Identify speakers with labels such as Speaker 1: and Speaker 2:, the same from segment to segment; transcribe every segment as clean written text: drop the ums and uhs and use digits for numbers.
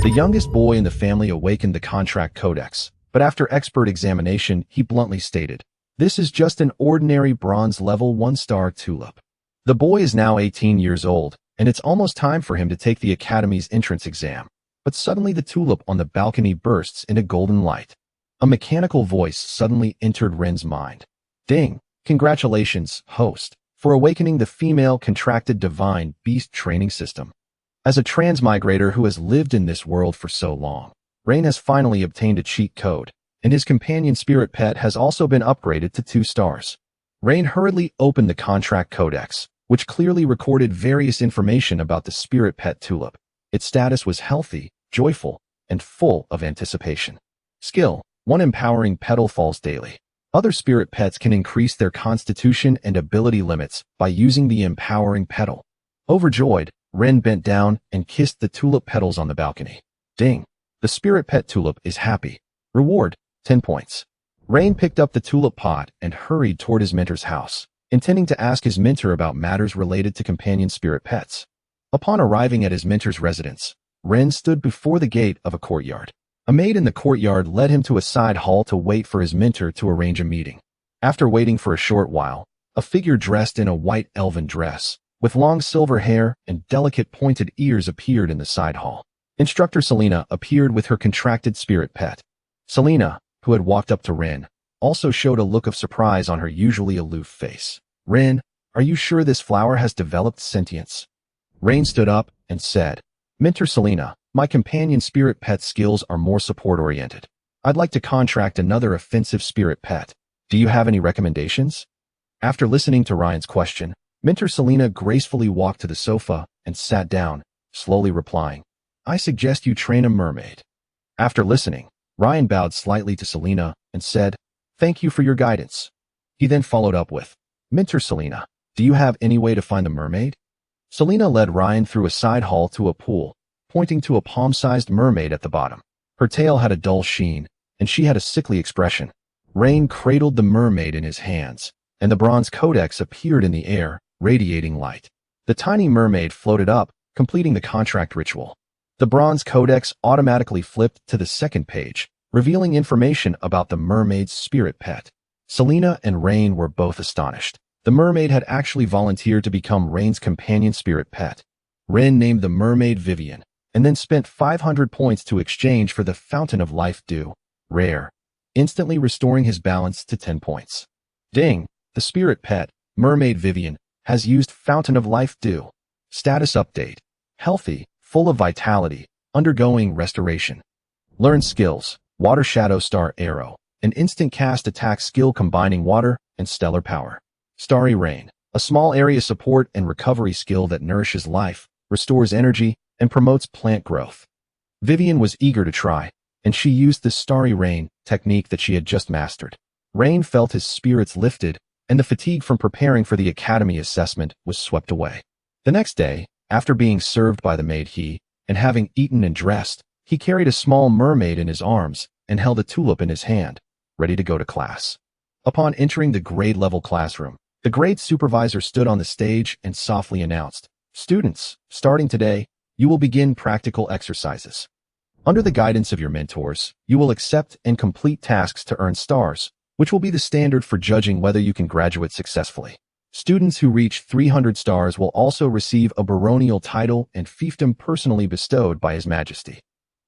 Speaker 1: The youngest boy in the family awakened the contract codex, but after expert examination, he bluntly stated, "This is just an ordinary bronze level 1-star tulip." The boy is now 18 years old, and it's almost time for him to take the academy's entrance exam. But suddenly the tulip on the balcony bursts into golden light. A mechanical voice suddenly entered Ren's mind. "Ding! Congratulations, host, for awakening the female contracted divine beast training system." As a transmigrator who has lived in this world for so long, Ren has finally obtained a cheat code, and his companion spirit pet has also been upgraded to 2 stars. Ren hurriedly opened the contract codex, which clearly recorded various information about the spirit pet tulip. Its status was healthy, joyful, and full of anticipation. Skill: 1 empowering petal falls daily. Other spirit pets can increase their constitution and ability limits by using the empowering petal. Overjoyed, Ren bent down and kissed the tulip petals on the balcony. Ding! The spirit pet tulip is happy. Reward: 10 points. Ren picked up the tulip pot and hurried toward his mentor's house, intending to ask his mentor about matters related to companion spirit pets. Upon arriving at his mentor's residence, Ren stood before the gate of a courtyard. A maid in the courtyard led him to a side hall to wait for his mentor to arrange a meeting. After waiting for a short while, a figure dressed in a white elven dress, with long silver hair and delicate pointed ears appeared in the side hall. Instructor Selena appeared with her contracted spirit pet. Selena, who had walked up to Ren, also showed a look of surprise on her usually aloof face. "Ren, are you sure this flower has developed sentience?" Ren stood up and said, "Mentor Selena, my companion spirit pet skills are more support-oriented. I'd like to contract another offensive spirit pet. Do you have any recommendations?" After listening to Ryan's question, Mentor Selena gracefully walked to the sofa and sat down, slowly replying, "I suggest you train a mermaid." After listening, Ryan bowed slightly to Selena and said, "Thank you for your guidance." He then followed up with, "Mentor Selena, do you have any way to find the mermaid?" Selena led Ryan through a side hall to a pool, pointing to a palm-sized mermaid at the bottom. Her tail had a dull sheen, and she had a sickly expression. Ryan cradled the mermaid in his hands, and the bronze codex appeared in the air, radiating light. The tiny mermaid floated up, completing the contract ritual. The bronze codex automatically flipped to the second page, revealing information about the mermaid's spirit pet. Selena and Rain were both astonished. The mermaid had actually volunteered to become Rain's companion spirit pet. Ren named the mermaid Vivian, and then spent 500 points to exchange for the Fountain of Life Dew, rare, instantly restoring his balance to 10 points. Ding! The spirit pet, mermaid Vivian, has used Fountain of Life Dew. Status update: healthy, full of vitality, undergoing restoration. Learn skills: Water Shadow Star Arrow, an instant cast attack skill combining water and stellar power. Starry Rain, a small area support and recovery skill that nourishes life, restores energy, and promotes plant growth. Vivian was eager to try, and she used the Starry Rain technique that she had just mastered. Rain felt his spirits lifted, and the fatigue from preparing for the academy assessment was swept away. The next day, after being served by the maid and having eaten and dressed, he carried a small mermaid in his arms and held a tulip in his hand, ready to go to class. Upon entering the grade-level classroom, the grade supervisor stood on the stage and softly announced, "Students, starting today, you will begin practical exercises. Under the guidance of your mentors, you will accept and complete tasks to earn stars, which will be the standard for judging whether you can graduate successfully. Students who reach 300 stars will also receive a baronial title and fiefdom personally bestowed by His Majesty."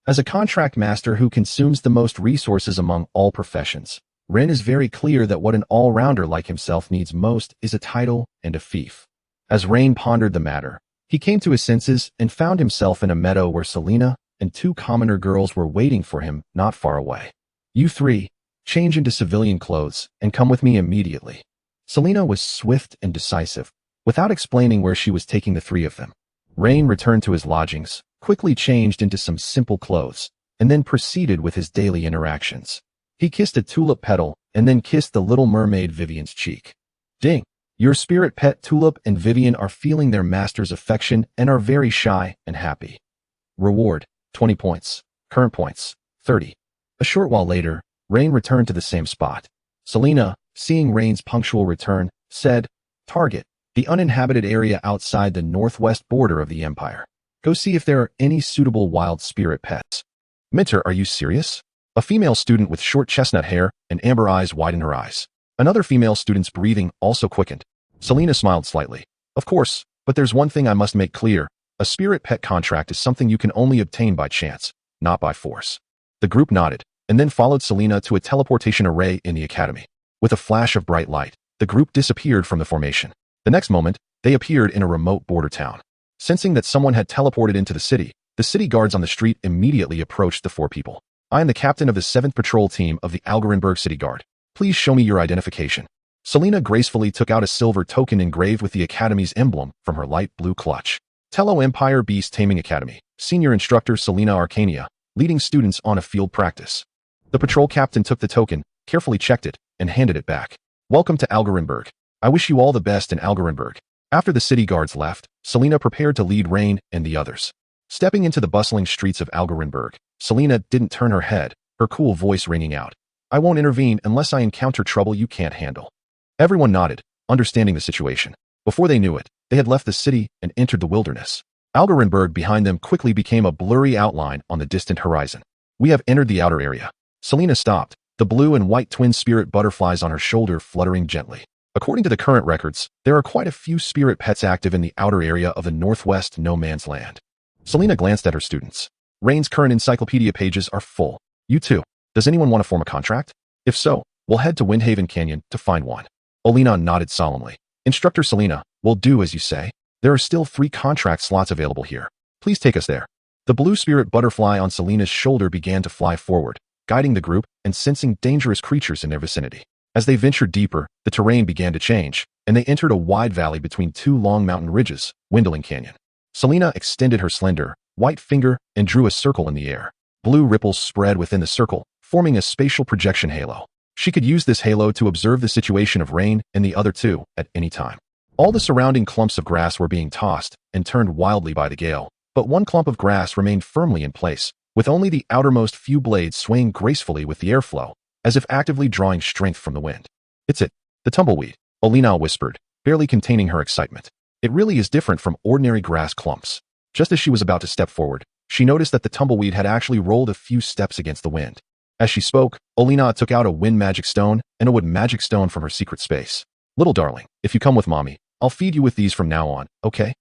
Speaker 1: As a contract master who consumes the most resources among all professions, Ren is very clear that what an all-rounder like himself needs most is a title and a fief. As Rain pondered the matter, he came to his senses and found himself in a meadow where Selena and 2 commoner girls were waiting for him not far away. "You 3, change into civilian clothes and come with me immediately." Selena was swift and decisive, without explaining where she was taking the 3 of them. Rain returned to his lodgings, quickly changed into some simple clothes, and then proceeded with his daily interactions. He kissed a tulip petal and then kissed the little mermaid Vivian's cheek. Ding! Your spirit pet Tulip and Vivian are feeling their master's affection and are very shy and happy. Reward: 20 points. Current points: 30. A short while later, Rain returned to the same spot. Selena, seeing Rain's punctual return, said, "Target: the uninhabited area outside the northwest border of the empire. Go see if there are any suitable wild spirit pets. Minter, are you serious? A female student with short chestnut hair and amber eyes widened her eyes. Another female student's breathing also quickened. Selena smiled slightly. Of course, but there's one thing I must make clear. A spirit pet contract is something you can only obtain by chance, not by force. The group nodded, and then followed Selena to a teleportation array in the academy. With a flash of bright light, the group disappeared from the formation. The next moment, they appeared in a remote border town. Sensing that someone had teleported into the city guards on the street immediately approached the four people. I am the captain of the 7th Patrol Team of the Algarenberg City Guard. Please show me your identification. Selena gracefully took out a silver token engraved with the Academy's emblem from her light blue clutch. Tello Empire Beast Taming Academy, Senior Instructor Selena Arcania, leading students on a field practice. The patrol captain took the token, carefully checked it, and handed it back. Welcome to Algarenberg. I wish you all the best in Algarenberg. After the city guards left, Selena prepared to lead Rain and the others. Stepping into the bustling streets of Algarenberg, Selena didn't turn her head, her cool voice ringing out. I won't intervene unless I encounter trouble you can't handle. Everyone nodded, understanding the situation. Before they knew it, they had left the city and entered the wilderness. Algarenberg behind them quickly became a blurry outline on the distant horizon. We have entered the outer area. Selena stopped, the blue and white twin spirit butterflies on her shoulder fluttering gently. According to the current records, there are quite a few spirit pets active in the outer area of the northwest no man's land. Selena glanced at her students. Rain's current encyclopedia pages are full. You too. Does anyone want to form a contract? If so, we'll head to Windhaven Canyon to find one. Olina nodded solemnly. Instructor Selena, we'll do as you say. There are still 3 contract slots available here. Please take us there. The blue spirit butterfly on Selena's shoulder began to fly forward, guiding the group and sensing dangerous creatures in their vicinity. As they ventured deeper, the terrain began to change, and they entered a wide valley between 2 long mountain ridges, Windling Canyon. Selena extended her slender, white finger and drew a circle in the air. Blue ripples spread within the circle, forming a spatial projection halo. She could use this halo to observe the situation of Rain and the other 2 at any time. All the surrounding clumps of grass were being tossed and turned wildly by the gale, but one clump of grass remained firmly in place, with only the outermost few blades swaying gracefully with the airflow, as if actively drawing strength from the wind. It's it, the tumbleweed, Olina whispered, barely containing her excitement. It really is different from ordinary grass clumps. Just as she was about to step forward, she noticed that the tumbleweed had actually rolled a few steps against the wind. As she spoke, Olina took out a wind magic stone and a wood magic stone from her secret space. Little darling, if you come with mommy, I'll feed you with these from now on, okay?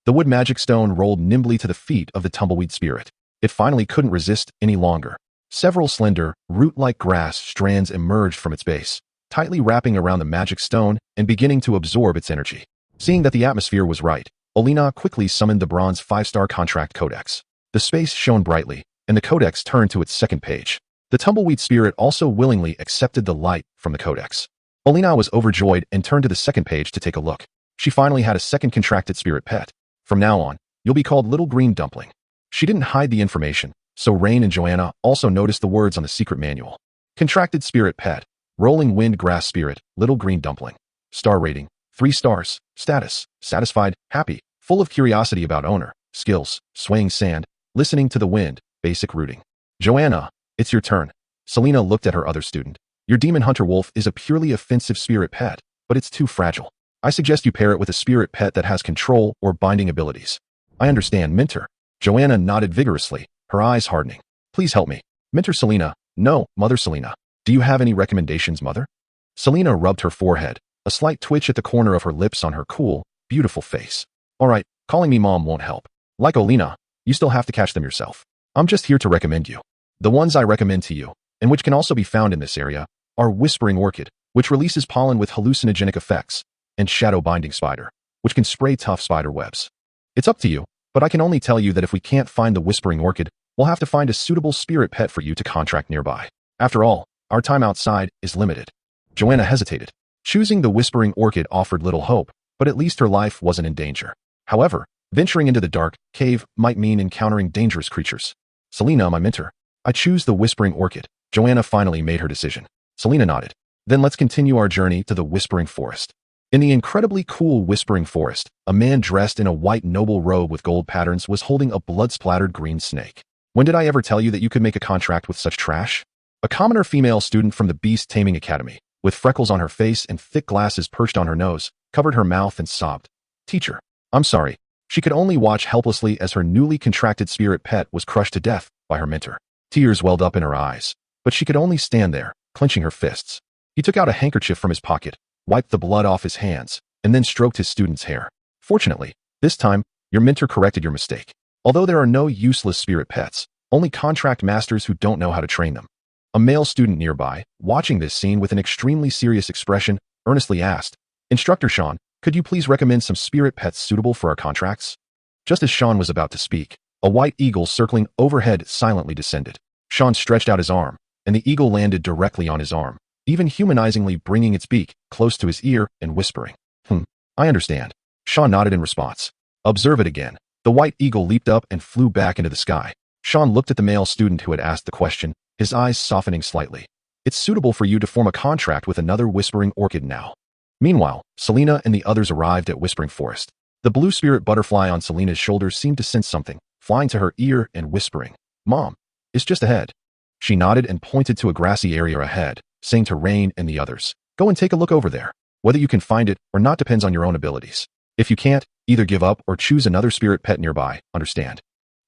Speaker 1: The wood magic stone rolled nimbly to the feet of the tumbleweed spirit. It finally couldn't resist any longer. Several slender, root-like grass strands emerged from its base, tightly wrapping around the magic stone and beginning to absorb its energy. Seeing that the atmosphere was right, Olina quickly summoned the bronze 5-star contract codex. The space shone brightly, and the codex turned to its second page. The tumbleweed spirit also willingly accepted the light from the codex. Olina was overjoyed and turned to the second page to take a look. She finally had a second contracted spirit pet. From now on, you'll be called Little Green Dumpling. She didn't hide the information, so Rain and Joanna also noticed the words on the secret manual. Contracted spirit pet, rolling wind grass spirit, Little Green Dumpling. Star rating, 3 stars. Status, satisfied, happy, full of curiosity about owner. Skills, swaying sand, listening to the wind, basic rooting. Joanna, it's your turn. Selena looked at her other student. Your demon hunter wolf is a purely offensive spirit pet, but it's too fragile. I suggest you pair it with a spirit pet that has control or binding abilities. I understand, Minter. Joanna nodded vigorously, her eyes hardening. Please help me. Minter Selena. No, Mother Selena. Do you have any recommendations, Mother? Selena rubbed her forehead, a slight twitch at the corner of her lips on her cool, beautiful face. All right, calling me Mom won't help. Like Olina, you still have to catch them yourself. I'm just here to recommend you. The ones I recommend to you, and which can also be found in this area, are Whispering Orchid, which releases pollen with hallucinogenic effects, and Shadow Binding Spider, which can spray tough spider webs. It's up to you, but I can only tell you that if we can't find the Whispering Orchid, we'll have to find a suitable spirit pet for you to contract nearby. After all, our time outside is limited. Joanna hesitated. Choosing the Whispering Orchid offered little hope, but at least her life wasn't in danger. However, venturing into the dark cave might mean encountering dangerous creatures. Selena, my mentor. I choose the Whispering Orchid. Joanna finally made her decision. Selena nodded. Then let's continue our journey to the Whispering Forest. In the incredibly cool Whispering Forest, a man dressed in a white noble robe with gold patterns was holding a blood-splattered green snake. When did I ever tell you that you could make a contract with such trash? A commoner female student from the Beast Taming Academy, with freckles on her face and thick glasses perched on her nose, covered her mouth and sobbed. Teacher, I'm sorry, She could only watch helplessly as her newly contracted spirit pet was crushed to death by her mentor. Tears welled up in her eyes, but she could only stand there, clenching her fists. He took out a handkerchief from his pocket, wiped the blood off his hands, and then stroked his student's hair. Fortunately, this time, your mentor corrected your mistake. Although there are no useless spirit pets, only contract masters who don't know how to train them. A male student nearby, watching this scene with an extremely serious expression, earnestly asked, "Instructor Sean, could you please recommend some spirit pets suitable for our contracts?" Just as Sean was about to speak, a white eagle circling overhead silently descended. Sean stretched out his arm, and the eagle landed directly on his arm, even humanizingly bringing its beak close to his ear and whispering, I understand." Sean nodded in response. "Observe it again." The white eagle leaped up and flew back into the sky. Sean looked at the male student who had asked the question, his eyes softening slightly. "It's suitable for you to form a contract with another whispering orchid now." Meanwhile, Selena and the others arrived at Whispering Forest. The blue spirit butterfly on Selena's shoulders seemed to sense something, flying to her ear and whispering, "Mom, it's just ahead." She nodded and pointed to a grassy area ahead, saying to Rain and the others, "Go and take a look over there. Whether you can find it or not depends on your own abilities. If you can't, either give up or choose another spirit pet nearby, understand?"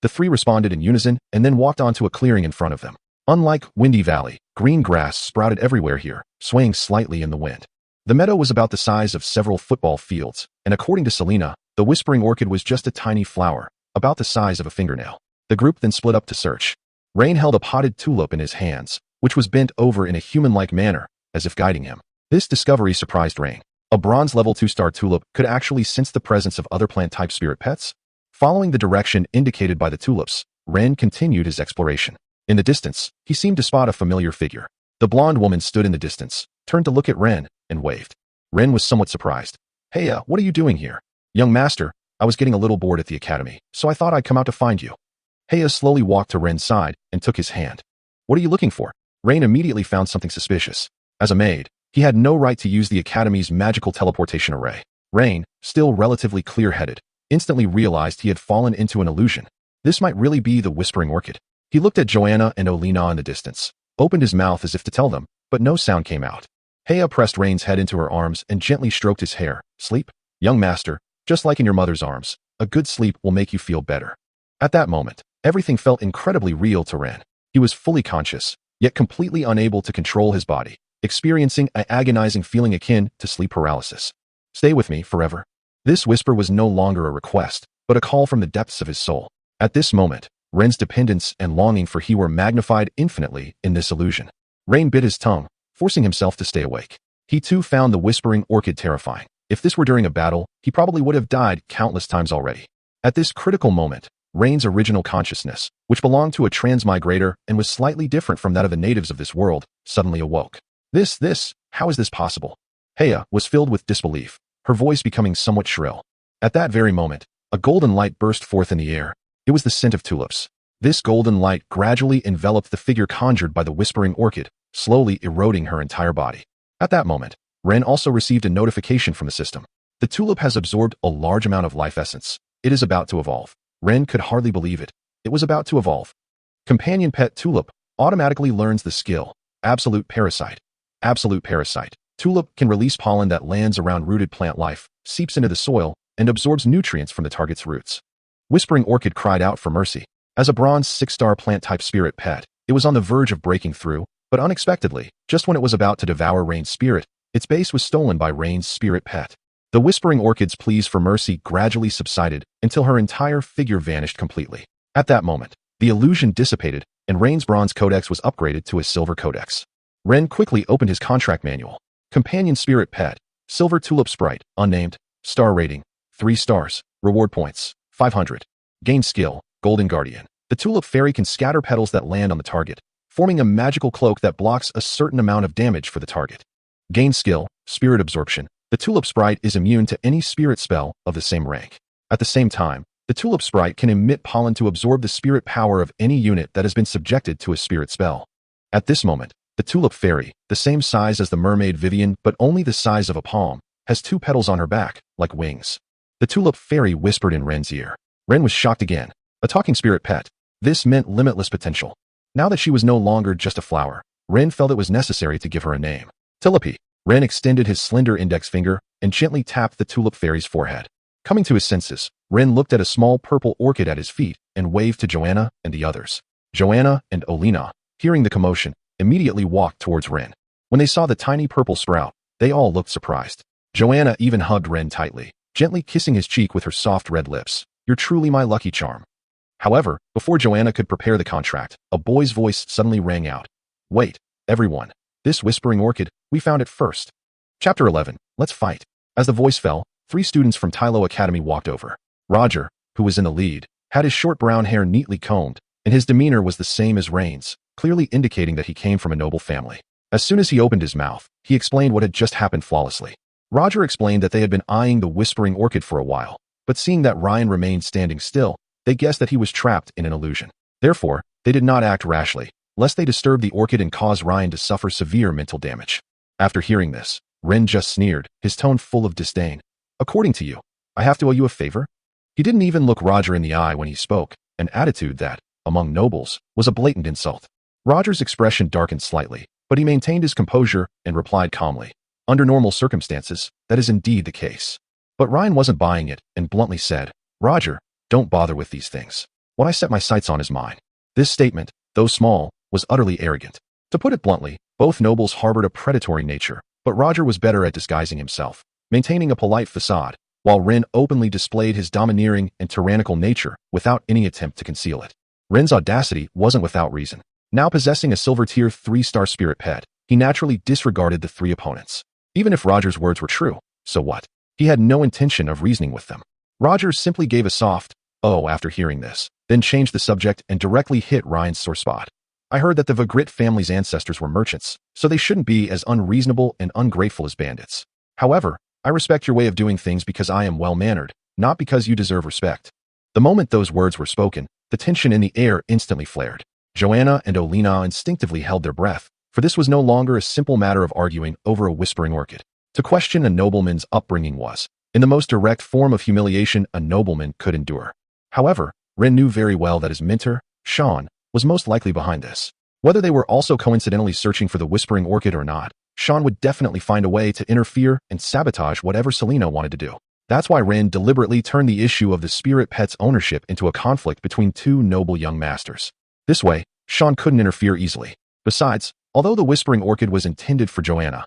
Speaker 1: The three responded in unison and then walked onto a clearing in front of them. Unlike Windy Valley, green grass sprouted everywhere here, swaying slightly in the wind. The meadow was about the size of several football fields, and according to Selena, the whispering orchid was just a tiny flower, about the size of a fingernail. The group then split up to search. Rain held a potted tulip in his hands, which was bent over in a human-like manner, as if guiding him. This discovery surprised Rain. A bronze-level 2-star tulip could actually sense the presence of other plant-type spirit pets? Following the direction indicated by the tulips, Ren continued his exploration. In the distance, he seemed to spot a familiar figure. The blonde woman stood in the distance, turned to look at Ren, and waved. Ren was somewhat surprised. "Hey, what are you doing here?" "Young master, I was getting a little bored at the academy, so I thought I'd come out to find you." Heya slowly walked to Ren's side and took his hand. "What are you looking for?" Rain immediately found something suspicious. As a maid, he had no right to use the academy's magical teleportation array. Rain, still relatively clear-headed, instantly realized he had fallen into an illusion. This might really be the Whispering Orchid. He looked at Joanna and Olina in the distance, opened his mouth as if to tell them, but no sound came out. Heya pressed Rain's head into her arms and gently stroked his hair. "Sleep, young master, just like in your mother's arms. A good sleep will make you feel better." At that moment, everything felt incredibly real to Ren. He was fully conscious, yet completely unable to control his body, experiencing an agonizing feeling akin to sleep paralysis. "Stay with me forever." This whisper was no longer a request, but a call from the depths of his soul. At this moment, Ren's dependence and longing for he were magnified infinitely in this illusion. Rain bit his tongue, forcing himself to stay awake. He too found the Whispering Orchid terrifying. If this were during a battle, he probably would have died countless times already. At this critical moment, Rain's original consciousness, which belonged to a transmigrator and was slightly different from that of the natives of this world, suddenly awoke. How is this possible?" Heya was filled with disbelief, her voice becoming somewhat shrill. At that very moment, a golden light burst forth in the air. It was the scent of tulips. This golden light gradually enveloped the figure conjured by the Whispering Orchid, slowly eroding her entire body. At that moment, Ren also received a notification from the system. The tulip has absorbed a large amount of life essence. It is about to evolve. Ren could hardly believe it. It was about to evolve. Companion pet tulip automatically learns the skill. Absolute parasite. Absolute parasite. Tulip can release pollen that lands around rooted plant life, seeps into the soil, and absorbs nutrients from the target's roots. Whispering Orchid cried out for mercy. As a bronze 6-star plant-type spirit pet, it was on the verge of breaking through, but unexpectedly, just when it was about to devour Rain's spirit, its base was stolen by Rain's spirit pet. The Whispering Orchid's pleas for mercy gradually subsided until her entire figure vanished completely. At that moment, the illusion dissipated, and Rain's bronze codex was upgraded to a silver codex. Ren quickly opened his contract manual. Companion spirit pet, silver tulip sprite, unnamed, star rating, 3 stars, reward points, 500. Gain skill, golden guardian. The tulip fairy can scatter petals that land on the target, forming a magical cloak that blocks a certain amount of damage for the target. Gain skill, spirit absorption. The tulip sprite is immune to any spirit spell of the same rank. At the same time, the tulip sprite can emit pollen to absorb the spirit power of any unit that has been subjected to a spirit spell. At this moment, the tulip fairy, the same size as the mermaid Vivian but only the size of a palm, has 2 petals on her back, like wings. The tulip fairy whispered in Ren's ear. Ren was shocked again. A talking spirit pet. This meant limitless potential. Now that she was no longer just a flower, Ren felt it was necessary to give her a name. Tilipy. Ren extended his slender index finger and gently tapped the tulip fairy's forehead. Coming to his senses, Ren looked at a small purple orchid at his feet and waved to Joanna and the others. Joanna and Olina, hearing the commotion, immediately walked towards Ren. When they saw the tiny purple sprout, they all looked surprised. Joanna even hugged Ren tightly, gently kissing his cheek with her soft red lips. "You're truly my lucky charm." However, before Joanna could prepare the contract, a boy's voice suddenly rang out. "Wait, everyone. This whispering orchid, we found it first." Chapter 11, Let's Fight. As the voice fell, 3 students from Tylo Academy walked over. Roger, who was in the lead, had his short brown hair neatly combed, and his demeanor was the same as Rain's, clearly indicating that he came from a noble family. As soon as he opened his mouth, he explained what had just happened flawlessly. Roger explained that they had been eyeing the whispering orchid for a while, but seeing that Ryan remained standing still, they guessed that he was trapped in an illusion. Therefore, they did not act rashly, lest they disturb the orchid and cause Ryan to suffer severe mental damage. After hearing this, Ren just sneered, his tone full of disdain. "According to you, I have to owe you a favor?" He didn't even look Roger in the eye when he spoke, an attitude that, among nobles, was a blatant insult. Roger's expression darkened slightly, but he maintained his composure and replied calmly. "Under normal circumstances, that is indeed the case." But Ryan wasn't buying it and bluntly said, "Roger, don't bother with these things. What I set my sights on is mine." This statement, though small, was utterly arrogant. To put it bluntly, both nobles harbored a predatory nature, but Roger was better at disguising himself, maintaining a polite facade, while Ren openly displayed his domineering and tyrannical nature without any attempt to conceal it. Ren's audacity wasn't without reason. Now possessing a silver tier 3-star spirit pet, he naturally disregarded the 3 opponents. Even if Roger's words were true, so what? He had no intention of reasoning with them. Roger simply gave a soft, "Oh," after hearing this, then changed the subject and directly hit Ryan's sore spot. "I heard that the Vigrit family's ancestors were merchants, so they shouldn't be as unreasonable and ungrateful as bandits. However, I respect your way of doing things because I am well-mannered, not because you deserve respect." The moment those words were spoken, the tension in the air instantly flared. Joanna and Olina instinctively held their breath, for this was no longer a simple matter of arguing over a whispering orchid. To question a nobleman's upbringing was, in the most direct form of humiliation a nobleman could endure. However, Ren knew very well that his mentor, Sean, was most likely behind this. Whether they were also coincidentally searching for the whispering orchid or not, Sean would definitely find a way to interfere and sabotage whatever Selena wanted to do. That's why Ren deliberately turned the issue of the spirit pet's ownership into a conflict between 2 noble young masters. This way, Sean couldn't interfere easily. Besides, although the whispering orchid was intended for Joanna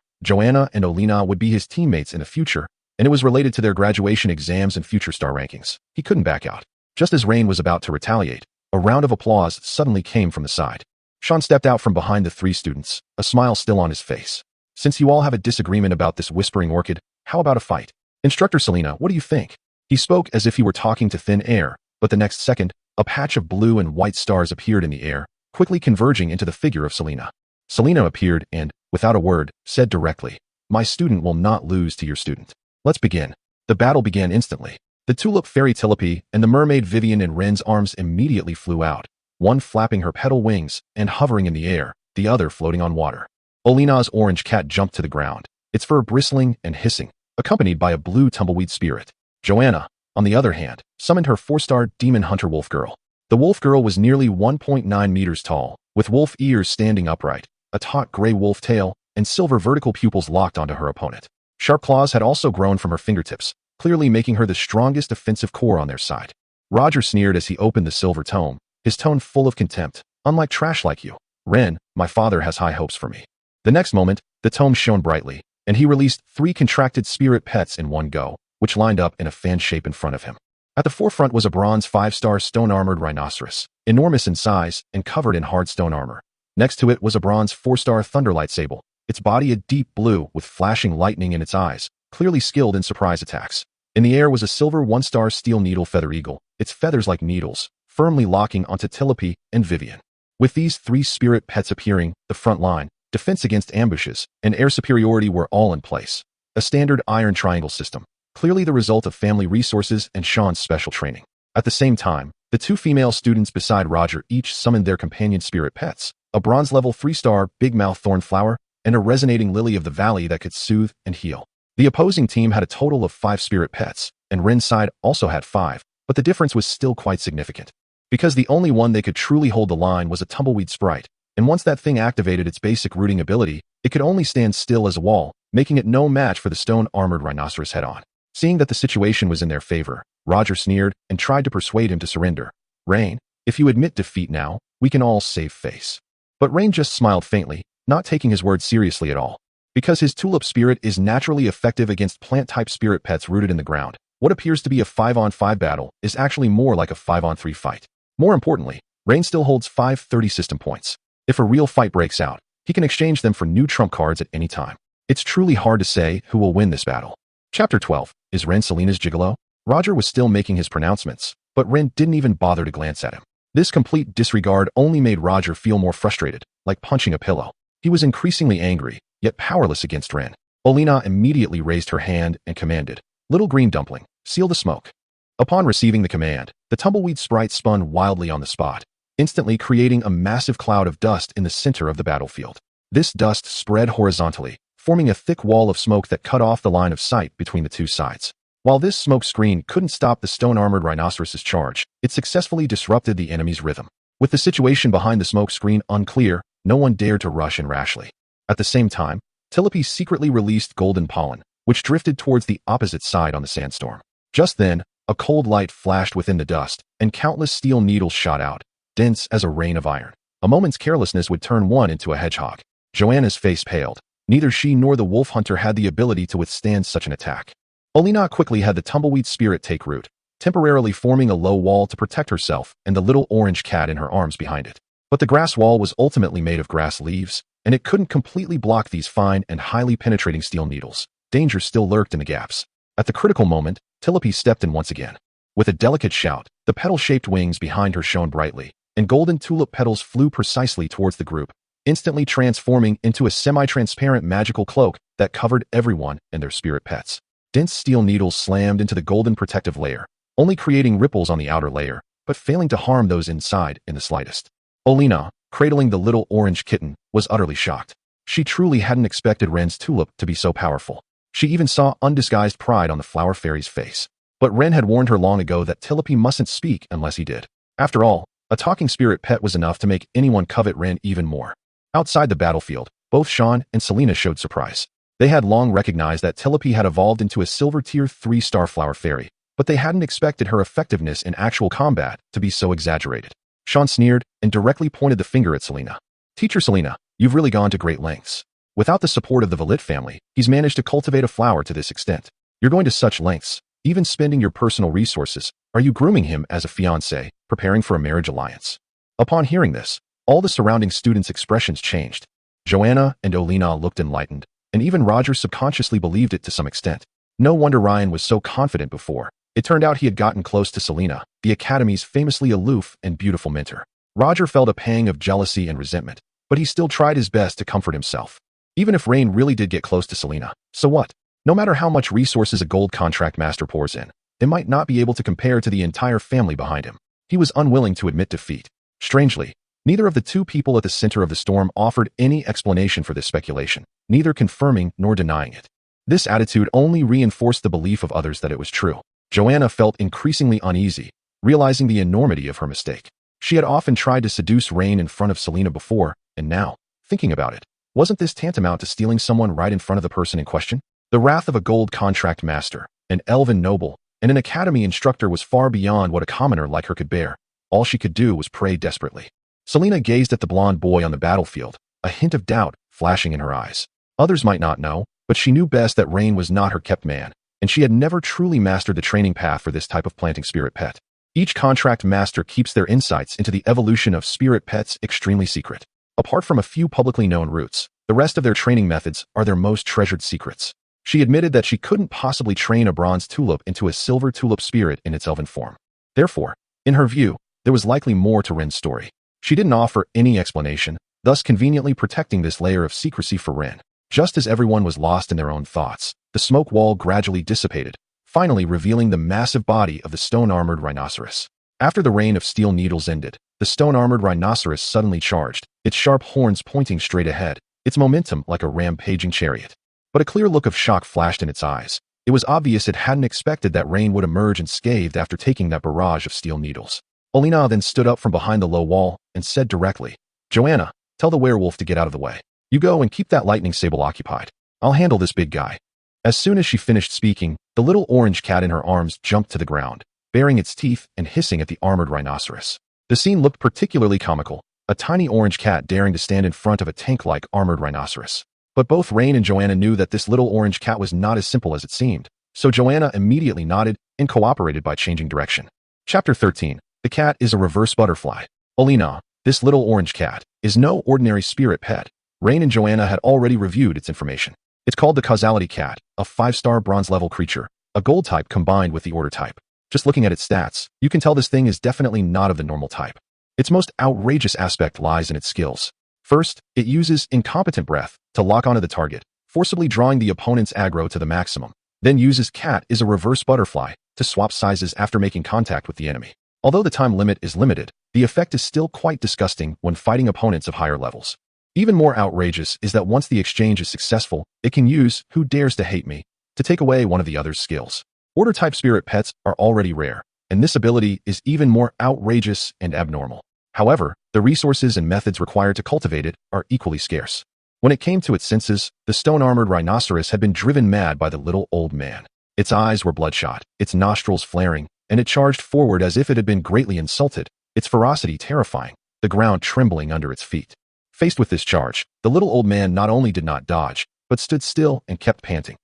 Speaker 1: and Olina would be his teammates in the future, and it was related to their graduation exams and future star rankings, he couldn't back out. Just as Rain was about to retaliate, a round of applause suddenly came from the side. Sean stepped out from behind the 3 students, a smile still on his face. "Since you all have a disagreement about this whispering orchid, how about a fight? Instructor Selena, what do you think?" He spoke as if he were talking to thin air, but the next second, a patch of blue and white stars appeared in the air, quickly converging into the figure of Selena. Selena appeared and, without a word, said directly, "My student will not lose to your student. Let's begin." The battle began instantly. The tulip fairy Tulip and the mermaid Vivian in Ren's arms immediately flew out, one flapping her petal wings and hovering in the air, the other floating on water. Olina's orange cat jumped to the ground, its fur bristling and hissing, accompanied by a blue tumbleweed spirit. Joanna, on the other hand, summoned her 4-star demon hunter wolf girl. The wolf girl was nearly 1.9 meters tall, with wolf ears standing upright, a taut gray wolf tail, and silver vertical pupils locked onto her opponent. Sharp claws had also grown from her fingertips, clearly making her the strongest offensive core on their side. Roger sneered as he opened the silver tome, his tone full of contempt. "Unlike trash like you, Ren, my father has high hopes for me." The next moment, the tome shone brightly, and he released 3 contracted spirit pets in one go, which lined up in a fan shape in front of him. At the forefront was a bronze 5-star stone-armored rhinoceros, enormous in size and covered in hard stone armor. Next to it was a bronze 4-star thunderlight sable, its body a deep blue with flashing lightning in its eyes, clearly skilled in surprise attacks. In the air was a silver 1-star steel needle feather eagle, its feathers like needles, firmly locking onto Tulip and Vivian. With these 3 spirit pets appearing, the front line, defense against ambushes, and air superiority were all in place. A standard iron triangle system, clearly the result of family resources and Sean's special training. At the same time, the 2 female students beside Roger each summoned their companion spirit pets, a bronze level 3-star big mouth thornflower, and a resonating lily of the valley that could soothe and heal. The opposing team had a total of 5 spirit pets, and Ren's side also had 5, but the difference was still quite significant. Because the only one they could truly hold the line was a tumbleweed sprite, and once that thing activated its basic rooting ability, it could only stand still as a wall, making it no match for the stone-armored rhinoceros head-on. Seeing that the situation was in their favor, Roger sneered and tried to persuade him to surrender. Rain, if you admit defeat now, we can all save face. But Rain just smiled faintly, not taking his words seriously at all. Because his tulip spirit is naturally effective against plant-type spirit pets rooted in the ground, what appears to be a 5-on-5 battle is actually more like a 5-on-3 fight. More importantly, Rain still holds 530 system points. If a real fight breaks out, he can exchange them for new trump cards at any time. It's truly hard to say who will win this battle. Chapter 12. Is Ren Selena's gigolo? Roger was still making his pronouncements, but Ren didn't even bother to glance at him. This complete disregard only made Roger feel more frustrated, like punching a pillow. He was increasingly angry, yet powerless against Ren. Olina immediately raised her hand and commanded, "Little green dumpling, seal the smoke." Upon receiving the command, the tumbleweed sprite spun wildly on the spot, instantly creating a massive cloud of dust in the center of the battlefield. This dust spread horizontally, forming a thick wall of smoke that cut off the line of sight between the two sides. While this smoke screen couldn't stop the stone-armored rhinoceros's charge, it successfully disrupted the enemy's rhythm. With the situation behind the smoke screen unclear, no one dared to rush in rashly. At the same time, Tulip secretly released golden pollen, which drifted towards the opposite side on the sandstorm. Just then, a cold light flashed within the dust, and countless steel needles shot out, dense as a rain of iron. A moment's carelessness would turn one into a hedgehog. Joanna's face paled. Neither she nor the wolf hunter had the ability to withstand such an attack. Olina quickly had the tumbleweed spirit take root, temporarily forming a low wall to protect herself and the little orange cat in her arms behind it. But the grass wall was ultimately made of grass leaves, and it couldn't completely block these fine and highly penetrating steel needles. Danger still lurked in the gaps. At the critical moment, Tulip stepped in once again. With a delicate shout, the petal-shaped wings behind her shone brightly, and golden tulip petals flew precisely towards the group, instantly transforming into a semi-transparent magical cloak that covered everyone and their spirit pets. Dense steel needles slammed into the golden protective layer, only creating ripples on the outer layer, but failing to harm those inside in the slightest. Olina, cradling the little orange kitten, was utterly shocked. She truly hadn't expected Ren's tulip to be so powerful. She even saw undisguised pride on the flower fairy's face. But Ren had warned her long ago that Tulip mustn't speak unless he did. After all, a talking spirit pet was enough to make anyone covet Ren even more. Outside the battlefield, both Sean and Selena showed surprise. They had long recognized that Tulip had evolved into a silver tier 3-star flower fairy, but they hadn't expected her effectiveness in actual combat to be so exaggerated. Sean sneered and directly pointed the finger at Selena. "Teacher Selena, you've really gone to great lengths. Without the support of the Valit family, he's managed to cultivate a flower to this extent. You're going to such lengths, even spending your personal resources. Are you grooming him as a fiancé, preparing for a marriage alliance?" Upon hearing this, all the surrounding students' expressions changed. Joanna and Olina looked enlightened, and even Roger subconsciously believed it to some extent. No wonder Ryan was so confident before. It turned out he had gotten close to Selena, the Academy's famously aloof and beautiful mentor. Roger felt a pang of jealousy and resentment, but he still tried his best to comfort himself. Even if Rain really did get close to Selena, so what? No matter how much resources a gold contract master pours in, they might not be able to compare to the entire family behind him. He was unwilling to admit defeat. Strangely, neither of the two people at the center of the storm offered any explanation for this speculation, neither confirming nor denying it. This attitude only reinforced the belief of others that it was true. Joanna felt increasingly uneasy, realizing the enormity of her mistake. She had often tried to seduce Rain in front of Selena before, and now, thinking about it, wasn't this tantamount to stealing someone right in front of the person in question? The wrath of a gold contract master, an elven noble, and an academy instructor was far beyond what a commoner like her could bear. All she could do was pray desperately. Selena gazed at the blonde boy on the battlefield, a hint of doubt flashing in her eyes. Others might not know, but she knew best that Rain was not her kept man, and she had never truly mastered the training path for this type of planting spirit pet. Each contract master keeps their insights into the evolution of spirit pets extremely secret. Apart from a few publicly known routes, the rest of their training methods are their most treasured secrets. She admitted that she couldn't possibly train a bronze tulip into a silver tulip spirit in its elven form. Therefore, in her view, there was likely more to Ren's story. She didn't offer any explanation, thus conveniently protecting this layer of secrecy for Ren. Just as everyone was lost in their own thoughts, the smoke wall gradually dissipated, finally revealing the massive body of the stone-armored rhinoceros. After the rain of steel needles ended, the stone-armored rhinoceros suddenly charged, its sharp horns pointing straight ahead, its momentum like a rampaging chariot. But a clear look of shock flashed in its eyes. It was obvious it hadn't expected that Rain would emerge unscathed after taking that barrage of steel needles. Olina then stood up from behind the low wall and said directly, "Joanna, tell the werewolf to get out of the way. You go and keep that lightning sable occupied. I'll handle this big guy." As soon as she finished speaking, the little orange cat in her arms jumped to the ground, baring its teeth and hissing at the armored rhinoceros. The scene looked particularly comical, a tiny orange cat daring to stand in front of a tank-like armored rhinoceros. But both Rain and Joanna knew that this little orange cat was not as simple as it seemed, so Joanna immediately nodded and cooperated by changing direction. Chapter 13. The cat is a reverse butterfly. Olina, this little orange cat, is no ordinary spirit pet. Rain and Joanna had already reviewed its information. It's called the causality cat, a 5-star bronze-level creature, a gold type combined with the order type. Just looking at its stats, you can tell this thing is definitely not of the normal type. Its most outrageous aspect lies in its skills. First, it uses incompetent breath to lock onto the target, forcibly drawing the opponent's aggro to the maximum. Then uses cat is a reverse butterfly to swap sizes after making contact with the enemy. Although the time limit is limited, the effect is still quite disgusting when fighting opponents of higher levels. Even more outrageous is that once the exchange is successful, it can use Who Dares to Hate Me to take away one of the other's skills. Order-type spirit pets are already rare, and this ability is even more outrageous and abnormal. However, the resources and methods required to cultivate it are equally scarce. When it came to its senses, the stone-armored rhinoceros had been driven mad by the little old man. Its eyes were bloodshot, its nostrils flaring, and it charged forward as if it had been greatly insulted, its ferocity terrifying, the ground trembling under its feet. Faced with this charge, the little old man not only did not dodge, but stood still and kept panting.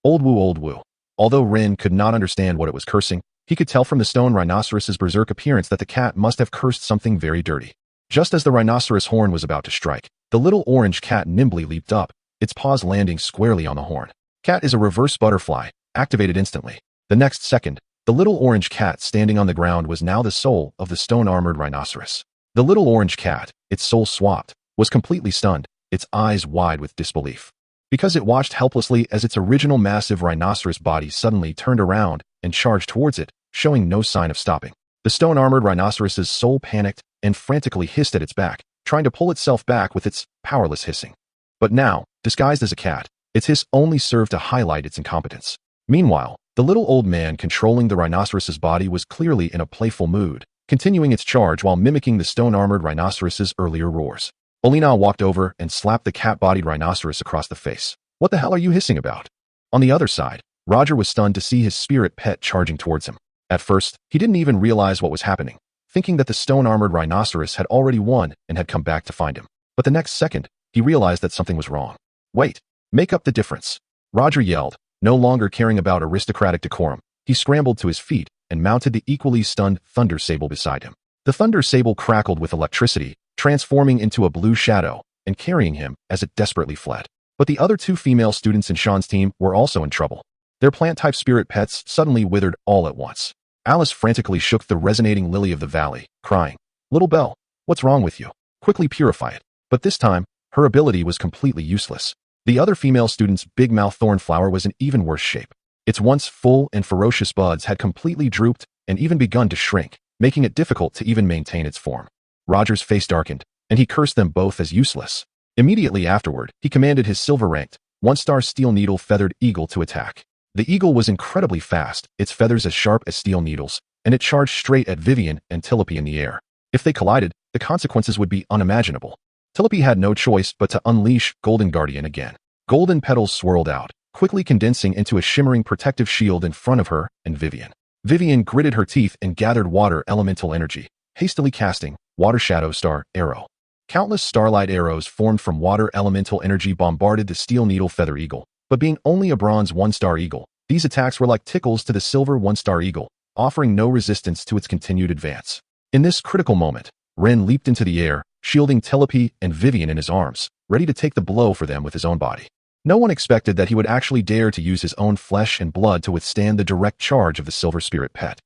Speaker 1: Old woo, old woo. Although Rin could not understand what it was cursing, he could tell from the stone rhinoceros's berserk appearance that the cat must have cursed something very dirty. Just as the rhinoceros horn was about to strike, the little orange cat nimbly leaped up, its paws landing squarely on the horn. Cat is a reverse butterfly, activated instantly. The next second, the little orange cat standing on the ground was now the soul of the stone-armored rhinoceros. The little orange cat, its soul swapped, was completely stunned, its eyes wide with disbelief. Because it watched helplessly as its original massive rhinoceros body suddenly turned around and charged towards it, showing no sign of stopping. The stone-armored rhinoceros's soul panicked and frantically hissed at its back, trying to pull itself back with its powerless hissing. But now, disguised as a cat, its hiss only served to highlight its incompetence. Meanwhile, the little old man controlling the rhinoceros's body was clearly in a playful mood, continuing its charge while mimicking the stone-armored rhinoceros's earlier roars. Olina walked over and slapped the cat-bodied rhinoceros across the face. What the hell are you hissing about? On the other side, Roger was stunned to see his spirit pet charging towards him. At first, he didn't even realize what was happening, thinking that the stone-armored rhinoceros had already won and had come back to find him. But the next second, he realized that something was wrong. Wait, make up the difference. Roger yelled, no longer caring about aristocratic decorum. He scrambled to his feet and mounted the equally stunned Thunder Sable beside him. The Thunder Sable crackled with electricity, transforming into a blue shadow and carrying him as it desperately fled. But the other two female students in Sean's team were also in trouble. Their plant-type spirit pets suddenly withered all at once. Alice frantically shook the resonating lily of the valley, crying, "Little Belle, what's wrong with you? Quickly purify it." But this time, her ability was completely useless. The other female student's big mouth thornflower was in even worse shape. Its once full and ferocious buds had completely drooped and even begun to shrink, making it difficult to even maintain its form. Roger's face darkened, and he cursed them both as useless. Immediately afterward, he commanded his silver-ranked, 1-star steel needle feathered eagle to attack. The eagle was incredibly fast, its feathers as sharp as steel needles, and it charged straight at Vivian and Tulip in the air. If they collided, the consequences would be unimaginable. Tulip had no choice but to unleash Golden Guardian again. Golden petals swirled out, quickly condensing into a shimmering protective shield in front of her and Vivian. Vivian gritted her teeth and gathered water elemental energy, hastily casting Water Shadow Star Arrow. Countless starlight arrows formed from water elemental energy bombarded the steel needle feather eagle, but being only a bronze 1-star eagle, these attacks were like tickles to the silver 1-star eagle, offering no resistance to its continued advance. In this critical moment, Ren leaped into the air, shielding Telepy and Vivian in his arms, ready to take the blow for them with his own body. No one expected that he would actually dare to use his own flesh and blood to withstand the direct charge of the silver spirit pet.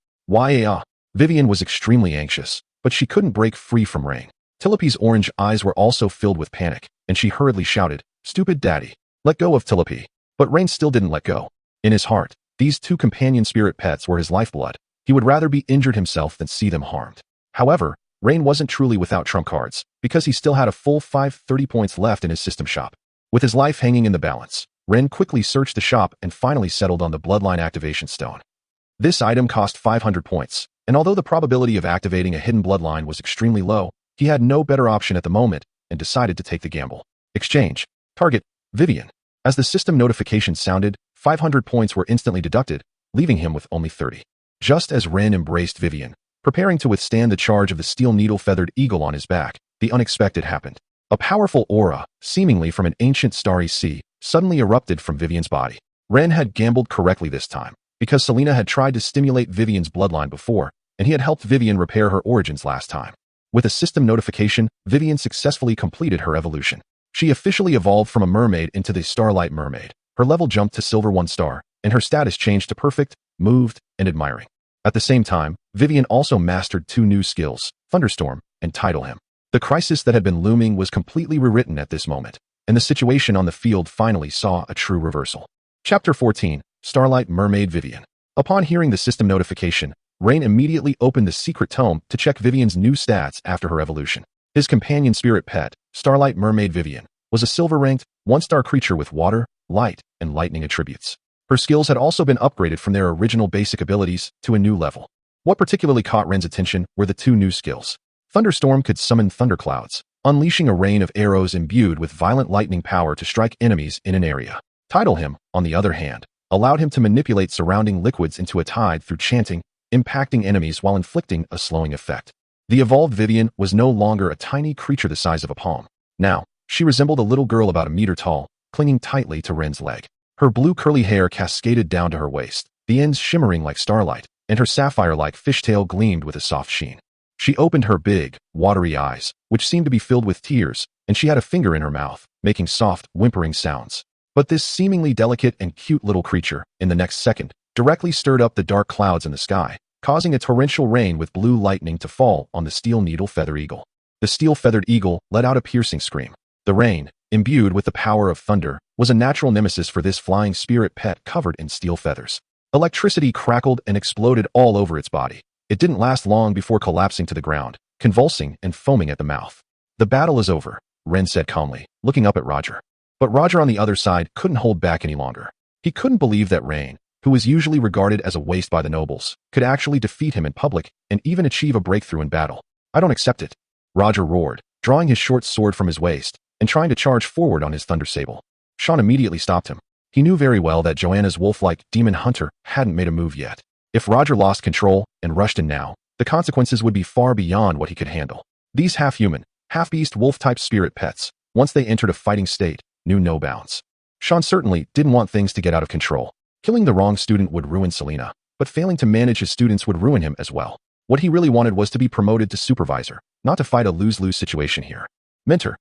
Speaker 1: Vivian was extremely anxious, but she couldn't break free from Rain. Telepy's orange eyes were also filled with panic, and she hurriedly shouted, "Stupid daddy, let go of Telepy." But Rain still didn't let go. In his heart, these two companion spirit pets were his lifeblood. He would rather be injured himself than see them harmed. However, Rain wasn't truly without trump cards, because he still had a full 530 points left in his system shop. With his life hanging in the balance, Ren quickly searched the shop and finally settled on the Bloodline Activation Stone. This item cost 500 points, and although the probability of activating a hidden bloodline was extremely low, he had no better option at the moment and decided to take the gamble. Exchange. Target, Vivian. As the system notification sounded, 500 points were instantly deducted, leaving him with only 30. Just as Ren embraced Vivian, preparing to withstand the charge of the steel needle-feathered eagle on his back, the unexpected happened. A powerful aura, seemingly from an ancient starry sea, suddenly erupted from Vivian's body. Ren had gambled correctly this time, because Selena had tried to stimulate Vivian's bloodline before, and he had helped Vivian repair her origins last time. With a system notification, Vivian successfully completed her evolution. She officially evolved from a mermaid into the Starlight Mermaid. Her level jumped to Silver 1 star, and her status changed to Perfect, Moved, and Admiring. At the same time, Vivian also mastered 2 new skills, Thunderstorm and Tidal Hymn. The crisis that had been looming was completely rewritten at this moment, and the situation on the field finally saw a true reversal. Chapter 14, Starlight Mermaid Vivian. Upon hearing the system notification, Rain immediately opened the secret tome to check Vivian's new stats after her evolution. His companion spirit pet, Starlight Mermaid Vivian, was a silver-ranked, 1-star creature with water, light, and lightning attributes. Her skills had also been upgraded from their original basic abilities to a new level. What particularly caught Ren's attention were the 2 new skills. Thunderstorm could summon thunderclouds, unleashing a rain of arrows imbued with violent lightning power to strike enemies in an area. Tidal Hymn, on the other hand, allowed him to manipulate surrounding liquids into a tide through chanting, impacting enemies while inflicting a slowing effect. The evolved Vivian was no longer a tiny creature the size of a palm. Now, she resembled a little girl about a meter tall, clinging tightly to Ren's leg. Her blue curly hair cascaded down to her waist, the ends shimmering like starlight, and her sapphire-like fishtail gleamed with a soft sheen. She opened her big, watery eyes, which seemed to be filled with tears, and she had a finger in her mouth, making soft, whimpering sounds. But this seemingly delicate and cute little creature, in the next second, directly stirred up the dark clouds in the sky, causing a torrential rain with blue lightning to fall on the steel needle-feather eagle. The steel-feathered eagle let out a piercing scream. The rain, imbued with the power of thunder, was a natural nemesis for this flying spirit pet covered in steel feathers. Electricity crackled and exploded all over its body. It didn't last long before collapsing to the ground, convulsing and foaming at the mouth. The battle is over, Ren said calmly, looking up at Roger. But Roger on the other side couldn't hold back any longer. He couldn't believe that Rain, who was usually regarded as a waste by the nobles, could actually defeat him in public and even achieve a breakthrough in battle. I don't accept it, Roger roared, drawing his short sword from his waist and trying to charge forward on his thunder sable. Sean immediately stopped him. He knew very well that Joanna's wolf-like demon hunter hadn't made a move yet. If Roger lost control and rushed in now, the consequences would be far beyond what he could handle. These half-human, half-beast wolf-type spirit pets, once they entered a fighting state, knew no bounds. Sean certainly didn't want things to get out of control. Killing the wrong student would ruin Selena, but failing to manage his students would ruin him as well. What he really wanted was to be promoted to supervisor, not to fight a lose-lose situation here. Mentor,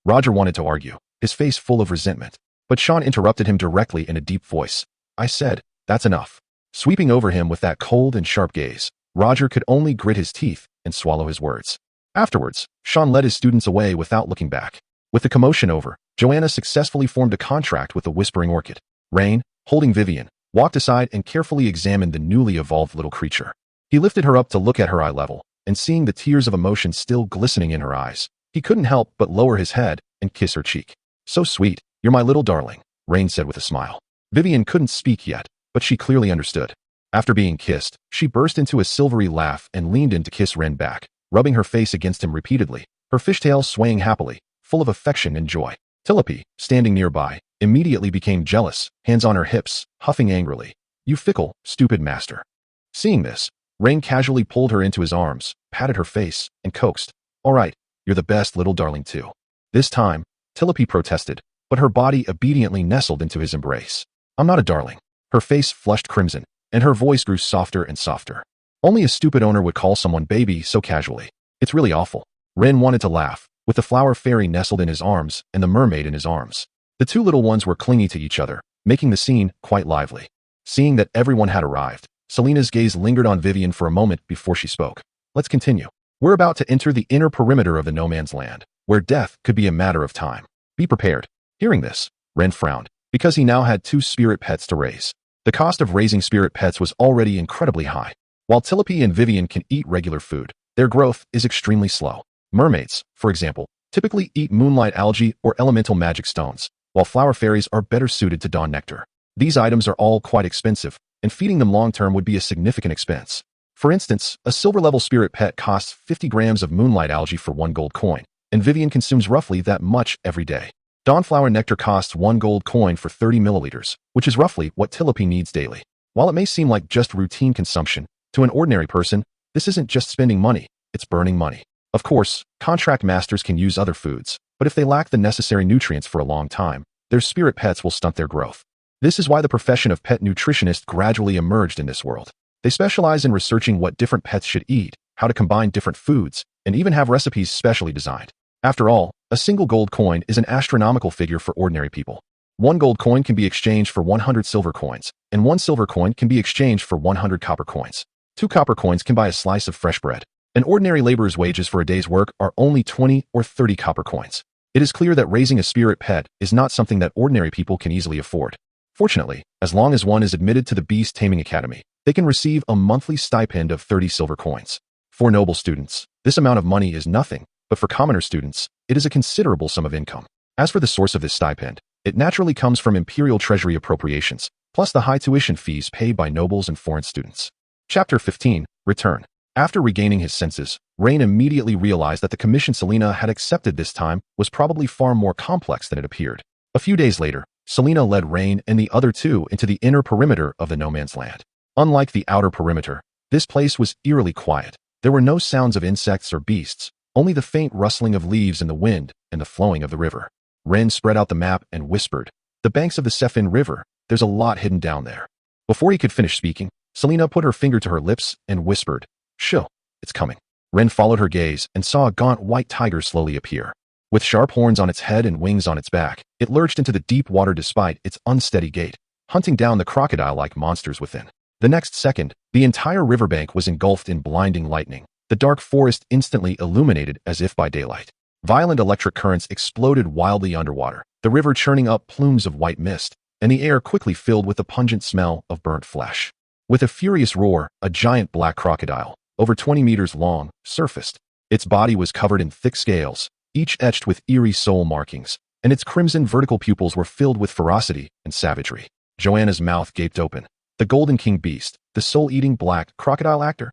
Speaker 1: Roger wanted to argue, his face full of resentment. But Sean interrupted him directly in a deep voice. I said, that's enough. Sweeping over him with that cold and sharp gaze, Roger could only grit his teeth and swallow his words. Afterwards, Sean led his students away without looking back. With the commotion over, Joanna successfully formed a contract with the Whispering Orchid. Rain, holding Vivian, walked aside and carefully examined the newly evolved little creature. He lifted her up to look at her eye level, and seeing the tears of emotion still glistening in her eyes, he couldn't help but lower his head and kiss her cheek. So sweet, you're my little darling, Rain said with a smile. Vivian couldn't speak yet, but she clearly understood. After being kissed, she burst into a silvery laugh and leaned in to kiss Ren back, rubbing her face against him repeatedly, her fishtail swaying happily, full of affection and joy. Tulip, standing nearby, immediately became jealous, hands on her hips, huffing angrily. You fickle, stupid master. Seeing this, Rain casually pulled her into his arms, patted her face, and coaxed. All right, you're the best little darling too. This time, Tulip protested, but her body obediently nestled into his embrace. I'm not a darling. Her face flushed crimson, and her voice grew softer and softer. Only a stupid owner would call someone baby so casually. It's really awful. Ren wanted to laugh, with the flower fairy nestled in his arms and the mermaid in his arms. The two little ones were clingy to each other, making the scene quite lively. Seeing that everyone had arrived, Selena's gaze lingered on Vivian for a moment before she spoke. Let's continue. We're about to enter the inner perimeter of the no man's land, where death could be a matter of time. Be prepared. Hearing this, Ren frowned, because he now had 2 spirit pets to raise. The cost of raising spirit pets was already incredibly high. While Tulip and Vivian can eat regular food, their growth is extremely slow. Mermaids, for example, typically eat moonlight algae or elemental magic stones, while flower fairies are better suited to dawn nectar. These items are all quite expensive, and feeding them long-term would be a significant expense. For instance, a silver-level spirit pet costs 50 grams of moonlight algae for 1 gold coin, and Vivian consumes roughly that much every day. Dawnflower nectar costs 1 gold coin for 30 milliliters, which is roughly what tulip needs daily. While it may seem like just routine consumption, to an ordinary person, this isn't just spending money, it's burning money. Of course, contract masters can use other foods, but if they lack the necessary nutrients for a long time, their spirit pets will stunt their growth. This is why the profession of pet nutritionist gradually emerged in this world. They specialize in researching what different pets should eat, how to combine different foods, and even have recipes specially designed. After all, a single gold coin is an astronomical figure for ordinary people. 1 gold coin can be exchanged for 100 silver coins, and 1 silver coin can be exchanged for 100 copper coins. 2 copper coins can buy a slice of fresh bread. An ordinary laborer's wages for a day's work are only 20 or 30 copper coins. It is clear that raising a spirit pet is not something that ordinary people can easily afford. Fortunately, as long as one is admitted to the Beast Taming Academy, they can receive a monthly stipend of 30 silver coins. For noble students, this amount of money is nothing, but for commoner students, it is a considerable sum of income. As for the source of this stipend, it naturally comes from imperial treasury appropriations, plus the high tuition fees paid by nobles and foreign students. Chapter 15, Return. After regaining his senses, Rain immediately realized that the commission Selena had accepted this time was probably far more complex than it appeared. A few days later, Selena led Rain and the other two into the inner perimeter of the no man's land. Unlike the outer perimeter, this place was eerily quiet. There were no sounds of insects or beasts, only the faint rustling of leaves in the wind and the flowing of the river. Ren spread out the map and whispered, "The banks of the Sefin River, there's a lot hidden down there." Before he could finish speaking, Selena put her finger to her lips and whispered, "Shoo, it's coming." Ren followed her gaze and saw a gaunt white tiger slowly appear. With sharp horns on its head and wings on its back, it lurched into the deep water despite its unsteady gait, hunting down the crocodile-like monsters within. The next second, the entire riverbank was engulfed in blinding lightning. The dark forest instantly illuminated as if by daylight. Violent electric currents exploded wildly underwater, the river churning up plumes of white mist, and the air quickly filled with the pungent smell of burnt flesh. With a furious roar, a giant black crocodile, over 20 meters long, surfaced. Its body was covered in thick scales, each etched with eerie soul markings, and its crimson vertical pupils were filled with ferocity and savagery. Joanna's mouth gaped open. The Golden King Beast, the soul-eating black crocodile actor?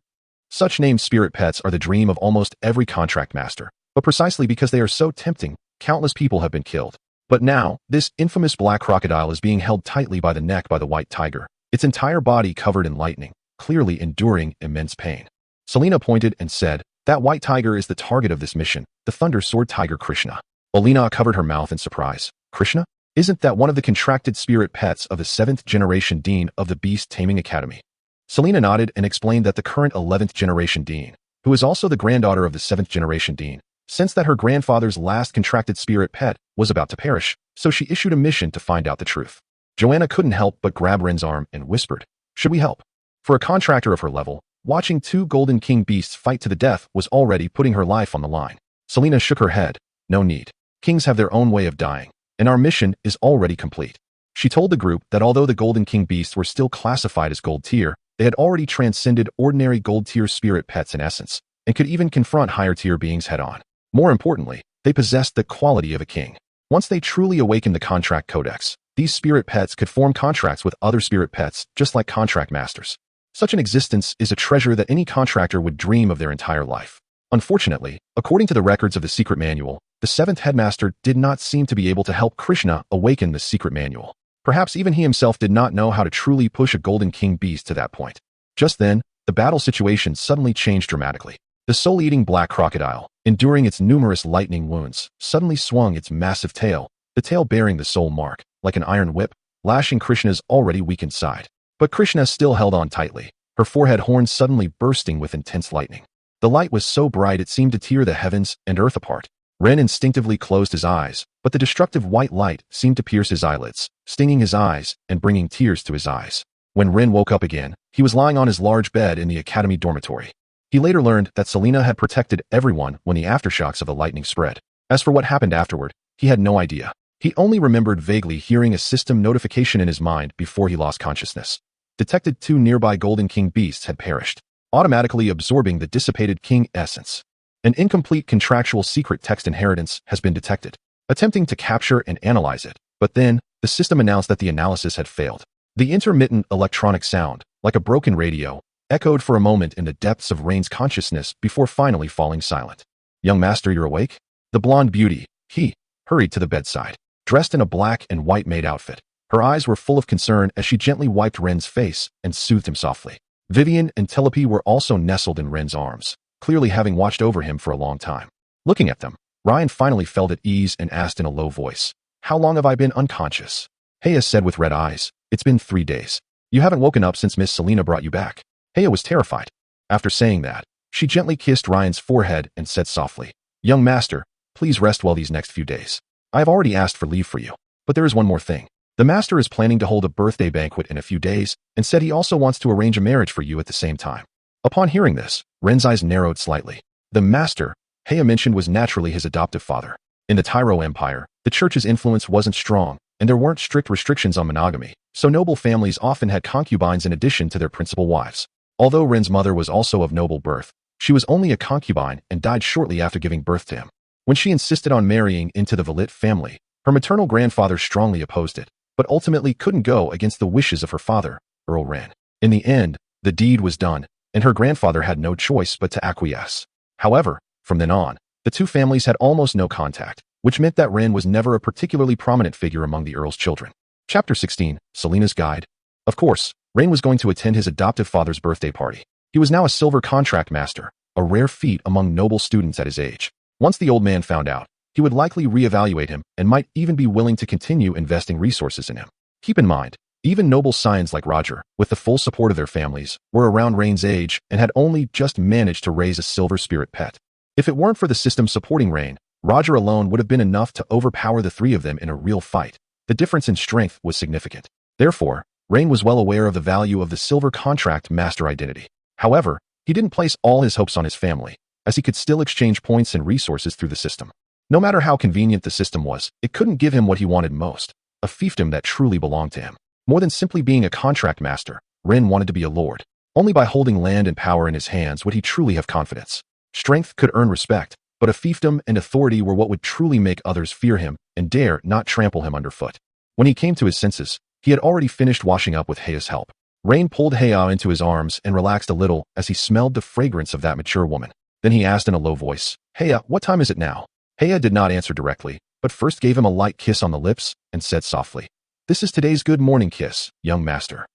Speaker 1: Such named spirit pets are the dream of almost every contract master, but precisely because they are so tempting, countless people have been killed. But now, this infamous black crocodile is being held tightly by the neck by the white tiger, its entire body covered in lightning, clearly enduring immense pain. Selena pointed and said, "That white tiger is the target of this mission, the Thunder Sword Tiger Krishna." Olina covered her mouth in surprise. "Krishna? Isn't that one of the contracted spirit pets of the 7th generation dean of the Beast Taming Academy?" Selena nodded and explained that the current 11th generation dean, who is also the granddaughter of the 7th generation dean, sensed that her grandfather's last contracted spirit pet was about to perish, so she issued a mission to find out the truth. Joanna couldn't help but grab Ren's arm and whispered, "Should we help?" For a contractor of her level, watching 2 Golden King beasts fight to the death was already putting her life on the line. Selena shook her head. "No need. Kings have their own way of dying, and our mission is already complete." She told the group that although the Golden King beasts were still classified as gold tier, they had already transcended ordinary gold tier spirit pets in essence, and could even confront higher tier beings head-on. More importantly, they possessed the quality of a king. Once they truly awakened the contract codex, these spirit pets could form contracts with other spirit pets just like contract masters. Such an existence is a treasure that any contractor would dream of their entire life. Unfortunately, according to the records of the secret manual, the 7th headmaster did not seem to be able to help Krishna awaken the secret manual. Perhaps even he himself did not know how to truly push a Golden King beast to that point. Just then, the battle situation suddenly changed dramatically. The soul-eating black crocodile, enduring its numerous lightning wounds, suddenly swung its massive tail, the tail bearing the soul mark, like an iron whip, lashing Krishna's already weakened side. But Krishna still held on tightly, her forehead horns suddenly bursting with intense lightning. The light was so bright it seemed to tear the heavens and earth apart. Ren instinctively closed his eyes, but the destructive white light seemed to pierce his eyelids, stinging his eyes and bringing tears to his eyes. When Ren woke up again, he was lying on his large bed in the academy dormitory. He later learned that Selena had protected everyone when the aftershocks of the lightning spread. As for what happened afterward, he had no idea. He only remembered vaguely hearing a system notification in his mind before he lost consciousness. Detected 2 nearby Golden King beasts had perished, automatically absorbing the dissipated king essence. An incomplete contractual secret text inheritance has been detected. Attempting to capture and analyze it, but then, the system announced that the analysis had failed. The intermittent electronic sound, like a broken radio, echoed for a moment in the depths of Rain's consciousness before finally falling silent. "Young master, you're awake?" The blonde beauty, he, hurried to the bedside. dressed in a black and white maid outfit. Her eyes were full of concern as she gently wiped Ren's face and soothed him softly. Vivian and Tulip were also nestled in Ren's arms, clearly having watched over him for a long time. Looking at them, Ryan finally felt at ease and asked in a low voice, "How long have I been unconscious?" Haya said with red eyes, "It's been 3 days. You haven't woken up since Miss Selena brought you back." Haya was terrified. After saying that, she gently kissed Ryan's forehead and said softly, "Young master, please rest well these next few days. I have already asked for leave for you. But there is one more thing. The master is planning to hold a birthday banquet in a few days and said he also wants to arrange a marriage for you at the same time." Upon hearing this, Ren's eyes narrowed slightly. The master, Haya mentioned, was naturally his adoptive father. In the Tyro Empire, the church's influence wasn't strong, and there weren't strict restrictions on monogamy, so noble families often had concubines in addition to their principal wives. Although Ren's mother was also of noble birth, she was only a concubine and died shortly after giving birth to him. When she insisted on marrying into the Valit family, her maternal grandfather strongly opposed it, but ultimately couldn't go against the wishes of her father, Earl Ren. In the end, the deed was done, and her grandfather had no choice but to acquiesce. However, from then on, the two families had almost no contact, which meant that Ren was never a particularly prominent figure among the Earl's children. Chapter 16, Selena's Guide. Of course, Ren was going to attend his adoptive father's birthday party. He was now a silver contract master, a rare feat among noble students at his age. Once the old man found out, he would likely reevaluate him and might even be willing to continue investing resources in him. Keep in mind, even noble scions like Roger, with the full support of their families, were around Ren's age and had only just managed to raise a silver spirit pet. If it weren't for the system supporting Ren, Roger alone would have been enough to overpower the three of them in a real fight. The difference in strength was significant. Therefore, Ren was well aware of the value of the silver contract master identity. However, he didn't place all his hopes on his family, as he could still exchange points and resources through the system. No matter how convenient the system was, it couldn't give him what he wanted most, a fiefdom that truly belonged to him. More than simply being a contract master, Ren wanted to be a lord. Only by holding land and power in his hands would he truly have confidence. Strength could earn respect, but a fiefdom and authority were what would truly make others fear him and dare not trample him underfoot. When he came to his senses, he had already finished washing up with Haya's help. Ren pulled Haya into his arms and relaxed a little as he smelled the fragrance of that mature woman. Then he asked in a low voice, "Haya, what time is it now?" Haya did not answer directly, but first gave him a light kiss on the lips and said softly, "This is today's good morning kiss, young master."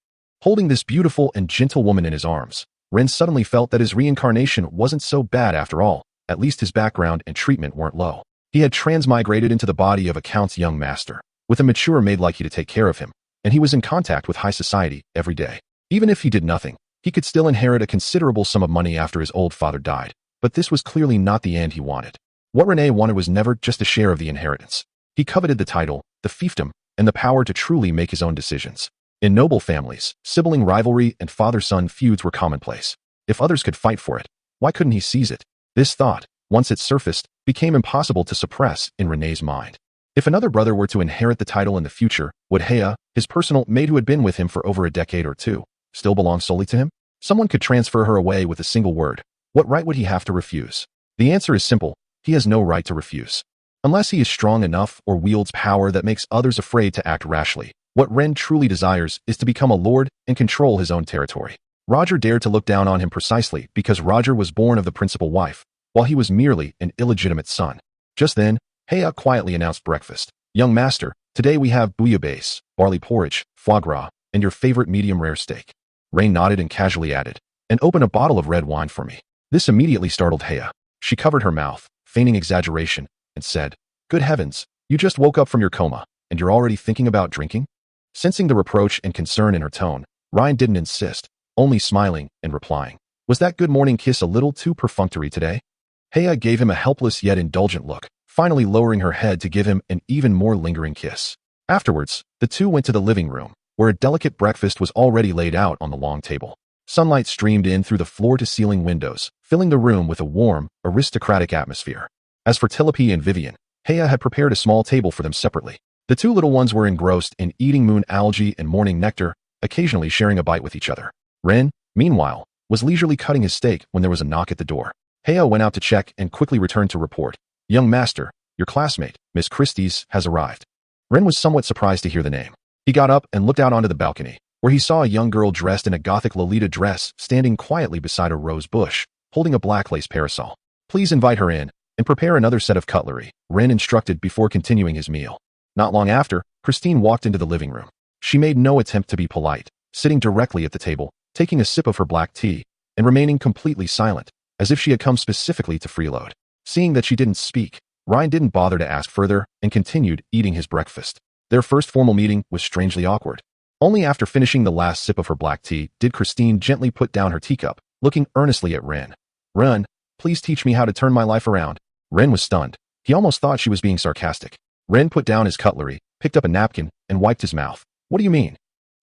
Speaker 1: Holding this beautiful and gentle woman in his arms, Ren suddenly felt that his reincarnation wasn't so bad after all. At least his background and treatment weren't low. He had transmigrated into the body of a count's young master, with a mature maid like he to take care of him, and he was in contact with high society every day. Even if he did nothing, he could still inherit a considerable sum of money after his old father died, but this was clearly not the end he wanted. What Rene wanted was never just a share of the inheritance. He coveted the title, the fiefdom, and the power to truly make his own decisions. In noble families, sibling rivalry and father-son feuds were commonplace. If others could fight for it, why couldn't he seize it? This thought, once it surfaced, became impossible to suppress in Rene's mind. If another brother were to inherit the title in the future, would Haya, his personal maid who had been with him for over a decade or two, still belong solely to him? Someone could transfer her away with a single word. What right would he have to refuse? The answer is simple. He has no right to refuse. Unless he is strong enough or wields power that makes others afraid to act rashly. What Ren truly desires is to become a lord and control his own territory. Roger dared to look down on him precisely because Roger was born of the principal wife, while he was merely an illegitimate son. Just then, Haya quietly announced breakfast. "Young master, today we have bouillabaisse, barley porridge, foie gras, and your favorite medium-rare steak." Ren nodded and casually added, "And open a bottle of red wine for me." This immediately startled Haya. She covered her mouth, feigning exaggeration, and said, "Good heavens, you just woke up from your coma, and you're already thinking about drinking?" Sensing the reproach and concern in her tone, Ryan didn't insist, only smiling and replying, "Was that good morning kiss a little too perfunctory today?" Haya gave him a helpless yet indulgent look, finally lowering her head to give him an even more lingering kiss. Afterwards, the two went to the living room, where a delicate breakfast was already laid out on the long table. Sunlight streamed in through the floor-to-ceiling windows, filling the room with a warm, aristocratic atmosphere. As for Tulip and Vivian, Haya had prepared a small table for them separately. The two little ones were engrossed in eating moon algae and morning nectar, occasionally sharing a bite with each other. Ren, meanwhile, was leisurely cutting his steak when there was a knock at the door. Haya went out to check and quickly returned to report, "Young master, your classmate, Miss Christie's, has arrived." Ren was somewhat surprised to hear the name. He got up and looked out onto the balcony, where he saw a young girl dressed in a gothic Lolita dress standing quietly beside a rose bush, holding a black lace parasol. "Please invite her in, and prepare another set of cutlery," Ren instructed before continuing his meal. Not long after, Christine walked into the living room. She made no attempt to be polite, sitting directly at the table, taking a sip of her black tea, and remaining completely silent, as if she had come specifically to freeload. Seeing that she didn't speak, Ryan didn't bother to ask further and continued eating his breakfast. Their first formal meeting was strangely awkward. Only after finishing the last sip of her black tea did Christine gently put down her teacup, looking earnestly at Ren. "Ren, please teach me how to turn my life around." Ren was stunned. He almost thought she was being sarcastic. Ren put down his cutlery, picked up a napkin, and wiped his mouth. "What do you mean?"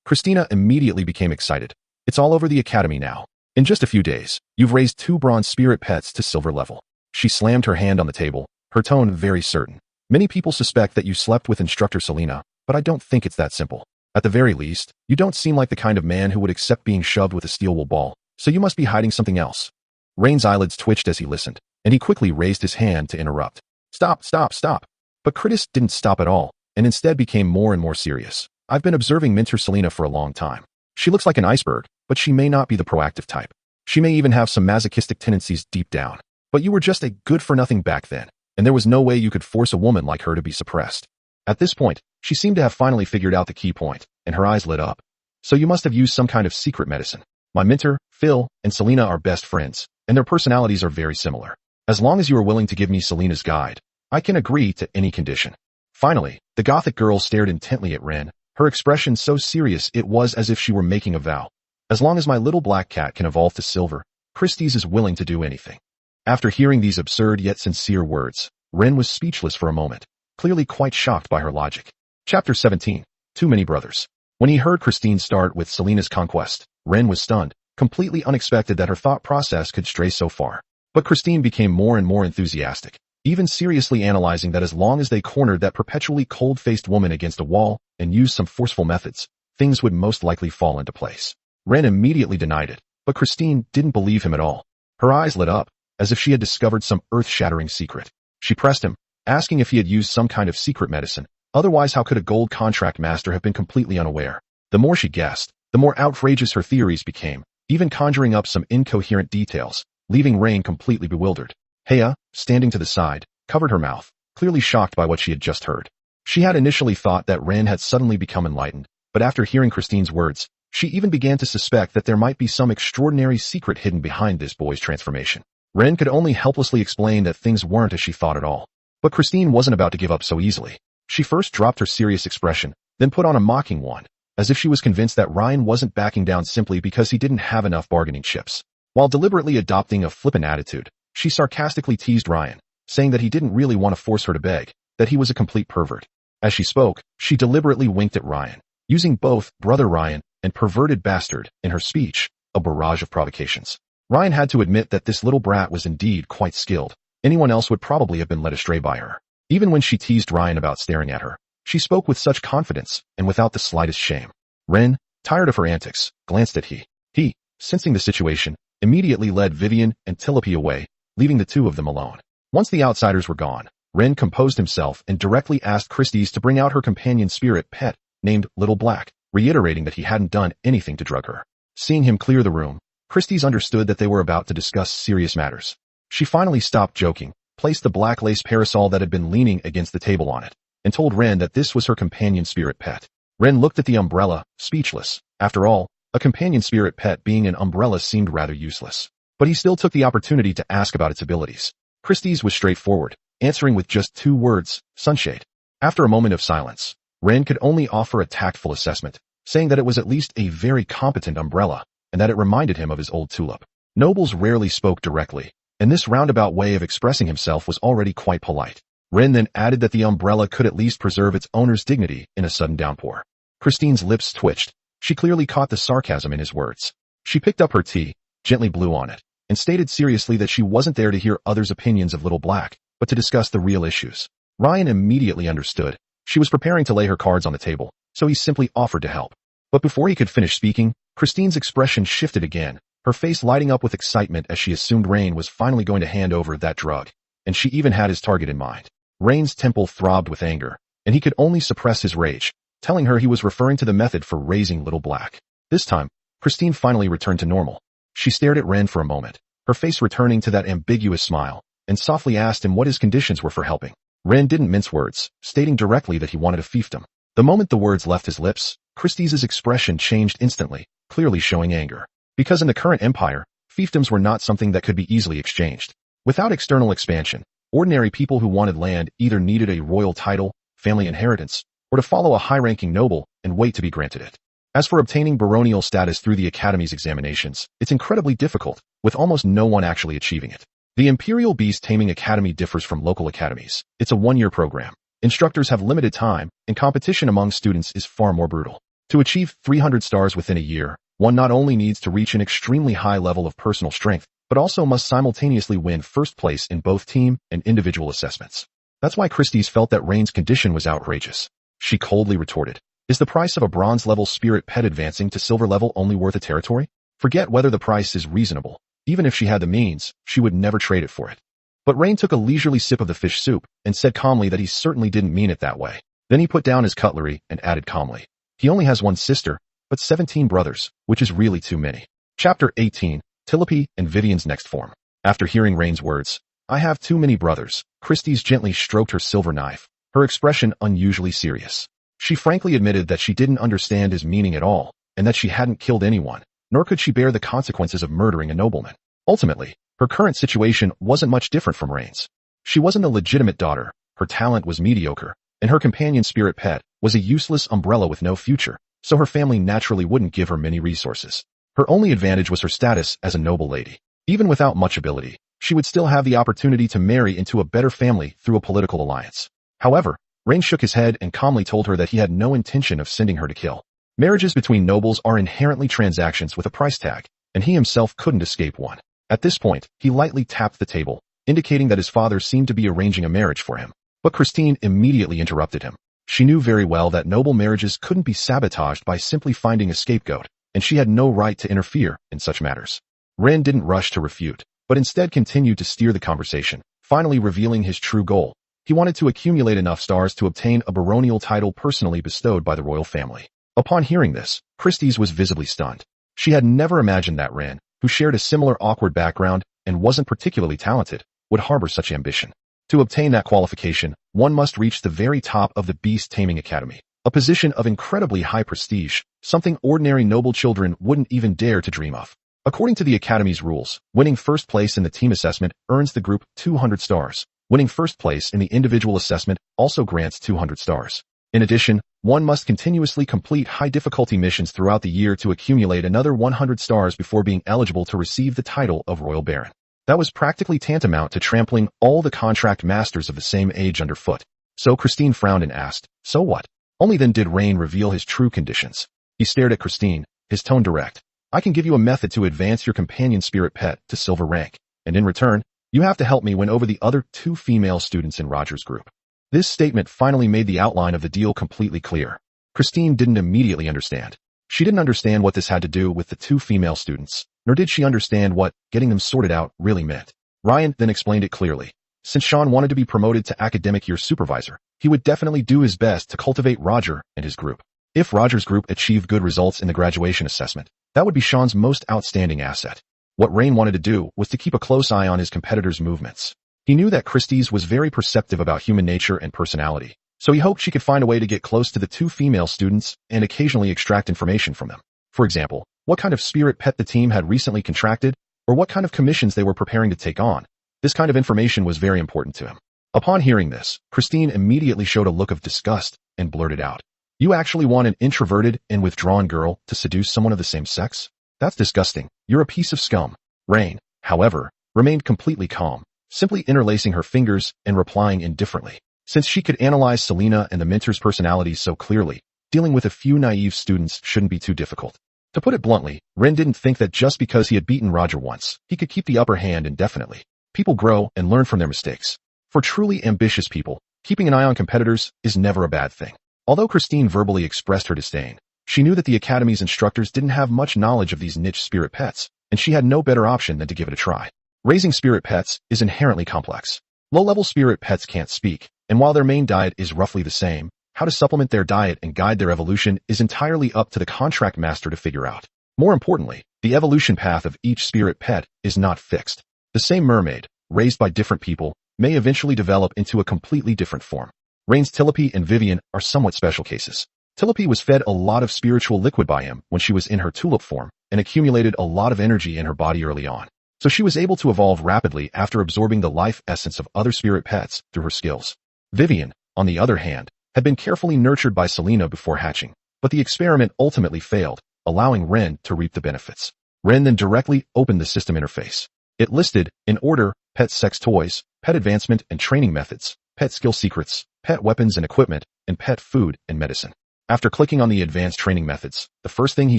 Speaker 1: Christina immediately became excited. "It's all over the academy now. In just a few days, you've raised 2 bronze spirit pets to silver level." She slammed her hand on the table, her tone very certain. "Many people suspect that you slept with instructor Selena, but I don't think it's that simple. At the very least, you don't seem like the kind of man who would accept being shoved with a steel wool ball, so you must be hiding something else." Rain's eyelids twitched as he listened, and he quickly raised his hand to interrupt. "Stop, stop, stop." But Critis didn't stop at all, and instead became more and more serious. "I've been observing Mentor Selena for a long time. She looks like an iceberg, but she may not be the proactive type. She may even have some masochistic tendencies deep down. But you were just a good-for-nothing back then, and there was no way you could force a woman like her to be suppressed." At this point, she seemed to have finally figured out the key point, and her eyes lit up. "So you must have used some kind of secret medicine. My mentor, Phil, and Selena are best friends, and their personalities are very similar. As long as you are willing to give me Selena's guide, I can agree to any condition." Finally, the Gothic girl stared intently at Ren, her expression so serious it was as if she were making a vow. "As long as my little black cat can evolve to silver, Christie's is willing to do anything." After hearing these absurd yet sincere words, Ren was speechless for a moment, clearly quite shocked by her logic. Chapter 17. Too Many Brothers. When he heard Christine start with Selena's conquest, Ren was stunned, completely unexpected that her thought process could stray so far. But Christine became more and more enthusiastic, even seriously analyzing that as long as they cornered that perpetually cold-faced woman against a wall and used some forceful methods, things would most likely fall into place. Ren immediately denied it, but Christine didn't believe him at all. Her eyes lit up, as if she had discovered some earth-shattering secret. She pressed him, asking if he had used some kind of secret medicine. Otherwise, how could a gold contract master have been completely unaware? The more she guessed, the more outrageous her theories became, even conjuring up some incoherent details, leaving Rain completely bewildered. Hea, standing to the side, covered her mouth, clearly shocked by what she had just heard. She had initially thought that Ren had suddenly become enlightened, but after hearing Christine's words, she even began to suspect that there might be some extraordinary secret hidden behind this boy's transformation. Ren could only helplessly explain that things weren't as she thought at all. But Christine wasn't about to give up so easily. She first dropped her serious expression, then put on a mocking one, as if she was convinced that Ryan wasn't backing down simply because he didn't have enough bargaining chips. While deliberately adopting a flippant attitude, she sarcastically teased Ryan, saying that he didn't really want to force her to beg, that he was a complete pervert. As she spoke, she deliberately winked at Ryan, using both brother Ryan and perverted bastard in her speech, a barrage of provocations. Ryan had to admit that this little brat was indeed quite skilled. Anyone else would probably have been led astray by her. Even when she teased Ryan about staring at her, she spoke with such confidence and without the slightest shame. Ren, tired of her antics, glanced at He, sensing the situation, immediately led Vivian and Tulip away, leaving the two of them alone. Once the outsiders were gone, Ren composed himself and directly asked Christie's to bring out her companion spirit pet, named Little Black, reiterating that he hadn't done anything to drug her. Seeing him clear the room, Christie's understood that they were about to discuss serious matters. She finally stopped joking, placed the black lace parasol that had been leaning against the table on it, and told Ren that this was her companion spirit pet. Ren looked at the umbrella, speechless. After all, a companion spirit pet being an umbrella seemed rather useless. But he still took the opportunity to ask about its abilities. Christie's was straightforward, answering with just 2 words, sunshade. After a moment of silence, Ren could only offer a tactful assessment, saying that it was at least a very competent umbrella, and that it reminded him of his old tulip. Nobles rarely spoke directly, and this roundabout way of expressing himself was already quite polite. Ren then added that the umbrella could at least preserve its owner's dignity in a sudden downpour. Christine's lips twitched. She clearly caught the sarcasm in his words. She picked up her tea, gently blew on it, and stated seriously that she wasn't there to hear others' opinions of Little Black, but to discuss the real issues. Ryan immediately understood. She was preparing to lay her cards on the table, so he simply offered to help. But before he could finish speaking, Christine's expression shifted again, her face lighting up with excitement as she assumed Rain was finally going to hand over that drug, and she even had his target in mind. Rain's temple throbbed with anger, and he could only suppress his rage, telling her he was referring to the method for raising Little Black. This time, Christine finally returned to normal. She stared at Ren for a moment, her face returning to that ambiguous smile, and softly asked him what his conditions were for helping. Ren didn't mince words, stating directly that he wanted a fiefdom. The moment the words left his lips, Christie's expression changed instantly, clearly showing anger. Because in the current empire, fiefdoms were not something that could be easily exchanged. Without external expansion, ordinary people who wanted land either needed a royal title, family inheritance, or to follow a high-ranking noble and wait to be granted it. As for obtaining baronial status through the Academy's examinations, it's incredibly difficult, with almost no one actually achieving it. The Imperial Beast Taming Academy differs from local academies. It's a one-year program. Instructors have limited time, and competition among students is far more brutal. To achieve 300 stars within a year, one not only needs to reach an extremely high level of personal strength, but also must simultaneously win first place in both team and individual assessments. That's why Christie's felt that Rain's condition was outrageous. She coldly retorted, "Is the price of a bronze-level spirit pet advancing to silver level only worth a territory? Forget whether the price is reasonable. Even if she had the means, she would never trade it for it." But Rain took a leisurely sip of the fish soup and said calmly that he certainly didn't mean it that way. Then he put down his cutlery and added calmly, "He only has one sister, but 17 brothers, which is really too many." Chapter 18, Tulip and Vivian's Next Form. After hearing Rain's words, "I have too many brothers," Christie's gently stroked her silver knife, her expression unusually serious. She frankly admitted that she didn't understand his meaning at all, and that she hadn't killed anyone, nor could she bear the consequences of murdering a nobleman. Ultimately, her current situation wasn't much different from Rain's. She wasn't a legitimate daughter, her talent was mediocre, and her companion spirit pet was a useless umbrella with no future, so her family naturally wouldn't give her many resources. Her only advantage was her status as a noble lady. Even without much ability, she would still have the opportunity to marry into a better family through a political alliance. However, Rain shook his head and calmly told her that he had no intention of sending her to kill. Marriages between nobles are inherently transactions with a price tag, and he himself couldn't escape one. At this point, he lightly tapped the table, indicating that his father seemed to be arranging a marriage for him. But Christine immediately interrupted him. She knew very well that noble marriages couldn't be sabotaged by simply finding a scapegoat, and she had no right to interfere in such matters. Ren didn't rush to refute, but instead continued to steer the conversation, finally revealing his true goal. He wanted to accumulate enough stars to obtain a baronial title personally bestowed by the royal family. Upon hearing this, Christie's was visibly stunned. She had never imagined that Ren, who shared a similar awkward background and wasn't particularly talented, would harbor such ambition. To obtain that qualification, one must reach the very top of the Beast Taming Academy, a position of incredibly high prestige, something ordinary noble children wouldn't even dare to dream of. According to the Academy's rules, winning first place in the team assessment earns the group 200 stars. Winning first place in the individual assessment also grants 200 stars. In addition, one must continuously complete high-difficulty missions throughout the year to accumulate another 100 stars before being eligible to receive the title of Royal Baron. That was practically tantamount to trampling all the contract masters of the same age underfoot. So Christine frowned and asked, "So what?" Only then did Rain reveal his true conditions. He stared at Christine, his tone direct. "I can give you a method to advance your companion spirit pet to silver rank, and in return, you have to help me win over the other 2 female students in Roger's group." This statement finally made the outline of the deal completely clear. Christine didn't immediately understand. She didn't understand what this had to do with the 2 female students, nor did she understand what getting them sorted out really meant. Ryan then explained it clearly. Since Sean wanted to be promoted to academic year supervisor, he would definitely do his best to cultivate Roger and his group. If Roger's group achieved good results in the graduation assessment, that would be Sean's most outstanding asset. What Rain wanted to do was to keep a close eye on his competitors' movements. He knew that Christie's was very perceptive about human nature and personality, so he hoped she could find a way to get close to the 2 female students and occasionally extract information from them. For example, what kind of spirit pet the team had recently contracted, or what kind of commissions they were preparing to take on. This kind of information was very important to him. Upon hearing this, Christine immediately showed a look of disgust and blurted out, "You actually want an introverted and withdrawn girl to seduce someone of the same sex? That's disgusting. You're a piece of scum." Rain, however, remained completely calm, simply interlacing her fingers and replying indifferently. Since she could analyze Selena and the mentor's personalities so clearly, dealing with a few naive students shouldn't be too difficult. To put it bluntly, Ren didn't think that just because he had beaten Roger once, he could keep the upper hand indefinitely. People grow and learn from their mistakes. For truly ambitious people, keeping an eye on competitors is never a bad thing. Although Christine verbally expressed her disdain, she knew that the Academy's instructors didn't have much knowledge of these niche spirit pets, and she had no better option than to give it a try. Raising spirit pets is inherently complex. Low-level spirit pets can't speak, and while their main diet is roughly the same, how to supplement their diet and guide their evolution is entirely up to the contract master to figure out. More importantly, the evolution path of each spirit pet is not fixed. The same mermaid, raised by different people, may eventually develop into a completely different form. Rain's Tilipy and Vivian are somewhat special cases. Tilipy was fed a lot of spiritual liquid by him when she was in her tulip form and accumulated a lot of energy in her body early on. So she was able to evolve rapidly after absorbing the life essence of other spirit pets through her skills. Vivian, on the other hand, had been carefully nurtured by Selena before hatching, but the experiment ultimately failed, allowing Ren to reap the benefits. Ren then directly opened the system interface. It listed, in order, pet sex toys, pet advancement and training methods, pet skill secrets, pet weapons and equipment, and pet food and medicine. After clicking on the advanced training methods, the first thing he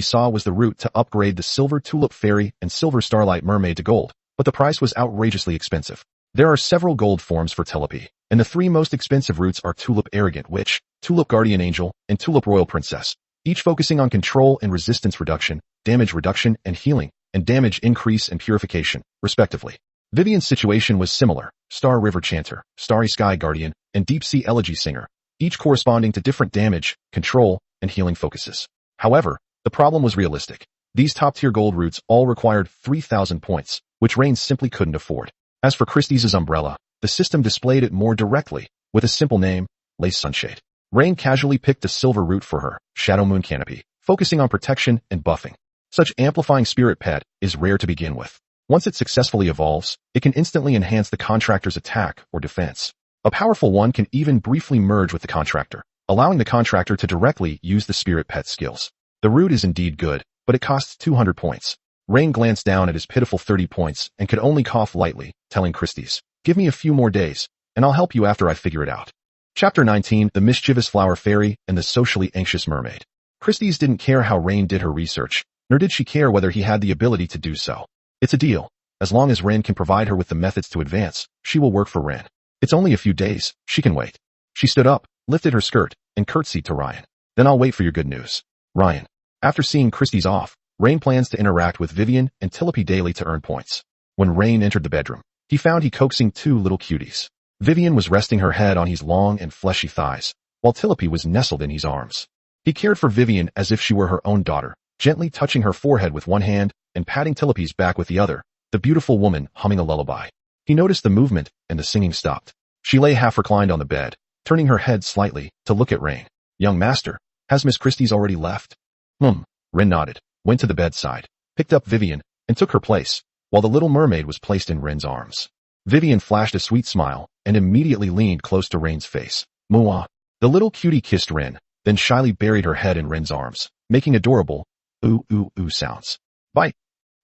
Speaker 1: saw was the route to upgrade the Silver Tulip Fairy and Silver Starlight Mermaid to gold, but the price was outrageously expensive. There are several gold forms for Tilipy, and the three most expensive routes are Tulip Arrogant Witch, Tulip Guardian Angel, and Tulip Royal Princess, each focusing on control and resistance reduction, damage reduction and healing, and damage increase and purification, respectively. Vivian's situation was similar: Star River Chanter, Starry Sky Guardian, and Deep Sea Elegy Singer, each corresponding to different damage, control, and healing focuses. However, the problem was realistic. These top-tier gold routes all required 3,000 points, which Rain simply couldn't afford. As for Christie's umbrella, the system displayed it more directly, with a simple name, Lace Sunshade. Rain casually picked the silver route for her, Shadow Moon Canopy, focusing on protection and buffing. Such amplifying spirit pet is rare to begin with. Once it successfully evolves, it can instantly enhance the contractor's attack or defense. A powerful one can even briefly merge with the contractor, allowing the contractor to directly use the spirit pet skills. The route is indeed good, but it costs 200 points. Rain glanced down at his pitiful 30 points and could only cough lightly, telling Christie's, "Give me a few more days, and I'll help you after I figure it out." Chapter 19, The Mischievous Flower Fairy and the Socially Anxious Mermaid. Christie's didn't care how Rain did her research, nor did she care whether he had the ability to do so. It's a deal. As long as Ren can provide her with the methods to advance, she will work for Ren. It's only a few days, she can wait. She stood up, lifted her skirt, and curtsied to Ryan. "Then I'll wait for your good news." Ryan. After seeing Christie's off, Rain plans to interact with Vivian and Tilipy daily to earn points. When Rain entered the bedroom, he found he coaxing two little cuties. Vivian was resting her head on his long and fleshy thighs, while Tilipy was nestled in his arms. He cared for Vivian as if she were her own daughter, gently touching her forehead with one hand and patting Tilipy's back with the other, the beautiful woman humming a lullaby. He noticed the movement, and the singing stopped. She lay half reclined on the bed, turning her head slightly to look at Rain. "Young master, has Miss Christie's already left?" Ren nodded, went to the bedside, picked up Vivian, and took her place, while the little mermaid was placed in Ren's arms. Vivian flashed a sweet smile and immediately leaned close to Rain's face. "Mwah." The little cutie kissed Ren, then shyly buried her head in Ren's arms, making adorable ooh ooh ooh sounds. "Bite."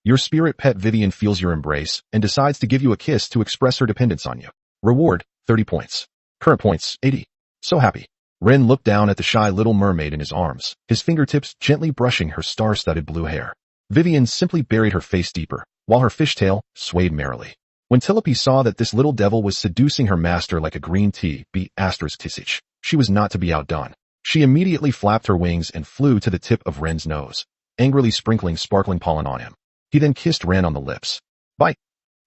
Speaker 1: Your spirit pet Vivian feels your embrace and decides to give you a kiss to express her dependence on you. Reward, 30 points. Current points, 80. So happy. Ren looked down at the shy little mermaid in his arms, his fingertips gently brushing her star-studded blue hair. Vivian simply buried her face deeper, while her fishtail swayed merrily. When Tilipy saw that this little devil was seducing her master like a green tea ***, she was not to be outdone. She immediately flapped her wings and flew to the tip of Ren's nose, angrily sprinkling sparkling pollen on him. He then kissed Ren on the lips. "Bite."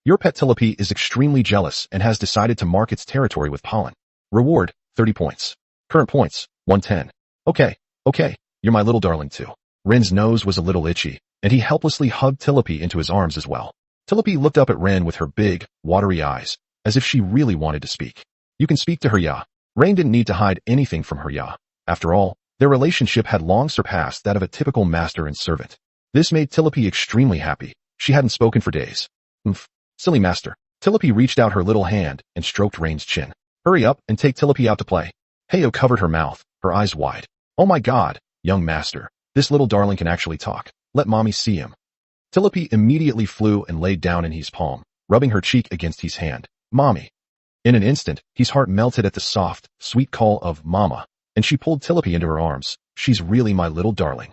Speaker 1: Your pet Tilipy is extremely jealous and has decided to mark its territory with pollen. Reward, 30 points. Current points, 110. Okay, you're my little darling too. Ren's nose was a little itchy, and he helplessly hugged Tilipy into his arms as well. Tilipy looked up at Ren with her big, watery eyes, as if she really wanted to speak. "You can speak to her, ya." Ren didn't need to hide anything from her, ya. After all, their relationship had long surpassed that of a typical master and servant. This made Tilipy extremely happy. She hadn't spoken for days. Silly master. Tilipy reached out her little hand and stroked Rain's chin. "Hurry up and take Tilipy out to play." Heyo covered her mouth, her eyes wide. "Oh my god, young master. This little darling can actually talk. Let mommy see him." Tilipy immediately flew and laid down in his palm, rubbing her cheek against his hand. "Mommy." In an instant, his heart melted at the soft, sweet call of mama, and she pulled Tilipy into her arms. "She's really my little darling."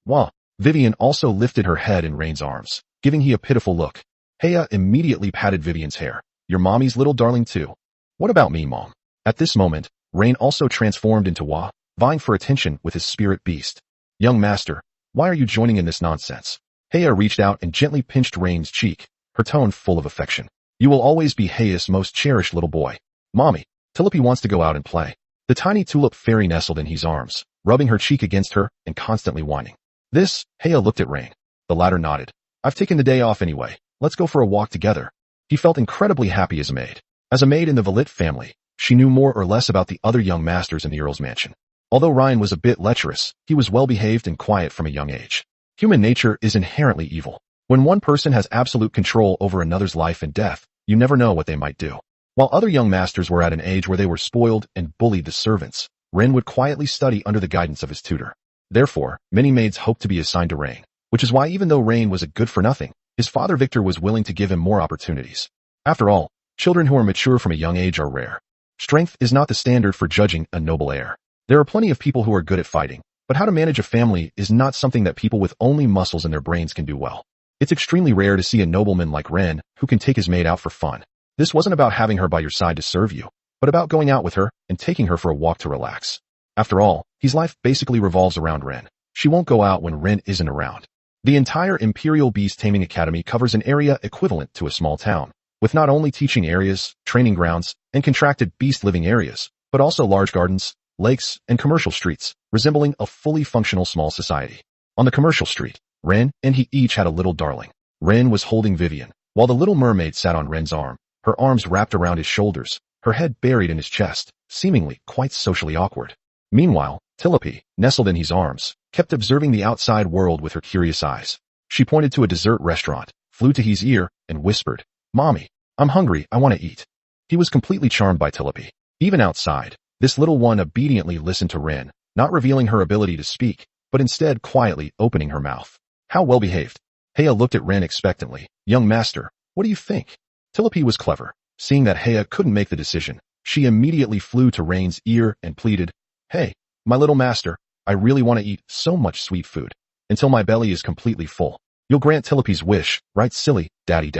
Speaker 1: Wah. Vivian also lifted her head in Rain's arms, giving he a pitiful look. Heya immediately patted Vivian's hair. "You're mommy's little darling too." "What about me, mom?" At this moment, Rain also transformed into Wah, vying for attention with his spirit beast. "Young master, why are you joining in this nonsense?" Heya reached out and gently pinched Rain's cheek, her tone full of affection. "You will always be Heya's most cherished little boy." "Mommy." Tilipy wants to go out and play. The tiny tulip fairy nestled in his arms, rubbing her cheek against her and constantly whining. This, Heya looked at Rain. The latter nodded. "I've taken the day off anyway. Let's go for a walk together." He felt incredibly happy as a maid. As a maid in the Valit family, she knew more or less about the other young masters in the Earl's mansion. Although Ryan was a bit lecherous, he was well-behaved and quiet from a young age. Human nature is inherently evil. When one person has absolute control over another's life and death, you never know what they might do. While other young masters were at an age where they were spoiled and bullied the servants, Ren would quietly study under the guidance of his tutor. Therefore, many maids hoped to be assigned to Rain, which is why even though Rain was a good-for-nothing, his father Victor was willing to give him more opportunities. After all, children who are mature from a young age are rare. Strength is not the standard for judging a noble heir. There are plenty of people who are good at fighting, but how to manage a family is not something that people with only muscles in their brains can do well. It's extremely rare to see a nobleman like Ren who can take his maid out for fun. This wasn't about having her by your side to serve you, but about going out with her and taking her for a walk to relax. After all, his life basically revolves around Ren. She won't go out when Ren isn't around. The entire Imperial Beast Taming Academy covers an area equivalent to a small town, with not only teaching areas, training grounds, and contracted beast living areas, but also large gardens, lakes, and commercial streets, resembling a fully functional small society. On the commercial street, Ren and he each had a little darling. Ren was holding Vivian, while the little mermaid sat on Ren's arm, her arms wrapped around his shoulders, her head buried in his chest, seemingly quite socially awkward. Meanwhile, Tulip, nestled in his arms, kept observing the outside world with her curious eyes. She pointed to a dessert restaurant, flew to his ear, and whispered, "Mommy, I'm hungry, I want to eat." He was completely charmed by Tulip. Even outside, this little one obediently listened to Ren, not revealing her ability to speak, but instead quietly opening her mouth. How well-behaved. Heya looked at Ren expectantly. "Young master, what do you think?" Tulip was clever. Seeing that Heya couldn't make the decision, she immediately flew to Rain's ear and pleaded, "Hey, my little master, I really want to eat so much sweet food, until my belly is completely full. You'll grant Tulip's wish, right silly, daddy?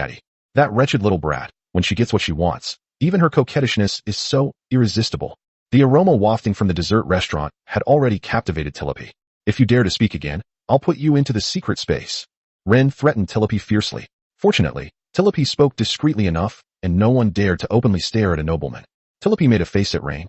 Speaker 1: That wretched little brat, when she gets what she wants, even her coquettishness is so irresistible." The aroma wafting from the dessert restaurant had already captivated Tulip. "If you dare to speak again, I'll put you into the secret space." Ren threatened Tulip fiercely. Fortunately, Tulip spoke discreetly enough, and no one dared to openly stare at a nobleman. Tulip made a face at Rain.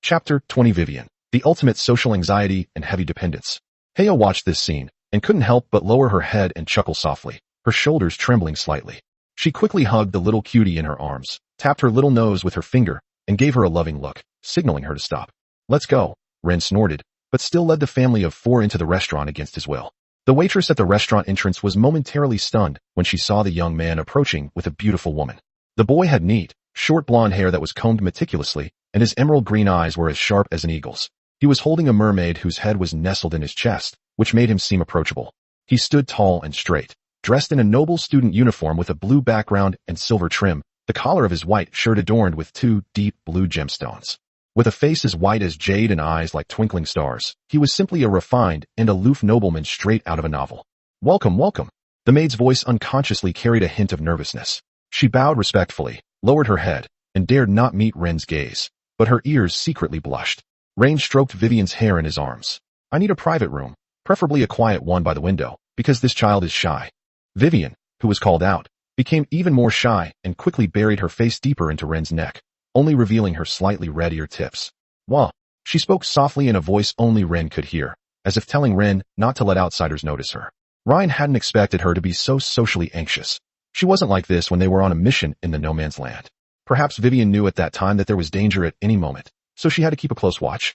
Speaker 1: Chapter 20 Vivian, the ultimate social anxiety and heavy dependence. Heya watched this scene, and couldn't help but lower her head and chuckle softly, her shoulders trembling slightly. She quickly hugged the little cutie in her arms, tapped her little nose with her finger, and gave her a loving look, signaling her to stop. "Let's go," Ren snorted, but still led the family of four into the restaurant against his will. The waitress at the restaurant entrance was momentarily stunned when she saw the young man approaching with a beautiful woman. The boy had neat, short blonde hair that was combed meticulously, and his emerald green eyes were as sharp as an eagle's. He was holding a mermaid whose head was nestled in his chest, which made him seem approachable. He stood tall and straight, dressed in a noble student uniform with a blue background and silver trim, the collar of his white shirt adorned with two deep blue gemstones. With a face as white as jade and eyes like twinkling stars, he was simply a refined and aloof nobleman straight out of a novel. "Welcome, welcome." The maid's voice unconsciously carried a hint of nervousness. She bowed respectfully, lowered her head, and dared not meet Ren's gaze, but her ears secretly blushed. Rain stroked Vivian's hair in his arms. "I need a private room, preferably a quiet one by the window, because this child is shy." Vivian, who was called out, became even more shy and quickly buried her face deeper into Ren's neck, only revealing her slightly red ear tips. "Wah." She spoke softly in a voice only Ren could hear, as if telling Ren not to let outsiders notice her. Ryan hadn't expected her to be so socially anxious. She wasn't like this when they were on a mission in the no man's land. Perhaps Vivian knew at that time that there was danger at any moment, so she had to keep a close watch.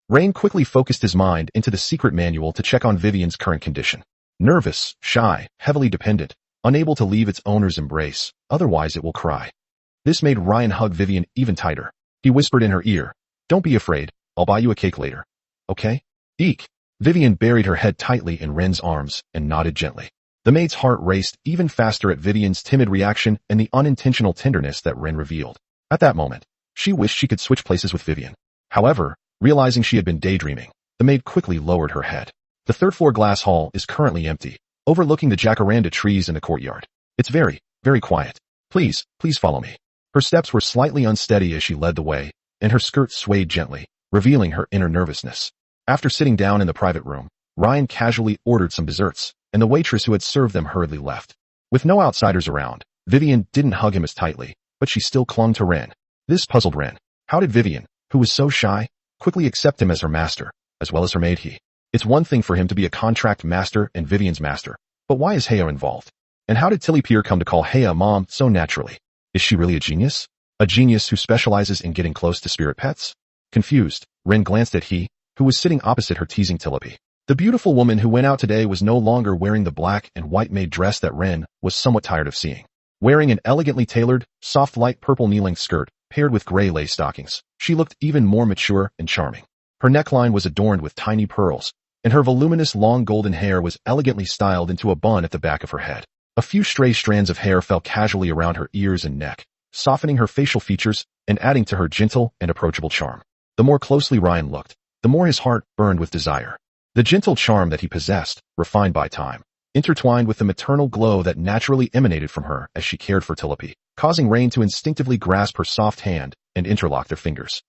Speaker 1: Rain quickly focused his mind into the secret manual to check on Vivian's current condition. Nervous, shy, heavily dependent, unable to leave its owner's embrace, otherwise it will cry. This made Ryan hug Vivian even tighter. He whispered in her ear, "Don't be afraid, I'll buy you a cake later. Okay?" "Eek." Vivian buried her head tightly in Ren's arms and nodded gently. The maid's heart raced even faster at Vivian's timid reaction and the unintentional tenderness that Ren revealed. At that moment, she wished she could switch places with Vivian. However, realizing she had been daydreaming, the maid quickly lowered her head. The third-floor glass hall is currently empty, overlooking the jacaranda trees in the courtyard. It's very, very quiet. Please follow me." Her steps were slightly unsteady as she led the way, and her skirt swayed gently, revealing her inner nervousness. After sitting down in the private room, Ryan casually ordered some desserts, and the waitress who had served them hurriedly left. With no outsiders around, Vivian didn't hug him as tightly, but she still clung to Ren. This puzzled Ren. How did Vivian, who was so shy, quickly accept him as her master, as well as her maid? It's one thing for him to be a contract master and Vivian's master, but why is Heya involved? And how did Tilly Pier come to call Heya mom so naturally? Is she really a genius? A genius who specializes in getting close to spirit pets? Confused, Ren glanced at he, who was sitting opposite her teasing Tilipy. The beautiful woman who went out today was no longer wearing the black and white maid dress that Ren was somewhat tired of seeing. Wearing an elegantly tailored, soft light purple knee-length skirt, paired with gray lace stockings, she looked even more mature and charming. Her neckline was adorned with tiny pearls, and her voluminous long golden hair was elegantly styled into a bun at the back of her head. A few stray strands of hair fell casually around her ears and neck, softening her facial features and adding to her gentle and approachable charm. The more closely Ryan looked, the more his heart burned with desire. The gentle charm that he possessed, refined by time, intertwined with the maternal glow that naturally emanated from her as she cared for Tilipy, causing Rain to instinctively grasp her soft hand and interlock their fingers.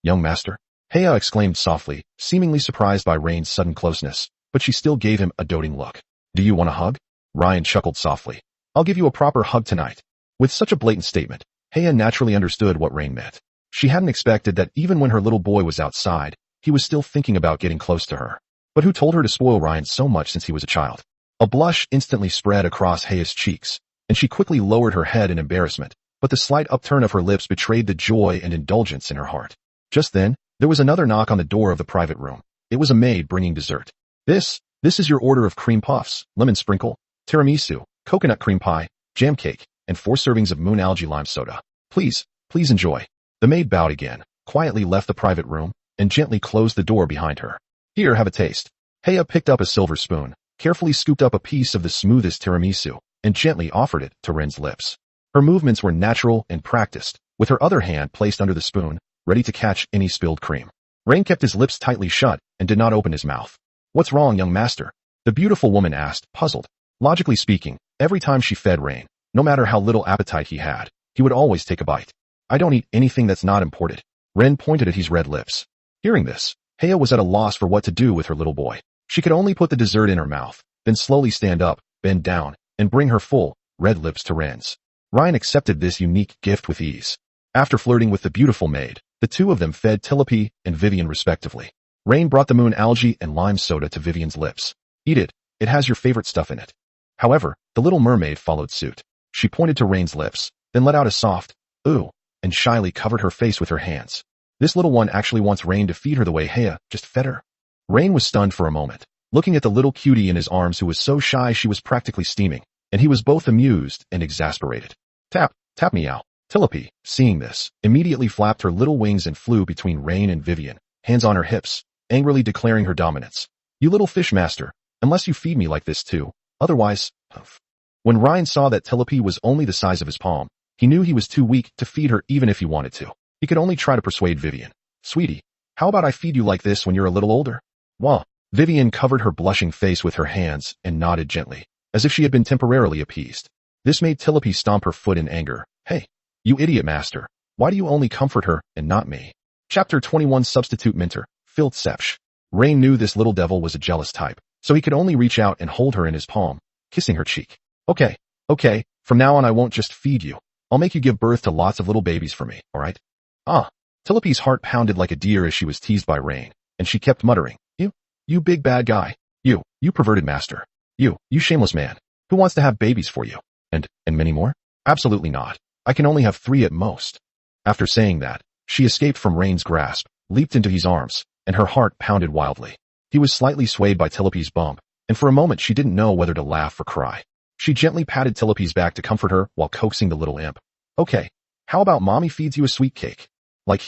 Speaker 1: Young master? Heya exclaimed softly, seemingly surprised by Rain's sudden closeness, but she still gave him a doting look. Do you want a hug? Ryan chuckled softly. I'll give you a proper hug tonight. With such a blatant statement, Heya naturally understood what Rain meant. She hadn't expected that even when her little boy was outside, he was still thinking about getting close to her. But who told her to spoil Ryan so much since he was a child? A blush instantly spread across Heya's cheeks, and she quickly lowered her head in embarrassment, but the slight upturn of her lips betrayed the joy and indulgence in her heart. Just then, there was another knock on the door of the private room. It was a maid bringing dessert. This is your order of cream puffs, lemon sprinkle, tiramisu, coconut cream pie, jam cake, and 4 servings of moon algae lime soda. Please enjoy. The maid bowed again, quietly left the private room, and gently closed the door behind her. Here, have a taste. Heya picked up a silver spoon, carefully scooped up a piece of the smoothest tiramisu, and gently offered it to Ren's lips. Her movements were natural and practiced, with her other hand placed under the spoon, ready to catch any spilled cream. Ren kept his lips tightly shut and did not open his mouth. What's wrong, young master? The beautiful woman asked, puzzled. Logically speaking, every time she fed Rain, no matter how little appetite he had, he would always take a bite. I don't eat anything that's not imported. Ren pointed at his red lips. Hearing this, Heya was at a loss for what to do with her little boy. She could only put the dessert in her mouth, then slowly stand up, bend down, and bring her full, red lips to Ren's. Ryan accepted this unique gift with ease. After flirting with the beautiful maid, the two of them fed Tilipy and Vivian respectively. Rain brought the moon algae and lime soda to Vivian's lips. Eat it, it has your favorite stuff in it. However, the little mermaid followed suit. She pointed to Rain's lips, then let out a soft, ooh, and shyly covered her face with her hands. This little one actually wants Rain to feed her the way Heya just fed her. Rain was stunned for a moment, looking at the little cutie in his arms who was so shy she was practically steaming, and he was both amused and exasperated. Tap, meow. Tilipy, seeing this, immediately flapped her little wings and flew between Rain and Vivian, hands on her hips, angrily declaring her dominance. You little fish master, unless you feed me like this too, otherwise, humph. When Ryan saw that Tilipy was only the size of his palm, he knew he was too weak to feed her even if he wanted to. He could only try to persuade Vivian. Sweetie, how about I feed you like this when you're a little older? Wah. Vivian covered her blushing face with her hands and nodded gently, as if she had been temporarily appeased. This made Tilipy stomp her foot in anger. Hey, you idiot master, why do you only comfort her and not me? Chapter 21 Substitute Mentor, Filth Sepsh. Rain knew this little devil was a jealous type, so he could only reach out and hold her in his palm, kissing her cheek. Okay, from now on I won't just feed you. I'll make you give birth to lots of little babies for me, alright? Tilipy's heart pounded like a deer as she was teased by Rain, and she kept muttering, You big bad guy. You perverted master. You shameless man. Who wants to have babies for you? And many more? Absolutely not. I can only have 3 at most. After saying that, she escaped from Rain's grasp, leaped into his arms, and her heart pounded wildly. He was slightly swayed by Tilipy's bump, and for a moment she didn't know whether to laugh or cry. She gently patted Tilipy's back to comfort her while coaxing the little imp. Okay, how about mommy feeds you a sweet cake? Like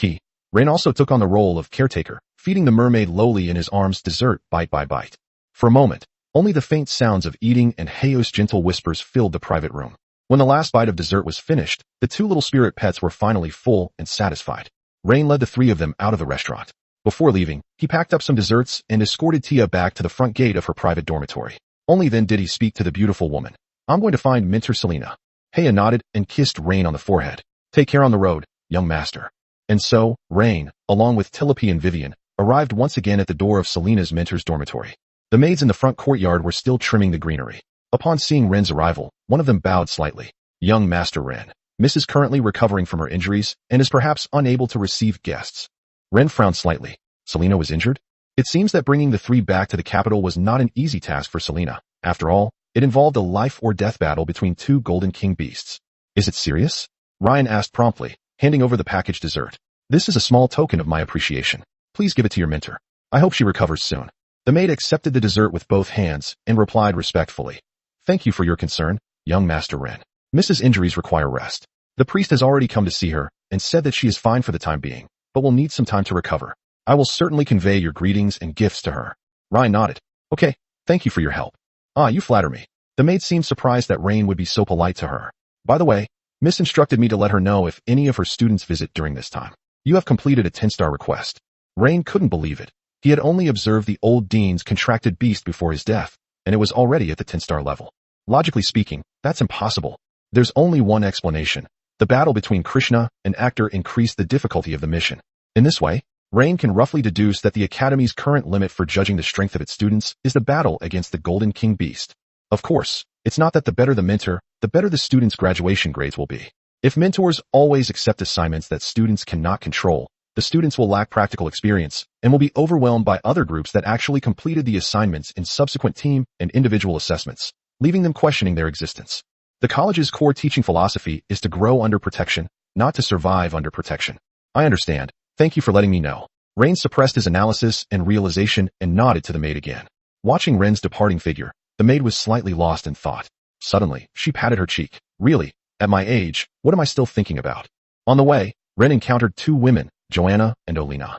Speaker 1: Rain also took on the role of caretaker, feeding the mermaid lowly in his arms dessert bite by bite. For a moment, only the faint sounds of eating and Heyo's gentle whispers filled the private room. When the last bite of dessert was finished, the 2 little spirit pets were finally full and satisfied. Rain led the 3 of them out of the restaurant. Before leaving, he packed up some desserts and escorted Tia back to the front gate of her private dormitory. Only then did he speak to the beautiful woman. I'm going to find Mentor Selena. Heya nodded and kissed Rain on the forehead. Take care on the road, young master. And so, Rain, along with Tilipy and Vivian, arrived once again at the door of Selena's mentor's dormitory. The maids in the front courtyard were still trimming the greenery. Upon seeing Ren's arrival, one of them bowed slightly. Young Master Ren, Miss is currently recovering from her injuries and is perhaps unable to receive guests. Ren frowned slightly. Selena was injured? It seems that bringing the 3 back to the capital was not an easy task for Selena. After all, it involved a life or death battle between 2 Golden King beasts. Is it serious? Ryan asked promptly, handing over the packaged dessert. This is a small token of my appreciation. Please give it to your mentor. I hope she recovers soon. The maid accepted the dessert with both hands and replied respectfully. Thank you for your concern, young Master Ren. Mrs. Injuries require rest. The priest has already come to see her and said that she is fine for the time being, but will need some time to recover. I will certainly convey your greetings and gifts to her. Ryan nodded. Okay, thank you for your help. Ah, you flatter me. The maid seemed surprised that Rain would be so polite to her. By the way, Miss instructed me to let her know if any of her students visit during this time. You have completed a 10-star request. Rain couldn't believe it. He had only observed the old dean's contracted beast before his death, and it was already at the 10-star level. Logically speaking, that's impossible. There's only one explanation. The battle between Krishna and Actor increased the difficulty of the mission. In this way, Rain can roughly deduce that the Academy's current limit for judging the strength of its students is the battle against the Golden King Beast. Of course, it's not that the better the mentor, the better the students' graduation grades will be. If mentors always accept assignments that students cannot control, the students will lack practical experience and will be overwhelmed by other groups that actually completed the assignments in subsequent team and individual assessments, leaving them questioning their existence. The college's core teaching philosophy is to grow under protection, not to survive under protection. I understand. Thank you for letting me know. Rain suppressed his analysis and realization and nodded to the maid again. Watching Ren's departing figure, the maid was slightly lost in thought. Suddenly, she patted her cheek. Really, at my age, what am I still thinking about? On the way, Ren encountered two women, Joanna and Olina.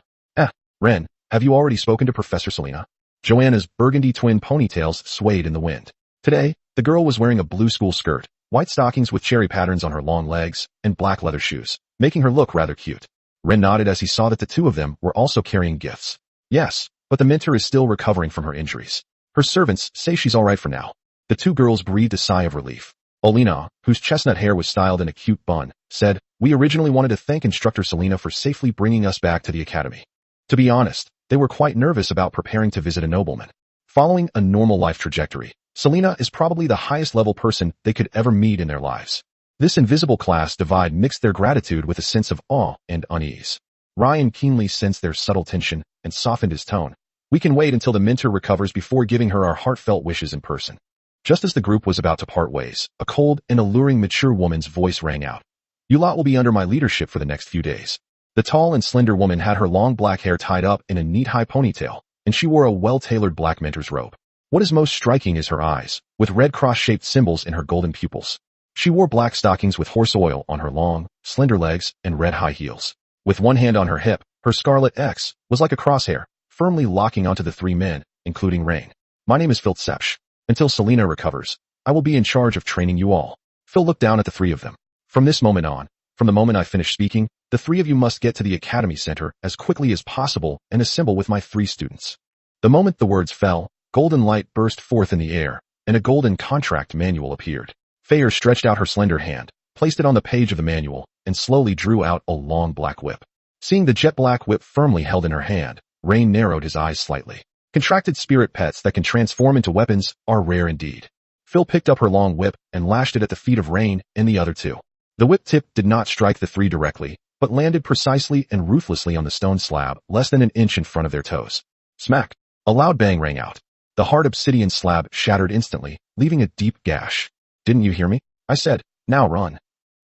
Speaker 1: Ren, have you already spoken to Professor Selena? Joanna's burgundy twin ponytails swayed in the wind. Today, the girl was wearing a blue school skirt, white stockings with cherry patterns on her long legs, and black leather shoes, making her look rather cute. Ren nodded as he saw that the two of them were also carrying gifts. Yes, but the mentor is still recovering from her injuries. Her servants say she's all right for now. The two girls breathed a sigh of relief. Olina, whose chestnut hair was styled in a cute bun, said, We originally wanted to thank Instructor Selena for safely bringing us back to the academy. To be honest, they were quite nervous about preparing to visit a nobleman. Following a normal life trajectory, Selena is probably the highest level person they could ever meet in their lives. This invisible class divide mixed their gratitude with a sense of awe and unease. Ryan keenly sensed their subtle tension and softened his tone. We can wait until the mentor recovers before giving her our heartfelt wishes in person. Just as the group was about to part ways, a cold and alluring mature woman's voice rang out. You lot will be under my leadership for the next few days. The tall and slender woman had her long black hair tied up in a neat high ponytail, and she wore a well-tailored black mentor's robe. What is most striking is her eyes, with red cross-shaped symbols in her golden pupils. She wore black stockings with horse oil on her long, slender legs and red high heels. With one hand on her hip, her scarlet X was like a crosshair, firmly locking onto the three men, including Rain. My name is Phil Sepsch. Until Selena recovers, I will be in charge of training you all. Phil looked down at the three of them. From this moment on, from the moment I finish speaking, the three of you must get to the Academy Center as quickly as possible and assemble with my three students. The moment the words fell, golden light burst forth in the air, and a golden contract manual appeared. Fayer stretched out her slender hand, placed it on the page of the manual, and slowly drew out a long black whip. Seeing the jet black whip firmly held in her hand, Rain narrowed his eyes slightly. Contracted spirit pets that can transform into weapons are rare indeed. Phil picked up her long whip and lashed it at the feet of Rain and the other two. The whip tip did not strike the three directly, but landed precisely and ruthlessly on the stone slab less than an inch in front of their toes. Smack! A loud bang rang out. The hard obsidian slab shattered instantly, leaving a deep gash. Didn't you hear me? I said, now run.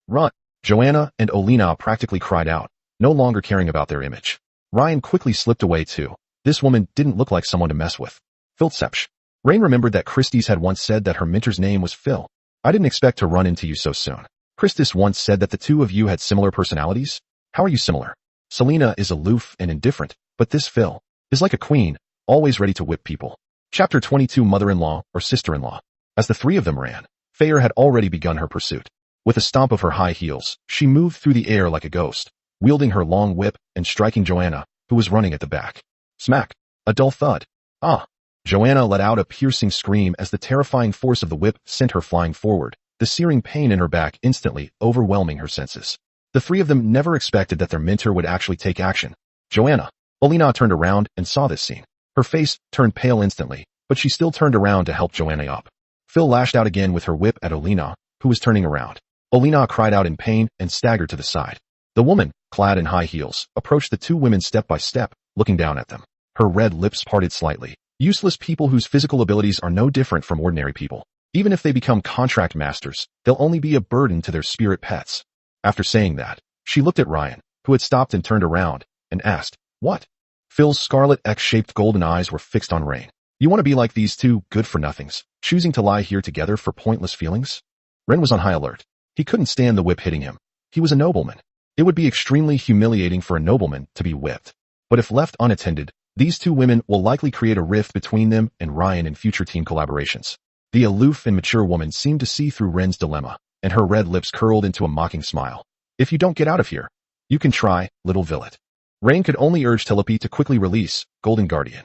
Speaker 1: Run! Joanna and Olina practically cried out, no longer caring about their image. Ryan quickly slipped away too. This woman didn't look like someone to mess with. Phil Sepsch. Rain remembered that Christie's had once said that her mentor's name was Phil. I didn't expect to run into you so soon. Christis once said that the two of you had similar personalities. How are you similar? Selena is aloof and indifferent, but this Phil is like a queen, always ready to whip people. Chapter 22 Mother-in-law or sister-in-law. As the three of them ran, Fayer had already begun her pursuit. With a stomp of her high heels, she moved through the air like a ghost, wielding her long whip and striking Joanna, who was running at the back. Smack! A dull thud. Ah! Joanna let out a piercing scream as the terrifying force of the whip sent her flying forward, the searing pain in her back instantly overwhelming her senses. The three of them never expected that their mentor would actually take action. Joanna. Olina turned around and saw this scene. Her face turned pale instantly, but she still turned around to help Joanna up. Phil lashed out again with her whip at Olina, who was turning around. Olina cried out in pain and staggered to the side. The woman, clad in high heels, approached the two women step by step, looking down at them. Her red lips parted slightly. Useless people whose physical abilities are no different from ordinary people. Even if they become contract masters, they'll only be a burden to their spirit pets. After saying that, she looked at Ryan, who had stopped and turned around, and asked, "What?" Phil's scarlet X-shaped golden eyes were fixed on Rain. "You want to be like these two good-for-nothings, choosing to lie here together for pointless feelings?" Ren was on high alert. He couldn't stand the whip hitting him. He was a nobleman. It would be extremely humiliating for a nobleman to be whipped. But if left unattended, these two women will likely create a rift between them and Ryan in future team collaborations. The aloof and mature woman seemed to see through Ren's dilemma, and her red lips curled into a mocking smile. "If you don't get out of here, you can try, little villet." Rain could only urge Tulip to quickly release Golden Guardian.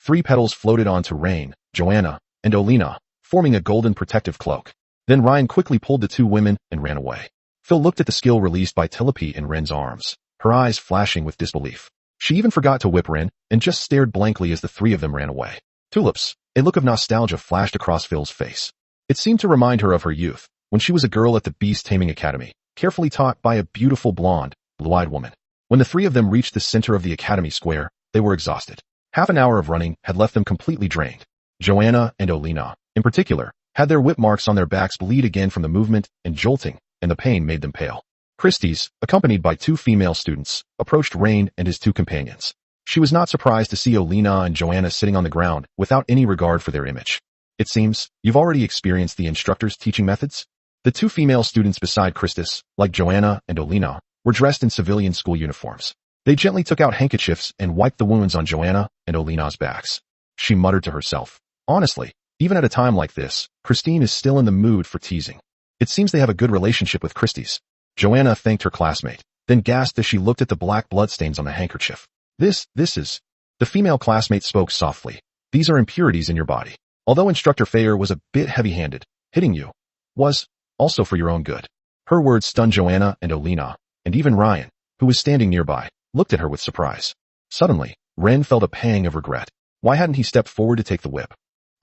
Speaker 1: 3 petals floated onto Rain, Joanna, and Olina, forming a golden protective cloak. Then Ryan quickly pulled the 2 women and ran away. Phil looked at the skill released by Tulip in Ren's arms, her eyes flashing with disbelief. She even forgot to whip Ren and just stared blankly as the 3 of them ran away. Tulips, a look of nostalgia flashed across Phil's face. It seemed to remind her of her youth, when she was a girl at the Beast Taming Academy, carefully taught by a beautiful blonde, blue-eyed woman. When the 3 of them reached the center of the academy square, they were exhausted. Half an hour of running had left them completely drained. Joanna and Olina, in particular, had their whip marks on their backs bleed again from the movement and jolting, and the pain made them pale. Christie's, accompanied by 2 female students, approached Rain and his 2 companions. She was not surprised to see Olina and Joanna sitting on the ground without any regard for their image. "It seems, you've already experienced the instructor's teaching methods?" The 2 female students beside Christis, like Joanna and Olina, were dressed in civilian school uniforms. They gently took out handkerchiefs and wiped the wounds on Joanna and Olina's backs. She muttered to herself, "Honestly, even at a time like this, Christine is still in the mood for teasing." It seems they have a good relationship with Christie's. Joanna thanked her classmate, then gasped as she looked at the black bloodstains on the handkerchief. This is... The female classmate spoke softly. "These are impurities in your body. Although Instructor Fayer was a bit heavy-handed, hitting you was also for your own good." Her words stunned Joanna and Olina, and even Ryan, who was standing nearby, looked at her with surprise. Suddenly, Ren felt a pang of regret. Why hadn't he stepped forward to take the whip?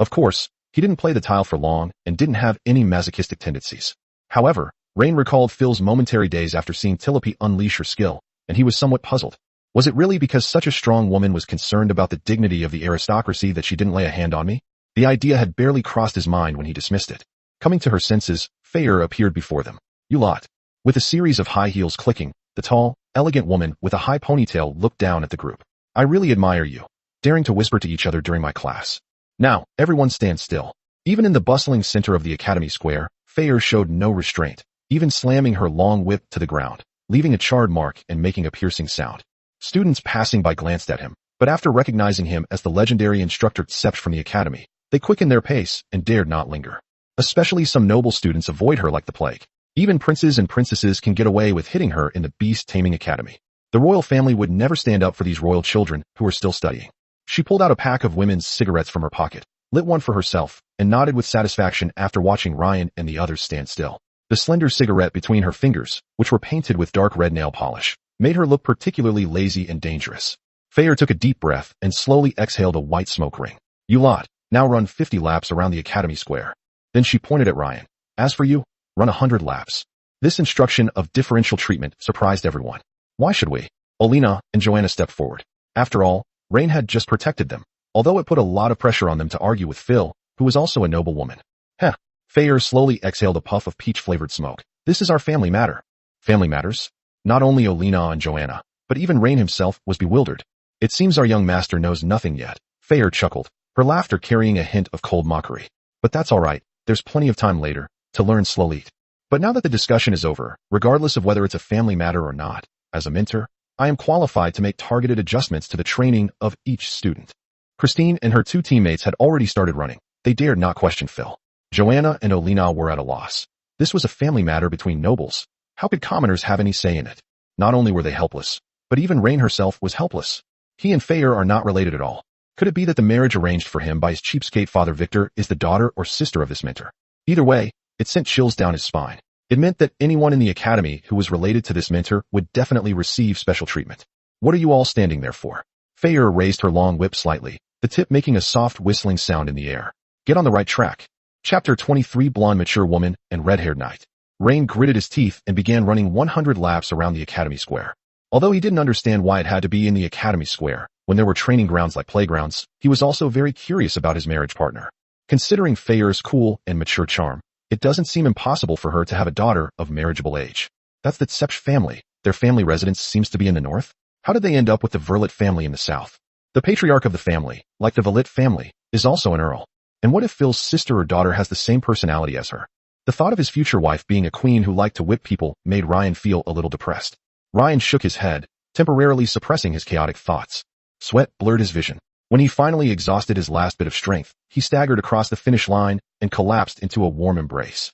Speaker 1: Of course, he didn't play the tile for long and didn't have any masochistic tendencies. However, Rain recalled Phil's momentary days after seeing Tulip unleash her skill, and he was somewhat puzzled. Was it really because such a strong woman was concerned about the dignity of the aristocracy that she didn't lay a hand on me? The idea had barely crossed his mind when he dismissed it. Coming to her senses, Fayer appeared before them. "You lot." With a series of high heels clicking, the tall, elegant woman with a high ponytail looked down at the group. "I really admire you, daring to whisper to each other during my class. Now, everyone stand still." Even in the bustling center of the academy square, Fayer showed no restraint, even slamming her long whip to the ground, leaving a charred mark and making a piercing sound. Students passing by glanced at him, but after recognizing him as the legendary instructor Tsept from the academy, they quickened their pace and dared not linger. Especially some noble students avoid her like the plague. Even princes and princesses can get away with hitting her in the Beast Taming Academy. The royal family would never stand up for these royal children who are still studying. She pulled out a pack of women's cigarettes from her pocket, lit one for herself, and nodded with satisfaction after watching Ryan and the others stand still. The slender cigarette between her fingers, which were painted with dark red nail polish, made her look particularly lazy and dangerous. Fayer took a deep breath and slowly exhaled a white smoke ring. "You lot, now run 50 laps around the academy square." Then she pointed at Ryan. "As for you, run 100 laps." This instruction of differential treatment surprised everyone. "Why should we?" Olina and Joanna stepped forward. After all, Rain had just protected them, although it put a lot of pressure on them to argue with Phil, who was also a noble woman. "Heh." Fayer slowly exhaled a puff of peach-flavored smoke. "This is our family matter." Family matters? Not only Olina and Joanna, but even Rain himself was bewildered. "It seems our young master knows nothing yet." Fayer chuckled, her laughter carrying a hint of cold mockery. "But that's all right, there's plenty of time later to learn slowly. But now that the discussion is over, regardless of whether it's a family matter or not, as a mentor, I am qualified to make targeted adjustments to the training of each student." Christine and her 2 teammates had already started running. They dared not question Phil. Joanna and Olina were at a loss. This was a family matter between nobles. How could commoners have any say in it? Not only were they helpless, but even Rain herself was helpless. He and Fayer are not related at all. Could it be that the marriage arranged for him by his cheapskate father Victor is the daughter or sister of this mentor? Either way, it sent chills down his spine. It meant that anyone in the academy who was related to this mentor would definitely receive special treatment. "What are you all standing there for?" Fayer raised her long whip slightly, the tip making a soft whistling sound in the air. "Get on the right track." Chapter 23 Blonde Mature Woman and Red-Haired Knight. Rain gritted his teeth and began running 100 laps around the academy square. Although he didn't understand why it had to be in the academy square, when there were training grounds like playgrounds, he was also very curious about his marriage partner. Considering Fayer's cool and mature charm, it doesn't seem impossible for her to have a daughter of marriageable age. That's the Tsepch family. Their family residence seems to be in the north. How did they end up with the Verlet family in the south? The patriarch of the family, like the Verlet family, is also an earl. And what if Phil's sister or daughter has the same personality as her? The thought of his future wife being a queen who liked to whip people made Ryan feel a little depressed. Ryan shook his head, temporarily suppressing his chaotic thoughts. Sweat blurred his vision. When he finally exhausted his last bit of strength, he staggered across the finish line and collapsed into a warm embrace.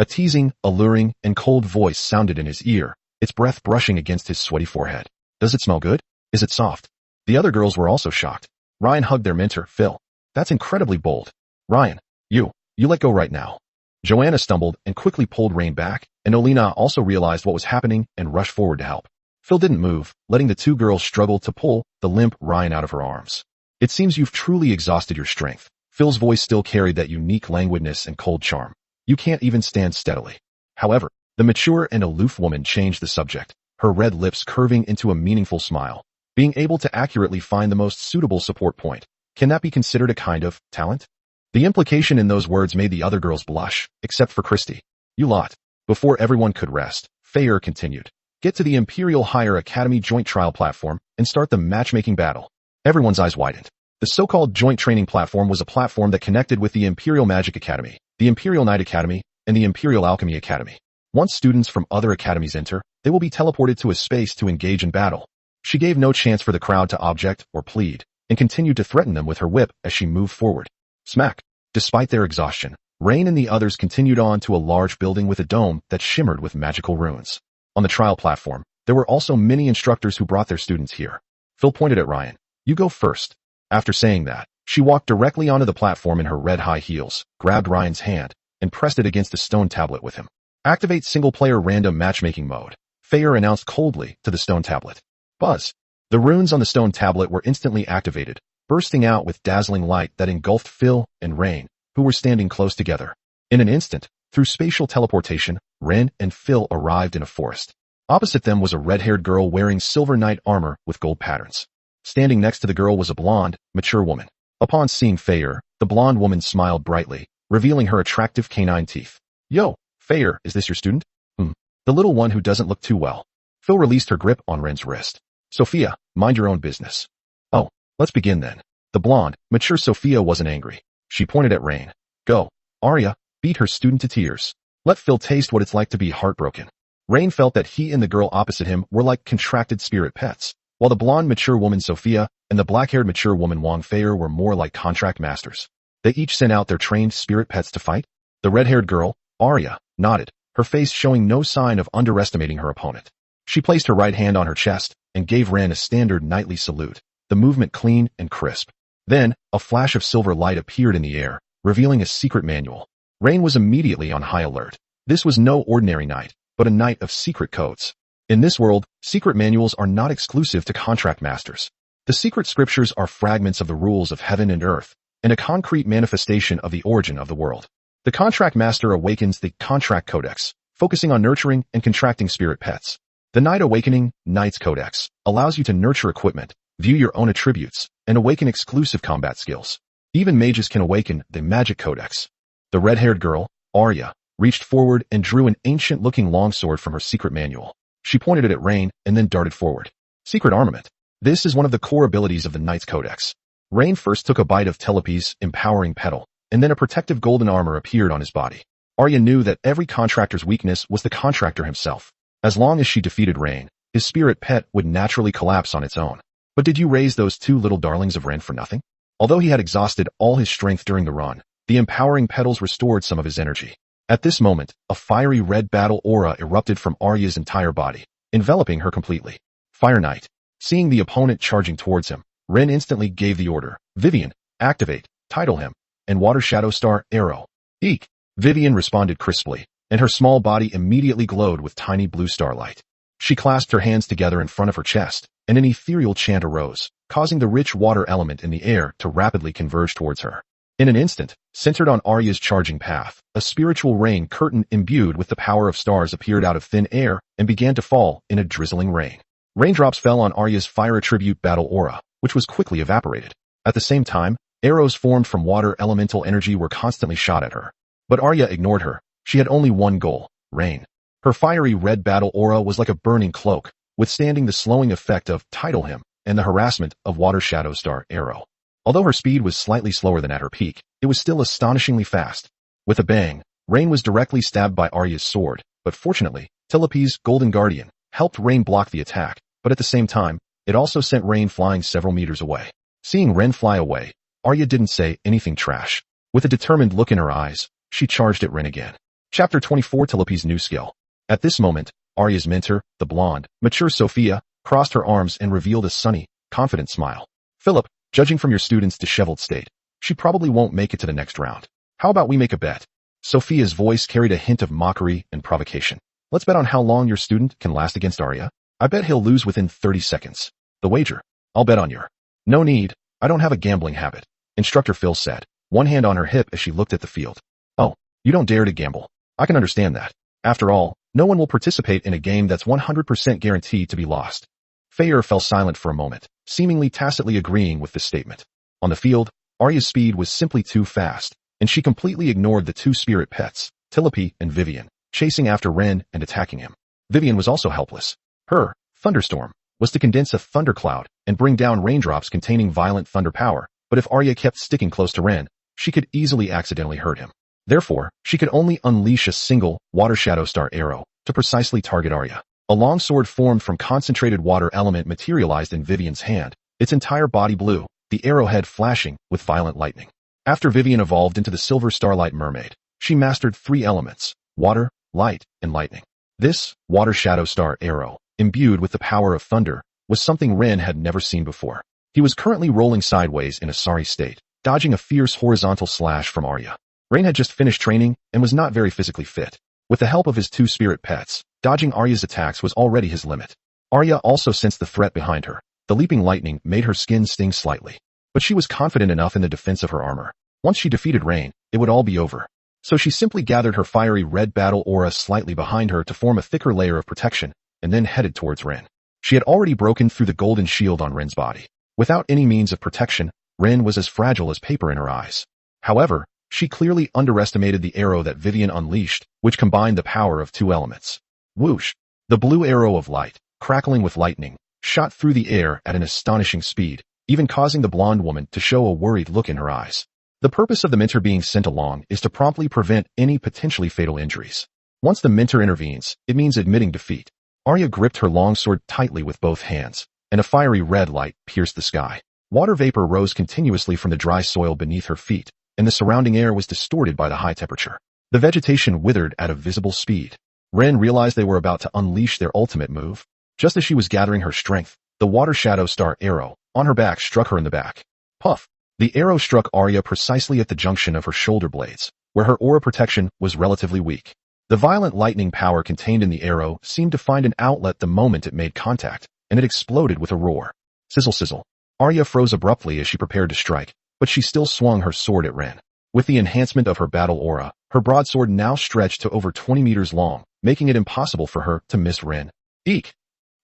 Speaker 1: A teasing, alluring, and cold voice sounded in his ear, its breath brushing against his sweaty forehead. Does it smell good? Is it soft? The other girls were also shocked. Ryan hugged their mentor, Phil. That's incredibly bold. Ryan, you let go right now. Joanna stumbled and quickly pulled Rain back, and Olina also realized what was happening and rushed forward to help. Phil didn't move, letting the two girls struggle to pull the limp Ryan out of her arms. It seems you've truly exhausted your strength. Phil's voice still carried that unique languidness and cold charm. You can't even stand steadily. However, the mature and aloof woman changed the subject, her red lips curving into a meaningful smile. Being able to accurately find the most suitable support point. Can that be considered a kind of talent? The implication in those words made the other girls blush, except for Christy. You lot. Before everyone could rest, Fayer continued. Get to the Imperial Higher Academy joint trial platform and start the matchmaking battle. Everyone's eyes widened. The so-called joint training platform was a platform that connected with the Imperial Magic Academy, the Imperial Knight Academy, and the Imperial Alchemy Academy. Once students from other academies enter, they will be teleported to a space to engage in battle. She gave no chance for the crowd to object or plead, and continued to threaten them with her whip as she moved forward. Smack! Despite their exhaustion, Rain and the others continued on to a large building with a dome that shimmered with magical runes. On the trial platform, there were also many instructors who brought their students here. Phil pointed at Ryan. You go first. After saying that, she walked directly onto the platform in her red high heels, grabbed Ryan's hand, and pressed it against the stone tablet with him. Activate single-player random matchmaking mode, Fayer announced coldly to the stone tablet. Buzz. The runes on the stone tablet were instantly activated, bursting out with dazzling light that engulfed Phil and Rain, who were standing close together. In an instant, through spatial teleportation, Ren and Phil arrived in a forest. Opposite them was a red-haired girl wearing silver knight armor with gold patterns. Standing next to the girl was a blonde, mature woman. Upon seeing Fayer, the blonde woman smiled brightly, revealing her attractive canine teeth. Yo, Fayer, is this your student? The little one who doesn't look too well. Phil released her grip on Ren's wrist. Sophia, mind your own business. Oh, let's begin then. The blonde, mature Sophia wasn't angry. She pointed at Rain. Go, Arya, beat her student to tears. Let Phil taste what it's like to be heartbroken. Rain felt that he and the girl opposite him were like contracted spirit pets, while the blonde mature woman Sophia and the black-haired mature woman Wang Fayer were more like contract masters. They each sent out their trained spirit pets to fight. The red-haired girl, Arya, nodded, her face showing no sign of underestimating her opponent. She placed her right hand on her chest and gave Ren a standard knightly salute, the movement clean and crisp. Then, a flash of silver light appeared in the air, revealing a secret manual. Rain was immediately on high alert. This was no ordinary knight, but a knight of secret codes. In this world, secret manuals are not exclusive to contract masters. The secret scriptures are fragments of the rules of heaven and earth, and a concrete manifestation of the origin of the world. The contract master awakens the contract codex, focusing on nurturing and contracting spirit pets. The Knight Awakening, Knight's Codex, allows you to nurture equipment, view your own attributes, and awaken exclusive combat skills. Even mages can awaken the Magic Codex. The red-haired girl, Arya, reached forward and drew an ancient-looking longsword from her secret manual. She pointed it at Rain and then darted forward. Secret armament. This is one of the core abilities of the Knight's Codex. Rain first took a bite of Telepe's empowering petal, and then a protective golden armor appeared on his body. Arya knew that every contractor's weakness was the contractor himself. As long as she defeated Rain, his spirit pet would naturally collapse on its own. But did you raise those two little darlings of Ren for nothing? Although he had exhausted all his strength during the run, the empowering petals restored some of his energy. At this moment, a fiery red battle aura erupted from Arya's entire body, enveloping her completely. Fire Knight. Seeing the opponent charging towards him, Ren instantly gave the order. Vivian, activate, title him, and Water Shadow Star, arrow. Eek! Vivian responded crisply, and her small body immediately glowed with tiny blue starlight. She clasped her hands together in front of her chest, and an ethereal chant arose, causing the rich water element in the air to rapidly converge towards her. In an instant, centered on Arya's charging path, a spiritual rain curtain imbued with the power of stars appeared out of thin air and began to fall in a drizzling rain. Raindrops fell on Arya's fire attribute battle aura, which was quickly evaporated. At the same time, arrows formed from water elemental energy were constantly shot at her. But Arya ignored her. She had only one goal, Rain. Her fiery red battle aura was like a burning cloak, withstanding the slowing effect of Tidal Hymn and the harassment of Water Shadow Star Arrow. Although her speed was slightly slower than at her peak, it was still astonishingly fast. With a bang, Rain was directly stabbed by Arya's sword, but fortunately, Tulip's Golden Guardian helped Rain block the attack, but at the same time, it also sent Rain flying several meters away. Seeing Ren fly away, Arya didn't say anything trash. With a determined look in her eyes, she charged at Ren again. Chapter 24 Tulip's New Skill. At this moment, Arya's mentor, the blonde, mature Sophia, crossed her arms and revealed a sunny, confident smile. Philip, judging from your student's disheveled state, she probably won't make it to the next round. How about we make a bet? Sophia's voice carried a hint of mockery and provocation. Let's bet on how long your student can last against Arya. I bet he'll lose within 30 seconds. The wager. I'll bet on your. No need. I don't have a gambling habit, Instructor Phil said, one hand on her hip as she looked at the field. Oh, you don't dare to gamble. I can understand that. After all, no one will participate in a game that's 100% guaranteed to be lost. Fayer fell silent for a moment, seemingly tacitly agreeing with this statement. On the field, Arya's speed was simply too fast, and she completely ignored the two spirit pets, Tulip and Vivian, chasing after Ren and attacking him. Vivian was also helpless. Her thunderstorm was to condense a thundercloud and bring down raindrops containing violent thunder power, but if Arya kept sticking close to Ren, she could easily accidentally hurt him. Therefore, she could only unleash a single Water Shadow Star arrow to precisely target Arya. A long sword formed from concentrated water element materialized in Vivian's hand, its entire body blue, the arrowhead flashing with violent lightning. After Vivian evolved into the Silver Starlight Mermaid, she mastered 3 elements: water, light, and lightning. This Water Shadow Star arrow, imbued with the power of thunder, was something Ren had never seen before. He was currently rolling sideways in a sorry state, dodging a fierce horizontal slash from Arya. Ren had just finished training and was not very physically fit. With the help of his 2 spirit pets, dodging Arya's attacks was already his limit. Arya also sensed the threat behind her. The leaping lightning made her skin sting slightly. But she was confident enough in the defense of her armor. Once she defeated Rain, it would all be over. So she simply gathered her fiery red battle aura slightly behind her to form a thicker layer of protection, and then headed towards Ren. She had already broken through the golden shield on Ren's body. Without any means of protection, Ren was as fragile as paper in her eyes. However, she clearly underestimated the arrow that Vivian unleashed, which combined the power of 2 elements. Whoosh! The blue arrow of light, crackling with lightning, shot through the air at an astonishing speed, even causing the blonde woman to show a worried look in her eyes. The purpose of the mentor being sent along is to promptly prevent any potentially fatal injuries. Once the mentor intervenes, it means admitting defeat. Arya gripped her longsword tightly with both hands, and a fiery red light pierced the sky. Water vapor rose continuously from the dry soil beneath her feet, and the surrounding air was distorted by the high temperature. The vegetation withered at a visible speed. Ren realized they were about to unleash their ultimate move. Just as she was gathering her strength, the Water Shadow Star arrow on her back struck her in the back. Puff! The arrow struck Arya precisely at the junction of her shoulder blades, where her aura protection was relatively weak. The violent lightning power contained in the arrow seemed to find an outlet the moment it made contact, and it exploded with a roar. Sizzle sizzle. Arya froze abruptly as she prepared to strike, but she still swung her sword at Ren. With the enhancement of her battle aura, her broadsword now stretched to over 20 meters long, making it impossible for her to miss Ren. Eek!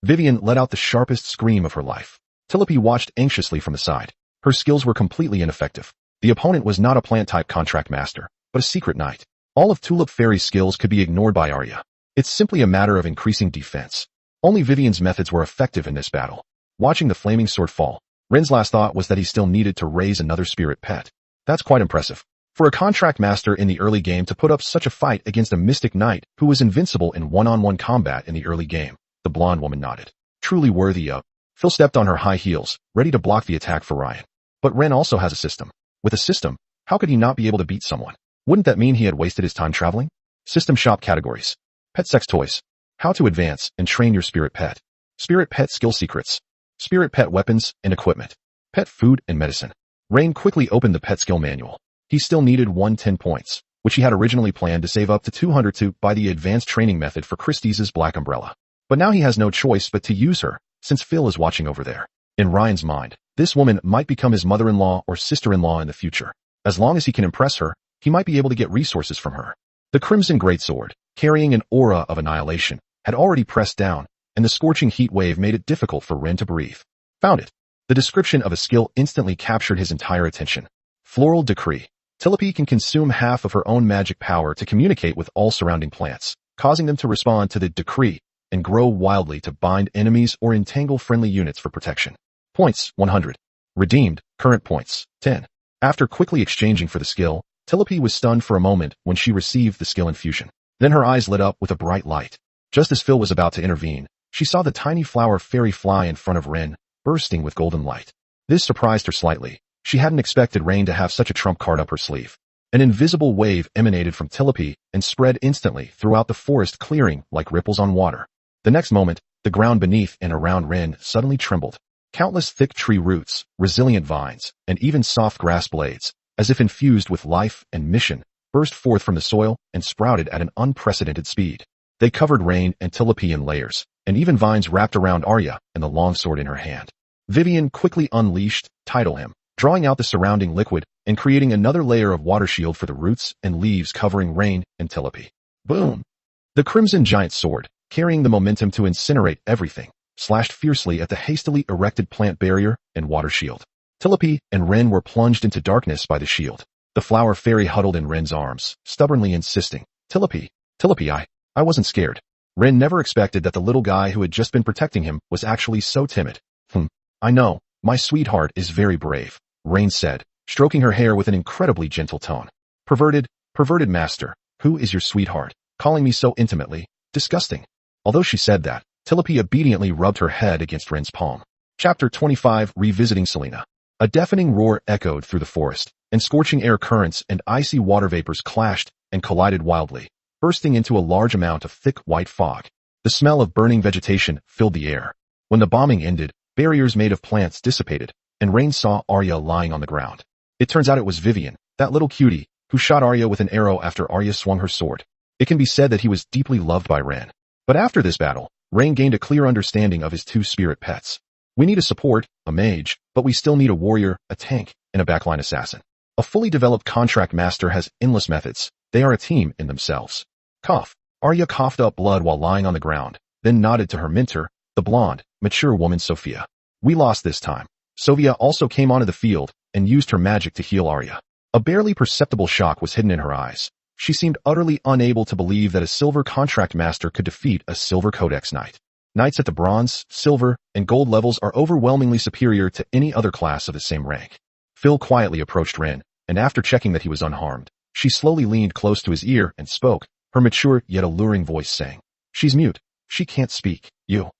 Speaker 1: Vivian let out the sharpest scream of her life. Tulip watched anxiously from the side. Her skills were completely ineffective. The opponent was not a plant-type contract master, but a secret knight. All of Tulip Fairy's skills could be ignored by Arya. It's simply a matter of increasing defense. Only Vivian's methods were effective in this battle. Watching the flaming sword fall, Ren's last thought was that he still needed to raise another spirit pet. That's quite impressive. For a contract master in the early game to put up such a fight against a mystic knight who was invincible in one-on-one combat in the early game, the blonde woman nodded. Truly worthy of. Phil stepped on her high heels, ready to block the attack for Ryan. But Ren also has a system. With a system, how could he not be able to beat someone? Wouldn't that mean he had wasted his time traveling? System shop categories. Pet sex toys. How to advance and train your spirit pet. Spirit pet skill secrets. Spirit pet weapons and equipment. Pet food and medicine. Rain quickly opened the pet skill manual. He still needed 110 points, which he had originally planned to save up to 200 to buy the advanced training method for Christie's Black Umbrella. But now he has no choice but to use her, since Phil is watching over there. In Ryan's mind, this woman might become his mother-in-law or sister-in-law in the future. As long as he can impress her, he might be able to get resources from her. The Crimson Greatsword, carrying an aura of annihilation, had already pressed down, and the scorching heat wave made it difficult for Ren to breathe. Found it. The description of a skill instantly captured his entire attention. Floral Decree. Tulip can consume half of her own magic power to communicate with all surrounding plants. causing them to respond to the decree and grow wildly to bind enemies or entangle friendly units for protection. Points, 100. Redeemed, current points, 10. After quickly exchanging for the skill, Tulip was stunned for a moment when she received the skill infusion. Then her eyes lit up with a bright light. Just as Phil was about to intervene, she saw the tiny flower fairy fly in front of Rin, bursting with golden light. This surprised her slightly. She hadn't expected Rain to have such a trump card up her sleeve. An invisible wave emanated from Tulip and spread instantly throughout the forest clearing like ripples on water. The next moment, the ground beneath and around Rin suddenly trembled. Countless thick tree roots, resilient vines, and even soft grass blades, as if infused with life and mission, burst forth from the soil and sprouted at an unprecedented speed. They covered Rain and Tulip in layers, and even vines wrapped around Arya and the longsword in her hand. Vivian quickly unleashed Tidal Him, drawing out the surrounding liquid and creating another layer of water shield for the roots and leaves covering Rain and Tulip. Boom! The crimson giant sword, carrying the momentum to incinerate everything, slashed fiercely at the hastily erected plant barrier and water shield. Tulip and Rin were plunged into darkness by the shield. The flower fairy huddled in Rin's arms, stubbornly insisting, Tulip, I wasn't scared. Rin never expected that the little guy who had just been protecting him was actually so timid. I know, my sweetheart is very brave, Rain said, stroking her hair with an incredibly gentle tone. Perverted master, who is your sweetheart? Calling me so intimately, disgusting. Although she said that, Tulip obediently rubbed her head against Rin's palm. Chapter 25 Revisiting Selena. A deafening roar echoed through the forest, and scorching air currents and icy water vapors clashed and collided wildly, bursting into a large amount of thick white fog. The smell of burning vegetation filled the air. When the bombing ended, barriers made of plants dissipated, and Rain saw Arya lying on the ground. It turns out it was Vivian, that little cutie, who shot Arya with an arrow after Arya swung her sword. It can be said that he was deeply loved by Rin. But after this battle, Rain gained a clear understanding of his two spirit pets. We need a support, a mage, but we still need a warrior, a tank, and a backline assassin. A fully developed contract master has endless methods. They are a team in themselves. Cough. Arya coughed up blood while lying on the ground, then nodded to her mentor, the blonde, mature woman Sophia. We lost this time. Sophia also came onto the field and used her magic to heal Arya. A barely perceptible shock was hidden in her eyes. She seemed utterly unable to believe that a silver contract master could defeat a silver codex knight. Knights at the bronze, silver, and gold levels are overwhelmingly superior to any other class of the same rank. Phil quietly approached Rin, and after checking that he was unharmed, she slowly leaned close to his ear and spoke, her mature yet alluring voice saying, She's mute. She can't speak. You.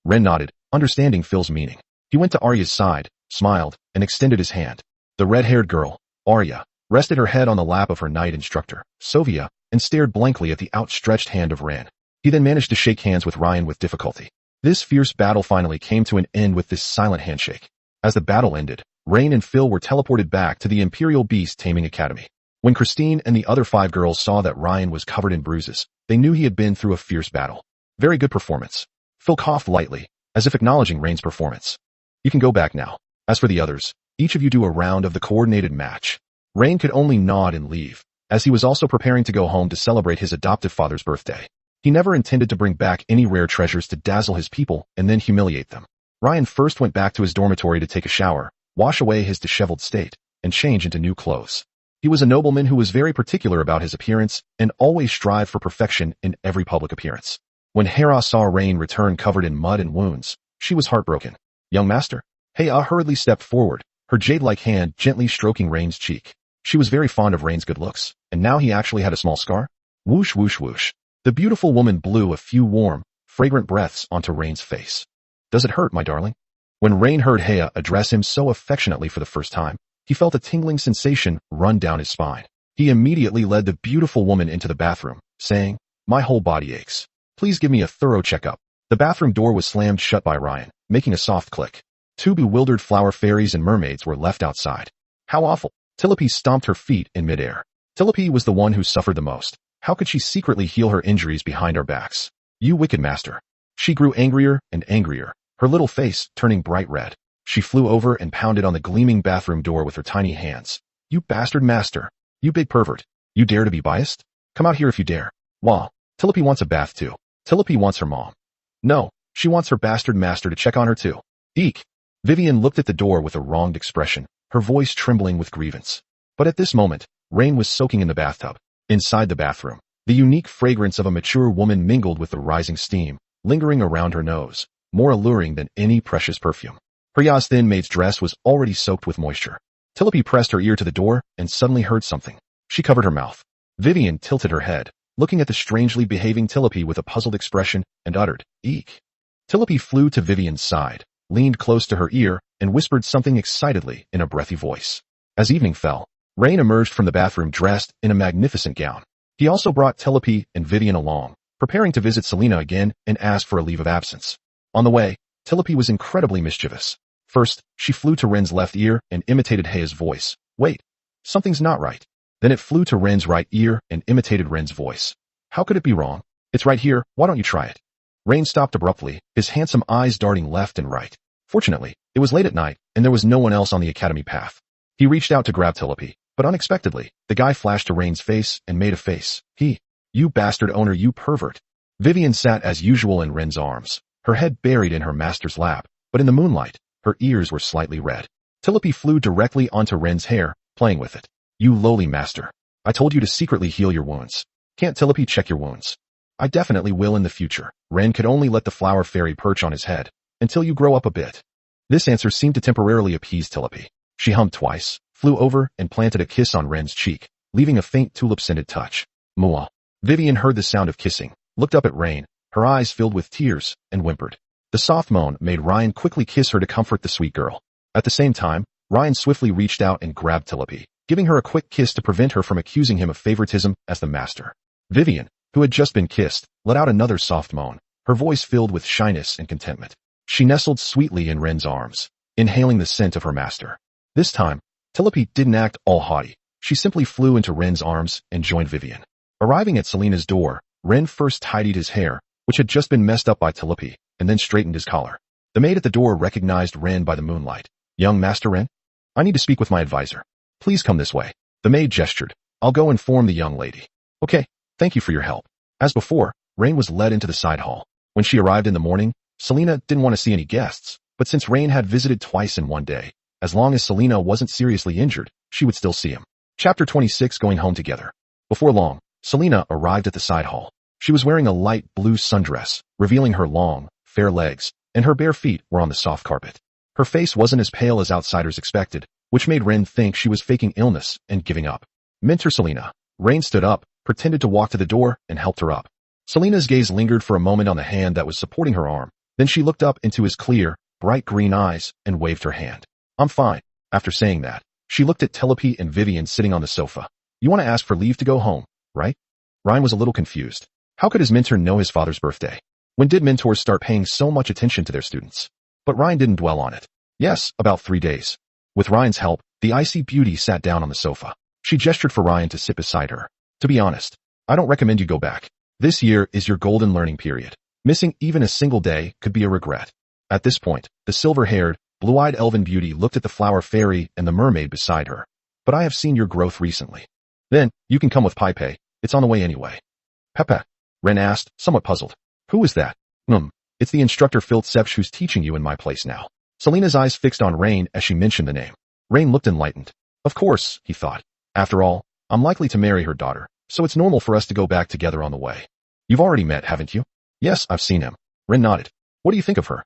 Speaker 1: Rin nodded, understanding Phil's meaning. He went to Arya's side, smiled, and extended his hand. The red-haired girl, Arya, rested her head on the lap of her knight instructor, Sophia, and stared blankly at the outstretched hand of Rin. He then managed to shake hands with Ryan with difficulty. This fierce battle finally came to an end with this silent handshake. As the battle ended, Rain and Phil were teleported back to the Imperial Beast Taming Academy. When Christine and the other 5 girls saw that Ryan was covered in bruises, they knew he had been through a fierce battle. Very good performance. Phil coughed lightly, as if acknowledging Rain's performance. You can go back now. As for the others, each of you do a round of the coordinated match. Rain could only nod and leave, as he was also preparing to go home to celebrate his adoptive father's birthday. He never intended to bring back any rare treasures to dazzle his people and then humiliate them. Ryan first went back to his dormitory to take a shower, wash away his disheveled state, and change into new clothes. He was a nobleman who was very particular about his appearance and always strived for perfection in every public appearance. When Hera saw Rain return covered in mud and wounds, she was heartbroken. Young master? Hera hurriedly stepped forward, her jade-like hand gently stroking Rain's cheek. She was very fond of Rain's good looks, and now he actually had a small scar. Whoosh whoosh whoosh. The beautiful woman blew a few warm, fragrant breaths onto Rain's face. Does it hurt, my darling? When Rain heard Hea address him so affectionately for the first time, he felt a tingling sensation run down his spine. He immediately led the beautiful woman into the bathroom, saying, My whole body aches. Please give me a thorough checkup. The bathroom door was slammed shut by Ryan, making a soft click. 2 bewildered flower fairies and mermaids were left outside. How awful. Tulip stomped her feet in midair. Tulip was the one who suffered the most. How could she secretly heal her injuries behind our backs? You wicked master. She grew angrier and angrier, her little face turning bright red. She flew over and pounded on the gleaming bathroom door with her tiny hands. You bastard master. You big pervert. You dare to be biased? Come out here if you dare. Wah. Tulip wants a bath too. Tulip wants her mom. No, she wants her bastard master to check on her too. Eek. Vivian looked at the door with a wronged expression, her voice trembling with grievance. But at this moment, Rain was soaking in the bathtub. Inside the bathroom, The unique fragrance of a mature woman mingled with the rising steam, lingering around her nose, more alluring than any precious perfume. Priya's thin maid's dress was already soaked with moisture. Tulip pressed her ear to the door and suddenly heard something. She covered her mouth. Vivian tilted her head, looking at the strangely behaving Tulip with a puzzled expression, and uttered, "Eek." Tulip flew to Vivian's side, leaned close to her ear, and whispered something excitedly in a breathy voice. As evening fell, Rain emerged from the bathroom dressed in a magnificent gown. He also brought Tulip and Vivian along, preparing to visit Selena again and ask for a leave of absence. On the way, Tulip was incredibly mischievous. First, she flew to Ren's left ear and imitated Heia's voice. "Wait, something's not right." Then it flew to Ren's right ear and imitated Ren's voice. "How could it be wrong? It's right here, why don't you try it?" Rain stopped abruptly, his handsome eyes darting left and right. Fortunately, it was late at night, and there was no one else on the academy path. He reached out to grab Tulip, but unexpectedly, the guy flashed to Rain's face and made a face. "You bastard owner, you pervert." Vivian sat as usual in Ren's arms, her head buried in her master's lap, but in the moonlight, her ears were slightly red. Tulip flew directly onto Ren's hair, playing with it. "You lowly master. I told you to secretly heal your wounds. Can't Tulip check your wounds?" "I definitely will in the future." Ren could only let the flower fairy perch on his head, "until you grow up a bit." This answer seemed to temporarily appease Tulip. She hummed twice, flew over, and planted a kiss on Ren's cheek, leaving a faint tulip-scented touch. Mwah. Vivian heard the sound of kissing, looked up at Rain, her eyes filled with tears, and whimpered. The soft moan made Ryan quickly kiss her to comfort the sweet girl. At the same time, Ryan swiftly reached out and grabbed Tulip, giving her a quick kiss to prevent her from accusing him of favoritism as the master. Vivian, who had just been kissed, let out another soft moan, her voice filled with shyness and contentment. She nestled sweetly in Ren's arms, inhaling the scent of her master. This time, Tulip didn't act all haughty. She simply flew into Ren's arms and joined Vivian. Arriving at Selena's door, Ren first tidied his hair, which had just been messed up by Tulip, and then straightened his collar. The maid at the door recognized Ren by the moonlight. "Young Master Ren? I need to speak with my advisor. Please come this way." The maid gestured. "I'll go inform the young lady." "Okay, thank you for your help." As before, Rain was led into the side hall. When she arrived in the morning, Selena didn't want to see any guests, but since Rain had visited twice in one day, as long as Selena wasn't seriously injured, she would still see him. Chapter 26, Going Home Together. Before long, Selena arrived at the side hall. She was wearing a light blue sundress, revealing her long, fair legs, and her bare feet were on the soft carpet. Her face wasn't as pale as outsiders expected, which made Ren think she was faking illness and giving up. "Mentor Selena." Rain stood up, pretended to walk to the door, and helped her up. Selena's gaze lingered for a moment on the hand that was supporting her arm. Then she looked up into his clear, bright green eyes and waved her hand. "I'm fine." After saying that, she looked at Tulip and Vivian sitting on the sofa. "You want to ask for leave to go home, right?" Ryan was a little confused. How could his mentor know his father's birthday? When did mentors start paying so much attention to their students? But Ryan didn't dwell on it. "Yes, about 3 days." With Ryan's help, the icy beauty sat down on the sofa. She gestured for Ryan to sit beside her. "To be honest, I don't recommend you go back. This year is your golden learning period. Missing even a single day could be a regret." At this point, the silver-haired, blue-eyed elven beauty looked at the flower fairy and the mermaid beside her. "But I have seen your growth recently." "Then, you can come with Pai. It's on the way anyway." "Pepe?" Ren asked, somewhat puzzled. "Who is that?" It's the instructor Filtsepsh who's teaching you in my place now." Selena's eyes fixed on Rain as she mentioned the name. Rain looked enlightened. Of course, he thought. After all, I'm likely to marry her daughter, so it's normal for us to go back together on the way. "You've already met, haven't you?" "Yes, I've seen him." Ren nodded. "What do you think of her?"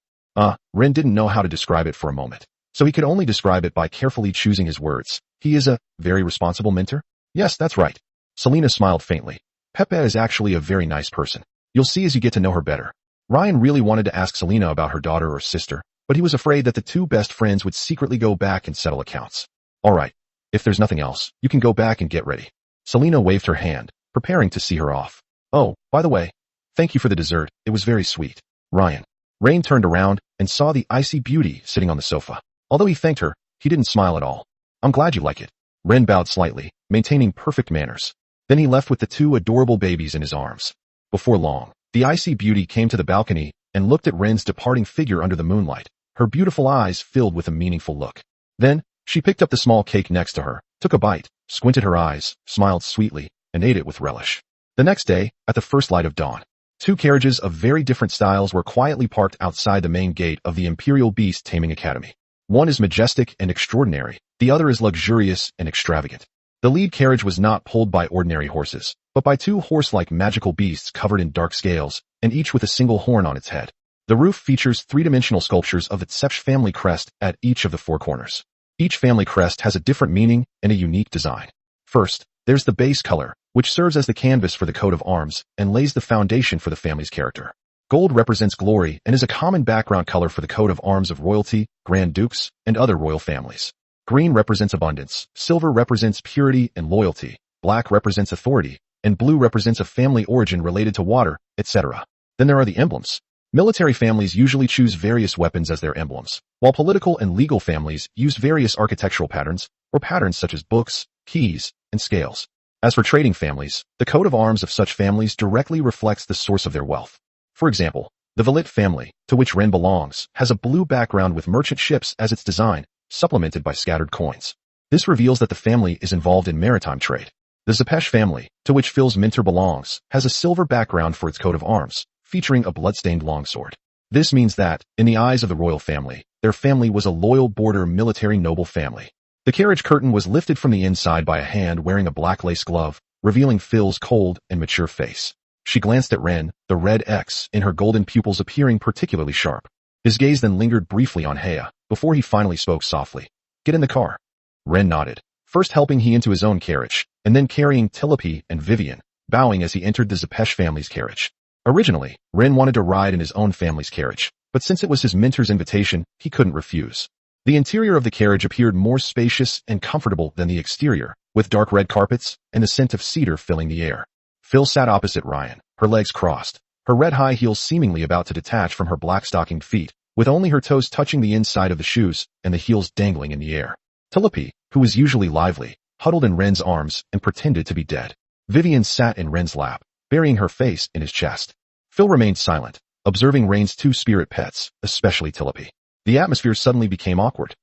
Speaker 1: Ren didn't know how to describe it for a moment, so he could only describe it by carefully choosing his words. "He is a very responsible mentor?" "Yes, that's right." Selena smiled faintly. "Pepe is actually a very nice person. You'll see as you get to know her better." Ryan really wanted to ask Selena about her daughter or sister, but he was afraid that the two best friends would secretly go back and settle accounts. "All right. If there's nothing else, you can go back and get ready." Selena waved her hand, preparing to see her off. "Oh, by the way, thank you for the dessert. It was very sweet." Ryan. Rain turned around and saw the icy beauty sitting on the sofa. Although he thanked her, he didn't smile at all. "I'm glad you like it." Ren bowed slightly, maintaining perfect manners. Then he left with the two adorable babies in his arms. Before long, the icy beauty came to the balcony and looked at Ren's departing figure under the moonlight, her beautiful eyes filled with a meaningful look. Then, she picked up the small cake next to her, took a bite, squinted her eyes, smiled sweetly, and ate it with relish. The next day, at the first light of dawn, 2 carriages of very different styles were quietly parked outside the main gate of the Imperial Beast Taming Academy. One is majestic and extraordinary, the other is luxurious and extravagant. The lead carriage was not pulled by ordinary horses, but by two horse-like magical beasts covered in dark scales, and each with a single horn on its head. The roof features three-dimensional sculptures of the Tsepsh family crest at each of the four corners. Each family crest has a different meaning and a unique design. First, there's the base color, which serves as the canvas for the coat of arms and lays the foundation for the family's character. Gold represents glory and is a common background color for the coat of arms of royalty, grand dukes, and other royal families. Green represents abundance, silver represents purity and loyalty, black represents authority, and blue represents a family origin related to water, etc. Then there are the emblems. Military families usually choose various weapons as their emblems, while political and legal families use various architectural patterns, or patterns such as books, keys, and scales. As for trading families, the coat of arms of such families directly reflects the source of their wealth. For example, the Valit family, to which Ren belongs, has a blue background with merchant ships as its design, supplemented by scattered coins. This reveals that the family is involved in maritime trade. The Zepesh family, to which Phil's mentor belongs, has a silver background for its coat of arms, featuring a bloodstained longsword. This means that, in the eyes of the royal family, their family was a loyal border military noble family. The carriage curtain was lifted from the inside by a hand wearing a black lace glove, revealing Phil's cold and mature face. She glanced at Ren, the red X in her golden pupils appearing particularly sharp. His gaze then lingered briefly on Heya, before he finally spoke softly. "Get in the car." Ren nodded, first helping he into his own carriage, and then carrying Tulip and Vivian, bowing as he entered the Zepesh family's carriage. Originally, Ren wanted to ride in his own family's carriage, but since it was his mentor's invitation, he couldn't refuse. The interior of the carriage appeared more spacious and comfortable than the exterior, with dark red carpets and the scent of cedar filling the air. Phil sat opposite Ryan, her legs crossed, her red high heels seemingly about to detach from her black-stockinged feet, with only her toes touching the inside of the shoes and the heels dangling in the air. Tulip, who was usually lively, huddled in Ren's arms and pretended to be dead. Vivian sat in Ren's lap, burying her face in his chest. Phil remained silent, observing Rain's two spirit pets, especially Tulip. The atmosphere suddenly became awkward.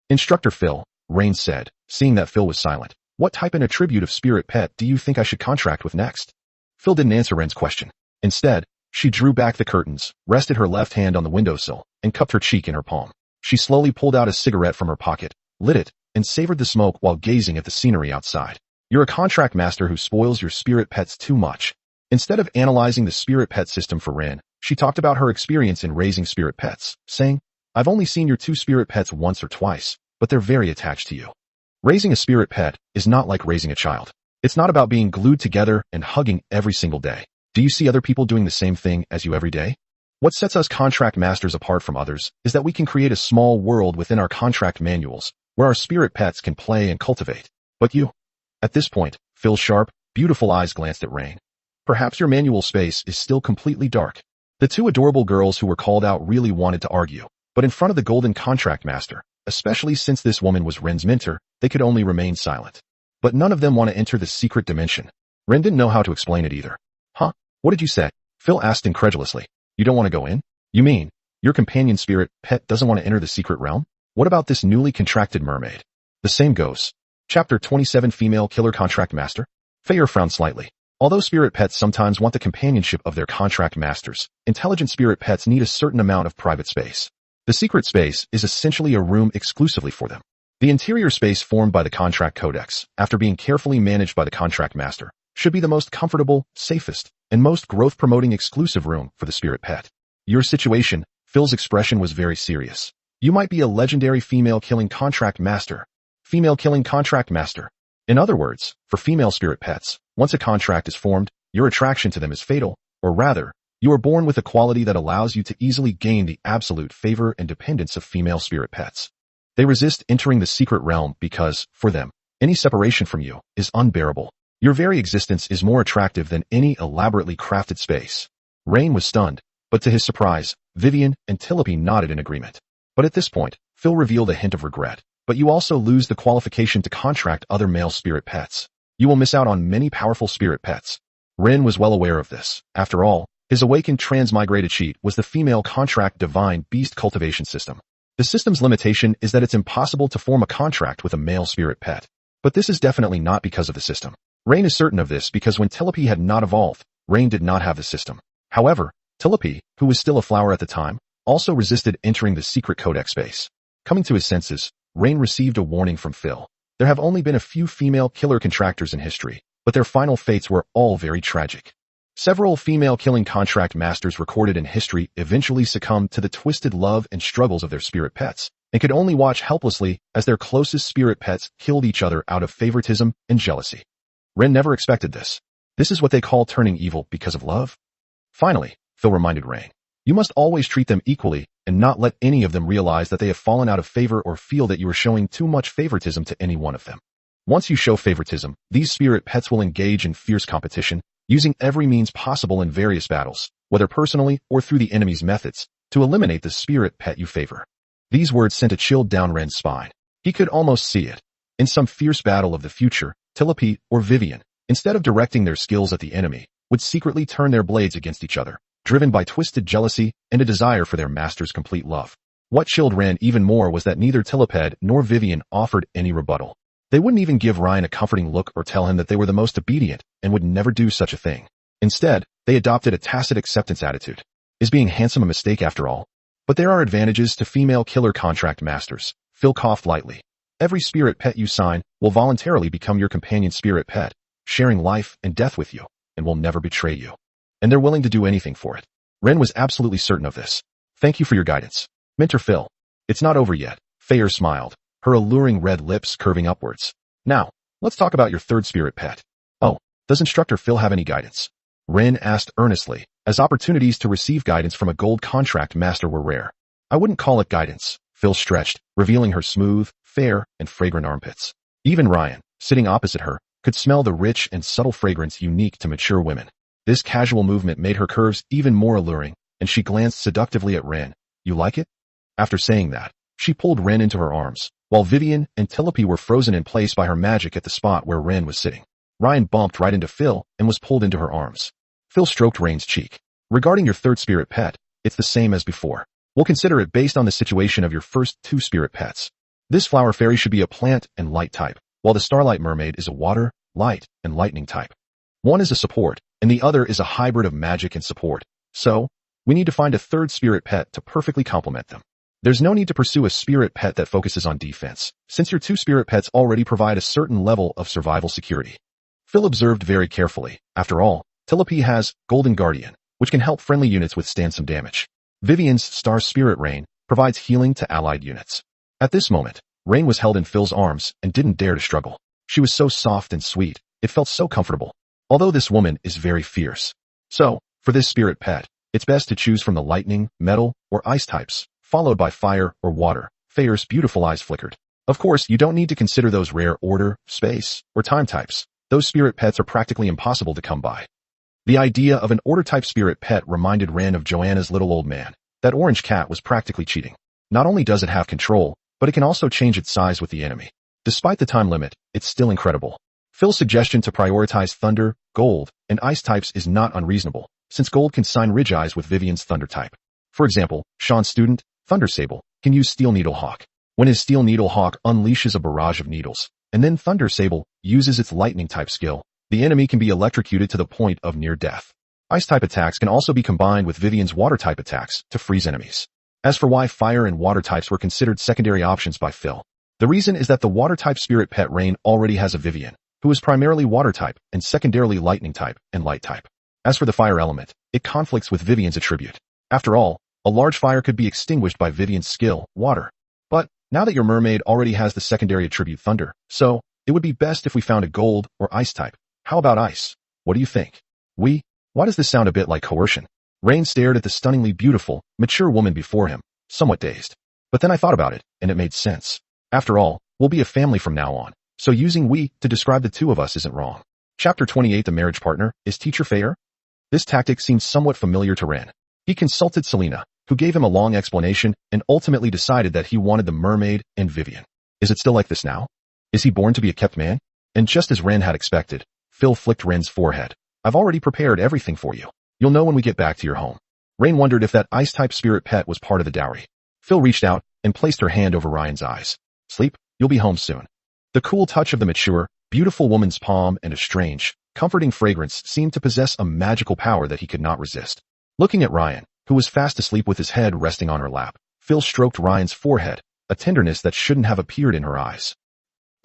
Speaker 1: Instructor Phil, Rain said, seeing that Phil was silent. "What type and attribute of spirit pet do you think I should contract with next?" Phil didn't answer Ren's question. Instead, she drew back the curtains, rested her left hand on the windowsill, and cupped her cheek in her palm. She slowly pulled out a cigarette from her pocket, lit it, and savored the smoke while gazing at the scenery outside. "You're a contract master who spoils your spirit pets too much." Instead of analyzing the spirit pet system for Ren, she talked about her experience in raising spirit pets, saying, "I've only seen your two spirit pets once or twice, but they're very attached to you. Raising a spirit pet is not like raising a child. It's not about being glued together and hugging every single day. Do you see other people doing the same thing as you every day? What sets us contract masters apart from others is that we can create a small world within our contract manuals, where our spirit pets can play and cultivate. But you..." At this point, Phil's sharp, beautiful eyes glanced at Rain. "Perhaps your manual space is still completely dark." The two adorable girls who were called out really wanted to argue, but in front of the golden contract master, especially since this woman was Ren's mentor, they could only remain silent. But none of them want to enter the secret dimension. Ren didn't know how to explain it either. "Huh? What did you say?" Phil asked incredulously. "You don't want to go in? You mean, your companion spirit pet doesn't want to enter the secret realm? What about this newly contracted mermaid?" "The same goes." Chapter 27 Female Killer Contract Master? Feyer frowned slightly. Although spirit pets sometimes want the companionship of their contract masters, intelligent spirit pets need a certain amount of private space. The secret space is essentially a room exclusively for them. The interior space formed by the contract codex, after being carefully managed by the contract master, should be the most comfortable, safest, and most growth-promoting exclusive room for the spirit pet. Your situation, Phil's expression was very serious. You might be a legendary female-killing contract master. Female-killing contract master. In other words, for female spirit pets, once a contract is formed, your attraction to them is fatal, or rather, you are born with a quality that allows you to easily gain the absolute favor and dependence of female spirit pets. They resist entering the secret realm because, for them, any separation from you is unbearable. Your very existence is more attractive than any elaborately crafted space. Rain was stunned, but to his surprise, Vivian and Tulip nodded in agreement. But at this point, Phil revealed a hint of regret. "But you also lose the qualification to contract other male spirit pets. You will miss out on many powerful spirit pets." Ren was well aware of this. After all, his awakened transmigrated cheat was the female contract divine beast cultivation system. The system's limitation is that it's impossible to form a contract with a male spirit pet. But this is definitely not because of the system. Rain is certain of this because when Tulip had not evolved, Rain did not have the system. However, Tulip, who was still a flower at the time, also resisted entering the secret codex space. Coming to his senses, Rain received a warning from Phil. There have only been a few female killer contractors in history, but their final fates were all very tragic. Several female killing contract masters recorded in history eventually succumbed to the twisted love and struggles of their spirit pets, and could only watch helplessly as their closest spirit pets killed each other out of favoritism and jealousy. Ren never expected this. This is what they call turning evil because of love. Finally, Phil reminded Rain, you must always treat them equally and not let any of them realize that they have fallen out of favor or feel that you are showing too much favoritism to any one of them. Once you show favoritism, these spirit pets will engage in fierce competition, using every means possible in various battles, whether personally or through the enemy's methods, to eliminate the spirit pet you favor. These words sent a chill down Ren's spine. He could almost see it. In some fierce battle of the future, Tulip or Vivian, instead of directing their skills at the enemy, would secretly turn their blades against each other, driven by twisted jealousy and a desire for their master's complete love. What chilled Ren even more was that neither Tulip nor Vivian offered any rebuttal. They wouldn't even give Ryan a comforting look or tell him that they were the most obedient and would never do such a thing. Instead, they adopted a tacit acceptance attitude. Is being handsome a mistake after all? But there are advantages to female killer contract masters. Phil coughed lightly. Every spirit pet you sign will voluntarily become your companion spirit pet, sharing life and death with you, and will never betray you. And they're willing to do anything for it. Ren was absolutely certain of this. Thank you for your guidance, Mentor Phil. It's not over yet. Fayer smiled, her alluring red lips curving upwards. Now, let's talk about your third spirit pet. Oh, does Instructor Phil have any guidance? Ren asked earnestly, as opportunities to receive guidance from a gold contract master were rare. I wouldn't call it guidance, Phil stretched, revealing her smooth, fair, and fragrant armpits. Even Ryan, sitting opposite her, could smell the rich and subtle fragrance unique to mature women. This casual movement made her curves even more alluring, and she glanced seductively at Ren. You like it? After saying that, she pulled Ren into her arms, while Vivian and Tulip were frozen in place by her magic at the spot where Ren was sitting. Ryan bumped right into Phil and was pulled into her arms. Phil stroked Rain's cheek. Regarding your third spirit pet, it's the same as before. We'll consider it based on the situation of your first two spirit pets. This flower fairy should be a plant and light type, while the starlight mermaid is a water, light, and lightning type. One is a support, and the other is a hybrid of magic and support. So, we need to find a third spirit pet to perfectly complement them. There's no need to pursue a spirit pet that focuses on defense, since your two spirit pets already provide a certain level of survival security. Phil observed very carefully. After all, Tulip has Golden Guardian, which can help friendly units withstand some damage. Vivian's Star Spirit Rain provides healing to allied units. At this moment, Rain was held in Phil's arms and didn't dare to struggle. She was so soft and sweet, it felt so comfortable. Although this woman is very fierce. So, for this spirit pet, it's best to choose from the lightning, metal, or ice types, followed by fire or water. Fayer's beautiful eyes flickered. Of course, you don't need to consider those rare order, space, or time types. Those spirit pets are practically impossible to come by. The idea of an order-type spirit pet reminded Ren of Joanna's little old man. That orange cat was practically cheating. Not only does it have control, but it can also change its size with the enemy. Despite the time limit, it's still incredible. Phil's suggestion to prioritize thunder, gold, and ice types is not unreasonable, since gold can sign Ridge Eyes with Vivian's thunder type. For example, Sean's student, Thunder Sable, can use Steel Needle Hawk. When his Steel Needle Hawk unleashes a barrage of needles, and then Thunder Sable uses its lightning type skill, the enemy can be electrocuted to the point of near death. Ice-type attacks can also be combined with Vivian's water-type attacks to freeze enemies. As for why fire and water types were considered secondary options by Phil, the reason is that the water-type spirit pet Rain already has a Vivian, who is primarily water-type and secondarily lightning-type and light-type. As for the fire element, it conflicts with Vivian's attribute. After all, a large fire could be extinguished by Vivian's skill, water. But, now that your mermaid already has the secondary attribute thunder, so, it would be best if we found a gold or ice type. How about ice? What do you think? Why does this sound a bit like coercion? Rain stared at the stunningly beautiful, mature woman before him, somewhat dazed. But then I thought about it, and it made sense. After all, we'll be a family from now on, so using we to describe the two of us isn't wrong. Chapter 28 The Marriage Partner, is Teacher Fair? This tactic seemed somewhat familiar to Ren. He consulted Selena, who gave him a long explanation and ultimately decided that he wanted the mermaid and Vivian. Is it still like this now? Is he born to be a kept man? And just as Ren had expected, Phil flicked Ren's forehead. I've already prepared everything for you. You'll know when we get back to your home. Rain wondered if that ice-type spirit pet was part of the dowry. Phil reached out and placed her hand over Ryan's eyes. Sleep, you'll be home soon. The cool touch of the mature, beautiful woman's palm and a strange, comforting fragrance seemed to possess a magical power that he could not resist. Looking at Ryan, who was fast asleep with his head resting on her lap, Phil stroked Ryan's forehead, a tenderness that shouldn't have appeared in her eyes.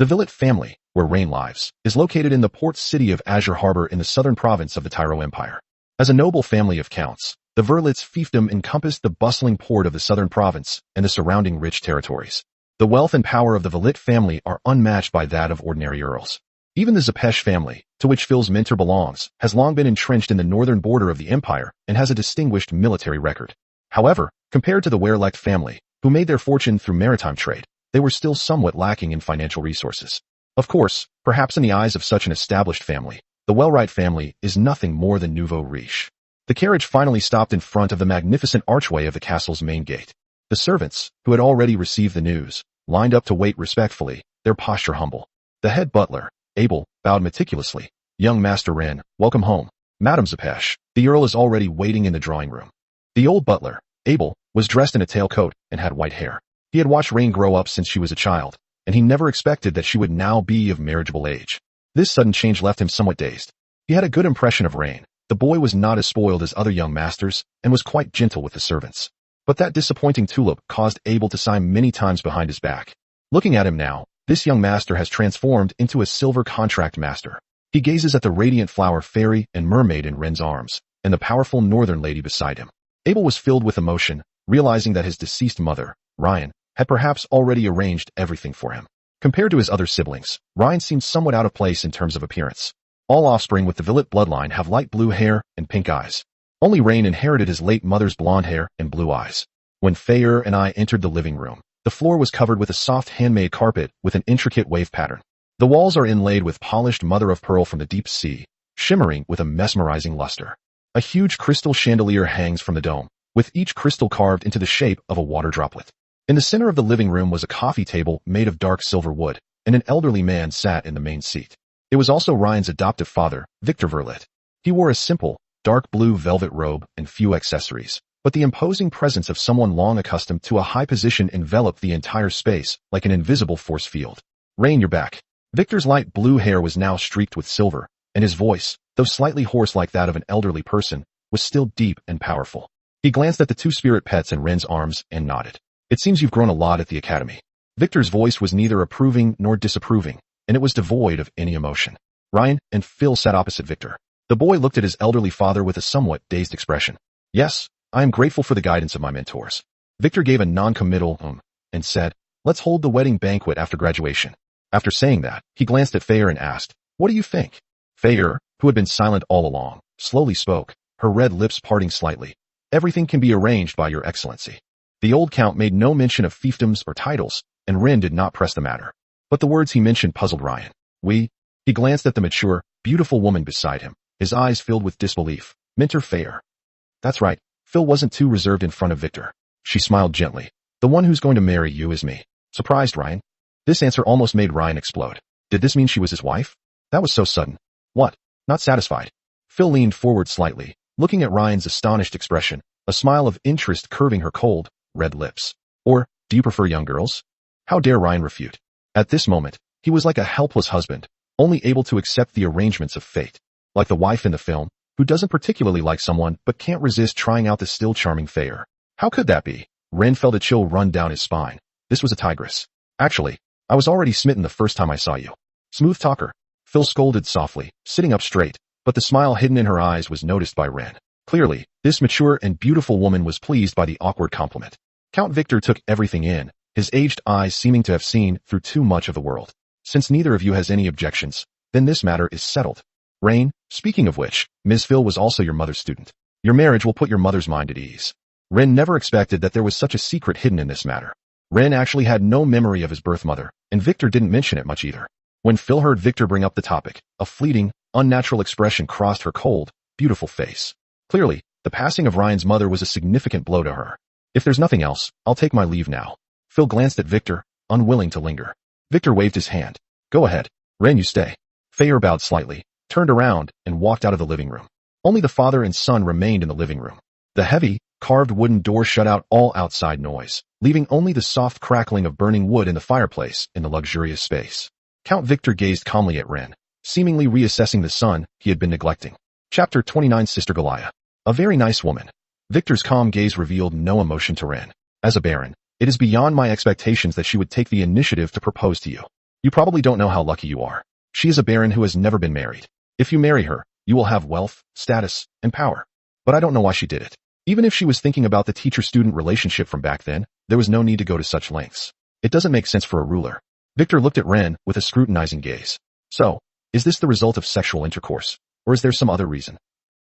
Speaker 1: The Villet family, where Rain lives, is located in the port city of Azure Harbor in the southern province of the Tyro Empire. As a noble family of counts, the Verlitz fiefdom encompassed the bustling port of the southern province and the surrounding rich territories. The wealth and power of the Villet family are unmatched by that of ordinary earls. Even the Zepesh family, to which Phil's mentor belongs, has long been entrenched in the northern border of the empire and has a distinguished military record. However, compared to the Werlecht family, who made their fortune through maritime trade, they were still somewhat lacking in financial resources. Of course, perhaps in the eyes of such an established family, the Wellwright family is nothing more than nouveau riche. The carriage finally stopped in front of the magnificent archway of the castle's main gate. The servants, who had already received the news, lined up to wait respectfully, their posture humble. The head butler, Abel, bowed meticulously. Young Master Wren, welcome home. Madame Zepesh, the Earl is already waiting in the drawing room. The old butler, Abel, was dressed in a tailcoat and had white hair. He had watched Rain grow up since she was a child, and he never expected that she would now be of marriageable age. This sudden change left him somewhat dazed. He had a good impression of Rain. The boy was not as spoiled as other young masters, and was quite gentle with the servants. But that disappointing tulip caused Abel to sigh many times behind his back. Looking at him now, this young master has transformed into a silver contract master. He gazes at the radiant flower fairy and mermaid in Wren's arms, and the powerful northern lady beside him. Abel was filled with emotion, realizing that his deceased mother, Ryan, had perhaps already arranged everything for him. Compared to his other siblings, Ryan seemed somewhat out of place in terms of appearance. All offspring with the Villet bloodline have light blue hair and pink eyes. Only Rain inherited his late mother's blonde hair and blue eyes. When Fayer and I entered the living room, the floor was covered with a soft handmade carpet with an intricate wave pattern. The walls are inlaid with polished mother-of-pearl from the deep sea, shimmering with a mesmerizing luster. A huge crystal chandelier hangs from the dome, with each crystal carved into the shape of a water droplet. In the center of the living room was a coffee table made of dark silver wood, and an elderly man sat in the main seat. It was also Ryan's adoptive father, Victor Verlet. He wore a simple, dark blue velvet robe and few accessories, but the imposing presence of someone long accustomed to a high position enveloped the entire space like an invisible force field. Rain, you're back. Victor's light blue hair was now streaked with silver, and his voice, though slightly hoarse like that of an elderly person, was still deep and powerful. He glanced at the two spirit pets in Wren's arms and nodded. It seems you've grown a lot at the academy. Victor's voice was neither approving nor disapproving, and it was devoid of any emotion. Ryan and Phil sat opposite Victor. The boy looked at his elderly father with a somewhat dazed expression. Yes, I am grateful for the guidance of my mentors. Victor gave a non-committal and said, let's hold the wedding banquet after graduation. After saying that, he glanced at Fayer and asked, what do you think? Fayer, who had been silent all along, slowly spoke, her red lips parting slightly. Everything can be arranged by your excellency. The old count made no mention of fiefdoms or titles, and Wren did not press the matter. But the words he mentioned puzzled Ryan. He glanced at the mature, beautiful woman beside him, his eyes filled with disbelief. Mentor Fayer. That's right, Phil wasn't too reserved in front of Victor. She smiled gently. The one who's going to marry you is me. Surprised, Ryan? This answer almost made Ryan explode. Did this mean she was his wife? That was so sudden. What? Not satisfied. Phil leaned forward slightly, looking at Ryan's astonished expression, a smile of interest curving her cold, red lips. Or, do you prefer young girls? How dare Ryan refute? At this moment, he was like a helpless husband, only able to accept the arrangements of fate. Like the wife in the film, who doesn't particularly like someone but can't resist trying out the still charming Fayer. How could that be? Wren felt a chill run down his spine. This was a tigress. Actually, I was already smitten the first time I saw you. Smooth talker. Phil scolded softly, sitting up straight, but the smile hidden in her eyes was noticed by Wren. Clearly, this mature and beautiful woman was pleased by the awkward compliment. Count Victor took everything in, his aged eyes seeming to have seen through too much of the world. Since neither of you has any objections, then this matter is settled. Rain, speaking of which, Ms. Phil was also your mother's student. Your marriage will put your mother's mind at ease. Wren never expected that there was such a secret hidden in this matter. Wren actually had no memory of his birth mother, and Victor didn't mention it much either. When Phil heard Victor bring up the topic, a fleeting, unnatural expression crossed her cold, beautiful face. Clearly, the passing of Ryan's mother was a significant blow to her. If there's nothing else, I'll take my leave now. Phil glanced at Victor, unwilling to linger. Victor waved his hand. Go ahead. Wren, you stay. Fayer bowed slightly, turned around, and walked out of the living room. Only the father and son remained in the living room. The heavy, carved wooden door shut out all outside noise, leaving only the soft crackling of burning wood in the fireplace in the luxurious space. Count Victor gazed calmly at Wren, seemingly reassessing the son he had been neglecting. Chapter 29 Sister Galia. A very nice woman. Victor's calm gaze revealed no emotion to Wren. As a baron, it is beyond my expectations that she would take the initiative to propose to you. You probably don't know how lucky you are. She is a baron who has never been married. If you marry her, you will have wealth, status, and power. But I don't know why she did it. Even if she was thinking about the teacher-student relationship from back then, there was no need to go to such lengths. It doesn't make sense for a ruler. Victor looked at Ren with a scrutinizing gaze. So, is this the result of sexual intercourse? Or is there some other reason?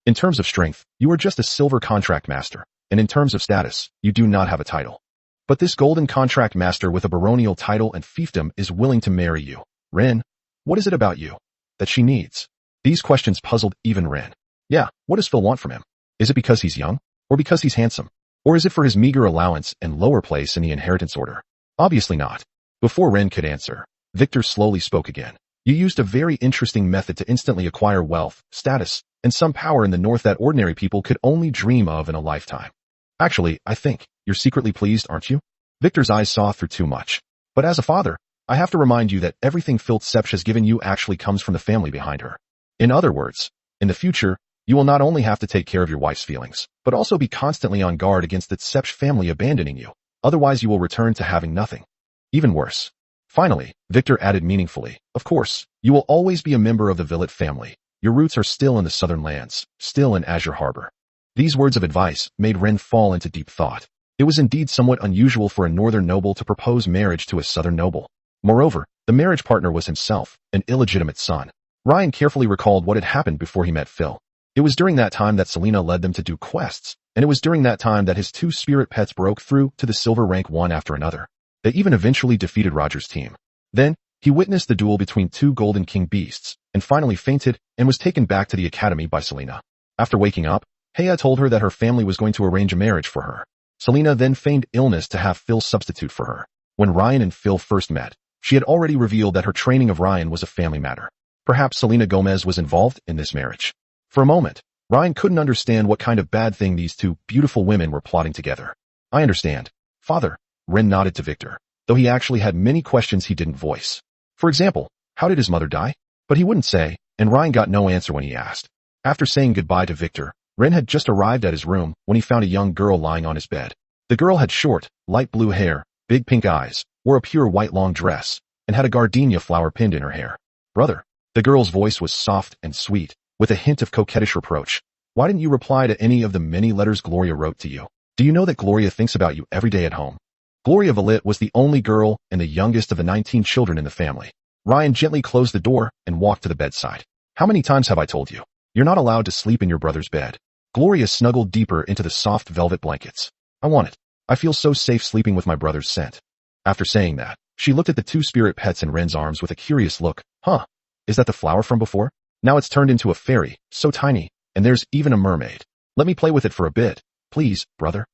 Speaker 1: In terms of strength, you are just a silver contract master, and in terms of status, you do not have a title. But this golden contract master with a baronial title and fiefdom is willing to marry you. Ren, what is it about you that she needs? These questions puzzled even Ren. Yeah, what does Phil want from him? Is it because he's young? Or because he's handsome? Or is it for his meager allowance and lower place in the inheritance order? Obviously not. Before Ren could answer, Victor slowly spoke again. You used a very interesting method to instantly acquire wealth, status, and some power in the north that ordinary people could only dream of in a lifetime. Actually, I think you're secretly pleased, aren't you? Victor's eyes saw through too much. But as a father, I have to remind you that everything Filth has given you actually comes from the family behind her. In other words, in the future, you will not only have to take care of your wife's feelings, but also be constantly on guard against the Sepsch family abandoning you. Otherwise you will return to having nothing. Even worse. Finally, Victor added meaningfully, of course, you will always be a member of the Villet family. Your roots are still in the southern lands, still in Azure Harbor. These words of advice made Ren fall into deep thought. It was indeed somewhat unusual for a northern noble to propose marriage to a southern noble. Moreover, the marriage partner was himself, an illegitimate son. Ryan carefully recalled what had happened before he met Phil. It was during that time that Selena led them to do quests, and it was during that time that his two spirit pets broke through to the silver rank one after another. They even eventually defeated Roger's team. Then, he witnessed the duel between two Golden King beasts, and finally fainted and was taken back to the academy by Selena. After waking up, Heya told her that her family was going to arrange a marriage for her. Selena then feigned illness to have Phil substitute for her. When Ryan and Phil first met, she had already revealed that her training of Ryan was a family matter. Perhaps Selena Gomez was involved in this marriage. For a moment, Ryan couldn't understand what kind of bad thing these two beautiful women were plotting together. I understand, Father. Ren nodded to Victor, though he actually had many questions he didn't voice. For example, how did his mother die? But he wouldn't say, and Ryan got no answer when he asked. After saying goodbye to Victor, Ren had just arrived at his room when he found a young girl lying on his bed. The girl had short, light blue hair, big pink eyes, wore a pure white long dress, and had a gardenia flower pinned in her hair. Brother. The girl's voice was soft and sweet, with a hint of coquettish reproach. Why didn't you reply to any of the many letters Gloria wrote to you? Do you know that Gloria thinks about you every day at home? Gloria Villet was the only girl and the youngest of the 19 children in the family. Ryan gently closed the door and walked to the bedside. How many times have I told you? You're not allowed to sleep in your brother's bed. Gloria snuggled deeper into the soft velvet blankets. I want it. I feel so safe sleeping with my brother's scent. After saying that, she looked at the two spirit pets in Ren's arms with a curious look. Huh? Is that the flower from before? Now it's turned into a fairy, so tiny, and there's even a mermaid. Let me play with it for a bit. Please, brother.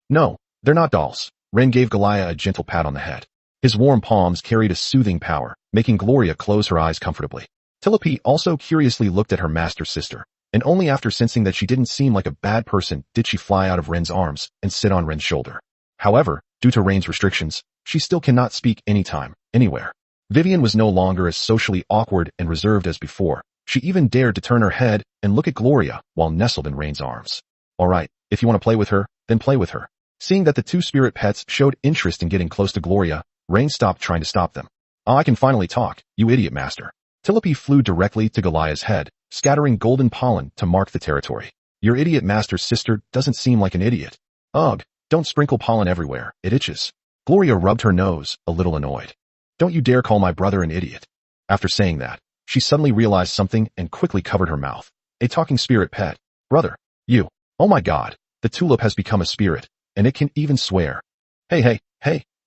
Speaker 1: No, they're not dolls. Ren gave Goliah a gentle pat on the head. His warm palms carried a soothing power, making Gloria close her eyes comfortably. Tulip also curiously looked at her master sister, and only after sensing that she didn't seem like a bad person did she fly out of Ren's arms and sit on Ren's shoulder. However, due to Ren's restrictions, she still cannot speak anytime, anywhere. Vivian was no longer as socially awkward and reserved as before. She even dared to turn her head and look at Gloria while nestled in Ren's arms. All right, if you want to play with her, then play with her. Seeing that the two spirit pets showed interest in getting close to Gloria, Ren stopped trying to stop them. I can finally talk, you idiot master. Tulip flew directly to Goliah's head, scattering golden pollen to mark the territory. Your idiot master's sister doesn't seem like an idiot. Ugh, don't sprinkle pollen everywhere, it itches. Gloria rubbed her nose, a little annoyed. Don't you dare call my brother an idiot. After saying that, she suddenly realized something and quickly covered her mouth. A talking spirit pet. Brother. You. Oh my god, the tulip has become a spirit, and it can even swear. Hey,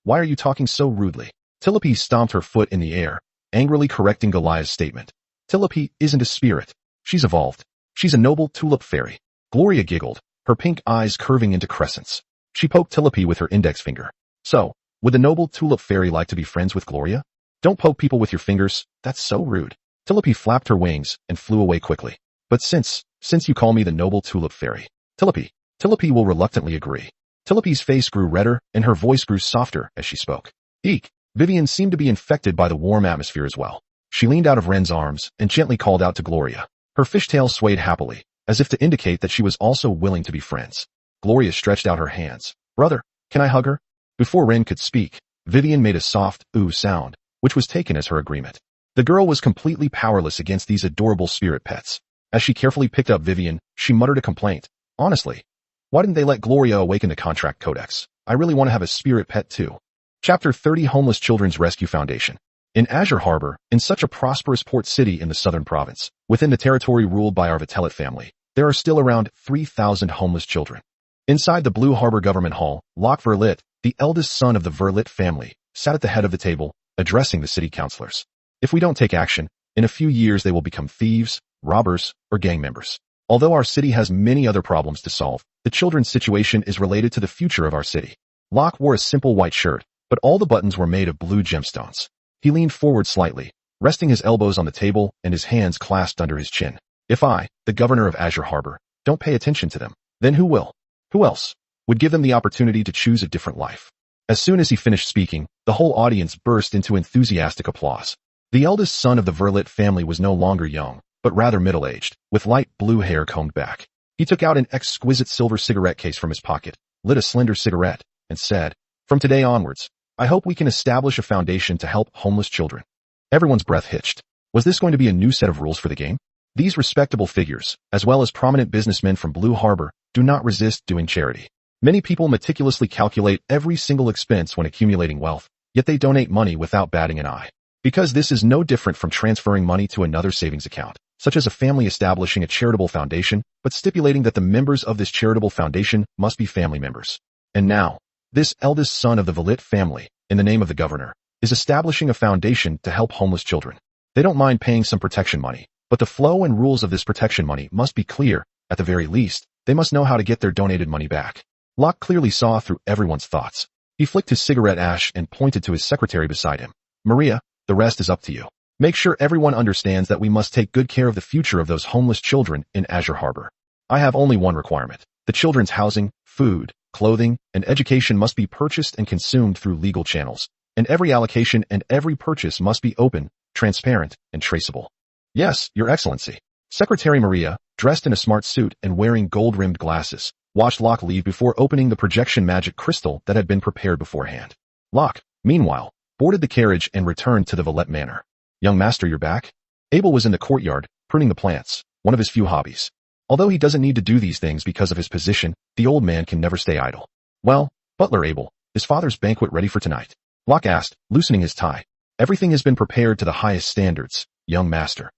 Speaker 1: why are you talking so rudely? Tulip stomped her foot in the air, angrily correcting Goliah's statement. Tulip isn't a spirit. She's evolved. She's a noble tulip fairy. Gloria giggled, her pink eyes curving into crescents. She poked Tulip with her index finger. So, would the noble tulip fairy like to be friends with Gloria? Don't poke people with your fingers, that's so rude. Tulip flapped her wings and flew away quickly. But since you call me the noble tulip fairy, Tulip will reluctantly agree. Tulip's face grew redder and her voice grew softer as she spoke. Eek! Vivian seemed to be infected by the warm atmosphere as well. She leaned out of Ren's arms and gently called out to Gloria. Her fishtail swayed happily, as if to indicate that she was also willing to be friends. Gloria stretched out her hands. Brother, can I hug her? Before Ren could speak, Vivian made a soft ooh sound, which was taken as her agreement. The girl was completely powerless against these adorable spirit pets. As she carefully picked up Vivian, she muttered a complaint. Honestly, why didn't they let Gloria awaken the contract codex? I really want to have a spirit pet too. Chapter 30 Homeless Children's Rescue Foundation. In Azure Harbor, in such a prosperous port city in the southern province, within the territory ruled by our Vitellet family, there are still around 3,000 homeless children. Inside the Blue Harbor Government Hall, Locke Verlitt, the eldest son of the Verlitt family, sat at the head of the table, addressing the city councilors. If we don't take action, in a few years they will become thieves, robbers, or gang members. Although our city has many other problems to solve, the children's situation is related to the future of our city. Locke wore a simple white shirt, but all the buttons were made of blue gemstones. He leaned forward slightly, resting his elbows on the table and his hands clasped under his chin. If I, the governor of Azure Harbor, don't pay attention to them, then who will? Who else would give them the opportunity to choose a different life? As soon as he finished speaking, the whole audience burst into enthusiastic applause. The eldest son of the Verlitt family was no longer young, but rather middle-aged, with light blue hair combed back. He took out an exquisite silver cigarette case from his pocket, lit a slender cigarette, and said, "From today onwards, I hope we can establish a foundation to help homeless children." Everyone's breath hitched. Was this going to be a new set of rules for the game? These respectable figures, as well as prominent businessmen from Blue Harbor, do not resist doing charity. Many people meticulously calculate every single expense when accumulating wealth, yet they donate money without batting an eye. Because this is no different from transferring money to another savings account, such as a family establishing a charitable foundation, but stipulating that the members of this charitable foundation must be family members. And now, this eldest son of the Verlitt family, in the name of the governor, is establishing a foundation to help homeless children. They don't mind paying some protection money, but the flow and rules of this protection money must be clear. At the very least, they must know how to get their donated money back. Locke clearly saw through everyone's thoughts. He flicked his cigarette ash and pointed to his secretary beside him. "Maria, the rest is up to you. Make sure everyone understands that we must take good care of the future of those homeless children in Azure Harbor. I have only one requirement. The children's housing, food, clothing, and education must be purchased and consumed through legal channels, and every allocation and every purchase must be open, transparent, and traceable." "Yes, Your Excellency." Secretary Maria, dressed in a smart suit and wearing gold-rimmed glasses, watched Locke leave before opening the projection magic crystal that had been prepared beforehand. Locke, meanwhile, boarded the carriage and returned to the Villette Manor. "Young master, you're back?" Abel was in the courtyard, pruning the plants, one of his few hobbies. Although he doesn't need to do these things because of his position, the old man can never stay idle. "Well, Butler Abel, is father's banquet ready for tonight?" Locke asked, loosening his tie. "Everything has been prepared to the highest standards, young master."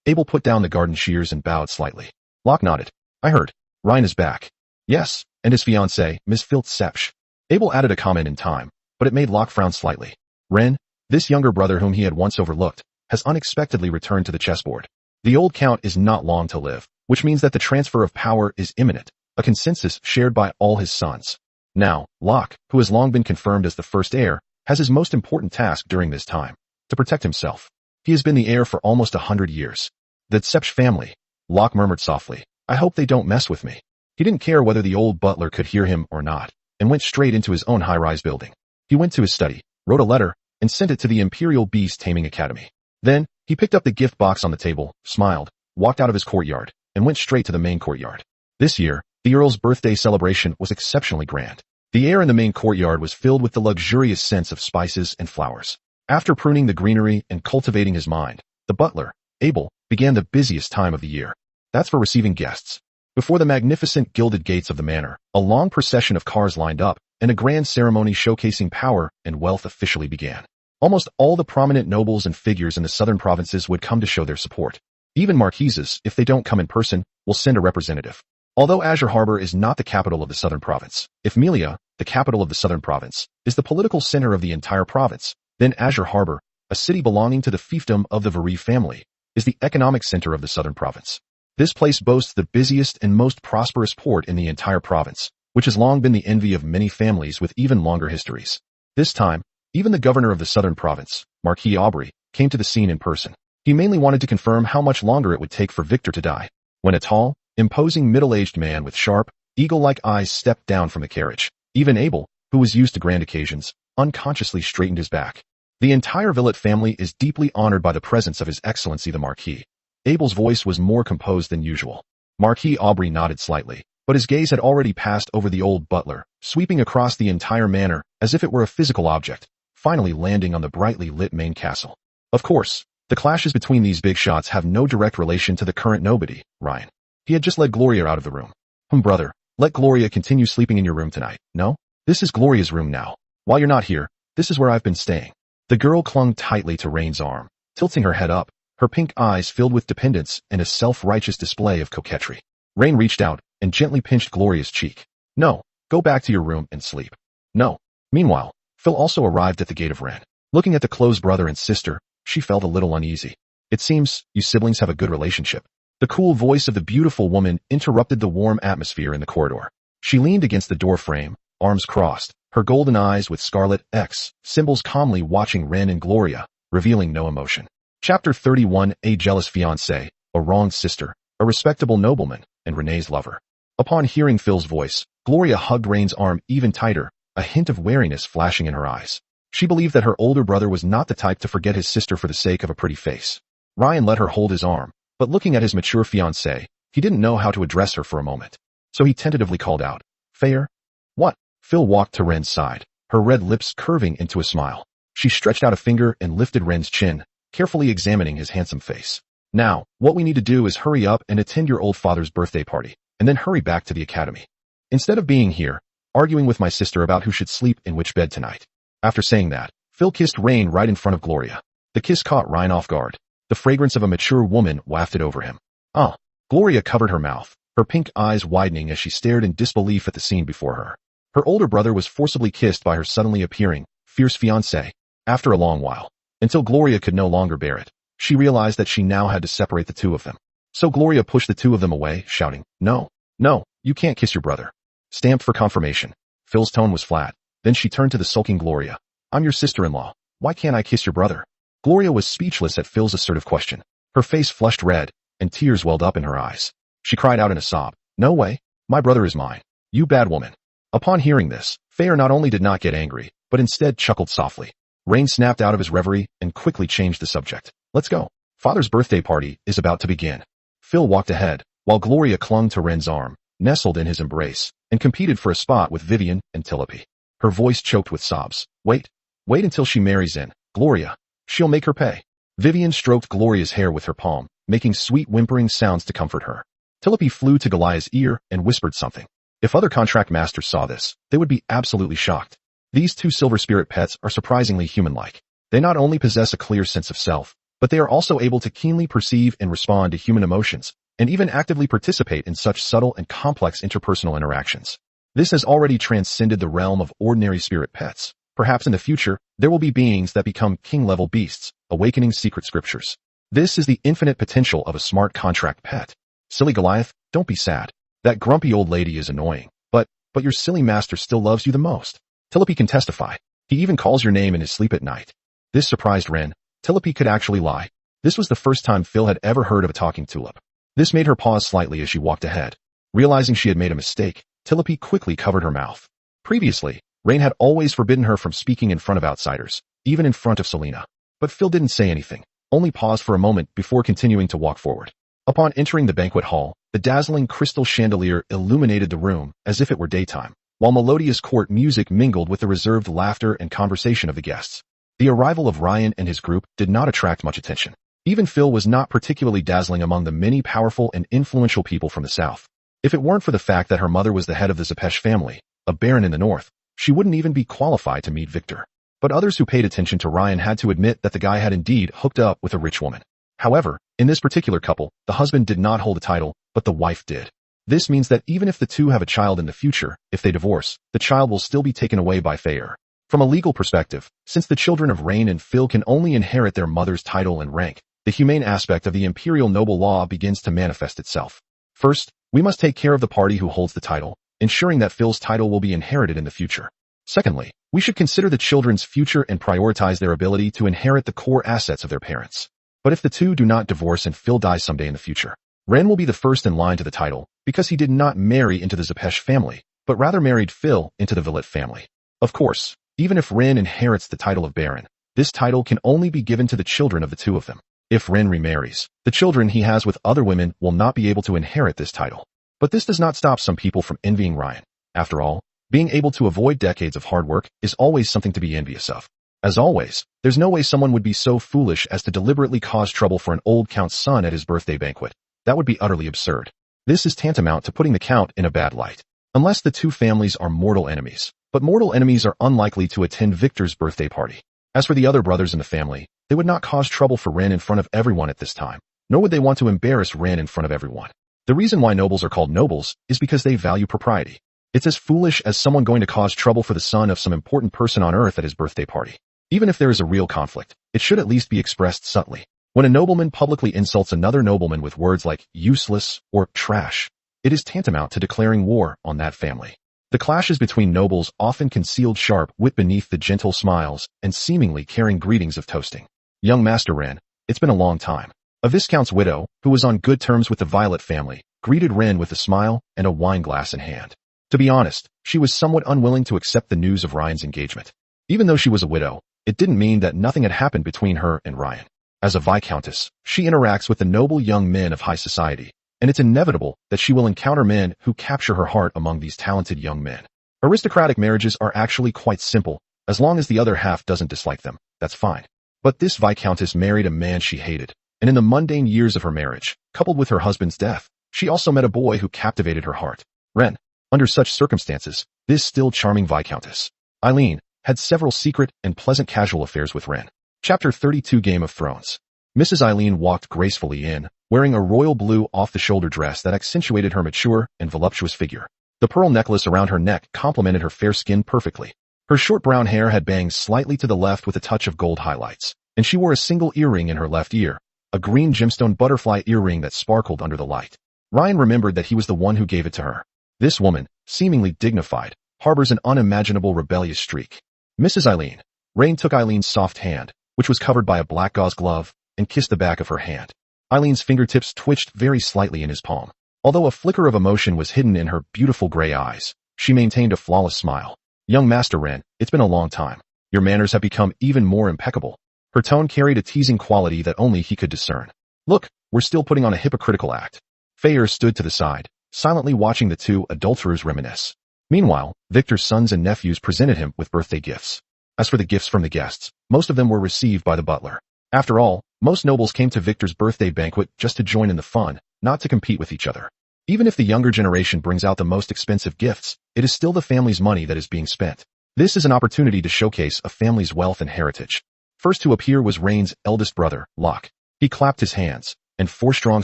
Speaker 1: Abel put down the garden shears and bowed slightly. Locke nodded. "I heard. Ryan is back." "Yes, and his fiancée, Miss Filth Sepsch." Abel added a comment in time, but it made Locke frown slightly. Ren, this younger brother whom he had once overlooked, has unexpectedly returned to the chessboard. The old count is not long to live, which means that the transfer of power is imminent, a consensus shared by all his sons. Now, Locke, who has long been confirmed as the first heir, has his most important task during this time, to protect himself. He has been the heir for almost 100 years. "The Sepsch family," Locke murmured softly. "I hope they don't mess with me." He didn't care whether the old butler could hear him or not, and went straight into his own high-rise building. He went to his study, wrote a letter, and sent it to the Imperial Beast Taming Academy. Then, he picked up the gift box on the table, smiled, walked out of his courtyard, and went straight to the main courtyard. This year, the Earl's birthday celebration was exceptionally grand. The air in the main courtyard was filled with the luxurious scents of spices and flowers. After pruning the greenery and cultivating his mind, the butler, Abel, began the busiest time of the year. That's for receiving guests. Before the magnificent gilded gates of the manor, a long procession of cars lined up, and a grand ceremony showcasing power and wealth officially began. Almost all the prominent nobles and figures in the southern provinces would come to show their support. Even marquises, if they don't come in person, will send a representative. Although Azure Harbor is not the capital of the southern province, if Melia, the capital of the southern province, is the political center of the entire province, then Azure Harbor, a city belonging to the fiefdom of the Veree family, is the economic center of the southern province. This place boasts the busiest and most prosperous port in the entire province, which has long been the envy of many families with even longer histories. This time, even the governor of the southern province, Marquis Aubrey, came to the scene in person. He mainly wanted to confirm how much longer it would take for Victor to die. When a tall, imposing middle-aged man with sharp, eagle-like eyes stepped down from the carriage, even Abel, who was used to grand occasions, unconsciously straightened his back. The entire Villette family is deeply honored by the presence of His Excellency the Marquis. Abel's voice was more composed than usual. Marquis Aubrey nodded slightly, but his gaze had already passed over the old butler, sweeping across the entire manor as if it were a physical object. finally landing on the brightly lit main castle. Of course, the clashes between these big shots have no direct relation to the current nobody, Ryan. He had just led Gloria out of the room. Brother, let Gloria continue sleeping in your room tonight, no? This is Gloria's room now. While you're not here, this is where I've been staying. The girl clung tightly to Rain's arm, tilting her head up, her pink eyes filled with dependence and a self-righteous display of coquetry. Rain reached out and gently pinched Gloria's cheek. No, go back to your room and sleep. No. Meanwhile, Phil also arrived at the gate of Ren. Looking at the close brother and sister, she felt a little uneasy. It seems you siblings have a good relationship. The cool voice of the beautiful woman interrupted the warm atmosphere in the corridor. She leaned against the door frame, arms crossed, her golden eyes with scarlet X symbols calmly watching Ren and Gloria, revealing no emotion. Chapter 31: A jealous fiancé, a wronged sister, a respectable nobleman, and Renee's lover. Upon hearing Phil's voice, Gloria hugged Rain's arm even tighter, a hint of wariness flashing in her eyes. She believed that her older brother was not the type to forget his sister for the sake of a pretty face. Ryan let her hold his arm, but looking at his mature fiancée, he didn't know how to address her for a moment. So he tentatively called out, "Fair?" "What?" Phil walked to Ren's side, her red lips curving into a smile. She stretched out a finger and lifted Ren's chin, carefully examining his handsome face. "Now, what we need to do is hurry up and attend your old father's birthday party, and then hurry back to the academy. Instead of being here, arguing with my sister about who should sleep in which bed tonight." After saying that, Phil kissed Rain right in front of Gloria. The kiss caught Ryan off guard. The fragrance of a mature woman wafted over him. "Ah." Gloria covered her mouth, her pink eyes widening as she stared in disbelief at the scene before her. Her older brother was forcibly kissed by her suddenly appearing, fierce fiancé, after a long while. Until Gloria could no longer bear it, she realized that she now had to separate the two of them. So Gloria pushed the two of them away, shouting, "No, no, you can't kiss your brother." Stamped for confirmation. Phil's tone was flat. Then she turned to the sulking Gloria. "I'm your sister-in-law. Why can't I kiss your brother?" Gloria was speechless at Phil's assertive question. Her face flushed red, and tears welled up in her eyes. She cried out in a sob, "No way. My brother is mine. You bad woman." Upon hearing this, Fair not only did not get angry, but instead chuckled softly. Rain snapped out of his reverie and quickly changed the subject. "Let's go. Father's birthday party is about to begin." Phil walked ahead, while Gloria clung to Ren's arm, nestled in his embrace, and competed for a spot with Vivian and Tulip. Her voice choked with sobs. Wait until she marries in, Gloria. She'll make her pay." Vivian stroked Gloria's hair with her palm, making sweet whimpering sounds to comfort her. Tulip flew to Goliath's ear and whispered something. If other contract masters saw this, they would be absolutely shocked. These two silver spirit pets are surprisingly human-like. They not only possess a clear sense of self, but they are also able to keenly perceive and respond to human emotions, and even actively participate in such subtle and complex interpersonal interactions. This has already transcended the realm of ordinary spirit pets. Perhaps in the future, there will be beings that become king-level beasts, awakening secret scriptures. This is the infinite potential of a smart contract pet. Silly Goliath, don't be sad. That grumpy old lady is annoying, but your silly master still loves you the most. Tulip can testify. He even calls your name in his sleep at night. This surprised Ren. Tulip could actually lie. This was the first time Phil had ever heard of a talking tulip. This made her pause slightly as she walked ahead. Realizing she had made a mistake, Tulip quickly covered her mouth. Previously, Rain had always forbidden her from speaking in front of outsiders, even in front of Selena. But Phil didn't say anything, only paused for a moment before continuing to walk forward. Upon entering the banquet hall, the dazzling crystal chandelier illuminated the room as if it were daytime, while melodious court music mingled with the reserved laughter and conversation of the guests. The arrival of Ryan and his group did not attract much attention. Even Phil was not particularly dazzling among the many powerful and influential people from the south. If it weren't for the fact that her mother was the head of the Zepesh family, a baron in the north, she wouldn't even be qualified to meet Victor. But others who paid attention to Ryan had to admit that the guy had indeed hooked up with a rich woman. However, in this particular couple, the husband did not hold a title, but the wife did. This means that even if the two have a child in the future, if they divorce, the child will still be taken away by Fair. From a legal perspective, since the children of Rain and Phil can only inherit their mother's title and rank, the humane aspect of the imperial noble law begins to manifest itself. First, we must take care of the party who holds the title, ensuring that Phil's title will be inherited in the future. Secondly, we should consider the children's future and prioritize their ability to inherit the core assets of their parents. But if the two do not divorce and Phil dies someday in the future, Ren will be the first in line to the title, because he did not marry into the Zepesh family, but rather married Phil into the Villet family. Of course, even if Ren inherits the title of Baron, this title can only be given to the children of the two of them. If Ren remarries, the children he has with other women will not be able to inherit this title. But this does not stop some people from envying Ryan. After all, being able to avoid decades of hard work is always something to be envious of. As always, there's no way someone would be so foolish as to deliberately cause trouble for an old count's son at his birthday banquet. That would be utterly absurd. This is tantamount to putting the count in a bad light. Unless the two families are mortal enemies. But mortal enemies are unlikely to attend Victor's birthday party. As for the other brothers in the family, they would not cause trouble for Ren in front of everyone at this time, nor would they want to embarrass Ren in front of everyone. The reason why nobles are called nobles is because they value propriety. It's as foolish as someone going to cause trouble for the son of some important person on earth at his birthday party. Even if there is a real conflict, it should at least be expressed subtly. When a nobleman publicly insults another nobleman with words like useless or trash, it is tantamount to declaring war on that family. The clashes between nobles often concealed sharp wit beneath the gentle smiles and seemingly caring greetings of toasting. Young Master Ren, it's been a long time. A viscount's widow, who was on good terms with the Violet family, greeted Ren with a smile and a wine glass in hand. To be honest, she was somewhat unwilling to accept the news of Ryan's engagement. Even though she was a widow, it didn't mean that nothing had happened between her and Ryan. As a viscountess, she interacts with the noble young men of high society, and it's inevitable that she will encounter men who capture her heart among these talented young men. Aristocratic marriages are actually quite simple. As long as the other half doesn't dislike them, that's fine. But this viscountess married a man she hated, and in the mundane years of her marriage, coupled with her husband's death, she also met a boy who captivated her heart. Ren. Under such circumstances, this still charming viscountess, Eileen, had several secret and pleasant casual affairs with Ren. Chapter 32 Game of Thrones. Mrs. Eileen walked gracefully in, wearing a royal blue off-the-shoulder dress that accentuated her mature and voluptuous figure. The pearl necklace around her neck complemented her fair skin perfectly. Her short brown hair had bangs slightly to the left with a touch of gold highlights, and she wore a single earring in her left ear, a green gemstone butterfly earring that sparkled under the light. Ryan remembered that he was the one who gave it to her. This woman, seemingly dignified, harbors an unimaginable rebellious streak. Mrs. Eileen. Rain took Eileen's soft hand, which was covered by a black gauze glove, and kissed the back of her hand. Eileen's fingertips twitched very slightly in his palm. Although a flicker of emotion was hidden in her beautiful gray eyes, she maintained a flawless smile. Young Master Ren, it's been a long time. Your manners have become even more impeccable. Her tone carried a teasing quality that only he could discern. Look, we're still putting on a hypocritical act. Fayer stood to the side, silently watching the two adulterers reminisce. Meanwhile, Victor's sons and nephews presented him with birthday gifts. As for the gifts from the guests, most of them were received by the butler. After all, most nobles came to Victor's birthday banquet just to join in the fun, not to compete with each other. Even if the younger generation brings out the most expensive gifts, it is still the family's money that is being spent. This is an opportunity to showcase a family's wealth and heritage. First to appear was Rain's eldest brother, Locke. He clapped his hands, and 4 strong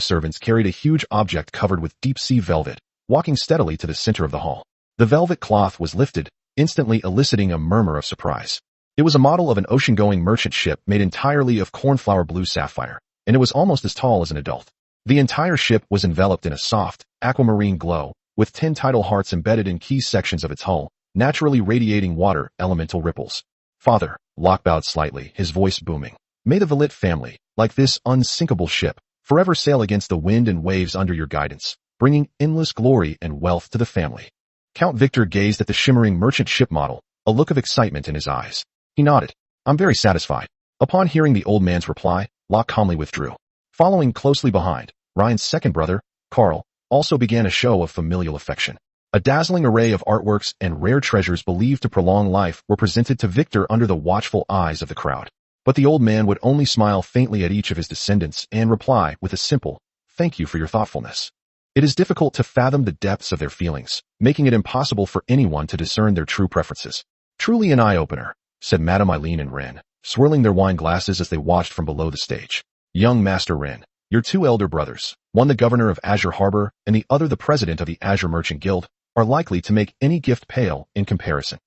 Speaker 1: servants carried a huge object covered with deep-sea velvet, walking steadily to the center of the hall. The velvet cloth was lifted, instantly eliciting a murmur of surprise. It was a model of an ocean-going merchant ship made entirely of cornflower blue sapphire, and it was almost as tall as an adult. The entire ship was enveloped in a soft, aquamarine glow, with 10 tidal hearts embedded in key sections of its hull, naturally radiating water elemental ripples. Father, Locke bowed slightly, his voice booming. May the Velit family, like this unsinkable ship, forever sail against the wind and waves under your guidance, bringing endless glory and wealth to the family. Count Victor gazed at the shimmering merchant ship model, a look of excitement in his eyes. He nodded. I'm very satisfied. Upon hearing the old man's reply, Locke calmly withdrew. Following closely behind, Ryan's second brother, Carl, also began a show of familial affection. A dazzling array of artworks and rare treasures believed to prolong life were presented to Victor under the watchful eyes of the crowd. But the old man would only smile faintly at each of his descendants and reply with a simple, "Thank you for your thoughtfulness." It is difficult to fathom the depths of their feelings, making it impossible for anyone to discern their true preferences. Truly an eye-opener, said Madame Eileen and Ren, swirling their wine glasses as they watched from below the stage. Young Master Ren, your 2 elder brothers, one the governor of Azure Harbor and the other the president of the Azure Merchant Guild, are likely to make any gift pale in comparison.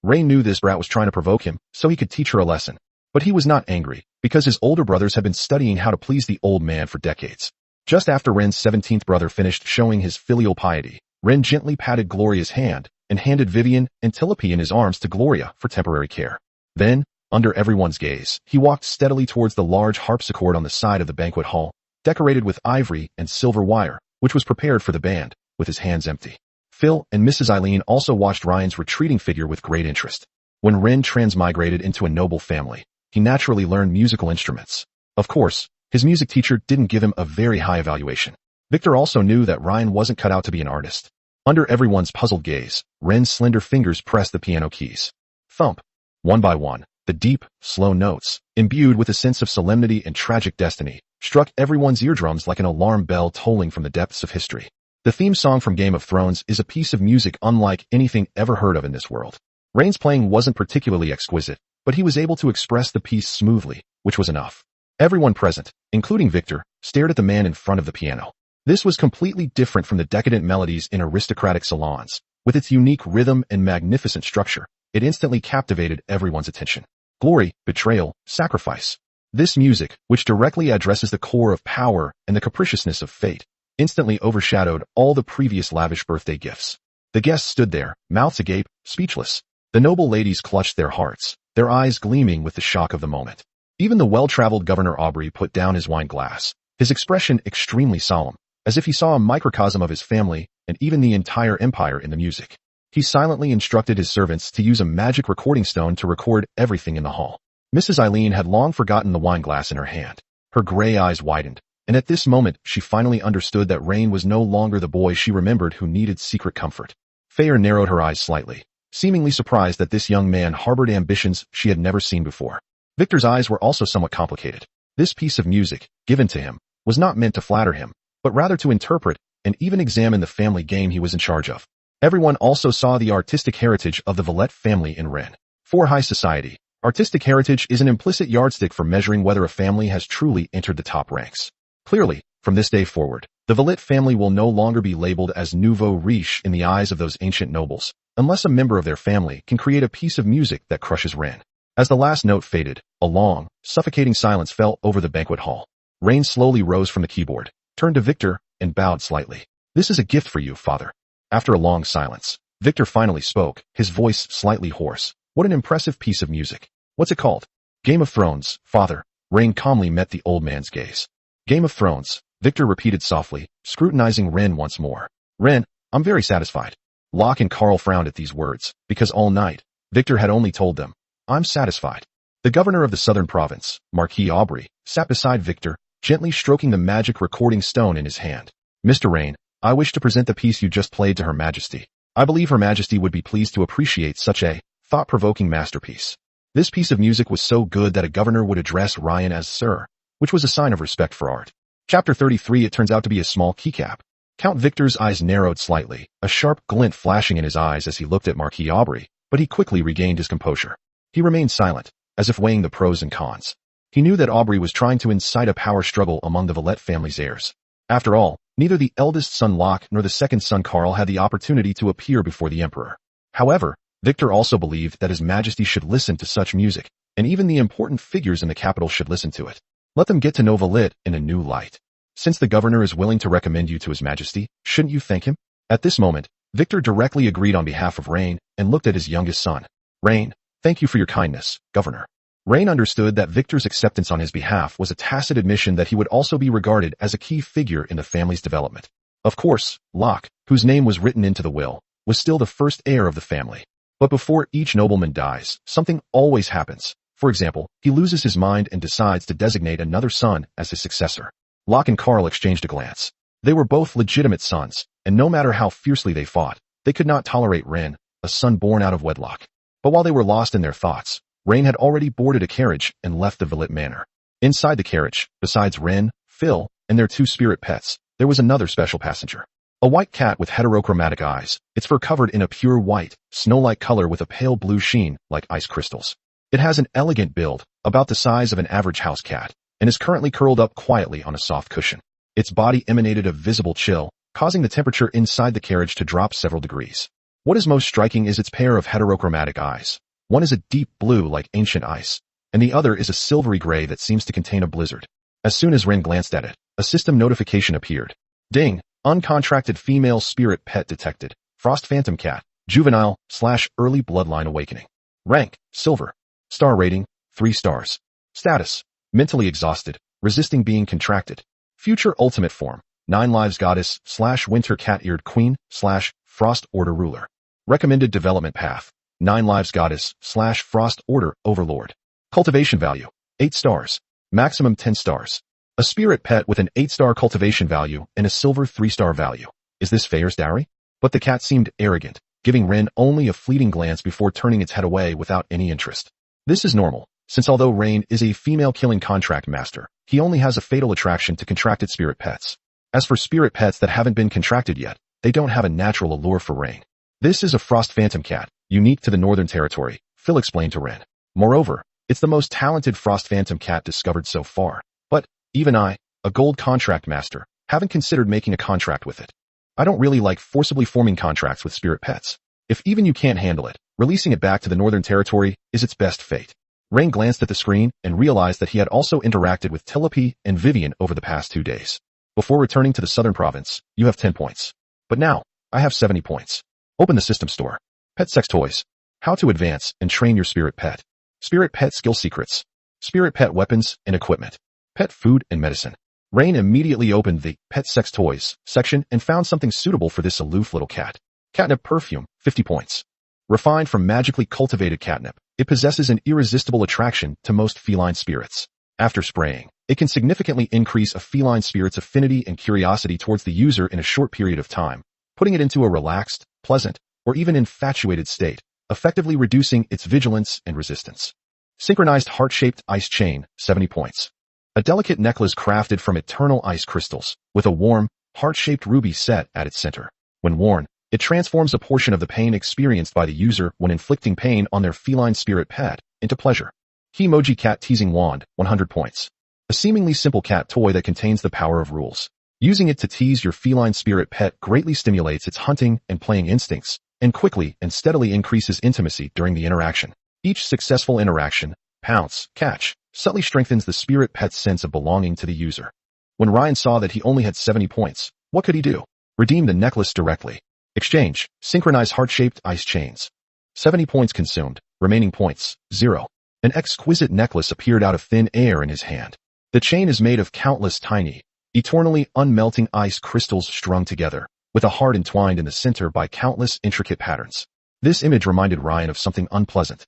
Speaker 1: Ren knew this brat was trying to provoke him so he could teach her a lesson. But he was not angry, because his older brothers had been studying how to please the old man for decades. Just after Ren's 17th brother finished showing his filial piety, Ren gently patted Gloria's hand and handed Vivian and Tilipy in his arms to Gloria for temporary care. Then, under everyone's gaze, he walked steadily towards the large harpsichord on the side of the banquet hall, decorated with ivory and silver wire, which was prepared for the band, with his hands empty. Phil and Mrs. Eileen also watched Ryan's retreating figure with great interest. When Ren transmigrated into a noble family, he naturally learned musical instruments. Of course, his music teacher didn't give him a very high evaluation. Victor also knew that Ryan wasn't cut out to be an artist. Under everyone's puzzled gaze, Ren's slender fingers pressed the piano keys. Thump. One by one, The deep, slow notes, imbued with a sense of solemnity and tragic destiny, struck everyone's eardrums like an alarm bell tolling from the depths of history. The theme song from Game of Thrones is a piece of music unlike anything ever heard of in this world. Rain's playing wasn't particularly exquisite, but he was able to express the piece smoothly, which was enough. Everyone present, including Victor, stared at the man in front of the piano. This was completely different from the decadent melodies in aristocratic salons. With its unique rhythm and magnificent structure, it instantly captivated everyone's attention. Glory, betrayal, sacrifice. This music, which directly addresses the core of power and the capriciousness of fate, instantly overshadowed all the previous lavish birthday gifts. The guests stood there, mouths agape, speechless. The noble ladies clutched their hearts, their eyes gleaming with the shock of the moment. Even the well-traveled Governor Aubrey put down his wine glass, his expression extremely solemn, as if he saw a microcosm of his family and even the entire empire in the music. He silently instructed his servants to use a magic recording stone to record everything in the hall. Mrs. Eileen had long forgotten the wine glass in her hand. Her gray eyes widened, and at this moment she finally understood that Rain was no longer the boy she remembered who needed secret comfort. Feyre narrowed her eyes slightly, seemingly surprised that this young man harbored ambitions she had never seen before. Victor's eyes were also somewhat complicated. This piece of music, given to him, was not meant to flatter him, but rather to interpret and even examine the family game he was in charge of. Everyone also saw the artistic heritage of the Villette family in Ren. For high society, artistic heritage is an implicit yardstick for measuring whether a family has truly entered the top ranks. Clearly, from this day forward, the Villette family will no longer be labeled as nouveau riche in the eyes of those ancient nobles, unless a member of their family can create a piece of music that crushes Ren. As the last note faded, a long, suffocating silence fell over the banquet hall. Rain slowly rose from the keyboard, turned to Victor, and bowed slightly. "This is a gift for you, father." After a long silence, Victor finally spoke, his voice slightly hoarse. "What an impressive piece of music. What's it called?" "Game of Thrones, father." Rain calmly met the old man's gaze. "Game of Thrones," Victor repeated softly, scrutinizing Ren once more. "Ren, I'm very satisfied." Locke and Carl frowned at these words, because all night, Victor had only told them, "I'm satisfied." The governor of the southern province, Marquis Aubrey, sat beside Victor, gently stroking the magic recording stone in his hand. "Mr. Rain, I wish to present the piece you just played to Her Majesty. I believe Her Majesty would be pleased to appreciate such a thought-provoking masterpiece." This piece of music was so good that a governor would address Ryan as Sir, which was a sign of respect for art. Chapter 33. It turns out to be a small keycap. Count Victor's eyes narrowed slightly, a sharp glint flashing in his eyes as he looked at Marquis Aubrey, but he quickly regained his composure. He remained silent, as if weighing the pros and cons. He knew that Aubrey was trying to incite a power struggle among the Villette family's heirs. After all, neither the eldest son Locke nor the second son Carl had the opportunity to appear before the emperor. However, Victor also believed that His Majesty should listen to such music, and even the important figures in the capital should listen to it. Let them get to know Villette in a new light. Since the governor is willing to recommend you to His Majesty, shouldn't you thank him? At this moment, Victor directly agreed on behalf of Rain and looked at his youngest son. "Rain, thank you for your kindness, Governor." Rain understood that Victor's acceptance on his behalf was a tacit admission that he would also be regarded as a key figure in the family's development. Of course, Locke, whose name was written into the will, was still the first heir of the family. But before each nobleman dies, something always happens. For example, he loses his mind and decides to designate another son as his successor. Locke and Carl exchanged a glance. They were both legitimate sons, and no matter how fiercely they fought, they could not tolerate Ren, a son born out of wedlock. But while they were lost in their thoughts, Rain had already boarded a carriage and left the Villette Manor. Inside the carriage, besides Ren, Phil, and their two spirit pets, there was another special passenger. A white cat with heterochromatic eyes, its fur covered in a pure white, snow-like color with a pale blue sheen, like ice crystals. It has an elegant build, about the size of an average house cat, and is currently curled up quietly on a soft cushion. Its body emanated a visible chill, causing the temperature inside the carriage to drop several degrees. What is most striking is its pair of heterochromatic eyes. One is a deep blue like ancient ice, and the other is a silvery gray that seems to contain a blizzard. As soon as Ren glanced at it, a system notification appeared. Ding! Uncontracted female spirit pet detected. Frost Phantom Cat. Juvenile/early bloodline awakening. Rank: Silver. Star rating: 3 stars. Status: mentally exhausted, resisting being contracted. Future ultimate form: 9 lives goddess/winter cat-eared queen/frost order ruler. Recommended development path: 9 lives goddess/frost order overlord. Cultivation value: 8 stars. Maximum 10 stars. A spirit pet with an 8-star cultivation value and a silver 3-star value. Is this Feyre's dowry? But the cat seemed arrogant, giving Ren only a fleeting glance before turning its head away without any interest. This is normal, since although Rain is a female-killing contract master, he only has a fatal attraction to contracted spirit pets. As for spirit pets that haven't been contracted yet, they don't have a natural allure for Rain. This is a frost phantom cat, unique to the Northern Territory, Phil explained to Ren. Moreover, it's the most talented frost phantom cat discovered so far. But, even I, a gold contract master, haven't considered making a contract with it. I don't really like forcibly forming contracts with spirit pets. If even you can't handle it, releasing it back to the Northern Territory is its best fate. Rain glanced at the screen and realized that he had also interacted with Tulip and Vivian over the past 2 days. Before returning to the Southern Province, you have 10 points. But now, I have 70 points. Open the system store. Pet sex toys. How to advance and train your spirit pet. Spirit pet skill secrets. Spirit pet weapons and equipment. Pet food and medicine. Rain immediately opened the pet sex toys section and found something suitable for this aloof little cat. Catnip perfume, 50 points. Refined from magically cultivated catnip, it possesses an irresistible attraction to most feline spirits. After spraying, it can significantly increase a feline spirit's affinity and curiosity towards the user in a short period of time, putting it into a relaxed, pleasant, or even infatuated state, effectively reducing its vigilance and resistance. Synchronized heart-shaped ice chain, 70 points. A delicate necklace crafted from eternal ice crystals, with a warm, heart-shaped ruby set at its center. When worn, it transforms a portion of the pain experienced by the user when inflicting pain on their feline spirit pet into pleasure. Emoji cat teasing wand, 100 points. A seemingly simple cat toy that contains the power of rules. Using it to tease your feline spirit pet greatly stimulates its hunting and playing instincts, and quickly and steadily increases intimacy during the interaction. Each successful interaction, pounce, catch, subtly strengthens the spirit pet's sense of belonging to the user. When Ryan saw that he only had 70 points, what could he do? Redeem the necklace directly. Exchange, synchronize heart-shaped ice chains. 70 points consumed, remaining points, 0. An exquisite necklace appeared out of thin air in his hand. The chain is made of countless tiny, eternally unmelting ice crystals strung together, with a heart entwined in the center by countless intricate patterns. This image reminded Ryan of something unpleasant.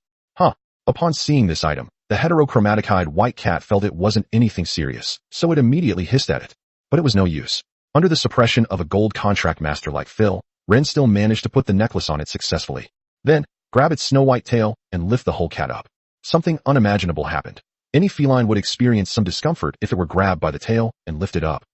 Speaker 1: Upon seeing this item, the heterochromatic-eyed white cat felt it wasn't anything serious, so it immediately hissed at it. But it was no use. Under the suppression of a gold contract master like Phil, Ren still managed to put the necklace on it successfully. Then, grab its snow-white tail and lift the whole cat up. Something unimaginable happened. Any feline would experience some discomfort if it were grabbed by the tail and lifted up.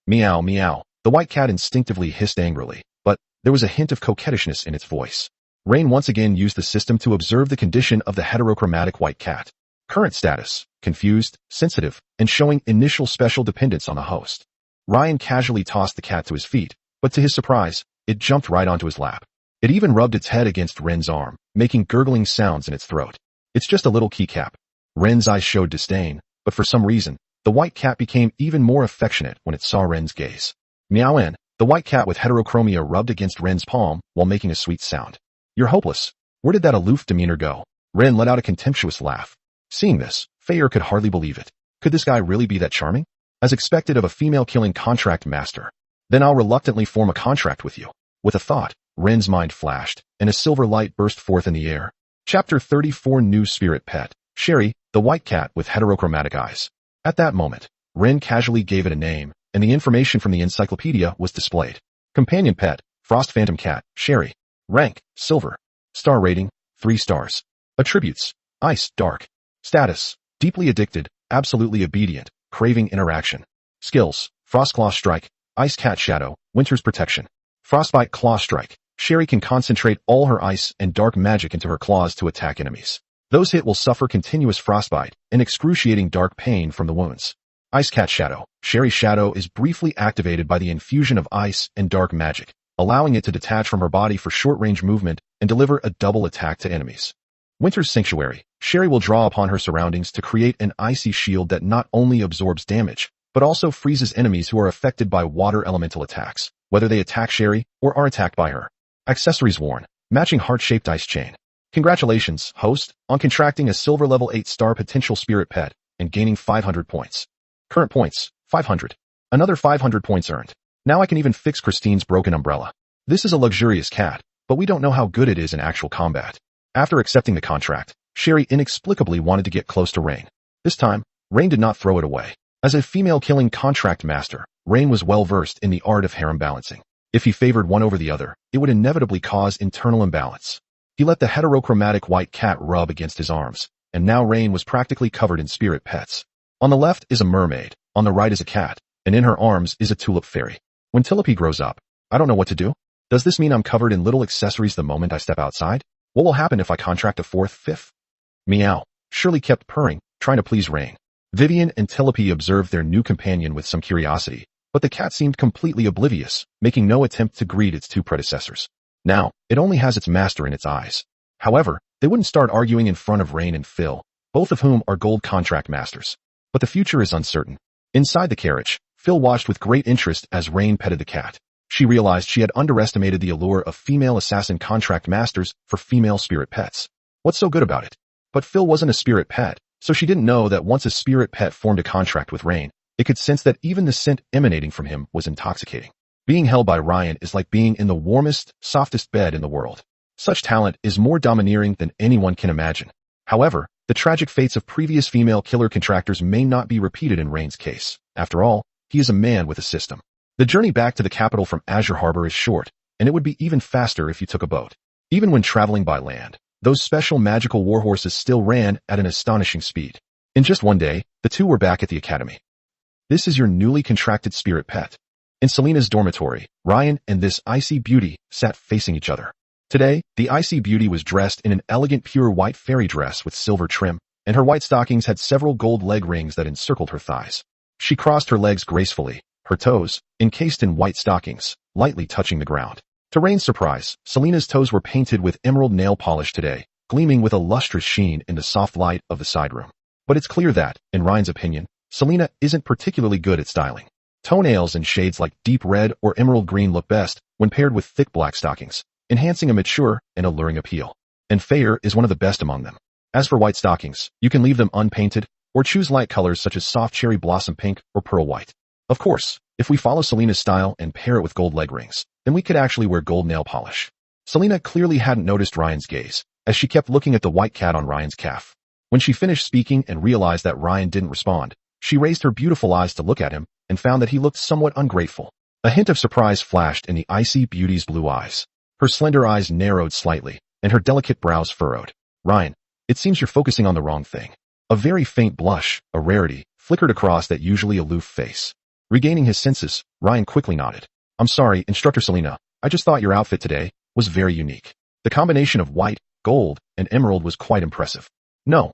Speaker 1: Meow, meow. The white cat instinctively hissed angrily, but there was a hint of coquettishness in its voice. Rain once again used the system to observe the condition of the heterochromatic white cat. Current status, confused, sensitive, and showing initial special dependence on the host. Ryan casually tossed the cat to his feet, but to his surprise, it jumped right onto his lap. It even rubbed its head against Ren's arm, making gurgling sounds in its throat. It's just a little keycap. Ren's eyes showed disdain, but for some reason, the white cat became even more affectionate when it saw Ren's gaze. Meow-en, the white cat with heterochromia rubbed against Ren's palm while making a sweet sound. You're hopeless. Where did that aloof demeanor go? Ren let out a contemptuous laugh. Seeing this, Feyre could hardly believe it. Could this guy really be that charming? As expected of a female-killing contract master. Then I'll reluctantly form a contract with you. With a thought, Ren's mind flashed, and a silver light burst forth in the air. Chapter 34 New Spirit Pet. Sherry, the white cat with heterochromatic eyes. At that moment, Ren casually gave it a name, and the information from the encyclopedia was displayed. Companion pet, Frost Phantom Cat, Sherry. Rank, Silver. Star rating, 3 stars. Attributes, Ice, Dark. Status, deeply addicted, absolutely obedient, craving interaction. Skills, Frost Claw Strike, Ice Cat Shadow, Winter's Protection. Frostbite Claw Strike. Sherry can concentrate all her ice and dark magic into her claws to attack enemies. Those hit will suffer continuous frostbite and excruciating dark pain from the wounds. Ice Cat Shadow. Sherry's shadow is briefly activated by the infusion of ice and dark magic, allowing it to detach from her body for short-range movement and deliver a double attack to enemies. Winter's Sanctuary. Sherry will draw upon her surroundings to create an icy shield that not only absorbs damage, but also freezes enemies who are affected by water elemental attacks, whether they attack Sherry or are attacked by her. Accessories worn. Matching heart-shaped ice chain. Congratulations, host, on contracting a silver level 8-star potential spirit pet and gaining 500 points. Current points, 500. Another 500 points earned. Now I can even fix Christine's broken umbrella. This is a luxurious cat, but we don't know how good it is in actual combat. After accepting the contract, Sherry inexplicably wanted to get close to Rain. This time, Rain did not throw it away. As a female-killing contract master, Rain was well-versed in the art of harem balancing. If he favored one over the other, it would inevitably cause internal imbalance. He let the heterochromatic white cat rub against his arms, and now Rain was practically covered in spirit pets. On the left is a mermaid, on the right is a cat, and in her arms is a tulip fairy. When Tilipy grows up, I don't know what to do. Does this mean I'm covered in little accessories the moment I step outside? What will happen if I contract a fourth, fifth? Meow. Shirley kept purring, trying to please Rain. Vivian and Tilipy observed their new companion with some curiosity, but the cat seemed completely oblivious, making no attempt to greet its two predecessors. Now, it only has its master in its eyes. However, they wouldn't start arguing in front of Rain and Phil, both of whom are gold contract masters. But the future is uncertain. Inside the carriage, Phil watched with great interest as Rain petted the cat. She realized she had underestimated the allure of female assassin contract masters for female spirit pets. What's so good about it? But Phil wasn't a spirit pet, so she didn't know that once a spirit pet formed a contract with Rain, it could sense that even the scent emanating from him was intoxicating. Being held by Ryan is like being in the warmest, softest bed in the world. Such talent is more domineering than anyone can imagine. However, the tragic fates of previous female killer contractors may not be repeated in Rain's case. After all, he is a man with a system. The journey back to the capital from Azure Harbor is short, and it would be even faster if you took a boat. Even when traveling by land, those special magical warhorses still ran at an astonishing speed. In just one day, the two were back at the academy. This is your newly contracted spirit pet. In Selena's dormitory, Ryan and this icy beauty sat facing each other. Today, the icy beauty was dressed in an elegant pure white fairy dress with silver trim, and her white stockings had several gold leg rings that encircled her thighs. She crossed her legs gracefully, her toes, encased in white stockings, lightly touching the ground. To Rain's surprise, Selena's toes were painted with emerald nail polish today, gleaming with a lustrous sheen in the soft light of the side room. But it's clear that, in Ryan's opinion, Selena isn't particularly good at styling. Toenails in shades like deep red or emerald green look best when paired with thick black stockings, enhancing a mature and alluring appeal. And fair is one of the best among them. As for white stockings, you can leave them unpainted or choose light colors such as soft cherry blossom pink or pearl white. Of course, if we follow Selena's style and pair it with gold leg rings, then we could actually wear gold nail polish. Selena clearly hadn't noticed Ryan's gaze, as she kept looking at the white cat on Ryan's calf. When she finished speaking and realized that Ryan didn't respond, she raised her beautiful eyes to look at him and found that he looked somewhat ungrateful. A hint of surprise flashed in the icy beauty's blue eyes. Her slender eyes narrowed slightly, and her delicate brows furrowed. Ryan, it seems you're focusing on the wrong thing. A very faint blush, a rarity, flickered across that usually aloof face. Regaining his senses, Ryan quickly nodded. I'm sorry, Instructor Selena, I just thought your outfit today was very unique. The combination of white, gold, and emerald was quite impressive. No,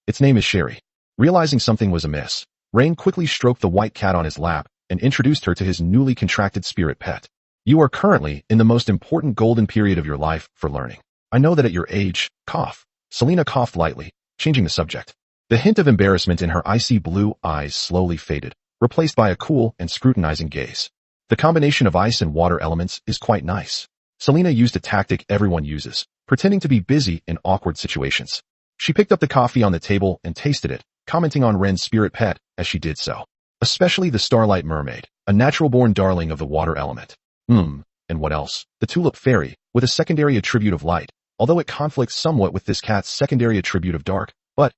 Speaker 1: its name is Sherry. Realizing something was amiss, Rain quickly stroked the white cat on his lap and introduced her to his newly contracted spirit pet. You are currently in the most important golden period of your life for learning. I know that at your age, cough. Selena coughed lightly, changing the subject. The hint of embarrassment in her icy blue eyes slowly faded, replaced by a cool and scrutinizing gaze. The combination of ice and water elements is quite nice. Selena used a tactic everyone uses, pretending to be busy in awkward situations. She picked up the coffee on the table and tasted it, commenting on Ren's spirit pet as she did so. Especially the Starlight Mermaid, a natural-born darling of the water element. And what else? The Tulip Fairy, with a secondary attribute of light, although it conflicts somewhat with this cat's secondary attribute of dark, but,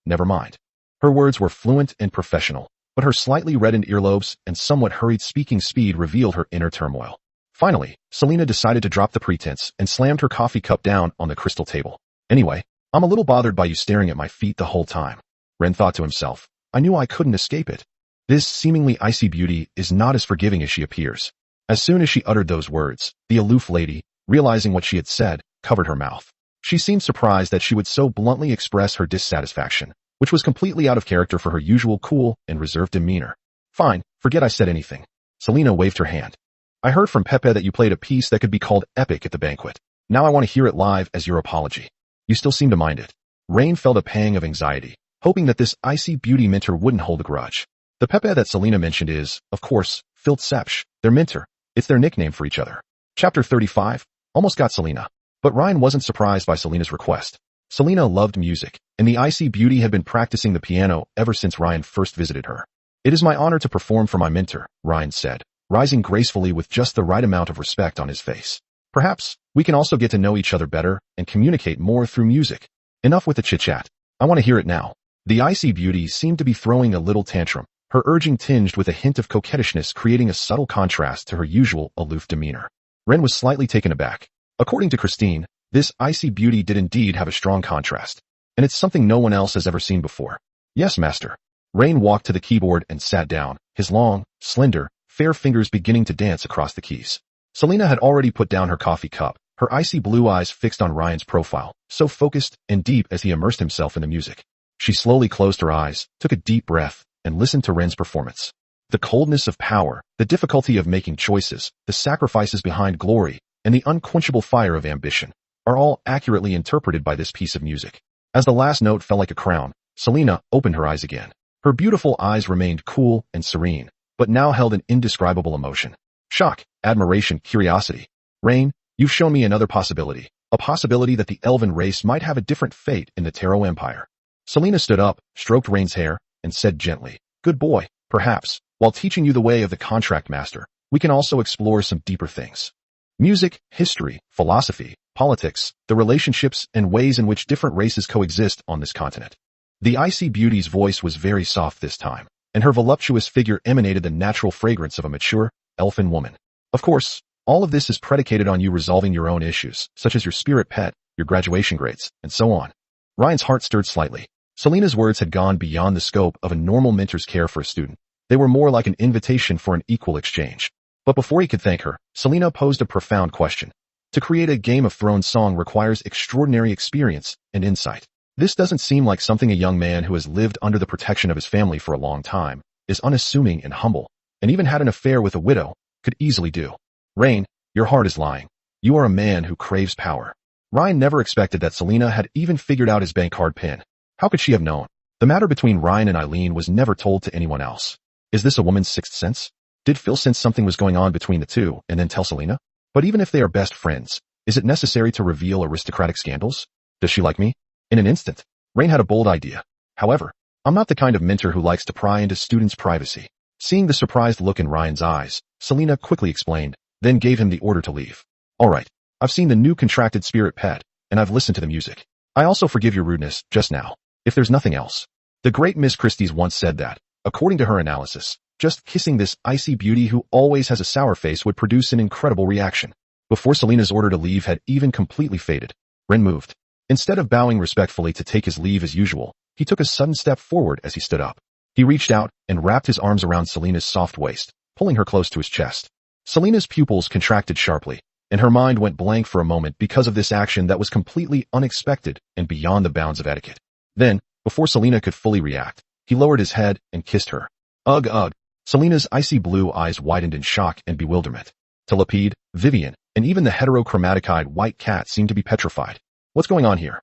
Speaker 1: never mind. Her words were fluent and professional, but her slightly reddened earlobes and somewhat hurried speaking speed revealed her inner turmoil. Finally, Selena decided to drop the pretense and slammed her coffee cup down on the crystal table. Anyway, I'm a little bothered by you staring at my feet the whole time. Ren thought to himself. I knew I couldn't escape it. This seemingly icy beauty is not as forgiving as she appears. As soon as she uttered those words, the aloof lady, realizing what she had said, covered her mouth. She seemed surprised that she would so bluntly express her dissatisfaction, which was completely out of character for her usual cool and reserved demeanor. Fine, forget I said anything. Selena waved her hand. I heard from Pepe that you played a piece that could be called epic at the banquet. Now I want to hear it live as your apology. You still seem to mind it. Rain felt a pang of anxiety, hoping that this icy beauty mentor wouldn't hold a grudge. The Pepe that Selena mentioned is, of course, Filtcepsh, their mentor. It's their nickname for each other. Chapter 35, almost got Selena. But Ryan wasn't surprised by Selena's request. Selena loved music, and the icy beauty had been practicing the piano ever since Ryan first visited her. It is my honor to perform for my mentor, Ryan said, rising gracefully with just the right amount of respect on his face. Perhaps, we can also get to know each other better and communicate more through music. Enough with the chit-chat. I want to hear it now. The icy beauty seemed to be throwing a little tantrum, her urging tinged with a hint of coquettishness creating a subtle contrast to her usual aloof demeanor. Ren was slightly taken aback. According to Christine, this icy beauty did indeed have a strong contrast. and it's something no one else has ever seen before. Yes, master. Rain walked to the keyboard and sat down, his long, slender, fair fingers beginning to dance across the keys. Selena had already put down her coffee cup, her icy blue eyes fixed on Ryan's profile, so focused and deep as he immersed himself in the music. She slowly closed her eyes, took a deep breath, and listened to Ren's performance. The coldness of power, the difficulty of making choices, the sacrifices behind glory, and the unquenchable fire of ambition are all accurately interpreted by this piece of music. As the last note fell like a crown, Selena opened her eyes again. Her beautiful eyes remained cool and serene, but now held an indescribable emotion. Shock, admiration, curiosity. Rain, you've shown me another possibility, a possibility that the elven race might have a different fate in the Taro Empire. Selena stood up, stroked Rain's hair, and said gently, "Good boy, perhaps, while teaching you the way of the contract master, we can also explore some deeper things. Music, history, philosophy, politics, the relationships and ways in which different races coexist on this continent." The icy beauty's voice was very soft this time, and her voluptuous figure emanated the natural fragrance of a mature, elfin woman. Of course, all of this is predicated on you resolving your own issues, such as your spirit pet, your graduation grades, and so on. Ryan's heart stirred slightly. Selena's words had gone beyond the scope of a normal mentor's care for a student. They were more like an invitation for an equal exchange. But before he could thank her, Selena posed a profound question. To create a Game of Thrones song requires extraordinary experience and insight. This doesn't seem like something a young man who has lived under the protection of his family for a long time, is unassuming and humble, and even had an affair with a widow, could easily do. Rain, your heart is lying. You are a man who craves power. Ryan never expected that Selena had even figured out his bank card PIN. How could she have known? The matter between Ryan and Eileen was never told to anyone else. Is this a woman's sixth sense? Did Phil sense something was going on between the two and then tell Selena? But even if they are best friends, is it necessary to reveal aristocratic scandals? Does she like me? In an instant, Rain had a bold idea. However, I'm not the kind of mentor who likes to pry into students' privacy. Seeing the surprised look in Ryan's eyes, Selena quickly explained, then gave him the order to leave. All right, I've seen the new contracted spirit pet, and I've listened to the music. I also forgive your rudeness just now, if there's nothing else. The great Miss Christie's once said that, according to her analysis, just kissing this icy beauty who always has a sour face would produce an incredible reaction. Before Selena's order to leave had even completely faded, Ren moved. Instead of bowing respectfully to take his leave as usual, he took a sudden step forward as he stood up. He reached out and wrapped his arms around Selena's soft waist, pulling her close to his chest. Selena's pupils contracted sharply, and her mind went blank for a moment because of this action that was completely unexpected and beyond the bounds of etiquette. Then, before Selena could fully react, he lowered his head and kissed her. Ugh, ugh. Selena's icy blue eyes widened in shock and bewilderment. Tulip, Vivian, and even the heterochromatic-eyed white cat seemed to be petrified. What's going on here?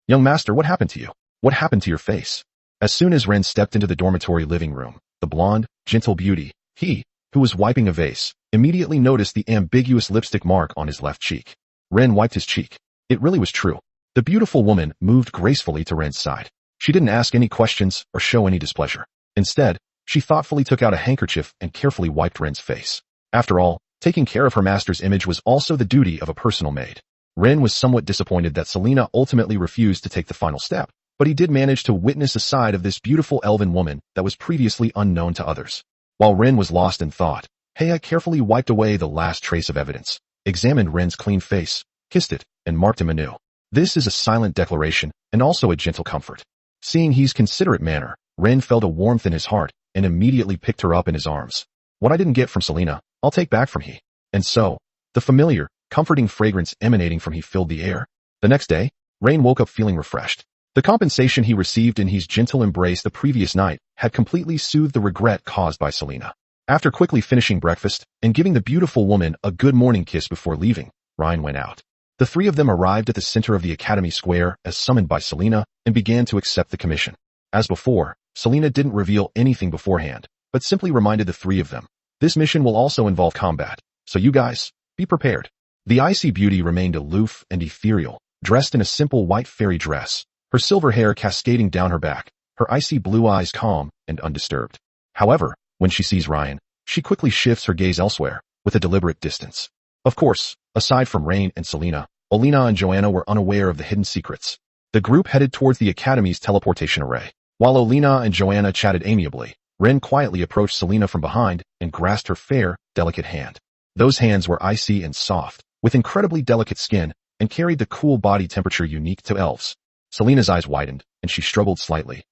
Speaker 1: Young master, what happened to you? What happened to your face? As soon as Ren stepped into the dormitory living room, the blonde, gentle beauty, he, who was wiping a vase, immediately noticed the ambiguous lipstick mark on his left cheek. Ren wiped his cheek. It really was true. The beautiful woman moved gracefully to Ren's side. She didn't ask any questions or show any displeasure. Instead, she thoughtfully took out a handkerchief and carefully wiped Ren's face. After all, taking care of her master's image was also the duty of a personal maid. Ren was somewhat disappointed that Selena ultimately refused to take the final step, but he did manage to witness a side of this beautiful elven woman that was previously unknown to others. While Ren was lost in thought, Heya carefully wiped away the last trace of evidence, examined Ren's clean face, kissed it, and marked him anew. This is a silent declaration and also a gentle comfort. Seeing his considerate manner, Ren felt a warmth in his heart and immediately picked her up in his arms. What I didn't get from Selena, I'll take back from he. And so, the familiar, comforting fragrance emanating from he filled the air. The next day, Rain woke up feeling refreshed. The compensation he received in his gentle embrace the previous night had completely soothed the regret caused by Selena. After quickly finishing breakfast and giving the beautiful woman a good morning kiss before leaving, Ryan went out. The three of them arrived at the center of the academy square as summoned by Selena and began to accept the commission. As before, Selena didn't reveal anything beforehand, but simply reminded the three of them. This mission will also involve combat, so you guys, be prepared. The icy beauty remained aloof and ethereal, dressed in a simple white fairy dress, her silver hair cascading down her back, her icy blue eyes calm and undisturbed. However, when she sees Ryan, she quickly shifts her gaze elsewhere, with a deliberate distance. Of course, aside from Rain and Selena, Olina and Joanna were unaware of the hidden secrets. The group headed towards the Academy's teleportation array. While Olina and Joanna chatted amiably, Ren quietly approached Selena from behind and grasped her fair, delicate hand. Those hands were icy and soft, with incredibly delicate skin, and carried the cool body temperature unique to elves. Selena's eyes widened, and she struggled slightly.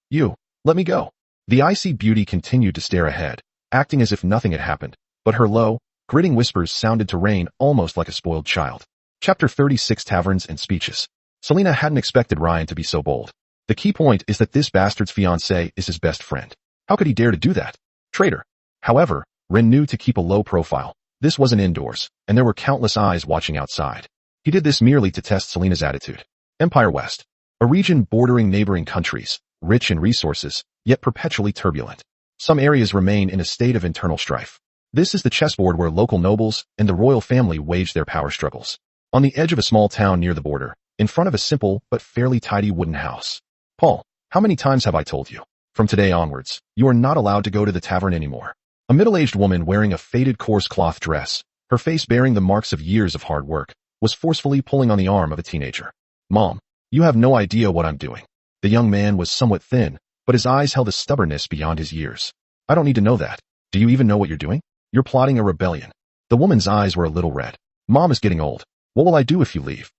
Speaker 1: You, let me go. The icy beauty continued to stare ahead, acting as if nothing had happened, but her low, gritting whispers sounded to Rain almost like a spoiled child. Chapter 36 Taverns and Speeches. Selena hadn't expected Ryan to be so bold. The key point is that this bastard's fiancée is his best friend. How could he dare to do that? Traitor. However, Ren knew to keep a low profile. This wasn't indoors, and there were countless eyes watching outside. He did this merely to test Selena's attitude. Empire West. A region bordering neighboring countries, rich in resources, yet perpetually turbulent. Some areas remain in a state of internal strife. This is the chessboard where local nobles and the royal family wage their power struggles. On the edge of a small town near the border, in front of a simple but fairly tidy wooden house. Paul, how many times have I told you? From today onwards, you are not allowed to go to the tavern anymore. A middle-aged woman wearing a faded coarse cloth dress, her face bearing the marks of years of hard work, was forcefully pulling on the arm of a teenager. Mom, you have no idea what I'm doing. The young man was somewhat thin, but his eyes held a stubbornness beyond his years. I don't need to know that. Do you even know what you're doing? You're plotting a rebellion. The woman's eyes were a little red. Mom is getting old. What will I do if you leave?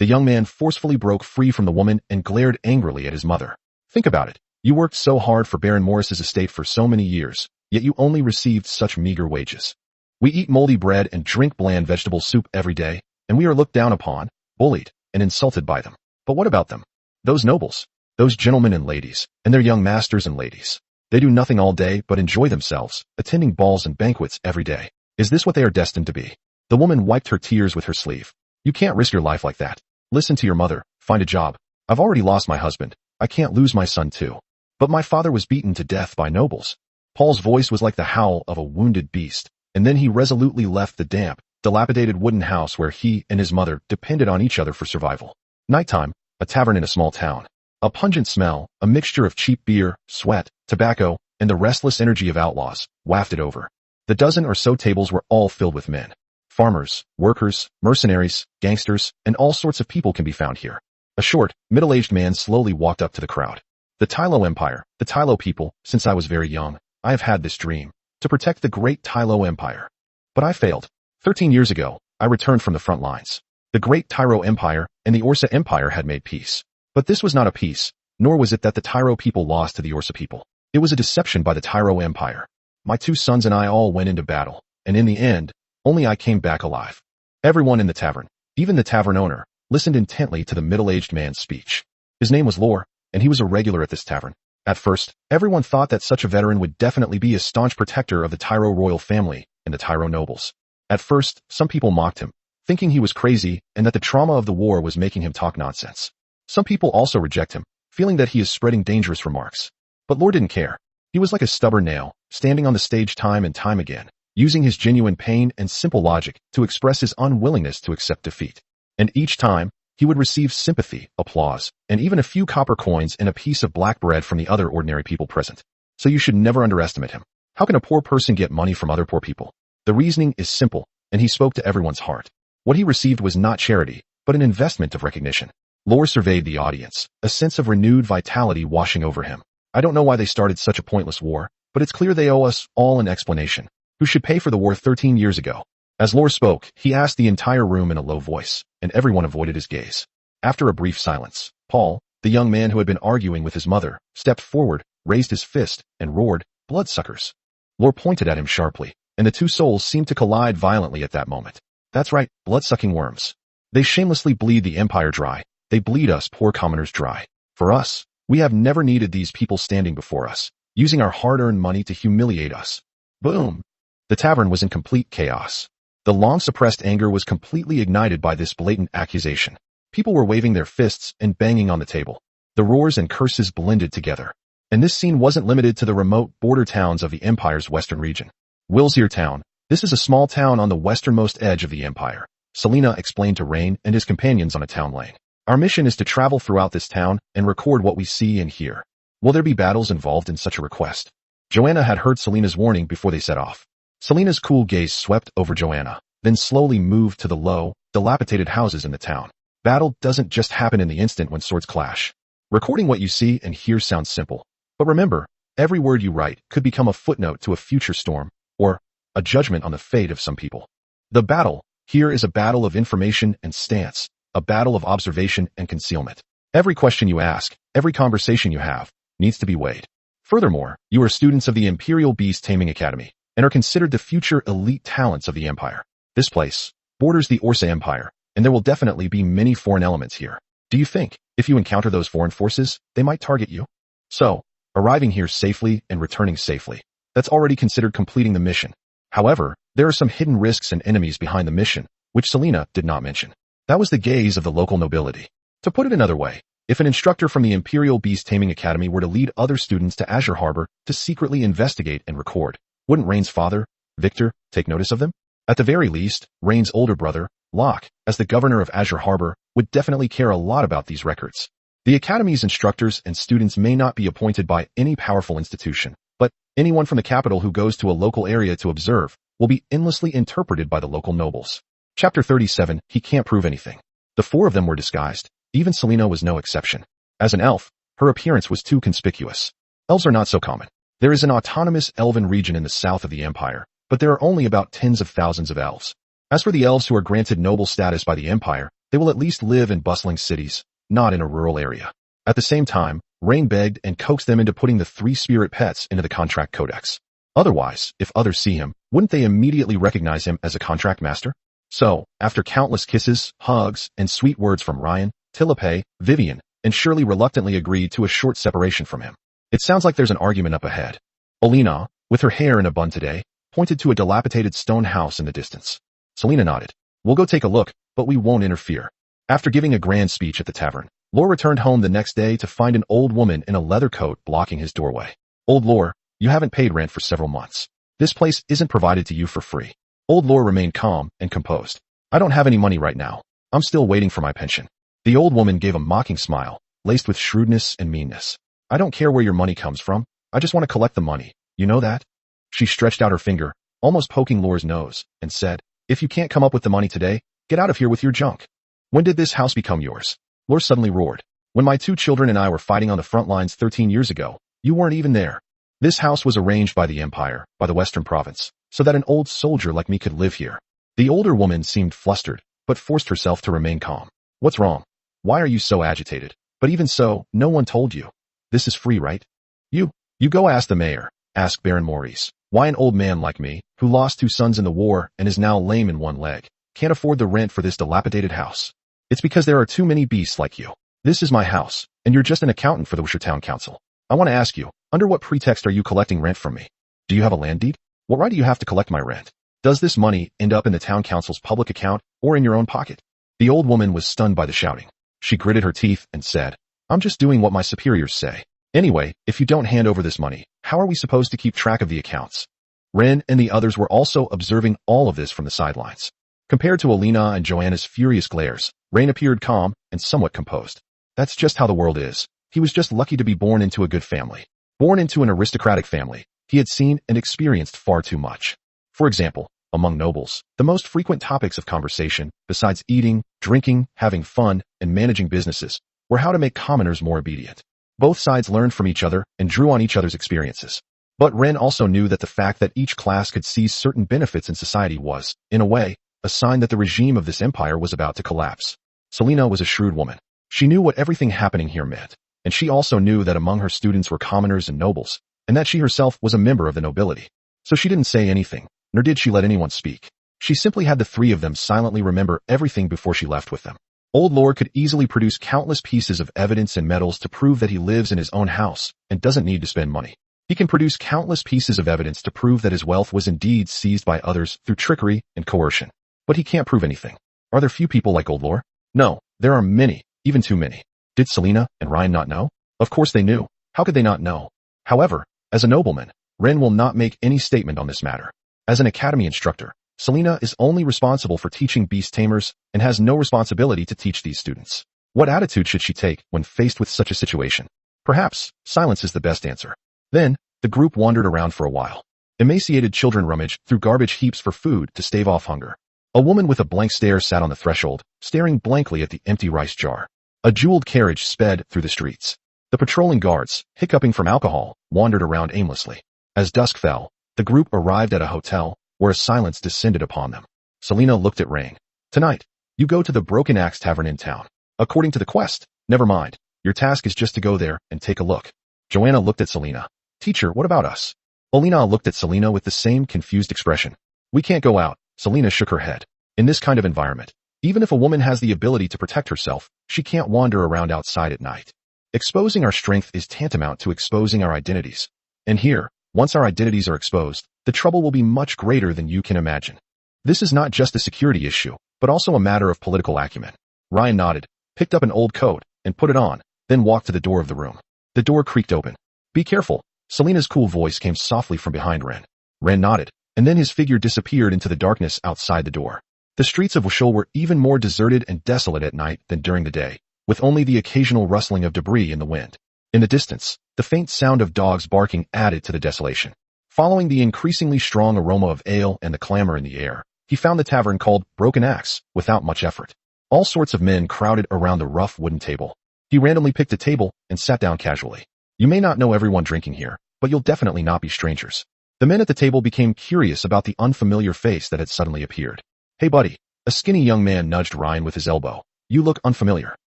Speaker 1: The young man forcefully broke free from the woman and glared angrily at his mother. Think about it. You worked so hard for Baron Morris's estate for so many years, yet you only received such meager wages. We eat moldy bread and drink bland vegetable soup every day, and we are looked down upon, bullied, and insulted by them. But what about them? Those nobles, those gentlemen and ladies, and their young masters and ladies. They do nothing all day but enjoy themselves, attending balls and banquets every day. Is this what they are destined to be? The woman wiped her tears with her sleeve. You can't risk your life like that. Listen to your mother, find a job. I've already lost my husband. I can't lose my son too. But my father was beaten to death by nobles. Paul's voice was like the howl of a wounded beast, and then he resolutely left the damp, dilapidated wooden house where he and his mother depended on each other for survival. Nighttime, a tavern in a small town. A pungent smell, a mixture of cheap beer, sweat, tobacco, and the restless energy of outlaws, wafted over. The dozen or so tables were all filled with men. Farmers, workers, mercenaries, gangsters, and all sorts of people can be found here. A short, middle-aged man slowly walked up to the crowd. The Tylo Empire, the Tylo people, since I was very young, I have had this dream, to protect the great Tylo Empire. But I failed. 13 years ago, I returned from the front lines. The great Tyro Empire and the Orsa Empire had made peace. But this was not a peace, nor was it that the Tyro people lost to the Orsa people. It was a deception by the Tyro Empire. My 2 sons and I all went into battle, and in the end, only I came back alive. Everyone in the tavern, even the tavern owner, listened intently to the middle-aged man's speech. His name was Lore, and he was a regular at this tavern. At first, everyone thought that such a veteran would definitely be a staunch protector of the Tyro royal family and the Tyro nobles. At first, some people mocked him, thinking he was crazy and that the trauma of the war was making him talk nonsense. Some people also reject him, feeling that he is spreading dangerous remarks. But Lore didn't care. He was like a stubborn nail, standing on the stage time and time again, using his genuine pain and simple logic to express his unwillingness to accept defeat. And each time, he would receive sympathy, applause, and even a few copper coins and a piece of black bread from the other ordinary people present. So you should never underestimate him. How can a poor person get money from other poor people? The reasoning is simple, and he spoke to everyone's heart. What he received was not charity, but an investment of recognition. Lore surveyed the audience, a sense of renewed vitality washing over him. I don't know why they started such a pointless war, but it's clear they owe us all an explanation. Who should pay for the war 13 years ago? As Lore spoke, he asked the entire room in a low voice, and everyone avoided his gaze. After a brief silence, Paul, the young man who had been arguing with his mother, stepped forward, raised his fist, and roared, "Bloodsuckers!" Lore pointed at him sharply, and the 2 souls seemed to collide violently at that moment. That's right, blood-sucking worms. They shamelessly bleed the empire dry. They bleed us poor commoners dry. For us, we have never needed these people standing before us, using our hard-earned money to humiliate us. Boom! The tavern was in complete chaos. The long-suppressed anger was completely ignited by this blatant accusation. People were waving their fists and banging on the table. The roars and curses blended together. And this scene wasn't limited to the remote border towns of the Empire's western region. Wilsere Town. This is a small town on the westernmost edge of the Empire. Selena explained to Rain and his companions on a town lane. Our mission is to travel throughout this town and record what we see and hear. Will there be battles involved in such a request? Joanna had heard Selena's warning before they set off. Selena's cool gaze swept over Joanna, then slowly moved to the low, dilapidated houses in the town. Battle doesn't just happen in the instant when swords clash. Recording what you see and hear sounds simple. But remember, every word you write could become a footnote to a future storm, or a judgment on the fate of some people. The battle here is a battle of information and stance, a battle of observation and concealment. Every question you ask, every conversation you have, needs to be weighed. Furthermore, you are students of the Imperial Beast Taming Academy and are considered the future elite talents of the Empire. This place borders the Orsa Empire, and there will definitely be many foreign elements here. Do you think, if you encounter those foreign forces, they might target you? So, arriving here safely and returning safely, that's already considered completing the mission. However, there are some hidden risks and enemies behind the mission, which Selena did not mention. That was the gaze of the local nobility. To put it another way, if an instructor from the Imperial Beast Taming Academy were to lead other students to Azure Harbor to secretly investigate and record, wouldn't Rain's father, Victor, take notice of them? At the very least, Rain's older brother, Locke, as the governor of Azure Harbor, would definitely care a lot about these records. The Academy's instructors and students may not be appointed by any powerful institution, but anyone from the capital who goes to a local area to observe will be endlessly interpreted by the local nobles. Chapter 37, He Can't Prove Anything. The four of them were disguised. Even Selena was no exception. As an elf, her appearance was too conspicuous. Elves are not so common. There is an autonomous elven region in the south of the Empire, but there are only about tens of thousands of elves. As for the elves who are granted noble status by the Empire, they will at least live in bustling cities, not in a rural area. At the same time, Rain begged and coaxed them into putting the 3 spirit pets into the contract codex. Otherwise, if others see him, wouldn't they immediately recognize him as a contract master? So, after countless kisses, hugs, and sweet words from Ryan, Tulip, Vivian, and Shirley reluctantly agreed to a short separation from him. It sounds like there's an argument up ahead. Olena, with her hair in a bun today, pointed to a dilapidated stone house in the distance. Selena nodded. We'll go take a look, but we won't interfere. After giving a grand speech at the tavern, Lore returned home the next day to find an old woman in a leather coat blocking his doorway. Old Lore, you haven't paid rent for several months. This place isn't provided to you for free. Old Lore remained calm and composed. I don't have any money right now. I'm still waiting for my pension. The old woman gave a mocking smile, laced with shrewdness and meanness. I don't care where your money comes from. I just want to collect the money. You know that? She stretched out her finger, almost poking Lore's nose, and said, if you can't come up with the money today, get out of here with your junk. When did this house become yours? Lore suddenly roared. When my 2 children and I were fighting on the front lines 13 years ago, you weren't even there. This house was arranged by the Empire, by the Western Province, so that an old soldier like me could live here. The older woman seemed flustered, but forced herself to remain calm. What's wrong? Why are you so agitated? But even so, no one told you. This is free, right? You go ask the mayor, asked Baron Maurice. Why an old man like me, who lost 2 sons in the war and is now lame in one leg, can't afford the rent for this dilapidated house? It's because there are too many beasts like you. This is my house, and you're just an accountant for the Wisher Town Council. I want to ask you, under what pretext are you collecting rent from me? Do you have a land deed? What right do you have to collect my rent? Does this money end up in the town council's public account or in your own pocket? The old woman was stunned by the shouting. She gritted her teeth and said, I'm just doing what my superiors say. Anyway, if you don't hand over this money, how are we supposed to keep track of the accounts? Ren and the others were also observing all of this from the sidelines. Compared to Alina and Joanna's furious glares, Rain appeared calm and somewhat composed. That's just how the world is. He was just lucky to be born into a good family. Born into an aristocratic family, he had seen and experienced far too much. For example, among nobles, the most frequent topics of conversation, besides eating, drinking, having fun, and managing businesses, were how to make commoners more obedient. Both sides learned from each other and drew on each other's experiences. But Ren also knew that the fact that each class could seize certain benefits in society was, in a way, a sign that the regime of this empire was about to collapse. Selena was a shrewd woman. She knew what everything happening here meant, and she also knew that among her students were commoners and nobles, and that she herself was a member of the nobility. So she didn't say anything, nor did she let anyone speak. She simply had the 3 of them silently remember everything before she left with them. Old Lord could easily produce countless pieces of evidence and medals to prove that he lives in his own house and doesn't need to spend money. He can produce countless pieces of evidence to prove that his wealth was indeed seized by others through trickery and coercion. But he can't prove anything. Are there few people like Old Lore? No, there are many, even too many. Did Selena and Ryan not know? Of course they knew. How could they not know? However, as a nobleman, Ren will not make any statement on this matter. As an academy instructor, Selena is only responsible for teaching beast tamers and has no responsibility to teach these students. What attitude should she take when faced with such a situation? Perhaps silence is the best answer. Then, the group wandered around for a while. Emaciated children rummaged through garbage heaps for food to stave off hunger. A woman with a blank stare sat on the threshold, staring blankly at the empty rice jar. A jeweled carriage sped through the streets. The patrolling guards, hiccuping from alcohol, wandered around aimlessly. As dusk fell, the group arrived at a hotel, where a silence descended upon them. Selena looked at Rain. Tonight, you go to the Broken Axe Tavern in town. According to the quest, never mind, Your task is just to go there and take a look. Joanna looked at Selena. Teacher, what about us? Olina looked at Selena with the same confused expression. We can't go out. Selena shook her head. In this kind of environment, even if a woman has the ability to protect herself, she can't wander around outside at night. Exposing our strength is tantamount to exposing our identities. And here, once our identities are exposed, the trouble will be much greater than you can imagine. This is not just a security issue, but also a matter of political acumen. Ryan nodded, picked up an old coat, and put it on, then walked to the door of the room. The door creaked open. Be careful. Selena's cool voice came softly from behind Ren. Ren nodded, and then his figure disappeared into the darkness outside the door. The streets of Wushul were even more deserted and desolate at night than during the day, with only the occasional rustling of debris in the wind. In the distance, the faint sound of dogs barking added to the desolation. Following the increasingly strong aroma of ale and the clamor in the air, he found the tavern called Broken Axe without much effort. All sorts of men crowded around the rough wooden table. He randomly picked a table and sat down casually. You may not know everyone drinking here, but you'll definitely not be strangers. The men at the table became curious about the unfamiliar face that had suddenly appeared. Hey buddy, a skinny young man nudged Ryan with his elbow. You look unfamiliar.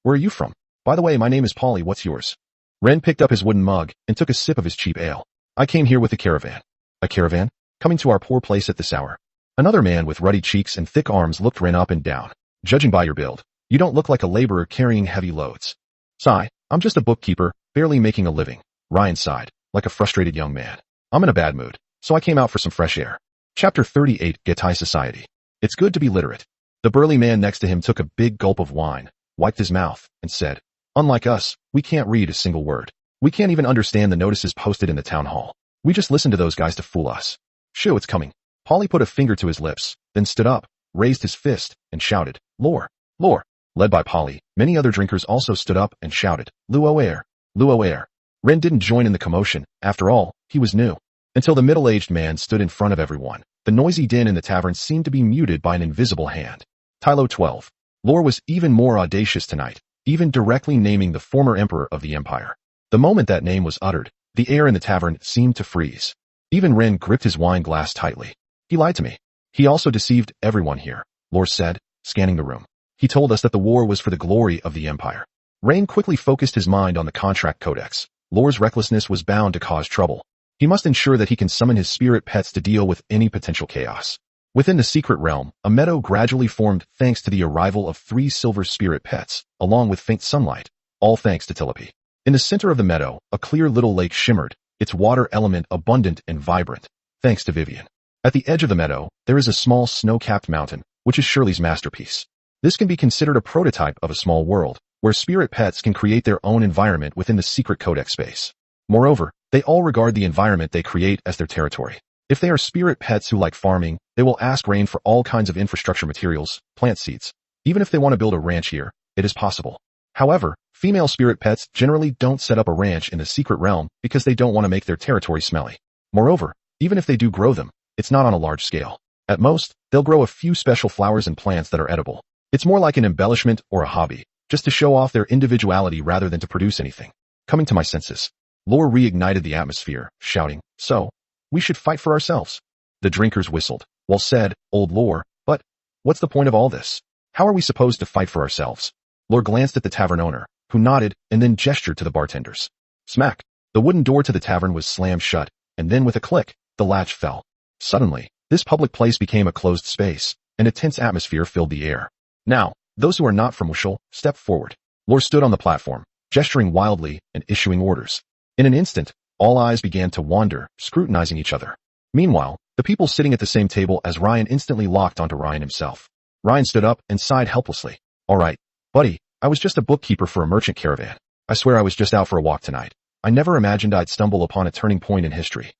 Speaker 1: Where are you from? By the way, my name is Polly, what's yours? Ren picked up his wooden mug and took a sip of his cheap ale. I came here with a caravan. A caravan? Coming to our poor place at this hour? Another man with ruddy cheeks and thick arms looked Ren up and down. Judging by your build, you don't look like a laborer carrying heavy loads. Sigh, I'm just a bookkeeper, barely making a living. Ryan sighed, like a frustrated young man. I'm in a bad mood, so I came out for some fresh air. Chapter 38, Getai Society. It's good to be literate. The burly man next to him took a big gulp of wine, wiped his mouth, and said, unlike us, we can't read a single word. We can't even understand the notices posted in the town hall. We just listen to those guys to fool us. Shoo, it's coming. Polly put a finger to his lips, then stood up, raised his fist, and shouted, Lore, Lore. Led by Polly, many other drinkers also stood up and shouted, Luo air, Luo air. Ren didn't join in the commotion, after all, he was new. Until the middle-aged man stood in front of everyone, the noisy din in the tavern seemed to be muted by an invisible hand. Tylo 12. Lore was even more audacious tonight, even directly naming the former emperor of the empire. The moment that name was uttered, the air in the tavern seemed to freeze. Even Ren gripped his wine glass tightly. He lied to me. He also deceived everyone here, Lore said, scanning the room. He told us that the war was for the glory of the empire. Rain quickly focused his mind on the contract codex. Lore's recklessness was bound to cause trouble. He must ensure that he can summon his spirit pets to deal with any potential chaos. Within the secret realm, a meadow gradually formed thanks to the arrival of 3 silver spirit pets, along with faint sunlight, all thanks to tulip. In the center of the meadow, a clear little lake shimmered, its water element abundant and vibrant, thanks to Vivian. At the edge of the meadow, there is a small snow-capped mountain, which is Shirley's masterpiece. This can be considered a prototype of a small world, where spirit pets can create their own environment within the secret codex space. Moreover, they all regard the environment they create as their territory. If they are spirit pets who like farming, they will ask Rain for all kinds of infrastructure materials, plant seeds. Even if they want to build a ranch here, it is possible. However, female spirit pets generally don't set up a ranch in the secret realm because they don't want to make their territory smelly. Moreover, even if they do grow them, it's not on a large scale. At most, they'll grow a few special flowers and plants that are edible. It's more like an embellishment or a hobby, just to show off their individuality rather than to produce anything. Coming to my senses, Lore reignited the atmosphere, shouting, so, we should fight for ourselves. The drinkers whistled. Well said, old Lore, but what's the point of all this? How are we supposed to fight for ourselves? Lore glanced at the tavern owner, who nodded and then gestured to the bartenders. Smack! The wooden door to the tavern was slammed shut, and then with a click, the latch fell. Suddenly, this public place became a closed space, and a tense atmosphere filled the air. Now, those who are not from Wushul, step forward. Lore stood on the platform, gesturing wildly and issuing orders. In an instant, all eyes began to wander, scrutinizing each other. Meanwhile, the people sitting at the same table as Ryan instantly locked onto Ryan himself. Ryan stood up and sighed helplessly. All right, buddy, I was just a bookkeeper for a merchant caravan. I swear I was just out for a walk tonight. I never imagined I'd stumble upon a turning point in history.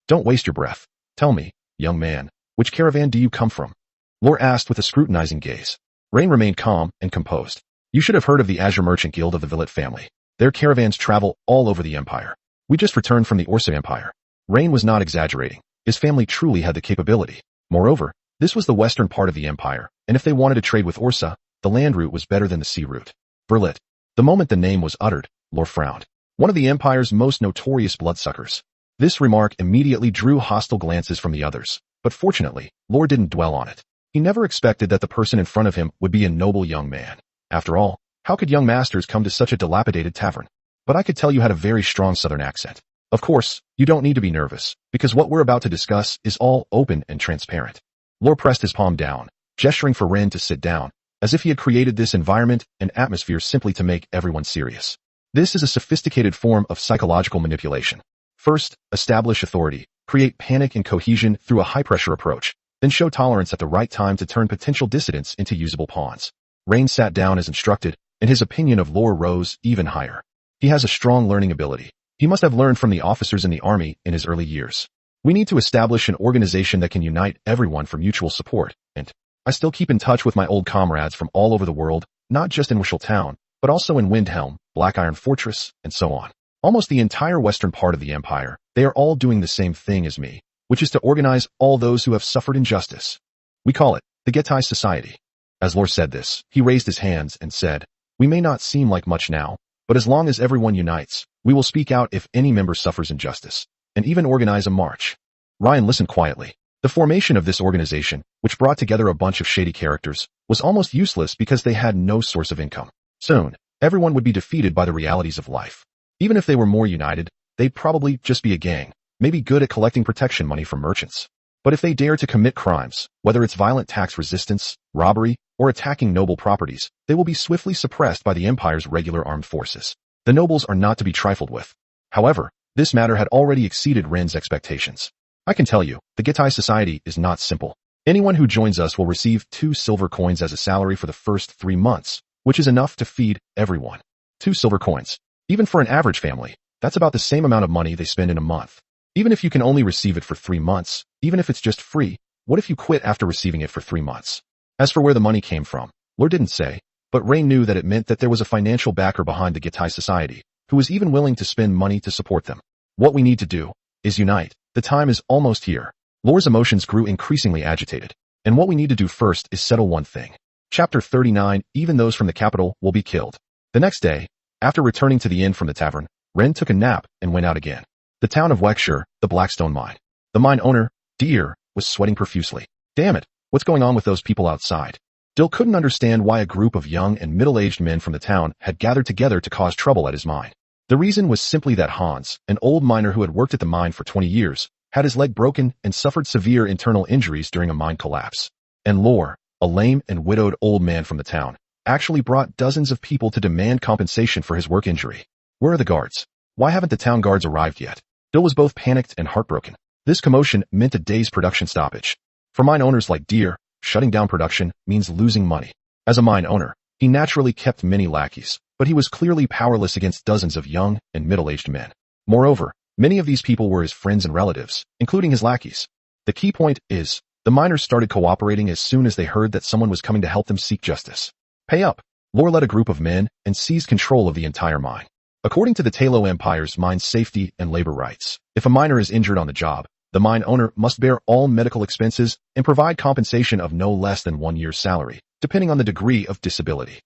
Speaker 1: Don't waste your breath. Tell me, young man, which caravan do you come from? Lore asked with a scrutinizing gaze. Rain remained calm and composed. You should have heard of the Azure Merchant Guild of the Villet family. Their caravans travel all over the empire. We just returned from the Ursa Empire. Rain was not exaggerating. His family truly had the capability. Moreover, this was the western part of the empire, and if they wanted to trade with Ursa, the land route was better than the sea route. Verlet. The moment the name was uttered, Lore frowned. One of the empire's most notorious bloodsuckers. This remark immediately drew hostile glances from the others, but fortunately, Lore didn't dwell on it. He never expected that the person in front of him would be a noble young man. After all, How could young masters come to such a dilapidated tavern? But I could tell you had a very strong southern accent. Of course, you don't need to be nervous, because what we're about to discuss is all open and transparent. Lore pressed his palm down, gesturing for Ren to sit down, as if he had created this environment and atmosphere simply to make everyone serious. This is a sophisticated form of psychological manipulation. First, establish authority, create panic and cohesion through a high-pressure approach, then show tolerance at the right time to turn potential dissidents into usable pawns. Rain sat down as instructed, and his opinion of Lore rose even higher. He has a strong learning ability. He must have learned from the officers in the army in his early years. We need to establish an organization that can unite everyone for mutual support, and I still keep in touch with my old comrades from all over the world, not just in Wishel Town, but also in Windhelm, Black Iron Fortress, and so on. Almost the entire western part of the empire, they are all doing the same thing as me, which is to organize all those who have suffered injustice. We call it the Getai Society. As Lore said this, he raised his hands and said, "We may not seem like much now, but as long as everyone unites, we will speak out if any member suffers injustice, and even organize a march." Ryan listened quietly. The formation of this organization, which brought together a bunch of shady characters, was almost useless because they had no source of income. Soon, everyone would be defeated by the realities of life. Even if they were more united, they'd probably just be a gang, maybe good at collecting protection money from merchants. But if they dare to commit crimes, whether it's violent tax resistance, robbery, or attacking noble properties, they will be swiftly suppressed by the Empire's regular armed forces. The nobles are not to be trifled with. However, this matter had already exceeded Ren's expectations. I can tell you, the Getai Society is not simple. Anyone who joins us will receive 2 silver coins as a salary for the first 3 months, which is enough to feed everyone. 2 silver coins. Even for an average family, that's about the same amount of money they spend in a month. Even if you can only receive it for 3 months, even if it's just free, what if you quit after receiving it for 3 months? As for where the money came from, Lore didn't say, but Ray knew that it meant that there was a financial backer behind the Getai Society, who was even willing to spend money to support them. What we need to do is unite. The time is almost here. Lore's emotions grew increasingly agitated. And what we need to do first is settle one thing. Chapter 39, even those from the capital will be killed. The next day, after returning to the inn from the tavern, Ren took a nap and went out again. The town of Wexshire, the Blackstone mine. The mine owner, Deer, was sweating profusely. Damn it, what's going on with those people outside? Dill couldn't understand why a group of young and middle-aged men from the town had gathered together to cause trouble at his mine. The reason was simply that Hans, an old miner who had worked at the mine for 20 years, had his leg broken and suffered severe internal injuries during a mine collapse. And Lore, a lame and widowed old man from the town, actually brought dozens of people to demand compensation for his work injury. Where are the guards? Why haven't the town guards arrived yet? Dill was both panicked and heartbroken. This commotion meant a day's production stoppage. For mine owners like Deer, shutting down production means losing money. As a mine owner, he naturally kept many lackeys, but he was clearly powerless against dozens of young and middle-aged men. Moreover, many of these people were his friends and relatives, including his lackeys. The key point is, the miners started cooperating as soon as they heard that someone was coming to help them seek justice. Pay up. Lore led a group of men and seized control of the entire mine. According to the Talo Empire's mine safety and labor rights, if a miner is injured on the job, the mine owner must bear all medical expenses and provide compensation of no less than 1 year's salary, depending on the degree of disability.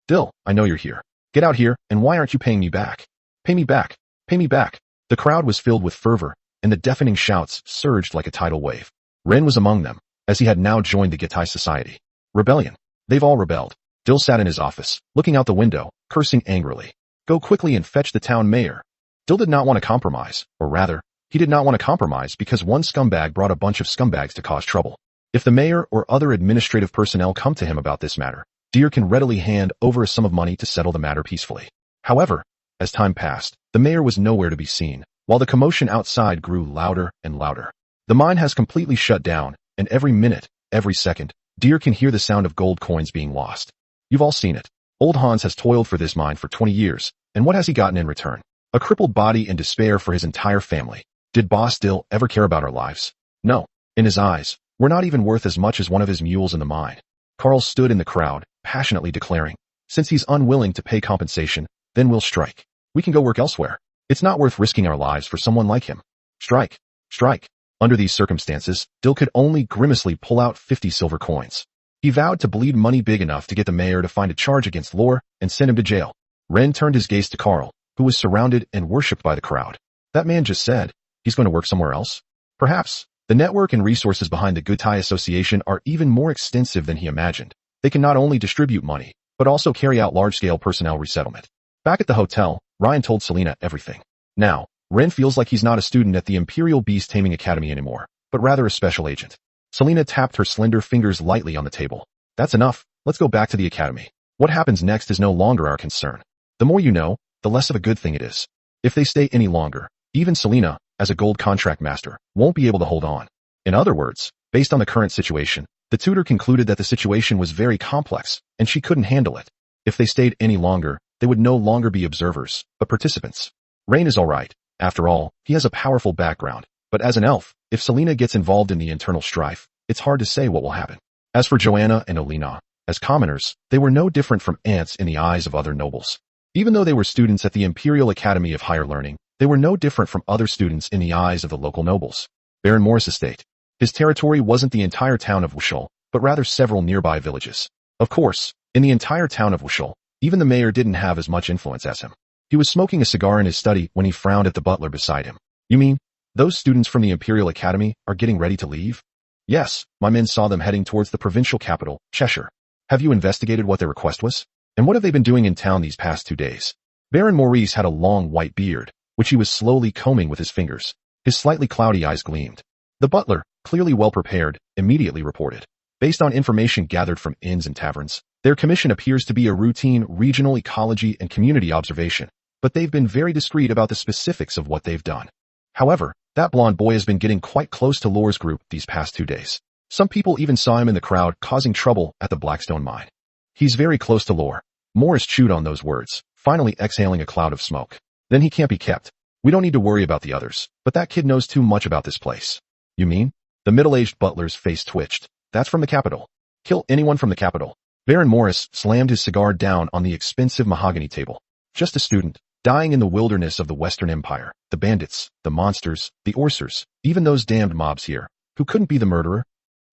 Speaker 1: Dill, I know you're here. Get out here, and why aren't you paying me back? Pay me back. Pay me back. The crowd was filled with fervor, and the deafening shouts surged like a tidal wave. Ren was among them, as he had now joined the Getai Society. Rebellion. They've all rebelled. Dill sat in his office, looking out the window, cursing angrily. Go quickly and fetch the town mayor. Dill did not want to compromise, or rather, he did not want to compromise because one scumbag brought a bunch of scumbags to cause trouble. If the mayor or other administrative personnel come to him about this matter, Deer can readily hand over a sum of money to settle the matter peacefully. However, as time passed, the mayor was nowhere to be seen, while the commotion outside grew louder and louder. The mine has completely shut down, and every minute, every second, Deer can hear the sound of gold coins being lost. You've all seen it. Old Hans has toiled for this mine for 20 years, and what has he gotten in return? A crippled body and despair for his entire family. Did Boss Dill ever care about our lives? No. In his eyes, we're not even worth as much as one of his mules in the mine. Carl stood in the crowd, passionately declaring, since he's unwilling to pay compensation, then we'll strike. We can go work elsewhere. It's not worth risking our lives for someone like him. Strike. Strike. Under these circumstances, Dill could only grimacely pull out 50 silver coins. He vowed to bleed money big enough to get the mayor to find a charge against Lore and send him to jail. Ren turned his gaze to Carl, who was surrounded and worshipped by the crowd. That man just said, he's going to work somewhere else? Perhaps. The network and resources behind the Getai Association are even more extensive than he imagined. They can not only distribute money, but also carry out large-scale personnel resettlement. Back at the hotel, Ryan told Selena everything. Now, Ren feels like he's not a student at the Imperial Beast Taming Academy anymore, but rather a special agent. Selena tapped her slender fingers lightly on the table. That's enough, let's go back to the academy. What happens next is no longer our concern. The more you know, the less of a good thing it is. If they stay any longer, even Selena, as a gold contract master, won't be able to hold on. In other words, based on the current situation, the tutor concluded that the situation was very complex, and she couldn't handle it. If they stayed any longer, they would no longer be observers, but participants. Rain is alright. After all, he has a powerful background, but as an elf, if Selena gets involved in the internal strife, it's hard to say what will happen. As for Joanna and Olina, as commoners, they were no different from ants in the eyes of other nobles. Even though they were students at the Imperial Academy of Higher Learning, they were no different from other students in the eyes of the local nobles. Baron Morris Estate. His territory wasn't the entire town of Wushul, but rather several nearby villages. Of course, in the entire town of Wushul, even the mayor didn't have as much influence as him. He was smoking a cigar in his study when he frowned at the butler beside him. You mean, those students from the Imperial Academy are getting ready to leave? Yes, my men saw them heading towards the provincial capital, Cheshire. Have you investigated what their request was? And what have they been doing in town these past 2 days? Baron Maurice had a long white beard, which he was slowly combing with his fingers. His slightly cloudy eyes gleamed. The butler, clearly well prepared, immediately reported. Based on information gathered from inns and taverns, their commission appears to be a routine regional ecology and community observation, but they've been very discreet about the specifics of what they've done. However, that blonde boy has been getting quite close to Lore's group these past 2 days. Some people even saw him in the crowd causing trouble at the Blackstone mine. He's very close to Lore. Morris chewed on those words, finally exhaling a cloud of smoke. Then he can't be kept. We don't need to worry about the others, but that kid knows too much about this place. You mean? The middle-aged butler's face twitched. That's from the capital. Kill anyone from the capital. Baron Morris slammed his cigar down on the expensive mahogany table. Just a student, dying in the wilderness of the Western Empire. The bandits, the monsters, the Orsers, even those damned mobs here. Who couldn't be the murderer?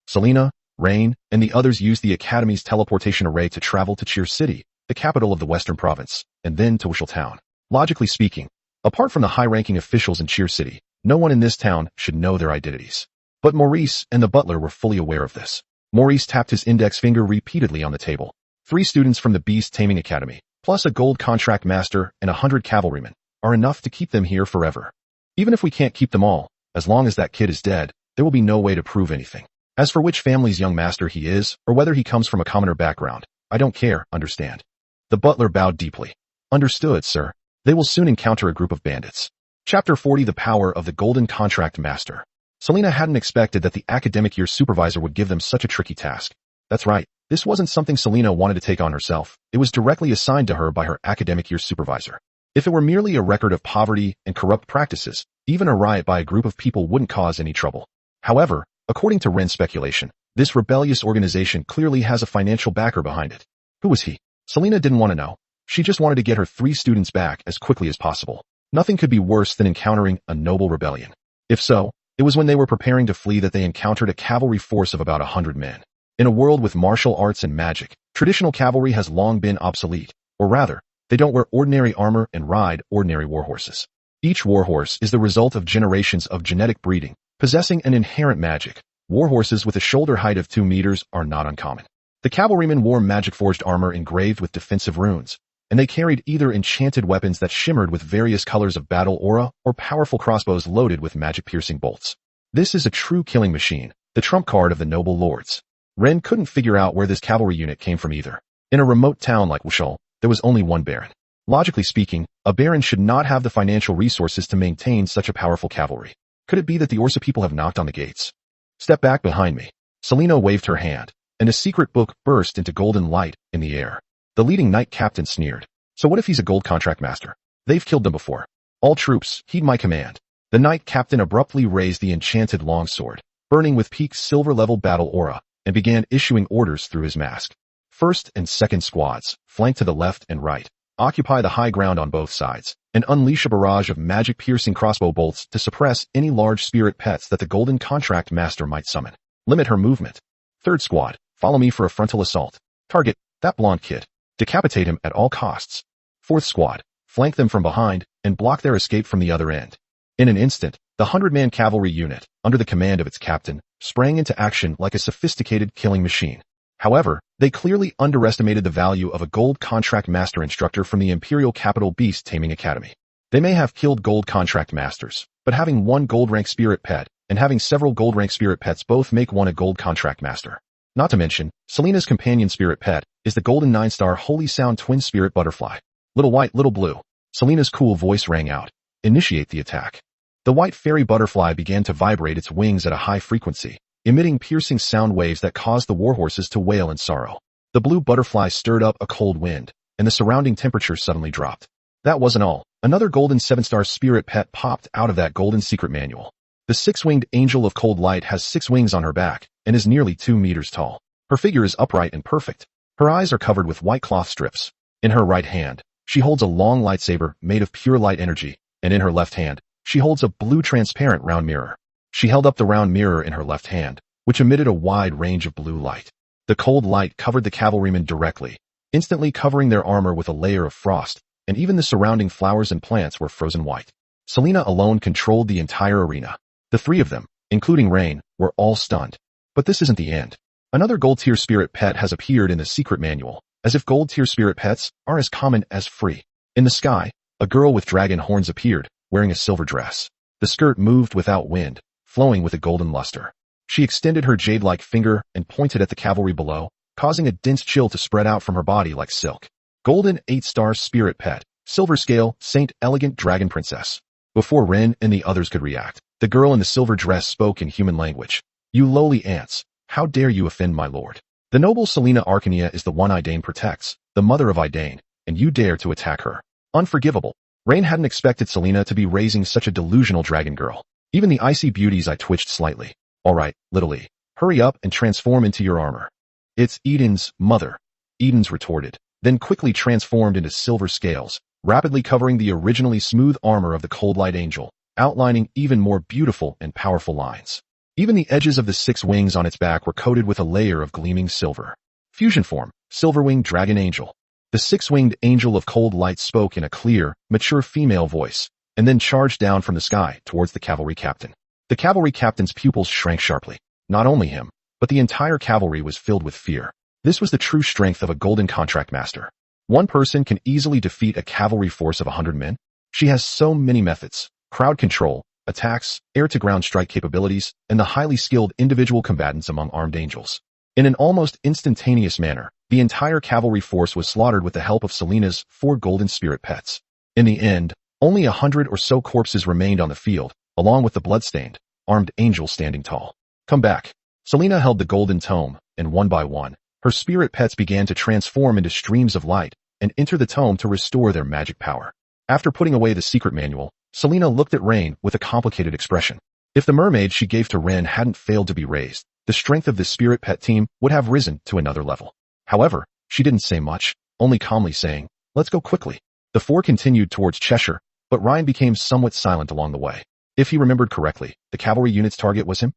Speaker 1: Selena, Rain, and the others used the Academy's teleportation array to travel to Cheer City, the capital of the Western Province, and then to Wushul Town. Logically speaking, apart from the high-ranking officials in Cheer City, no one in this town should know their identities. But Maurice and the butler were fully aware of this. Maurice tapped his index finger repeatedly on the table. 3 students from the Beast Taming Academy, plus a gold contract master and 100 cavalrymen, are enough to keep them here forever. Even if we can't keep them all, as long as that kid is dead, there will be no way to prove anything. As for which family's young master he is, or whether he comes from a commoner background, I don't care, understand? The butler bowed deeply. Understood, sir. They will soon encounter a group of bandits. Chapter 40 The Power of the Golden Contract Master. Selena hadn't expected that the academic year supervisor would give them such a tricky task. That's right, this wasn't something Selena wanted to take on herself. It was directly assigned to her by her academic year supervisor. If it were merely a record of poverty and corrupt practices, even a riot by a group of people wouldn't cause any trouble. However, according to Ren's speculation, this rebellious organization clearly has a financial backer behind it. Who was he? Selena didn't want to know. She just wanted to get her 3 students back as quickly as possible. Nothing could be worse than encountering a noble rebellion. If so, it was when they were preparing to flee that they encountered a cavalry force of about 100 men. In a world with martial arts and magic, traditional cavalry has long been obsolete, or rather, they don't wear ordinary armor and ride ordinary warhorses. Each warhorse is the result of generations of genetic breeding, possessing an inherent magic. Warhorses with a shoulder height of 2 meters are not uncommon. The cavalrymen wore magic-forged armor engraved with defensive runes, and they carried either enchanted weapons that shimmered with various colors of battle aura or powerful crossbows loaded with magic-piercing bolts. This is a true killing machine, the trump card of the noble lords. Ren couldn't figure out where this cavalry unit came from either. In a remote town like Wushul, there was only one baron. Logically speaking, a baron should not have the financial resources to maintain such a powerful cavalry. Could it be that the Orsa people have knocked on the gates? Step back behind me. Selena waved her hand, and a secret book burst into golden light in the air. The leading knight captain sneered. So what if he's a gold contract master? They've killed them before. All troops, heed my command. The knight captain abruptly raised the enchanted longsword, burning with peak silver-level battle aura, and began issuing orders through his mask. First and second squads, flank to the left and right, occupy the high ground on both sides, and unleash a barrage of magic-piercing crossbow bolts to suppress any large spirit pets that the golden contract master might summon. Limit her movement. Third squad, follow me for a frontal assault. Target, that blonde kid. Decapitate him at all costs. Fourth squad, flank them from behind and block their escape from the other end. In an instant, the 100-man cavalry unit, under the command of its captain, sprang into action like a sophisticated killing machine. However, They clearly underestimated the value of a gold contract master instructor from the Imperial Capital Beast Taming Academy. They may have killed gold contract masters, but having one gold rank spirit pet and having several gold rank spirit pets both make one a gold contract master. Not to mention, Selena's companion spirit pet is the golden 9-star Holy Sound twin spirit butterfly. Little white, little blue. Selena's cool voice rang out. Initiate the attack. The white fairy butterfly began to vibrate its wings at a high frequency, emitting piercing sound waves that caused the warhorses to wail in sorrow. The blue butterfly stirred up a cold wind, and the surrounding temperature suddenly dropped. That wasn't all. Another golden 7-star spirit pet popped out of that golden secret manual. The 6-winged angel of cold light has 6 wings on her back and is nearly 2 meters tall. Her figure is upright and perfect. Her eyes are covered with white cloth strips. In her right hand, she holds a long lightsaber made of pure light energy, and in her left hand, she holds a blue transparent round mirror. She held up the round mirror in her left hand, which emitted a wide range of blue light. The cold light covered the cavalrymen directly, instantly covering their armor with a layer of frost, and even the surrounding flowers and plants were frozen white. Selena alone controlled the entire arena. The 3 of them, including Rain, were all stunned. But this isn't the end. Another gold-tier spirit pet has appeared in the secret manual, as if gold-tier spirit pets are as common as free. In the sky, a girl with dragon horns appeared, wearing a silver dress. The skirt moved without wind, flowing with a golden luster. She extended her jade-like finger and pointed at the cavalry below, causing a dense chill to spread out from her body like silk. Golden 8-star spirit pet, silver scale, Saint Elegant Dragon Princess. Before Ren and the others could react, the girl in the silver dress spoke in human language. You lowly ants, how dare you offend my lord? The noble Selena Arcania is the one Idane protects, the mother of Idane, and you dare to attack her. Unforgivable. Rain hadn't expected Selena to be raising such a delusional dragon girl. Even the icy beauties I twitched slightly. Alright, little E, hurry up and transform into your armor. It's Eden's mother. Eden's retorted, then quickly transformed into silver scales, rapidly covering the originally smooth armor of the cold light angel, outlining even more beautiful and powerful lines. Even the edges of the 6 wings on its back were coated with a layer of gleaming silver. Fusion form, silver-winged dragon angel. The 6-winged angel of cold light spoke in a clear, mature female voice, and then charged down from the sky towards the cavalry captain. The cavalry captain's pupils shrank sharply. Not only him, but the entire cavalry was filled with fear. This was the true strength of a golden contract master. One person can easily defeat a cavalry force of 100 men. She has so many methods: crowd control, attacks, air-to-ground strike capabilities, and the highly skilled individual combatants among armed angels. In an almost instantaneous manner, the entire cavalry force was slaughtered with the help of Selena's 4 golden spirit pets. In the end, only 100 or so corpses remained on the field, along with the bloodstained, armed angel standing tall. Come back. Selena held the golden tome, and one by one, her spirit pets began to transform into streams of light and enter the tome to restore their magic power. After putting away the secret manual, Selena looked at Rain with a complicated expression. If the mermaid she gave to Ren hadn't failed to be raised, the strength of the spirit pet team would have risen to another level. However, she didn't say much, only calmly saying, "Let's go quickly." The 4 continued towards Cheshire, but Ryan became somewhat silent along the way. If he remembered correctly, the cavalry unit's target was him?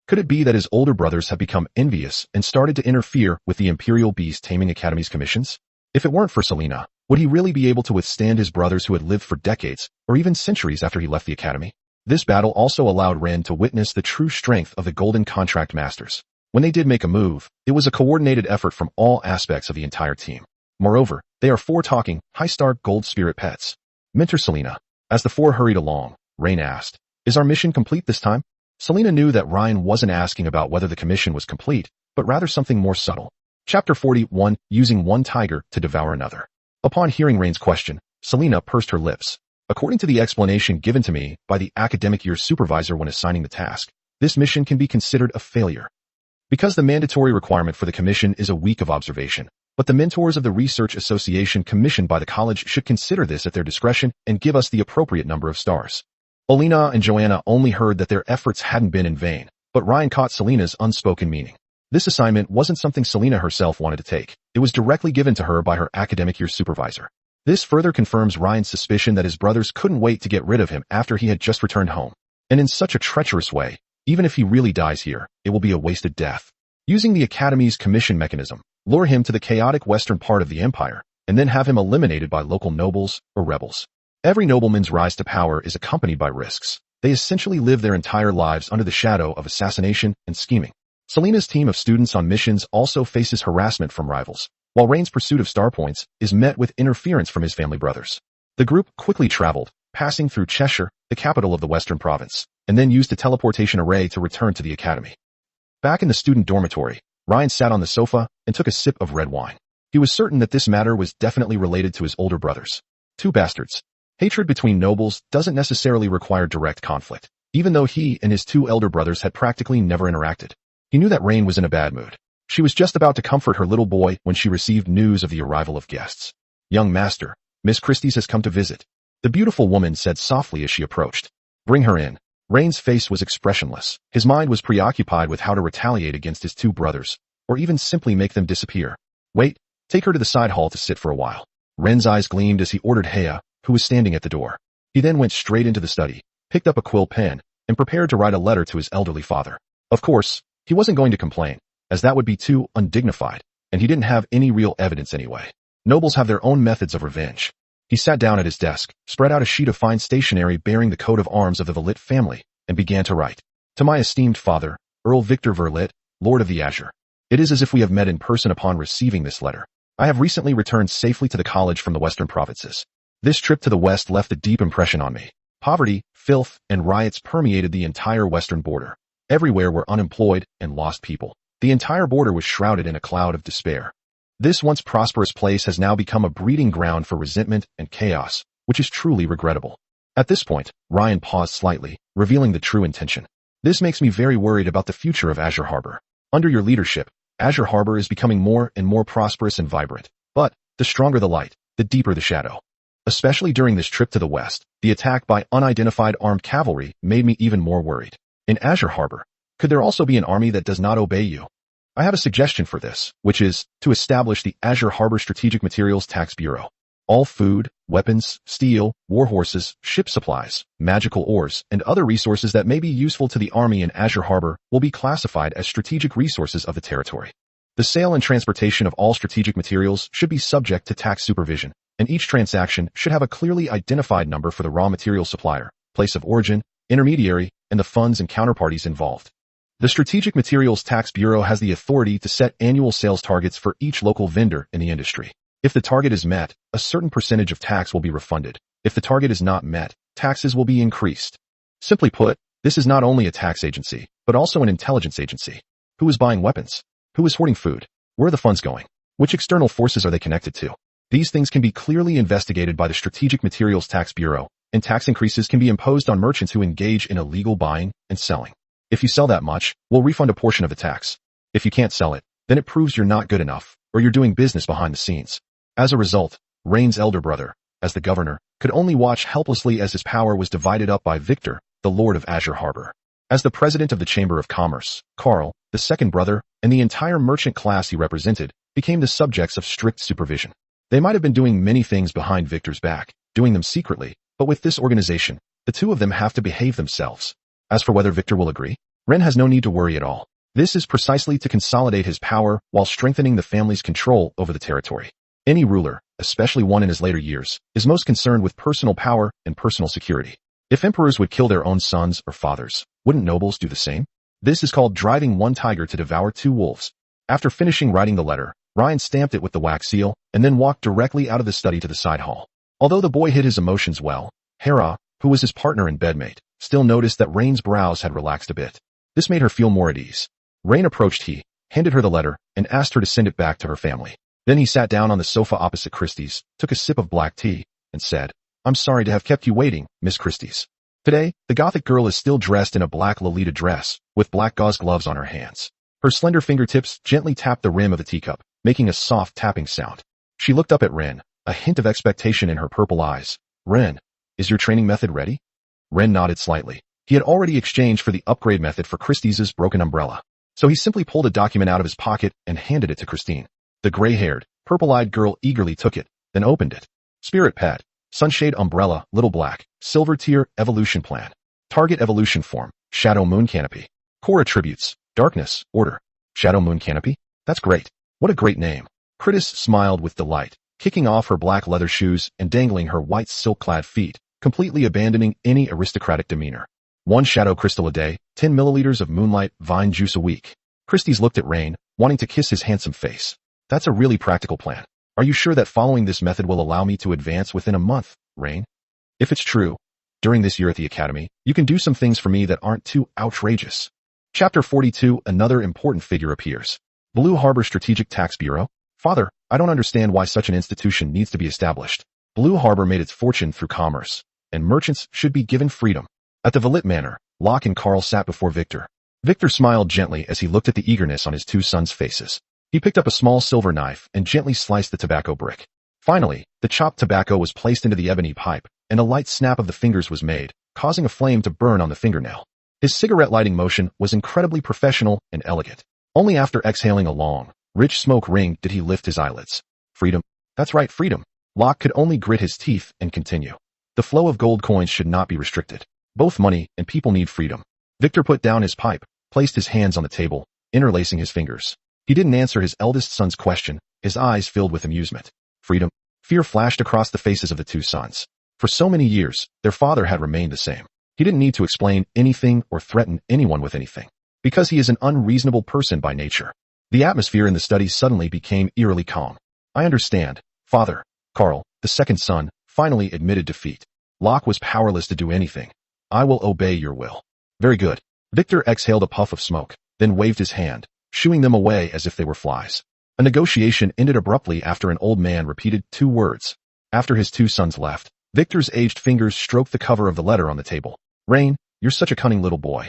Speaker 1: Could it be that his older brothers had become envious and started to interfere with the Imperial Beast Taming Academy's commissions? If it weren't for Selena, would he really be able to withstand his brothers who had lived for decades, or even centuries after he left the academy? This battle also allowed Ren to witness the true strength of the Golden Contract Masters. When they did make a move, it was a coordinated effort from all aspects of the entire team. Moreover, they are 4 talking, high-star gold spirit pets. Mentor Selena. As the 4 hurried along, Rain asked, "Is our mission complete this time?" Selena knew that Ryan wasn't asking about whether the commission was complete, but rather something more subtle. Chapter 41, Using one tiger to devour another. Upon hearing Rain's question, Selena pursed her lips. According to the explanation given to me by the academic year supervisor when assigning the task, this mission can be considered a failure. Because the mandatory requirement for the commission is a week of observation, but the mentors of the Research Association commissioned by the college should consider this at their discretion and give us the appropriate number of stars. Olina and Joanna only heard that their efforts hadn't been in vain, but Ryan caught Selena's unspoken meaning. This assignment wasn't something Selena herself wanted to take. It was directly given to her by her academic year supervisor. This further confirms Ryan's suspicion that his brothers couldn't wait to get rid of him after he had just returned home. And in such a treacherous way, even if he really dies here, it will be a wasted death. Using the Academy's commission mechanism, lure him to the chaotic western part of the Empire, and then have him eliminated by local nobles or rebels. Every nobleman's rise to power is accompanied by risks. They essentially live their entire lives under the shadow of assassination and scheming. Selena's team of students on missions also faces harassment from rivals, while Rain's pursuit of star points is met with interference from his family brothers. The group quickly traveled, passing through Cheshire, the capital of the Western Province, and then used a teleportation array to return to the academy. Back in the student dormitory, Ryan sat on the sofa and took a sip of red wine. He was certain that this matter was definitely related to his older brothers. Two bastards. Hatred between nobles doesn't necessarily require direct conflict, even though he and his two elder brothers had practically never interacted. He knew that Rain was in a bad mood. She was just about to comfort her little boy when she received news of the arrival of guests. "Young master, Miss Christie's has come to visit," the beautiful woman said softly as she approached. "Bring her in." Rain's face was expressionless. His mind was preoccupied with how to retaliate against his two brothers, or even simply make them disappear. "Wait, take her to the side hall to sit for a while." Ren's eyes gleamed as he ordered Hea, who was standing at the door. He then went straight into the study, picked up a quill pen, and prepared to write a letter to his elderly father. Of course, he wasn't going to complain, as that would be too undignified, and he didn't have any real evidence anyway. Nobles have their own methods of revenge. He sat down at his desk, spread out a sheet of fine stationery bearing the coat of arms of the Verlit family, and began to write. "To my esteemed father, Earl Victor Verlit, Lord of the Azure. It is as if we have met in person upon receiving this letter. I have recently returned safely to the college from the Western Provinces. This trip to the West left a deep impression on me. Poverty, filth, and riots permeated the entire western border. Everywhere were unemployed and lost people. The entire border was shrouded in a cloud of despair. This once prosperous place has now become a breeding ground for resentment and chaos, which is truly regrettable." At this point, Ryan paused slightly, revealing the true intention. "This makes me very worried about the future of Azure Harbor. Under your leadership, Azure Harbor is becoming more and more prosperous and vibrant. But, the stronger the light, the deeper the shadow. Especially during this trip to the west, the attack by unidentified armed cavalry made me even more worried. In Azure Harbor, could there also be an army that does not obey you? I have a suggestion for this, which is to establish the Azure Harbor Strategic Materials Tax Bureau. All food, weapons, steel, warhorses, ship supplies, magical ores, and other resources that may be useful to the army in Azure Harbor will be classified as strategic resources of the territory. The sale and transportation of all strategic materials should be subject to tax supervision, and each transaction should have a clearly identified number for the raw material supplier, place of origin, intermediary, and the funds and counterparties involved. The Strategic Materials Tax Bureau has the authority to set annual sales targets for each local vendor in the industry. If the target is met, a certain percentage of tax will be refunded. If the target is not met, taxes will be increased. Simply put, this is not only a tax agency, but also an intelligence agency. Who is buying weapons? Who is hoarding food? Where are the funds going? Which external forces are they connected to? These things can be clearly investigated by the Strategic Materials Tax Bureau, and tax increases can be imposed on merchants who engage in illegal buying and selling. If you sell that much, we'll refund a portion of the tax. If you can't sell it, then it proves you're not good enough, or you're doing business behind the scenes. As a result, Rain's elder brother, as the governor, could only watch helplessly as his power was divided up by Victor, the Lord of Azure Harbor. As the president of the Chamber of Commerce, Carl, the second brother, and the entire merchant class he represented, became the subjects of strict supervision. They might have been doing many things behind Victor's back, doing them secretly, but with this organization, the two of them have to behave themselves. As for whether Victor will agree, Ren has no need to worry at all. This is precisely to consolidate his power while strengthening the family's control over the territory. Any ruler, especially one in his later years, is most concerned with personal power and personal security. If emperors would kill their own sons or fathers, wouldn't nobles do the same? This is called driving one tiger to devour two wolves. After finishing writing the letter, Ryan stamped it with the wax seal and then walked directly out of the study to the side hall. Although the boy hid his emotions well, Hera, who was his partner and bedmate, still noticed that Rain's brows had relaxed a bit. This made her feel more at ease. Rain approached he, handed her the letter, and asked her to send it back to her family. Then he sat down on the sofa opposite Christie's, took a sip of black tea, and said, "I'm sorry to have kept you waiting, Miss Christie's." Today, the Gothic girl is still dressed in a black Lolita dress, with black gauze gloves on her hands. Her slender fingertips gently tapped the rim of the teacup, making a soft tapping sound. She looked up at Ren, a hint of expectation in her purple eyes. "Ren, is your training method ready?" Ren nodded slightly. He had already exchanged for the upgrade method for Christie's broken umbrella. So he simply pulled a document out of his pocket and handed it to Christine. The gray-haired, purple-eyed girl eagerly took it, then opened it. Spirit Pet, Sunshade Umbrella, Little Black, Silver Tier, Evolution Plan. Target Evolution Form, Shadow Moon Canopy. Core Attributes, Darkness, Order. Shadow Moon Canopy? That's great. What a great name. Critis smiled with delight, kicking off her black leather shoes and dangling her white silk-clad feet, completely abandoning any aristocratic demeanor. 1 shadow crystal a day, 10 milliliters of moonlight vine juice a week. Christie's looked at Rain, wanting to kiss his handsome face. That's a really practical plan. Are you sure that following this method will allow me to advance within a month, Rain? If it's true, during this year at the academy, you can do some things for me that aren't too outrageous. Chapter 42, another important figure appears. Blue Harbor Strategic Tax Bureau. Father, I don't understand why such an institution needs to be established. Blue Harbor made its fortune through commerce, and merchants should be given freedom. At the Valit Manor, Locke and Carl sat before Victor. Victor smiled gently as he looked at the eagerness on his two sons' faces. He picked up a small silver knife and gently sliced the tobacco brick. Finally, the chopped tobacco was placed into the ebony pipe, and a light snap of the fingers was made, causing a flame to burn on the fingernail. His cigarette lighting motion was incredibly professional and elegant. Only after exhaling a long, rich smoke ring did he lift his eyelids. Freedom. That's right, freedom. Locke could only grit his teeth and continue. The flow of gold coins should not be restricted. Both money and people need freedom. Victor put down his pipe, placed his hands on the table, interlacing his fingers. He didn't answer his eldest son's question, his eyes filled with amusement. Freedom. Fear flashed across the faces of the two sons. For so many years, their father had remained the same. He didn't need to explain anything or threaten anyone with anything, because he is an unreasonable person by nature. The atmosphere in the study suddenly became eerily calm. I understand, Father. Carl, the second son, finally admitted defeat. Locke was powerless to do anything. I will obey your will. Very good. Victor exhaled a puff of smoke, then waved his hand, shooing them away as if they were flies. A negotiation ended abruptly after an old man repeated two words. After his two sons left, Victor's aged fingers stroked the cover of the letter on the table. Rain, you're such a cunning little boy.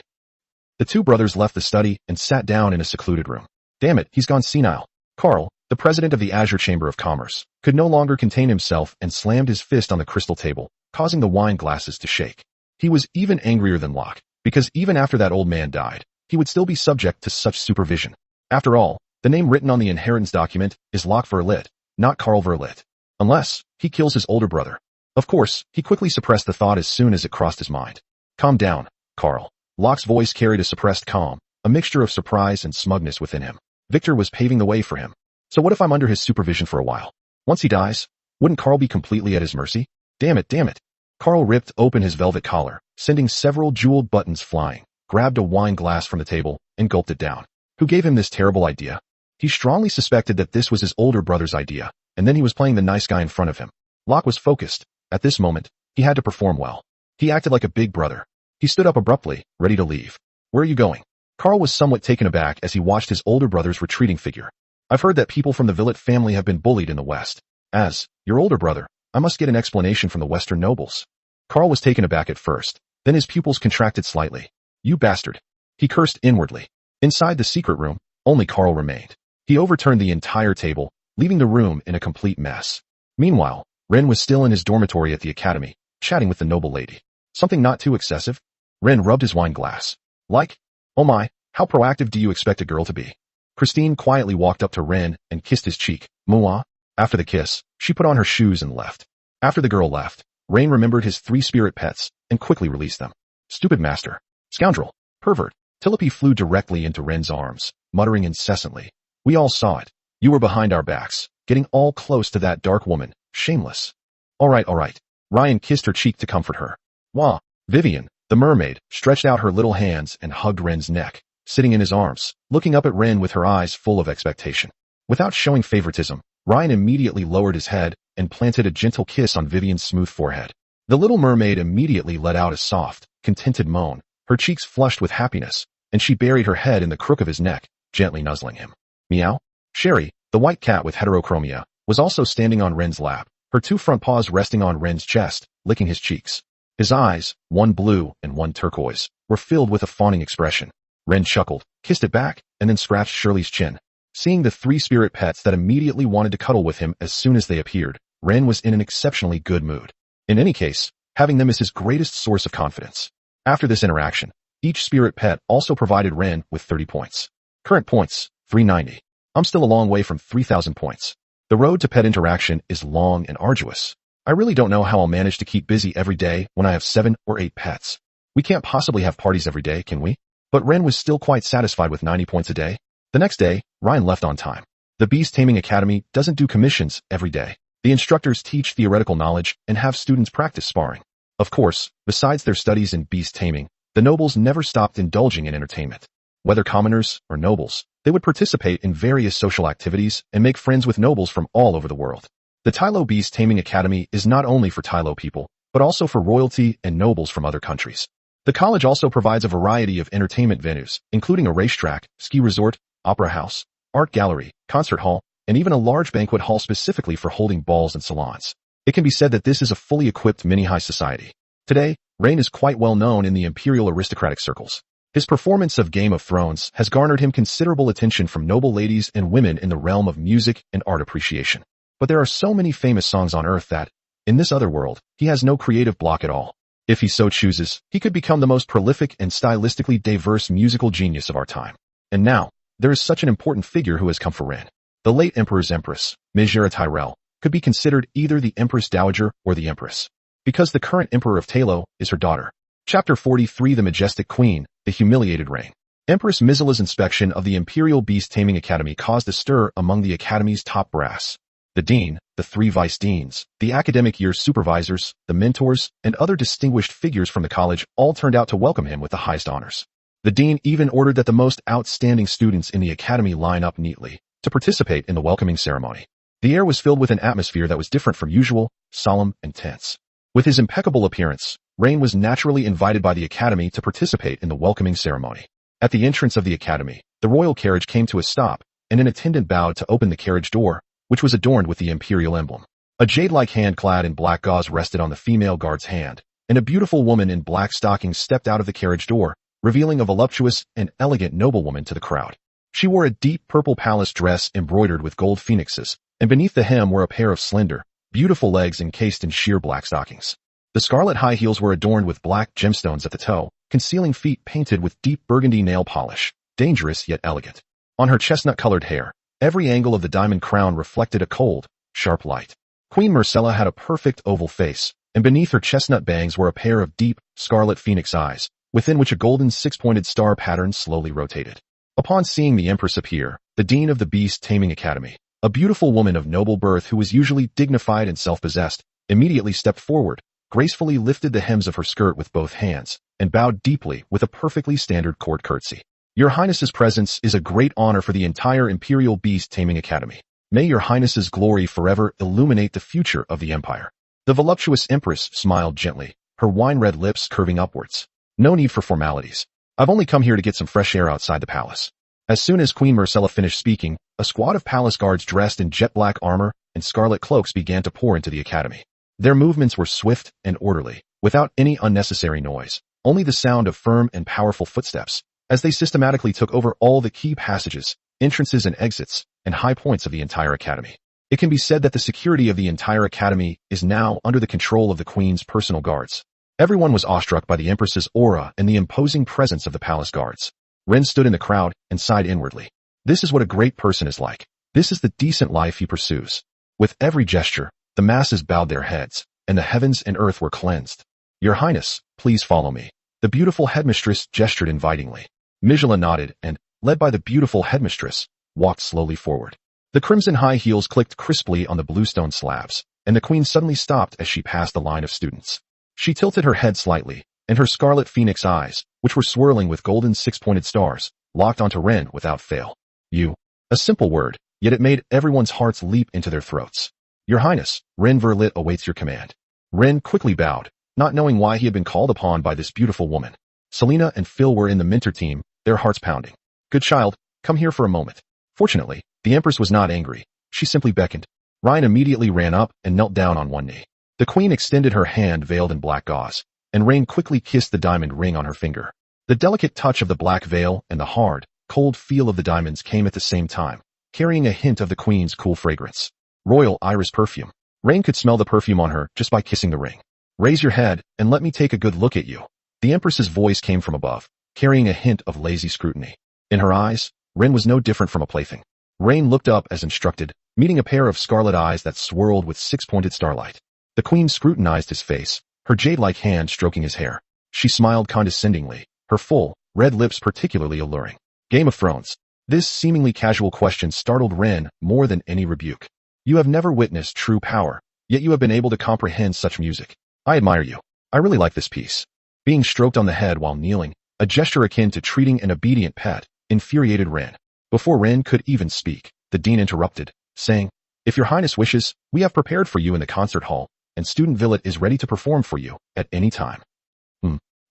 Speaker 1: The two brothers left the study and sat down in a secluded room. Damn it, he's gone senile. Carl, the president of the Azure Chamber of Commerce, could no longer contain himself and slammed his fist on the crystal table, causing the wine glasses to shake. He was even angrier than Locke, because even after that old man died, he would still be subject to such supervision. After all, the name written on the inheritance document is Locke Verlit, not Carl Verlit. Unless he kills his older brother. Of course, he quickly suppressed the thought as soon as it crossed his mind. Calm down, Carl. Locke's voice carried a suppressed calm, a mixture of surprise and smugness within him. Victor was paving the way for him. So what if I'm under his supervision for a while? Once he dies, wouldn't Carl be completely at his mercy? Damn it, damn it. Carl ripped open his velvet collar, sending several jeweled buttons flying, grabbed a wine glass from the table, and gulped it down. Who gave him this terrible idea? He strongly suspected that this was his older brother's idea, and then he was playing the nice guy in front of him. Locke was focused. At this moment, he had to perform well. He acted like a big brother. He stood up abruptly, ready to leave. Where are you going? Carl was somewhat taken aback as he watched his older brother's retreating figure. I've heard that people from the Villet family have been bullied in the West. As your older brother, I must get an explanation from the Western nobles. Carl was taken aback at first, then his pupils contracted slightly. You bastard. He cursed inwardly. Inside the secret room, only Carl remained. He overturned the entire table, leaving the room in a complete mess. Meanwhile, Ren was still in his dormitory at the academy, chatting with the noble lady. Something not too excessive? Ren rubbed his wine glass. Like? Oh my, how proactive do you expect a girl to be? Christine quietly walked up to Ren and kissed his cheek. Moi. After the kiss, she put on her shoes and left. After the girl left, Rain remembered his 3 spirit pets and quickly released them. Stupid master. Scoundrel. Pervert. Tulip flew directly into Ren's arms, muttering incessantly. We all saw it. You were behind our backs, getting all close to that dark woman. Shameless. All right. Ryan kissed her cheek to comfort her. Wah. Vivian, the mermaid, stretched out her little hands and hugged Ren's neck, sitting in his arms, looking up at Ren with her eyes full of expectation. Without showing favoritism, Ryan immediately lowered his head and planted a gentle kiss on Vivian's smooth forehead. The little mermaid immediately let out a soft, contented moan, her cheeks flushed with happiness, and she buried her head in the crook of his neck, gently nuzzling him. Meow. Sherry, the white cat with heterochromia, was also standing on Ren's lap, her 2 front paws resting on Ren's chest, licking his cheeks. His eyes, one blue and one turquoise, were filled with a fawning expression. Ren chuckled, kissed it back, and then scratched Shirley's chin. Seeing the 3 spirit pets that immediately wanted to cuddle with him as soon as they appeared, Ren was in an exceptionally good mood. In any case, having them is his greatest source of confidence. After this interaction, each spirit pet also provided Ren with 30 points. Current points, 390. I'm still a long way from 3,000 points. The road to pet interaction is long and arduous. I really don't know how I'll manage to keep busy every day when I have 7 or 8 pets. We can't possibly have parties every day, can we? But Ren was still quite satisfied with 90 points a day. The next day, Ryan left on time. The Beast Taming Academy doesn't do commissions every day. The instructors teach theoretical knowledge and have students practice sparring. Of course, besides their studies in beast taming, the nobles never stopped indulging in entertainment. Whether commoners or nobles, they would participate in various social activities and make friends with nobles from all over the world. The Tylo Beast Taming Academy is not only for Tylo people, but also for royalty and nobles from other countries. The college also provides a variety of entertainment venues, including a racetrack, ski resort, opera house, art gallery, concert hall, and even a large banquet hall specifically for holding balls and salons. It can be said that this is a fully equipped mini-high society. Today, Rain is quite well known in the imperial aristocratic circles. His performance of Game of Thrones has garnered him considerable attention from noble ladies and women in the realm of music and art appreciation. But there are so many famous songs on Earth that, in this other world, he has no creative block at all. If he so chooses, he could become the most prolific and stylistically diverse musical genius of our time. And now, there is such an important figure who has come for Ren. The late Emperor's Empress, Mejera Tyrell, could be considered either the Empress Dowager or the Empress, because the current Emperor of Tylo is her daughter. Chapter 43 The Majestic Queen, The Humiliated Reign. Empress Mizila's inspection of the Imperial Beast Taming Academy caused a stir among the Academy's top brass. The dean, the 3 vice-deans, the academic year supervisors, the mentors, and other distinguished figures from the college all turned out to welcome him with the highest honors. The dean even ordered that the most outstanding students in the academy line up neatly to participate in the welcoming ceremony. The air was filled with an atmosphere that was different from usual, solemn and tense. With his impeccable appearance, Rain was naturally invited by the academy to participate in the welcoming ceremony. At the entrance of the academy, the royal carriage came to a stop, and an attendant bowed to open the carriage door, which was adorned with the imperial emblem. A jade-like hand clad in black gauze rested on the female guard's hand, and a beautiful woman in black stockings stepped out of the carriage door, revealing a voluptuous and elegant noblewoman to the crowd. She wore a deep purple palace dress embroidered with gold phoenixes, and beneath the hem were a pair of slender, beautiful legs encased in sheer black stockings. The scarlet high heels were adorned with black gemstones at the toe, concealing feet painted with deep burgundy nail polish, dangerous yet elegant. On her chestnut-colored hair, every angle of the diamond crown reflected a cold, sharp light. Queen Marcella had a perfect oval face, and beneath her chestnut bangs were a pair of deep, scarlet phoenix eyes, within which a golden six-pointed star pattern slowly rotated. Upon seeing the Empress appear, the Dean of the Beast Taming Academy, a beautiful woman of noble birth who was usually dignified and self-possessed, immediately stepped forward, gracefully lifted the hems of her skirt with both hands, and bowed deeply with a perfectly standard court curtsy. Your Highness's presence is a great honor for the entire Imperial Beast Taming Academy. May your Highness's glory forever illuminate the future of the Empire. The voluptuous Empress smiled gently, her wine-red lips curving upwards. No need for formalities. I've only come here to get some fresh air outside the palace. As soon as Queen Marcella finished speaking, a squad of palace guards dressed in jet-black armor and scarlet cloaks began to pour into the academy. Their movements were swift and orderly, without any unnecessary noise, only the sound of firm and powerful footsteps, as they systematically took over all the key passages, entrances and exits, and high points of the entire academy. It can be said that the security of the entire academy is now under the control of the Queen's personal guards. Everyone was awestruck by the Empress's aura and the imposing presence of the palace guards. Ren stood in the crowd and sighed inwardly. This is what a great person is like. This is the decent life he pursues. With every gesture, the masses bowed their heads, and the heavens and earth were cleansed. Your Highness, please follow me. The beautiful headmistress gestured invitingly. Mijala nodded and, led by the beautiful headmistress, walked slowly forward. The crimson high heels clicked crisply on the bluestone slabs, and the Queen suddenly stopped as she passed the line of students. She tilted her head slightly, and her scarlet phoenix eyes, which were swirling with golden six-pointed stars, locked onto Ren without fail. You. A simple word, yet it made everyone's hearts leap into their throats. Your Highness, Ren Verlit awaits your command. Ren quickly bowed, not knowing why he had been called upon by this beautiful woman. Selena and Phil were in the mentor team, their hearts pounding. Good child, come here for a moment. Fortunately, the Empress was not angry. She simply beckoned. Ryan immediately ran up and knelt down on one knee. The Queen extended her hand veiled in black gauze, and Rain quickly kissed the diamond ring on her finger. The delicate touch of the black veil and the hard, cold feel of the diamonds came at the same time, carrying a hint of the Queen's cool fragrance. Royal iris perfume. Rain could smell the perfume on her just by kissing the ring. Raise your head, and let me take a good look at you. The Empress's voice came from above, carrying a hint of lazy scrutiny. In her eyes, Ren was no different from a plaything. Rain looked up as instructed, meeting a pair of scarlet eyes that swirled with six-pointed starlight. The Queen scrutinized his face, her jade-like hand stroking his hair. She smiled condescendingly, her full, red lips particularly alluring. Game of Thrones. This seemingly casual question startled Ren more than any rebuke. You have never witnessed true power, yet you have been able to comprehend such music. I admire you. I really like this piece. Being stroked on the head while kneeling, a gesture akin to treating an obedient pet, infuriated Rin. Before Rin could even speak, the dean interrupted, saying, "If your highness wishes, we have prepared for you in the concert hall, and student Villet is ready to perform for you at any time."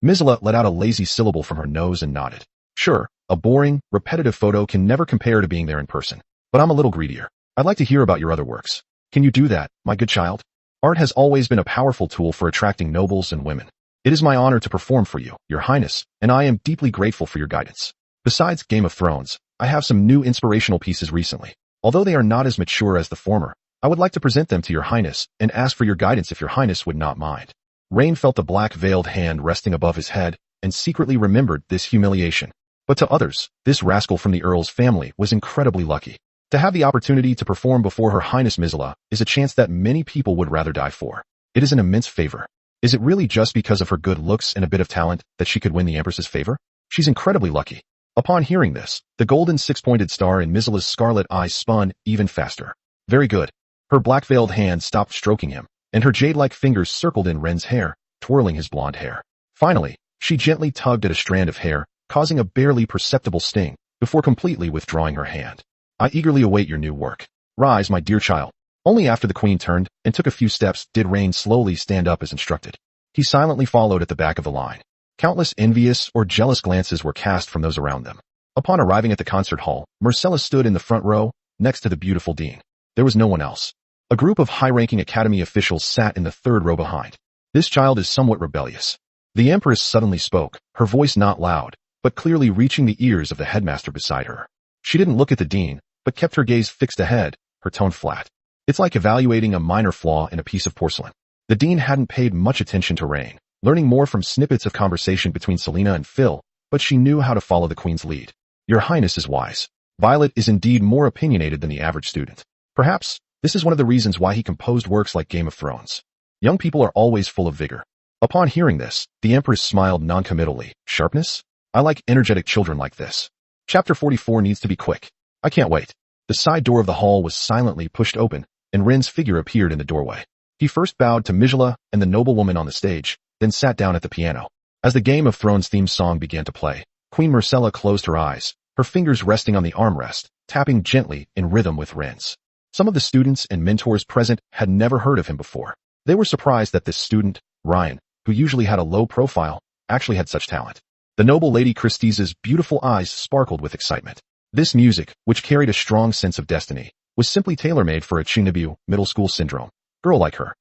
Speaker 1: Mizela let out a lazy syllable from her nose and nodded. "Sure, a boring, repetitive photo can never compare to being there in person, but I'm a little greedier. I'd like to hear about your other works. Can you do that, my good child? Art has always been a powerful tool for attracting nobles and women. It is my honor to perform for you, your highness, and I am deeply grateful for your guidance. Besides Game of Thrones, I have some new inspirational pieces recently. Although they are not as mature as the former, I would like to present them to your highness and ask for your guidance if your highness would not mind." Rain felt the black-veiled hand resting above his head and secretly remembered this humiliation. But to others, this rascal from the Earl's family was incredibly lucky. To have the opportunity to perform before Her Highness Mizela is a chance that many people would rather die for. It is an immense favor. Is it really just because of her good looks and a bit of talent that she could win the Empress's favor? She's incredibly lucky. Upon hearing this, the golden six-pointed star in Mizela's scarlet eyes spun even faster. Very good. Her black-veiled hand stopped stroking him, and her jade-like fingers circled in Ren's hair, twirling his blonde hair. Finally, she gently tugged at a strand of hair, causing a barely perceptible sting, before completely withdrawing her hand. "I eagerly await your new work. Rise, my dear child." Only after the queen turned and took a few steps did Rain slowly stand up as instructed. He silently followed at the back of the line. Countless envious or jealous glances were cast from those around them. Upon arriving at the concert hall, Marcella stood in the front row, next to the beautiful dean. There was no one else. A group of high-ranking academy officials sat in the third row behind. "This child is somewhat rebellious." The Empress suddenly spoke, her voice not loud, but clearly reaching the ears of the headmaster beside her. She didn't look at the dean, but kept her gaze fixed ahead, her tone flat. It's like evaluating a minor flaw in a piece of porcelain. The dean hadn't paid much attention to Rain, learning more from snippets of conversation between Selena and Phil, but she knew how to follow the queen's lead. "Your highness is wise. Violet is indeed more opinionated than the average student. Perhaps this is one of the reasons why he composed works like Game of Thrones. Young people are always full of vigor." Upon hearing this, the Empress smiled noncommittally. "Sharpness? I like energetic children like this." Chapter 44 needs to be quick. I can't wait. The side door of the hall was silently pushed open, and Ren's figure appeared in the doorway. He first bowed to Mizela and the noblewoman on the stage, then sat down at the piano. As the Game of Thrones theme song began to play, Queen Marcella closed her eyes, her fingers resting on the armrest, tapping gently in rhythm with Ren's. Some of the students and mentors present had never heard of him before. They were surprised that this student, Ryan, who usually had a low profile, actually had such talent. The noble Lady Christie's beautiful eyes sparkled with excitement. This music, which carried a strong sense of destiny, was simply tailor-made for a Chinabu middle school syndrome girl like her.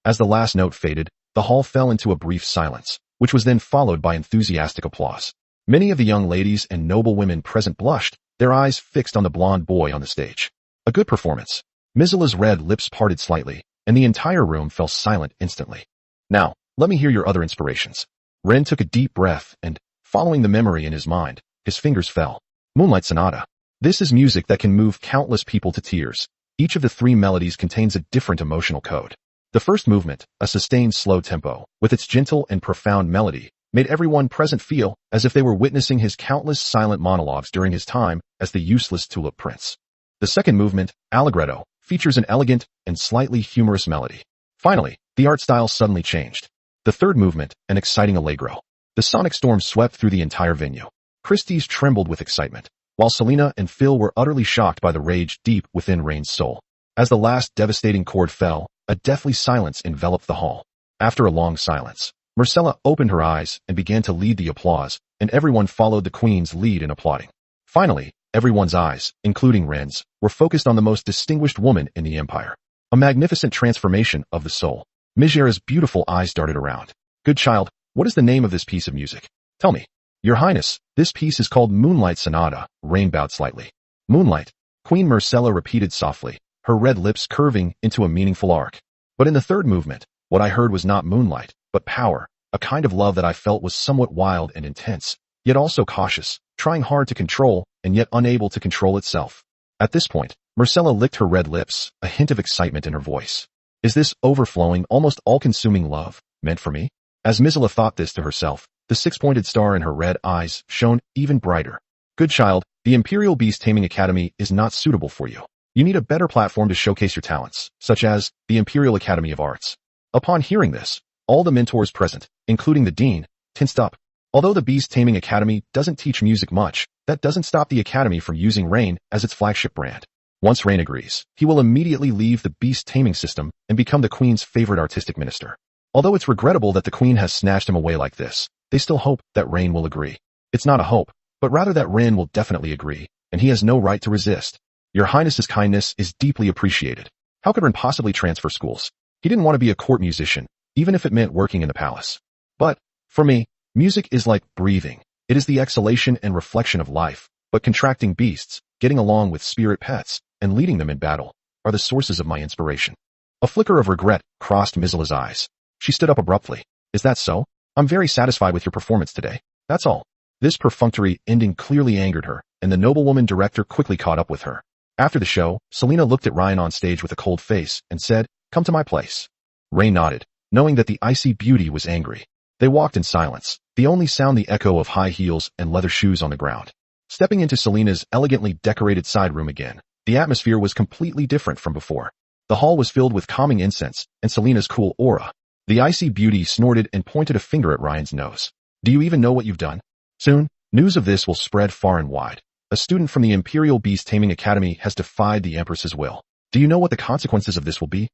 Speaker 1: As the last note faded, the hall fell into a brief silence, which was then followed by enthusiastic applause. Many of the young ladies and noble women present blushed, their eyes fixed on the blonde boy on the stage. A good performance. Mizela's red lips parted slightly, and the entire room fell silent instantly. "Now, let me hear your other inspirations." Ren took a deep breath and, following the memory in his mind, his fingers fell. Moonlight Sonata. This is music that can move countless people to tears. Each of the three melodies contains a different emotional code. The first movement, a sustained slow tempo, with its gentle and profound melody, made everyone present feel as if they were witnessing his countless silent monologues during his time as the useless tulip prince. The second movement, Allegretto, features an elegant and slightly humorous melody. Finally, the art style suddenly changed. The third movement, an exciting allegro. The sonic storm swept through the entire venue. Christie's trembled with excitement, while Selena and Phil were utterly shocked by the rage deep within Rain's soul. As the last devastating chord fell, a deathly silence enveloped the hall. After a long silence, Marcella opened her eyes and began to lead the applause, and everyone followed the queen's lead in applauding. Finally, everyone's eyes, including Ren's, were focused on the most distinguished woman in the empire. A magnificent transformation of the soul. Mizera's beautiful eyes darted around. "Good child, what is the name of this piece of music? Tell me." "Your Highness, this piece is called Moonlight Sonata." Rain bowed slightly. "Moonlight," Queen Marcella repeated softly, her red lips curving into a meaningful arc. "But in the third movement, what I heard was not moonlight, but power, a kind of love that I felt was somewhat wild and intense, yet also cautious, trying hard to control, and yet unable to control itself." At this point, Marcella licked her red lips, a hint of excitement in her voice. Is this overflowing, almost all-consuming love meant for me? As Mizela thought this to herself, the six-pointed star in her red eyes shone even brighter. "Good child, the Imperial Beast Taming Academy is not suitable for you. You need a better platform to showcase your talents, such as the Imperial Academy of Arts." Upon hearing this, all the mentors present, including the dean, tensed up. Although the Beast Taming Academy doesn't teach music much, that doesn't stop the academy from using Rain as its flagship brand. Once Rain agrees, he will immediately leave the beast taming system and become the Queen's favorite artistic minister. Although it's regrettable that the Queen has snatched him away like this, they still hope that Rain will agree. It's not a hope, but rather that Rain will definitely agree, and he has no right to resist. Your Highness's kindness is deeply appreciated. How could Rain possibly transfer schools? He didn't want to be a court musician, even if it meant working in the palace. But, for me, music is like breathing. It is the exhalation and reflection of life, but contracting beasts, getting along with spirit pets, and leading them in battle, are the sources of my inspiration. A flicker of regret crossed Mizila's eyes. She stood up abruptly. Is that so? I'm very satisfied with your performance today. That's all. This perfunctory ending clearly angered her, and the noblewoman director quickly caught up with her. After the show, Selena looked at Ryan on stage with a cold face and said, "Come to my place." Ray nodded, knowing that the icy beauty was angry. They walked in silence, the only sound the echo of high heels and leather shoes on the ground. Stepping into Selena's elegantly decorated side room again, the atmosphere was completely different from before. The hall was filled with calming incense and Selena's cool aura. The icy beauty snorted and pointed a finger at Ryan's nose. Do you even know what you've done? Soon, news of this will spread far and wide. A student from the Imperial Beast Taming Academy has defied the Empress's will. Do you know what the consequences of this will be?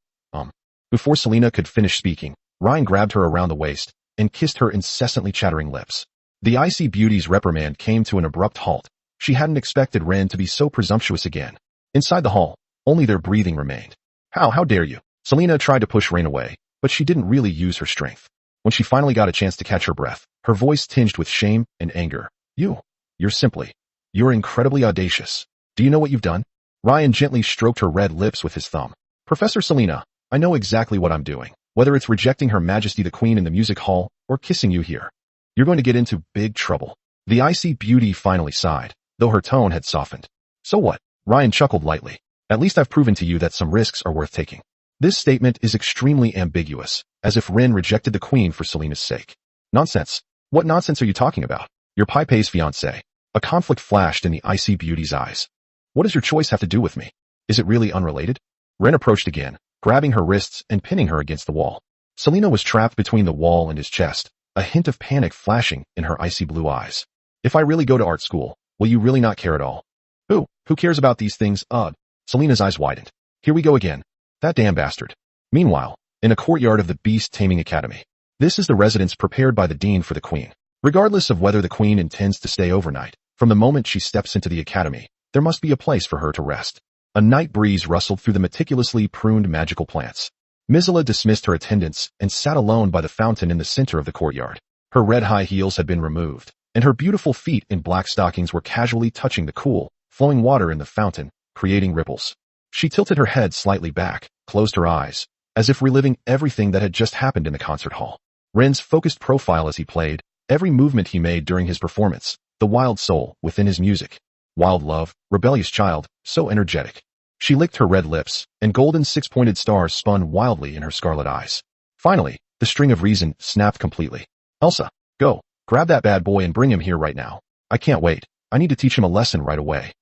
Speaker 1: Before Selena could finish speaking, Ryan grabbed her around the waist and kissed her incessantly chattering lips. The icy beauty's reprimand came to an abrupt halt. She hadn't expected Ren to be so presumptuous again. Inside the hall, only their breathing remained. How dare you? Selena tried to push Rain away, but she didn't really use her strength. When she finally got a chance to catch her breath, her voice tinged with shame and anger. You're incredibly audacious. Do you know what you've done? Ryan gently stroked her red lips with his thumb. Professor Selena, I know exactly what I'm doing. Whether it's rejecting Her Majesty the Queen in the music hall or kissing you here, you're going to get into big trouble. The icy beauty finally sighed, though her tone had softened. So what? Ryan chuckled lightly. At least I've proven to you that some risks are worth taking. This statement is extremely ambiguous, as if Rin rejected the Queen for Selena's sake. Nonsense. What nonsense are you talking about? You're Pai Pei's fiancé. A conflict flashed in the icy beauty's eyes. What does your choice have to do with me? Is it really unrelated? Ren approached again, grabbing her wrists and pinning her against the wall. Selena was trapped between the wall and his chest, a hint of panic flashing in her icy blue eyes. If I really go to art school, will you really not care at all? Who cares about these things? Selena's eyes widened. Here we go again. That damn bastard. Meanwhile, in a courtyard of the Beast Taming Academy. This is the residence prepared by the Dean for the Queen. Regardless of whether the Queen intends to stay overnight, from the moment she steps into the academy, there must be a place for her to rest. A night breeze rustled through the meticulously pruned magical plants. Mizila dismissed her attendants and sat alone by the fountain in the center of the courtyard. Her red high heels had been removed, and her beautiful feet in black stockings were casually touching the cool, flowing water in the fountain, creating ripples. She tilted her head slightly back, closed her eyes, as if reliving everything that had just happened in the concert hall. Ren's focused profile as he played, every movement he made during his performance, the wild soul within his music. Wild love, rebellious child, so energetic. She licked her red lips, and golden six-pointed stars spun wildly in her scarlet eyes. Finally, the string of reason snapped completely. Elsa, go, grab that bad boy and bring him here right now. I can't wait. I need to teach him a lesson right away.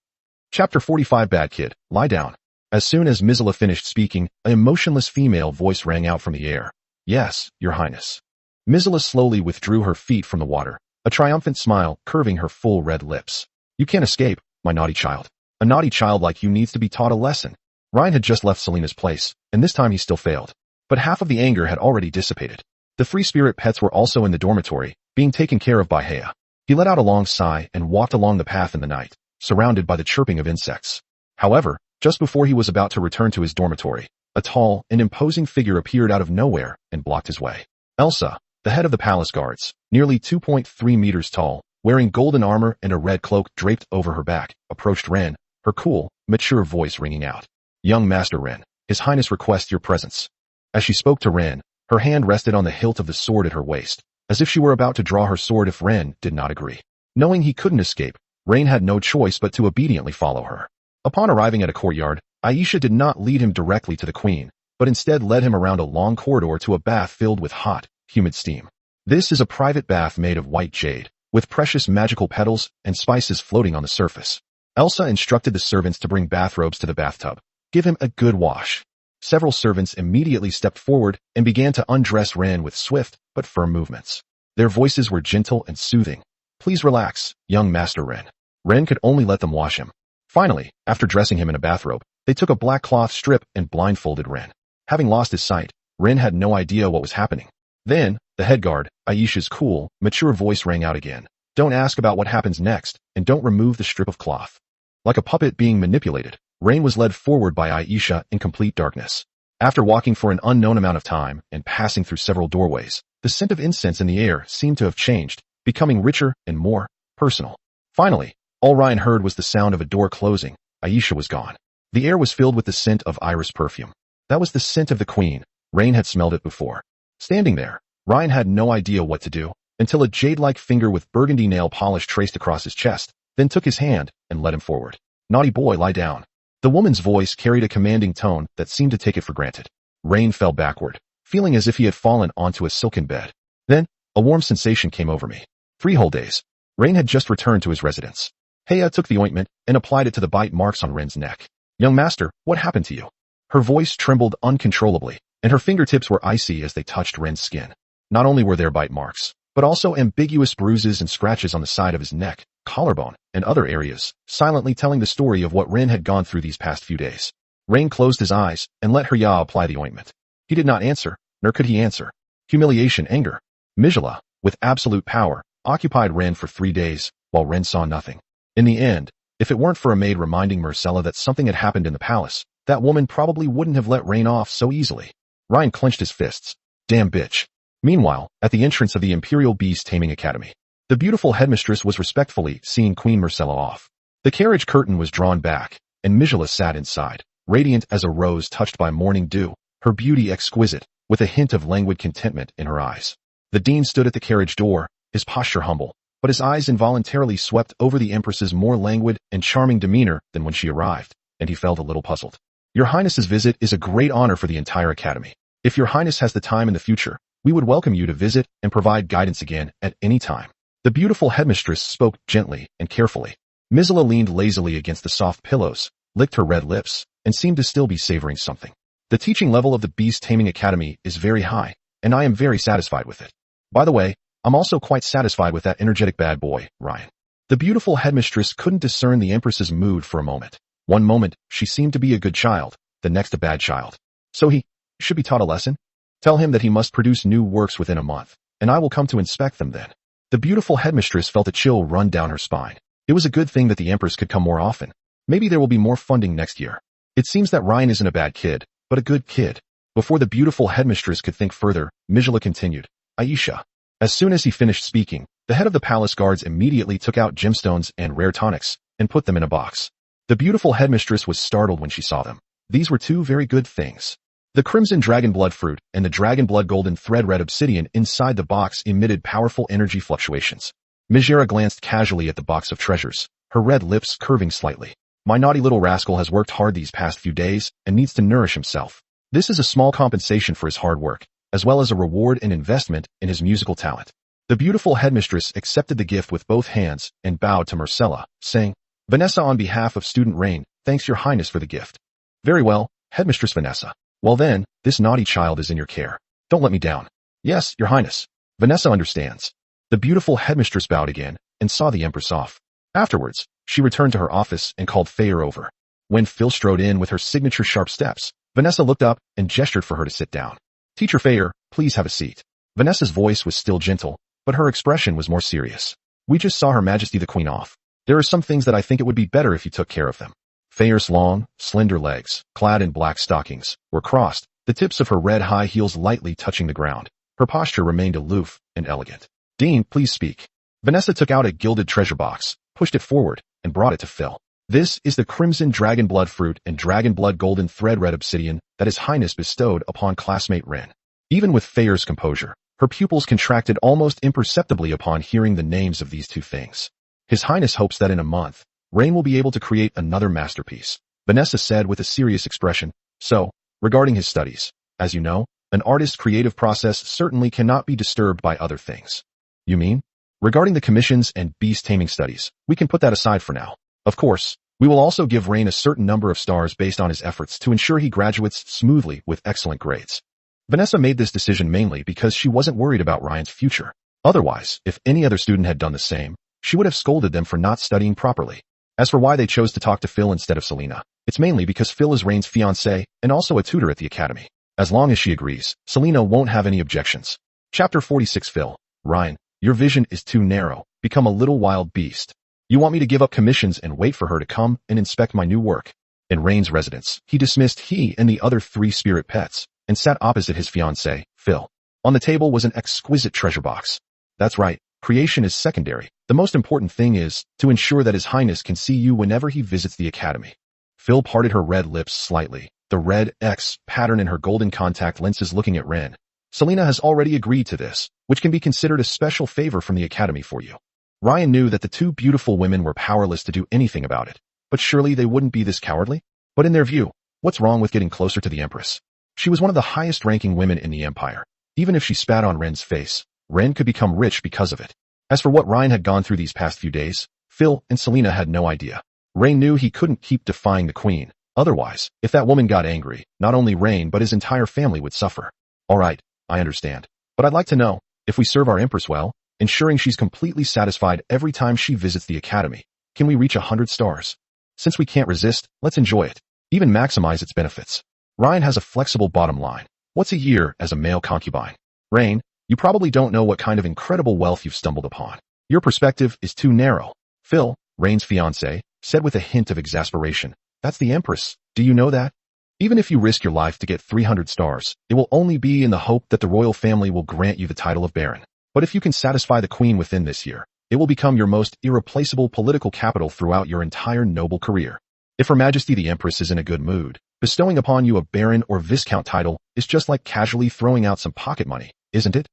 Speaker 1: Chapter 45 Bad Kid, lie down. As soon as Mizila finished speaking, an emotionless female voice rang out from the air. Yes, Your Highness. Mizila slowly withdrew her feet from the water, a triumphant smile curving her full red lips. You can't escape, my naughty child. A naughty child like you needs to be taught a lesson. Ryan had just left Selena's place, and this time he still failed. But half of the anger had already dissipated. The 3 spirit pets were also in the dormitory, being taken care of by Hea. He let out a long sigh and walked along the path in the night, surrounded by the chirping of insects. However, just before he was about to return to his dormitory, a tall and imposing figure appeared out of nowhere and blocked his way. Elsa, the head of the palace guards, nearly 2.3 meters tall, wearing golden armor and a red cloak draped over her back, approached Ren, her cool, mature voice ringing out. Young Master Ren, His Highness requests your presence. As she spoke to Ren, her hand rested on the hilt of the sword at her waist, as if she were about to draw her sword if Ren did not agree. Knowing he couldn't escape, Ren had no choice but to obediently follow her. Upon arriving at a courtyard, Aisha did not lead him directly to the Queen, but instead led him around a long corridor to a bath filled with hot, humid steam. This is a private bath made of white jade, with precious magical petals and spices floating on the surface. Elsa instructed the servants to bring bathrobes to the bathtub. Give him a good wash. Several servants immediately stepped forward and began to undress Ren with swift but firm movements. Their voices were gentle and soothing. Please relax, young Master Ren. Ren could only let them wash him. Finally, after dressing him in a bathrobe, they took a black cloth strip and blindfolded Ren. Having lost his sight, Ren had no idea what was happening. Then, the head guard, Aisha's cool, mature voice rang out again. Don't ask about what happens next, and don't remove the strip of cloth. Like a puppet being manipulated, Ren was led forward by Aisha in complete darkness. After walking for an unknown amount of time and passing through several doorways, the scent of incense in the air seemed to have changed, becoming richer and more personal. Finally, all Ryan heard was the sound of a door closing. Aisha was gone. The air was filled with the scent of iris perfume. That was the scent of the queen. Rain had smelled it before. Standing there, Ryan had no idea what to do, until a jade-like finger with burgundy nail polish traced across his chest, then took his hand and led him forward. Naughty boy, lie down. The woman's voice carried a commanding tone that seemed to take it for granted. Rain fell backward, feeling as if he had fallen onto a silken bed. Then, a warm sensation came over me. 3 whole days. Rain had just returned to his residence. Heya took the ointment and applied it to the bite marks on Ren's neck. Young master, what happened to you? Her voice trembled uncontrollably, and her fingertips were icy as they touched Ren's skin. Not only were there bite marks, but also ambiguous bruises and scratches on the side of his neck, collarbone, and other areas, silently telling the story of what Ren had gone through these past few days. Rain closed his eyes and let Herya apply the ointment. He did not answer, nor could he answer. Humiliation, anger. Mijala, with absolute power, occupied Ren for 3 days, while Ren saw nothing. In the end, if it weren't for a maid reminding Marcella that something had happened in the palace, that woman probably wouldn't have let Rain off so easily. Ryan clenched his fists. Damn bitch. Meanwhile, at the entrance of the Imperial Beast Taming Academy, the beautiful headmistress was respectfully seeing Queen Marcella off. The carriage curtain was drawn back, and Mijala sat inside, radiant as a rose touched by morning dew, her beauty exquisite, with a hint of languid contentment in her eyes. The dean stood at the carriage door, his posture humble, but his eyes involuntarily swept over the Empress's more languid and charming demeanor than when she arrived, and he felt a little puzzled. Your Highness's visit is a great honor for the entire Academy. If your Highness has the time in the future, we would welcome you to visit and provide guidance again at any time. The beautiful headmistress spoke gently and carefully. Mijala leaned lazily against the soft pillows, licked her red lips, and seemed to still be savoring something. The teaching level of the Beast Taming Academy is very high, and I am very satisfied with it. By the way, I'm also quite satisfied with that energetic bad boy, Ryan. The beautiful headmistress couldn't discern the Empress's mood for a moment. One moment, she seemed to be a good child, the next a bad child. So he should be taught a lesson? Tell him that he must produce new works within a month, and I will come to inspect them then. The beautiful headmistress felt a chill run down her spine. It was a good thing that the Empress could come more often. Maybe there will be more funding next year. It seems that Ryan isn't a bad kid, but a good kid. Before the beautiful headmistress could think further, Mijala continued. Aisha. As soon as he finished speaking, the head of the palace guards immediately took out gemstones and rare tonics, and put them in a box. The beautiful headmistress was startled when she saw them. These were 2 very good things. The crimson dragon blood fruit and the dragon blood golden thread red obsidian inside the box emitted powerful energy fluctuations. Mijala glanced casually at the box of treasures, her red lips curving slightly. My naughty little rascal has worked hard these past few days and needs to nourish himself. This is a small compensation for his hard work, as well as a reward and investment in his musical talent. The beautiful headmistress accepted the gift with both hands and bowed to Marcella, saying, Vanessa, on behalf of student Rain, thanks your Highness for the gift. Very well, Headmistress Vanessa. Well then, this naughty child is in your care. Don't let me down. Yes, your Highness. Vanessa understands. The beautiful headmistress bowed again and saw the Empress off. Afterwards, she returned to her office and called Fayer over. When Phil strode in with her signature sharp steps, Vanessa looked up and gestured for her to sit down. Teacher Fayer, please have a seat. Vanessa's voice was still gentle, but her expression was more serious. We just saw Her Majesty the Queen off. There are some things that I think it would be better if you took care of them. Fayer's long, slender legs, clad in black stockings, were crossed, the tips of her red high heels lightly touching the ground. Her posture remained aloof and elegant. Dean, please speak. Vanessa took out a gilded treasure box, pushed it forward, and brought it to Phil. This is the crimson dragon blood fruit and dragon blood golden thread red obsidian that His Highness bestowed upon classmate Ren. Even with Fayer's composure, her pupils contracted almost imperceptibly upon hearing the names of these 2 things. His Highness hopes that in a month, Rain will be able to create another masterpiece, Vanessa said with a serious expression. So, regarding his studies, as you know, an artist's creative process certainly cannot be disturbed by other things. You mean? Regarding the commissions and beast taming studies, we can put that aside for now. Of course, we will also give Rain a certain number of stars based on his efforts to ensure he graduates smoothly with excellent grades. Vanessa made this decision mainly because she wasn't worried about Ryan's future. Otherwise, if any other student had done the same, she would have scolded them for not studying properly. As for why they chose to talk to Phil instead of Selena, it's mainly because Phil is Rain's fiancé and also a tutor at the academy. As long as she agrees, Selena won't have any objections. Chapter 46. Phil. Ryan, your vision is too narrow. Become a little wild beast. You want me to give up commissions and wait for her to come and inspect my new work. In Rain's residence, he dismissed he and the other 3 spirit pets and sat opposite his fiancé, Phil. On the table was an exquisite treasure box. That's right, creation is secondary. The most important thing is to ensure that His Highness can see you whenever he visits the academy. Phil parted her red lips slightly, the red X pattern in her golden contact lenses looking at Ren. Selena has already agreed to this, which can be considered a special favor from the academy for you. Ryan knew that the 2 beautiful women were powerless to do anything about it, but surely they wouldn't be this cowardly? But in their view, what's wrong with getting closer to the Empress? She was one of the highest-ranking women in the Empire. Even if she spat on Ren's face, Ren could become rich because of it. As for what Ryan had gone through these past few days, Phil and Selena had no idea. Rain knew he couldn't keep defying the Queen. Otherwise, if that woman got angry, not only Rain but his entire family would suffer. Alright, I understand. But I'd like to know, if we serve our Empress well, ensuring she's completely satisfied every time she visits the academy, can we reach 100 stars? Since we can't resist, let's enjoy it. Even maximize its benefits. Ryan has a flexible bottom line. What's a year as a male concubine? Rain, you probably don't know what kind of incredible wealth you've stumbled upon. Your perspective is too narrow. Phil, Rain's fiancé, said with a hint of exasperation. That's the Empress. Do you know that? Even if you risk your life to get 300 stars, it will only be in the hope that the royal family will grant you the title of Baron. But if you can satisfy the Queen within this year, it will become your most irreplaceable political capital throughout your entire noble career. If Her Majesty the Empress is in a good mood, bestowing upon you a Baron or Viscount title is just like casually throwing out some pocket money, isn't it?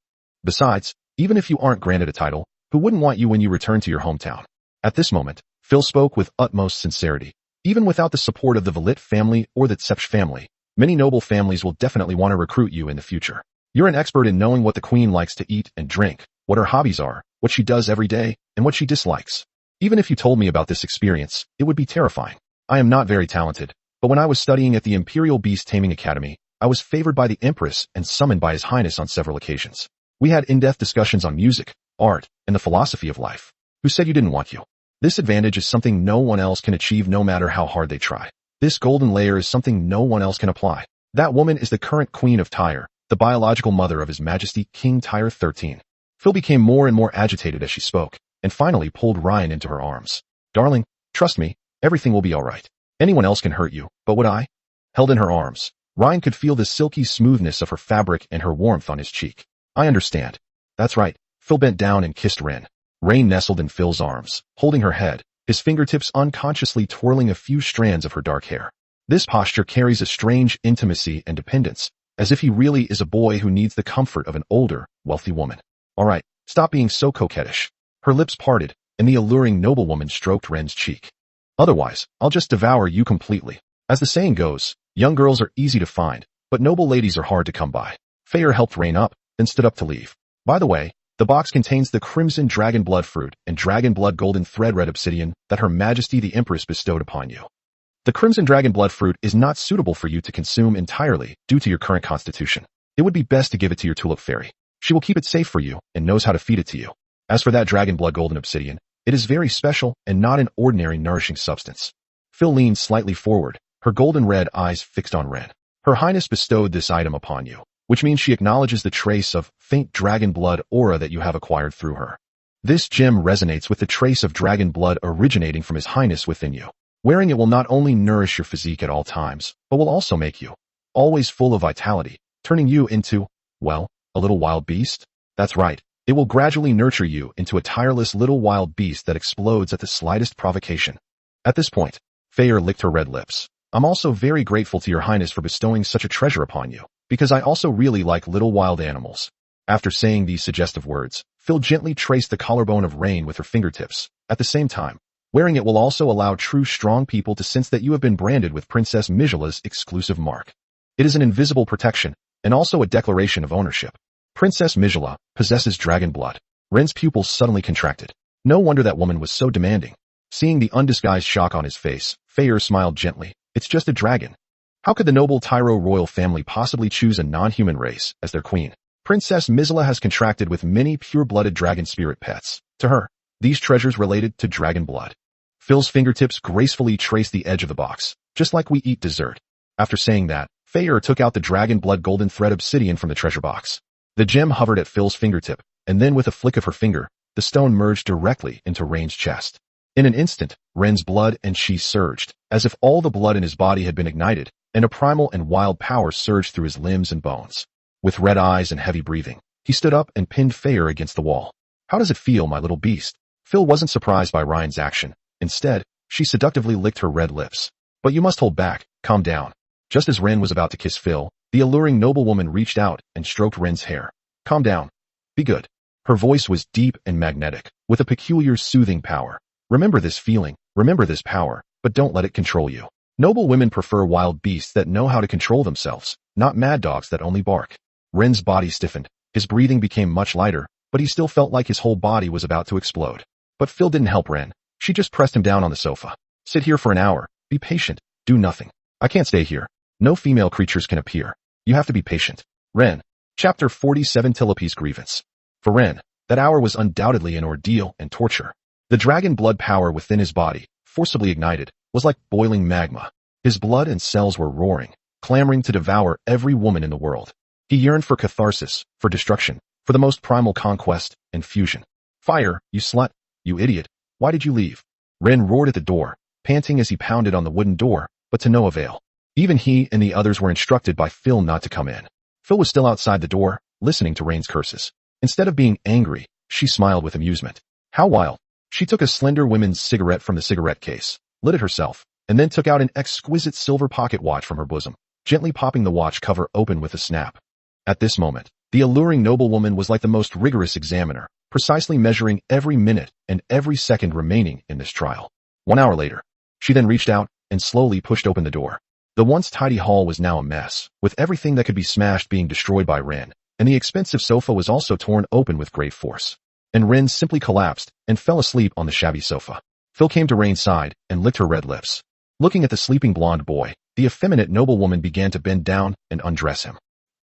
Speaker 1: Besides, even if you aren't granted a title, who wouldn't want you when you return to your hometown? At this moment, Phil spoke with utmost sincerity. Even without the support of the Valit family or the Tsepch family, many noble families will definitely want to recruit you in the future. You're an expert in knowing what the Queen likes to eat and drink, what her hobbies are, what she does every day, and what she dislikes. Even if you told me about this experience, it would be terrifying. I am not very talented, but when I was studying at the Imperial Beast Taming Academy, I was favored by the Empress and summoned by His Highness on several occasions. We had in-depth discussions on music, art, and the philosophy of life. Who said you didn't want you? This advantage is something no one else can achieve no matter how hard they try. This golden layer is something no one else can apply. That woman is the current Queen of Tyre, the biological mother of His Majesty King Tyre XIII. Phil became more and more agitated as she spoke, and finally pulled Ryan into her arms. Darling, trust me, everything will be alright. Anyone else can hurt you, but would I? Held in her arms, Ryan could feel the silky smoothness of her fabric and her warmth on his cheek. I understand. That's right. Phil bent down and kissed Ren. Rain nestled in Phil's arms, holding her head, his fingertips unconsciously twirling a few strands of her dark hair. This posture carries a strange intimacy and dependence, as if he really is a boy who needs the comfort of an older, wealthy woman. Alright, stop being so coquettish. Her lips parted, and the alluring noblewoman stroked Ren's cheek. Otherwise, I'll just devour you completely. As the saying goes, young girls are easy to find, but noble ladies are hard to come by. Feyre helped Rain up, then stood up to leave. By the way, the box contains the crimson dragon blood fruit and dragon blood golden thread red obsidian that Her Majesty the Empress bestowed upon you. The crimson dragon blood fruit is not suitable for you to consume entirely due to your current constitution. It would be best to give it to your tulip fairy. She will keep it safe for you and knows how to feed it to you. As for that dragon blood golden obsidian, it is very special and not an ordinary nourishing substance. Phil leaned slightly forward, her golden red eyes fixed on Ren. Her Highness bestowed this item upon you, which means she acknowledges the trace of faint dragon blood aura that you have acquired through her. This gem resonates with the trace of dragon blood originating from His Highness within you. Wearing it will not only nourish your physique at all times, but will also make you always full of vitality, turning you into, well, a little wild beast? That's right. It will gradually nurture you into a tireless little wild beast that explodes at the slightest provocation. At this point, Feyre licked her red lips. I'm also very grateful to Your Highness for bestowing such a treasure upon you, because I also really like little wild animals. After saying these suggestive words, Phil gently traced the collarbone of Rain with her fingertips. At the same time, wearing it will also allow true strong people to sense that you have been branded with Princess Mijala's exclusive mark. It is an invisible protection, and also a declaration of ownership. Princess Mijala possesses dragon blood. Ren's pupils suddenly contracted. No wonder that woman was so demanding. Seeing the undisguised shock on his face, Feyre smiled gently. It's just a dragon. How could the noble Tyro royal family possibly choose a non-human race as their queen? Princess Mizela has contracted with many pure-blooded dragon spirit pets. To her, these treasures related to dragon blood. Phil's fingertips gracefully traced the edge of the box, just like we eat dessert. After saying that, Feyre took out the dragon blood golden thread obsidian from the treasure box. The gem hovered at Phil's fingertip, and then with a flick of her finger, the stone merged directly into Rain's chest. In an instant, Ren's blood and chi surged, as if all the blood in his body had been ignited, and a primal and wild power surged through his limbs and bones. With red eyes and heavy breathing, he stood up and pinned Feyre against the wall. "How does it feel, my little beast?" Phil wasn't surprised by Ryan's action. Instead, she seductively licked her red lips. "But you must hold back, calm down." Just as Ren was about to kiss Phil, the alluring noblewoman reached out and stroked Ren's hair. "Calm down. Be good." Her voice was deep and magnetic, with a peculiar soothing power. "Remember this feeling, remember this power, but don't let it control you. Noble women prefer wild beasts that know how to control themselves, not mad dogs that only bark." Ren's body stiffened. His breathing became much lighter, but he still felt like his whole body was about to explode. But Phil didn't help Ren. She just pressed him down on the sofa. "Sit here for an hour. Be patient. Do nothing." "I can't stay here. No female creatures can appear. You have to be patient." Ren. Chapter 47 Tulip's Grievance. For Ren, that hour was undoubtedly an ordeal and torture. The dragon blood power within his body, forcibly ignited, was like boiling magma. His blood and cells were roaring, clamoring to devour every woman in the world. He yearned for catharsis, for destruction, for the most primal conquest and fusion. "Fire, you slut, you idiot, why did you leave?" Ren roared at the door, panting as he pounded on the wooden door, but to no avail. Even he and the others were instructed by Phil not to come in. Phil was still outside the door, listening to Rain's curses. Instead of being angry, she smiled with amusement. How wild. She took a slender woman's cigarette from the cigarette case, lit it herself, and then took out an exquisite silver pocket watch from her bosom, gently popping the watch cover open with a snap. At this moment, the alluring noblewoman was like the most rigorous examiner, precisely measuring every minute and every second remaining in this trial. 1 hour later, she then reached out and slowly pushed open the door. The once tidy hall was now a mess, with everything that could be smashed being destroyed by Ren, and the expensive sofa was also torn open with great force. And Ren simply collapsed and fell asleep on the shabby sofa. Phil came to Rain's side and licked her red lips. Looking at the sleeping blonde boy, the effeminate noblewoman began to bend down and undress him.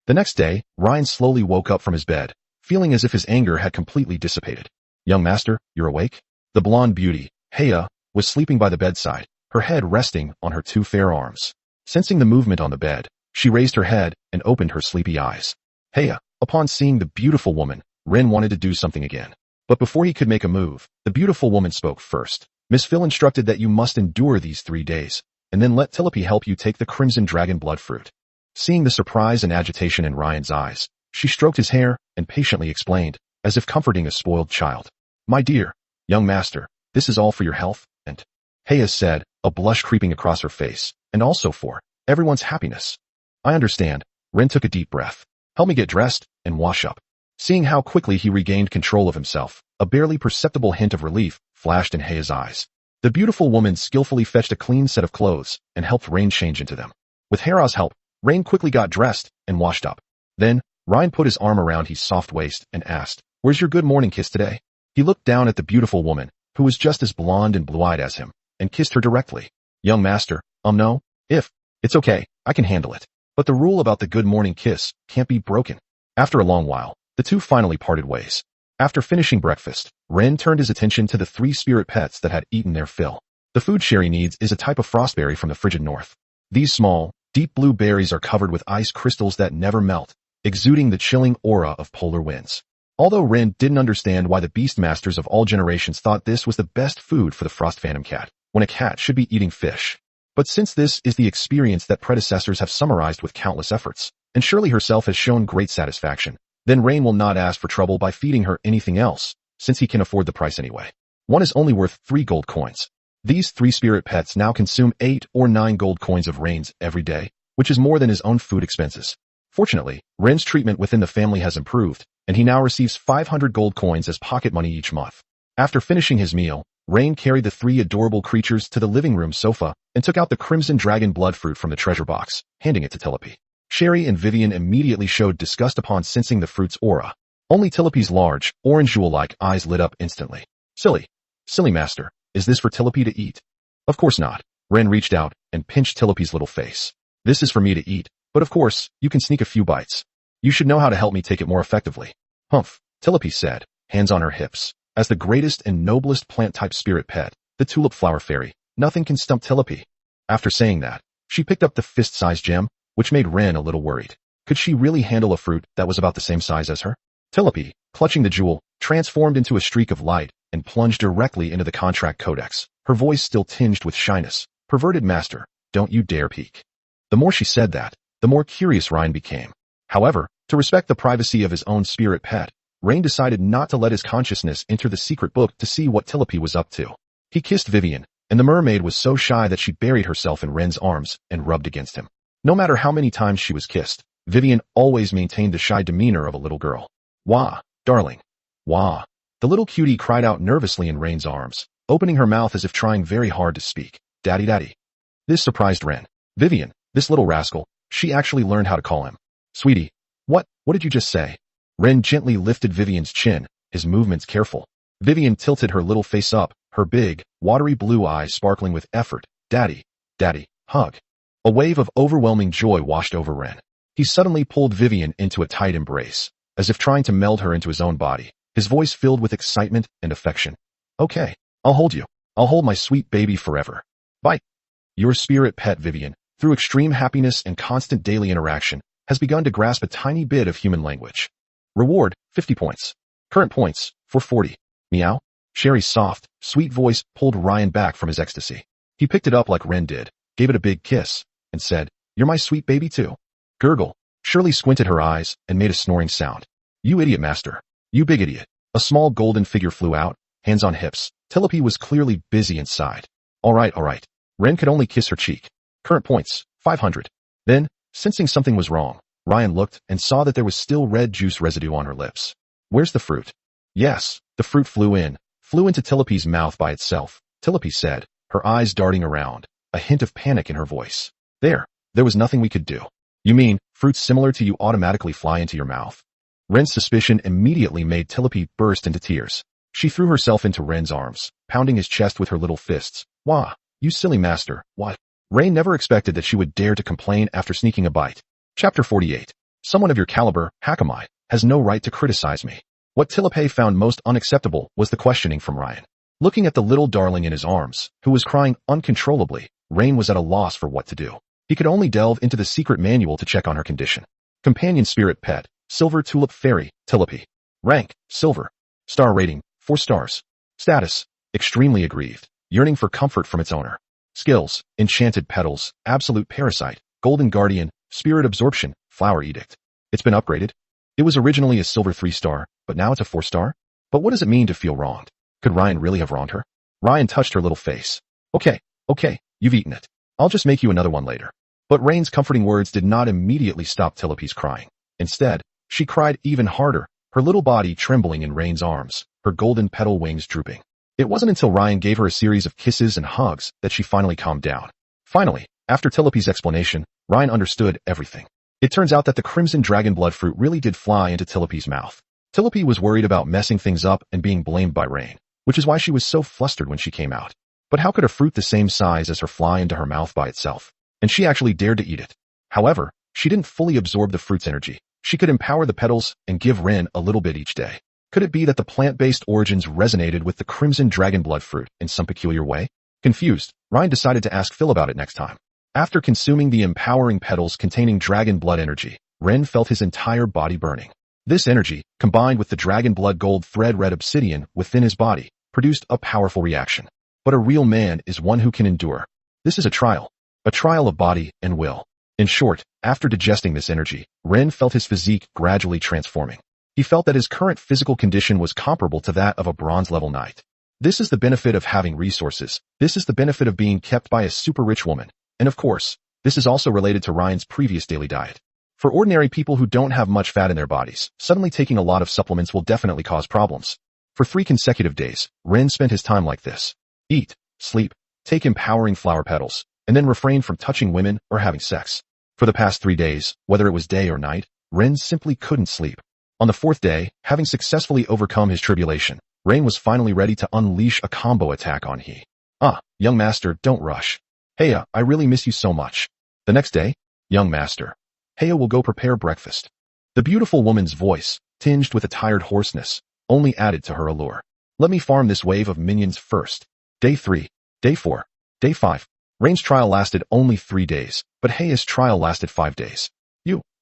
Speaker 1: The next day, Ryan slowly woke up from his bed, feeling as if his anger had completely dissipated. "Young master, you're awake?" The blonde beauty, Heya, was sleeping by the bedside, her head resting on her 2 fair arms. Sensing the movement on the bed, she raised her head and opened her sleepy eyes. Heya. Upon seeing the beautiful woman, Ren wanted to do something again. But before he could make a move, the beautiful woman spoke first. "Miss Phil instructed that you must endure these 3 days, and then let Tulip help you take the crimson dragon blood fruit." Seeing the surprise and agitation in Ryan's eyes, she stroked his hair and patiently explained, as if comforting a spoiled child. "My dear, young master, this is all for your health, and," Heya said, a blush creeping across her face, "and also for everyone's happiness." "I understand." Ren took a deep breath. "Help me get dressed and wash up." Seeing how quickly he regained control of himself, a barely perceptible hint of relief flashed in Heya's eyes. The beautiful woman skillfully fetched a clean set of clothes and helped Rain change into them. With Hera's help, Rain quickly got dressed and washed up. Then, Ryan put his arm around his soft waist and asked, "Where's your good morning kiss today?" He looked down at the beautiful woman, who was just as blonde and blue-eyed as him, and kissed her directly. "Young master, no, it's okay, I can handle it." But the rule about the good morning kiss can't be broken. After a long while, the two finally parted ways. After finishing breakfast, Ren turned his attention to the 3 spirit pets that had eaten their fill. The food Sherry needs is a type of frostberry from the frigid north. These small, deep blue berries are covered with ice crystals that never melt, exuding the chilling aura of polar winds. Although Ren didn't understand why the beastmasters of all generations thought this was the best food for the frost phantom cat, when a cat should be eating fish. But since this is the experience that predecessors have summarized with countless efforts, and Shirley herself has shown great satisfaction, then Rain will not ask for trouble by feeding her anything else, since he can afford the price anyway. One is only worth 3 gold coins. These 3 spirit pets now consume 8 or 9 gold coins of Rain's every day, which is more than his own food expenses. Fortunately, Ren's treatment within the family has improved, and he now receives 500 gold coins as pocket money each month. After finishing his meal, Rain carried the 3 adorable creatures to the living room sofa and took out the crimson dragon blood fruit from the treasure box, handing it to Tulip. Sherry and Vivian immediately showed disgust upon sensing the fruit's aura. Only Tulip's large, orange jewel-like eyes lit up instantly. Silly master, is this for Tulip to eat?" "Of course not." Ren reached out and pinched Tulip's little face. "This is for me to eat, but of course, you can sneak a few bites." You should know how to help me take it more effectively. Humph, Tilipy said, hands on her hips. As the greatest and noblest plant-type spirit pet, the tulip flower fairy, nothing can stump Tilipy. After saying that, she picked up the fist-sized gem, which made Ren a little worried. Could she really handle a fruit that was about the same size as her? Tilipy, clutching the jewel, transformed into a streak of light and plunged directly into the contract codex, her voice still tinged with shyness. Perverted master, don't you dare peek. The more she said that, the more curious Ryan became. However, to respect the privacy of his own spirit pet, Rain decided not to let his consciousness enter the secret book to see what Tilipy was up to. He kissed Vivian, and the mermaid was so shy that she buried herself in Ren's arms and rubbed against him. No matter how many times she was kissed, Vivian always maintained the shy demeanor of a little girl. Wah, darling. Wah. The little cutie cried out nervously in Rain's arms, opening her mouth as if trying very hard to speak. Daddy, daddy. This surprised Ren. Vivian, this little rascal, she actually learned how to call him. Sweetie. What did you just say? Ren gently lifted Vivian's chin, his movements careful. Vivian tilted her little face up, her big, watery blue eyes sparkling with effort. Daddy, daddy, hug. A wave of overwhelming joy washed over Ren. He suddenly pulled Vivian into a tight embrace, as if trying to meld her into his own body, his voice filled with excitement and affection. Okay, I'll hold you. I'll hold my sweet baby forever. Bye. Your spirit pet Vivian, through extreme happiness and constant daily interaction, has begun to grasp a tiny bit of human language. Reward, 50 points. Current points, 440. Meow. Sherry's soft, sweet voice pulled Ryan back from his ecstasy. He picked it up like Ren did, gave it a big kiss, and said, You're my sweet baby too. Gurgle. Shirley squinted her eyes and made a snoring sound. You idiot master. You big idiot. A small golden figure flew out, hands on hips. Tilipy was clearly busy inside. All right. Ren could only kiss her cheek. Current points, 500. Then, sensing something was wrong, Ryan looked and saw that there was still red juice residue on her lips. Where's the fruit? Yes, the fruit flew into Tilipy's mouth by itself. Tilipy said, her eyes darting around, a hint of panic in her voice. There was nothing we could do. You mean, fruits similar to you automatically fly into your mouth? Ren's suspicion immediately made Tilipy burst into tears. She threw herself into Ren's arms, pounding his chest with her little fists. Wah, you silly master, what? Ren never expected that she would dare to complain after sneaking a bite. Chapter 48. Someone of your caliber, Hakamai, has no right to criticize me. What Tilipy found most unacceptable was the questioning from Ryan. Looking at the little darling in his arms, who was crying uncontrollably, Rain was at a loss for what to do. He could only delve into the secret manual to check on her condition. Companion spirit pet, Silver Tulip Fairy, Tilipy. Rank, Silver. Star rating, 4 stars. Status, extremely aggrieved, yearning for comfort from its owner. Skills, Enchanted Petals, Absolute Parasite, Golden Guardian, Spirit Absorption, Flower Edict. It's been upgraded. It was originally a Silver 3-star, but now it's a 4-star? But what does it mean to feel wronged? Could Ryan really have wronged her? Ryan touched her little face. Okay, you've eaten it. I'll just make you another one later. But Rain's comforting words did not immediately stop Tilipy's crying. Instead, she cried even harder, her little body trembling in Rain's arms, her golden petal wings drooping. It wasn't until Ryan gave her a series of kisses and hugs that she finally calmed down. Finally, after Tilipy's explanation, Ryan understood everything. It turns out that the crimson dragon blood fruit really did fly into Tilipy's mouth. Tilipy was worried about messing things up and being blamed by Rain, which is why she was so flustered when she came out. But how could a fruit the same size as her fly into her mouth by itself? And she actually dared to eat it. However, she didn't fully absorb the fruit's energy. She could empower the petals and give Ren a little bit each day. Could it be that the plant-based origins resonated with the crimson dragon blood fruit in some peculiar way? Confused, Ryan decided to ask Phil about it next time. After consuming the empowering petals containing dragon blood energy, Ren felt his entire body burning. This energy, combined with the dragon blood gold thread red obsidian within his body, produced a powerful reaction. But a real man is one who can endure. This is a trial of body and will. In short, after digesting this energy, Ren felt his physique gradually transforming. He felt that his current physical condition was comparable to that of a bronze-level knight. This is the benefit of having resources. This is the benefit of being kept by a super-rich woman. And of course, this is also related to Ryan's previous daily diet. For ordinary people who don't have much fat in their bodies, suddenly taking a lot of supplements will definitely cause problems. For 3 consecutive days, Ren spent his time like this. Eat, sleep, take empowering flower petals, and then refrain from touching women or having sex. For the past 3 days, whether it was day or night, Ren simply couldn't sleep. On the 4th day, having successfully overcome his tribulation, Ren was finally ready to unleash a combo attack on he. Young master, don't rush. Heya, I really miss you so much. The next day, young master. Heya will go prepare breakfast. The beautiful woman's voice, tinged with a tired hoarseness, only added to her allure. Let me farm this wave of minions first. Day 3, Day 4, Day 5. Rain's trial lasted only 3 days, but Heia's trial lasted 5 days.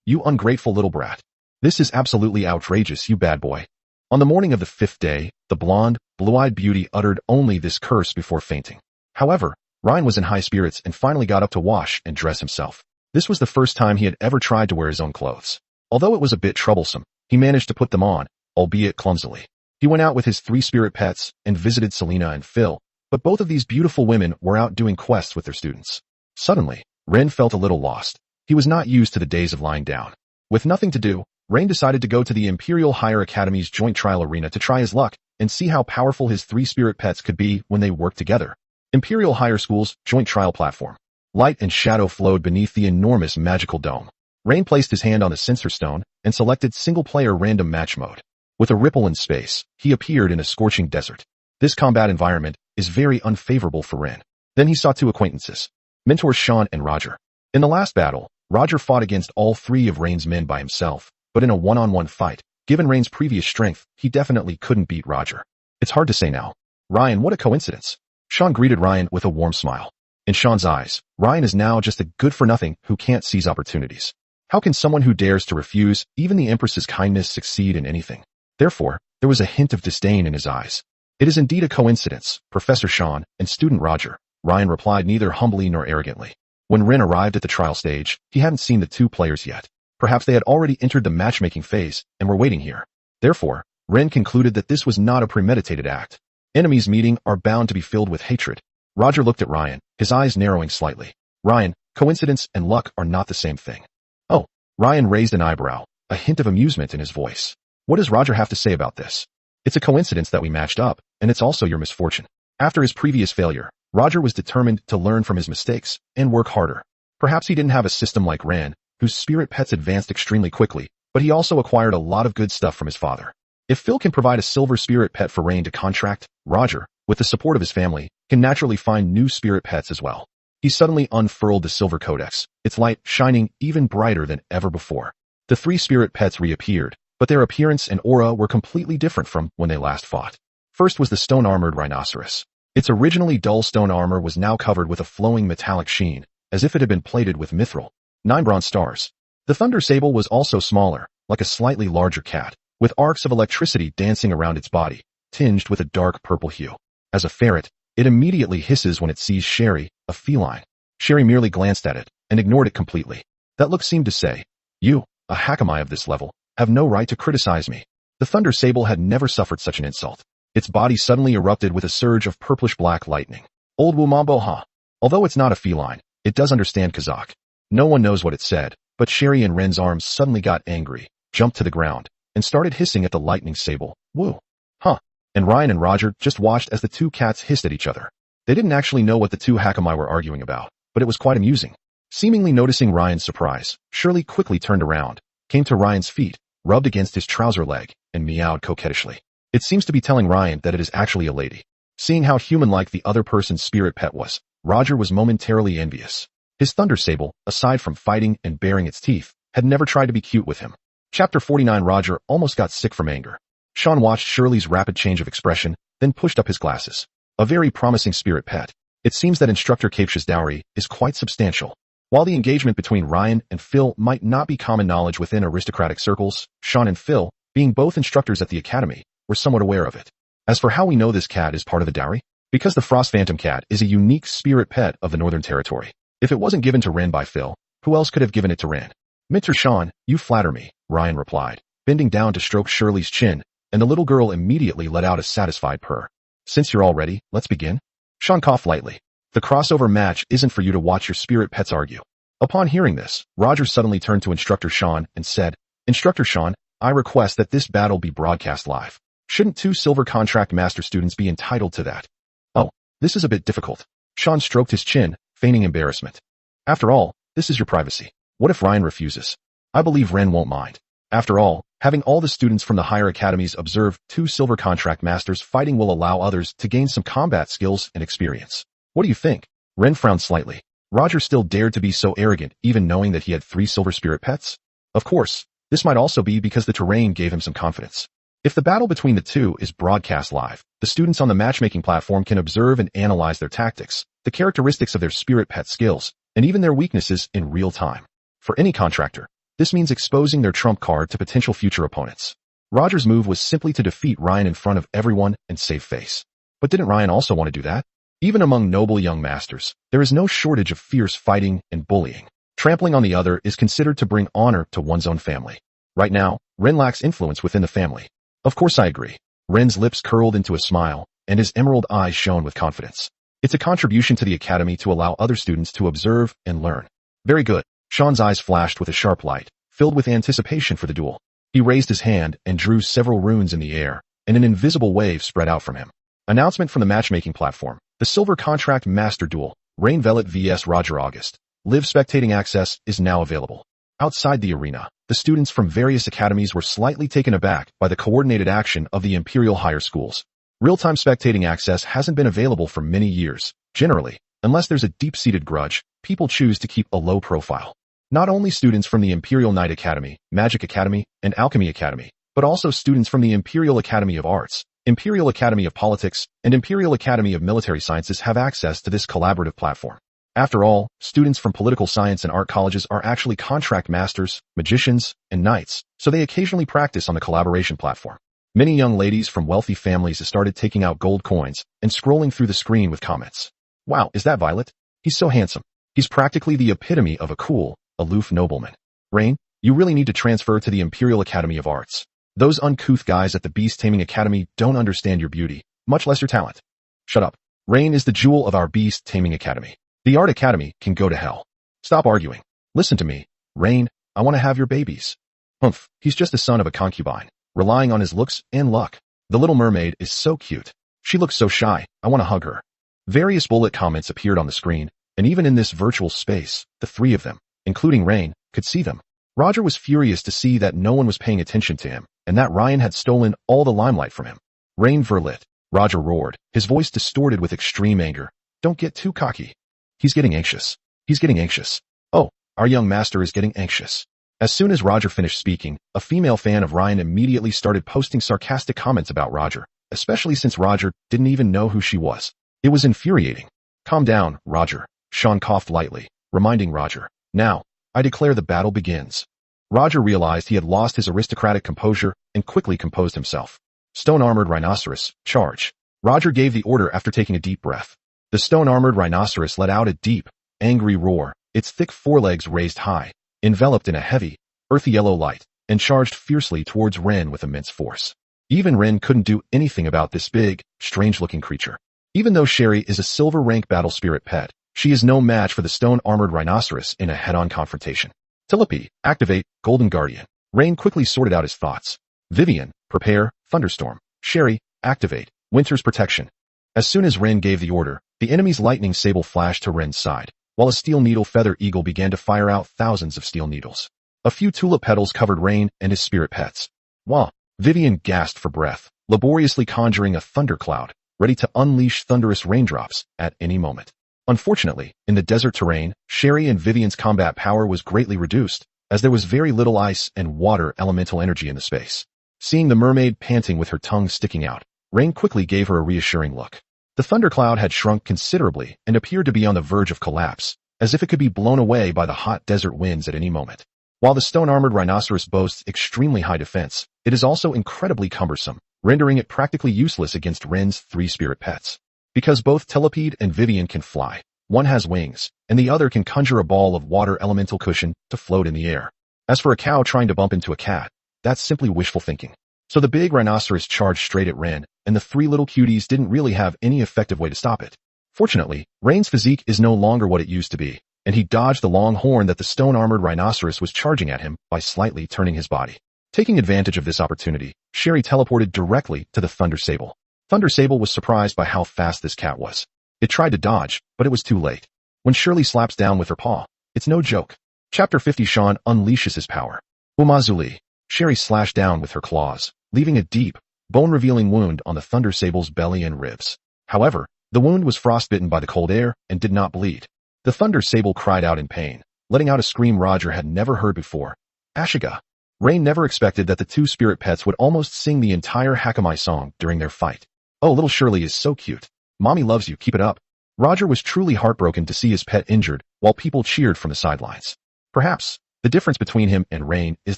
Speaker 1: You ungrateful little brat. This is absolutely outrageous, you bad boy. On the morning of the 5th day, the blonde, blue-eyed beauty uttered only this curse before fainting. However, Ryan was in high spirits and finally got up to wash and dress himself. This was the first time he had ever tried to wear his own clothes. Although it was a bit troublesome, he managed to put them on, albeit clumsily. He went out with his 3 spirit pets and visited Selena and Phil, but both of these beautiful women were out doing quests with their students. Suddenly, Ren felt a little lost. He was not used to the days of lying down. With nothing to do, Rain decided to go to the Imperial Higher Academy's joint trial arena to try his luck and see how powerful his 3 spirit pets could be when they worked together. Imperial Higher School's joint trial platform. Light and shadow flowed beneath the enormous magical dome. Rain placed his hand on the sensor stone and selected single-player random match mode. With a ripple in space, he appeared in a scorching desert. This combat environment is very unfavorable for Ren. Then he saw 2 acquaintances, mentors Sean and Roger. In the last battle, Roger fought against all 3 of Rain's men by himself, but in a one-on-one fight, given Rain's previous strength, he definitely couldn't beat Roger. It's hard to say now. Ryan, what a coincidence. Sean greeted Ryan with a warm smile. In Sean's eyes, Ryan is now just a good-for-nothing who can't seize opportunities. How can someone who dares to refuse even the Empress's kindness succeed in anything? Therefore, there was a hint of disdain in his eyes. It is indeed a coincidence, Professor Sean and student Roger, Ryan replied neither humbly nor arrogantly. When Ren arrived at the trial stage, he hadn't seen the 2 players yet. Perhaps they had already entered the matchmaking phase and were waiting here. Therefore, Ren concluded that this was not a premeditated act. Enemies meeting are bound to be filled with hatred. Roger looked at Ryan, his eyes narrowing slightly. Ryan, coincidence and luck are not the same thing. Oh, Ryan raised an eyebrow, a hint of amusement in his voice. What does Roger have to say about this? It's a coincidence that we matched up, and it's also your misfortune. After his previous failure, Roger was determined to learn from his mistakes and work harder. Perhaps he didn't have a system like Ren, whose spirit pets advanced extremely quickly, but he also acquired a lot of good stuff from his father. If Phil can provide a silver spirit pet for Rain to contract, Roger, with the support of his family, can naturally find new spirit pets as well. He suddenly unfurled the silver codex, its light shining even brighter than ever before. The 3 spirit pets reappeared, but their appearance and aura were completely different from when they last fought. First was the stone-armored rhinoceros. Its originally dull stone armor was now covered with a flowing metallic sheen, as if it had been plated with mithril. 9 bronze stars. The thunder sable was also smaller, like a slightly larger cat, with arcs of electricity dancing around its body, tinged with a dark purple hue. As a ferret, it immediately hisses when it sees Sherry, a feline. Sherry merely glanced at it and ignored it completely. That look seemed to say, "You, a Hakamai of this level, have no right to criticize me." The thunder sable had never suffered such an insult. Its body suddenly erupted with a surge of purplish-black lightning. Old Wumambo ha. Although it's not a feline, it does understand Kazakh. No one knows what it said, but Sherry and Ren's arms suddenly got angry, jumped to the ground, and started hissing at the lightning sable. Woo. Huh. And Ryan and Roger just watched as the 2 cats hissed at each other. They didn't actually know what the 2 Hakamai were arguing about, but it was quite amusing. Seemingly noticing Ryan's surprise, Shirley quickly turned around, came to Ryan's feet, rubbed against his trouser leg, and meowed coquettishly. It seems to be telling Ryan that it is actually a lady. Seeing how human-like the other person's spirit pet was, Roger was momentarily envious. His thunder sable, aside from fighting and baring its teeth, had never tried to be cute with him. Chapter 49. Roger almost got sick from anger. Sean watched Shirley's rapid change of expression, then pushed up his glasses. A very promising spirit pet. It seems that Instructor Captious dowry is quite substantial. While the engagement between Ryan and Phil might not be common knowledge within aristocratic circles, Sean and Phil, being both instructors at the academy, were somewhat aware of it. As for how we know this cat is part of the dowry, because the Frost Phantom cat is a unique spirit pet of the Northern Territory. If it wasn't given to Ren by Phil, who else could have given it to Ren? Mr. Sean, you flatter me, Ryan replied, bending down to stroke Shirley's chin, and the little girl immediately let out a satisfied purr. Since you're all ready, let's begin. Sean coughed lightly. The crossover match isn't for you to watch your spirit pets argue. Upon hearing this, Roger suddenly turned to Instructor Sean and said, Instructor Sean, I request that this battle be broadcast live. Shouldn't 2 silver contract master students be entitled to that? Oh, this is a bit difficult. Sean stroked his chin, feigning embarrassment. After all, this is your privacy. What if Ryan refuses? I believe Ren won't mind. After all, having all the students from the higher academies observe 2 silver contract masters fighting will allow others to gain some combat skills and experience. What do you think? Ren frowned slightly. Roger still dared to be so arrogant even knowing that he had 3 silver spirit pets? Of course, This might also be because the terrain gave him some confidence. If the battle between the two is broadcast live, the students on the matchmaking platform can observe and analyze their tactics, the characteristics of their spirit pet skills, and even their weaknesses in real time. For any contractor, this means exposing their trump card to potential future opponents. Roger's move was simply to defeat Ryan in front of everyone and save face. But didn't Ryan also want to do that? Even among noble young masters, there is no shortage of fierce fighting and bullying. Trampling on the other is considered to bring honor to one's own family. Right now, Ren lacks influence within the family. Of course I agree. Ren's lips curled into a smile, and his emerald eyes shone with confidence. It's a contribution to the academy to allow other students to observe and learn. Very good. Sean's eyes flashed with a sharp light, filled with anticipation for the duel. He raised his hand and drew several runes in the air, and an invisible wave spread out from him. Announcement from the matchmaking platform. The Silver Contract Master Duel, Rain Velvet vs Roger August. Live spectating access is now available. Outside the arena, the students from various academies were slightly taken aback by the coordinated action of the Imperial higher schools. Real-time spectating access hasn't been available for many years. Generally, unless there's a deep-seated grudge, people choose to keep a low profile. Not only students from the Imperial Knight Academy, Magic Academy, and Alchemy Academy, but also students from the Imperial Academy of Arts, Imperial Academy of Politics, and Imperial Academy of Military Sciences have access to this collaborative platform. After all, students from political science and art colleges are actually contract masters, magicians, and knights, so they occasionally practice on the collaboration platform. Many young ladies from wealthy families have started taking out gold coins and scrolling through the screen with comments. Wow, is that Violet? He's so handsome. He's practically the epitome of a cool, aloof nobleman. Rain, you really need to transfer to the Imperial Academy of Arts. Those uncouth guys at the Beast Taming Academy don't understand your beauty, much less your talent. Shut up. Rain is the jewel of our Beast Taming Academy. The Art Academy can go to hell. Stop arguing. Listen to me. Rain, I want to have your babies. Humph, he's just the son of a concubine, relying on his looks and luck. The little mermaid is so cute. She looks so shy, I want to hug her. Various bullet comments appeared on the screen, and even in this virtual space, the three of them, including Rain, could see them. Roger was furious to see that no one was paying attention to him, and that Ryan had stolen all the limelight from him. Rain Verlit, Roger roared, his voice distorted with extreme anger. Don't get too cocky. He's getting anxious. He's getting anxious. Oh, our young master is getting anxious. As soon as Roger finished speaking, a female fan of Ryan immediately started posting sarcastic comments about Roger, especially since Roger didn't even know who she was. It was infuriating. Calm down, Roger. Sean coughed lightly, reminding Roger. Now, I declare the battle begins. Roger realized he had lost his aristocratic composure and quickly composed himself. Stone-armored rhinoceros, charge. Roger gave the order after taking a deep breath. The stone-armored rhinoceros let out a deep, angry roar, its thick forelegs raised high, enveloped in a heavy, earthy yellow light, and charged fiercely towards Ren with immense force. Even Ren couldn't do anything about this big, strange-looking creature. Even though Sherry is a silver-rank battle spirit pet, she is no match for the stone-armored rhinoceros in a head-on confrontation. Tulip, activate, Golden Guardian. Rain quickly sorted out his thoughts. Vivian, prepare, Thunderstorm. Sherry, activate, Winter's Protection. As soon as Ren gave the order, the enemy's lightning sable flashed to Ren's side, while a steel needle feather eagle began to fire out thousands of steel needles. A few tulip petals covered Rain and his spirit pets. Wah! Vivian gasped for breath, laboriously conjuring a thundercloud, ready to unleash thunderous raindrops at any moment. Unfortunately, in the desert terrain, Sherry and Vivian's combat power was greatly reduced, as there was very little ice and water elemental energy in the space. Seeing the mermaid panting with her tongue sticking out, Rain quickly gave her a reassuring look. The thundercloud had shrunk considerably and appeared to be on the verge of collapse, as if it could be blown away by the hot desert winds at any moment. While the stone-armored rhinoceros boasts extremely high defense, it is also incredibly cumbersome, rendering it practically useless against Ren's three spirit pets. Because both Telepede and Vivian can fly, one has wings, and the other can conjure a ball of water elemental cushion to float in the air. As for a cow trying to bump into a cat, that's simply wishful thinking. So the big rhinoceros charged straight at Ren, and the three little cuties didn't really have any effective way to stop it. Fortunately, Ren's physique is no longer what it used to be, and he dodged the long horn that the stone-armored rhinoceros was charging at him by slightly turning his body. Taking advantage of this opportunity, Sherry teleported directly to the Thunder Sable. Thunder Sable was surprised by how fast this cat was. It tried to dodge, but it was too late. When Shirley slaps down with her paw, it's no joke. Chapter 50 Sean unleashes his power. Umazuli. Sherry slashed down with her claws, leaving a deep, bone-revealing wound on the Thunder Sable's belly and ribs. However, the wound was frostbitten by the cold air and did not bleed. The Thunder Sable cried out in pain, letting out a scream Roger had never heard before. Ashiga. Rain never expected that the two spirit pets would almost sing the entire Hakamai song during their fight. Oh, little Shirley is so cute. Mommy loves you, keep it up. Roger was truly heartbroken to see his pet injured, while people cheered from the sidelines. Perhaps, the difference between him and Rain is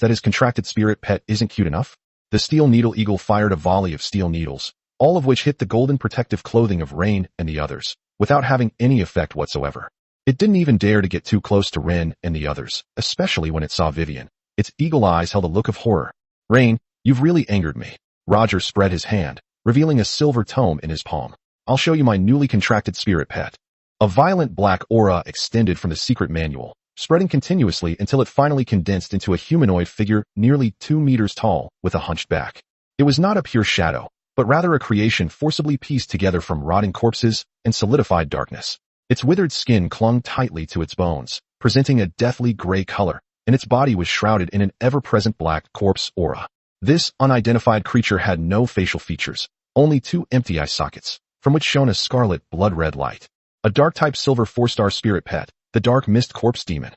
Speaker 1: that his contracted spirit pet isn't cute enough? The steel needle eagle fired a volley of steel needles, all of which hit the golden protective clothing of Rain and the others, without having any effect whatsoever. It didn't even dare to get too close to Rin and the others, especially when it saw Vivian. Its eagle eyes held a look of horror. Rain, you've really angered me. Roger spread his hand, revealing a silver tome in his palm. I'll show you my newly contracted spirit pet. A violent black aura extended from the secret manual, spreading continuously until it finally condensed into a humanoid figure nearly 2 meters tall with a hunched back. It was not a pure shadow, but rather a creation forcibly pieced together from rotting corpses and solidified darkness. Its withered skin clung tightly to its bones, presenting a deathly gray color, and its body was shrouded in an ever-present black corpse aura. This unidentified creature had no facial features, only 2 empty eye sockets, from which shone a scarlet blood-red light. A dark-type silver 4-star spirit pet, the Dark Mist Corpse Demon.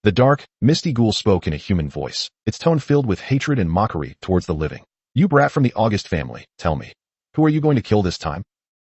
Speaker 1: The dark, misty ghoul spoke in a human voice, its tone filled with hatred and mockery towards the living. You brat from the August family, tell me, who are you going to kill this time?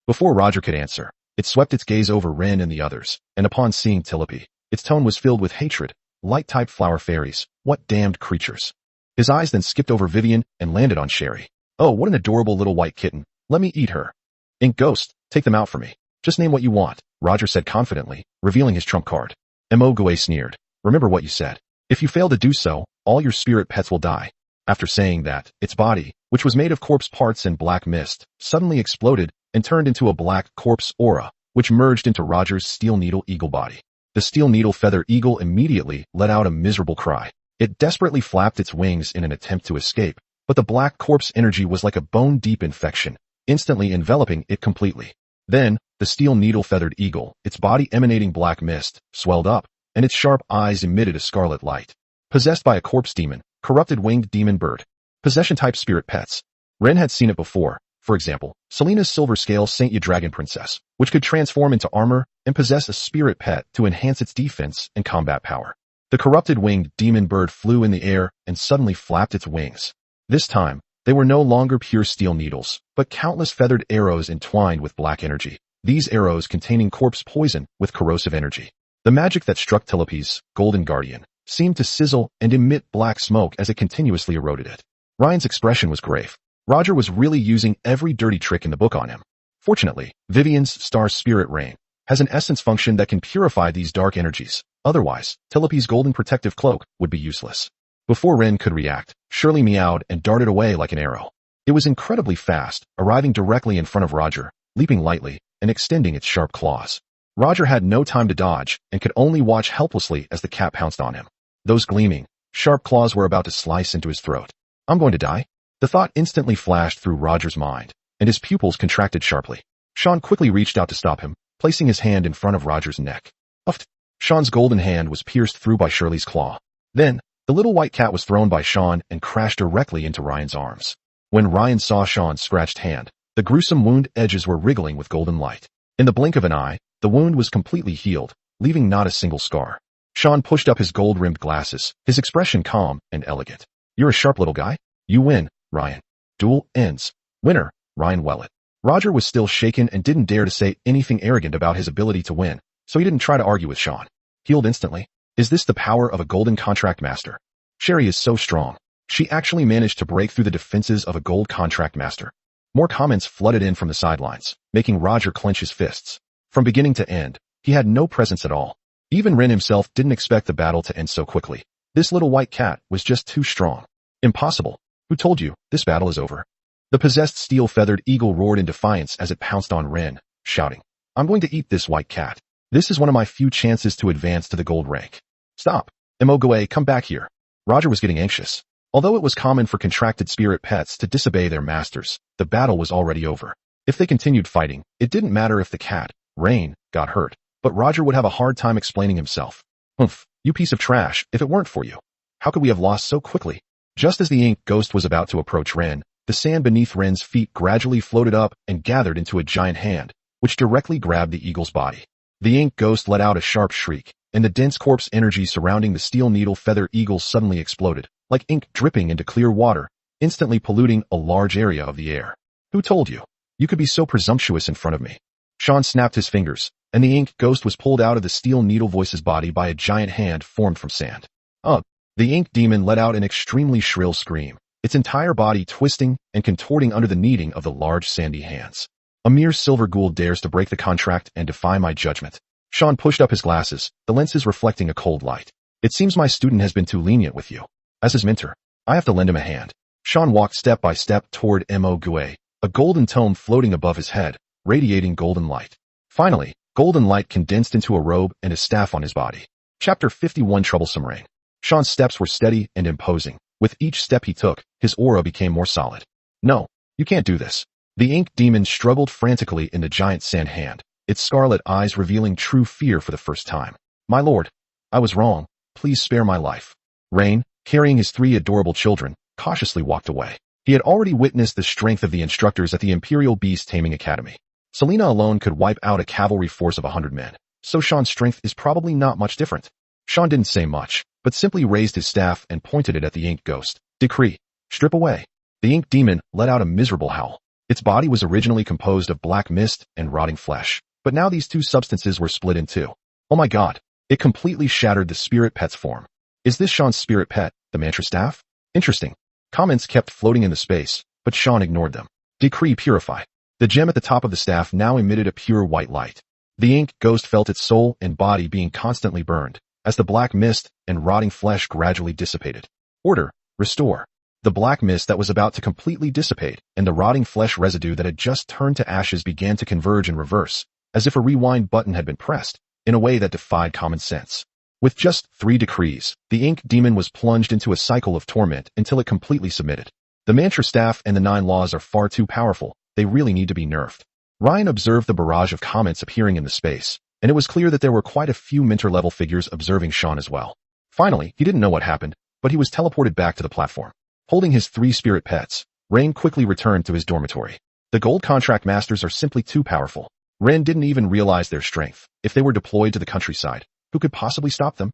Speaker 1: Before Roger could answer, it swept its gaze over Rin and the others, and upon seeing Tulip, its tone was filled with hatred. Light-type flower fairies, what damned creatures. His eyes then skipped over Vivian and landed on Sherry. Oh, what an adorable little white kitten. Let me eat her. Ink Ghost, take them out for me. Just name what you want, Roger said confidently, revealing his trump card. Mogoe sneered. Remember what you said. If you fail to do so, all your spirit pets will die. After saying that, its body, which was made of corpse parts and black mist, suddenly exploded and turned into a black corpse aura, which merged into Roger's steel needle eagle body. The steel needle feather eagle immediately let out a miserable cry. It desperately flapped its wings in an attempt to escape, but the black corpse energy was like a bone-deep infection, instantly enveloping it completely. Then, the steel needle feathered eagle, its body emanating black mist, swelled up, and its sharp eyes emitted a scarlet light. Possessed by a corpse demon, corrupted winged demon bird. Possession-type spirit pets. Ren had seen it before. For example, Selena's silver scale Saint Ya Dragon Princess, which could transform into armor and possess a spirit pet to enhance its defense and combat power. The corrupted winged demon bird flew in the air and suddenly flapped its wings. This time, they were no longer pure steel needles, but countless feathered arrows entwined with black energy. These arrows containing corpse poison with corrosive energy. The magic that struck Tulip's golden guardian seemed to sizzle and emit black smoke as it continuously eroded it. Ryan's expression was grave. Roger was really using every dirty trick in the book on him. Fortunately, Vivian's star spirit Rain has an essence function that can purify these dark energies. Otherwise, Tulip's golden protective cloak would be useless. Before Ren could react, Shirley meowed and darted away like an arrow. It was incredibly fast, arriving directly in front of Roger, leaping lightly and extending its sharp claws. Roger had no time to dodge and could only watch helplessly as the cat pounced on him. Those gleaming, sharp claws were about to slice into his throat. I'm going to die? The thought instantly flashed through Roger's mind, and his pupils contracted sharply. Sean quickly reached out to stop him, placing his hand in front of Roger's neck. Uffed! Sean's golden hand was pierced through by Shirley's claw. Then, the little white cat was thrown by Sean and crashed directly into Ryan's arms. When Ryan saw Sean's scratched hand, the gruesome wound edges were wriggling with golden light. In the blink of an eye, the wound was completely healed, leaving not a single scar. Sean pushed up his gold-rimmed glasses, his expression calm and elegant. You're a sharp little guy. You win, Ryan. Duel ends. Winner, Ryan Wellet. Roger was still shaken and didn't dare to say anything arrogant about his ability to win, so he didn't try to argue with Sean. Healed instantly. Is this the power of a golden contract master? Sherry is so strong. She actually managed to break through the defenses of a gold contract master. More comments flooded in from the sidelines, making Roger clench his fists. From beginning to end, he had no presence at all. Even Ren himself didn't expect the battle to end so quickly. This little white cat was just too strong. Impossible. Who told you? This battle is over. The possessed steel-feathered eagle roared in defiance as it pounced on Ren, shouting, I'm going to eat this white cat. This is one of my few chances to advance to the gold rank. Stop. Mogoe, come back here. Roger was getting anxious. Although it was common for contracted spirit pets to disobey their masters, the battle was already over. If they continued fighting, it didn't matter if the cat, Rain, got hurt, but Roger would have a hard time explaining himself. Humph, you piece of trash, if it weren't for you. How could we have lost so quickly? Just as the ink ghost was about to approach Ren, the sand beneath Ren's feet gradually floated up and gathered into a giant hand, which directly grabbed the eagle's body. The ink ghost let out a sharp shriek, and the dense corpse energy surrounding the steel needle feather eagle suddenly exploded, like ink dripping into clear water, instantly polluting a large area of the air. Who told you? You could be so presumptuous in front of me. Sean snapped his fingers, and the ink ghost was pulled out of the steel needle voice's body by a giant hand formed from sand. Ugh! The ink demon let out an extremely shrill scream, its entire body twisting and contorting under the kneading of the large sandy hands. A mere silver ghoul dares to break the contract and defy my judgment. Sean pushed up his glasses, the lenses reflecting a cold light. It seems my student has been too lenient with you. As his mentor, I have to lend him a hand. Sean walked step by step toward Mo Gue, a golden tome floating above his head, radiating golden light. Finally, golden light condensed into a robe and a staff on his body. Chapter 51 Troublesome Rain. Sean's steps were steady and imposing. With each step he took, his aura became more solid. No, you can't do this. The ink demon struggled frantically in the giant sand hand, its scarlet eyes revealing true fear for the first time. My lord, I was wrong. Please spare my life. Rain, carrying his 3 adorable children, cautiously walked away. He had already witnessed the strength of the instructors at the Imperial Beast Taming Academy. Selena alone could wipe out a cavalry force of 100 men, so Sean's strength is probably not much different. Sean didn't say much, but simply raised his staff and pointed it at the ink ghost. Decree. Strip away. The ink demon let out a miserable howl. Its body was originally composed of black mist and rotting flesh, but now these two substances were split in two. Oh my god. It completely shattered the spirit pet's form. Is this Sean's spirit pet, the mantra staff? Interesting. Comments kept floating in the space, but Sean ignored them. Decree purify. The gem at the top of the staff now emitted a pure white light. The ink ghost felt its soul and body being constantly burned, as the black mist and rotting flesh gradually dissipated. Order. Restore. The black mist that was about to completely dissipate, and the rotting flesh residue that had just turned to ashes began to converge in reverse, as if a rewind button had been pressed, in a way that defied common sense. With just 3 decrees, the ink demon was plunged into a cycle of torment until it completely submitted. The mantra staff and the 9 laws are far too powerful, they really need to be nerfed. Ryan observed the barrage of comments appearing in the space, and it was clear that there were quite a few mentor-level figures observing Sean as well. Finally, he didn't know what happened, but he was teleported back to the platform. Holding his 3 spirit pets, Rain quickly returned to his dormitory. The gold contract masters are simply too powerful. Ren didn't even realize their strength. If they were deployed to the countryside, who could possibly stop them?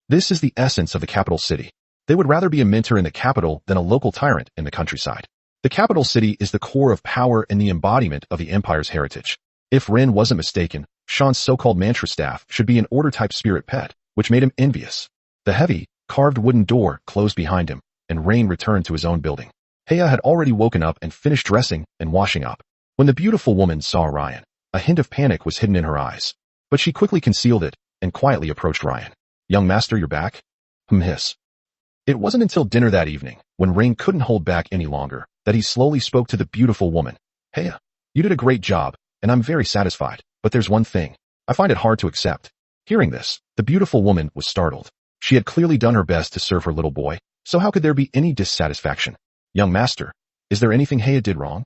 Speaker 1: This is the essence of the capital city. They would rather be a mentor in the capital than a local tyrant in the countryside. The capital city is the core of power and the embodiment of the Empire's heritage. If Ren wasn't mistaken, Sean's so-called mantra staff should be an order-type spirit pet, which made him envious. The heavy, carved wooden door closed behind him, and Rain returned to his own building. Heya had already woken up and finished dressing and washing up. When the beautiful woman saw Ryan, a hint of panic was hidden in her eyes. But she quickly concealed it and quietly approached Ryan. Young master, you're back? Hiss. It wasn't until dinner that evening, when Rain couldn't hold back any longer, that he slowly spoke to the beautiful woman. Heya, you did a great job, and I'm very satisfied, but there's one thing. I find it hard to accept. Hearing this, the beautiful woman was startled. She had clearly done her best to serve her little boy, so how could there be any dissatisfaction? Young master, is there anything Heya did wrong?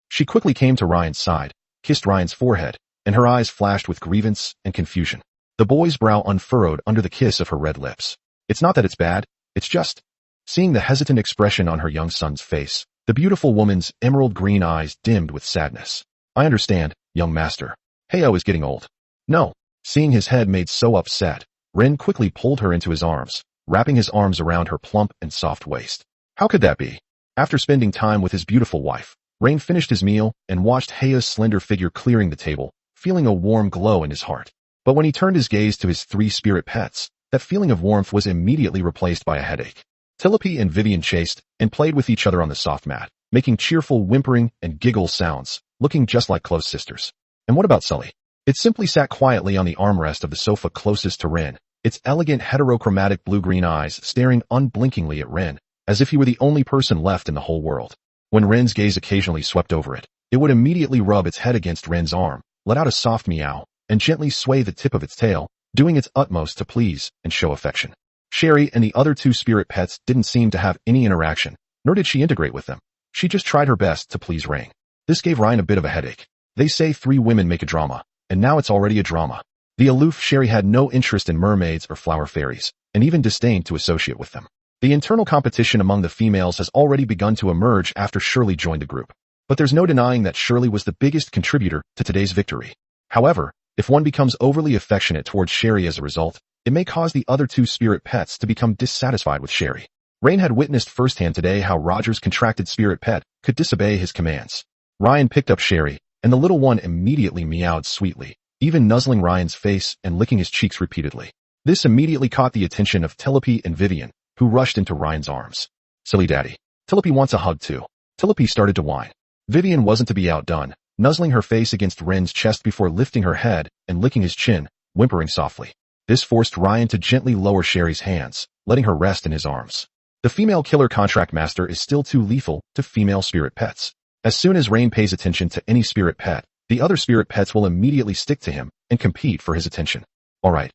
Speaker 1: She quickly came to Ryan's side, kissed Ryan's forehead, and her eyes flashed with grievance and confusion. The boy's brow unfurrowed under the kiss of her red lips. It's not that it's bad, it's just... Seeing the hesitant expression on her young son's face, the beautiful woman's emerald green eyes dimmed with sadness. I understand, young master. Heya is getting old. No. Seeing his head made so upset, Ren quickly pulled her into his arms, wrapping his arms around her plump and soft waist. How could that be? After spending time with his beautiful wife, Rain finished his meal and watched Heya's slender figure clearing the table, feeling a warm glow in his heart. But when he turned his gaze to his 3 spirit pets, that feeling of warmth was immediately replaced by a headache. Tulip and Vivian chased and played with each other on the soft mat, making cheerful whimpering and giggle sounds, looking just like close sisters. And what about Sully? It simply sat quietly on the armrest of the sofa closest to Ren, its elegant heterochromatic blue-green eyes staring unblinkingly at Ren, as if he were the only person left in the whole world. When Ren's gaze occasionally swept over it, it would immediately rub its head against Ren's arm, let out a soft meow, and gently sway the tip of its tail, doing its utmost to please and show affection. Sherry and the other 2 spirit pets didn't seem to have any interaction, nor did she integrate with them. She just tried her best to please Rain. This gave Ryan a bit of a headache. They say 3 women make a drama, and now it's already a drama. The aloof Sherry had no interest in mermaids or flower fairies, and even disdained to associate with them. The internal competition among the females has already begun to emerge after Shirley joined the group. But there's no denying that Shirley was the biggest contributor to today's victory. However, if one becomes overly affectionate towards Sherry as a result, it may cause the other two spirit pets to become dissatisfied with Sherry. Rain had witnessed firsthand today how Roger's contracted spirit pet could disobey his commands. Ryan picked up Sherry, and the little one immediately meowed sweetly, even nuzzling Ryan's face and licking his cheeks repeatedly. This immediately caught the attention of Tulip and Vivian, who rushed into Ryan's arms. Silly daddy. Tulip wants a hug too. Tulip started to whine. Vivian wasn't to be outdone, nuzzling her face against Ren's chest before lifting her head and licking his chin, whimpering softly. This forced Ryan to gently lower Sherry's hands, letting her rest in his arms. The female killer contract master is still too lethal to female spirit pets. As soon as Rain pays attention to any spirit pet, the other spirit pets will immediately stick to him and compete for his attention. All right,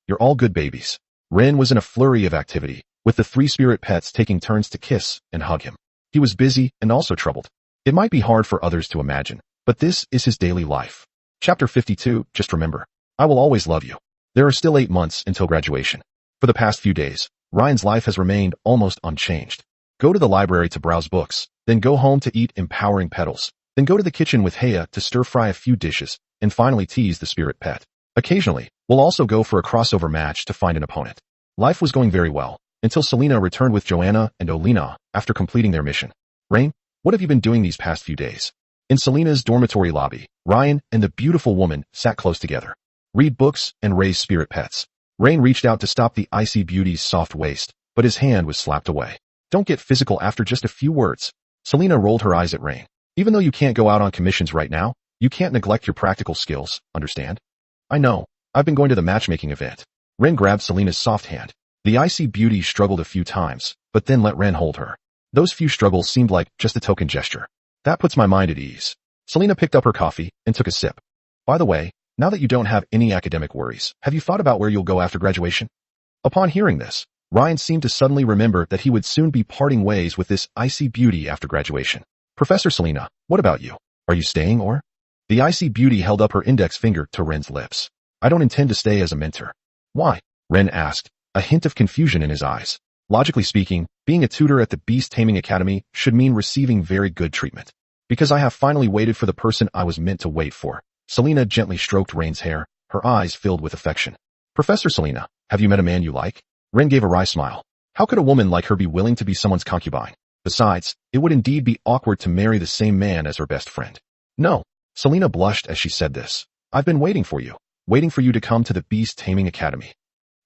Speaker 1: you're all good babies. Ren was in a flurry of activity, with the three spirit pets taking turns to kiss and hug him. He was busy and also troubled. It might be hard for others to imagine, but this is his daily life. Chapter 52, just remember, I will always love you. There are still 8 months until graduation. For the past few days, Ryan's life has remained almost unchanged. Go to the library to browse books, then go home to eat empowering petals, then go to the kitchen with Haya to stir-fry a few dishes, and finally tease the spirit pet. Occasionally, we'll also go for a crossover match to find an opponent. Life was going very well, until Selena returned with Joanna and Olena after completing their mission. Rain, what have you been doing these past few days? In Selena's dormitory lobby, Ryan and the beautiful woman sat close together. Read books and raise spirit pets. Rain reached out to stop the icy beauty's soft waist, but his hand was slapped away. Don't get physical after just a few words. Selena rolled her eyes at Rain. Even though you can't go out on commissions right now, you can't neglect your practical skills, understand? I know. I've been going to the matchmaking event. Ren grabbed Selena's soft hand. The icy beauty struggled a few times, but then let Ren hold her. Those few struggles seemed like just a token gesture. That puts my mind at ease. Selena picked up her coffee and took a sip. By the way, now that you don't have any academic worries, have you thought about where you'll go after graduation? Upon hearing this, Ryan seemed to suddenly remember that he would soon be parting ways with this icy beauty after graduation. Professor Selena, what about you? Are you staying or? The icy beauty held up her index finger to Ren's lips. I don't intend to stay as a mentor. Why? Ren asked, a hint of confusion in his eyes. Logically speaking, being a tutor at the Beast Taming Academy should mean receiving very good treatment. Because I have finally waited for the person I was meant to wait for. Selena gently stroked Ren's hair, her eyes filled with affection. Professor Selena, have you met a man you like? Ren gave a wry smile. How could a woman like her be willing to be someone's concubine? Besides, it would indeed be awkward to marry the same man as her best friend. No. Selena blushed as she said this. I've been waiting for you to come to the Beast Taming Academy.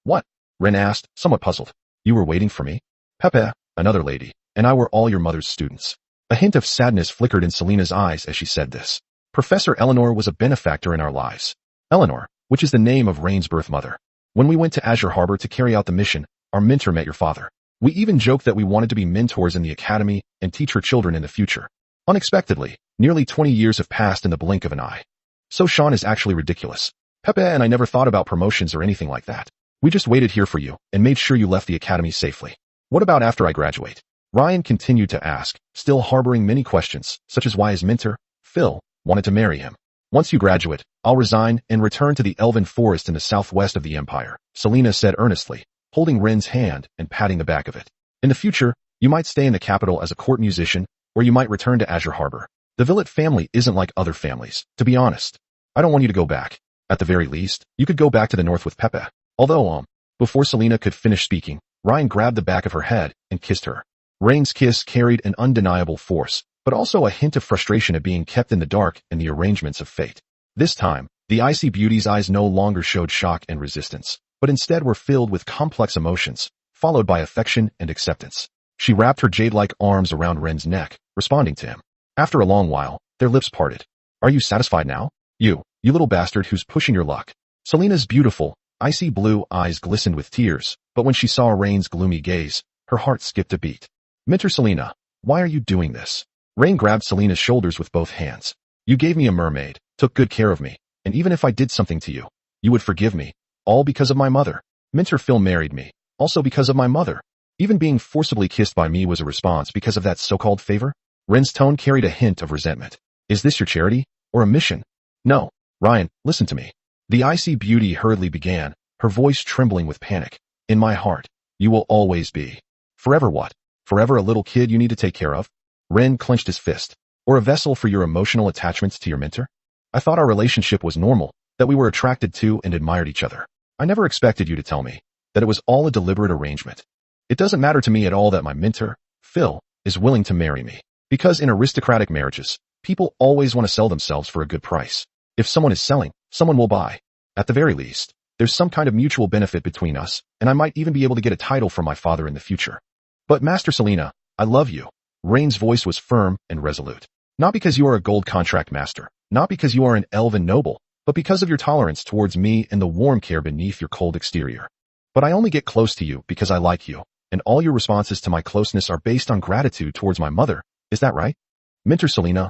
Speaker 1: What? Ren asked, somewhat puzzled. You were waiting for me? Pepe, another lady, and I were all your mother's students. A hint of sadness flickered in Selena's eyes as she said this. Professor Eleanor was a benefactor in our lives. Eleanor, which is the name of Rain's birth mother. When we went to Azure Harbor to carry out the mission, our mentor met your father. We even joked that we wanted to be mentors in the academy and teach her children in the future. Unexpectedly, nearly 20 years have passed in the blink of an eye. So Sean is actually ridiculous. Pepe and I never thought about promotions or anything like that. We just waited here for you and made sure you left the academy safely. What about after I graduate? Ryan continued to ask, still harboring many questions, such as why his mentor, Phil, wanted to marry him. Once you graduate, I'll resign and return to the Elven Forest in the southwest of the Empire, Selena said earnestly, holding Ren's hand and patting the back of it. In the future, you might stay in the capital as a court musician, or you might return to Azure Harbor. The Villet family isn't like other families, to be honest. I don't want you to go back. At the very least, you could go back to the north with Pepe. Although, before Selena could finish speaking, Ryan grabbed the back of her head and kissed her. Rain's kiss carried an undeniable force, but also a hint of frustration at being kept in the dark in the arrangements of fate. This time, the icy beauty's eyes no longer showed shock and resistance, but instead were filled with complex emotions, followed by affection and acceptance. She wrapped her jade-like arms around Ren's neck, responding to him. After a long while, their lips parted. Are you satisfied now? You little bastard who's pushing your luck. Selena's beautiful, icy blue eyes glistened with tears, but when she saw Rain's gloomy gaze, her heart skipped a beat. Mentor Selena, why are you doing this? Rain grabbed Selena's shoulders with both hands. You gave me a mermaid, took good care of me, and even if I did something to you, you would forgive me, all because of my mother. Mentor Phil married me, also because of my mother. Even being forcibly kissed by me was a response because of that so-called favor? Ren's tone carried a hint of resentment. Is this your charity, or a mission? No. Ryan, listen to me. The icy beauty hurriedly began, her voice trembling with panic. In my heart, you will always be. Forever what? Forever a little kid you need to take care of? Ren clenched his fist. Or a vessel for your emotional attachments to your mentor? I thought our relationship was normal, that we were attracted to and admired each other. I never expected you to tell me that it was all a deliberate arrangement. It doesn't matter to me at all that my mentor, Phil, is willing to marry me. Because in aristocratic marriages, people always want to sell themselves for a good price. If someone is selling, someone will buy. At the very least, there's some kind of mutual benefit between us, and I might even be able to get a title from my father in the future. But Master Selena, I love you. Rain's voice was firm and resolute. Not because you are a gold contract master, not because you are an elven noble, but because of your tolerance towards me and the warm care beneath your cold exterior. But I only get close to you because I like you, and all your responses to my closeness are based on gratitude towards my mother. Is that right? Mentor Selena,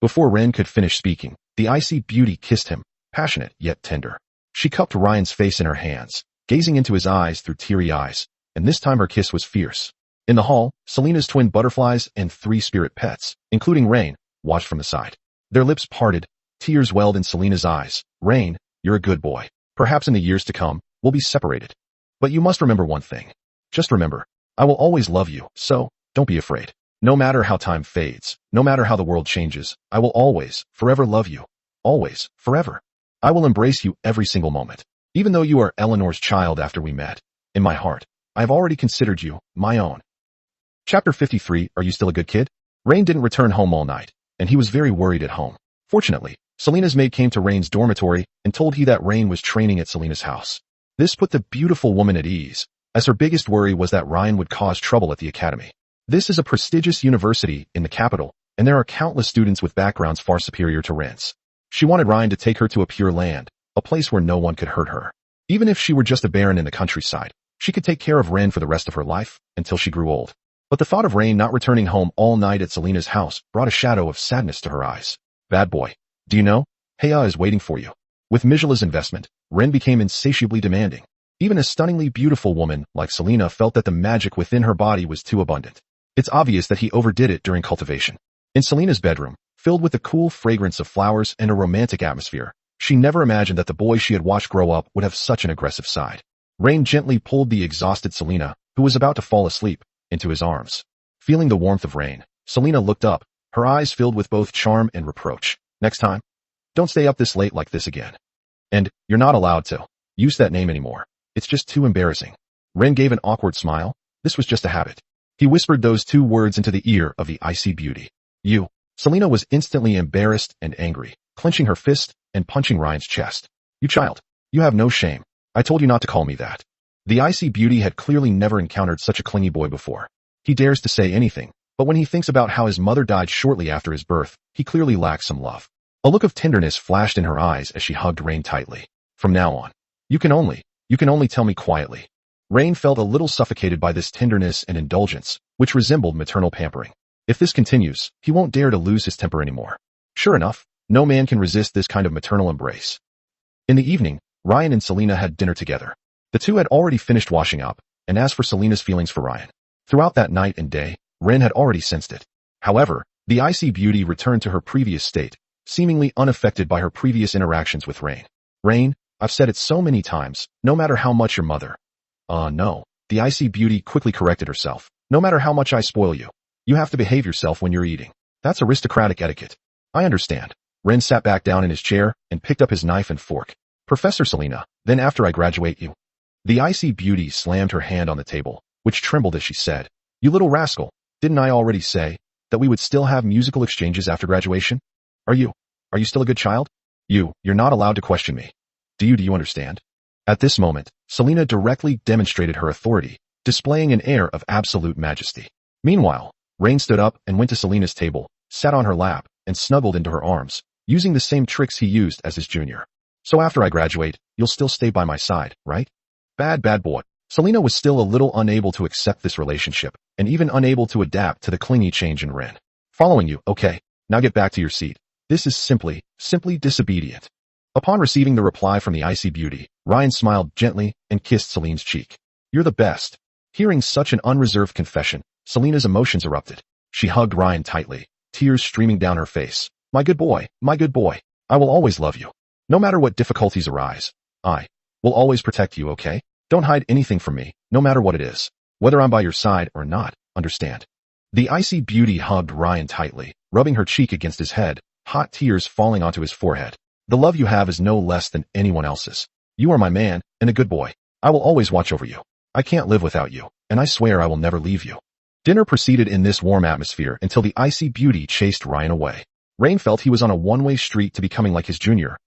Speaker 1: Before Ren could finish speaking, the icy beauty kissed him, passionate yet tender. She cupped Ryan's face in her hands, gazing into his eyes through teary eyes, and this time her kiss was fierce. In the hall, Selena's twin butterflies and 3 spirit pets, including Rain, watched from the side. Their lips parted, tears welled in Selena's eyes. Rain, you're a good boy. Perhaps in the years to come, we'll be separated. But you must remember one thing. Just remember, I will always love you, so don't be afraid. No matter how time fades, no matter how the world changes, I will always, forever love you. Always, forever. I will embrace you every single moment. Even though you are Eleanor's child after we met, in my heart, I have already considered you my own. Chapter 53, Are You Still a Good Kid? Rain didn't return home all night, and he was very worried at home. Fortunately, Selena's maid came to Rain's dormitory and told he that Rain was training at Selena's house. This put the beautiful woman at ease, as her biggest worry was that Ryan would cause trouble at the academy. This is a prestigious university in the capital, and there are countless students with backgrounds far superior to Ren's. She wanted Ryan to take her to a pure land, a place where no one could hurt her. Even if she were just a baron in the countryside, she could take care of Ren for the rest of her life, until she grew old. But the thought of Rain not returning home all night at Selena's house brought a shadow of sadness to her eyes. Bad boy. Do you know? Heya is waiting for you. With Mijala's investment, Ren became insatiably demanding. Even a stunningly beautiful woman like Selena felt that the magic within her body was too abundant. It's obvious that he overdid it during cultivation. In Selena's bedroom, filled with the cool fragrance of flowers and a romantic atmosphere, she never imagined that the boy she had watched grow up would have such an aggressive side. Rain gently pulled the exhausted Selena, who was about to fall asleep, into his arms. Feeling the warmth of Rain, Selena looked up, her eyes filled with both charm and reproach. Next time, don't stay up this late like this again. And you're not allowed to use that name anymore. It's just too embarrassing. Ren gave an awkward smile. This was just a habit. He whispered those 2 words into the ear of the icy beauty. You. Selena was instantly embarrassed and angry, clenching her fist and punching Ryan's chest. You child. You have no shame. I told you not to call me that. The icy beauty had clearly never encountered such a clingy boy before. He dares to say anything, but when he thinks about how his mother died shortly after his birth, he clearly lacks some love. A look of tenderness flashed in her eyes as she hugged Rain tightly. From now on, you can only tell me quietly. Rain felt a little suffocated by this tenderness and indulgence, which resembled maternal pampering. If this continues, he won't dare to lose his temper anymore. Sure enough, no man can resist this kind of maternal embrace. In the evening, Ryan and Selena had dinner together. The two had already finished washing up, and as for Selena's feelings for Ryan, throughout that night and day, Ren had already sensed it. However, the icy beauty returned to her previous state, seemingly unaffected by her previous interactions with Rain. Rain, I've said it so many times, no matter how much your mother... no. The icy beauty quickly corrected herself. No matter how much I spoil you, you have to behave yourself when you're eating. That's aristocratic etiquette. I understand. Ren sat back down in his chair and picked up his knife and fork. Professor Selena, then after I graduate you... The icy beauty slammed her hand on the table, which trembled as she said, You little rascal, didn't I already say that we would still have musical exchanges after graduation? Are you still a good child? You're not allowed to question me. Do you understand? At this moment, Selena directly demonstrated her authority, displaying an air of absolute majesty. Meanwhile, Rain stood up and went to Selena's table, sat on her lap, and snuggled into her arms, using the same tricks he used as his junior. So after I graduate, you'll still stay by my side, right? Bad boy. Selena was still a little unable to accept this relationship, and even unable to adapt to the clingy change in Ren. Following you, okay. Now get back to your seat. This is simply disobedient. Upon receiving the reply from the icy beauty, Ryan smiled gently and kissed Selena's cheek. You're the best. Hearing such an unreserved confession, Selena's emotions erupted. She hugged Ryan tightly, tears streaming down her face. My good boy, I will always love you. No matter what difficulties arise, I will always protect you, okay? Don't hide anything from me, no matter what it is. Whether I'm by your side or not, understand. The icy beauty hugged Ryan tightly, rubbing her cheek against his head, hot tears falling onto his forehead. The love you have is no less than anyone else's. You are my man, and a good boy. I will always watch over you. I can't live without you, and I swear I will never leave you. Dinner proceeded in this warm atmosphere until the icy beauty chased Ryan away. Rain felt he was on a one-way street to becoming like his junior,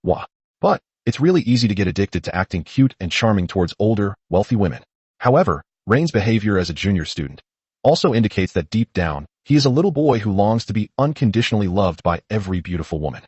Speaker 1: But it's really easy to get addicted to acting cute and charming towards older, wealthy women. However, Rain's behavior as a junior student also indicates that deep down, he is a little boy who longs to be unconditionally loved by every beautiful woman.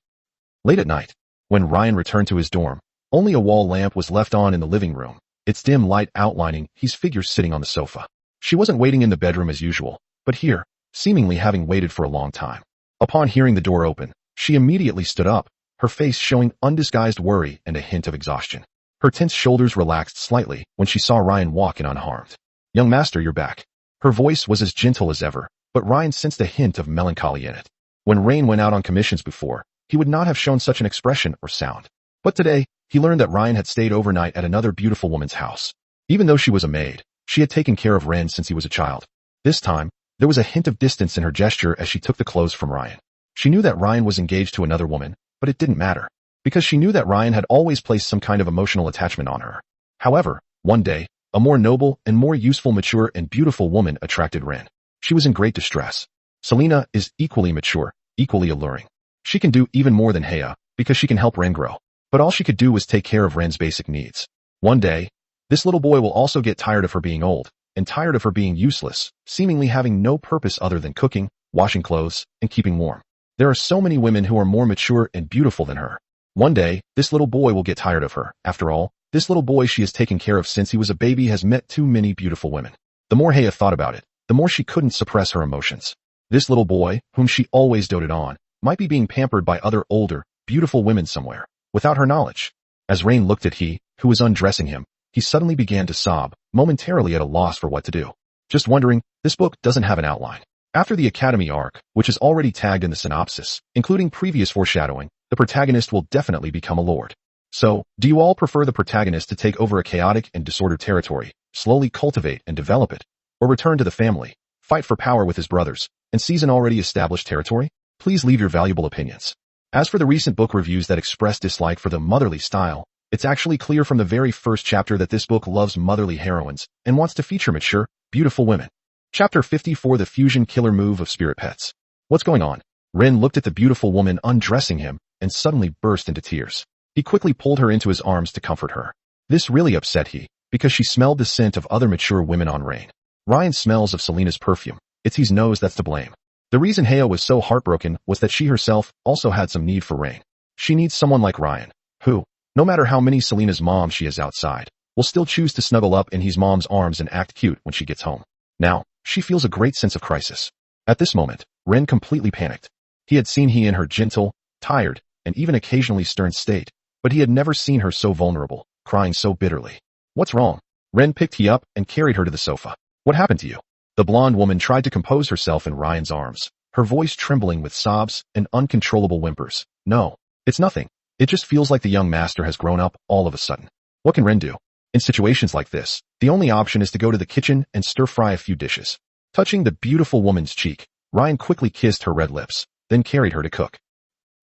Speaker 1: Late at night, when Ryan returned to his dorm, only a wall lamp was left on in the living room, its dim light outlining his figure sitting on the sofa. She wasn't waiting in the bedroom as usual, but here, seemingly having waited for a long time. Upon hearing the door open, she immediately stood up, her face showing undisguised worry and a hint of exhaustion. Her tense shoulders relaxed slightly when she saw Ryan walk in unharmed. "Young master, you're back." Her voice was as gentle as ever, but Ryan sensed a hint of melancholy in it. When Rain went out on commissions before, he would not have shown such an expression or sound. But today, he learned that Ryan had stayed overnight at another beautiful woman's house. Even though she was a maid, she had taken care of Ren since he was a child. This time, there was a hint of distance in her gesture as she took the clothes from Ryan. She knew that Ryan was engaged to another woman, but it didn't matter, because she knew that Ryan had always placed some kind of emotional attachment on her. However, one day, a more noble and more useful, mature and beautiful woman attracted Ren. She was in great distress. Selena is equally mature, equally alluring. She can do even more than Hea, because she can help Ren grow. But all she could do was take care of Ren's basic needs. One day, this little boy will also get tired of her being old, and tired of her being useless, seemingly having no purpose other than cooking, washing clothes, and keeping warm. There are so many women who are more mature and beautiful than her. One day, this little boy will get tired of her. After all, this little boy she has taken care of since he was a baby has met too many beautiful women. The more Hea thought about it, the more she couldn't suppress her emotions. This little boy, whom she always doted on, might be being pampered by other older, beautiful women somewhere, without her knowledge. As Rain looked at he, who was undressing him, he suddenly began to sob, momentarily at a loss for what to do. Just wondering, this book doesn't have an outline. After the Academy arc, which is already tagged in the synopsis, including previous foreshadowing, the protagonist will definitely become a lord. So, do you all prefer the protagonist to take over a chaotic and disordered territory, slowly cultivate and develop it, or return to the family, fight for power with his brothers, and seize an already established territory? Please leave your valuable opinions. As for the recent book reviews that express dislike for the motherly style, it's actually clear from the very first chapter that this book loves motherly heroines and wants to feature mature, beautiful women. Chapter 54: The Fusion Killer Move of Spirit Pets. What's going on? Ren looked at the beautiful woman undressing him and suddenly burst into tears. He quickly pulled her into his arms to comfort her. This really upset he, because she smelled the scent of other mature women on Rain. Ryan smells of Selena's perfume. It's his nose that's to blame. The reason Hea was so heartbroken was that she herself also had some need for Rain. She needs someone like Ryan, who, no matter how many Selena's moms she has outside, will still choose to snuggle up in his mom's arms and act cute when she gets home. Now, she feels a great sense of crisis. At this moment, Ren completely panicked. He had seen he in her gentle, tired, and even occasionally stern state, but he had never seen her so vulnerable, crying so bitterly. What's wrong? Ren picked he up and carried her to the sofa. What happened to you? The blonde woman tried to compose herself in Ryan's arms, her voice trembling with sobs and uncontrollable whimpers. No, it's nothing. It just feels like the young master has grown up all of a sudden. What can Ren do? In situations like this, the only option is to go to the kitchen and stir-fry a few dishes. Touching the beautiful woman's cheek, Ryan quickly kissed her red lips, then carried her to cook.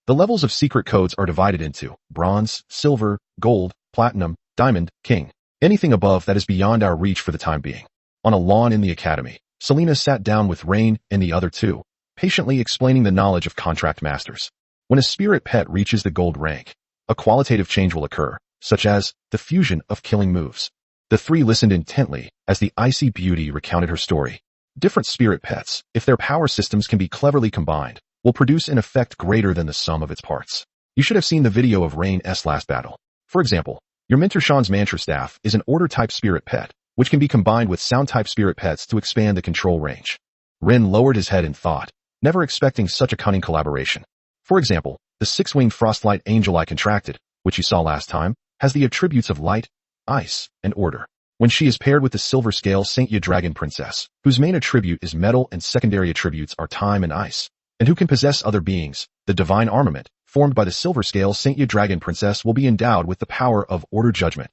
Speaker 1: The levels of secret codes are divided into bronze, silver, gold, platinum, diamond, king. Anything above that is beyond our reach for the time being. On a lawn in the academy, Selena sat down with Rain and the other two, patiently explaining the knowledge of contract masters. When a spirit pet reaches the gold rank, a qualitative change will occur, such as the fusion of killing moves. The three listened intently as the icy beauty recounted her story. Different spirit pets, if their power systems can be cleverly combined, will produce an effect greater than the sum of its parts. You should have seen the video of Rain's last battle. For example, your mentor Sean's mantra staff is an order-type spirit pet, which can be combined with sound-type spirit pets to expand the control range. Ren lowered his head in thought, never expecting such a cunning collaboration. For example, the six-winged frostlight angel I contracted, which you saw last time, has the attributes of light, ice, and order. When she is paired with the silver scale Saint Ya Dragon Princess, whose main attribute is metal and secondary attributes are time and ice, and who can possess other beings, the divine armament, formed by the silver scale Saint Ya Dragon Princess will be endowed with the power of order judgment.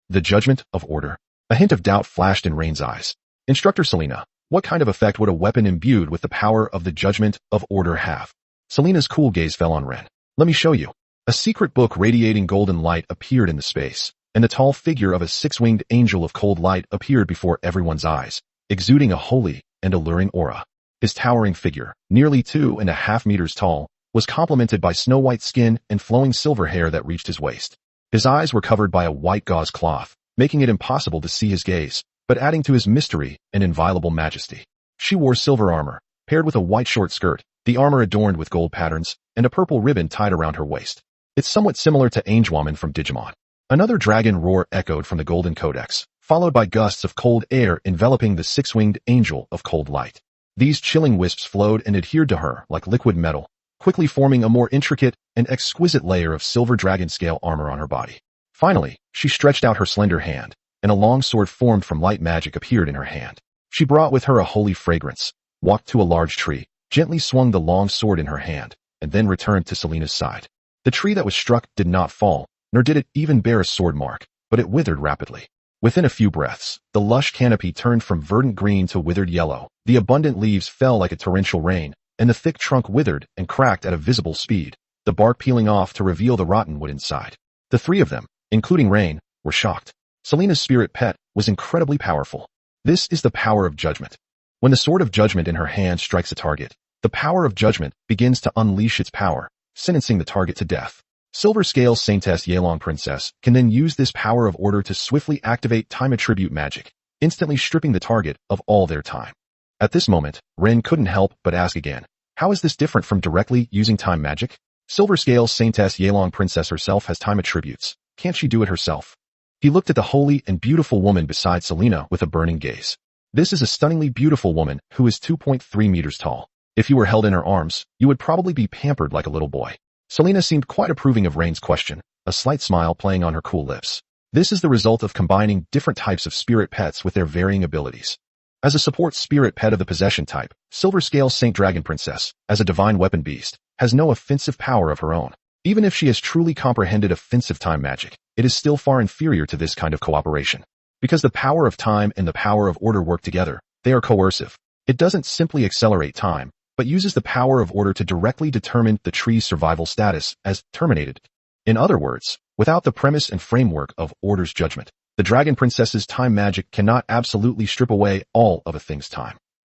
Speaker 1: The judgment of order. A hint of doubt flashed in Rain's eyes. Instructor Selena, what kind of effect would a weapon imbued with the power of the judgment of order have? Selena's cool gaze fell on Ren. Let me show you. A secret book radiating golden light appeared in the space, and the tall figure of a six-winged angel of cold light appeared before everyone's eyes, exuding a holy and alluring aura. His towering figure, nearly 2.5 meters tall, was complemented by snow-white skin and flowing silver hair that reached his waist. His eyes were covered by a white gauze cloth, making it impossible to see his gaze, but adding to his mystery and inviolable majesty. She wore silver armor, paired with a white short skirt, the armor adorned with gold patterns, and a purple ribbon tied around her waist. It's somewhat similar to Angewoman from Digimon. Another dragon roar echoed from the golden codex, followed by gusts of cold air enveloping the six-winged angel of cold light. These chilling wisps flowed and adhered to her like liquid metal, quickly forming a more intricate and exquisite layer of silver dragon scale armor on her body. Finally, she stretched out her slender hand, and a long sword formed from light magic appeared in her hand. She brought with her a holy fragrance, walked to a large tree, gently swung the long sword in her hand, and then returned to Selena's side. The tree that was struck did not fall, nor did it even bear a sword mark, but it withered rapidly. Within a few breaths, the lush canopy turned from verdant green to withered yellow, the abundant leaves fell like a torrential rain, and the thick trunk withered and cracked at a visible speed, the bark peeling off to reveal the rotten wood inside. The three of them, including Rain, were shocked. Selena's spirit pet was incredibly powerful. This is the power of judgment. When the sword of judgment in her hand strikes a target, the power of judgment begins to unleash its power, sentencing the target to death. Silver Scale Saintess Yelong Princess can then use this power of order to swiftly activate time attribute magic, instantly stripping the target of all their time. At this moment, Ren couldn't help but ask again, how is this different from directly using time magic? Silver Scale Saintess Yelong Princess herself has time attributes. Can't she do it herself? He looked at the holy and beautiful woman beside Selena with a burning gaze. This is a stunningly beautiful woman who is 2.3 meters tall. If you were held in her arms, you would probably be pampered like a little boy. Selena seemed quite approving of Rain's question, a slight smile playing on her cool lips. This is the result of combining different types of spirit pets with their varying abilities. As a support spirit pet of the possession type, Silver Scale Saint Dragon Princess, as a divine weapon beast, has no offensive power of her own. Even if she has truly comprehended offensive time magic, it is still far inferior to this kind of cooperation. Because the power of time and the power of order work together, they are coercive. It doesn't simply accelerate time, but uses the power of order to directly determine the tree's survival status as terminated. In other words, without the premise and framework of order's judgment, the Dragon Princess's time magic cannot absolutely strip away all of a thing's time.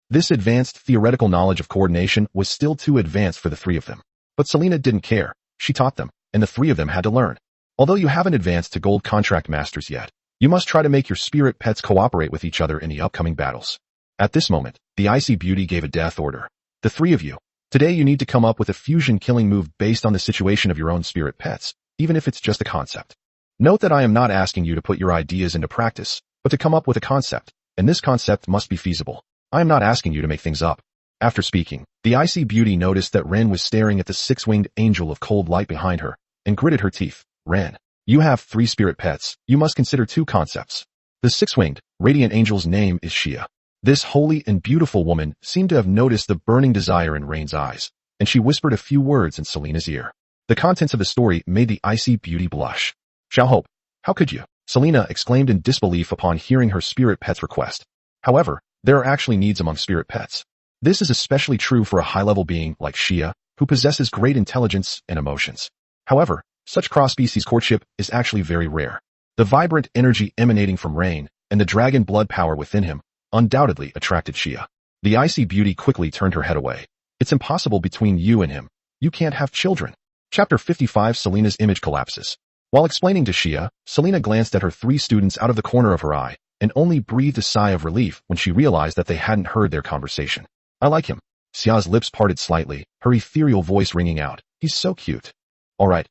Speaker 1: This advanced theoretical knowledge of coordination was still too advanced for the three of them. But Selena didn't care. She taught them, and the three of them had to learn. Although you haven't advanced to Gold Contract Masters yet, you must try to make your spirit pets cooperate with each other in the upcoming battles. At this moment, the Icy Beauty gave a death order. The three of you, today you need to come up with a fusion killing move based on the situation of your own spirit pets, even if it's just a concept. Note that I am not asking you to put your ideas into practice, but to come up with a concept, and this concept must be feasible. I am not asking you to make things up. After speaking, the Icy Beauty noticed that Ren was staring at the six-winged angel of cold light behind her, and gritted her teeth. Ren, you have 3 spirit pets, you must consider 2 concepts. The six-winged, radiant angel's name is Shia. This holy and beautiful woman seemed to have noticed the burning desire in Rain's eyes, and she whispered a few words in Selena's ear. The contents of the story made the Icy Beauty blush. Xiao Hope, how could you? Selena exclaimed in disbelief upon hearing her spirit pet's request. However, there are actually needs among spirit pets. This is especially true for a high-level being like Shia, who possesses great intelligence and emotions. However, such cross-species courtship is actually very rare. The vibrant energy emanating from Rain, and the dragon blood power within him, undoubtedly attracted Shia. The Icy Beauty quickly turned her head away. It's impossible between you and him. You can't have children. Chapter 55 Selena's image collapses. While explaining to Shia, Selena glanced at her 3 students out of the corner of her eye, and only breathed a sigh of relief when she realized that they hadn't heard their conversation. I like him. Xia's lips parted slightly, her ethereal voice ringing out. He's so cute. Alright,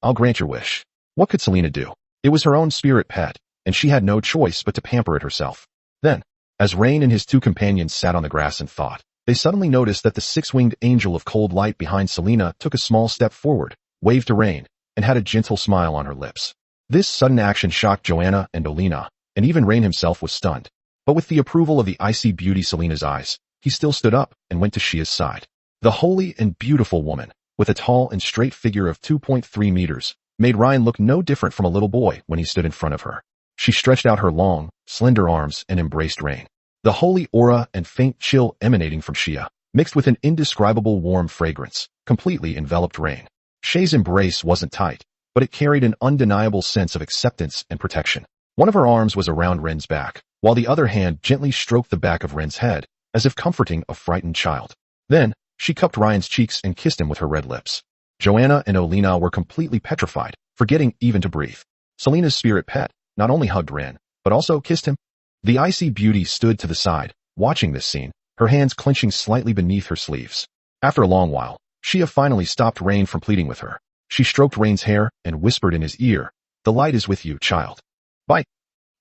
Speaker 1: I'll grant your wish. What could Selena do? It was her own spirit pet, and she had no choice but to pamper it herself. Then, as Rain and his 2 companions sat on the grass and thought, they suddenly noticed that the 6-winged angel of cold light behind Selena took a small step forward, waved to Rain, and had a gentle smile on her lips. This sudden action shocked Joanna and Olina, and even Rain himself was stunned. But with the approval of the Icy Beauty Selena's eyes, he still stood up and went to Shia's side. The holy and beautiful woman, with a tall and straight figure of 2.3 meters, made Ryan look no different from a little boy when he stood in front of her. She stretched out her long, slender arms and embraced Rain. The holy aura and faint chill emanating from Shia, mixed with an indescribable warm fragrance, completely enveloped Rain. Shia's embrace wasn't tight, but it carried an undeniable sense of acceptance and protection. One of her arms was around Ren's back, while the other hand gently stroked the back of Ren's head, as if comforting a frightened child. Then, she cupped Ryan's cheeks and kissed him with her red lips. Joanna and Olina were completely petrified, forgetting even to breathe. Selena's spirit pet not only hugged Ren, but also kissed him. The icy beauty stood to the side, watching this scene, her hands clenching slightly beneath her sleeves. After a long while, Shia finally stopped Rain from pleading with her. She stroked Rain's hair and whispered in his ear, "The light is with you, child." Bye.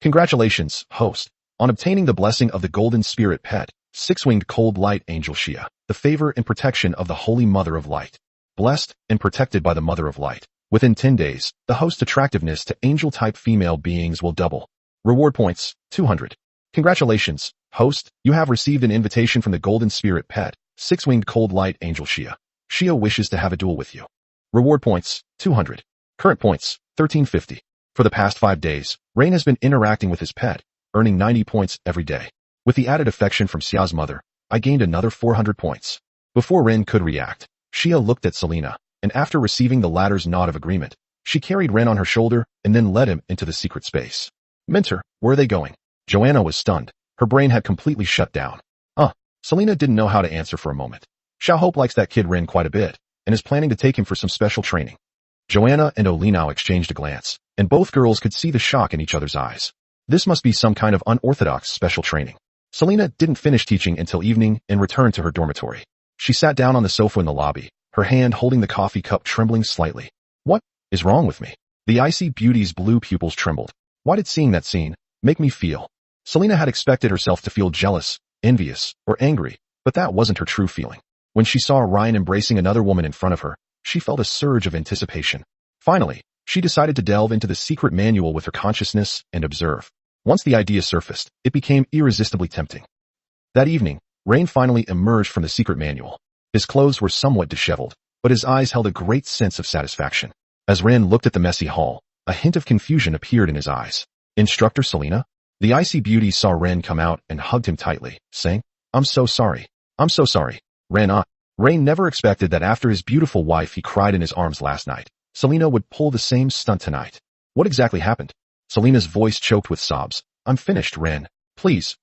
Speaker 1: Congratulations, host, on obtaining the blessing of the golden spirit pet, six-winged cold light angel Shia, the favor and protection of the Holy Mother of Light. Blessed and protected by the Mother of Light. Within 10 days, the host's attractiveness to angel-type female beings will double. Reward points, 200. Congratulations, host, you have received an invitation from the golden spirit pet, six-winged cold light angel Shia. Shia wishes to have a duel with you. Reward points, 200. Current points, 1350. For the past 5 days, Rain has been interacting with his pet, earning 90 points every day. With the added affection from Xia's mother, I gained another 400 points. Before Ren could react, Xia looked at Selena, and after receiving the latter's nod of agreement, she carried Ren on her shoulder and then led him into the secret space. Mentor, where are they going? Joanna was stunned. Her brain had completely shut down. Selena didn't know how to answer for a moment. Xiao Hope likes that kid Ren quite a bit, and is planning to take him for some special training. Joanna and Olina exchanged a glance, and both girls could see the shock in each other's eyes. This must be some kind of unorthodox special training. Selena didn't finish teaching until evening and returned to her dormitory. She sat down on the sofa in the lobby, her hand holding the coffee cup trembling slightly. What is wrong with me? The icy beauty's blue pupils trembled. Why did seeing that scene make me feel? Selena had expected herself to feel jealous, envious, or angry, but that wasn't her true feeling. When she saw Ryan embracing another woman in front of her, she felt a surge of anticipation. Finally, she decided to delve into the secret manual with her consciousness and observe. Once the idea surfaced, it became irresistibly tempting. That evening, Rain finally emerged from the secret manual. His clothes were somewhat disheveled, but his eyes held a great sense of satisfaction. As Ren looked at the messy hall, a hint of confusion appeared in his eyes. Instructor Selena? The icy beauty saw Ren come out and hugged him tightly, saying, I'm so sorry. I'm so sorry. Rain never expected that after his beautiful wife he cried in his arms last night, Selena would pull the same stunt tonight. What exactly happened? Selena's voice choked with sobs. I'm finished, Ren. Please,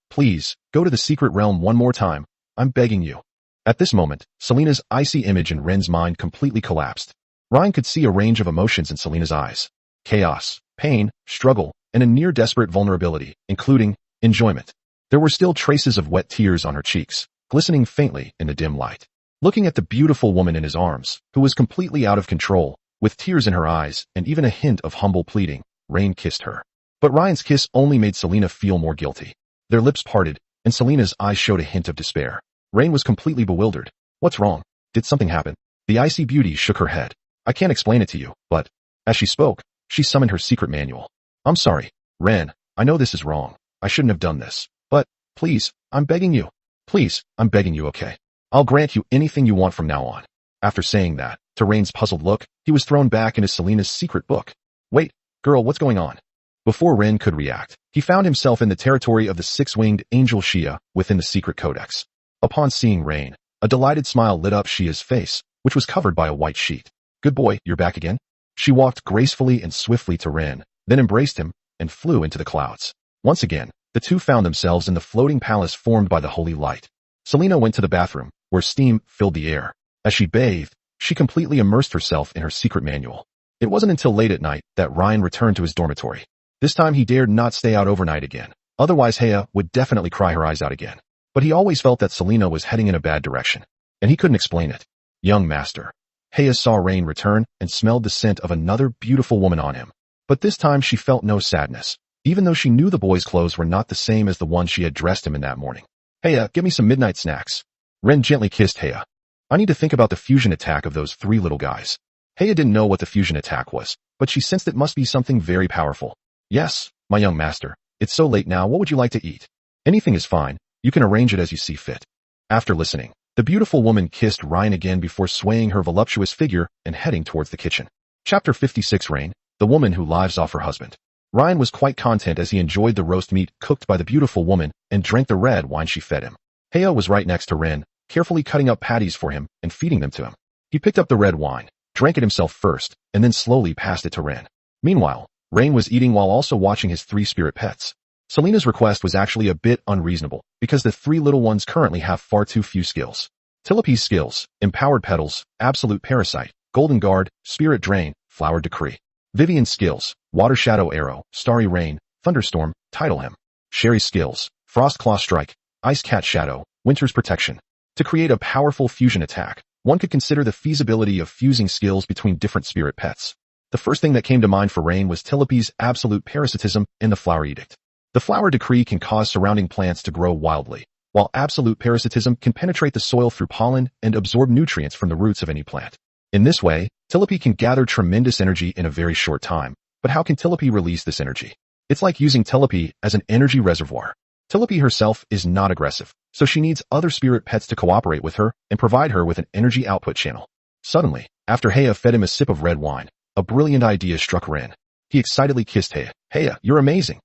Speaker 1: go to the secret realm one more time. I'm begging you. At this moment, Selena's icy image in Ren's mind completely collapsed. Ryan could see a range of emotions in Selena's eyes. Chaos, pain, struggle, and a near-desperate vulnerability, including enjoyment. There were still traces of wet tears on her cheeks, glistening faintly in the dim light. Looking at the beautiful woman in his arms, who was completely out of control, with tears in her eyes and even a hint of humble pleading, Rain kissed her. But Ryan's kiss only made Selena feel more guilty. Their lips parted, and Selena's eyes showed a hint of despair. Rain was completely bewildered. What's wrong? Did something happen? The icy beauty shook her head. I can't explain it to you, but... As she spoke, she summoned her secret manual. I'm sorry, Ren, I know this is wrong. I shouldn't have done this. But, please, I'm begging you. Please, I'm begging you, okay? I'll grant you anything you want from now on. After saying that, to Rain's puzzled look, he was thrown back into Selena's secret book. Wait, girl, what's going on? Before Ren could react, he found himself in the territory of the six-winged angel Shia within the secret codex. Upon seeing Rain, a delighted smile lit up Shia's face, which was covered by a white sheet. Good boy, you're back again? She walked gracefully and swiftly to Ren, then embraced him, and flew into the clouds. Once again, the two found themselves in the floating palace formed by the holy light. Selena went to the bathroom, where steam filled the air. As she bathed, she completely immersed herself in her secret manual. It wasn't until late at night that Ryan returned to his dormitory. This time he dared not stay out overnight again. Otherwise Heya would definitely cry her eyes out again. But he always felt that Selena was heading in a bad direction, and he couldn't explain it. Young master. Heya saw Rain return and smelled the scent of another beautiful woman on him. But this time she felt no sadness, even though she knew the boy's clothes were not the same as the one she had dressed him in that morning. Heya, give me some midnight snacks. Ren gently kissed Heya. I need to think about the fusion attack of those 3 little guys. Heya didn't know what the fusion attack was, but she sensed it must be something very powerful. Yes, my young master. It's so late now, what would you like to eat? Anything is fine. You can arrange it as you see fit. After listening, the beautiful woman kissed Ryan again before swaying her voluptuous figure and heading towards the kitchen. Chapter 56 Rain, the woman who lives off her husband. Ryan was quite content as he enjoyed the roast meat cooked by the beautiful woman and drank the red wine she fed him. Heya was right next to Ren, carefully cutting up patties for him and feeding them to him. He picked up the red wine, drank it himself first, and then slowly passed it to Ren. Meanwhile, Rain was eating while also watching his 3 spirit pets. Selena's request was actually a bit unreasonable, because the 3 little ones currently have far too few skills. Tulip's skills: Empowered Petals, Absolute Parasite, Golden Guard, Spirit Drain, Flower Decree. Vivian's skills: Water Shadow Arrow, Starry Rain, Thunderstorm, Tidal Hem. Sherry's skills: Frost Claw Strike, Ice Cat Shadow, Winter's Protection. To create a powerful fusion attack, one could consider the feasibility of fusing skills between different spirit pets. The first thing that came to mind for Rain was Tulip's Absolute Parasitism in the Flower Edict. The Flower Decree can cause surrounding plants to grow wildly, while Absolute Parasitism can penetrate the soil through pollen and absorb nutrients from the roots of any plant. In this way, Tulip can gather tremendous energy in a very short time. But how can Tulip release this energy? It's like using Tulip as an energy reservoir. Tulip herself is not aggressive, so she needs other spirit pets to cooperate with her and provide her with an energy output channel. Suddenly, after Heya fed him a sip of red wine, a brilliant idea struck Ren. He excitedly kissed Heya. "Heya, you're amazing."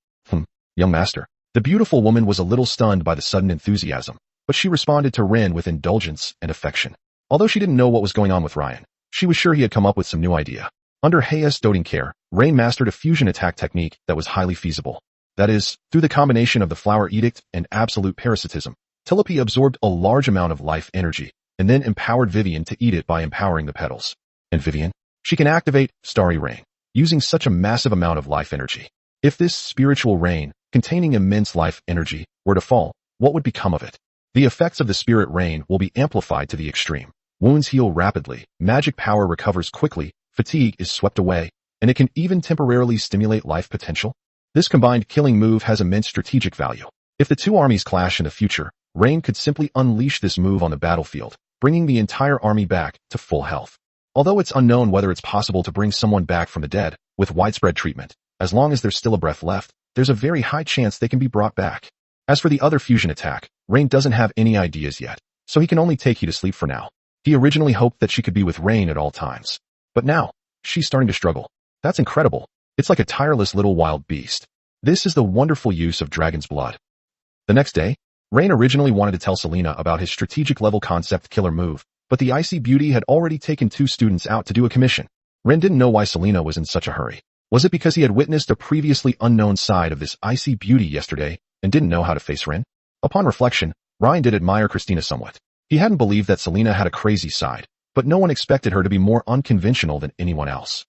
Speaker 1: Young master." The beautiful woman was a little stunned by the sudden enthusiasm, but she responded to Ren with indulgence and affection. Although she didn't know what was going on with Ryan, she was sure he had come up with some new idea. Under Heya's doting care, Rain mastered a fusion attack technique that was highly feasible. That is, through the combination of the Flower Edict and Absolute Parasitism, Tulip absorbed a large amount of life energy, and then empowered Vivian to eat it by empowering the petals. And Vivian? She can activate Starry Rain, using such a massive amount of life energy. If this spiritual rain, containing immense life energy, were to fall, what would become of it? The effects of the spirit rain will be amplified to the extreme. Wounds heal rapidly, magic power recovers quickly, fatigue is swept away, and it can even temporarily stimulate life potential. This combined killing move has immense strategic value. If the 2 armies clash in the future, Rain could simply unleash this move on the battlefield, bringing the entire army back to full health. Although it's unknown whether it's possible to bring someone back from the dead with widespread treatment, as long as there's still a breath left, there's a very high chance they can be brought back. As for the other fusion attack, Rain doesn't have any ideas yet, so he can only take Heya to sleep for now. He originally hoped that she could be with Rain at all times. But now, she's starting to struggle. That's incredible. It's like a tireless little wild beast. This is the wonderful use of dragon's blood. The next day, Rain originally wanted to tell Selena about his strategic level concept killer move, but the icy beauty had already taken 2 students out to do a commission. Ren didn't know why Selena was in such a hurry. Was it because he had witnessed a previously unknown side of this icy beauty yesterday and didn't know how to face Ren? Upon reflection, Ryan did admire Christina somewhat. He hadn't believed that Selena had a crazy side, but no one expected her to be more unconventional than anyone else.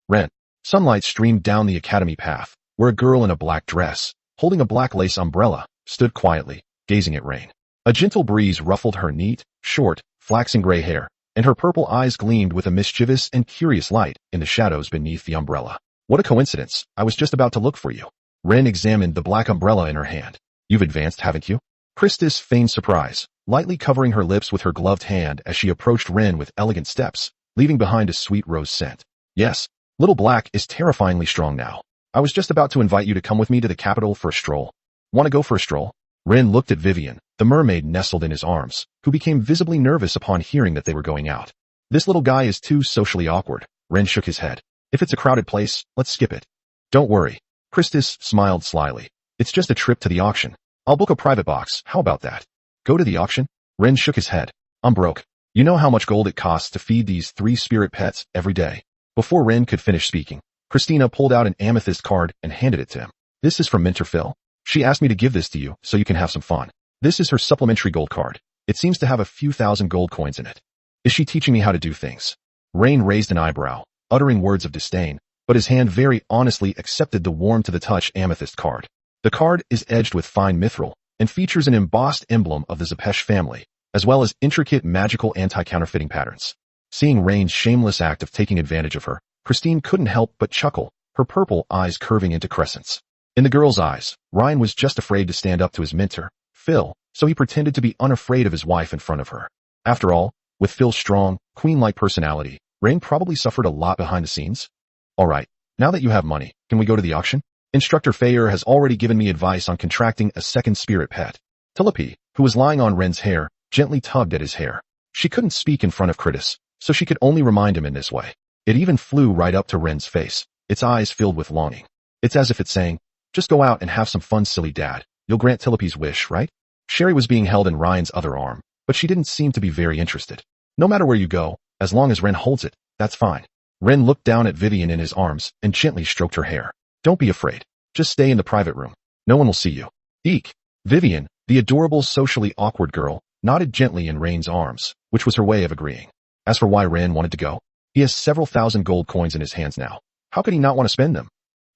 Speaker 1: Ren. Sunlight streamed down the academy path, where a girl in a black dress, holding a black lace umbrella, stood quietly, gazing at Rain. A gentle breeze ruffled her neat, short, flaxen gray hair, and her purple eyes gleamed with a mischievous and curious light in the shadows beneath the umbrella. "What a coincidence, I was just about to look for you." Ren examined the black umbrella in her hand. "You've advanced, haven't you?" Christus feigned surprise, lightly covering her lips with her gloved hand as she approached Ren with elegant steps, leaving behind a sweet rose scent. "Yes, Little Black is terrifyingly strong now. I was just about to invite you to come with me to the capital for a stroll. Want to go for a stroll?" Ren looked at Vivian, the mermaid nestled in his arms, who became visibly nervous upon hearing that they were going out. "This little guy is too socially awkward." Ren shook his head. "If it's a crowded place, let's skip it." "Don't worry." Christus smiled slyly. "It's just a trip to the auction. I'll book a private box, how about that?" "Go to the auction?" Ren shook his head. "I'm broke. You know how much gold it costs to feed these 3 spirit pets every day." Before Ren could finish speaking, Christina pulled out an amethyst card and handed it to him. "This is from Mentor Phil. She asked me to give this to you so you can have some fun. This is her supplementary gold card. It seems to have a few thousand gold coins in it." "Is she teaching me how to do things?" Rain raised an eyebrow, uttering words of disdain, but his hand very honestly accepted the warm-to-the-touch amethyst card. The card is edged with fine mithril and features an embossed emblem of the Zepesh family, as well as intricate magical anti-counterfeiting patterns. Seeing Rain's shameless act of taking advantage of her, Christine couldn't help but chuckle, her purple eyes curving into crescents. In the girl's eyes, Ryan was just afraid to stand up to his mentor, Phil, so he pretended to be unafraid of his wife in front of her. After all, with Phil's strong, queen-like personality, Rain probably suffered a lot behind the scenes. "Alright, now that you have money, can we go to the auction? Instructor Fayer has already given me advice on contracting a second spirit pet." Tulip, who was lying on Ren's hair, gently tugged at his hair. She couldn't speak in front of Critus, so she could only remind him in this way. It even flew right up to Ren's face, its eyes filled with longing. It's as if it's saying, "Just go out and have some fun, silly dad. You'll grant Tulip's wish, right?" Sherry was being held in Ryan's other arm, but she didn't seem to be very interested. "No matter where you go, as long as Ren holds it, That's fine. Ren looked down at Vivian in his arms and gently stroked her hair. Don't be afraid. Just stay in the private room. No one will see you. Eek. Vivian, the adorable socially awkward girl, nodded gently in Ren's arms, which was her way of agreeing. As for why Ren wanted to go, he has several thousand gold coins in his hands now. How could he not want to spend them?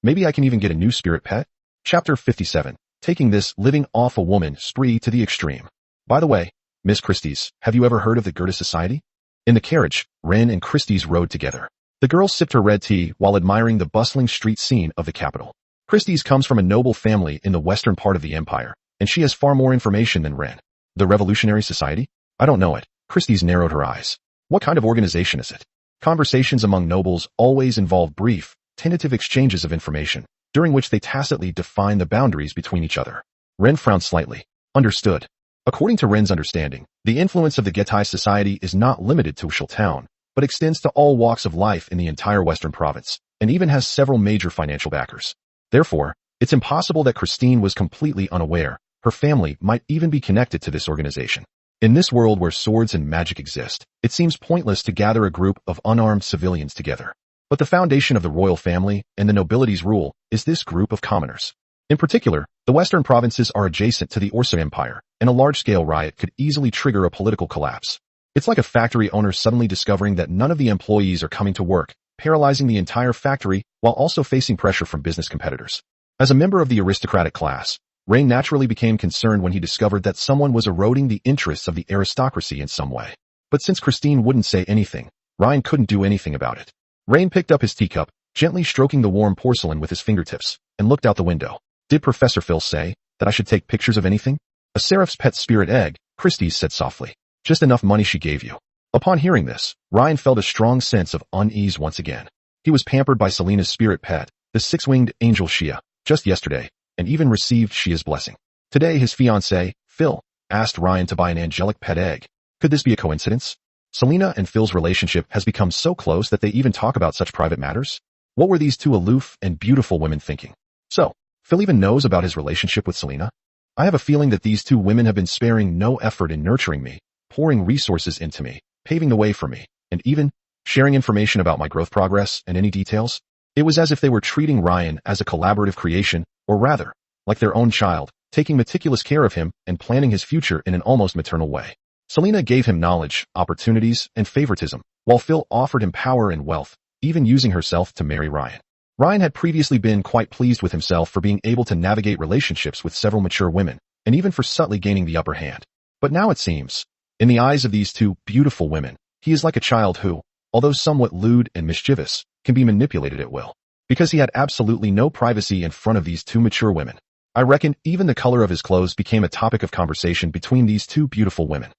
Speaker 1: Maybe I can even get a new spirit pet? Chapter 57. Taking this living off a woman spree to the extreme. By the way, Miss Christie's, have you ever heard of the Goethe Society? In the carriage, Ren and Christie's rode together. The girl sipped her red tea while admiring the bustling street scene of the capital. Christie's comes from a noble family in the western part of the empire, and she has far more information than Ren. The Revolutionary Society? I don't know it. Christie's narrowed her eyes. What kind of organization is it? Conversations among nobles always involve brief, tentative exchanges of information, during which they tacitly define the boundaries between each other. Ren frowned slightly. Understood. According to Ren's understanding, the influence of the Goethe Society is not limited to Wuchel Town, but extends to all walks of life in the entire western province, and even has several major financial backers. Therefore, it's impossible that Christine was completely unaware. Her family might even be connected to this organization. In this world where swords and magic exist, it seems pointless to gather a group of unarmed civilians together. But the foundation of the royal family and the nobility's rule is this group of commoners. In particular, the western provinces are adjacent to the Orsa Empire, and a large-scale riot could easily trigger a political collapse. It's like a factory owner suddenly discovering that none of the employees are coming to work, paralyzing the entire factory while also facing pressure from business competitors. As a member of the aristocratic class, Ray naturally became concerned when he discovered that someone was eroding the interests of the aristocracy in some way. But since Christine wouldn't say anything, Ryan couldn't do anything about it. Rain picked up his teacup, gently stroking the warm porcelain with his fingertips, and looked out the window. Did Professor Phil say that I should take pictures of anything? A seraph's pet spirit egg, Christie said softly. Just enough money she gave you. Upon hearing this, Ryan felt a strong sense of unease once again. He was pampered by Selena's spirit pet, the six-winged angel Shia, just yesterday, and even received Shia's blessing. Today his fiancé, Phil, asked Ryan to buy an angelic pet egg. Could this be a coincidence? Selena and Phil's relationship has become so close that they even talk about such private matters? What were these two aloof and beautiful women thinking? So, Phil even knows about his relationship with Selena? I have a feeling that these two women have been sparing no effort in nurturing me, pouring resources into me, paving the way for me, and even sharing information about my growth progress and any details. It was as if they were treating Ryan as a collaborative creation, or rather, like their own child, taking meticulous care of him and planning his future in an almost maternal way. Selena gave him knowledge, opportunities, and favoritism, while Phil offered him power and wealth, even using herself to marry Ryan. Ryan had previously been quite pleased with himself for being able to navigate relationships with several mature women, and even for subtly gaining the upper hand. But now it seems, in the eyes of these two beautiful women, he is like a child who, although somewhat lewd and mischievous, can be manipulated at will. Because he had absolutely no privacy in front of these two mature women. I reckon even the color of his clothes became a topic of conversation between these two beautiful women.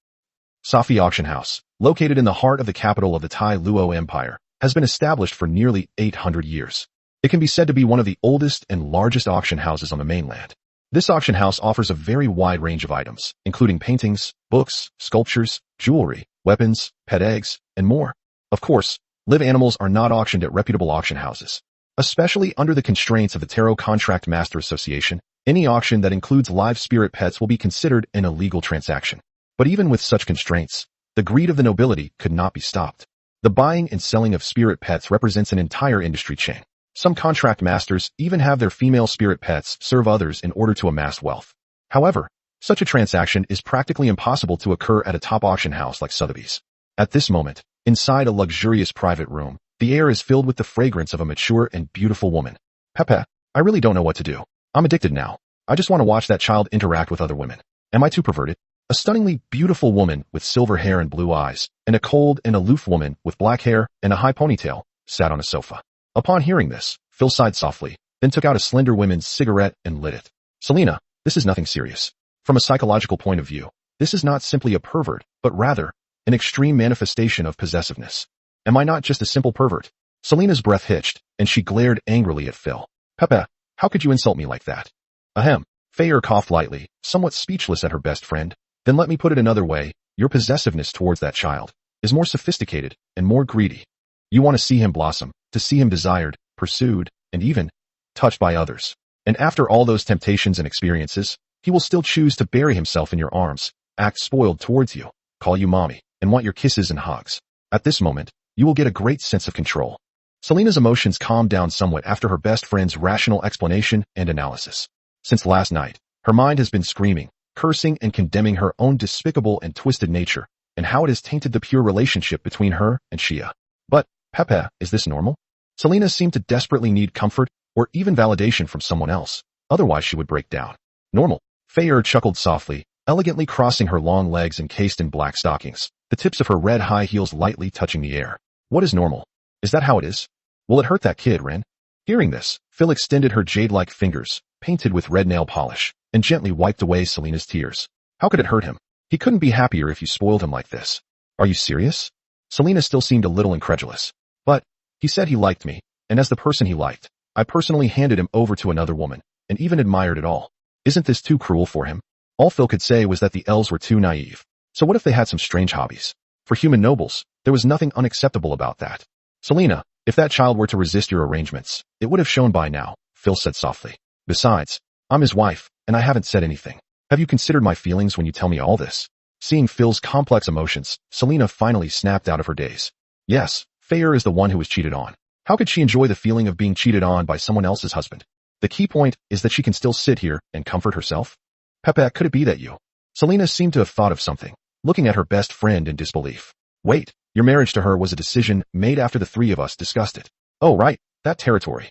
Speaker 1: Safi Auction House, located in the heart of the capital of the Tai Luo Empire, has been established for nearly 800 years. It can be said to be one of the oldest and largest auction houses on the mainland. This auction house offers a very wide range of items, including paintings, books, sculptures, jewelry, weapons, pet eggs, and more. Of course, live animals are not auctioned at reputable auction houses. Especially under the constraints of the Tarot Contract Master Association, any auction that includes live spirit pets will be considered an illegal transaction. But even with such constraints, the greed of the nobility could not be stopped. The buying and selling of spirit pets represents an entire industry chain. Some contract masters even have their female spirit pets serve others in order to amass wealth. However, such a transaction is practically impossible to occur at a top auction house like Sotheby's. At this moment, inside a luxurious private room, the air is filled with the fragrance of a mature and beautiful woman. Pepe, I really don't know what to do. I'm addicted now. I just want to watch that child interact with other women. Am I too perverted? A stunningly beautiful woman with silver hair and blue eyes, and a cold and aloof woman with black hair and a high ponytail, sat on a sofa. Upon hearing this, Phil sighed softly, then took out a slender woman's cigarette and lit it. Selena, this is nothing serious. From a psychological point of view, this is not simply a pervert, but rather, an extreme manifestation of possessiveness. Am I not just a simple pervert? Selena's breath hitched, and she glared angrily at Phil. Pepe, how could you insult me like that? Ahem. Fayer coughed lightly, somewhat speechless at her best friend. Then let me put it another way, your possessiveness towards that child is more sophisticated and more greedy. You want to see him blossom, to see him desired, pursued, and even touched by others. And after all those temptations and experiences, he will still choose to bury himself in your arms, act spoiled towards you, call you mommy, and want your kisses and hugs. At this moment, You will get a great sense of control. Selena's emotions calmed down somewhat after her best friend's rational explanation and analysis. Since last night, her mind has been screaming, cursing and condemning her own despicable and twisted nature, and how it has tainted the pure relationship between her and Shia. But, Pepe, is this normal? Selena seemed to desperately need comfort or even validation from someone else. Otherwise she would break down. Normal. Fayer chuckled softly, elegantly crossing her long legs encased in black stockings, the tips of her red high heels lightly touching the air. What is normal? Is that how it is? Will it hurt that kid, Ren? Hearing this, Phil extended her jade-like fingers, painted with red nail polish, and gently wiped away Selena's tears. How could it hurt him? He couldn't be happier if you spoiled him like this. Are you serious? Selena still seemed a little incredulous. But, he said he liked me, and as the person he liked, I personally handed him over to another woman, and even admired it all. Isn't this too cruel for him? All Phil could say was that the elves were too naive. So what if they had some strange hobbies? For human nobles, there was nothing unacceptable about that. Selena, if that child were to resist your arrangements, it would have shown by now, Phil said softly. Besides, I'm his wife, and I haven't said anything. Have you considered my feelings when you tell me all this? Seeing Phil's complex emotions, Selena finally snapped out of her daze. Yes, Fayer is the one who was cheated on. How could she enjoy the feeling of being cheated on by someone else's husband? The key point is that she can still sit here and comfort herself. Pepe, could it be that you? Selena seemed to have thought of something, looking at her best friend in disbelief. Wait, your marriage to her was a decision made after the three of us discussed it. Oh right, that territory.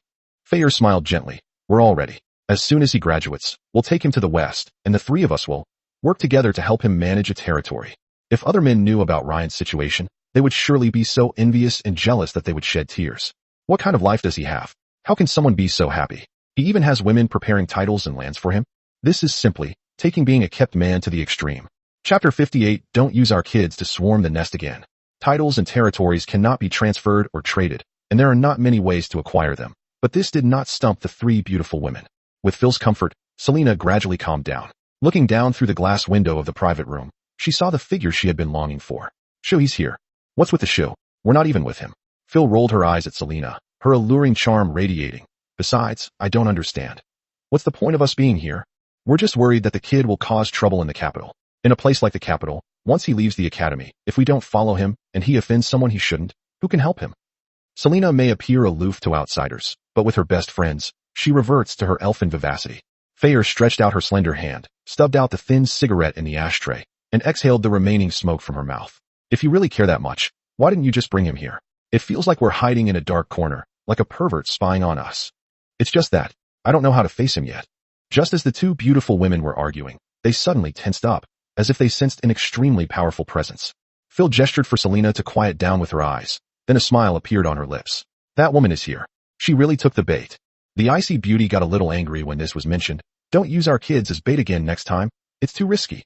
Speaker 1: Fayer smiled gently. We're all ready. As soon as he graduates, we'll take him to the west, and the three of us will work together to help him manage a territory. If other men knew about Ryan's situation, they would surely be so envious and jealous that they would shed tears. What kind of life does he have? How can someone be so happy? He even has women preparing titles and lands for him. This is simply taking being a kept man to the extreme. Chapter 58. Don't use our kids to swarm the nest again. Titles and territories cannot be transferred or traded, and there are not many ways to acquire them. But this did not stump the three beautiful women. With Phil's comfort, Selena gradually calmed down. Looking down through the glass window of the private room, she saw the figure she had been longing for. Shoo, he's here. What's with the shoo? We're not even with him. Phil rolled her eyes at Selena, her alluring charm radiating. Besides, I don't understand. What's the point of us being here? We're just worried that the kid will cause trouble in the capital. In a place like the capital, once he leaves the academy, if we don't follow him, and he offends someone he shouldn't, who can help him? Selena may appear aloof to outsiders, but with her best friends, she reverts to her elfin vivacity. Fayer stretched out her slender hand, stubbed out the thin cigarette in the ashtray, and exhaled the remaining smoke from her mouth. If you really care that much, why didn't you just bring him here? It feels like we're hiding in a dark corner, like a pervert spying on us. It's just that, I don't know how to face him yet. Just as the two beautiful women were arguing, they suddenly tensed up, as if they sensed an extremely powerful presence. Phil gestured for Selena to quiet down with her eyes, then a smile appeared on her lips. That woman is here. She really took the bait. The icy beauty got a little angry when this was mentioned. Don't use our kids as bait again next time. It's too risky.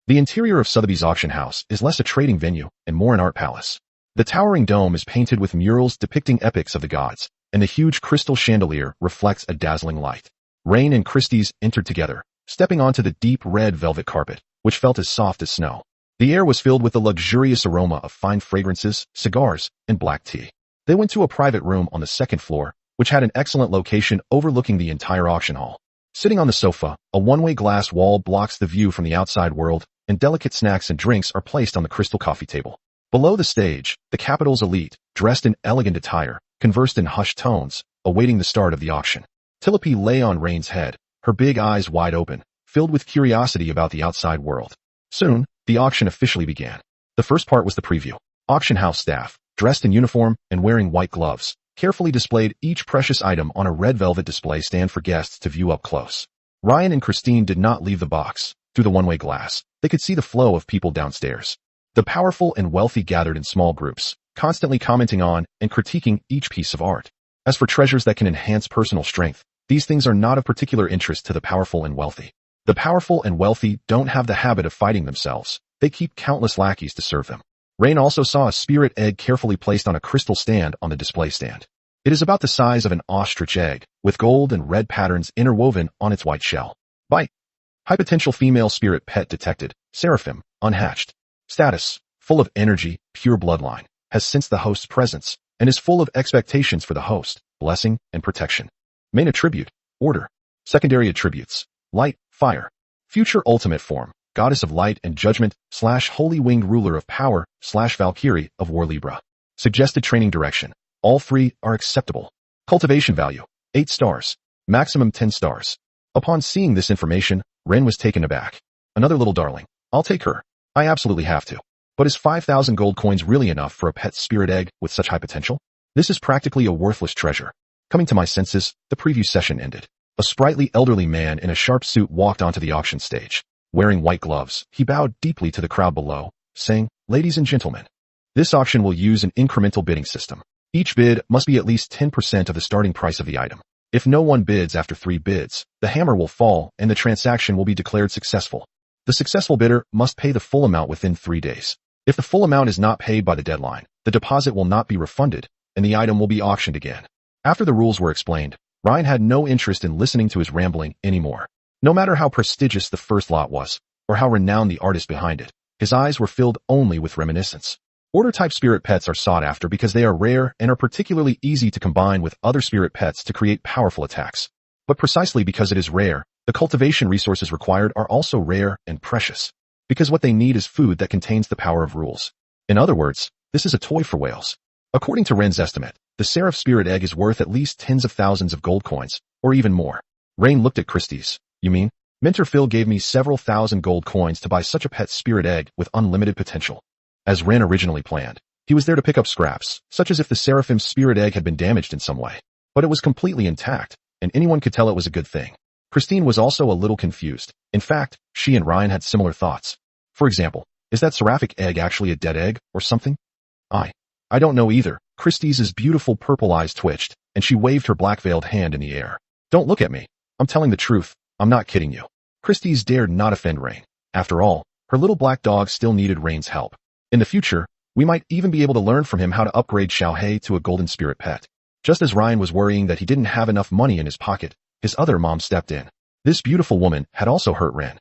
Speaker 1: The interior of Sotheby's auction house is less a trading venue and more an art palace. The towering dome is painted with murals depicting epics of the gods, and the huge crystal chandelier reflects a dazzling light. Rain and Christie's entered together, stepping onto the deep red velvet carpet, which felt as soft as snow. The air was filled with the luxurious aroma of fine fragrances, cigars, and black tea. They went to a private room on the second floor, which had an excellent location overlooking the entire auction hall. Sitting on the sofa, a one-way glass wall blocks the view from the outside world, and delicate snacks and drinks are placed on the crystal coffee table. Below the stage, the capital's elite, dressed in elegant attire, conversed in hushed tones, awaiting the start of the auction. Tulip lay on Rain's head, her big eyes wide open, filled with curiosity about the outside world. Soon, the auction officially began. The first part was the preview. Auction house staff, dressed in uniform and wearing white gloves, carefully displayed each precious item on a red velvet display stand for guests to view up close. Ryan and Christine did not leave the box. Through the one-way glass, they could see the flow of people downstairs. The powerful and wealthy gathered in small groups, constantly commenting on and critiquing each piece of art. As for treasures that can enhance personal strength, these things are not of particular interest to the powerful and wealthy. The powerful and wealthy don't have the habit of fighting themselves. They keep countless lackeys to serve them. Rain also saw a spirit egg carefully placed on a crystal stand on the display stand. It is about the size of an ostrich egg, with gold and red patterns interwoven on its white shell. Bite. High potential female spirit pet detected, seraphim, unhatched. Status, full of energy, pure bloodline, has sensed the host's presence, and is full of expectations for the host, blessing, and protection. Main attribute, order. Secondary attributes, light, fire. Future ultimate form, goddess of light and judgment / holy winged ruler of power / Valkyrie of War Libra. Suggested training direction. All 3 are acceptable. Cultivation value. 8 stars. Maximum 10 stars. Upon seeing this information, Ren was taken aback. Another little darling. I'll take her. I absolutely have to. But is 5,000 gold coins really enough for a pet spirit egg with such high potential? This is practically a worthless treasure. Coming to my senses, the preview session ended. A sprightly elderly man in a sharp suit walked onto the auction stage. Wearing white gloves, he bowed deeply to the crowd below, saying, "Ladies and gentlemen, this auction will use an incremental bidding system. Each bid must be at least 10% of the starting price of the item. If no one bids after 3 bids, the hammer will fall and the transaction will be declared successful. The successful bidder must pay the full amount within 3 days. If the full amount is not paid by the deadline, the deposit will not be refunded, and the item will be auctioned again." After the rules were explained, Ryan had no interest in listening to his rambling anymore. No matter how prestigious the first lot was, or how renowned the artist behind it, his eyes were filled only with reminiscence. Order-type spirit pets are sought after because they are rare and are particularly easy to combine with other spirit pets to create powerful attacks. But precisely because it is rare, the cultivation resources required are also rare and precious. Because what they need is food that contains the power of rules. In other words, this is a toy for whales. According to Ren's estimate, the Seraph spirit egg is worth at least tens of thousands of gold coins, or even more. Rain looked at Christie's. "You mean? Mentor Phil gave me several thousand gold coins to buy such a pet spirit egg with unlimited potential." As Ren originally planned, he was there to pick up scraps, such as if the Seraphim's spirit egg had been damaged in some way. But it was completely intact, and anyone could tell it was a good thing. Christine was also a little confused. In fact, she and Ryan had similar thoughts. For example, is that seraphic egg actually a dead egg, or something? I don't know either. Christie's beautiful purple eyes twitched, and she waved her black-veiled hand in the air. "Don't look at me. I'm telling the truth. I'm not kidding you." Christie's dared not offend Rain. After all, her little black dog still needed Rain's help. In the future, we might even be able to learn from him how to upgrade Xiaohei to a golden spirit pet. Just as Ryan was worrying that he didn't have enough money in his pocket, his other mom stepped in. This beautiful woman had also hurt Ren.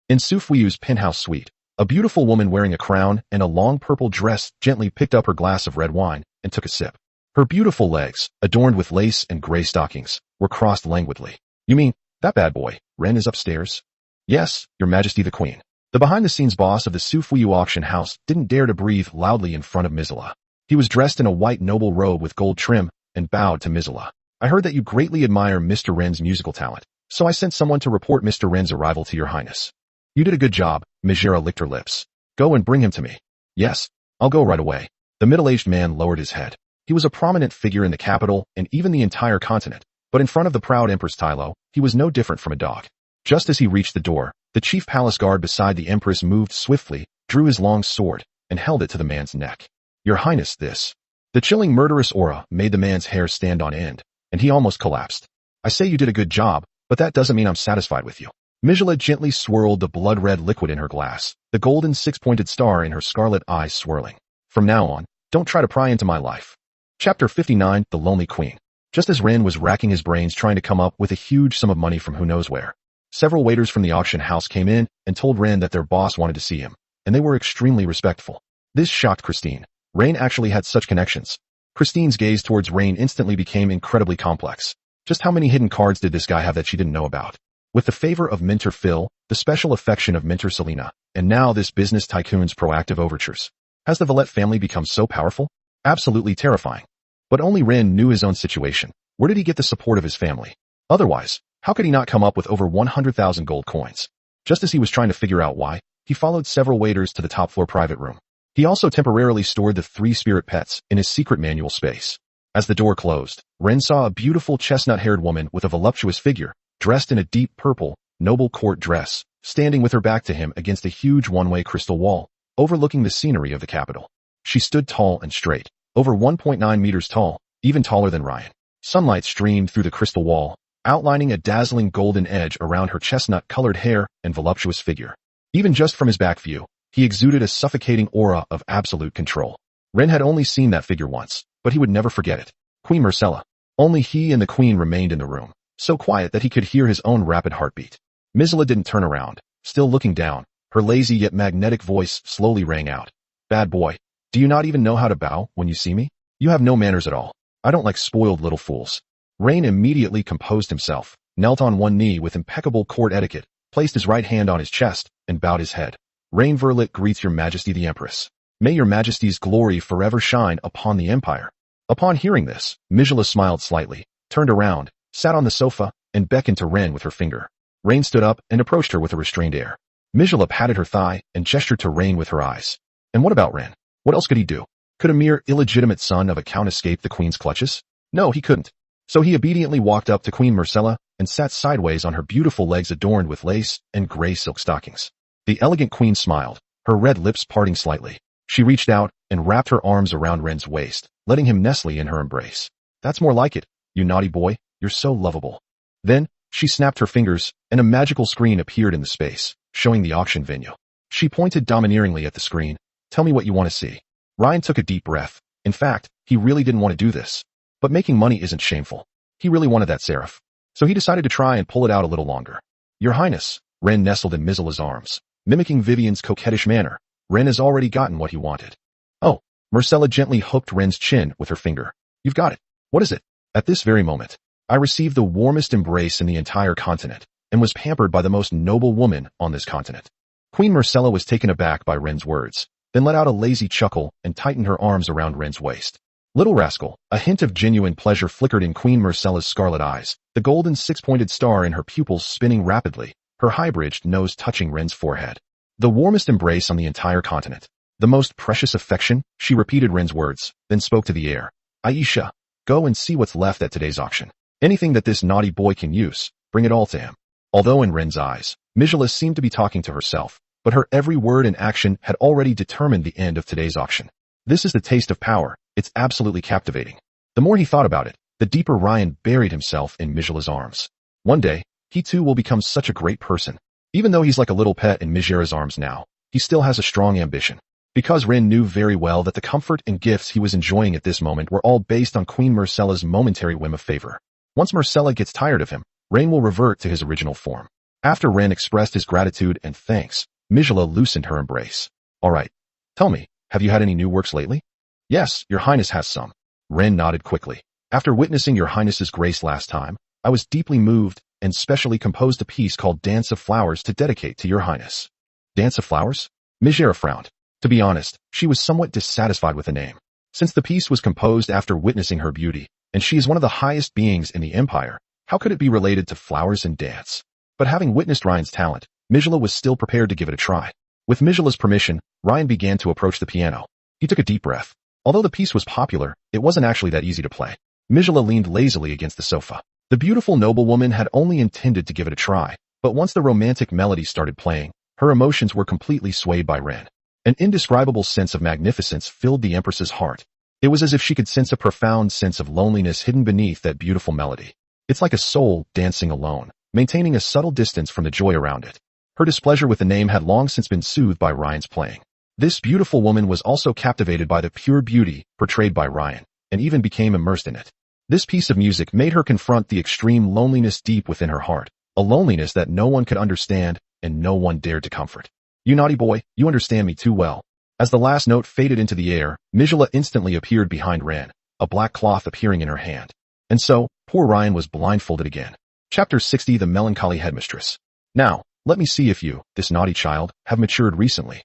Speaker 1: In Su Fuyu's penthouse suite, a beautiful woman wearing a crown and a long purple dress gently picked up her glass of red wine and took a sip. Her beautiful legs, adorned with lace and gray stockings, were crossed languidly. "You mean, that bad boy, Ren, is upstairs?" "Yes, Your Majesty the Queen." The behind-the-scenes boss of the Su Fuyu auction house didn't dare to breathe loudly in front of Mizula. He was dressed in a white noble robe with gold trim and bowed to Mizula. "I heard that you greatly admire Mr. Ren's musical talent, so I sent someone to report Mr. Ren's arrival to Your Highness." "You did a good job," Mizera licked her lips. "Go and bring him to me." "Yes, I'll go right away." The middle-aged man lowered his head. He was a prominent figure in the capital and even the entire continent, but in front of the proud Empress Tylo, he was no different from a dog. Just as he reached the door, the chief palace guard beside the Empress moved swiftly, drew his long sword, and held it to the man's neck. "Your Highness, this." The chilling murderous aura made the man's hair stand on end, and he almost collapsed. "I say you did a good job, but that doesn't mean I'm satisfied with you." Mizula gently swirled the blood-red liquid in her glass, the golden six-pointed star in her scarlet eyes swirling. "From now on, don't try to pry into my life." Chapter 59, The Lonely Queen. Just as Ren was racking his brains trying to come up with a huge sum of money from who knows where, several waiters from the auction house came in and told Ren that their boss wanted to see him, and they were extremely respectful. This shocked Christine. Rain actually had such connections. Christine's gaze towards Rain instantly became incredibly complex. Just how many hidden cards did this guy have that she didn't know about? With the favor of Mentor Phil, the special affection of Mentor Selena, and now this business tycoon's proactive overtures. Has the Villette family become so powerful? Absolutely terrifying. But only Ren knew his own situation. Where did he get the support of his family? Otherwise, how could he not come up with over 100,000 gold coins? Just as he was trying to figure out why, he followed several waiters to the top-floor private room. He also temporarily stored the 3 spirit pets in his secret manual space. As the door closed, Ren saw a beautiful chestnut-haired woman with a voluptuous figure, dressed in a deep purple, noble court dress, standing with her back to him against a huge one-way crystal wall, overlooking the scenery of the capital. She stood tall and straight, over 1.9 meters tall, even taller than Ryan. Sunlight streamed through the crystal wall, outlining a dazzling golden edge around her chestnut-colored hair and voluptuous figure. Even just from his back view, he exuded a suffocating aura of absolute control. Ren had only seen that figure once, but he would never forget it. Queen Marcella. Only he and the queen remained in the room, so quiet that he could hear his own rapid heartbeat. Mizula didn't turn around, still looking down. Her lazy yet magnetic voice slowly rang out. "Bad boy, do you not even know how to bow when you see me? You have no manners at all. I don't like spoiled little fools." Rain immediately composed himself, knelt on one knee with impeccable court etiquette, placed his right hand on his chest, and bowed his head. "Rain Verlet greets Your Majesty the Empress." May your majesty's glory forever shine upon the empire. Upon hearing this, Mijala smiled slightly, turned around, sat on the sofa, and beckoned to Ren with her finger. Rain stood up and approached her with a restrained air. Mijala patted her thigh and gestured to Rain with her eyes. And what about Ren? What else could he do? Could a mere illegitimate son of a count escape the queen's clutches? No, he couldn't. So he obediently walked up to Queen Marcella and sat sideways on her beautiful legs adorned with lace and gray silk stockings. The elegant queen smiled, her red lips parting slightly. She reached out and wrapped her arms around Ren's waist, letting him nestle in her embrace. That's more like it, you naughty boy, you're so lovable. Then, she snapped her fingers, and a magical screen appeared in the space, showing the auction venue. She pointed domineeringly at the screen. Tell me what you want to see. Ryan took a deep breath. In fact, he really didn't want to do this. But making money isn't shameful. He really wanted that seraph. So he decided to try and pull it out a little longer. Your Highness, Ren nestled in Mijala's arms. Mimicking Vivian's coquettish manner, Ren has already gotten what he wanted. Oh, Marcella gently hooked Ren's chin with her finger. You've got it. What is it? At this very moment, I received the warmest embrace in the entire continent, and was pampered by the most noble woman on this continent. Queen Marcella was taken aback by Ren's words, then let out a lazy chuckle and tightened her arms around Ren's waist. Little rascal, a hint of genuine pleasure flickered in Queen Marcella's scarlet eyes, the golden six-pointed star in her pupils spinning rapidly, her high-bridged nose touching Ren's forehead. The warmest embrace on the entire continent. The most precious affection, she repeated Ren's words, then spoke to the air. Aisha, go and see what's left at today's auction. Anything that this naughty boy can use, bring it all to him. Although in Ren's eyes, Mijala seemed to be talking to herself, but her every word and action had already determined the end of today's auction. This is the taste of power, it's absolutely captivating. The more he thought about it, the deeper Ryan buried himself in Mijala's arms. One day, he too will become such a great person. Even though he's like a little pet in Mijala's arms now, he still has a strong ambition. Because Ren knew very well that the comfort and gifts he was enjoying at this moment were all based on Queen Marcella's momentary whim of favor. Once Marcella gets tired of him, Ren will revert to his original form. After Ren expressed his gratitude and thanks, Mijala loosened her embrace. All right. Tell me, have you had any new works lately? Yes, your highness has some. Ren nodded quickly. After witnessing your highness's grace last time, I was deeply moved and specially composed a piece called Dance of Flowers to dedicate to your highness. Dance of Flowers? Mijala frowned. To be honest, she was somewhat dissatisfied with the name. Since the piece was composed after witnessing her beauty, and she is one of the highest beings in the empire, how could it be related to flowers and dance? But having witnessed Ryan's talent, Mijala was still prepared to give it a try. With Mijala's permission, Ryan began to approach the piano. He took a deep breath. Although the piece was popular, it wasn't actually that easy to play. Mijala leaned lazily against the sofa. The beautiful noblewoman had only intended to give it a try, but once the romantic melody started playing, her emotions were completely swayed by Ren. An indescribable sense of magnificence filled the Empress's heart. It was as if she could sense a profound sense of loneliness hidden beneath that beautiful melody. It's like a soul dancing alone, maintaining a subtle distance from the joy around it. Her displeasure with the name had long since been soothed by Ryan's playing. This beautiful woman was also captivated by the pure beauty portrayed by Ryan, and even became immersed in it. This piece of music made her confront the extreme loneliness deep within her heart, a loneliness that no one could understand and no one dared to comfort. You naughty boy, you understand me too well. As the last note faded into the air, Mijala instantly appeared behind Ren, a black cloth appearing in her hand. And so, poor Ryan was blindfolded again. Chapter 60 The Melancholy Headmistress. Now, let me see if you, this naughty child, have matured recently.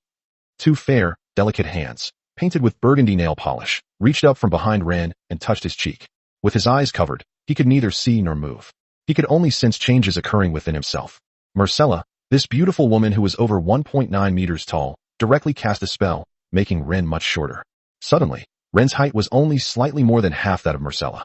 Speaker 1: Two fair, delicate hands, painted with burgundy nail polish, reached up from behind Ren and touched his cheek. With his eyes covered, he could neither see nor move. He could only sense changes occurring within himself. Marcella, this beautiful woman who was over 1.9 meters tall, directly cast a spell, making Ren much shorter. Suddenly, Ren's height was only slightly more than half that of Marcella.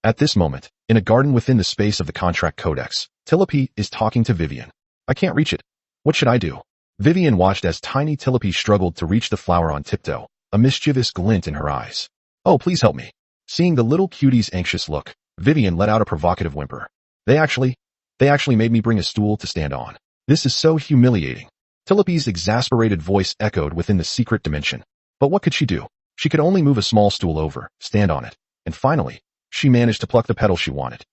Speaker 1: At this moment, in a garden within the space of the contract codex, Tulip is talking to Vivian. I can't reach it. What should I do? Vivian watched as tiny Tulip struggled to reach the flower on tiptoe, a mischievous glint in her eyes. Oh, please help me. Seeing the little cutie's anxious look, Vivian let out a provocative whimper. They actually made me bring a stool to stand on. This is so humiliating. Tulip's exasperated voice echoed within the secret dimension. But what could she do? She could only move a small stool over, stand on it, and finally, she managed to pluck the petal she wanted.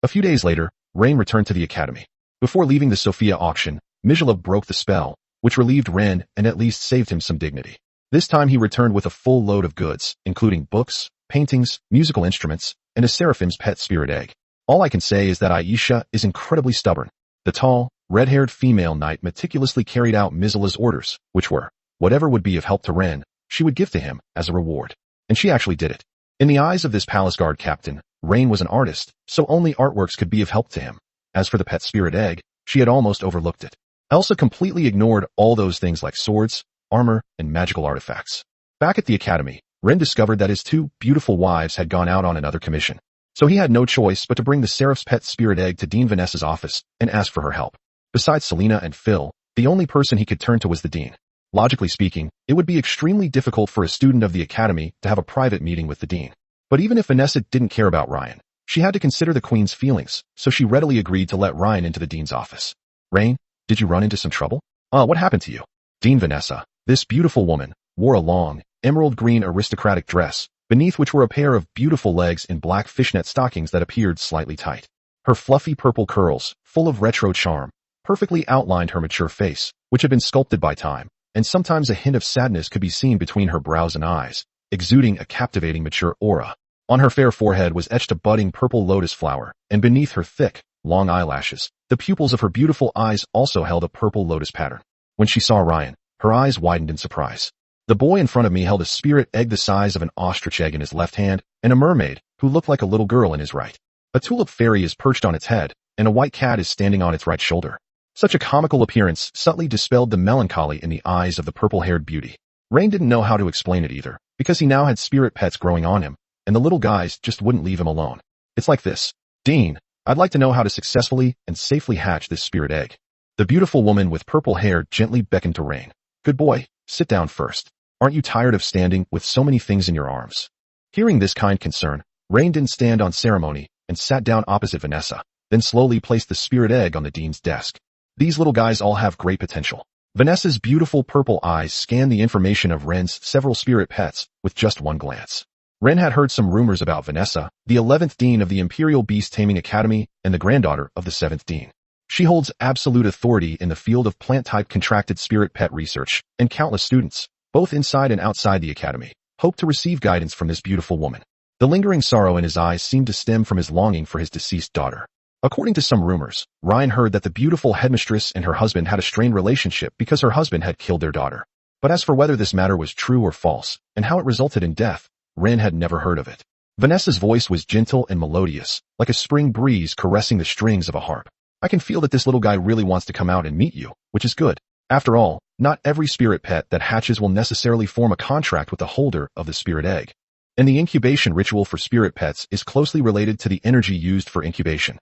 Speaker 1: A few days later, Rain returned to the academy. Before leaving the Sophia auction, Mijala broke the spell, which relieved Ren and at least saved him some dignity. This time he returned with a full load of goods, including books, paintings, musical instruments, and a seraphim's pet spirit egg. All I can say is that Aisha is incredibly stubborn. The tall, red-haired female knight meticulously carried out Mijala's orders, which were, whatever would be of help to Ren, she would give to him as a reward. And she actually did it. In the eyes of this palace guard captain, Rain was an artist, so only artworks could be of help to him. As for the pet spirit egg, she had almost overlooked it. Elsa completely ignored all those things like swords, armor, and magical artifacts. Back at the academy, Ren discovered that his two beautiful wives had gone out on another commission. So he had no choice but to bring the Seraph's pet spirit egg to Dean Vanessa's office and ask for her help. Besides Selena and Phil, the only person he could turn to was the dean. Logically speaking, it would be extremely difficult for a student of the academy to have a private meeting with the dean. But even if Vanessa didn't care about Ryan, she had to consider the queen's feelings, so she readily agreed to let Ryan into the dean's office. Rain, did you run into some trouble? What happened to you? Dean Vanessa, this beautiful woman, wore a long, emerald green aristocratic dress, beneath which were a pair of beautiful legs in black fishnet stockings that appeared slightly tight. Her fluffy purple curls, full of retro charm, perfectly outlined her mature face, which had been sculpted by time, and sometimes a hint of sadness could be seen between her brows and eyes, exuding a captivating mature aura. On her fair forehead was etched a budding purple lotus flower, and beneath her thick, long eyelashes, the pupils of her beautiful eyes also held a purple lotus pattern. When she saw Ryan, her eyes widened in surprise. The boy in front of me held a spirit egg the size of an ostrich egg in his left hand, and a mermaid, who looked like a little girl, in his right. A tulip fairy is perched on its head, and a white cat is standing on its right shoulder. Such a comical appearance subtly dispelled the melancholy in the eyes of the purple-haired beauty. Rain didn't know how to explain it either, because he now had spirit pets growing on him, and the little guys just wouldn't leave him alone. It's like this. Dean, I'd like to know how to successfully and safely hatch this spirit egg. The beautiful woman with purple hair gently beckoned to Rain. Good boy, sit down first. Aren't you tired of standing with so many things in your arms? Hearing this kind concern, Rain didn't stand on ceremony and sat down opposite Vanessa, then slowly placed the spirit egg on the dean's desk. These little guys all have great potential. Vanessa's beautiful purple eyes scanned the information of Ren's several spirit pets with just one glance. Ren had heard some rumors about Vanessa, the 11th dean of the Imperial Beast Taming Academy and the granddaughter of the 7th dean. She holds absolute authority in the field of plant-type contracted spirit pet research, and countless students, both inside and outside the academy, hope to receive guidance from this beautiful woman. The lingering sorrow in his eyes seemed to stem from his longing for his deceased daughter. According to some rumors, Ryan heard that the beautiful headmistress and her husband had a strained relationship because her husband had killed their daughter. But as for whether this matter was true or false, and how it resulted in death, Ren had never heard of it. Vanessa's voice was gentle and melodious, like a spring breeze caressing the strings of a harp. I can feel that this little guy really wants to come out and meet you, which is good. After all, not every spirit pet that hatches will necessarily form a contract with the holder of the spirit egg. And the incubation ritual for spirit pets is closely related to the energy used for incubation.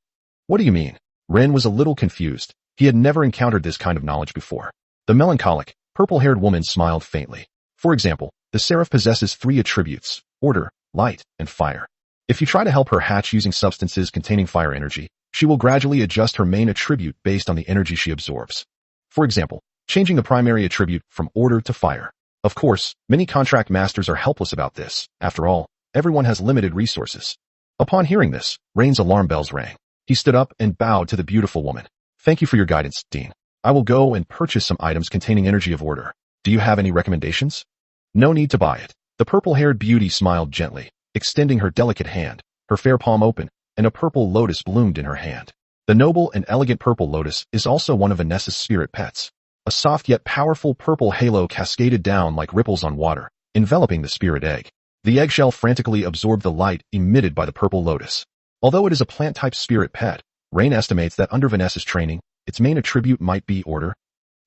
Speaker 1: What do you mean? Ren was a little confused. He had never encountered this kind of knowledge before. The melancholic, purple-haired woman smiled faintly. For example, the seraph possesses 3 attributes: order, light, and fire. If you try to help her hatch using substances containing fire energy, she will gradually adjust her main attribute based on the energy she absorbs. For example, changing the primary attribute from order to fire. Of course, many contract masters are helpless about this. After all, everyone has limited resources. Upon hearing this, Rain's alarm bells rang. He stood up and bowed to the beautiful woman. Thank you for your guidance, Dean. I will go and purchase some items containing energy of order. Do you have any recommendations? No need to buy it. The purple-haired beauty smiled gently, extending her delicate hand, her fair palm open, and a purple lotus bloomed in her hand. The noble and elegant purple lotus is also one of Vanessa's spirit pets. A soft yet powerful purple halo cascaded down like ripples on water, enveloping the spirit egg. The eggshell frantically absorbed the light emitted by the purple lotus. Although it is a plant-type spirit pet, Rain estimates that under Vanessa's training, its main attribute might be order.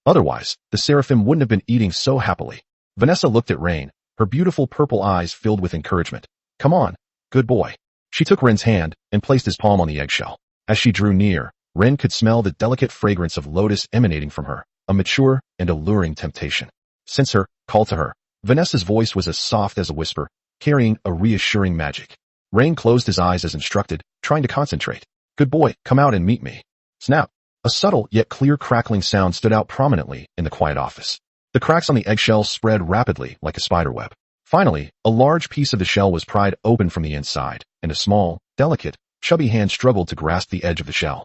Speaker 1: Otherwise, the seraphim wouldn't have been eating so happily. Vanessa looked at Rain, her beautiful purple eyes filled with encouragement. Come on, good boy. She took Ren's hand and placed his palm on the eggshell. As she drew near, Ren could smell the delicate fragrance of lotus emanating from her, a mature and alluring temptation. Since her call to her, Vanessa's voice was as soft as a whisper, carrying a reassuring magic. Rain closed his eyes as instructed, trying to concentrate. Good boy, come out and meet me. Snap. A subtle yet clear crackling sound stood out prominently in the quiet office. The cracks on the eggshell spread rapidly like a spider web. Finally, a large piece of the shell was pried open from the inside, and a small, delicate, chubby hand struggled to grasp the edge of the shell.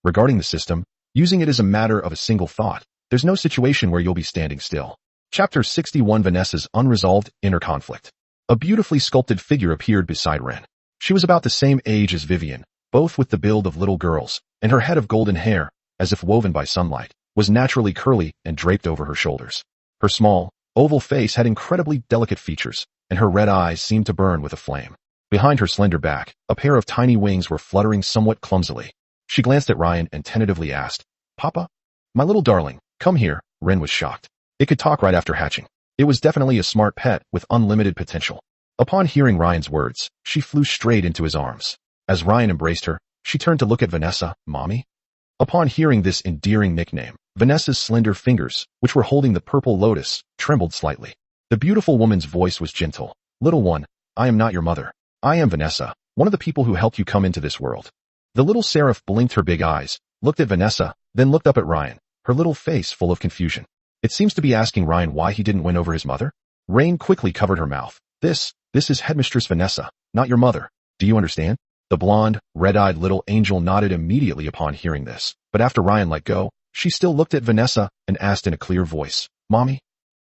Speaker 1: Regarding the system, using it is a matter of a single thought. There's no situation where you'll be standing still. Chapter 61: Vanessa's unresolved inner conflict. A beautifully sculpted figure appeared beside Ren. She was about the same age as Vivian, both with the build of little girls, and her head of golden hair, as if woven by sunlight, was naturally curly and draped over her shoulders. Her small, oval face had incredibly delicate features, and her red eyes seemed to burn with a flame. Behind her slender back, a pair of tiny wings were fluttering somewhat clumsily. She glanced at Ryan and tentatively asked, "Papa? My little darling, come here." Ren was shocked. It could talk right after hatching. It was definitely a smart pet with unlimited potential. Upon hearing Ryan's words, she flew straight into his arms. As Ryan embraced her, she turned to look at Vanessa. "Mommy?" Upon hearing this endearing nickname, Vanessa's slender fingers, which were holding the purple lotus, trembled slightly. The beautiful woman's voice was gentle. "Little one, I am not your mother. I am Vanessa, one of the people who helped you come into this world." The little seraph blinked her big eyes, looked at Vanessa, then looked up at Ryan, her little face full of confusion. It seems to be asking Ryan why he didn't win over his mother. Rain quickly covered her mouth. This is Headmistress Vanessa, not your mother. Do you understand?" The blonde, red-eyed little angel nodded immediately upon hearing this, but after Ryan let go, she still looked at Vanessa and asked in a clear voice, "Mommy?"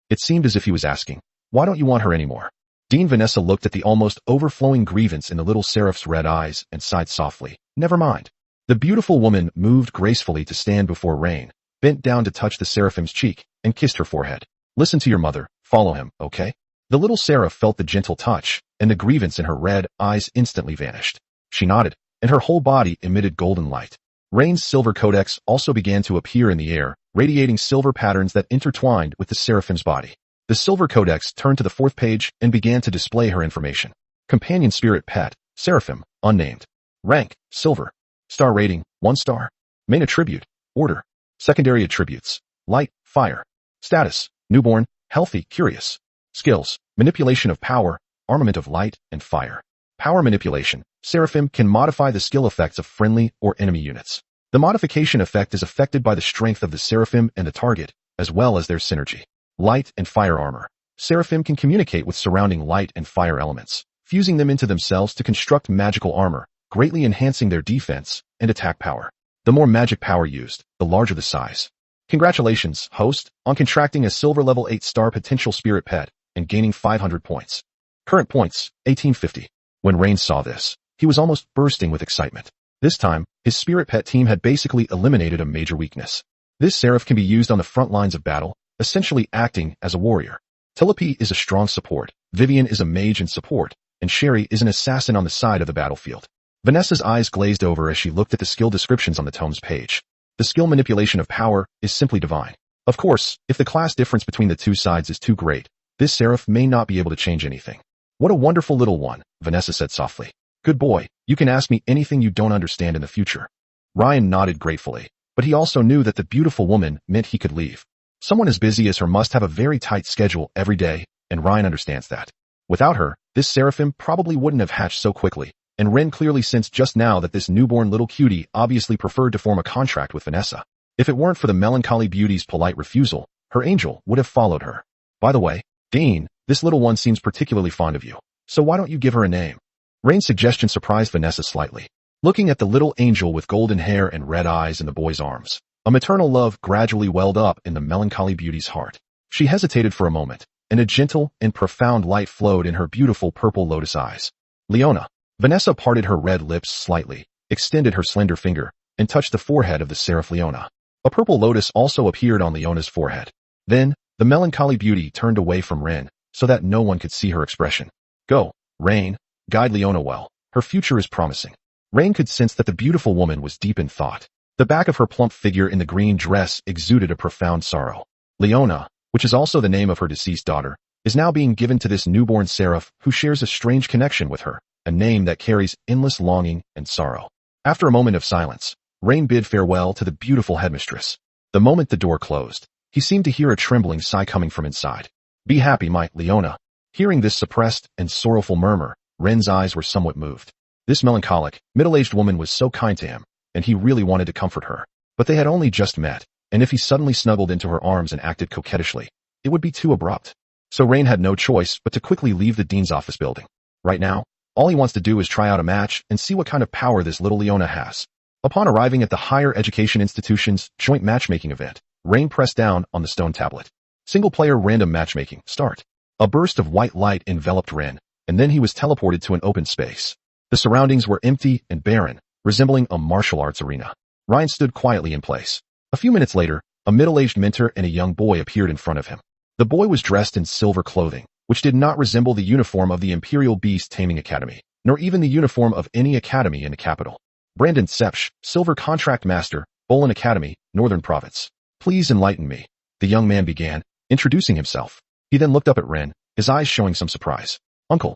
Speaker 1: It seemed as if he was asking, "Why don't you want her anymore?" Vanessa looked at the almost overflowing grievance in the little seraph's red eyes and sighed softly. "Never mind." The beautiful woman moved gracefully to stand before Rain, bent down to touch the seraphim's cheek, and kissed her forehead. "Listen to your mother, follow him, okay?" The little seraph felt the gentle touch, and the grievance in her red eyes instantly vanished. She nodded, and her whole body emitted golden light. Rain's silver codex also began to appear in the air, radiating silver patterns that intertwined with the seraphim's body. The silver codex turned to the 4th page and began to display her information. Companion spirit pet, seraphim, unnamed. Rank, silver. Star rating, 1 star. Main attribute, order. Secondary attributes, light, fire. Status, newborn, healthy, curious. Skills, manipulation of power, armament of light and fire. Power manipulation, seraphim can modify the skill effects of friendly or enemy units. The modification effect is affected by the strength of the seraphim and the target, as well as their synergy. Light and fire armor. Seraphim can communicate with surrounding light and fire elements, fusing them into themselves to construct magical armor, greatly enhancing their defense and attack power. The more magic power used, the larger the size. Congratulations, host, on contracting a silver level 8-star potential spirit pet and gaining 500 points. Current points, 1850. When Rain saw this, he was almost bursting with excitement. This time, his spirit pet team had basically eliminated a major weakness. This seraph can be used on the front lines of battle, essentially acting as a warrior. Tulip is a strong support, Vivian is a mage and support, and Sherry is an assassin on the side of the battlefield. Vanessa's eyes glazed over as she looked at the skill descriptions on the tome's page. The skill manipulation of power is simply divine. Of course, if the class difference between the two sides is too great, this seraph may not be able to change anything. "What a wonderful little one," Vanessa said softly. "Good boy, you can ask me anything you don't understand in the future." Ryan nodded gratefully, but he also knew that the beautiful woman meant he could leave. Someone as busy as her must have a very tight schedule every day, and Ryan understands that. Without her, this seraphim probably wouldn't have hatched so quickly, and Ren clearly sensed just now that this newborn little cutie obviously preferred to form a contract with Vanessa. If it weren't for the melancholy beauty's polite refusal, her angel would have followed her. "By the way, Dean, this little one seems particularly fond of you, so why don't you give her a name?" Rain's suggestion surprised Vanessa slightly. Looking at the little angel with golden hair and red eyes in the boy's arms, a maternal love gradually welled up in the melancholy beauty's heart. She hesitated for a moment, and a gentle and profound light flowed in her beautiful purple lotus eyes. "Leona." Vanessa parted her red lips slightly, extended her slender finger, and touched the forehead of the seraph Leona. A purple lotus also appeared on Leona's forehead. Then, the melancholy beauty turned away from Ren, so that no one could see her expression. "Go, Rain, guide Leona well. Her future is promising." Rain could sense that the beautiful woman was deep in thought. The back of her plump figure in the green dress exuded a profound sorrow. Leona, which is also the name of her deceased daughter, is now being given to this newborn seraph who shares a strange connection with her, a name that carries endless longing and sorrow. After a moment of silence, Rain bid farewell to the beautiful headmistress. The moment the door closed, he seemed to hear a trembling sigh coming from inside. "Be happy, my Leona." Hearing this suppressed and sorrowful murmur, Ren's eyes were somewhat moved. This melancholic, middle-aged woman was so kind to him, and he really wanted to comfort her. But they had only just met, and if he suddenly snuggled into her arms and acted coquettishly, it would be too abrupt. So Rain had no choice but to quickly leave the dean's office building. Right now, all he wants to do is try out a match and see what kind of power this little Leona has. Upon arriving at the higher education institution's joint matchmaking event, Rain pressed down on the stone tablet. Single-player random matchmaking, start. A burst of white light enveloped Ren, and then he was teleported to an open space. The surroundings were empty and barren, resembling a martial arts arena. Ryan stood quietly in place. A few minutes later, a middle-aged mentor and a young boy appeared in front of him. The boy was dressed in silver clothing, which did not resemble the uniform of the Imperial Beast Taming Academy, nor even the uniform of any academy in the capital. Brandon Sepsch, Silver Contract Master, Bolin Academy, Northern Province. Please enlighten me, the young man began, introducing himself. He then looked up at Ren, his eyes showing some surprise. Uncle.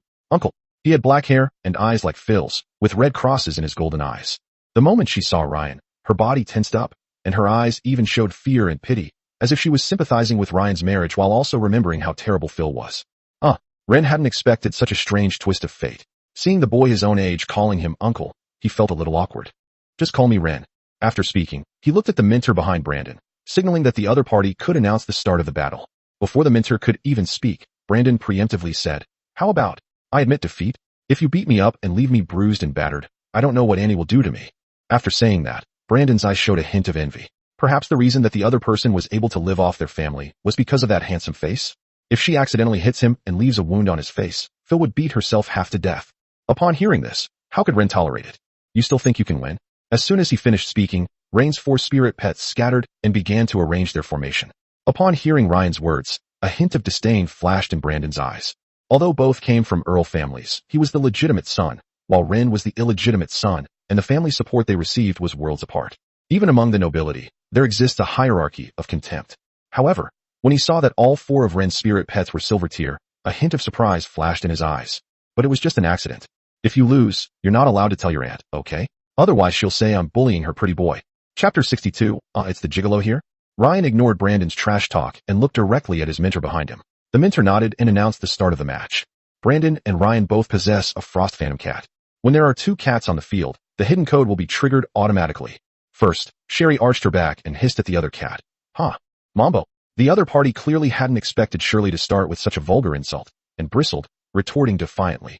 Speaker 1: He had black hair and eyes like Phil's, with red crosses in his golden eyes. The moment she saw Ryan, her body tensed up, and her eyes even showed fear and pity, as if she was sympathizing with Ryan's marriage while also remembering how terrible Phil was. Ren hadn't expected such a strange twist of fate. Seeing the boy his own age calling him uncle, he felt a little awkward. Just call me Ren. After speaking, he looked at the mentor behind Brandon, signaling that the other party could announce the start of the battle. Before the mentor could even speak, Brandon preemptively said, "How about, I admit defeat? If you beat me up and leave me bruised and battered, I don't know what Annie will do to me." After saying that, Brandon's eyes showed a hint of envy. Perhaps the reason that the other person was able to live off their family was because of that handsome face? If she accidentally hits him and leaves a wound on his face, Phil would beat herself half to death. Upon hearing this, how could Ren tolerate it? You still think you can win? As soon as he finished speaking, Rain's 4 spirit pets scattered and began to arrange their formation. Upon hearing Ryan's words, a hint of disdain flashed in Brandon's eyes. Although both came from Earl families, he was the legitimate son, while Ren was the illegitimate son, and the family support they received was worlds apart. Even among the nobility, there exists a hierarchy of contempt. However, when he saw that all 4 of Ren's spirit pets were silver tier, a hint of surprise flashed in his eyes. But it was just an accident. If you lose, you're not allowed to tell your aunt, okay? Otherwise she'll say I'm bullying her pretty boy. Chapter 62, it's the gigolo here? Ryan ignored Brandon's trash talk and looked directly at his mentor behind him. The mentor nodded and announced the start of the match. Brandon and Ryan both possess a Frost Phantom cat. When there are 2 cats on the field, the hidden code will be triggered automatically. First, Sherry arched her back and hissed at the other cat. Mambo. The other party clearly hadn't expected Shirley to start with such a vulgar insult, and bristled, retorting defiantly.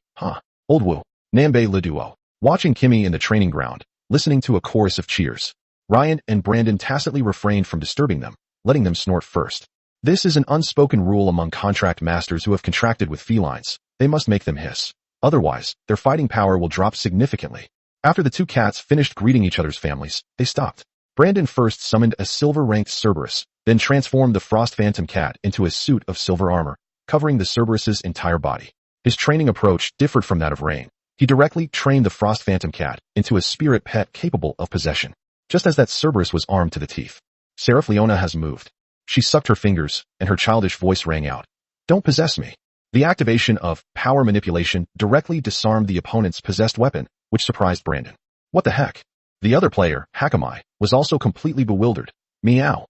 Speaker 1: Old woo. Nambe le duo. Watching Kimmy in the training ground, listening to a chorus of cheers. Ryan and Brandon tacitly refrained from disturbing them, letting them snort first. This is an unspoken rule among contract masters who have contracted with felines. They must make them hiss. Otherwise, their fighting power will drop significantly. After the 2 cats finished greeting each other's families, they stopped. Brandon first summoned a silver-ranked Cerberus, then transformed the Frost Phantom cat into a suit of silver armor, covering the Cerberus's entire body. His training approach differed from that of Rain. He directly trained the Frost Phantom cat into a spirit pet capable of possession. Just as that Cerberus was armed to the teeth. Seraph Leona has moved. She sucked her fingers, and her childish voice rang out. Don't possess me. The activation of power manipulation directly disarmed the opponent's possessed weapon, which surprised Brandon. What the heck? The other player, Hakamai, was also completely bewildered. Meow.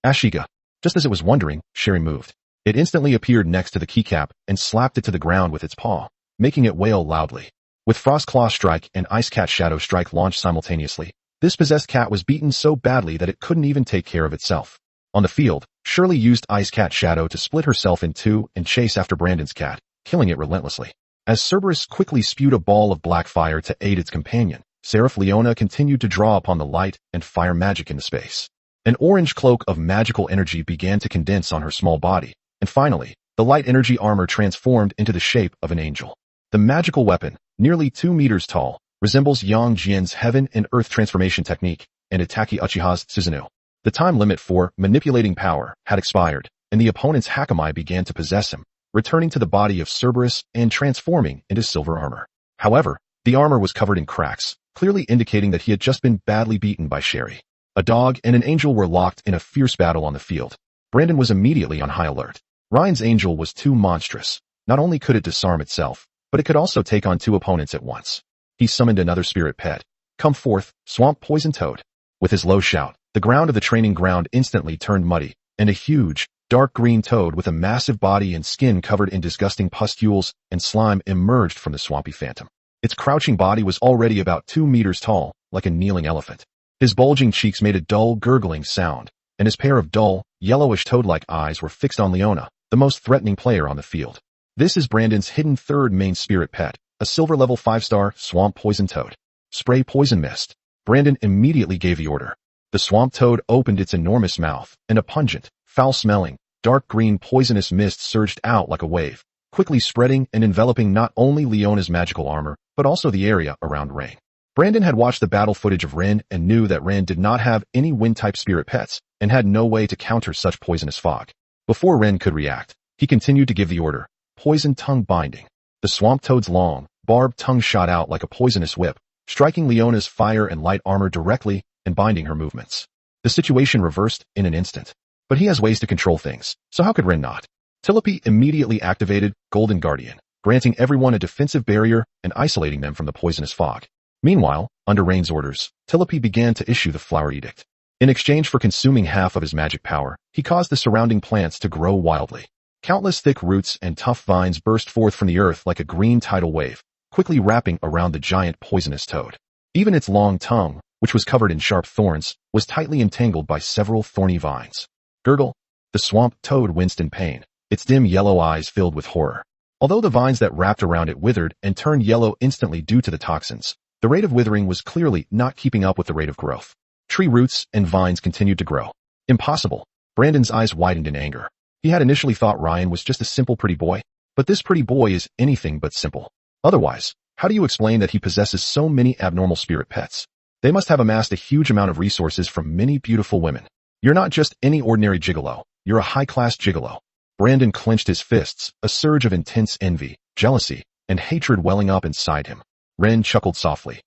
Speaker 1: Ashiga. Just as it was wondering, Sherry moved. It instantly appeared next to the keycap and slapped it to the ground with its paw, making it wail loudly. With Frost Claw Strike and Ice Cat Shadow Strike launched simultaneously, this possessed cat was beaten so badly that it couldn't even take care of itself. On the field, Shirley used Ice Cat Shadow to split herself in 2 and chase after Brandon's cat, killing it relentlessly. As Cerberus quickly spewed a ball of black fire to aid its companion, Seraph Leona continued to draw upon the light and fire magic in the space. An orange cloak of magical energy began to condense on her small body, and finally, the light energy armor transformed into the shape of an angel. The magical weapon, nearly 2 meters tall, resembles Yang Jian's Heaven and Earth transformation technique and Itaki Uchiha's Suzuno. The time limit for manipulating power had expired, and the opponent's Hakamai began to possess him, returning to the body of Cerberus and transforming into silver armor. However, the armor was covered in cracks, clearly indicating that he had just been badly beaten by Sherry. A dog and an angel were locked in a fierce battle on the field. Brandon was immediately on high alert. Ryan's angel was too monstrous. Not only could it disarm itself, but it could also take on 2 opponents at once. He summoned another spirit pet. Come forth, Swamp Poison Toad. With his low shout, the ground of the training ground instantly turned muddy, and a huge, dark green toad with a massive body and skin covered in disgusting pustules and slime emerged from the swampy phantom. Its crouching body was already about 2 meters tall, like a kneeling elephant. His bulging cheeks made a dull, gurgling sound, and his pair of dull, yellowish toad-like eyes were fixed on Leona, the most threatening player on the field. This is Brandon's hidden 3rd main spirit pet, a silver level 5-star Swamp Poison Toad. Spray Poison Mist. Brandon immediately gave the order. The swamp toad opened its enormous mouth, and a pungent, foul-smelling, dark green poisonous mist surged out like a wave, quickly spreading and enveloping not only Leona's magical armor, but also the area around Rain. Brandon had watched the battle footage of Ren and knew that Ren did not have any wind-type spirit pets, and had no way to counter such poisonous fog. Before Ren could react, he continued to give the order, poison tongue binding. The swamp toad's long, barbed tongue shot out like a poisonous whip, striking Leona's fire and light armor directly and binding her movements. The situation reversed in an instant. But he has ways to control things, so how could Ren not? Tulip immediately activated Golden Guardian, granting everyone a defensive barrier and isolating them from the poisonous fog. Meanwhile, under Rain's orders, Tulip began to issue the Flower Edict. In exchange for consuming half of his magic power, he caused the surrounding plants to grow wildly. Countless thick roots and tough vines burst forth from the earth like a green tidal wave, quickly wrapping around the giant poisonous toad. Even its long tongue, which was covered in sharp thorns, was tightly entangled by several thorny vines. Gurgle. The swamp toad winced in pain, its dim yellow eyes filled with horror. Although the vines that wrapped around it withered and turned yellow instantly due to the toxins, the rate of withering was clearly not keeping up with the rate of growth. Tree roots and vines continued to grow. Impossible. Brandon's eyes widened in anger. He had initially thought Ryan was just a simple pretty boy, but this pretty boy is anything but simple. Otherwise, how do you explain that he possesses so many abnormal spirit pets? They must have amassed a huge amount of resources from many beautiful women. You're not just any ordinary gigolo, you're a high-class gigolo. Brandon clenched his fists, a surge of intense envy, jealousy, and hatred welling up inside him. Ren chuckled softly.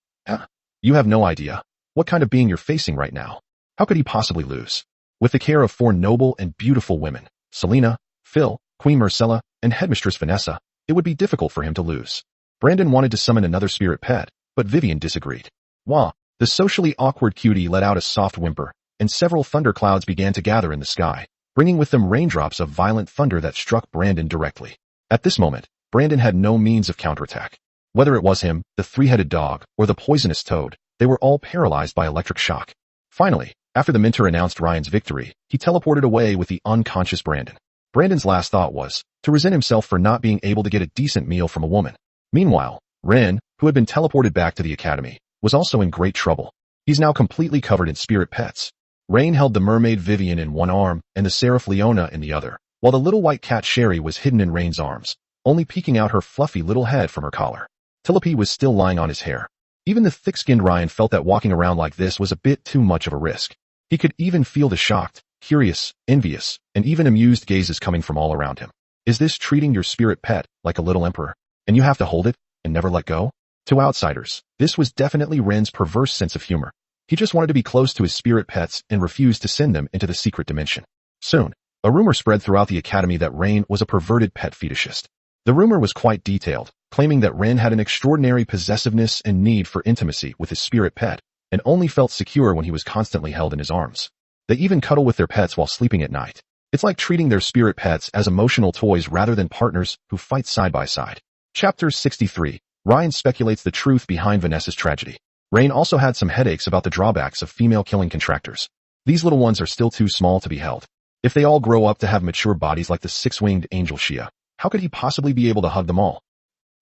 Speaker 1: You have no idea what kind of being you're facing right now. How could he possibly lose? With the care of 4 noble and beautiful women, Selena, Phil, Queen Marcella, and Headmistress Vanessa, it would be difficult for him to lose. Brandon wanted to summon another spirit pet, but Vivian disagreed. Wah! The socially awkward cutie let out a soft whimper, and several thunderclouds began to gather in the sky, bringing with them raindrops of violent thunder that struck Brandon directly. At this moment, Brandon had no means of counterattack. Whether it was him, the 3-headed dog, or the poisonous toad, they were all paralyzed by electric shock. Finally, after the mentor announced Ryan's victory, he teleported away with the unconscious Brandon. Brandon's last thought was to resent himself for not being able to get a decent meal from a woman. Meanwhile, Ren, who had been teleported back to the academy, was also in great trouble. He's now completely covered in spirit pets. Rain held the mermaid Vivian in one arm and the seraph Leona in the other, while the little white cat Sherry was hidden in Rain's arms, only peeking out her fluffy little head from her collar. Tulip was still lying on his hair. Even the thick-skinned Ryan felt that walking around like this was a bit too much of a risk. He could even feel the shocked, curious, envious, and even amused gazes coming from all around him. Is this treating your spirit pet like a little emperor, and you have to hold it and never let go? To outsiders, this was definitely Ren's perverse sense of humor. He just wanted to be close to his spirit pets and refused to send them into the secret dimension. Soon, a rumor spread throughout the academy that Rain was a perverted pet fetishist. The rumor was quite detailed, claiming that Ren had an extraordinary possessiveness and need for intimacy with his spirit pet, and only felt secure when he was constantly held in his arms. They even cuddle with their pets while sleeping at night. It's like treating their spirit pets as emotional toys rather than partners who fight side by side. Chapter 63. Ryan speculates the truth behind Vanessa's tragedy. Rain also had some headaches about the drawbacks of female killing contractors. These little ones are still too small to be held. If they all grow up to have mature bodies like the 6-winged angel Shia, how could he possibly be able to hug them all?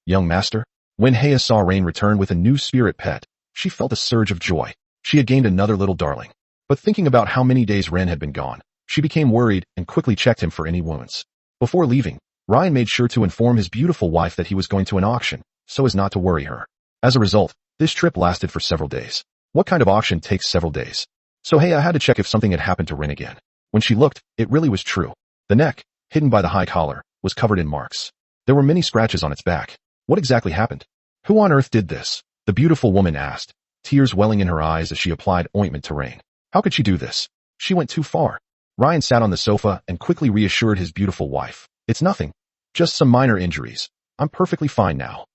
Speaker 1: Young master? When Heya saw Rain return with a new spirit pet, she felt a surge of joy. She had gained another little darling. But thinking about how many days Ren had been gone, she became worried and quickly checked him for any wounds. Before leaving, Ryan made sure to inform his beautiful wife that he was going to an auction, so as not to worry her. As a result, this trip lasted for several days. What kind of auction takes several days? So Heya had to check if something had happened to Ren again. When she looked, it really was true. The neck, hidden by the high collar, was covered in marks. There were many scratches on its back. What exactly happened? Who on earth did this? The beautiful woman asked, tears welling in her eyes as she applied ointment to Rain. How could she do this? She went too far. Ryan sat on the sofa and quickly reassured his beautiful wife. It's nothing. Just some minor injuries. I'm perfectly fine now.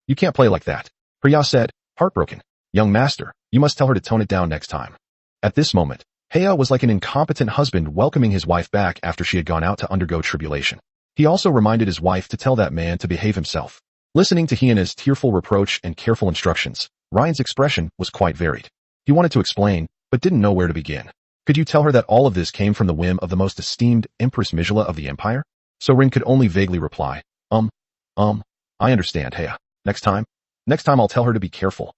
Speaker 1: You can't play like that. Priya said, heartbroken. Young master, you must tell her to tone it down next time. At this moment, Heya was like an incompetent husband welcoming his wife back after she had gone out to undergo tribulation. He also reminded his wife to tell that man to behave himself. Listening to Hyena's tearful reproach and careful instructions, Ryan's expression was quite varied. He wanted to explain, but didn't know where to begin. Could you tell her that all of this came from the whim of the most esteemed Empress Mijala of the Empire? So Rin could only vaguely reply, I understand, Heya. Next time I'll tell her to be careful.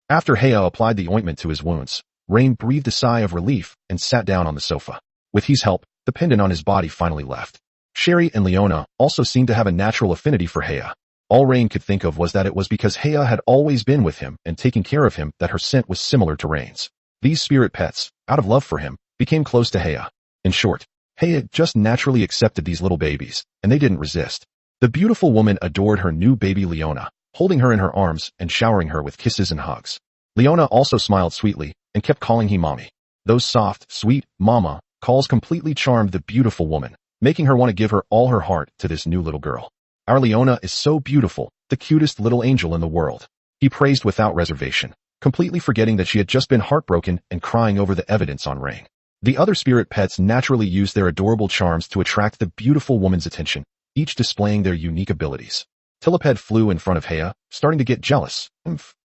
Speaker 1: After Heya applied the ointment to his wounds, Rain breathed a sigh of relief and sat down on the sofa. With his help, the pendant on his body finally left. Sherry and Leona also seemed to have a natural affinity for Heya. All Rain could think of was that it was because Heya had always been with him and taking care of him that her scent was similar to Rain's. These spirit pets, out of love for him, became close to Heya. In short, Heya just naturally accepted these little babies, and they didn't resist. The beautiful woman adored her new baby Leona, holding her in her arms and showering her with kisses and hugs. Leona also smiled sweetly and kept calling he mommy. Those soft, sweet, mama calls completely charmed the beautiful woman, making her want to give her all her heart to this new little girl. Our Leona is so beautiful, the cutest little angel in the world. He praised without reservation, completely forgetting that she had just been heartbroken and crying over the evidence on Rain. The other spirit pets naturally used their adorable charms to attract the beautiful woman's attention, each displaying their unique abilities. Tulip flew in front of Heya, starting to get jealous.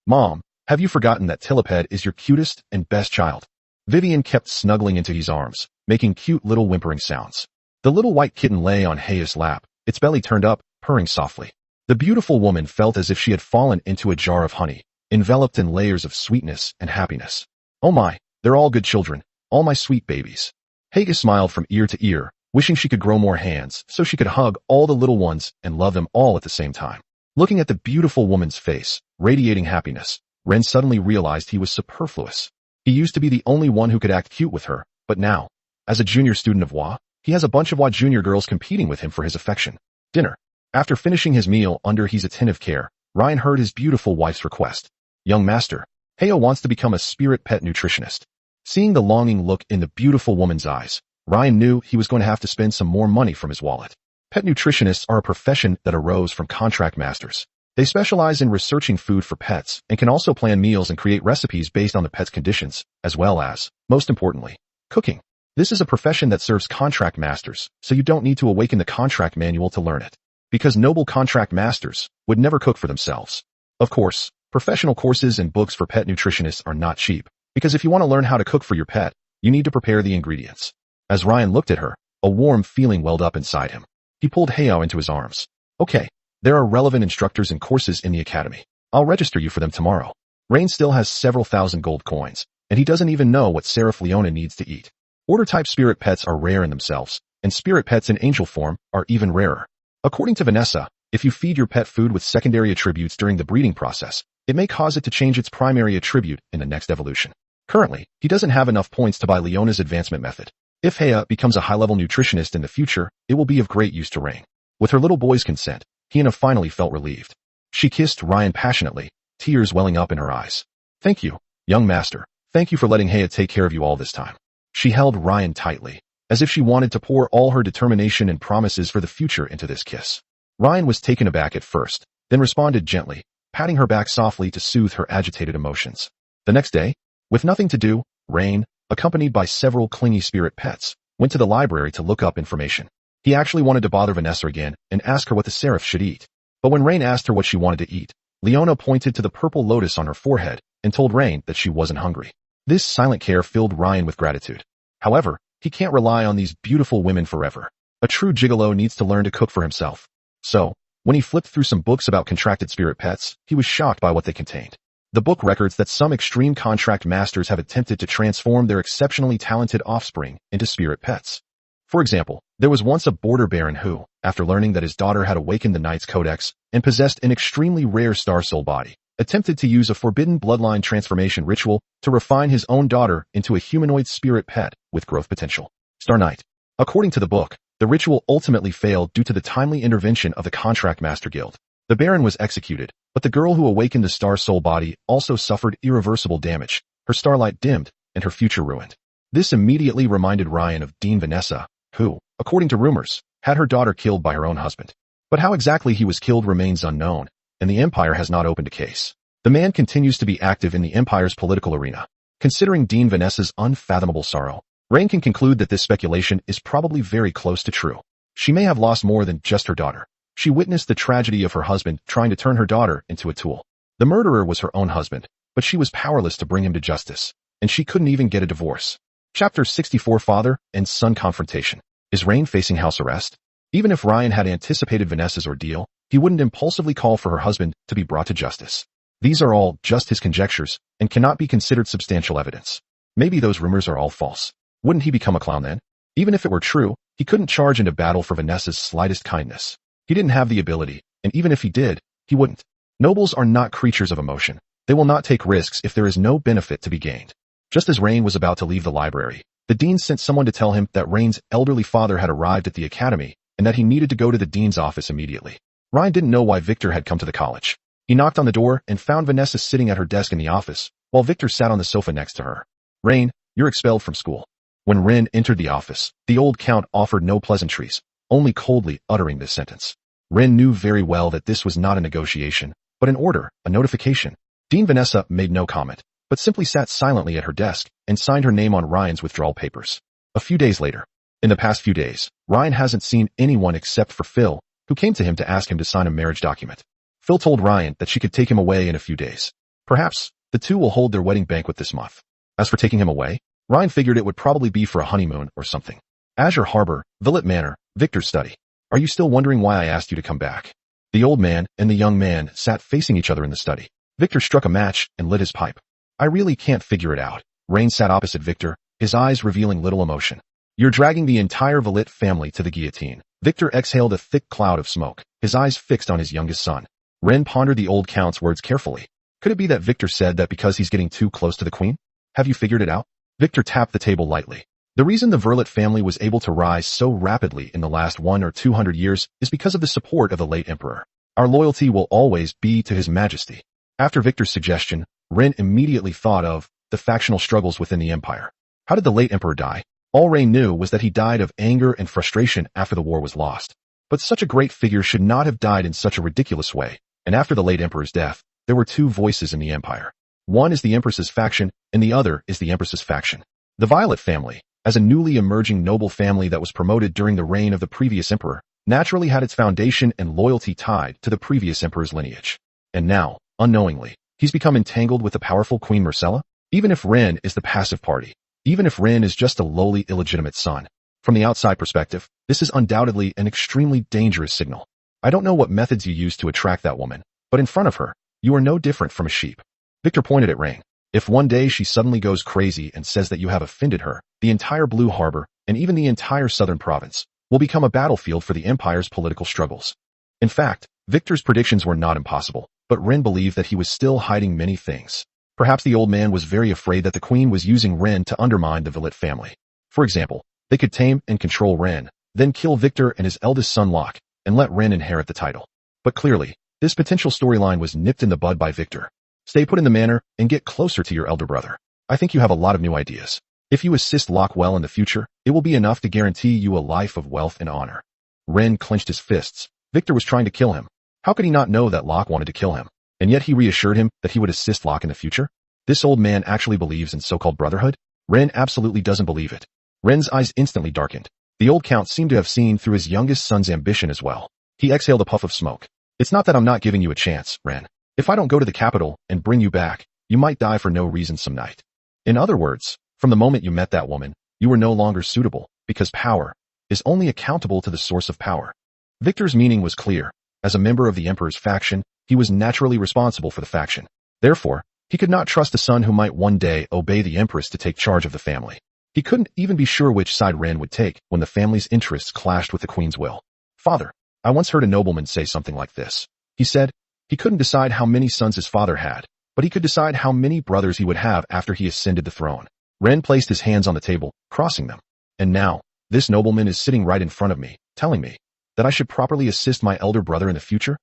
Speaker 1: Mom, have you forgotten that Tulip is your cutest and best child? Vivian kept snuggling into his arms, making cute little whimpering sounds. The little white kitten lay on Heya's lap, its belly turned up, purring softly. The beautiful woman felt as if she had fallen into a jar of honey, enveloped in layers of sweetness and happiness. Oh my, they're all good children, all my sweet babies. Heya smiled from ear to ear, wishing she could grow more hands so she could hug all the little ones and love them all at the same time. Looking at the beautiful woman's face, radiating happiness, Ren suddenly realized he was superfluous. He used to be the only one who could act cute with her, but now, as a junior student of WA, he has a bunch of WA junior girls competing with him for his affection. Dinner. After finishing his meal under his attentive care, Ryan heard his beautiful wife's request. Young master, Heya wants to become a spirit pet nutritionist. Seeing the longing look in the beautiful woman's eyes, Ryan knew he was going to have to spend some more money from his wallet. Pet nutritionists are a profession that arose from contract masters. They specialize in researching food for pets and can also plan meals and create recipes based on the pet's conditions, as well as, most importantly, cooking. This is a profession that serves contract masters, so you don't need to awaken the contract manual to learn it. Because noble contract masters would never cook for themselves. Of course, professional courses and books for pet nutritionists are not cheap, because if you want to learn how to cook for your pet, you need to prepare the ingredients. As Ryan looked at her, a warm feeling welled up inside him. He pulled Heya into his arms. Okay, there are relevant instructors and courses in the academy. I'll register you for them tomorrow. Rain still has several thousand gold coins, and he doesn't even know what Seraph Leona needs to eat. Order-type spirit pets are rare in themselves, and spirit pets in angel form are even rarer. According to Vanessa, if you feed your pet food with secondary attributes during the breeding process, it may cause it to change its primary attribute in the next evolution. Currently, he doesn't have enough points to buy Leona's advancement method. If Heya becomes a high-level nutritionist in the future, it will be of great use to Rain. With her little boy's consent, Hina finally felt relieved. She kissed Ryan passionately, tears welling up in her eyes. Thank you, young master. Thank you for letting Heya take care of you all this time. She held Ryan tightly, as if she wanted to pour all her determination and promises for the future into this kiss. Ryan was taken aback at first, then responded gently, patting her back softly to soothe her agitated emotions. The next day, with nothing to do, Rain, accompanied by several clingy spirit pets, went to the library to look up information. He actually wanted to bother Vanessa again and ask her what the seraph should eat. But when Rain asked her what she wanted to eat, Leona pointed to the purple lotus on her forehead and told Rain that she wasn't hungry. This silent care filled Ryan with gratitude. However, he can't rely on these beautiful women forever. A true gigolo needs to learn to cook for himself. So, when he flipped through some books about contracted spirit pets, he was shocked by what they contained. The book records that some extreme contract masters have attempted to transform their exceptionally talented offspring into spirit pets. For example, there was once a border baron who, after learning that his daughter had awakened the Knight's Codex and possessed an extremely rare star soul body, attempted to use a forbidden bloodline transformation ritual to refine his own daughter into a humanoid spirit pet with growth potential. Star Knight. According to the book, the ritual ultimately failed due to the timely intervention of the Contract Master Guild. The Baron was executed, but the girl who awakened the star soul body also suffered irreversible damage, her starlight dimmed, and her future ruined. This immediately reminded Ryan of Dean Vanessa, who, according to rumors, had her daughter killed by her own husband. But how exactly he was killed remains unknown, and the Empire has not opened a case. The man continues to be active in the Empire's political arena. Considering Dean Vanessa's unfathomable sorrow, Rain can conclude that this speculation is probably very close to true. She may have lost more than just her daughter. She witnessed the tragedy of her husband trying to turn her daughter into a tool. The murderer was her own husband, but she was powerless to bring him to justice, and she couldn't even get a divorce. Chapter 64 Father and Son Confrontation. Is Rain facing house arrest? Even if Ryan had anticipated Vanessa's ordeal, he wouldn't impulsively call for her husband to be brought to justice. These are all just his conjectures and cannot be considered substantial evidence. Maybe those rumors are all false. Wouldn't he become a clown then? Even if it were true, he couldn't charge into battle for Vanessa's slightest kindness. He didn't have the ability, and even if he did, he wouldn't. Nobles are not creatures of emotion. They will not take risks if there is no benefit to be gained. Just as Rain was about to leave the library, The dean sent someone to tell him that Rain's elderly father had arrived at the academy and that he needed to go to the dean's office immediately. Ryan didn't know why Victor had come to the college. He knocked on the door and found Vanessa sitting at her desk in the office, while Victor sat on the sofa next to her. "Rain, you're expelled from school." When Rin entered the office, the old count offered no pleasantries, only coldly uttering this sentence. Rin knew very well that this was not a negotiation, but an order, a notification. Dean Vanessa made no comment, but simply sat silently at her desk and signed her name on Ryan's withdrawal papers. A few days later. In the past few days, Ryan hasn't seen anyone except for Phil, who came to him to ask him to sign a marriage document. Phil told Ryan that she could take him away in a few days. Perhaps, the two will hold their wedding banquet this month. As for taking him away, Ryan figured it would probably be for a honeymoon or something. Azure Harbor, Villet Manor, Victor's study. "Are you still wondering why I asked you to come back?" The old man and the young man sat facing each other in the study. Victor struck a match and lit his pipe. "I really can't figure it out." Rain sat opposite Victor, his eyes revealing little emotion. "You're dragging the entire Villet family to the guillotine." Victor exhaled a thick cloud of smoke, his eyes fixed on his youngest son. Ren pondered the old count's words carefully. Could it be that Victor said that because he's getting too close to the queen? "Have you figured it out?" Victor tapped the table lightly. The reason the Verlet family was able to rise so rapidly in the last 100 or 200 years is because of the support of the late emperor. Our loyalty will always be to his majesty. After Victor's suggestion, Ren immediately thought of the factional struggles within the empire. How did the late emperor die? All Ren knew was that he died of anger and frustration after the war was lost. But such a great figure should not have died in such a ridiculous way, and after the late emperor's death, there were two voices in the empire. One is the empress's faction, and the other is the empress's faction. The Violet family, as a newly emerging noble family that was promoted during the reign of the previous emperor, naturally had its foundation and loyalty tied to the previous emperor's lineage. And now, unknowingly, he's become entangled with the powerful Queen Marcella? Even if Ren is the passive party, even if Ren is just a lowly illegitimate son. From the outside perspective, this is undoubtedly an extremely dangerous signal. I don't know what methods you used to attract that woman, but in front of her, you are no different from a sheep. Victor pointed at Ren. If one day she suddenly goes crazy and says that you have offended her, the entire Blue Harbor, and even the entire southern province, will become a battlefield for the empire's political struggles. In fact, Victor's predictions were not impossible, but Ren believed that he was still hiding many things. Perhaps the old man was very afraid that the queen was using Ren to undermine the Villet family. For example, they could tame and control Ren, then kill Victor and his eldest son Locke, and let Ren inherit the title. But clearly, this potential storyline was nipped in the bud by Victor. Stay put in the manor and get closer to your elder brother. I think you have a lot of new ideas. If you assist Locke well in the future, it will be enough to guarantee you a life of wealth and honor. Ren clenched his fists. Victor was trying to kill him. How could he not know that Locke wanted to kill him? And yet he reassured him that he would assist Locke in the future? This old man actually believes in so-called brotherhood? Ren absolutely doesn't believe it. Ren's eyes instantly darkened. The old count seemed to have seen through his youngest son's ambition as well. He exhaled a puff of smoke. It's not that I'm not giving you a chance, Ren. If I don't go to the capital and bring you back, you might die for no reason some night. In other words, from the moment you met that woman, you were no longer suitable, because power is only accountable to the source of power. Victor's meaning was clear. As a member of the emperor's faction, he was naturally responsible for the faction. Therefore, he could not trust a son who might one day obey the empress to take charge of the family. He couldn't even be sure which side Ren would take when the family's interests clashed with the queen's will. "Father, I once heard a nobleman say something like this. He said, he couldn't decide how many sons his father had, but he could decide how many brothers he would have after he ascended the throne." Ren placed his hands on the table, crossing them. "And now, this nobleman is sitting right in front of me, telling me that I should properly assist my elder brother in the future?"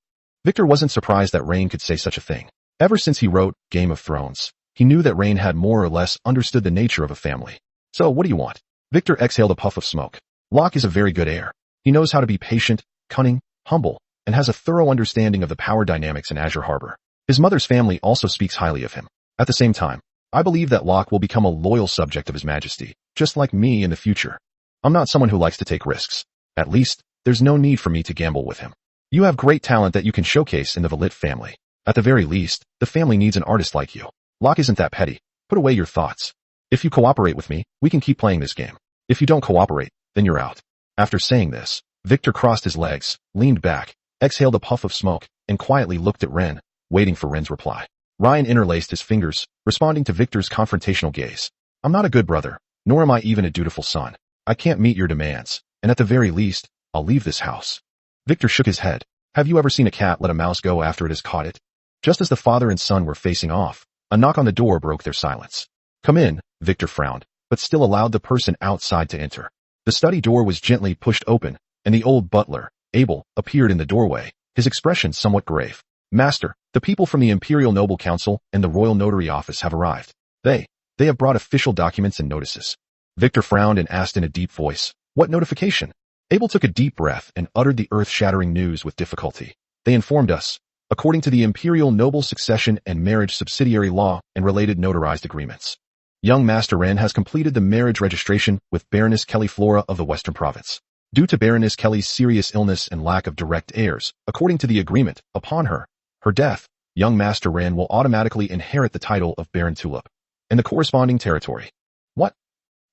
Speaker 1: Victor wasn't surprised that Ren could say such a thing. Ever since he wrote Game of Thrones, he knew that Ren had more or less understood the nature of a family. "So what do you want?" Victor exhaled a puff of smoke. "Locke is a very good heir. He knows how to be patient, cunning, humble, and has a thorough understanding of the power dynamics in Azure Harbor. His mother's family also speaks highly of him. At the same time, I believe that Locke will become a loyal subject of His Majesty, just like me in the future. I'm not someone who likes to take risks. At least, there's no need for me to gamble with him. You have great talent that you can showcase in the Villet family. At the very least, the family needs an artist like you. Locke isn't that petty. Put away your thoughts. If you cooperate with me, we can keep playing this game. If you don't cooperate, then you're out." After saying this, Victor crossed his legs, leaned back, exhaled a puff of smoke, and quietly looked at Ren, waiting for Ren's reply. Ryan interlaced his fingers, responding to Victor's confrontational gaze. "I'm not a good brother, nor am I even a dutiful son. I can't meet your demands, and at the very least, I'll leave this house." Victor shook his head. Have you ever seen a cat let a mouse go after it has caught it? Just as the father and son were facing off, a knock on the door broke their silence. "Come in," Victor frowned. but still allowed the person outside to enter. The study door was gently pushed open, and the old butler, Abel, appeared in the doorway, his expression somewhat grave. "Master, the people from the Imperial Noble Council and the Royal Notary Office have arrived. They have brought official documents and notices." Victor frowned and asked in a deep voice, "What notification?" Abel took a deep breath and uttered the earth-shattering news with difficulty. "They informed us, according to the Imperial Noble Succession and Marriage Subsidiary Law and related notarized agreements, young Master Ren has completed the marriage registration with Baroness Kelly Flora of the Western Province. Due to Baroness Kelly's serious illness and lack of direct heirs, according to the agreement, upon her death, young Master Ren will automatically inherit the title of Baron Tulip and the corresponding territory." "What?"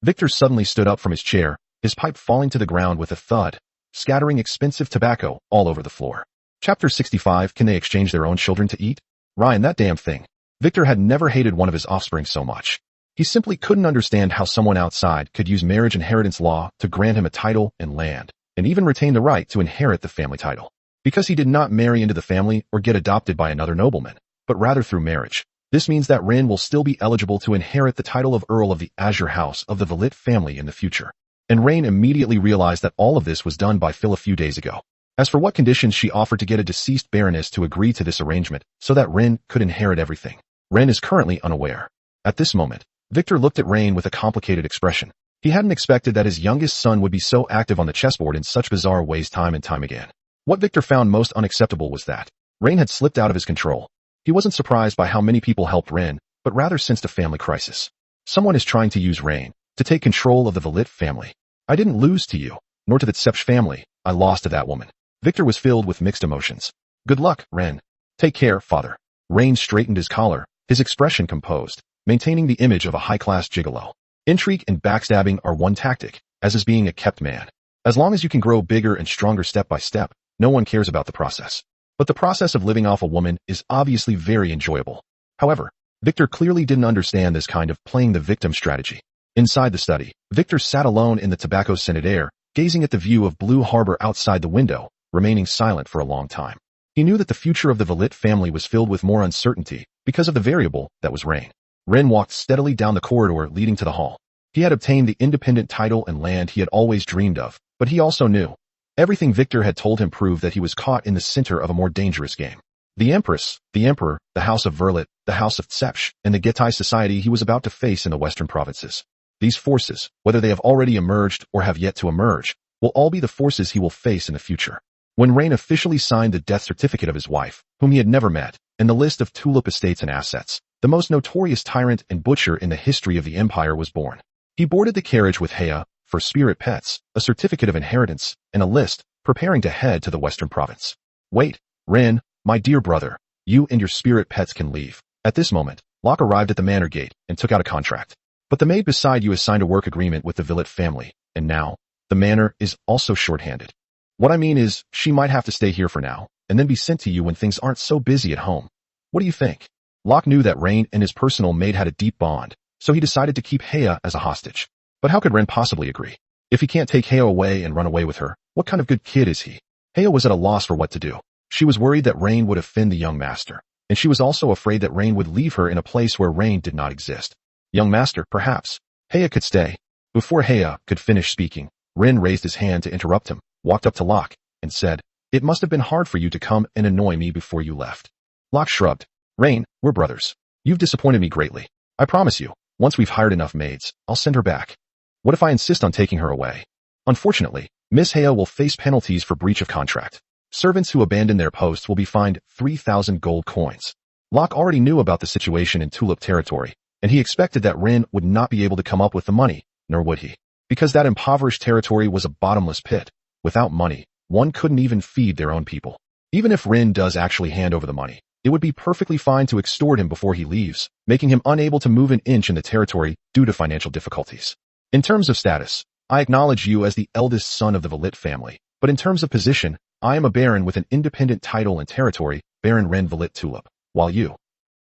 Speaker 1: Victor suddenly stood up from his chair, his pipe falling to the ground with a thud, scattering expensive tobacco all over the floor. Chapter 65. Can they exchange their own children to eat? Ryan, that damn thing. Victor had never hated one of his offspring so much. He simply couldn't understand how someone outside could use marriage inheritance law to grant him a title and land, and even retain the right to inherit the family title. Because he did not marry into the family or get adopted by another nobleman, but rather through marriage. This means that Ren will still be eligible to inherit the title of Earl of the Azure House of the Valit family in the future. And Rain immediately realized that all of this was done by Phil a few days ago. As for what conditions she offered to get a deceased baroness to agree to this arrangement so that Ren could inherit everything, Ren is currently unaware. At this moment, Victor looked at Rain with a complicated expression. He hadn't expected that his youngest son would be so active on the chessboard in such bizarre ways time and time again. What Victor found most unacceptable was that Rain had slipped out of his control. He wasn't surprised by how many people helped Ren, but rather sensed a family crisis. Someone is trying to use Rain to take control of the Valit family. "I didn't lose to you, nor to the Tsepsh family. I lost to that woman." Victor was filled with mixed emotions. "Good luck, Ren." "Take care, father." Rain straightened his collar, his expression composed, maintaining the image of a high-class gigolo. Intrigue and backstabbing are one tactic, as is being a kept man. As long as you can grow bigger and stronger step by step, no one cares about the process. But the process of living off a woman is obviously very enjoyable. However, Victor clearly didn't understand this kind of playing the victim strategy. Inside the study, Victor sat alone in the tobacco-scented air, gazing at the view of Blue Harbor outside the window, remaining silent for a long time. He knew that the future of the Valit family was filled with more uncertainty because of the variable that was Rain. Ren walked steadily down the corridor leading to the hall. He had obtained the independent title and land he had always dreamed of, but he also knew everything Victor had told him proved that he was caught in the center of a more dangerous game. The Empress, the Emperor, the House of Verlet, the House of Tsepsh, and the Getai society he was about to face in the Western provinces. These forces, whether they have already emerged or have yet to emerge, will all be the forces he will face in the future. When Rain officially signed the death certificate of his wife, whom he had never met, and the list of Tulip estates and assets, the most notorious tyrant and butcher in the history of the empire was born. He boarded the carriage with Hea, for spirit pets, a certificate of inheritance, and a list, preparing to head to the Western province. "Wait, Ren, my dear brother, you and your spirit pets can leave." At this moment, Locke arrived at the manor gate and took out a contract. "But the maid beside you has signed a work agreement with the Valit family, and now, the manor is also short-handed. What I mean is, she might have to stay here for now, and then be sent to you when things aren't so busy at home. What do you think?" Locke knew that Rain and his personal maid had a deep bond, so he decided to keep Hea as a hostage. But how could Ren possibly agree? If he can't take Hea away and run away with her, what kind of good kid is he? Hea was at a loss for what to do. She was worried that Rain would offend the young master, and she was also afraid that Rain would leave her in a place where Rain did not exist. Young master, perhaps. Hea could stay. Before Hea could finish speaking, Ren raised his hand to interrupt him, walked up to Locke, and said, "It must have been hard for you to come and annoy me before you left." Locke shrugged. "Rain, we're brothers. You've disappointed me greatly. I promise you, once we've hired enough maids, I'll send her back. What if I insist on taking her away? Unfortunately, Miss Hea will face penalties for breach of contract. Servants who abandon their posts will be fined 3,000 gold coins." Locke already knew about the situation in Tulip territory, and he expected that Ren would not be able to come up with the money, nor would he. Because that impoverished territory was a bottomless pit. Without money, one couldn't even feed their own people. Even if Ren does actually hand over the money, it would be perfectly fine to extort him before he leaves, making him unable to move an inch in the territory due to financial difficulties. In terms of status, I acknowledge you as the eldest son of the Valit family, but in terms of position, I am a baron with an independent title and territory, Baron Ren Valit Tulip, while you.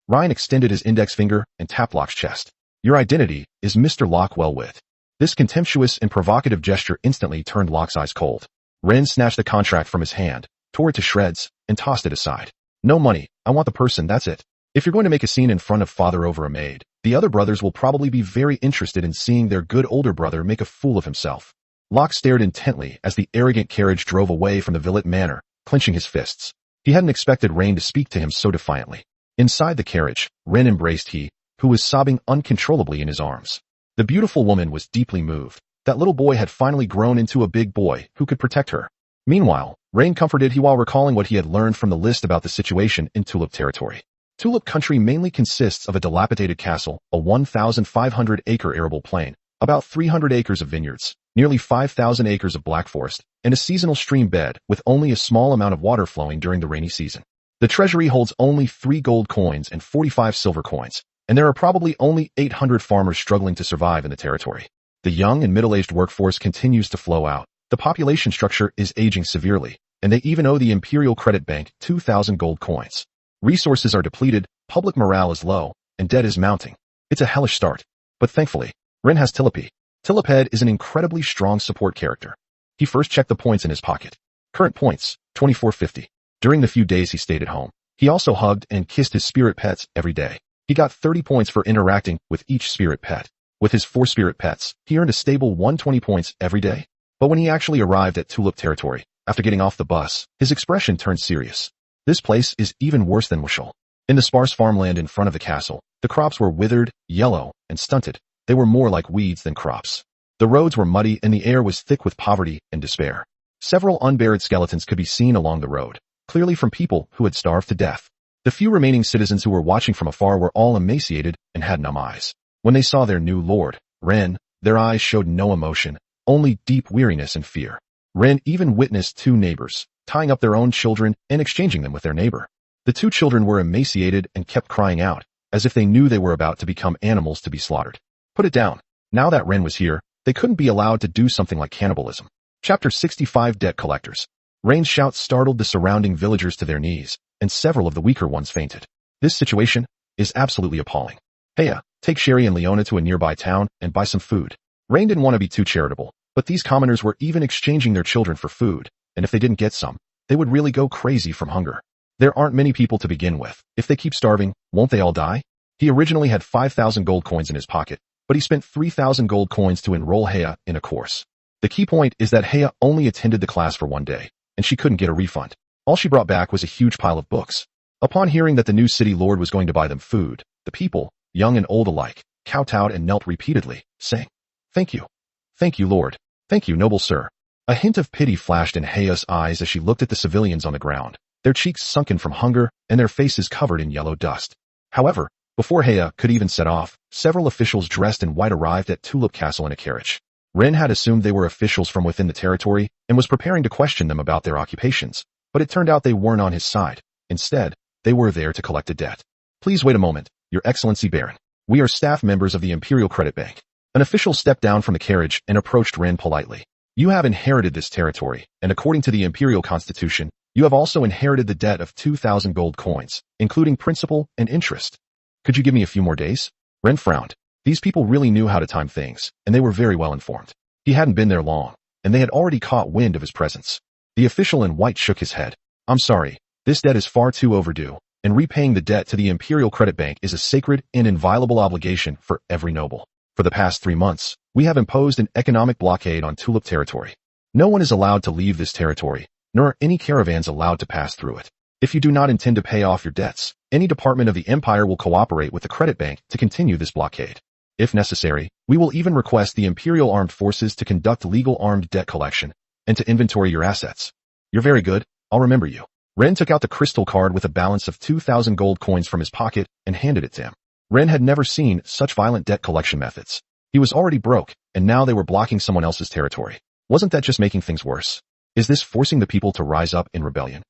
Speaker 1: Ryan extended his index finger and tapped Locke's chest. Your identity is Mr. Locke Wellwit. This contemptuous and provocative gesture instantly turned Locke's eyes cold. Ren snatched the contract from his hand, tore it to shreds, and tossed it aside. No money, I want the person, that's it. If you're going to make a scene in front of father over a maid, The other brothers will probably be very interested in seeing their good older brother make a fool of himself. Locke stared intently as the arrogant carriage drove away from the Villet manor, clenching his fists. He hadn't expected Rain to speak to him so defiantly. Inside the carriage, Ren embraced he, who was sobbing uncontrollably in his arms. The beautiful woman was deeply moved. That little boy had finally grown into a big boy who could protect her. Meanwhile, Rain comforted he while recalling what he had learned from the list about the situation in Tulip territory. Tulip country mainly consists of a dilapidated castle, a 1,500-acre arable plain, about 300 acres of vineyards, nearly 5,000 acres of black forest, and a seasonal stream bed with only a small amount of water flowing during the rainy season. The treasury holds only 3 gold coins and 45 silver coins, and there are probably only 800 farmers struggling to survive in the territory. The young and middle-aged workforce continues to flow out. The population structure is aging severely, and they even owe the Imperial Credit Bank 2,000 gold coins. Resources are depleted, public morale is low, and debt is mounting. It's a hellish start. But thankfully, Ren has Tulip. Tuliphead is an incredibly strong support character. He first checked the points in his pocket. Current points, 2450. During the few days he stayed at home, he also hugged and kissed his spirit pets every day. He got 30 points for interacting with each spirit pet. With his 4 spirit pets, he earned a stable 120 points every day. But when he actually arrived at Tulip territory, after getting off the bus, his expression turned serious. This place is even worse than Wushel. In the sparse farmland in front of the castle, the crops were withered, yellow, and stunted. They were more like weeds than crops. The roads were muddy and the air was thick with poverty and despair. Several unburied skeletons could be seen along the road, clearly from people who had starved to death. The few remaining citizens who were watching from afar were all emaciated and had numb eyes. When they saw their new lord, Ren, their eyes showed no emotion, only deep weariness and fear. Ren even witnessed 2 neighbors, tying up their own children and exchanging them with their neighbor. The 2 children were emaciated and kept crying out, as if they knew they were about to become animals to be slaughtered. Put it down. Now that Ren was here, they couldn't be allowed to do something like cannibalism. Chapter 65 Debt Collectors. Rain's shouts startled the surrounding villagers to their knees, and several of the weaker ones fainted. This situation is absolutely appalling. Heya, take Sherry and Leona to a nearby town and buy some food. Rain didn't want to be too charitable, but these commoners were even exchanging their children for food, and if they didn't get some, they would really go crazy from hunger. There aren't many people to begin with. If they keep starving, won't they all die? He originally had 5,000 gold coins in his pocket, but he spent 3,000 gold coins to enroll Heya in a course. The key point is that Heya only attended the class for one day, and she couldn't get a refund. All she brought back was a huge pile of books. Upon hearing that the new city lord was going to buy them food, the people, young and old alike, kowtowed and knelt repeatedly, saying, "Thank you. Thank you, Lord. Thank you, noble sir." A hint of pity flashed in Heya's eyes as she looked at the civilians on the ground, their cheeks sunken from hunger and their faces covered in yellow dust. However, before Heya could even set off, several officials dressed in white arrived at Tulip Castle in a carriage. Ren had assumed they were officials from within the territory and was preparing to question them about their occupations, but it turned out they weren't on his side. Instead, they were there to collect a debt. "Please wait a moment, Your Excellency Baron. We are staff members of the Imperial Credit Bank." An official stepped down from the carriage and approached Ren politely. "You have inherited this territory, and according to the Imperial Constitution, you have also inherited the debt of 2,000 gold coins, including principal and interest. Could you give me a few more days?" Ren frowned. These people really knew how to time things, and they were very well informed. He hadn't been there long, and they had already caught wind of his presence. The official in white shook his head. "I'm sorry, this debt is far too overdue, and repaying the debt to the Imperial Credit Bank is a sacred and inviolable obligation for every noble. For the past 3 months, we have imposed an economic blockade on Tulip territory. No one is allowed to leave this territory, nor are any caravans allowed to pass through it. If you do not intend to pay off your debts, any department of the Empire will cooperate with the credit bank to continue this blockade. If necessary, we will even request the Imperial Armed Forces to conduct legal armed debt collection and to inventory your assets." "You're very good. I'll remember you." Ren took out the crystal card with a balance of 2,000 gold coins from his pocket and handed it to him. Ren had never seen such violent debt collection methods. He was already broke, and now they were blocking someone else's territory. Wasn't that just making things worse? Is this forcing the people to rise up in rebellion,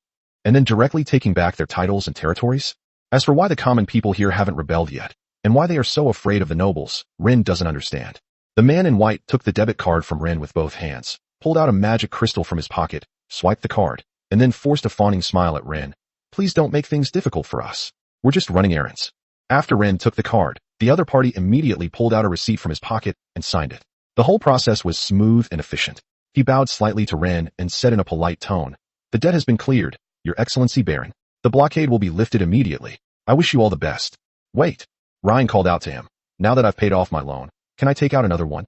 Speaker 1: and then directly taking back their titles and territories? As for why the common people here haven't rebelled yet, and why they are so afraid of the nobles, Ren doesn't understand. The man in white took the debit card from Ren with both hands, pulled out a magic crystal from his pocket, swiped the card, and then forced a fawning smile at Ren. "Please don't make things difficult for us. We're just running errands." After Ren took the card, the other party immediately pulled out a receipt from his pocket and signed it. The whole process was smooth and efficient. He bowed slightly to Ren and said in a polite tone, "The debt has been cleared, Your Excellency Baron. The blockade will be lifted immediately. I wish you all the best." "Wait." Ryan called out to him. Now that I've paid off my loan, can I take out another one?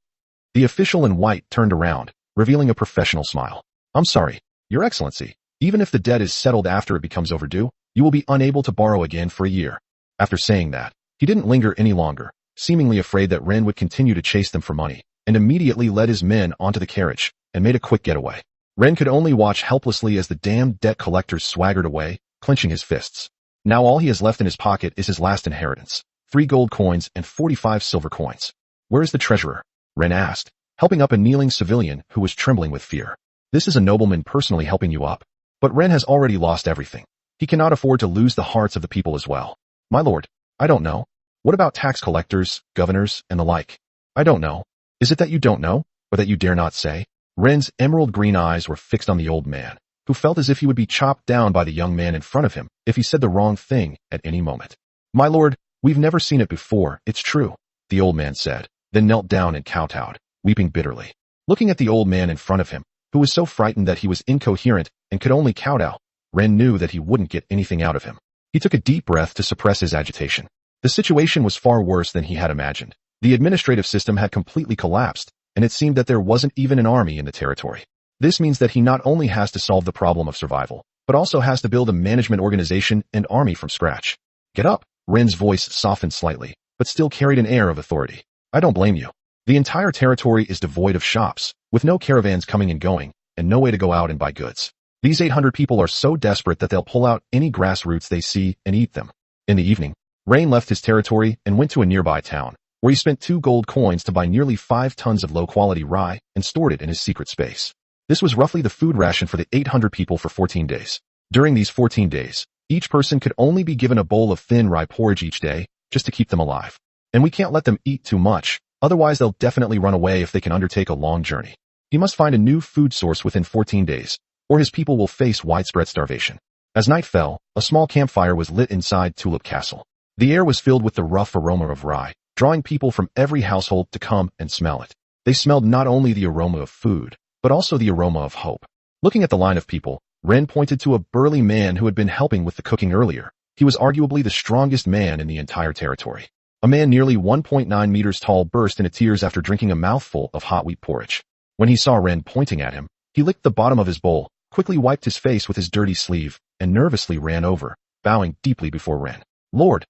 Speaker 1: The official in white turned around, revealing a professional smile. I'm sorry, Your Excellency. Even if the debt is settled after it becomes overdue, you will be unable to borrow again for a year. After saying that, he didn't linger any longer, seemingly afraid that Ren would continue to chase them for money, and immediately led his men onto the carriage and made a quick getaway. Ren could only watch helplessly as the damned debt collector swaggered away, clenching his fists. Now all he has left in his pocket is his last inheritance, 3 gold coins and 45 silver coins. Where is the treasurer? Ren asked, helping up a kneeling civilian who was trembling with fear. This is a nobleman personally helping you up. But Ren has already lost everything. He cannot afford to lose the hearts of the people as well. My lord, I don't know. What about tax collectors, governors, and the like? I don't know. Is it that you don't know, or that you dare not say? Ren's emerald green eyes were fixed on the old man, who felt as if he would be chopped down by the young man in front of him if he said the wrong thing at any moment. My lord, we've never seen it before, it's true, the old man said, then knelt down and kowtowed, weeping bitterly. Looking at the old man in front of him, who was so frightened that he was incoherent and could only kowtow, Ren knew that he wouldn't get anything out of him. He took a deep breath to suppress his agitation. The situation was far worse than he had imagined. The administrative system had completely collapsed, and it seemed that there wasn't even an army in the territory. This means that he not only has to solve the problem of survival, but also has to build a management organization and army from scratch. Get up, Ren's voice softened slightly, but still carried an air of authority. I don't blame you. The entire territory is devoid of shops, with no caravans coming and going, and no way to go out and buy goods. These 800 people are so desperate that they'll pull out any grass roots they see and eat them. In the evening, Rain left his territory and went to a nearby town, where he spent 2 gold coins to buy nearly 5 tons of low-quality rye and stored it in his secret space. This was roughly the food ration for the 800 people for 14 days. During these 14 days, each person could only be given a bowl of thin rye porridge each day, just to keep them alive. And we can't let them eat too much, otherwise they'll definitely run away if they can undertake a long journey. He must find a new food source within 14 days, or his people will face widespread starvation. As night fell, a small campfire was lit inside Tulip Castle. The air was filled with the rough aroma of rye, drawing people from every household to come and smell it. They smelled not only the aroma of food, but also the aroma of hope. Looking at the line of people, Ren pointed to a burly man who had been helping with the cooking earlier. He was arguably the strongest man in the entire territory. A man nearly 1.9 meters tall burst into tears after drinking a mouthful of hot wheat porridge. When he saw Ren pointing at him, he licked the bottom of his bowl, quickly wiped his face with his dirty sleeve, and nervously ran over, bowing deeply before Ren. Lord,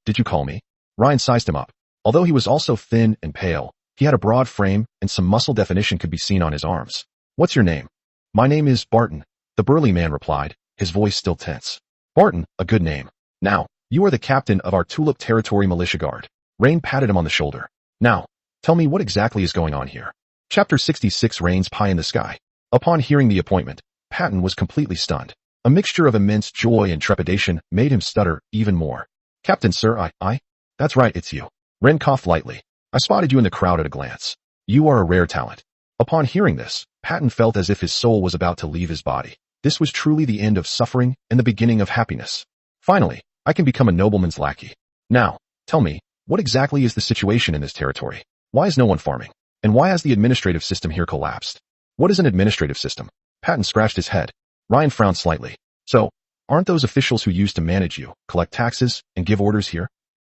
Speaker 1: did you call me? Ryan sized him up. Although he was also thin and pale, he had a broad frame and some muscle definition could be seen on his arms. What's your name? My name is Barton, the burly man replied, his voice still tense. Barton, a good name. Now, you are the captain of our Tulip Territory Militia Guard. Rain patted him on the shoulder. Now, tell me what exactly is going on here. Chapter 66 Rain's Pie in the Sky. Upon hearing the appointment, Patton was completely stunned. A mixture of immense joy and trepidation made him stutter even more. Captain, sir, That's right, it's you. Ren coughed lightly. I spotted you in the crowd at a glance. You are a rare talent. Upon hearing this, Patton felt as if his soul was about to leave his body. This was truly the end of suffering and the beginning of happiness. Finally, I can become a nobleman's lackey. Now, tell me, what exactly is the situation in this territory? Why is no one farming? And why has the administrative system here collapsed? What is an administrative system? Patton scratched his head. Ryan frowned slightly. So, aren't those officials who used to manage you, collect taxes, and give orders here?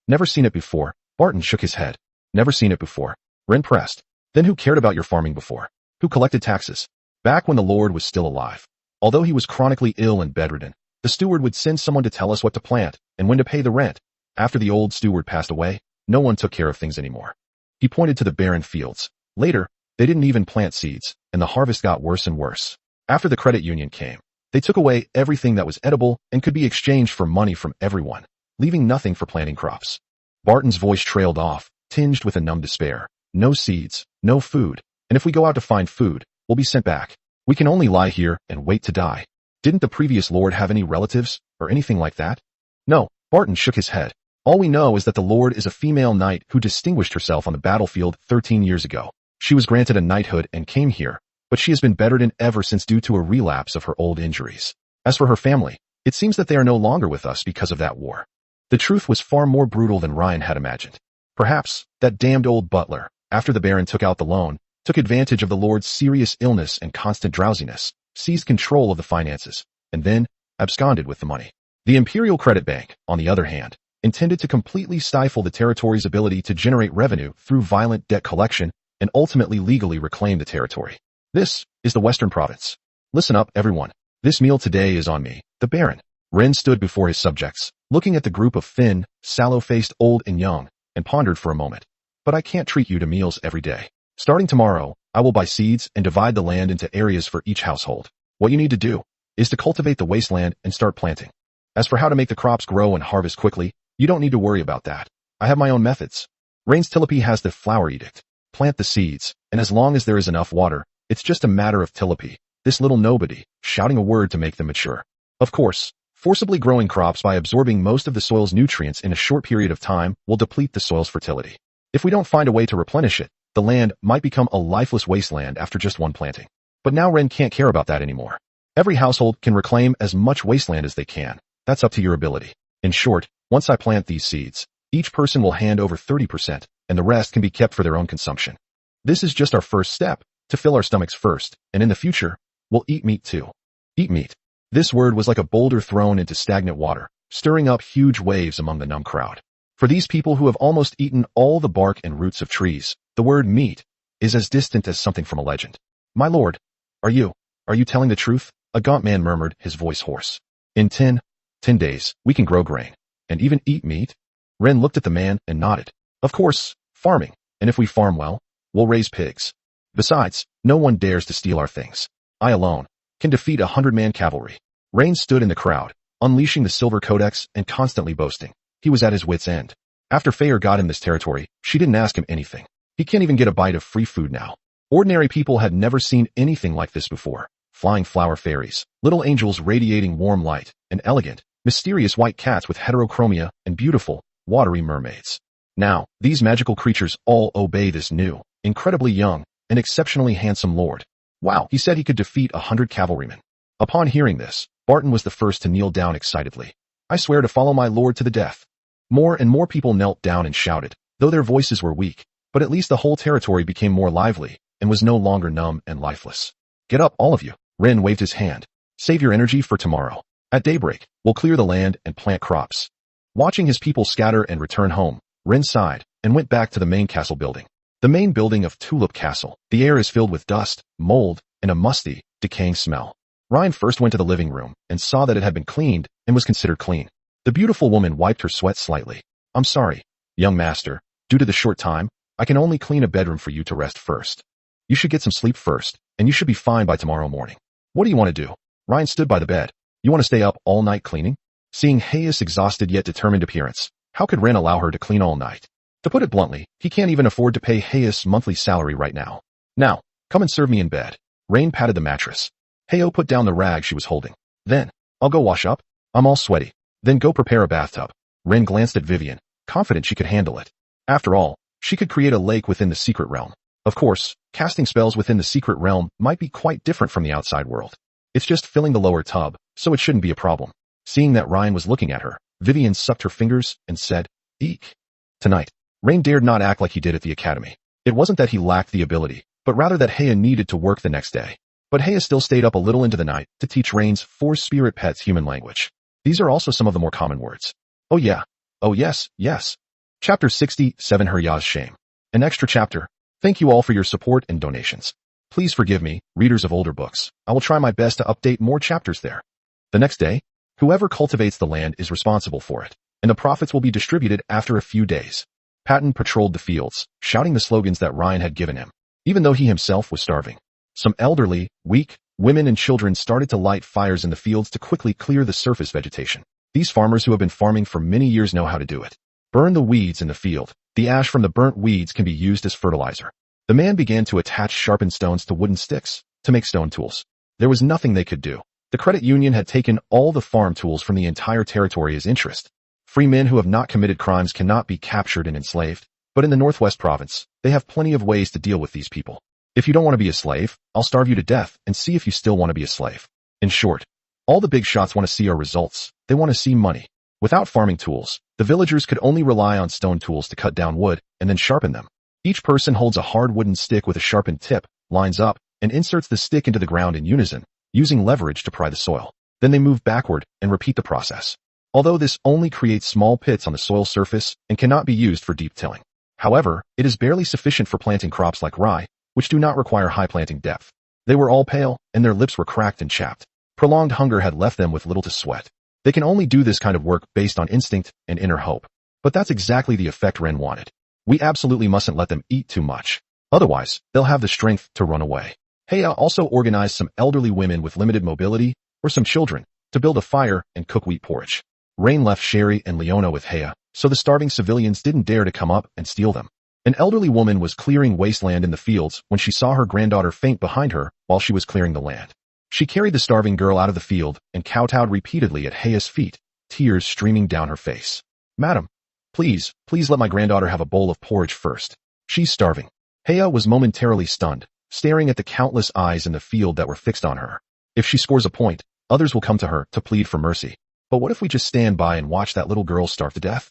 Speaker 1: Never seen it before. Barton shook his head. Never seen it before. Ren pressed. Then who cared about your farming before? Who collected taxes? Back when the Lord was still alive. Although he was chronically ill and bedridden, the steward would send someone to tell us what to plant and when to pay the rent. After the old steward passed away, no one took care of things anymore. He pointed to the barren fields. Later, they didn't even plant seeds, and the harvest got worse and worse. After the credit union came, they took away everything that was edible and could be exchanged for money from everyone, leaving nothing for planting crops. Barton's voice trailed off, tinged with a numb despair. No seeds, no food, and if we go out to find food, we'll be sent back. We can only lie here and wait to die. Didn't the previous lord have any relatives, or anything like that? No, Barton shook his head. All we know is that the lord is a female knight who distinguished herself on the battlefield 13 years ago. She was granted a knighthood and came here, but she has been bedridden ever since due to a relapse of her old injuries. As for her family, it seems that they are no longer with us because of that war. The truth was far more brutal than Ryan had imagined. Perhaps, that damned old butler, after the Baron took out the loan, took advantage of the Lord's serious illness and constant drowsiness, seized control of the finances, and then absconded with the money. The Imperial Credit Bank, on the other hand, intended to completely stifle the territory's ability to generate revenue through violent debt collection and ultimately legally reclaim the territory. This is the Western Province. Listen up, everyone. This meal today is on me, the Baron. Ren stood before his subjects, looking at the group of thin, sallow-faced old and young, and pondered for a moment. But I can't treat you to meals every day. Starting tomorrow, I will buy seeds and divide the land into areas for each household. What you need to do is to cultivate the wasteland and start planting. As for how to make the crops grow and harvest quickly, you don't need to worry about that. I have my own methods. Rain's Tilipy has the flower edict. Plant the seeds, and as long as there is enough water, it's just a matter of Tilipy, this little nobody, shouting a word to make them mature. Of course, forcibly growing crops by absorbing most of the soil's nutrients in a short period of time will deplete the soil's fertility. If we don't find a way to replenish it, the land might become a lifeless wasteland after just one planting. But now Ren can't care about that anymore. Every household can reclaim as much wasteland as they can. That's up to your ability. In short, once I plant these seeds, each person will hand over 30%, and the rest can be kept for their own consumption. This is just our first step, to fill our stomachs first, and in the future, we'll eat meat too. Eat meat. This word was like a boulder thrown into stagnant water, stirring up huge waves among the numb crowd. For these people who have almost eaten all the bark and roots of trees, the word meat is as distant as something from a legend. My lord, are you telling the truth? A gaunt man murmured, his voice hoarse. In 10 days, we can grow grain, and even eat meat? Ren looked at the man and nodded. Of course, farming, and if we farm well, we'll raise pigs. Besides, no one dares to steal our things. I alone can defeat 100-man cavalry. Rain stood in the crowd, unleashing the silver codex and constantly boasting. He was at his wit's end. After Feyre got him this territory, she didn't ask him anything. He can't even get a bite of free food now. Ordinary people had never seen anything like this before. Flying flower fairies, little angels radiating warm light, and elegant, mysterious white cats with heterochromia, and beautiful, watery mermaids. Now, these magical creatures all obey this new, incredibly young, and exceptionally handsome lord. Wow, he said he could defeat 100 cavalrymen. Upon hearing this, Barton was the first to kneel down excitedly. I swear to follow my lord to the death. More and more people knelt down and shouted, though their voices were weak, but at least the whole territory became more lively, and was no longer numb and lifeless. Get up, all of you. Ren waved his hand. Save your energy for tomorrow. At daybreak, we'll clear the land and plant crops. Watching his people scatter and return home, Ren sighed, and went back to the main castle building. The main building of Tulip Castle. The air is filled with dust, mold, and a musty, decaying smell. Ryan first went to the living room, and saw that it had been cleaned, and was considered clean. The beautiful woman wiped her sweat slightly. I'm sorry, young master. Due to the short time, I can only clean a bedroom for you to rest first. You should get some sleep first, and you should be fine by tomorrow morning. What do you want to do? Ryan stood by the bed. You want to stay up all night cleaning? Seeing Hayes' exhausted yet determined appearance, how could Ren allow her to clean all night? To put it bluntly, he can't even afford to pay Hayes' monthly salary right now. Now, come and serve me in bed. Rain patted the mattress. Heyo put down the rag she was holding. Then, I'll go wash up. I'm all sweaty. Then go prepare a bathtub. Ren glanced at Vivian, confident she could handle it. After all, she could create a lake within the secret realm. Of course, casting spells within the secret realm might be quite different from the outside world. It's just filling the lower tub, so it shouldn't be a problem. Seeing that Ryan was looking at her, Vivian sucked her fingers and said, Eek. Tonight, Rain dared not act like he did at the academy. It wasn't that he lacked the ability, but rather that Haya needed to work the next day. But Haya still stayed up a little into the night to teach Rain's 4 spirit pets human language. These are also some of the more common words. Oh yeah. Oh yes, yes. Chapter 67 Herya's Shame. An extra chapter. Thank you all for your support and donations. Please forgive me, readers of older books. I will try my best to update more chapters there. The next day, whoever cultivates the land is responsible for it, and the profits will be distributed after a few days. Patton patrolled the fields, shouting the slogans that Ryan had given him, even though he himself was starving. Some elderly, weak, women and children started to light fires in the fields to quickly clear the surface vegetation. These farmers who have been farming for many years know how to do it. Burn the weeds in the field. The ash from the burnt weeds can be used as fertilizer. The man began to attach sharpened stones to wooden sticks to make stone tools. There was nothing they could do. The credit union had taken all the farm tools from the entire territory as interest. Free men who have not committed crimes cannot be captured and enslaved, but in the Northwest Province, they have plenty of ways to deal with these people. If you don't want to be a slave, I'll starve you to death and see if you still want to be a slave. In short, all the big shots want to see are results. They want to see money. Without farming tools, the villagers could only rely on stone tools to cut down wood and then sharpen them. Each person holds a hard wooden stick with a sharpened tip, lines up, and inserts the stick into the ground in unison, using leverage to pry the soil. Then they move backward and repeat the process. although this only creates small pits on the soil surface and cannot be used for deep tilling. However, it is barely sufficient for planting crops like rye, which do not require high planting depth. They were all pale, and their lips were cracked and chapped. Prolonged hunger had left them with little to sweat. They can only do this kind of work based on instinct and inner hope. But that's exactly the effect Ren wanted. We absolutely mustn't let them eat too much. Otherwise, they'll have the strength to run away. Heya also organized some elderly women with limited mobility, or some children, to build a fire and cook wheat porridge. Rain left Sherry and Leona with Heya, so the starving civilians didn't dare to come up and steal them. An elderly woman was clearing wasteland in the fields when she saw her granddaughter faint behind her while she was clearing the land. She carried the starving girl out of the field and kowtowed repeatedly at Heya's feet, tears streaming down her face. "Madam, please let my granddaughter have a bowl of porridge first. She's starving." Heya was momentarily stunned, staring at the countless eyes in the field that were fixed on her. If she scores a point, others will come to her to plead for mercy. But what if we just stand by and watch that little girl starve to death?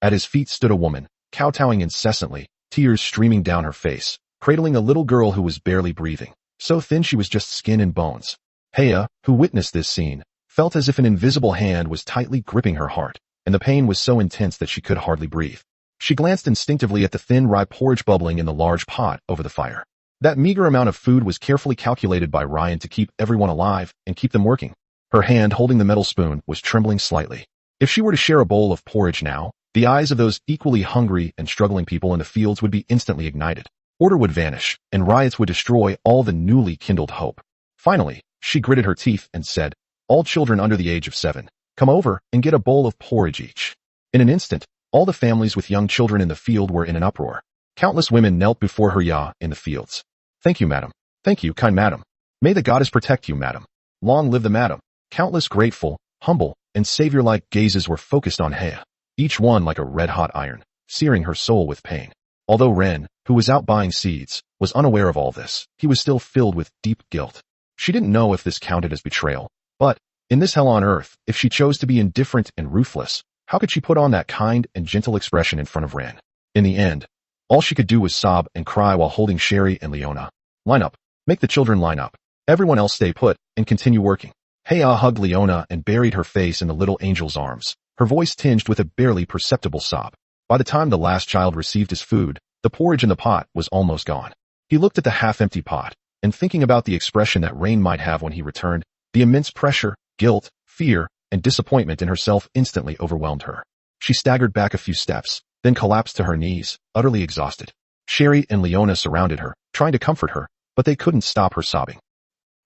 Speaker 1: At his feet stood a woman, kowtowing incessantly, tears streaming down her face, cradling a little girl who was barely breathing, so thin she was just skin and bones. Heya, who witnessed this scene, felt as if an invisible hand was tightly gripping her heart, and the pain was so intense that she could hardly breathe. She glanced instinctively at the thin rye porridge bubbling in the large pot over the fire. That meager amount of food was carefully calculated by Ryan to keep everyone alive and keep them working. Her hand holding the metal spoon was trembling slightly. If she were to share a bowl of porridge now, the eyes of those equally hungry and struggling people in the fields would be instantly ignited. Order would vanish, and riots would destroy all the newly kindled hope. Finally, she gritted her teeth and said, "All children under the age of 7, come over and get a bowl of porridge each." In an instant, all the families with young children in the field were in an uproar. Countless women knelt before her in the fields. "Thank you, madam. Thank you, kind madam. May the goddess protect you, madam. Long live the madam." Countless grateful, humble, and savior-like gazes were focused on Heya, each one like a red-hot iron, searing her soul with pain. Although Ren, who was out buying seeds, was unaware of all this, he was still filled with deep guilt. She didn't know if this counted as betrayal, but, in this hell on earth, if she chose to be indifferent and ruthless, how could she put on that kind and gentle expression in front of Ren? In the end, all she could do was sob and cry while holding Sherry and Leona. "Line up. Make the children line up. Everyone else stay put and continue working." Heya hugged Leona and buried her face in the little angel's arms, her voice tinged with a barely perceptible sob. By the time the last child received his food, the porridge in the pot was almost gone. He looked at the half-empty pot, and thinking about the expression that Rain might have when he returned, the immense pressure, guilt, fear, and disappointment in herself instantly overwhelmed her. She staggered back a few steps, then collapsed to her knees, utterly exhausted. Sherry and Leona surrounded her, trying to comfort her, but they couldn't stop her sobbing.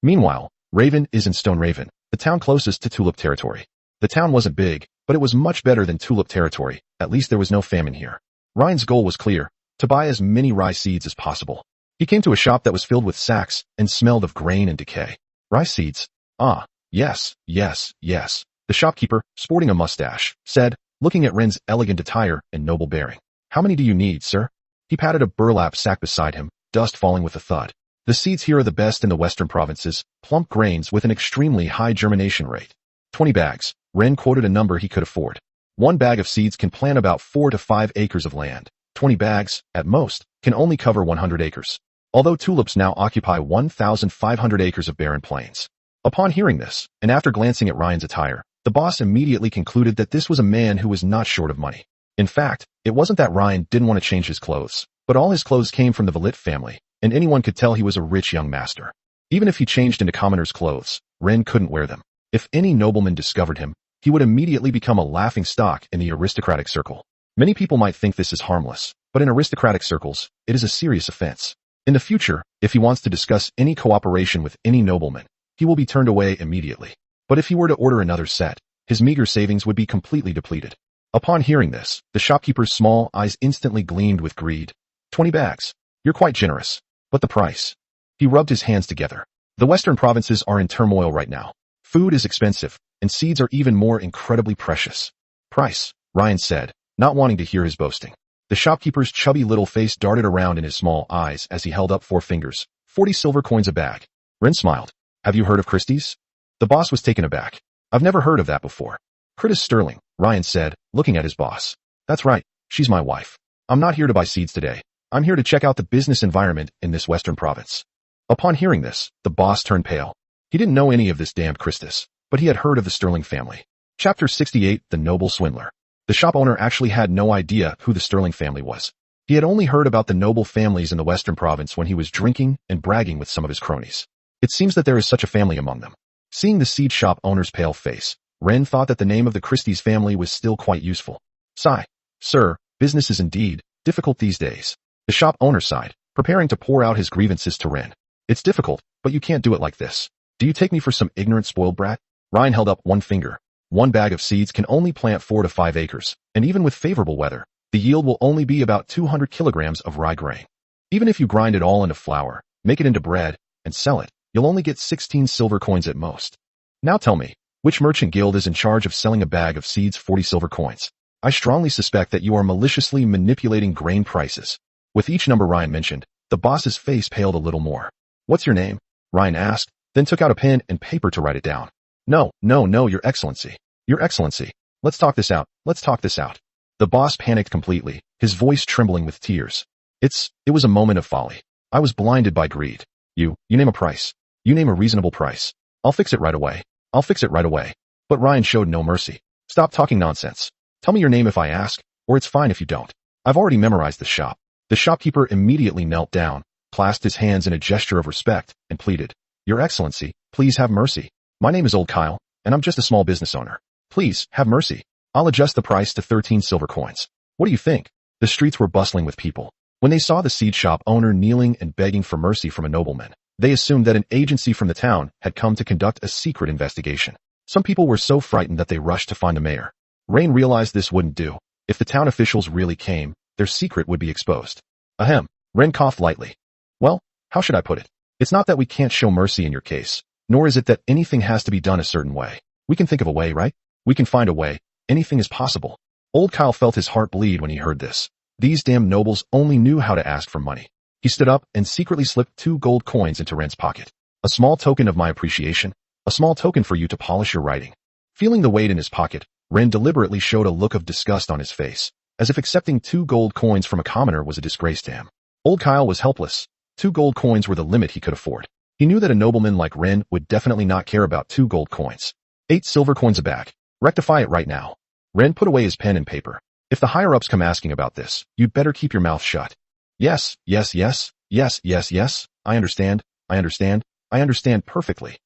Speaker 1: Meanwhile, Raven is in Stone Raven, the town closest to Tulip territory. The town wasn't big, but it was much better than Tulip territory. At least there was no famine here. Ryan's goal was clear, to buy as many rye seeds as possible. He came to a shop that was filled with sacks and smelled of grain and decay. "Rye seeds? Ah, yes. The shopkeeper, sporting a mustache, said, looking at Ren's elegant attire and noble bearing. "How many do you need, sir?" He patted a burlap sack beside him, dust falling with a thud. "The seeds here are the best in the western provinces, plump grains with an extremely high germination rate. 20 bags. Ren quoted a number he could afford. One bag of seeds can plant about 4 to 5 acres of land. 20 bags, at most, can only cover 100 acres. Although tulips now occupy 1,500 acres of barren plains. Upon hearing this, and after glancing at Ryan's attire, the boss immediately concluded that this was a man who was not short of money. In fact, it wasn't that Ryan didn't want to change his clothes, but all his clothes came from the Valit family, and anyone could tell he was a rich young master. Even if he changed into commoner's clothes, Ren couldn't wear them. If any nobleman discovered him, he would immediately become a laughing stock in the aristocratic circle. Many people might think this is harmless, but in aristocratic circles, it is a serious offense. In the future, if he wants to discuss any cooperation with any nobleman, he will be turned away immediately. But if he were to order another set, his meager savings would be completely depleted. Upon hearing this, the shopkeeper's small eyes instantly gleamed with greed. 20 bags. You're quite generous. But the price. He rubbed his hands together. The western provinces are in turmoil right now. Food is expensive, and seeds are even more incredibly precious. Price, Ryan said, not wanting to hear his boasting. The shopkeeper's chubby little face darted around in his small eyes as he held up 4 fingers, 40 silver coins a bag. Ren smiled. Have you heard of Christie's? The boss was taken aback. I've never heard of that before. Curtis Sterling, Ryan said, looking at his boss. That's right, she's my wife. I'm not here to buy seeds today. I'm here to check out the business environment in this western province. Upon hearing this, the boss turned pale. He didn't know any of this damned Christus, but he had heard of the Sterling family. Chapter 68, The Noble Swindler. The shop owner actually had no idea who the Sterling family was. He had only heard about the noble families in the western province when he was drinking and bragging with some of his cronies. It seems that there is such a family among them. Seeing the seed shop owner's pale face, Ren thought that the name of the Christie's family was still quite useful. Sigh. Sir, business is indeed difficult these days. The shop owner sighed, preparing to pour out his grievances to Ren. It's difficult, but you can't do it like this. Do you take me for some ignorant spoiled brat? Ryan held up one finger. One bag of seeds can only plant 4 to 5 acres, and even with favorable weather, the yield will only be about 200 kilograms of rye grain. Even if you grind it all into flour, make it into bread, and sell it, you'll only get 16 silver coins at most. Now tell me, which merchant guild is in charge of selling a bag of seeds 40 silver coins? I strongly suspect that you are maliciously manipulating grain prices. With each number Ryan mentioned, the boss's face paled a little more. What's your name? Ryan asked, then took out a pen and paper to write it down. No, Your Excellency. Your Excellency. Let's talk this out. The boss panicked completely, his voice trembling with tears. It was a moment of folly. I was blinded by greed. You name a price. You name a reasonable price. I'll fix it right away. But Ryan showed no mercy. Stop talking nonsense. Tell me your name if I ask, or it's fine if you don't. I've already memorized the shop. The shopkeeper immediately knelt down, clasped his hands in a gesture of respect, and pleaded. Your Excellency, please have mercy. My name is Old Kyle, and I'm just a small business owner. Please, have mercy. I'll adjust the price to 13 silver coins. What do you think? The streets were bustling with people. When they saw the seed shop owner kneeling and begging for mercy from a nobleman, they assumed that an agency from the town had come to conduct a secret investigation. Some people were so frightened that they rushed to find the mayor. Rain realized this wouldn't do. If the town officials really came, their secret would be exposed. Ahem. Ren coughed lightly. Well, how should I put it? It's not that we can't show mercy in your case. Nor is it that anything has to be done a certain way. We can think of a way, right? We can find a way. Anything is possible. Old Kyle felt his heart bleed when he heard this. These damn nobles only knew how to ask for money. He stood up and secretly slipped 2 gold coins into Ren's pocket. A small token of my appreciation. A small token for you to polish your writing. Feeling the weight in his pocket, Ren deliberately showed a look of disgust on his face, as if accepting 2 gold coins from a commoner was a disgrace to him. Old Kyle was helpless. 2 gold coins were the limit he could afford. He knew that a nobleman like Ren would definitely not care about 2 gold coins. 8 silver coins a bag. Rectify it right now. Ren put away his pen and paper. If the higher-ups come asking about this, you'd better keep your mouth shut. Yes. I understand perfectly.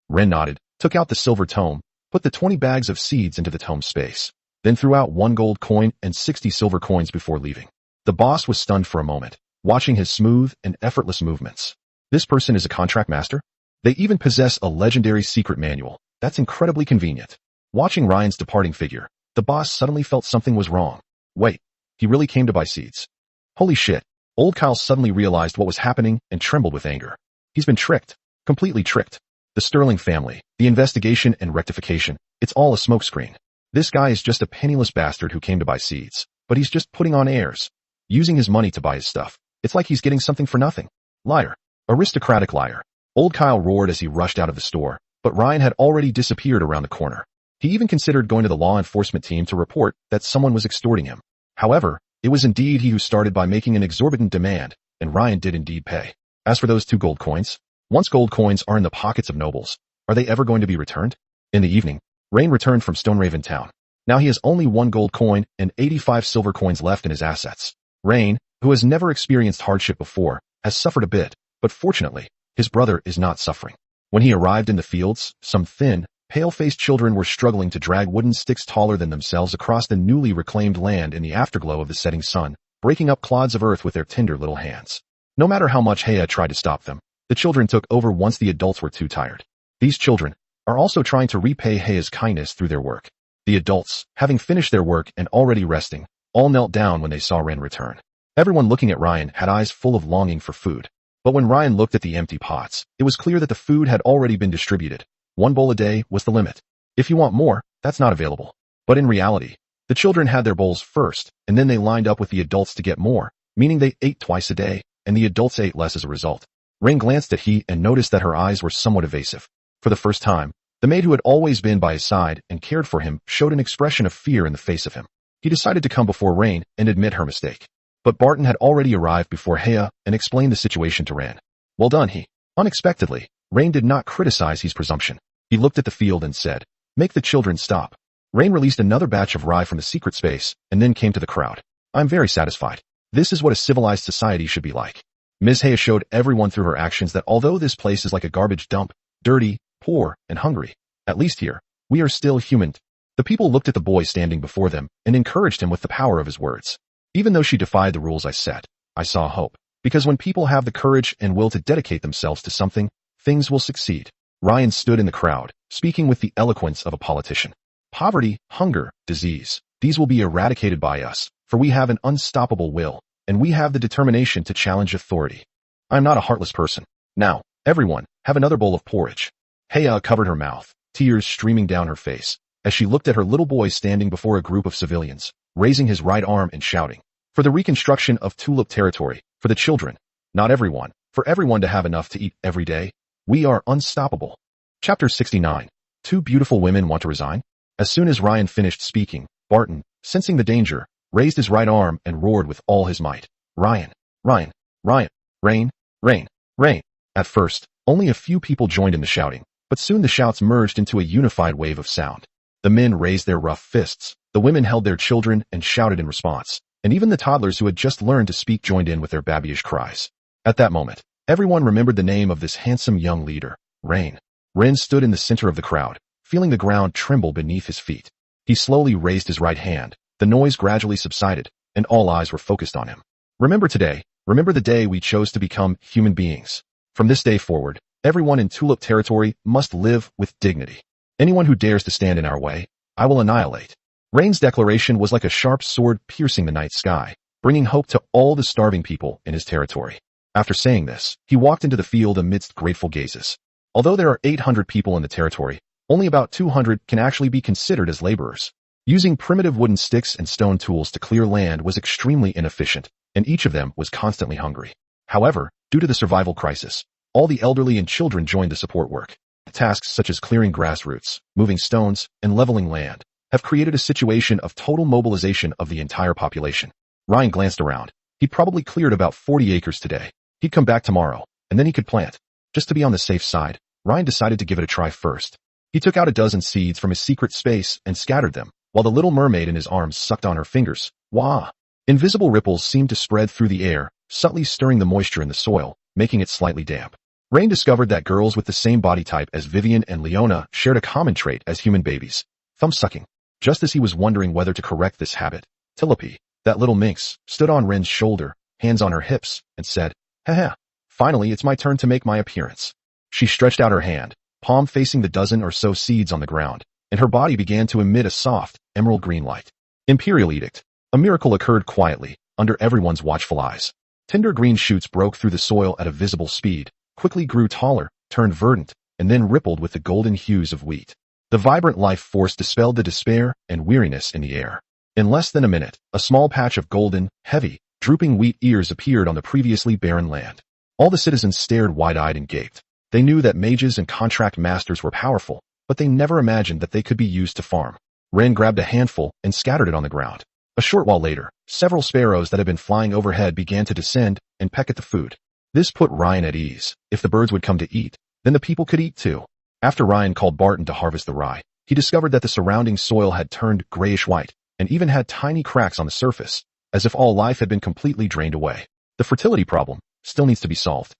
Speaker 1: Ren nodded, took out the silver tome, put the 20 bags of seeds into the tome space, then threw out 1 gold coin and 60 silver coins before leaving. The boss was stunned for a moment, watching his smooth and effortless movements. This person is a contract master? They even possess a legendary secret manual. That's incredibly convenient. Watching Ryan's departing figure, the boss suddenly felt something was wrong. Wait, he really came to buy seeds. Holy shit. Old Kyle suddenly realized what was happening and trembled with anger. He's been tricked. Completely tricked. The Sterling family, the investigation and rectification, it's all a smokescreen. This guy is just a penniless bastard who came to buy seeds, but he's just putting on airs. Using his money to buy his stuff. It's like he's getting something for nothing. Liar. Aristocratic liar. Old Kyle roared as he rushed out of the store, but Ryan had already disappeared around the corner. He even considered going to the law enforcement team to report that someone was extorting him. However, it was indeed he who started by making an exorbitant demand, and Ryan did indeed pay. As for those 2 gold coins, once gold coins are in the pockets of nobles, are they ever going to be returned? In the evening, Rain returned from Stoneraven Town. Now he has only 1 gold coin and 85 silver coins left in his assets. Rain, who has never experienced hardship before, has suffered a bit, but fortunately, his brother is not suffering. When he arrived in the fields, some thin, pale-faced children were struggling to drag wooden sticks taller than themselves across the newly reclaimed land in the afterglow of the setting sun, breaking up clods of earth with their tender little hands. No matter how much Hea tried to stop them, the children took over once the adults were too tired. These children are also trying to repay Hea's kindness through their work. The adults, having finished their work and already resting, all knelt down when they saw Ren return. Everyone looking at Ryan had eyes full of longing for food. But when Ryan looked at the empty pots, it was clear that the food had already been distributed. 1 bowl a day was the limit. If you want more, that's not available. But in reality, the children had their bowls first, and then they lined up with the adults to get more, meaning they ate twice a day, and the adults ate less as a result. Rain glanced at He and noticed that her eyes were somewhat evasive. For the first time, the maid who had always been by his side and cared for him showed an expression of fear in the face of him. He decided to come before Rain and admit her mistake. But Barton had already arrived before Hea and explained the situation to Ran. Well done, he. Unexpectedly, Rain did not criticize his presumption. He looked at the field and said, make the children stop. Rain released another batch of rye from the secret space and then came to the crowd. I'm very satisfied. This is what a civilized society should be like. Ms. Haya showed everyone through her actions that although this place is like a garbage dump, dirty, poor, and hungry, at least here, we are still human. The people looked at the boy standing before them and encouraged him with the power of his words. Even though she defied the rules I set, I saw hope. Because when people have the courage and will to dedicate themselves to something, things will succeed. Ryan stood in the crowd, speaking with the eloquence of a politician. Poverty, hunger, disease, these will be eradicated by us, for we have an unstoppable will, and we have the determination to challenge authority. I am not a heartless person. Now, everyone, have another bowl of porridge. Haya covered her mouth, tears streaming down her face, as she looked at her little boy standing before a group of civilians, raising his right arm and shouting, for the reconstruction of Tulip territory, for the children, not everyone, for everyone to have enough to eat every day. We are unstoppable. Chapter 69. Two beautiful women want to resign? As soon as Ryan finished speaking, Barton, sensing the danger, raised his right arm and roared with all his might. Ryan, Ryan, Ryan, rain, rain, rain. At first, only a few people joined in the shouting, but soon the shouts merged into a unified wave of sound. The men raised their rough fists, the women held their children and shouted in response, and even the toddlers who had just learned to speak joined in with their babyish cries. At that moment, everyone remembered the name of this handsome young leader, Rain. Ren stood in the center of the crowd, feeling the ground tremble beneath his feet. He slowly raised his right hand, the noise gradually subsided, and all eyes were focused on him. Remember today, remember the day we chose to become human beings. From this day forward, everyone in Tulip territory must live with dignity. Anyone who dares to stand in our way, I will annihilate. Rain's declaration was like a sharp sword piercing the night sky, bringing hope to all the starving people in his territory. After saying this, he walked into the field amidst grateful gazes. Although there are 800 people in the territory, only about 200 can actually be considered as laborers. Using primitive wooden sticks and stone tools to clear land was extremely inefficient, and each of them was constantly hungry. However, due to the survival crisis, all the elderly and children joined the support work. Tasks such as clearing grass roots, moving stones, and leveling land have created a situation of total mobilization of the entire population. Ryan glanced around. He'd probably cleared about 40 acres today. He'd come back tomorrow, and then he could plant. Just to be on the safe side, Ryan decided to give it a try first. He took out a dozen seeds from his secret space and scattered them, while the little mermaid in his arms sucked on her fingers. Wah! Invisible ripples seemed to spread through the air, subtly stirring the moisture in the soil, making it slightly damp. Rain discovered that girls with the same body type as Vivian and Leona shared a common trait as human babies, thumb-sucking. Just as he was wondering whether to correct this habit, Tulip, that little minx, stood on Ren's shoulder, hands on her hips, and said, "Haha, finally it's my turn to make my appearance." She stretched out her hand, palm facing the dozen or so seeds on the ground, and her body began to emit a soft, emerald green light. Imperial Edict. A miracle occurred quietly, under everyone's watchful eyes. Tender green shoots broke through the soil at a visible speed, quickly grew taller, turned verdant, and then rippled with the golden hues of wheat. The vibrant life force dispelled the despair and weariness in the air. In less than a minute, a small patch of golden, heavy, drooping wheat ears appeared on the previously barren land. All the citizens stared wide-eyed and gaped. They knew that mages and contract masters were powerful, but they never imagined that they could be used to farm. Ren grabbed a handful and scattered it on the ground. A short while later, several sparrows that had been flying overhead began to descend and peck at the food. This put Ryan at ease. If the birds would come to eat, then the people could eat too. After Ryan called Barton to harvest the rye, he discovered that the surrounding soil had turned grayish-white and even had tiny cracks on the surface, as if all life had been completely drained away. The fertility problem still needs to be solved.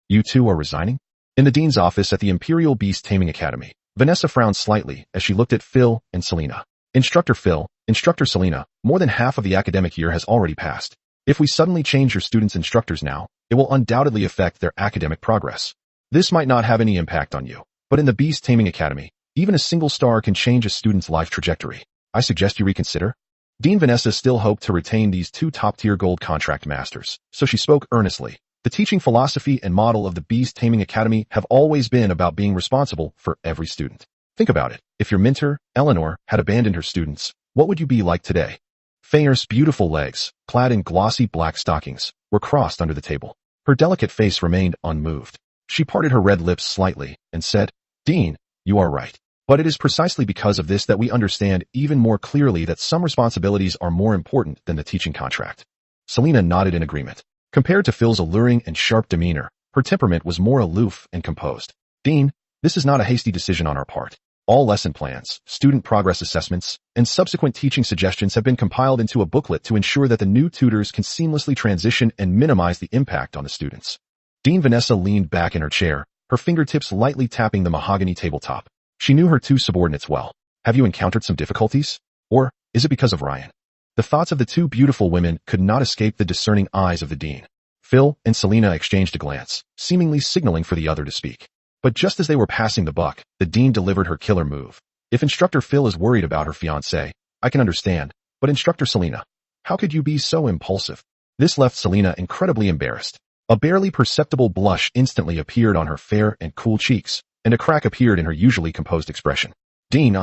Speaker 1: You two are resigning? In the dean's office at the Imperial Beast Taming Academy, Vanessa frowned slightly as she looked at Phil and Selena. Instructor Phil, Instructor Selena, more than half of the academic year has already passed. If we suddenly change your students' instructors now, it will undoubtedly affect their academic progress. This might not have any impact on you, but in the Beast Taming Academy, even a single star can change a student's life trajectory. I suggest you reconsider. Dean Vanessa still hoped to retain these two top-tier gold contract masters, so she spoke earnestly. The teaching philosophy and model of the Beast Taming Academy have always been about being responsible for every student. Think about it. If your mentor, Eleanor, had abandoned her students, what would you be like today? Feyer's beautiful legs, clad in glossy black stockings, were crossed under the table. Her delicate face remained unmoved. She parted her red lips slightly and said, "Dean, you are right. But it is precisely because of this that we understand even more clearly that some responsibilities are more important than the teaching contract." Selena nodded in agreement. Compared to Phil's alluring and sharp demeanor, her temperament was more aloof and composed. "Dean, this is not a hasty decision on our part. All lesson plans, student progress assessments, and subsequent teaching suggestions have been compiled into a booklet to ensure that the new tutors can seamlessly transition and minimize the impact on the students. Dean Vanessa leaned back in her chair, her fingertips lightly tapping the mahogany tabletop. She knew her two subordinates well. Have you encountered some difficulties? Or is it because of Ryan? The thoughts of the two beautiful women could not escape the discerning eyes of the dean. Phil and Selena exchanged a glance, seemingly signaling for the other to speak. But just as they were passing the buck, the dean delivered her killer move. If Instructor Phil is worried about her fiancé, I can understand, but Instructor Selena, how could you be so impulsive? This left Selena incredibly embarrassed. A barely perceptible blush instantly appeared on her fair and cool cheeks, and a crack appeared in her usually composed expression. Dean,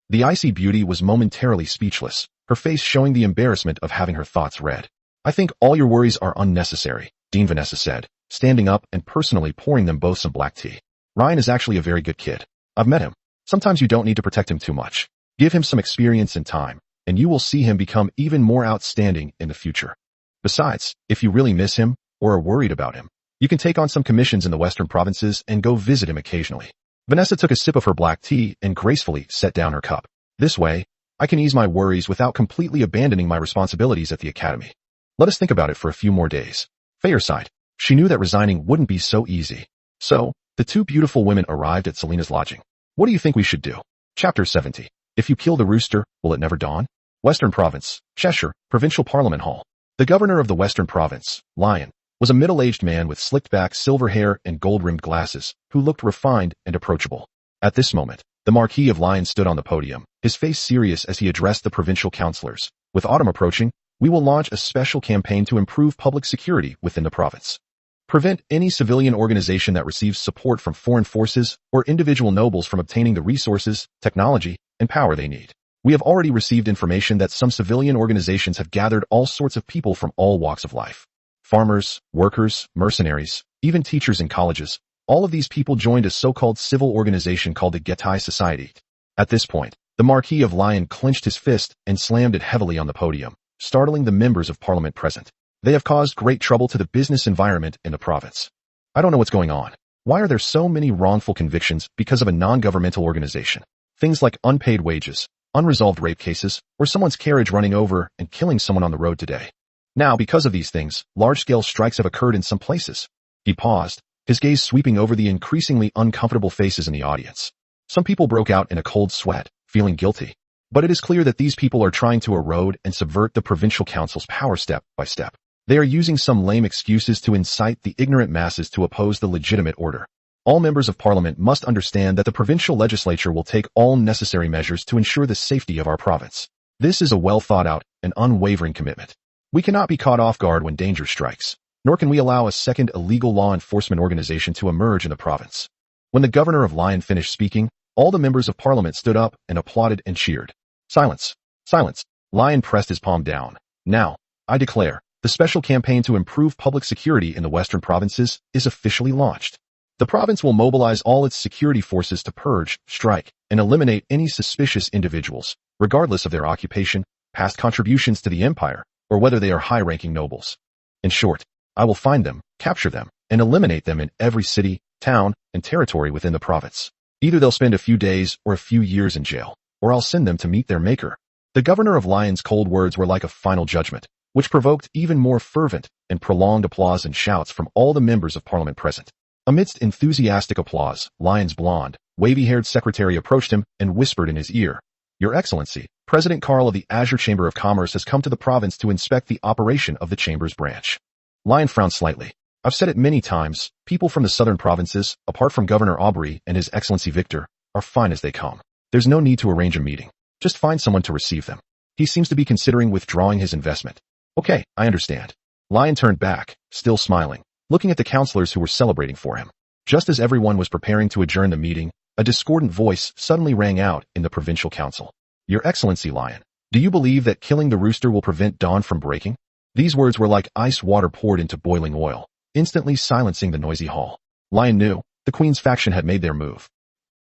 Speaker 1: the icy beauty was momentarily speechless, her face showing the embarrassment of having her thoughts read. I think all your worries are unnecessary, Dean Vanessa said, standing up and personally pouring them both some black tea. Ryan is actually a very good kid. I've met him. Sometimes you don't need to protect him too much. Give him some experience and time, and you will see him become even more outstanding in the future. Besides, if you really miss him, or are worried about him, you can take on some commissions in the western provinces and go visit him occasionally. Vanessa took a sip of her black tea and gracefully set down her cup. This way, I can ease my worries without completely abandoning my responsibilities at the academy. Let us think about it for a few more days. Faye sighed. She knew that resigning wouldn't be so easy. So, the two beautiful women arrived at Selena's lodging. What do you think we should do? Chapter 70. If you kill the rooster, will it never dawn? Western Province, Cheshire, Provincial Parliament Hall. The governor of the Western Province, Lion, was a middle-aged man with slicked-back silver hair and gold-rimmed glasses, who looked refined and approachable. At this moment, the Marquis of Lion stood on the podium, his face serious as he addressed the provincial councillors. With autumn approaching, we will launch a special campaign to improve public security within the province. Prevent any civilian organization that receives support from foreign forces or individual nobles from obtaining the resources, technology, and power they need. We have already received information that some civilian organizations have gathered all sorts of people from all walks of life. Farmers, workers, mercenaries, even teachers in colleges. All of these people joined a so-called civil organization called the Getai Society. At this point, the Marquis of Lion clenched his fist and slammed it heavily on the podium, startling the members of parliament present. They have caused great trouble to the business environment in the province. I don't know what's going on. Why are there so many wrongful convictions because of a non-governmental organization? Things like unpaid wages, unresolved rape cases, or someone's carriage running over and killing someone on the road today. Now, because of these things, large-scale strikes have occurred in some places. He paused, his gaze sweeping over the increasingly uncomfortable faces in the audience. Some people broke out in a cold sweat, feeling guilty. But it is clear that these people are trying to erode and subvert the provincial council's power step by step. They are using some lame excuses to incite the ignorant masses to oppose the legitimate order. All members of parliament must understand that the provincial legislature will take all necessary measures to ensure the safety of our province. This is a well-thought-out and unwavering commitment. We cannot be caught off guard when danger strikes, nor can we allow a second illegal law enforcement organization to emerge in the province. When the governor of Lion finished speaking, all the members of parliament stood up and applauded and cheered. Silence. Silence. Lion pressed his palm down. Now, I declare, the special campaign to improve public security in the western provinces is officially launched. The province will mobilize all its security forces to purge, strike, and eliminate any suspicious individuals, regardless of their occupation, past contributions to the empire, or whether they are high-ranking nobles. In short, I will find them, capture them, and eliminate them in every city, town, and territory within the province. Either they'll spend a few days or a few years in jail, or I'll send them to meet their maker. The governor of Lion's cold words were like a final judgment, which provoked even more fervent and prolonged applause and shouts from all the members of parliament present. Amidst enthusiastic applause, Lion's blonde, wavy-haired secretary approached him and whispered in his ear, "Your Excellency, President Carl of the Azure Chamber of Commerce has come to the province to inspect the operation of the chamber's branch." Lion frowned slightly. I've said it many times, people from the southern provinces, apart from Governor Aubrey and His Excellency Victor, are fine as they come. There's no need to arrange a meeting. Just find someone to receive them. He seems to be considering withdrawing his investment. Okay, I understand. Lion turned back, still smiling, looking at the councillors who were celebrating for him. Just as everyone was preparing to adjourn the meeting, a discordant voice suddenly rang out in the provincial council. "Your Excellency, Lion, do you believe that killing the rooster will prevent dawn from breaking?" These words were like ice water poured into boiling oil, instantly silencing the noisy hall. Lion knew the Queen's faction had made their move.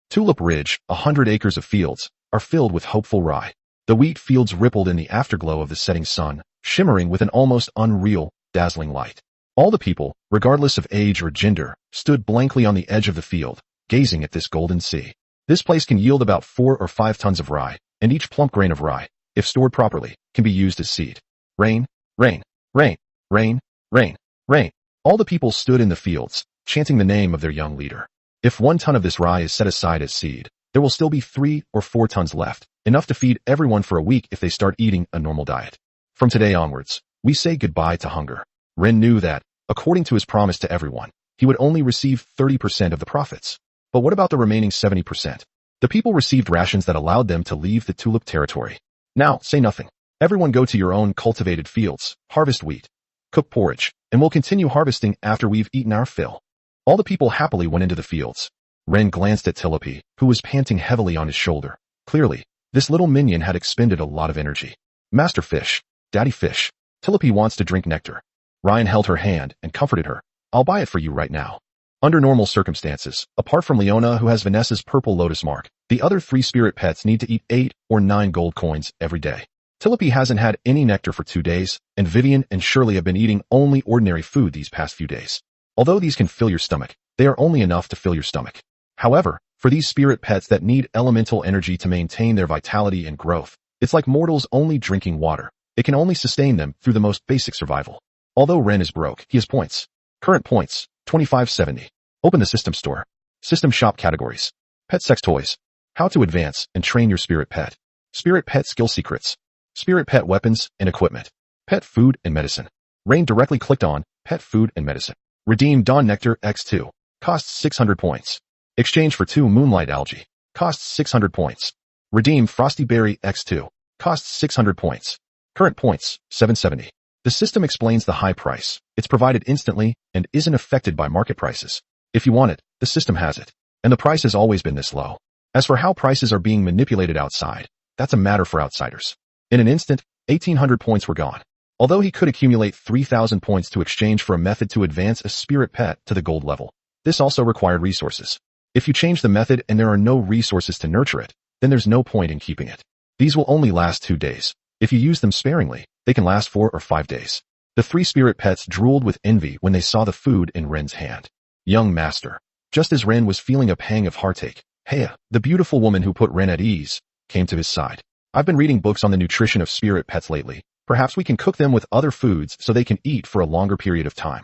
Speaker 1: Tulip Ridge, 100 acres of fields, are filled with hopeful rye. The wheat fields rippled in the afterglow of the setting sun, shimmering with an almost unreal, dazzling light. All the people, regardless of age or gender, stood blankly on the edge of the field, gazing at this golden sea. This place can yield about 4 or 5 tons of rye, and each plump grain of rye, if stored properly, can be used as seed. Rain, rain, rain, rain, rain, rain. All the people stood in the fields, chanting the name of their young leader. If 1 ton of this rye is set aside as seed, there will still be 3 or 4 tons left, enough to feed everyone for a week if they start eating a normal diet. From today onwards, we say goodbye to hunger. Ren knew that, according to his promise to everyone, he would only receive 30% of the profits. But what about the remaining 70%? The people received rations that allowed them to leave the tulip territory. Now, say nothing. Everyone go to your own cultivated fields, harvest wheat, cook porridge, and we'll continue harvesting after we've eaten our fill. All the people happily went into the fields. Ren glanced at Tulip, who was panting heavily on his shoulder. Clearly, this little minion had expended a lot of energy. Master Fish, Daddy Fish, Tulip wants to drink nectar. Ryan held her hand and comforted her. I'll buy it for you right now. Under normal circumstances, apart from Leona who has Vanessa's purple lotus mark, the other 3 spirit pets need to eat 8 or 9 gold coins every day. Tulip hasn't had any nectar for 2 days, and Vivian and Shirley have been eating only ordinary food these past few days. Although these can fill your stomach, they are only enough to fill your stomach. However, for these spirit pets that need elemental energy to maintain their vitality and growth, it's like mortals only drinking water. It can only sustain them through the most basic survival. Although Ren is broke, he has points. Current points, 2570. Open the system store. System shop categories. Pet sex toys. How to advance and train your spirit pet. Spirit pet skill secrets. Spirit pet weapons and equipment. Pet food and medicine. Rain directly clicked on pet food and medicine. Redeem Dawn Nectar X2. Costs 600 points. Exchange for 2 Moonlight Algae. Costs 600 points. Redeem Frosty Berry X2. Costs 600 points. Current points, 770. The system explains the high price. It's provided instantly and isn't affected by market prices. If you want it, the system has it. And the price has always been this low. As for how prices are being manipulated outside, that's a matter for outsiders. In an instant, 1,800 points were gone. Although he could accumulate 3,000 points to exchange for a method to advance a spirit pet to the gold level, this also required resources. If you change the method and there are no resources to nurture it, then there's no point in keeping it. These will only last 2 days. If you use them sparingly, they can last 4 or 5 days. The 3 spirit pets drooled with envy when they saw the food in Ren's hand. Young master. Just as Ren was feeling a pang of heartache, Heya, the beautiful woman who put Ren at ease, came to his side. I've been reading books on the nutrition of spirit pets lately. Perhaps we can cook them with other foods so they can eat for a longer period of time.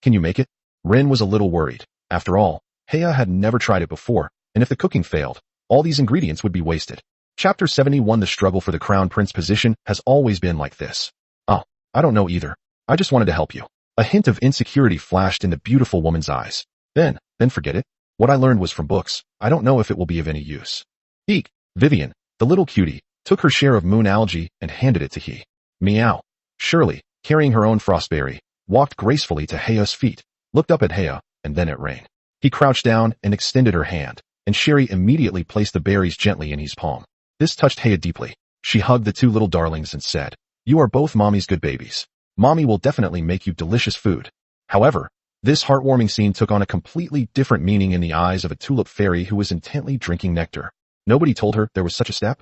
Speaker 1: Can you make it? Ren was a little worried. After all, Heya had never tried it before, and if the cooking failed, all these ingredients would be wasted. Chapter 71 The struggle for the crown prince position has always been like this. Oh, I don't know either. I just wanted to help you. A hint of insecurity flashed in the beautiful woman's eyes. Then forget it. What I learned was from books. I don't know if it will be of any use. Eek. Vivian, the little cutie, took her share of moon algae and handed it to he. Meow. Shirley, carrying her own frostberry, walked gracefully to Heya's feet, looked up at Heya, and then at Rain. He crouched down and extended her hand, and Sherry immediately placed the berries gently in his palm. This touched Heya deeply. She hugged the 2 little darlings and said, "You are both Mommy's good babies. Mommy will definitely make you delicious food." However, this heartwarming scene took on a completely different meaning in the eyes of a tulip fairy who was intently drinking nectar. Nobody told her there was such a step?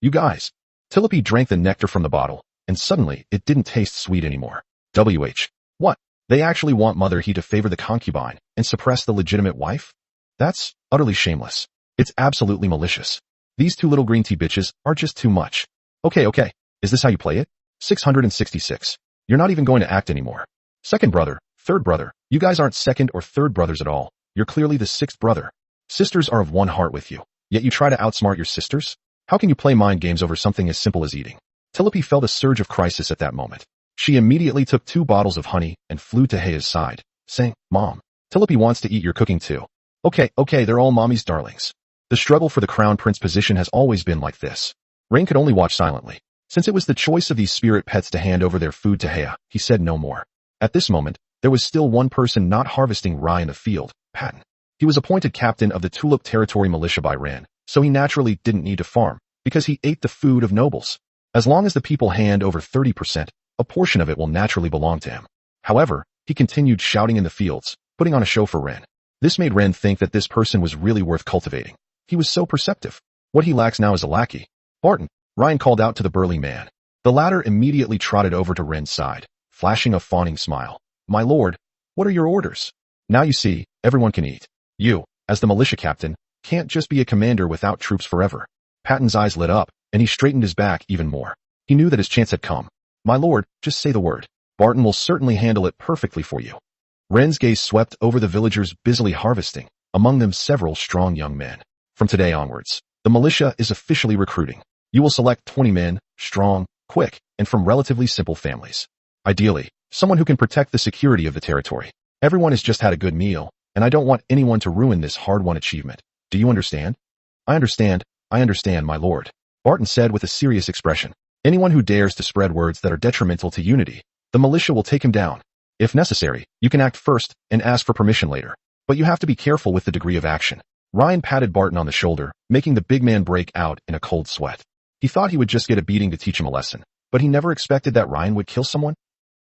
Speaker 1: You guys. Tulip drank the nectar from the bottle, and suddenly it didn't taste sweet anymore. What? They actually want Mother He to favor the concubine and suppress the legitimate wife? That's utterly shameless. It's absolutely malicious. These 2 little green tea bitches are just too much. Okay. Is this how you play it? 666. You're not even going to act anymore. Second brother, third brother, you guys aren't second or third brothers at all. You're clearly the 6th brother. Sisters are of one heart with you, yet you try to outsmart your sisters? How can you play mind games over something as simple as eating? Tulip felt a surge of crisis at that moment. She immediately took 2 bottles of honey and flew to Heya's side, saying, "Mom, Tulip wants to eat your cooking too." Okay, they're all Mommy's darlings. The struggle for the crown prince position has always been like this. Rain could only watch silently. Since it was the choice of these spirit pets to hand over their food to Heya, he said no more. At this moment, there was still one person not harvesting rye in the field, Patton. He was appointed captain of the Tulip Territory Militia by Ren, so he naturally didn't need to farm, because he ate the food of nobles. As long as the people hand over 30%, a portion of it will naturally belong to him. However, he continued shouting in the fields, putting on a show for Ren. This made Ren think that this person was really worth cultivating. He was so perceptive. What he lacks now is a lackey. Barton, Ryan called out to the burly man. The latter immediately trotted over to Ren's side, flashing a fawning smile. "My lord, what are your orders? Now you see, everyone can eat. You, as the militia captain, can't just be a commander without troops forever. Patton's eyes lit up, and he straightened his back even more. He knew that his chance had come. My lord, just say the word. Barton will certainly handle it perfectly for you. Ren's gaze swept over the villagers busily harvesting, among them several strong young men. From today onwards, the militia is officially recruiting. You will select 20 men, strong, quick, and from relatively simple families. Ideally, someone who can protect the security of the territory. Everyone has just had a good meal, and I don't want anyone to ruin this hard-won achievement. Do you understand? I understand, my lord, Barton said with a serious expression. Anyone who dares to spread words that are detrimental to unity, the militia will take him down. If necessary, you can act first and ask for permission later. But you have to be careful with the degree of action. Ryan patted Barton on the shoulder, making the big man break out in a cold sweat. He thought he would just get a beating to teach him a lesson, but he never expected that Ryan would kill someone.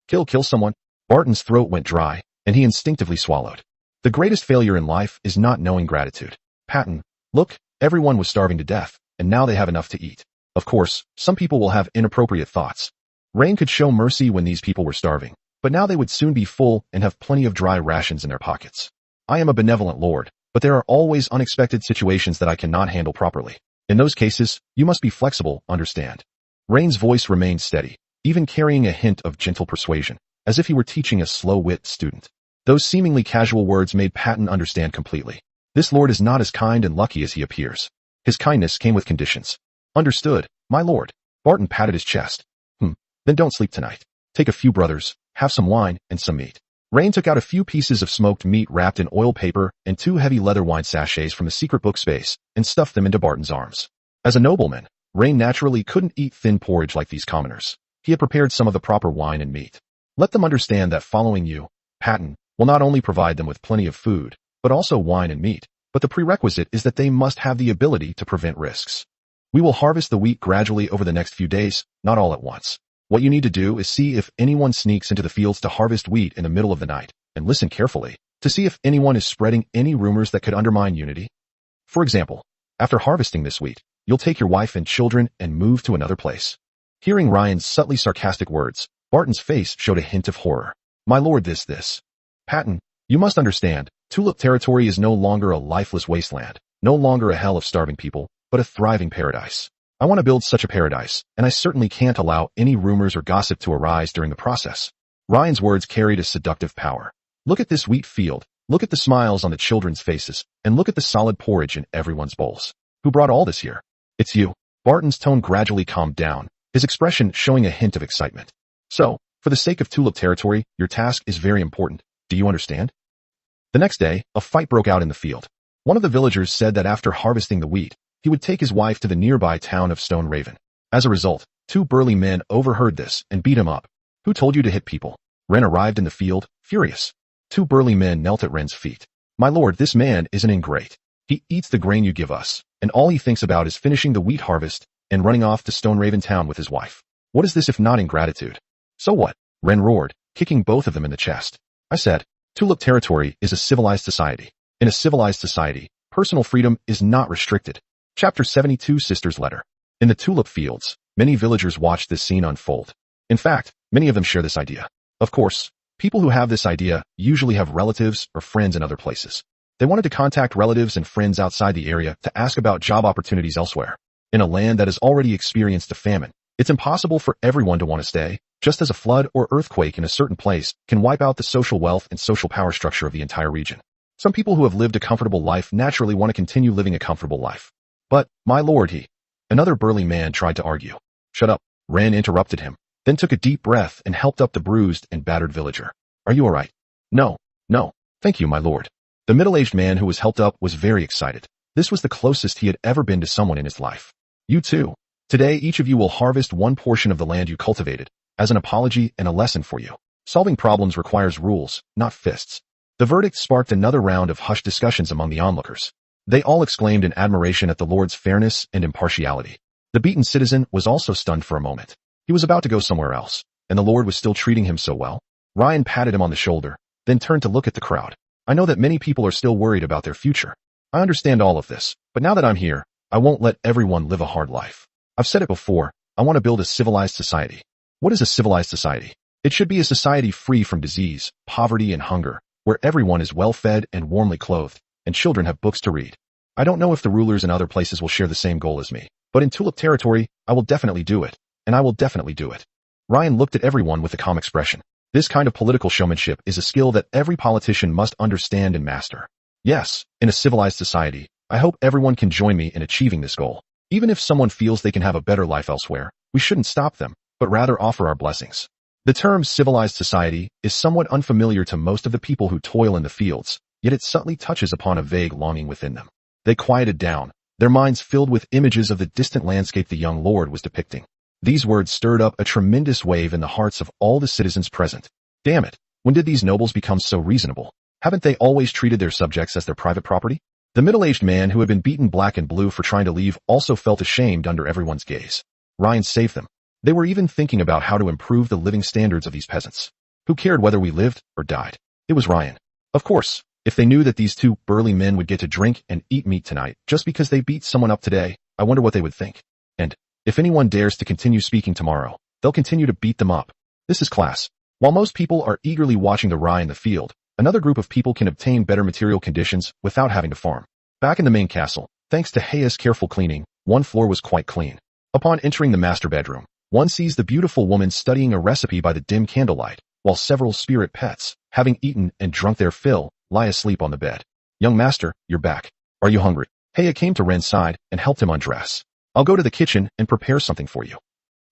Speaker 1: Kill someone? Barton's throat went dry, and he instinctively swallowed. The greatest failure in life is not knowing gratitude. Patton, look, everyone was starving to death, and now they have enough to eat. Of course, some people will have inappropriate thoughts. Rain could show mercy when these people were starving, but now they would soon be full and have plenty of dry rations in their pockets. I am a benevolent lord, but there are always unexpected situations that I cannot handle properly. In those cases, you must be flexible, understand? Rain's voice remained steady, even carrying a hint of gentle persuasion, as if he were teaching a slow-wit student. Those seemingly casual words made Patton understand completely. This lord is not as kind and lucky as he appears. His kindness came with conditions. Understood, my lord. Barton patted his chest. Then don't sleep tonight. Take a few brothers, have some wine, and some meat. Rain took out a few pieces of smoked meat wrapped in oil paper and 2 heavy leather wine sachets from the secret book space and stuffed them into Barton's arms. As a nobleman, Rain naturally couldn't eat thin porridge like these commoners. He had prepared some of the proper wine and meat. Let them understand that following you, Patton, will not only provide them with plenty of food, but also wine and meat. But the prerequisite is that they must have the ability to prevent risks. We will harvest the wheat gradually over the next few days, not all at once. What you need to do is see if anyone sneaks into the fields to harvest wheat in the middle of the night, and listen carefully to see if anyone is spreading any rumors that could undermine unity. For example, after harvesting this wheat, you'll take your wife and children and move to another place. Hearing Ryan's subtly sarcastic words, Barton's face showed a hint of horror. My lord, this. Patton, you must understand, Tulip territory is no longer a lifeless wasteland, no longer a hell of starving people, but a thriving paradise. I want to build such a paradise, and I certainly can't allow any rumors or gossip to arise during the process. Ryan's words carried a seductive power. Look at this wheat field, look at the smiles on the children's faces, and look at the solid porridge in everyone's bowls. Who brought all this here? It's you. Barton's tone gradually calmed down, his expression showing a hint of excitement. So, for the sake of Tulip territory, your task is very important. Do you understand? The next day, a fight broke out in the field. One of the villagers said that after harvesting the wheat, he would take his wife to the nearby town of Stone Raven. As a result, 2 burly men overheard this and beat him up. Who told you to hit people? Ren arrived in the field, furious. 2 burly men knelt at Ren's feet. My lord, this man is an ingrate. He eats the grain you give us, and all he thinks about is finishing the wheat harvest and running off to Stone Raven town with his wife. What is this if not ingratitude? So what? Ren roared, kicking both of them in the chest. I said, Tulip territory is a civilized society. In a civilized society, personal freedom is not restricted. Chapter 72, Sister's Letter. In the tulip fields, many villagers watched this scene unfold. In fact, many of them share this idea. Of course, people who have this idea usually have relatives or friends in other places. They wanted to contact relatives and friends outside the area to ask about job opportunities elsewhere. In a land that has already experienced a famine, it's impossible for everyone to want to stay, just as a flood or earthquake in a certain place can wipe out the social wealth and social power structure of the entire region. Some people who have lived a comfortable life naturally want to continue living a comfortable life. But, my lord, another burly man tried to argue. Shut up, Ren interrupted him, then took a deep breath and helped up the bruised and battered villager. Are you all right? No, thank you, my lord. The middle-aged man who was helped up was very excited. This was the closest he had ever been to someone in his life. You too. Today each of you will harvest one portion of the land you cultivated, as an apology and a lesson for you. Solving problems requires rules, not fists. The verdict sparked another round of hushed discussions among the onlookers. They all exclaimed in admiration at the Lord's fairness and impartiality. The beaten citizen was also stunned for a moment. He was about to go somewhere else, and the Lord was still treating him so well. Ryan patted him on the shoulder, then turned to look at the crowd. I know that many people are still worried about their future. I understand all of this, but now that I'm here, I won't let everyone live a hard life. I've said it before, I want to build a civilized society. What is a civilized society? It should be a society free from disease, poverty, and hunger, where everyone is well-fed and warmly clothed, and children have books to read. I don't know if the rulers in other places will share the same goal as me, but in tulip territory, I will definitely do it, and I will definitely do it. Ryan looked at everyone with a calm expression. This kind of political showmanship is a skill that every politician must understand and master. Yes, in a civilized society, I hope everyone can join me in achieving this goal. Even if someone feels they can have a better life elsewhere, we shouldn't stop them, but rather offer our blessings. The term civilized society is somewhat unfamiliar to most of the people who toil in the fields, yet it subtly touches upon a vague longing within them. They quieted down, their minds filled with images of the distant landscape the young lord was depicting. These words stirred up a tremendous wave in the hearts of all the citizens present. Damn it, when did these nobles become so reasonable? Haven't they always treated their subjects as their private property? The middle-aged man who had been beaten black and blue for trying to leave also felt ashamed under everyone's gaze. Ryan saved them. They were even thinking about how to improve the living standards of these peasants. Who cared whether we lived or died? It was Ryan. Of course, if they knew that these two burly men would get to drink and eat meat tonight just because they beat someone up today, I wonder what they would think. And if anyone dares to continue speaking tomorrow, they'll continue to beat them up. This is class. While most people are eagerly watching the rye in the field, another group of people can obtain better material conditions without having to farm. Back in the main castle, thanks to Heia's careful cleaning, one floor was quite clean. Upon entering the master bedroom, one sees the beautiful woman studying a recipe by the dim candlelight, while several spirit pets, having eaten and drunk their fill, lie asleep on the bed. Young master, you're back. Are you hungry? Heia came to Ren's side and helped him undress. I'll go to the kitchen and prepare something for you.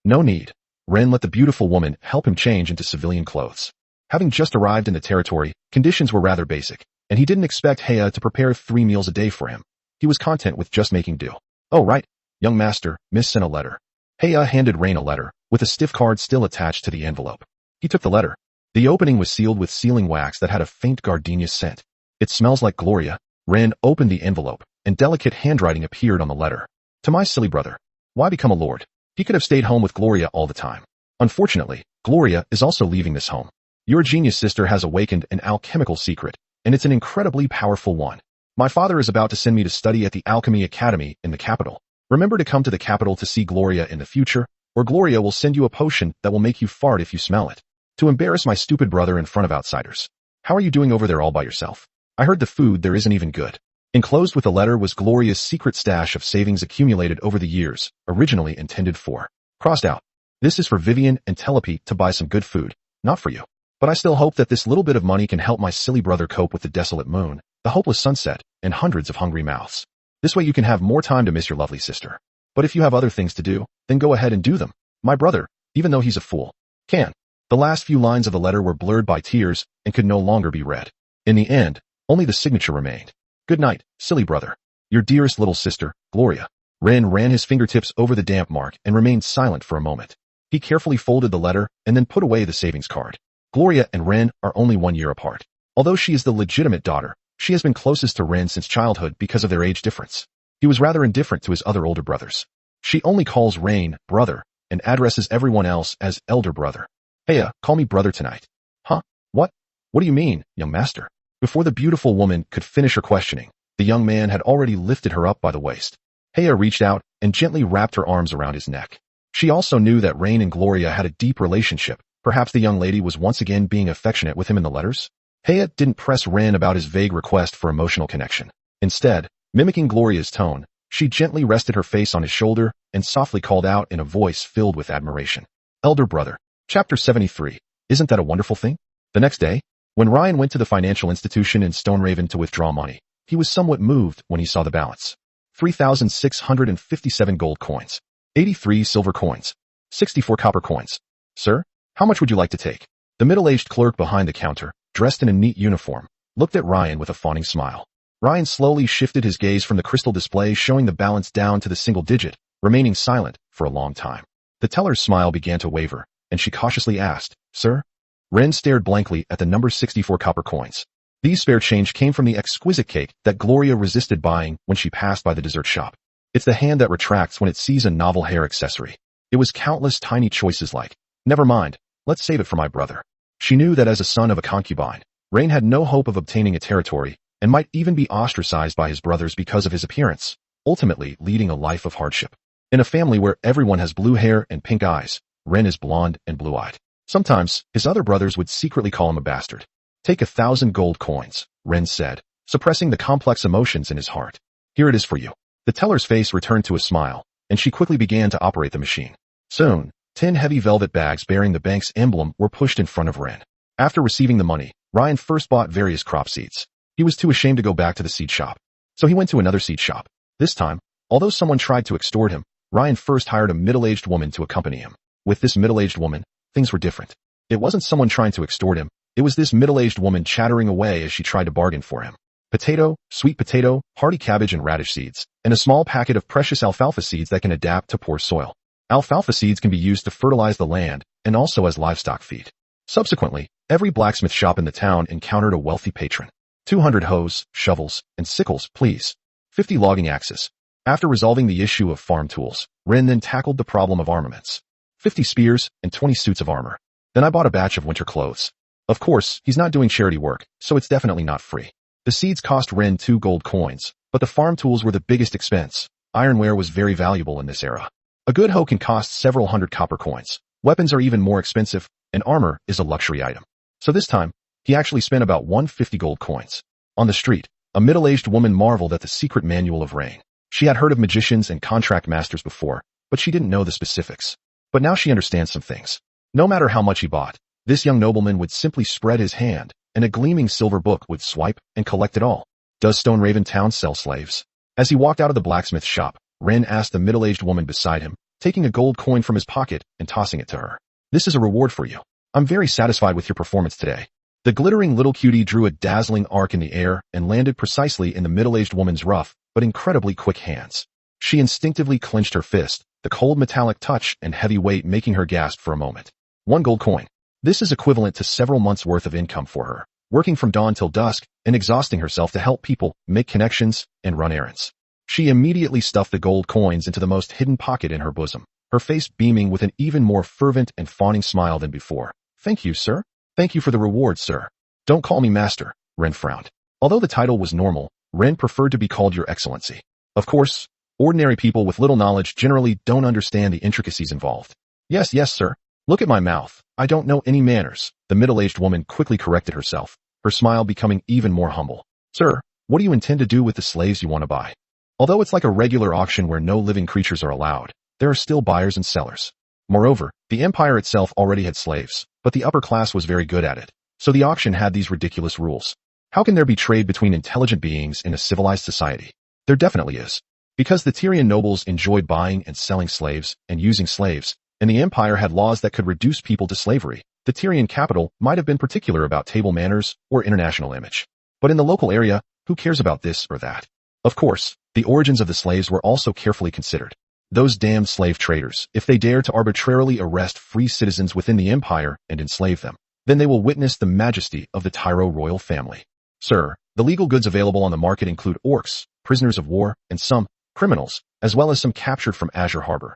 Speaker 1: No need. Ren let the beautiful woman help him change into civilian clothes. Having just arrived in the territory, conditions were rather basic, and he didn't expect Heia to prepare 3 meals a day for him. He was content with just making do. Oh right, young master, Miss sent a letter. Heia handed Ren a letter, with a stiff card still attached to the envelope. He took the letter. The opening was sealed with sealing wax that had a faint gardenia scent. It smells like Gloria. Ren opened the envelope, and delicate handwriting appeared on the letter. To my silly brother. Why become a lord? He could have stayed home with Gloria all the time. Unfortunately, Gloria is also leaving this home. Your genius sister has awakened an alchemical secret, and it's an incredibly powerful one. My father is about to send me to study at the Alchemy Academy in the capital. Remember to come to the capital to see Gloria in the future, or Gloria will send you a potion that will make you fart if you smell it. To embarrass my stupid brother in front of outsiders. How are you doing over there all by yourself? I heard the food there isn't even good. Enclosed with the letter was Gloria's secret stash of savings accumulated over the years, originally intended for. Crossed out. This is for Vivian and Telepe to buy some good food, not for you. But I still hope that this little bit of money can help my silly brother cope with the desolate moon, the hopeless sunset, and hundreds of hungry mouths. This way you can have more time to miss your lovely sister. But if you have other things to do, then go ahead and do them. My brother, even though he's a fool, can. The last few lines of the letter were blurred by tears and could no longer be read. In the end, only the signature remained. Good night, silly brother. Your dearest little sister, Gloria. Ren ran his fingertips over the damp mark and remained silent for a moment. He carefully folded the letter and then put away the savings card. Gloria and Ren are only 1 year apart. Although she is the legitimate daughter, she has been closest to Ren since childhood because of their age difference. He was rather indifferent to his other older brothers. She only calls Ren brother and addresses everyone else as elder brother. Heia, call me brother tonight. Huh? What? What do you mean, young master? Before the beautiful woman could finish her questioning, the young man had already lifted her up by the waist. Heia reached out and gently wrapped her arms around his neck. She also knew that Ren and Gloria had a deep relationship. Perhaps the young lady was once again being affectionate with him in the letters? Heia didn't press Ren about his vague request for emotional connection. Instead, mimicking Gloria's tone, she gently rested her face on his shoulder and softly called out in a voice filled with admiration. Elder brother. Chapter 73. Isn't that a wonderful thing? The next day, when Ryan went to the financial institution in Stoneraven to withdraw money, he was somewhat moved when he saw the balance. 3,657 gold coins, 83 silver coins, 64 copper coins. Sir, how much would you like to take? The middle-aged clerk behind the counter, dressed in a neat uniform, looked at Ryan with a fawning smile. Ryan slowly shifted his gaze from the crystal display showing the balance down to the single digit, remaining silent for a long time. The teller's smile began to waver, and she cautiously asked, Sir? Ren stared blankly at the number 64 copper coins. These spare change came from the exquisite cake that Gloria resisted buying when she passed by the dessert shop. It's the hand that retracts when it sees a novel hair accessory. It was countless tiny choices like, never mind, let's save it for my brother. She knew that as a son of a concubine, Ren had no hope of obtaining a territory and might even be ostracized by his brothers because of his appearance, ultimately leading a life of hardship. In a family where everyone has blue hair and pink eyes, Ren is blonde and blue-eyed. Sometimes, his other brothers would secretly call him a bastard. Take 1,000 gold coins, Ren said, suppressing the complex emotions in his heart. Here it is for you. The teller's face returned to a smile, and she quickly began to operate the machine. Soon, 10 heavy velvet bags bearing the bank's emblem were pushed in front of Ren. After receiving the money, Ryan first bought various crop seeds. He was too ashamed to go back to the seed shop. So he went to another seed shop. This time, although someone tried to extort him, Ryan first hired a middle-aged woman to accompany him. With this middle-aged woman, things were different. It wasn't someone trying to extort him, it was this middle-aged woman chattering away as she tried to bargain for him. Potato, sweet potato, hearty cabbage and radish seeds, and a small packet of precious alfalfa seeds that can adapt to poor soil. Alfalfa seeds can be used to fertilize the land and also as livestock feed. Subsequently, every blacksmith shop in the town encountered a wealthy patron. 200 hoes, shovels, and sickles, please. 50 logging axes. After resolving the issue of farm tools, Ren then tackled the problem of armaments. 50 spears and 20 suits of armor. Then I bought a batch of winter clothes. Of course, he's not doing charity work, so it's definitely not free. The seeds cost Ren 2 gold coins, but the farm tools were the biggest expense. Ironware was very valuable in this era. A good hoe can cost several hundred copper coins. Weapons are even more expensive, and armor is a luxury item. So this time, he actually spent about 150 gold coins. On the street, a middle-aged woman marveled at the secret manual of rain. She had heard of magicians and contract masters before, but she didn't know the specifics. But now she understands some things. No matter how much he bought, this young nobleman would simply spread his hand, and a gleaming silver book would swipe and collect it all. Does Stone Raven Town sell slaves? As he walked out of the blacksmith shop, Ren asked the middle-aged woman beside him, taking a gold coin from his pocket and tossing it to her. This is a reward for you. I'm very satisfied with your performance today. The glittering little cutie drew a dazzling arc in the air and landed precisely in the middle-aged woman's rough, but incredibly quick hands. She instinctively clenched her fist, the cold metallic touch and heavy weight making her gasp for a moment. 1 gold coin. This is equivalent to several months' worth of income for her, working from dawn till dusk and exhausting herself to help people, make connections, and run errands. She immediately stuffed the gold coins into the most hidden pocket in her bosom, her face beaming with an even more fervent and fawning smile than before. Thank you, sir. Thank you for the reward, sir. Don't call me master, Ren frowned. Although the title was normal, Ren preferred to be called Your Excellency. Of course, ordinary people with little knowledge generally don't understand the intricacies involved. Yes, sir. Look at my mouth. I don't know any manners. The middle-aged woman quickly corrected herself, her smile becoming even more humble. Sir, what do you intend to do with the slaves you want to buy? Although it's like a regular auction where no living creatures are allowed, there are still buyers and sellers. Moreover, the empire itself already had slaves, but the upper class was very good at it, so the auction had these ridiculous rules. How can there be trade between intelligent beings in a civilized society? There definitely is. Because the Tyrian nobles enjoyed buying and selling slaves and using slaves, and the empire had laws that could reduce people to slavery, the Tyrian capital might have been particular about table manners or international image. But in the local area, who cares about this or that? Of course, the origins of the slaves were also carefully considered. Those damned slave traders, if they dare to arbitrarily arrest free citizens within the empire and enslave them, then they will witness the majesty of the Tyro royal family. Sir, the legal goods available on the market include orcs, prisoners of war, and some criminals, as well as some captured from Azure Harbor.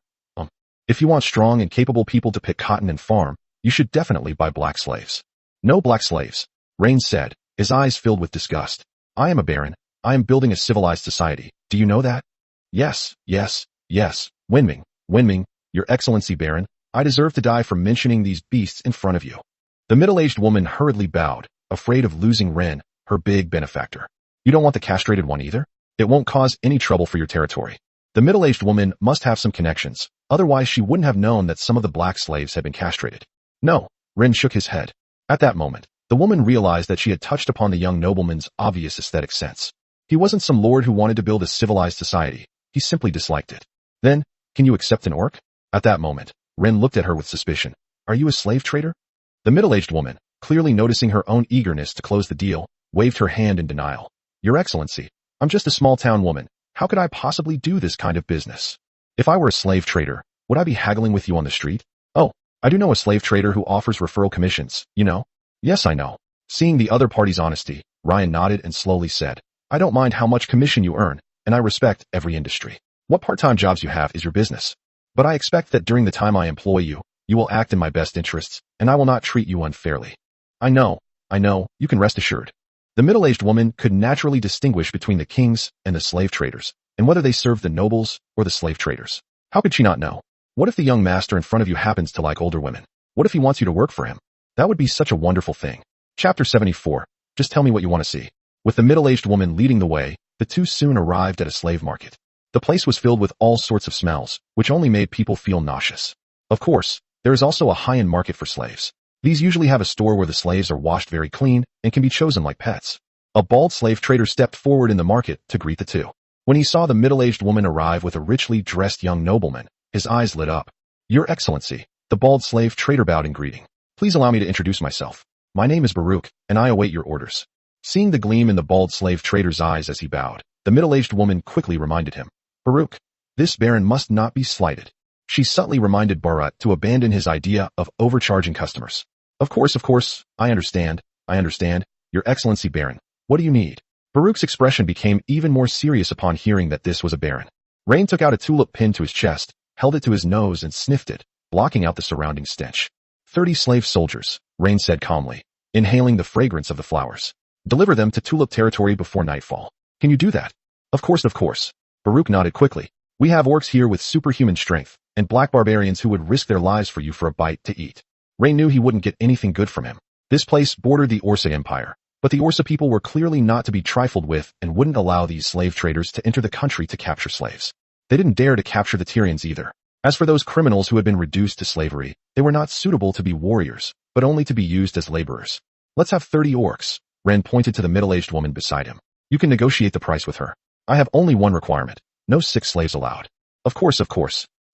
Speaker 1: If you want strong and capable people to pick cotton and farm, you should definitely buy black slaves. No black slaves, Rain said, his eyes filled with disgust. I am a baron. I am building a civilized society. Do you know that? Yes. Wenming, Your Excellency Baron, I deserve to die for mentioning these beasts in front of you. The middle-aged woman hurriedly bowed, afraid of losing Ren, her big benefactor. You don't want the castrated one either? It won't cause any trouble for your territory. The middle-aged woman must have some connections, otherwise she wouldn't have known that some of the black slaves had been castrated. No, Ren shook his head. At that moment, the woman realized that she had touched upon the young nobleman's obvious aesthetic sense. He wasn't some lord who wanted to build a civilized society. He simply disliked it. Then, can you accept an orc? At that moment, Ren looked at her with suspicion. Are you a slave trader? The middle-aged woman, clearly noticing her own eagerness to close the deal, waved her hand in denial. Your Excellency, I'm just a small-town woman. How could I possibly do this kind of business? If I were a slave trader, would I be haggling with you on the street? Oh, I do know a slave trader who offers referral commissions, you know? Yes, I know. Seeing the other party's honesty, Ryan nodded and slowly said, I don't mind how much commission you earn, and I respect every industry. What part-time jobs you have is your business. But I expect that during the time I employ you, you will act in my best interests, and I will not treat you unfairly. I know, you can rest assured. The middle-aged woman could naturally distinguish between the kings and the slave traders, and whether they served the nobles or the slave traders. How could she not know? What if the young master in front of you happens to like older women? What if he wants you to work for him? That would be such a wonderful thing. Chapter 74. Just tell me what you want to see. With the middle-aged woman leading the way, the two soon arrived at a slave market. The place was filled with all sorts of smells, which only made people feel nauseous. Of course, there is also a high-end market for slaves. These usually have a store where the slaves are washed very clean and can be chosen like pets. A bald slave trader stepped forward in the market to greet the two. When he saw the middle-aged woman arrive with a richly dressed young nobleman, his eyes lit up. "Your Excellency," the bald slave trader bowed in greeting. "Please allow me to introduce myself. My name is Baruch, and I await your orders." Seeing the gleam in the bald slave trader's eyes as he bowed, the middle-aged woman quickly reminded him, "Baruch, this baron must not be slighted." She subtly reminded Barat to abandon his idea of overcharging customers. Of course, I understand, Your Excellency Baron. What do you need?" Baruch's expression became even more serious upon hearing that this was a baron. Rain took out a tulip pinned to his chest, held it to his nose and sniffed it, blocking out the surrounding stench. 30 slave soldiers, Rain said calmly, inhaling the fragrance of the flowers. "Deliver them to tulip territory before nightfall. Can you do that?" Of course. Baruch nodded quickly. "We have orcs here with superhuman strength, and black barbarians who would risk their lives for you for a bite to eat." Rain knew he wouldn't get anything good from him. This place bordered the Orsa Empire, but the Orsa people were clearly not to be trifled with and wouldn't allow these slave traders to enter the country to capture slaves. They didn't dare to capture the Tyrians either. As for those criminals who had been reduced to slavery, they were not suitable to be warriors, but only to be used as laborers. "Let's have 30 orcs, Ren pointed to the middle-aged woman beside him. "You can negotiate the price with her. I have only one requirement. No 6 slaves allowed." Of course.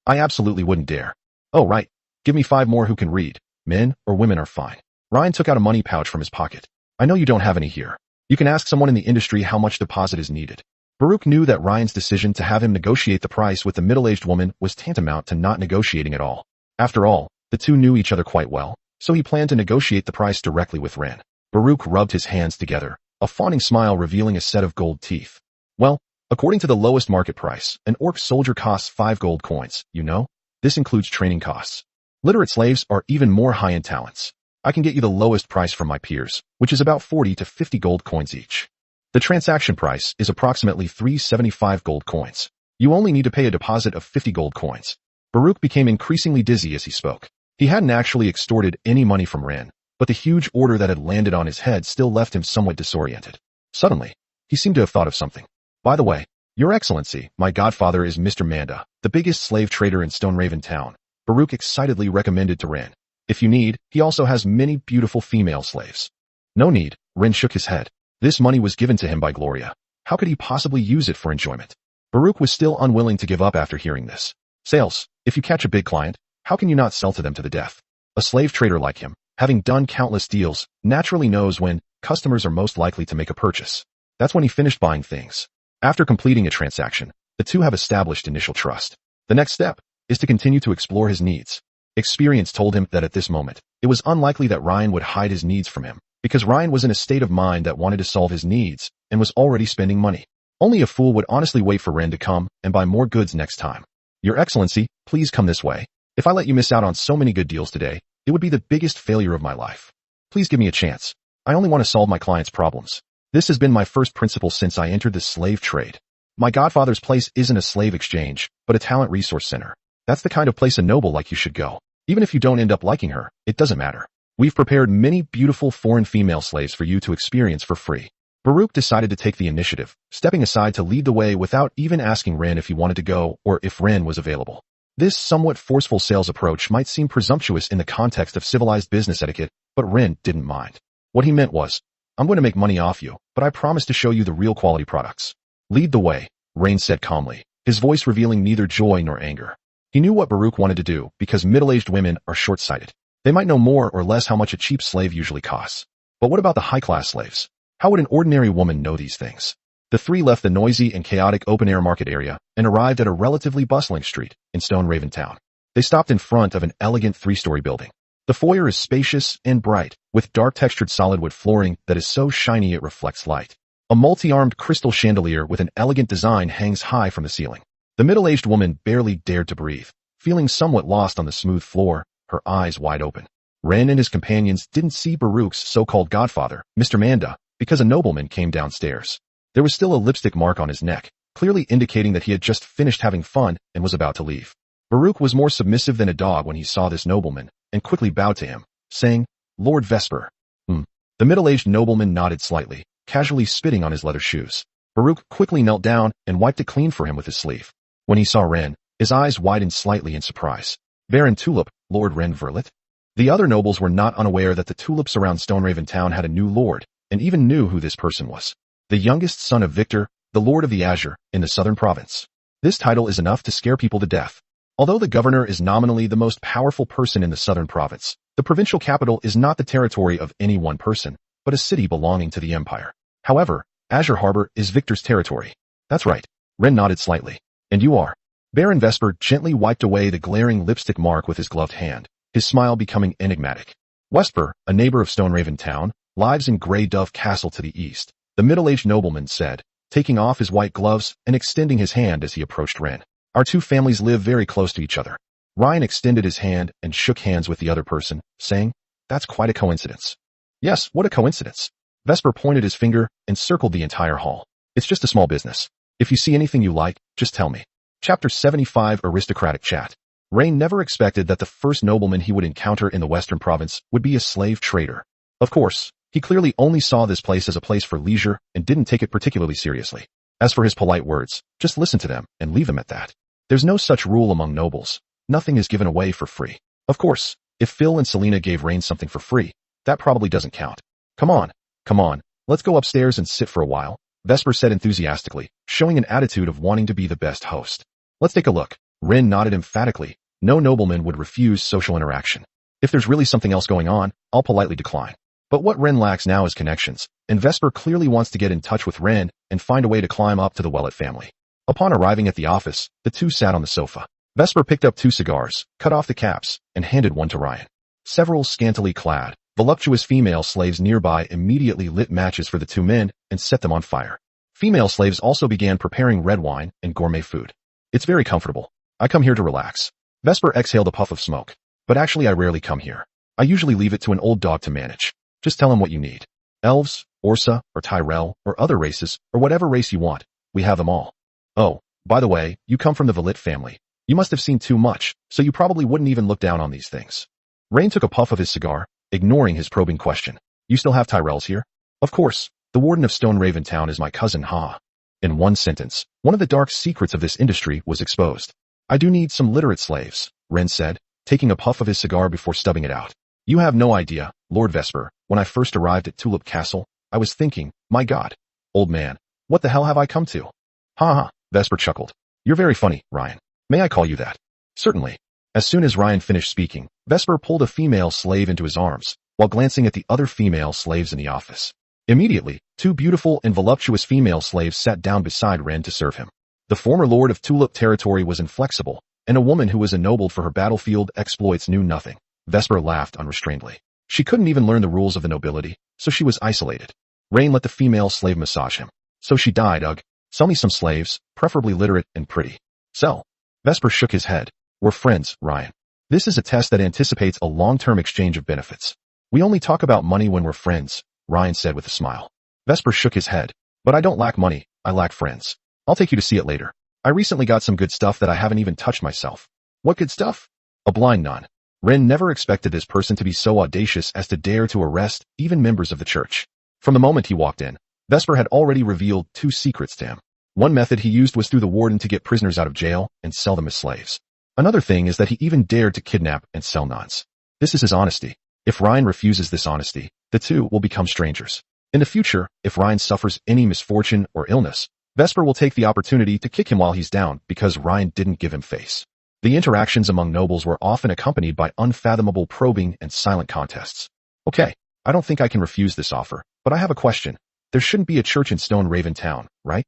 Speaker 1: I absolutely wouldn't dare." "Oh, right. Give me 5 more who can read. Men or women are fine." Ryan took out a money pouch from his pocket. "I know you don't have any here. You can ask someone in the industry how much deposit is needed." Baruch knew that Ryan's decision to have him negotiate the price with the middle-aged woman was tantamount to not negotiating at all. After all, the two knew each other quite well, so he planned to negotiate the price directly with Ren. Baruch rubbed his hands together, a fawning smile revealing a set of gold teeth. "Well, according to the lowest market price, an orc soldier costs 5 gold coins, you know? This includes training costs. Literate slaves are even more high-end talents. I can get you the lowest price from my peers, which is about 40 to 50 gold coins each. The transaction price is approximately 375 gold coins. You only need to pay a deposit of 50 gold coins." Baruch became increasingly dizzy as he spoke. He hadn't actually extorted any money from Ren, but the huge order that had landed on his head still left him somewhat disoriented. Suddenly, he seemed to have thought of something. "By the way, Your Excellency, my godfather is Mr. Manga, the biggest slave trader in Stone Raven Town," Baruch excitedly recommended to Ren. "If you need, he also has many beautiful female slaves." "No need," Ren shook his head. This money was given to him by Gloria. How could he possibly use it for enjoyment? Baruch was still unwilling to give up after hearing this. "Sales. If you catch a big client, how can you not sell to them to the death?" A slave trader like him, having done countless deals, naturally knows when customers are most likely to make a purchase. That's when he finished buying things. After completing a transaction, the two have established initial trust. The next step is to continue to explore his needs. Experience told him that at this moment, it was unlikely that Ryan would hide his needs from him, because Ryan was in a state of mind that wanted to solve his needs and was already spending money. Only a fool would honestly wait for Ren to come and buy more goods next time. "Your Excellency, please come this way. If I let you miss out on so many good deals today, it would be the biggest failure of my life. Please give me a chance. I only want to solve my clients' problems. This has been my first principle since I entered the slave trade. My godfather's place isn't a slave exchange, but a talent resource center. That's the kind of place a noble like you should go. Even if you don't end up liking her, it doesn't matter. We've prepared many beautiful foreign female slaves for you to experience for free." Baruch decided to take the initiative, stepping aside to lead the way without even asking Ren if he wanted to go or if Ren was available. This somewhat forceful sales approach might seem presumptuous in the context of civilized business etiquette, but Ren didn't mind. What he meant was, "I'm going to make money off you, but I promise to show you the real quality products." "Lead the way," Ren said calmly, his voice revealing neither joy nor anger. He knew what Baruch wanted to do because middle-aged women are short-sighted. They might know more or less how much a cheap slave usually costs. But what about the high-class slaves? How would an ordinary woman know these things? The three left the noisy and chaotic open-air market area and arrived at a relatively bustling street in Stone Raven Town. They stopped in front of an elegant 3-story building. The foyer is spacious and bright, with dark textured solid wood flooring that is so shiny it reflects light. A multi-armed crystal chandelier with an elegant design hangs high from the ceiling. The middle-aged woman barely dared to breathe, feeling somewhat lost on the smooth floor, her eyes wide open. Ren and his companions didn't see Baruch's so-called godfather, Mr. Manda, because a nobleman came downstairs. There was still a lipstick mark on his neck, clearly indicating that he had just finished having fun and was about to leave. Baruch was more submissive than a dog when he saw this nobleman, and quickly bowed to him, saying, "Lord Vesper." The middle-aged nobleman nodded slightly, casually spitting on his leather shoes. Baruch quickly knelt down and wiped it clean for him with his sleeve. When he saw Ren, his eyes widened slightly in surprise. Baron Tulip, Lord Ren Verlet? The other nobles were not unaware that the tulips around Stoneraven Town had a new lord, and even knew who this person was. The youngest son of Victor, the Lord of the Azure, in the southern province. This title is enough to scare people to death. Although the governor is nominally the most powerful person in the southern province, the provincial capital is not the territory of any one person, but a city belonging to the empire. However, Azure Harbor is Victor's territory. That's right. Ren nodded slightly. And you are? Baron Vesper gently wiped away the glaring lipstick mark with his gloved hand, his smile becoming enigmatic. Vesper, a neighbor of Stoneraven Town, lives in Grey Dove Castle to the east, the middle-aged nobleman said, taking off his white gloves and extending his hand as he approached Ren. Our two families live very close to each other. Ryan extended his hand and shook hands with the other person, saying, That's quite a coincidence. Yes, what a coincidence. Vesper pointed his finger and circled the entire hall. It's just a small business. If you see anything you like, just tell me. Chapter 75 Aristocratic Chat. Rain never expected that the first nobleman he would encounter in the western province would be a slave trader. Of course, he clearly only saw this place as a place for leisure and didn't take it particularly seriously. As for his polite words, just listen to them and leave them at that. There's no such rule among nobles. Nothing is given away for free. Of course, if Phil and Selena gave Rain something for free, that probably doesn't count. Come on, let's go upstairs and sit for a while, Vesper said enthusiastically, showing an attitude of wanting to be the best host. Let's take a look. Ren nodded emphatically. No nobleman would refuse social interaction. If there's really something else going on, I'll politely decline. But what Ren lacks now is connections, and Vesper clearly wants to get in touch with Ren and find a way to climb up to the Wellet family. Upon arriving at the office, the two sat on the sofa. Vesper picked up 2 cigars, cut off the caps, and handed one to Ryan. Several scantily clad, voluptuous female slaves nearby immediately lit matches for the 2 men and set them on fire. Female slaves also began preparing red wine and gourmet food. It's very comfortable. I come here to relax. Vesper exhaled a puff of smoke. But actually I rarely come here. I usually leave it to an old dog to manage. Just tell him what you need. Elves, Orsa, or Tyrell, or other races, or whatever race you want. We have them all. Oh, by the way, you come from the Valit family. You must have seen too much, so you probably wouldn't even look down on these things. Rain took a puff of his cigar, ignoring his probing question. You still have Tyrells here? Of course. The warden of Stoneraven Town is my cousin Ha. In one sentence, one of the dark secrets of this industry was exposed. I do need some literate slaves, Ren said, taking a puff of his cigar before stubbing it out. You have no idea, Lord Vesper. When I first arrived at Tulip Castle, I was thinking, my God, old man, what the hell have I come to? Ha ha, Vesper chuckled. You're very funny, Ryan. May I call you that? Certainly. As soon as Ryan finished speaking, Vesper pulled a female slave into his arms, while glancing at the other female slaves in the office. Immediately, 2 beautiful and voluptuous female slaves sat down beside Ren to serve him. The former lord of Tulip territory was inflexible, and a woman who was ennobled for her battlefield exploits knew nothing. Vesper laughed unrestrainedly. She couldn't even learn the rules of the nobility, so she was isolated. Rain let the female slave massage him. So she died, ugh. Sell me some slaves, preferably literate and pretty. Sell. Vesper shook his head. We're friends, Ryan. This is a test that anticipates a long-term exchange of benefits. We only talk about money when we're friends, Ryan said with a smile. Vesper shook his head. But I don't lack money, I lack friends. I'll take you to see it later. I recently got some good stuff that I haven't even touched myself. What good stuff? A blind nun. Ren never expected this person to be so audacious as to dare to arrest even members of the church. From the moment he walked in, Vesper had already revealed 2 secrets to him. One method he used was through the warden to get prisoners out of jail and sell them as slaves. Another thing is that he even dared to kidnap and sell nuns. This is his honesty. If Ryan refuses this honesty, the 2 will become strangers. In the future, if Ryan suffers any misfortune or illness, Vesper will take the opportunity to kick him while he's down because Ryan didn't give him face. The interactions among nobles were often accompanied by unfathomable probing and silent contests. Okay, I don't think I can refuse this offer, but I have a question. There shouldn't be a church in Stoneraven Town, right?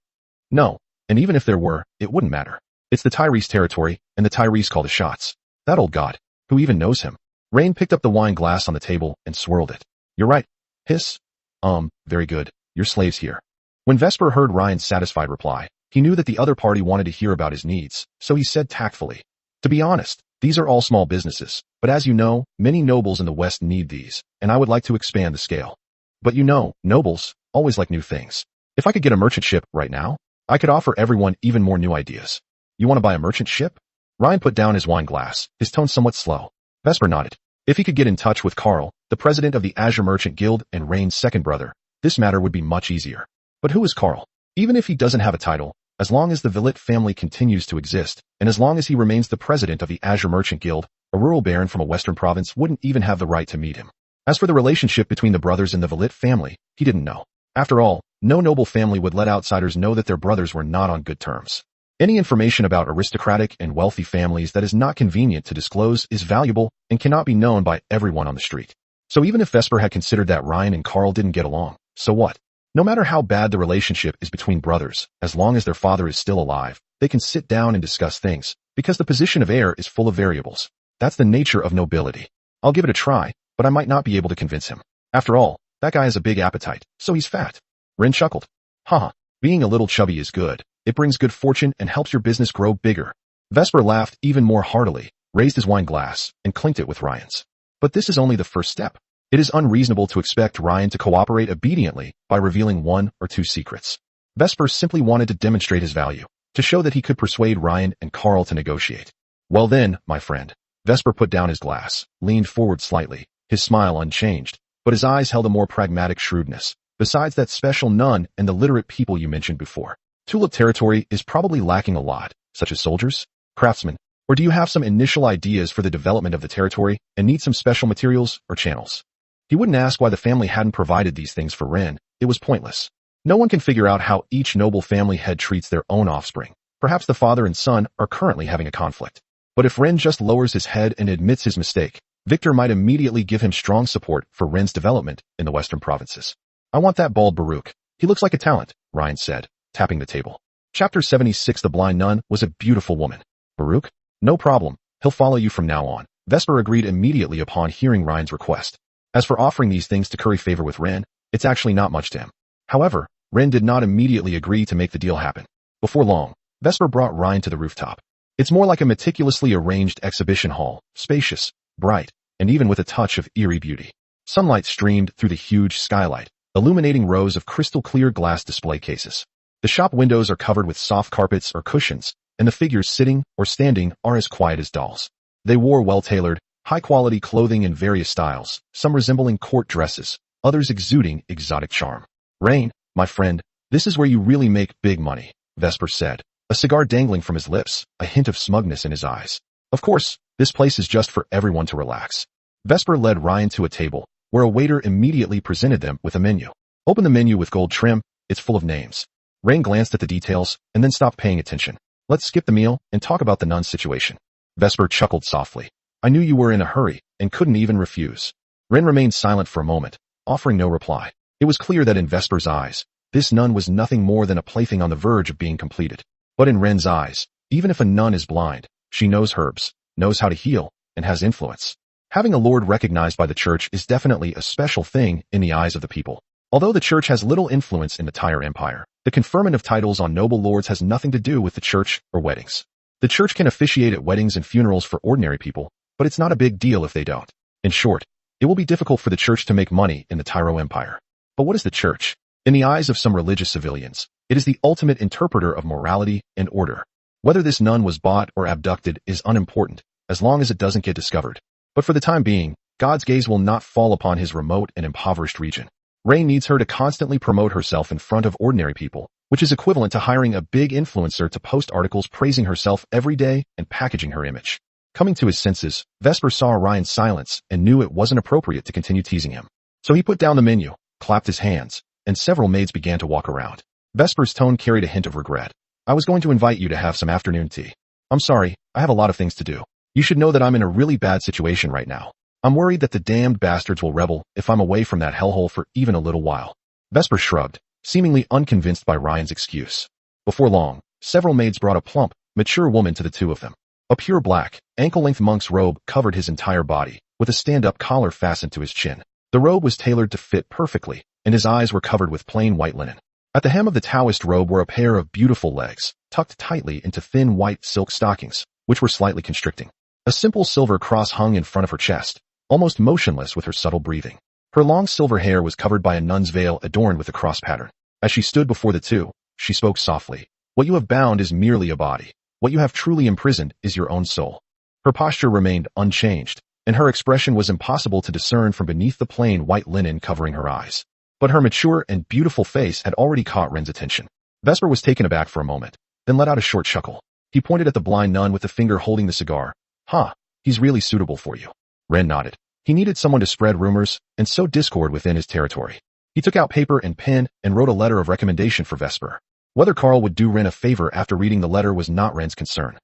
Speaker 1: No, and even if there were, it wouldn't matter. It's the Tyrese territory, and the Tyrese call the shots. That old god. Who even knows him? Rain picked up the wine glass on the table and swirled it. You're right. Hiss. Very good. Your slave's here. When Vesper heard Ryan's satisfied reply, he knew that the other party wanted to hear about his needs, so he said tactfully, to be honest, these are all small businesses, but as you know, many nobles in the West need these, and I would like to expand the scale. But you know, nobles always like new things. If I could get a merchant ship right now, I could offer everyone even more new ideas. You want to buy a merchant ship? Ryan put down his wine glass, his tone somewhat slow. Vesper nodded. If he could get in touch with Carl, the president of the Azure Merchant Guild and Rain's second brother, this matter would be much easier. But who is Carl? Even if he doesn't have a title, as long as the Villet family continues to exist, and as long as he remains the president of the Azure Merchant Guild, a rural baron from a western province wouldn't even have the right to meet him. As for the relationship between the brothers in the Villet family, he didn't know. After all, no noble family would let outsiders know that their brothers were not on good terms. Any information about aristocratic and wealthy families that is not convenient to disclose is valuable and cannot be known by everyone on the street. So even if Vesper had considered that Ryan and Carl didn't get along, so what? No matter how bad the relationship is between brothers, as long as their father is still alive, they can sit down and discuss things, because the position of heir is full of variables. That's the nature of nobility. I'll give it a try, but I might not be able to convince him. After all, that guy has a big appetite, so he's fat. Ren chuckled. Haha, being a little chubby is good. It brings good fortune and helps your business grow bigger. Vesper laughed even more heartily, raised his wine glass, and clinked it with Ryan's. But this is only the first step. It is unreasonable to expect Ryan to cooperate obediently by revealing 1 or 2 secrets. Vesper simply wanted to demonstrate his value, to show that he could persuade Ryan and Carl to negotiate. Well then, my friend. Vesper put down his glass, leaned forward slightly, his smile unchanged, but his eyes held a more pragmatic shrewdness. Besides that special nun and the literate people you mentioned before, Tulip territory is probably lacking a lot, such as soldiers, craftsmen, or do you have some initial ideas for the development of the territory and need some special materials or channels? He wouldn't ask why the family hadn't provided these things for Ren. It was pointless. No one can figure out how each noble family head treats their own offspring. Perhaps the father and son are currently having a conflict. But if Ren just lowers his head and admits his mistake, Victor might immediately give him strong support for Ren's development in the western provinces. I want that bald Baruch. He looks like a talent, Ryan said, tapping the table. Chapter 76. The blind nun was a beautiful woman. Baruch? No problem. He'll follow you from now on. Vesper agreed immediately upon hearing Ryan's request. As for offering these things to curry favor with Ren, it's actually not much to him. However, Ren did not immediately agree to make the deal happen. Before long, Vesper brought Ryan to the rooftop. It's more like a meticulously arranged exhibition hall, spacious, bright, and even with a touch of eerie beauty. Sunlight streamed through the huge skylight, illuminating rows of crystal-clear glass display cases. The shop windows are covered with soft carpets or cushions, and the figures sitting or standing are as quiet as dolls. They wore well-tailored, high-quality clothing in various styles, some resembling court dresses, others exuding exotic charm. Rain, my friend, this is where you really make big money, Vesper said, a cigar dangling from his lips, a hint of smugness in his eyes. Of course, this place is just for everyone to relax. Vesper led Ryan to a table, where a waiter immediately presented them with a menu. Open the menu with gold trim, it's full of names. Rain glanced at the details, and then stopped paying attention. Let's skip the meal and talk about the nun's situation. Vesper chuckled softly. I knew you were in a hurry, and couldn't even refuse. Ren remained silent for a moment, offering no reply. It was clear that in Vesper's eyes, this nun was nothing more than a plaything on the verge of being completed. But in Ren's eyes, even if a nun is blind, she knows herbs, knows how to heal, and has influence. Having a lord recognized by the church is definitely a special thing in the eyes of the people. Although the church has little influence in the Tyre Empire, the conferment of titles on noble lords has nothing to do with the church or weddings. The church can officiate at weddings and funerals for ordinary people, but it's not a big deal if they don't. In short, it will be difficult for the church to make money in the Tyro Empire. But what is the church? In the eyes of some religious civilians, it is the ultimate interpreter of morality and order. Whether this nun was bought or abducted is unimportant, as long as it doesn't get discovered. But for the time being, God's gaze will not fall upon his remote and impoverished region. Rain needs her to constantly promote herself in front of ordinary people, which is equivalent to hiring a big influencer to post articles praising herself every day and packaging her image. Coming to his senses, Vesper saw Ryan's silence and knew it wasn't appropriate to continue teasing him. So he put down the menu, clapped his hands, and several maids began to walk around. Vesper's tone carried a hint of regret. I was going to invite you to have some afternoon tea. I'm sorry, I have a lot of things to do. You should know that I'm in a really bad situation right now. I'm worried that the damned bastards will rebel if I'm away from that hellhole for even a little while. Vesper shrugged, seemingly unconvinced by Ryan's excuse. Before long, several maids brought a plump, mature woman to the two of them. A pure black, ankle-length monk's robe covered his entire body, with a stand-up collar fastened to his chin. The robe was tailored to fit perfectly, and his eyes were covered with plain white linen. At the hem of the Taoist robe were a pair of beautiful legs, tucked tightly into thin white silk stockings, which were slightly constricting. A simple silver cross hung in front of her chest, almost motionless with her subtle breathing. Her long silver hair was covered by a nun's veil adorned with a cross pattern. As she stood before the two, she spoke softly. What you have bound is merely a body. What you have truly imprisoned is your own soul. Her posture remained unchanged, and her expression was impossible to discern from beneath the plain white linen covering her eyes. But her mature and beautiful face had already caught Ren's attention. Vesper was taken aback for a moment, then let out a short chuckle. He pointed at the blind nun with the finger holding the cigar. He's really suitable for you. Ren nodded. He needed someone to spread rumors and sow discord within his territory. He took out paper and pen and wrote a letter of recommendation for Vesper. Whether Carl would do Ren a favor after reading the letter was not Ren's concern.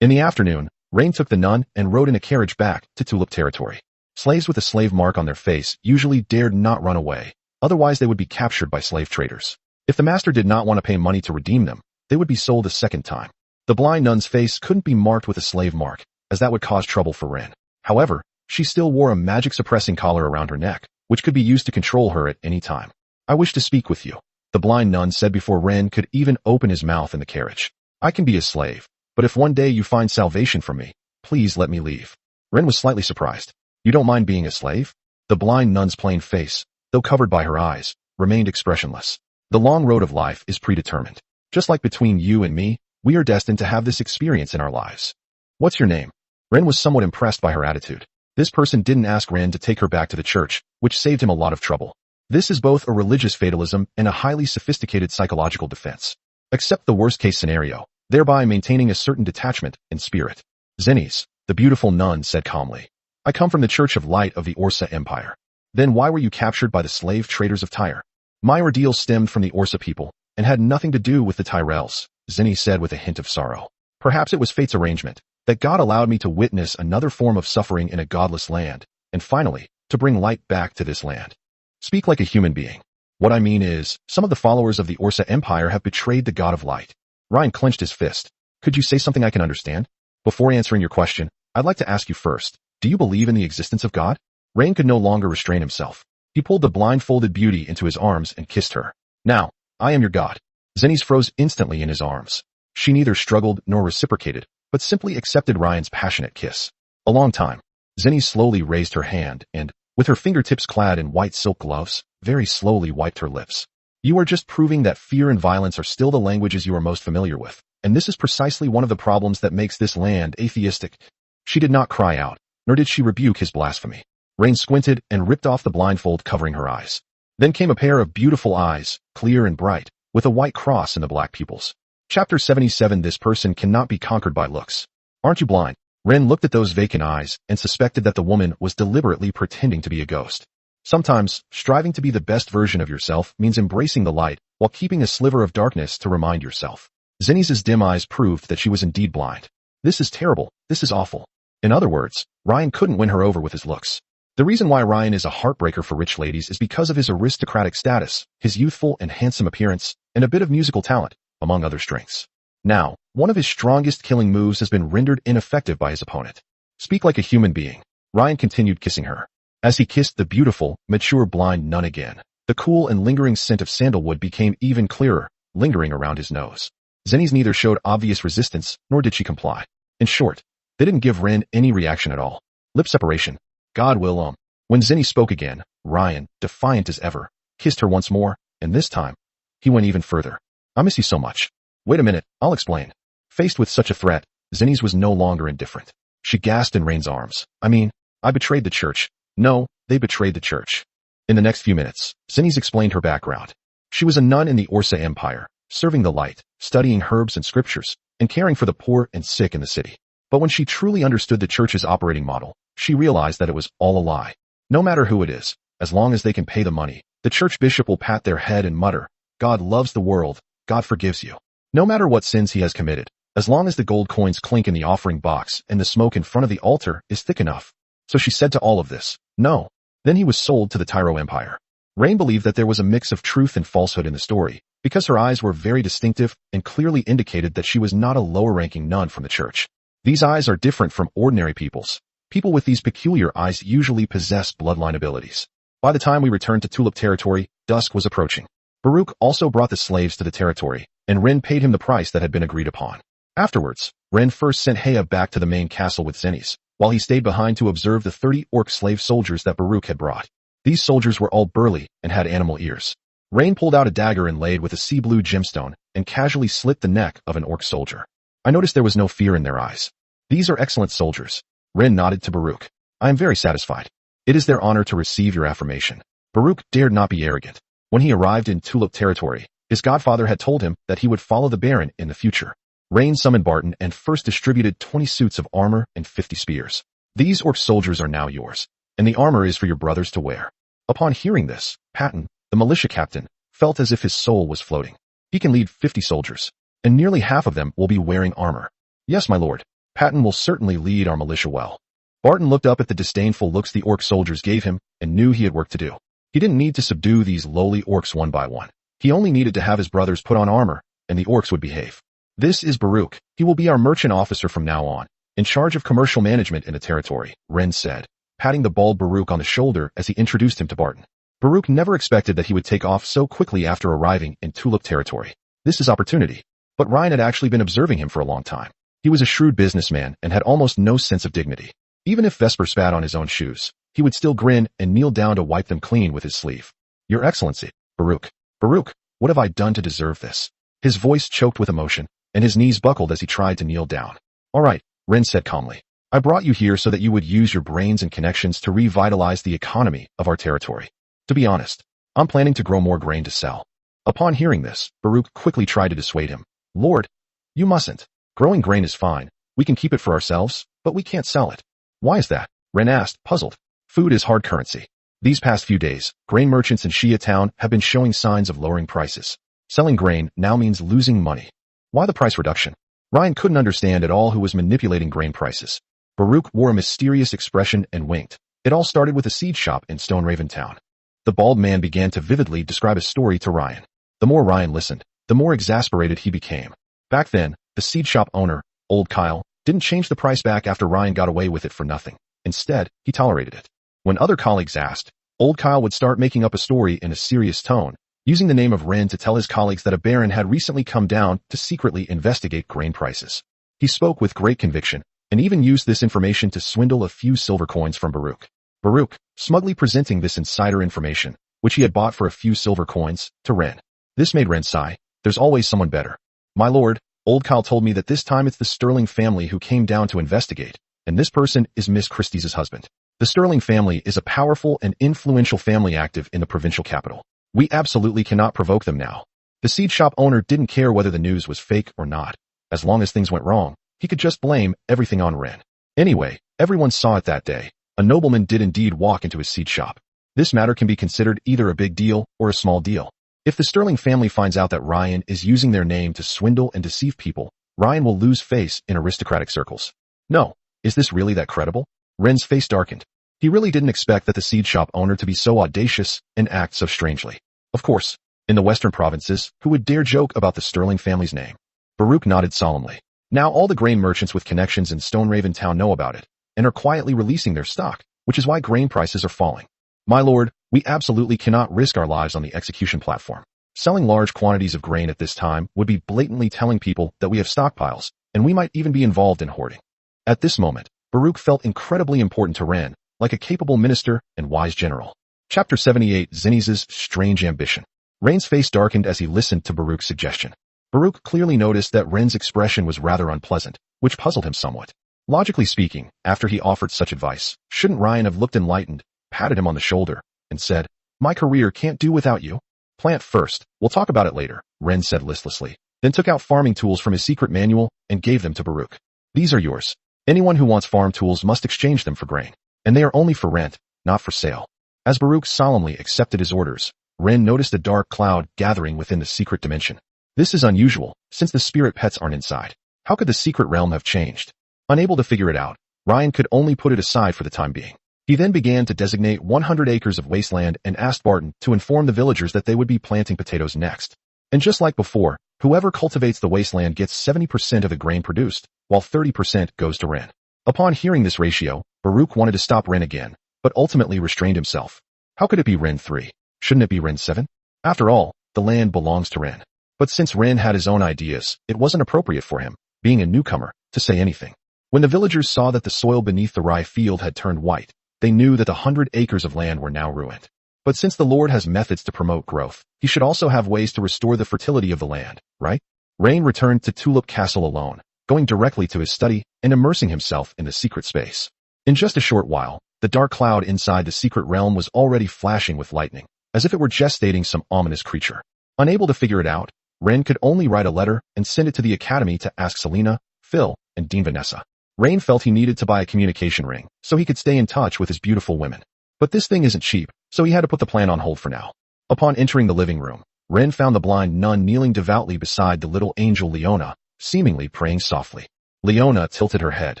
Speaker 1: In the afternoon, Ren took the nun and rode in a carriage back to Tulip territory. Slaves with a slave mark on their face usually dared not run away, otherwise they would be captured by slave traders. If the master did not want to pay money to redeem them, they would be sold a second time. The blind nun's face couldn't be marked with a slave mark, as that would cause trouble for Ren. However, she still wore a magic-suppressing collar around her neck, which could be used to control her at any time. I wish to speak with you, the blind nun said before Ren could even open his mouth in the carriage. I can be a slave, but if one day you find salvation from me, please let me leave. Ren was slightly surprised. You don't mind being a slave? The blind nun's plain face, though covered by her eyes, remained expressionless. The long road of life is predetermined. Just like between you and me, we are destined to have this experience in our lives. What's your name? Ren was somewhat impressed by her attitude. This person didn't ask Ren to take her back to the church, which saved him a lot of trouble. This is both a religious fatalism and a highly sophisticated psychological defense. Accept the worst-case scenario, thereby maintaining a certain detachment in spirit. Zenis, the beautiful nun said calmly. I come from the Church of Light of the Orsa Empire. Then why were you captured by the slave traders of Tyre? My ordeal stemmed from the Orsa people, and had nothing to do with the Tyrells, Zenis said with a hint of sorrow. Perhaps it was fate's arrangement, that God allowed me to witness another form of suffering in a godless land, and finally, to bring light back to this land. Speak like a human being. What I mean is, some of the followers of the Orsa Empire have betrayed the God of Light. Ryan clenched his fist. Could you say something I can understand? Before answering your question, I'd like to ask you first, do you believe in the existence of God? Rain could no longer restrain himself. He pulled the blindfolded beauty into his arms and kissed her. Now, I am your God. Zenis froze instantly in his arms. She neither struggled nor reciprocated, but simply accepted Ryan's passionate kiss. A long time. Zenis slowly raised her hand and, with her fingertips clad in white silk gloves, very slowly wiped her lips. You are just proving that fear and violence are still the languages you are most familiar with, and this is precisely one of the problems that makes this land atheistic. She did not cry out, nor did she rebuke his blasphemy. Rain squinted and ripped off the blindfold covering her eyes. Then came a pair of beautiful eyes, clear and bright, with a white cross in the black pupils. Chapter 77. This person cannot be conquered by looks. Aren't you blind? Ren looked at those vacant eyes and suspected that the woman was deliberately pretending to be a ghost. Sometimes, striving to be the best version of yourself means embracing the light while keeping a sliver of darkness to remind yourself. Zenis's dim eyes proved that she was indeed blind. This is terrible. This is awful. In other words, Ryan couldn't win her over with his looks. The reason why Ryan is a heartbreaker for rich ladies is because of his aristocratic status, his youthful and handsome appearance, and a bit of musical talent, among other strengths. Now, one of his strongest killing moves has been rendered ineffective by his opponent. Speak like a human being. Ryan continued kissing her. As he kissed the beautiful, mature blind nun again, the cool and lingering scent of sandalwood became even clearer, lingering around his nose. Zenis neither showed obvious resistance, nor did she comply. In short, they didn't give Ren any reaction at all. Lip separation. God will. When Zenis spoke again, Ryan, defiant as ever, kissed her once more, and this time, he went even further. I miss you so much. Wait a minute, I'll explain. Faced with such a threat, Zenis was no longer indifferent. She gasped in Rain's arms. I betrayed the church. No, they betrayed the church. In the next few minutes, Zenis explained her background. She was a nun in the Orsa Empire, serving the light, studying herbs and scriptures, and caring for the poor and sick in the city. But when she truly understood the church's operating model, she realized that it was all a lie. No matter who it is, as long as they can pay the money, the church bishop will pat their head and mutter, God loves the world, God forgives you. No matter what sins he has committed, as long as the gold coins clink in the offering box and the smoke in front of the altar is thick enough. So she said to all of this, no. Then he was sold to the Tyro Empire. Rain believed that there was a mix of truth and falsehood in the story, because her eyes were very distinctive and clearly indicated that she was not a lower-ranking nun from the church. These eyes are different from ordinary people's. People with these peculiar eyes usually possess bloodline abilities. By the time we returned to Tulip territory, dusk was approaching. Baruch also brought the slaves to the territory, and Ren paid him the price that had been agreed upon. Afterwards, Ren first sent Hea back to the main castle with Zenis, while he stayed behind to observe the 30 orc slave soldiers that Baruch had brought. These soldiers were all burly and had animal ears. Rain pulled out a dagger inlaid with a sea blue gemstone and casually slit the neck of an orc soldier. I noticed there was no fear in their eyes. These are excellent soldiers. Ren nodded to Baruch. I am very satisfied. It is their honor to receive your affirmation. Baruch dared not be arrogant. When he arrived in Tulip territory, his godfather had told him that he would follow the Baron in the future. Rain summoned Barton and first distributed 20 suits of armor and 50 spears. These orc soldiers are now yours, and the armor is for your brothers to wear. Upon hearing this, Patton, the militia captain, felt as if his soul was floating. He can lead 50 soldiers, and nearly half of them will be wearing armor. Yes, my lord, Patton will certainly lead our militia well. Barton looked up at the disdainful looks the orc soldiers gave him and knew he had work to do. He didn't need to subdue these lowly orcs one by one. He only needed to have his brothers put on armor, and the orcs would behave. This is Baruch. He will be our merchant officer from now on, in charge of commercial management in the territory, Ren said, patting the bald Baruch on the shoulder as he introduced him to Barton. Baruch never expected that he would take off so quickly after arriving in Tulip territory. This is opportunity. But Ryan had actually been observing him for a long time. He was a shrewd businessman and had almost no sense of dignity. Even if Vesper spat on his own shoes, he would still grin and kneel down to wipe them clean with his sleeve. Your Excellency, Baruch. Baruch, what have I done to deserve this? His voice choked with emotion, and his knees buckled as he tried to kneel down. All right, Ren said calmly. I brought you here so that you would use your brains and connections to revitalize the economy of our territory. To be honest, I'm planning to grow more grain to sell. Upon hearing this, Baruch quickly tried to dissuade him. Lord, you mustn't. Growing grain is fine. We can keep it for ourselves, but we can't sell it. Why is that? Ren asked, puzzled. Food is hard currency. These past few days, grain merchants in Shia Town have been showing signs of lowering prices. Selling grain now means losing money. Why the price reduction? Ryan couldn't understand at all who was manipulating grain prices. Baruch wore a mysterious expression and winked. It all started with a seed shop in Stone Raven Town. The bald man began to vividly describe a story to Ryan. The more Ryan listened, the more exasperated he became. Back then, the seed shop owner, Old Kyle, didn't change the price back after Ryan got away with it for nothing. Instead, he tolerated it. When other colleagues asked, Old Kyle would start making up a story in a serious tone, using the name of Ren to tell his colleagues that a baron had recently come down to secretly investigate grain prices. He spoke with great conviction, and even used this information to swindle a few silver coins from Baruch. Baruch, smugly presenting this insider information, which he had bought for a few silver coins, to Ren. This made Ren sigh. There's always someone better. My lord, Old Kyle told me that this time it's the Sterling family who came down to investigate, and this person is Miss Christie's husband. The Sterling family is a powerful and influential family active in the provincial capital. We absolutely cannot provoke them now. The seed shop owner didn't care whether the news was fake or not. As long as things went wrong, he could just blame everything on Ren. Anyway, everyone saw it that day. A nobleman did indeed walk into his seed shop. This matter can be considered either a big deal or a small deal. If the Sterling family finds out that Ryan is using their name to swindle and deceive people, Ryan will lose face in aristocratic circles. No, is this really that credible? Ren's face darkened. He really didn't expect that the seed shop owner to be so audacious and act so strangely. Of course, in the western provinces, who would dare joke about the Sterling family's name? Baruch nodded solemnly. Now all the grain merchants with connections in Stone Raven Town know about it, and are quietly releasing their stock, which is why grain prices are falling. My lord, we absolutely cannot risk our lives on the execution platform. Selling large quantities of grain at this time would be blatantly telling people that we have stockpiles, and we might even be involved in hoarding. At this moment, Baruch felt incredibly important to Ren, like a capable minister and wise general. Chapter 78, Zinni's Strange Ambition. Ren's face darkened as he listened to Baruch's suggestion. Baruch clearly noticed that Ren's expression was rather unpleasant, which puzzled him somewhat. Logically speaking, after he offered such advice, shouldn't Ryan have looked enlightened, patted him on the shoulder, and said, My career can't do without you? Plant first, we'll talk about it later, Ren said listlessly, then took out farming tools from his secret manual and gave them to Baruch. These are yours. Anyone who wants farm tools must exchange them for grain, and they are only for rent, not for sale. As Baruch solemnly accepted his orders, Ren noticed a dark cloud gathering within the secret dimension. This is unusual, since the spirit pets aren't inside. How could the secret realm have changed? Unable to figure it out, Ryan could only put it aside for the time being. He then began to designate 100 acres of wasteland and asked Barton to inform the villagers that they would be planting potatoes next. And just like before, whoever cultivates the wasteland gets 70% of the grain produced, while 30% goes to Ren. Upon hearing this ratio, Baruch wanted to stop Ren again, but ultimately restrained himself. How could it be Ren 3? Shouldn't it be Ren 7? After all, the land belongs to Ren. But since Ren had his own ideas, it wasn't appropriate for him, being a newcomer, to say anything. When the villagers saw that the soil beneath the rye field had turned white, they knew that the 100 acres of land were now ruined. But since the Lord has methods to promote growth, he should also have ways to restore the fertility of the land, right? Rain returned to Tulip Castle alone, going directly to his study and immersing himself in the secret space. In just a short while, the dark cloud inside the secret realm was already flashing with lightning, as if it were gestating some ominous creature. Unable to figure it out, Ren could only write a letter and send it to the academy to ask Selena, Phil, and Dean Vanessa. Rain felt he needed to buy a communication ring so he could stay in touch with his beautiful women. But this thing isn't cheap, so he had to put the plan on hold for now. Upon entering the living room, Ren found the blind nun kneeling devoutly beside the little angel Leona, seemingly praying softly. Leona tilted her head,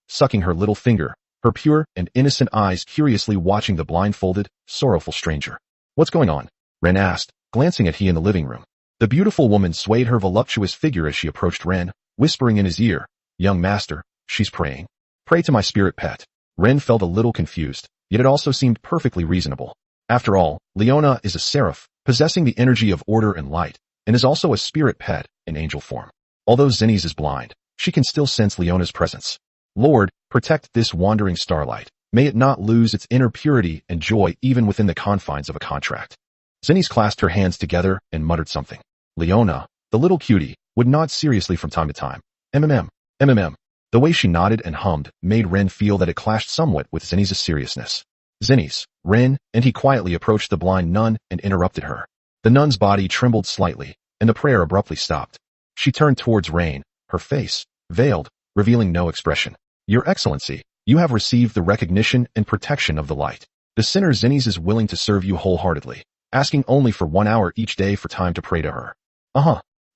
Speaker 1: sucking her little finger, her pure and innocent eyes curiously watching the blindfolded, sorrowful stranger. "What's going on?" Ren asked, glancing at he in the living room. The beautiful woman swayed her voluptuous figure as she approached Ren, whispering in his ear, "Young master, she's praying. Pray to my spirit pet." Ren felt a little confused, yet it also seemed perfectly reasonable. After all, Leona is a seraph, possessing the energy of order and light, and is also a spirit pet in angel form. Although Zinnies is blind, she can still sense Leona's presence. "Lord, protect this wandering starlight. May it not lose its inner purity and joy even within the confines of a contract." Zinnies clasped her hands together and muttered something. Leona, the little cutie, would nod seriously from time to time. MMM. The way she nodded and hummed made Ren feel that it clashed somewhat with Zinnies' seriousness. "Zinnies, Ren," and he quietly approached the blind nun and interrupted her. The nun's body trembled slightly, and the prayer abruptly stopped. She turned towards Rain, her face veiled, revealing no expression. "Your Excellency, you have received the recognition and protection of the light. The sinner Zinnies is willing to serve you wholeheartedly, asking only for 1 hour each day for time to pray to her."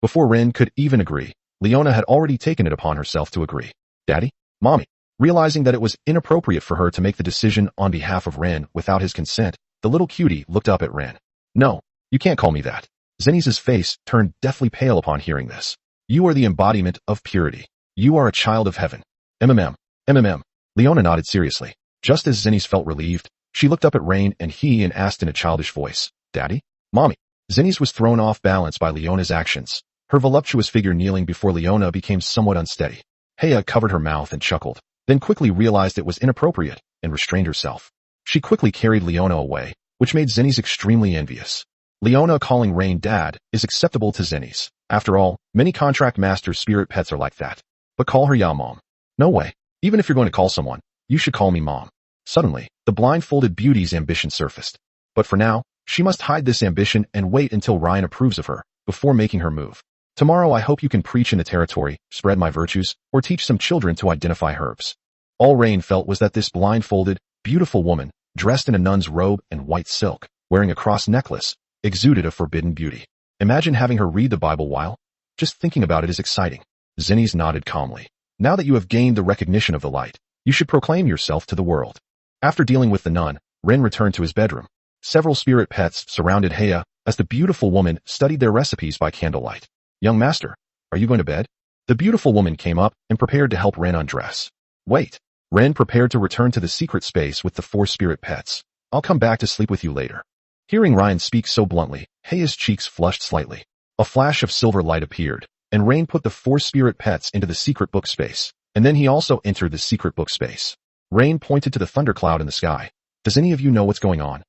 Speaker 1: Before Ren could even agree, Leona had already taken it upon herself to agree. "Daddy? Mommy?" Realizing that it was inappropriate for her to make the decision on behalf of Ren without his consent, the little cutie looked up at Ren. "No, you can't call me that." Zinnies' face turned deathly pale upon hearing this. "You are the embodiment of purity. You are a child of heaven." MMM. Leona nodded seriously. Just as Zinnies felt relieved, she looked up at Rain and asked in a childish voice, "Daddy? Mommy?" Zinnies was thrown off balance by Leona's actions. Her voluptuous figure kneeling before Leona became somewhat unsteady. Heya covered her mouth and chuckled, then quickly realized it was inappropriate and restrained herself. She quickly carried Leona away, which made Zinnies extremely envious. Leona calling Rain dad is acceptable to Zinnies. After all, many contract masters' spirit pets are like that. But call her ya mom. No way. Even if you're going to call someone, you should call me mom. Suddenly, the blindfolded beauty's ambition surfaced. But for now, she must hide this ambition and wait until Ryan approves of her, before making her move. "Tomorrow I hope you can preach in the territory, spread my virtues, or teach some children to identify herbs." All Rain felt was that this blindfolded, beautiful woman, dressed in a nun's robe and white silk, wearing a cross necklace, exuded a forbidden beauty. Imagine having her read the Bible while just thinking about it is exciting. Zinnies nodded calmly. "Now that you have gained the recognition of the light, you should proclaim yourself to the world." After dealing with the nun, Ren returned to his bedroom. Several spirit pets surrounded Heya as the beautiful woman studied their recipes by candlelight. "Young master, are you going to bed?" The beautiful woman came up and prepared to help Ren undress. "Wait." Ren prepared to return to the secret space with the 4 spirit pets. "I'll come back to sleep with you later." Hearing Ryan speak so bluntly, Heya's cheeks flushed slightly. A flash of silver light appeared, and Rain put the 4 spirit pets into the secret book space, and then he also entered the secret book space. Rain pointed to the thundercloud in the sky. "Does any of you know what's going on?"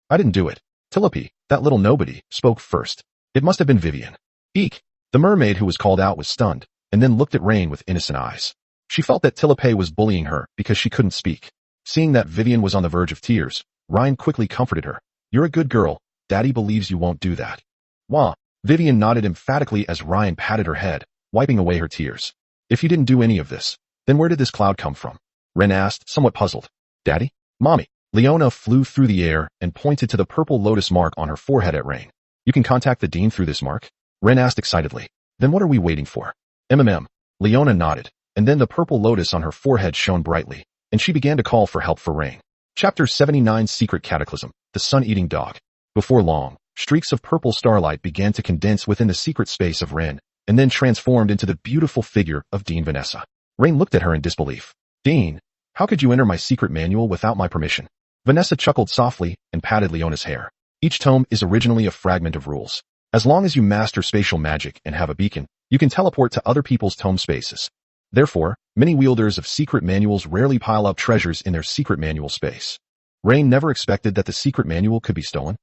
Speaker 1: "I didn't do it. Tulip, that little nobody, spoke first. It must have been Vivian." "Eek." The mermaid who was called out was stunned, and then looked at Rain with innocent eyes. She felt that Tulip was bullying her because she couldn't speak. Seeing that Vivian was on the verge of tears, Ryan quickly comforted her. "You're a good girl. Daddy believes you won't do that." "Wah." Vivian nodded emphatically as Ryan patted her head, wiping away her tears. "If you didn't do any of this, then where did this cloud come from?" Ren asked, somewhat puzzled. "Daddy? Mommy?" Leona flew through the air and pointed to the purple lotus mark on her forehead at Rain. "You can contact the dean through this mark?" Ren asked excitedly. "Then what are we waiting for?" Leona nodded, and then the purple lotus on her forehead shone brightly, and she began to call for help for Rain. Chapter 79 Secret Cataclysm, the Sun-Eating Dog. Before long, streaks of purple starlight began to condense within the secret space of Ren, and then transformed into the beautiful figure of Dean Vanessa. Rain looked at her in disbelief. "Dean, how could you enter my secret manual without my permission?" Vanessa chuckled softly and patted Leona's hair. "Each tome is originally a fragment of rules. As long as you master spatial magic and have a beacon, you can teleport to other people's tome spaces. Therefore, many wielders of secret manuals rarely pile up treasures in their secret manual space." Rain never expected that the secret manual could be stolen.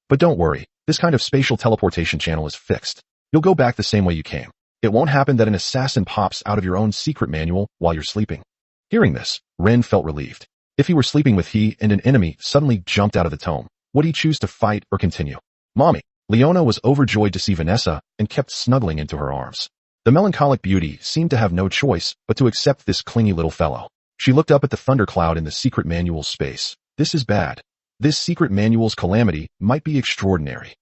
Speaker 1: "But don't worry, this kind of spatial teleportation channel is fixed. You'll go back the same way you came. It won't happen that an assassin pops out of your own secret manual while you're sleeping." Hearing this, Ren felt relieved. If he were sleeping with he and an enemy suddenly jumped out of the tome, Would he choose to fight or continue? Mommy. Leona was overjoyed to see Vanessa and kept snuggling into her arms. The melancholic beauty seemed to have no choice but to accept this clingy little fellow. She looked up at the thundercloud in the secret manual's space. This is bad. This secret manual's calamity might be extraordinary.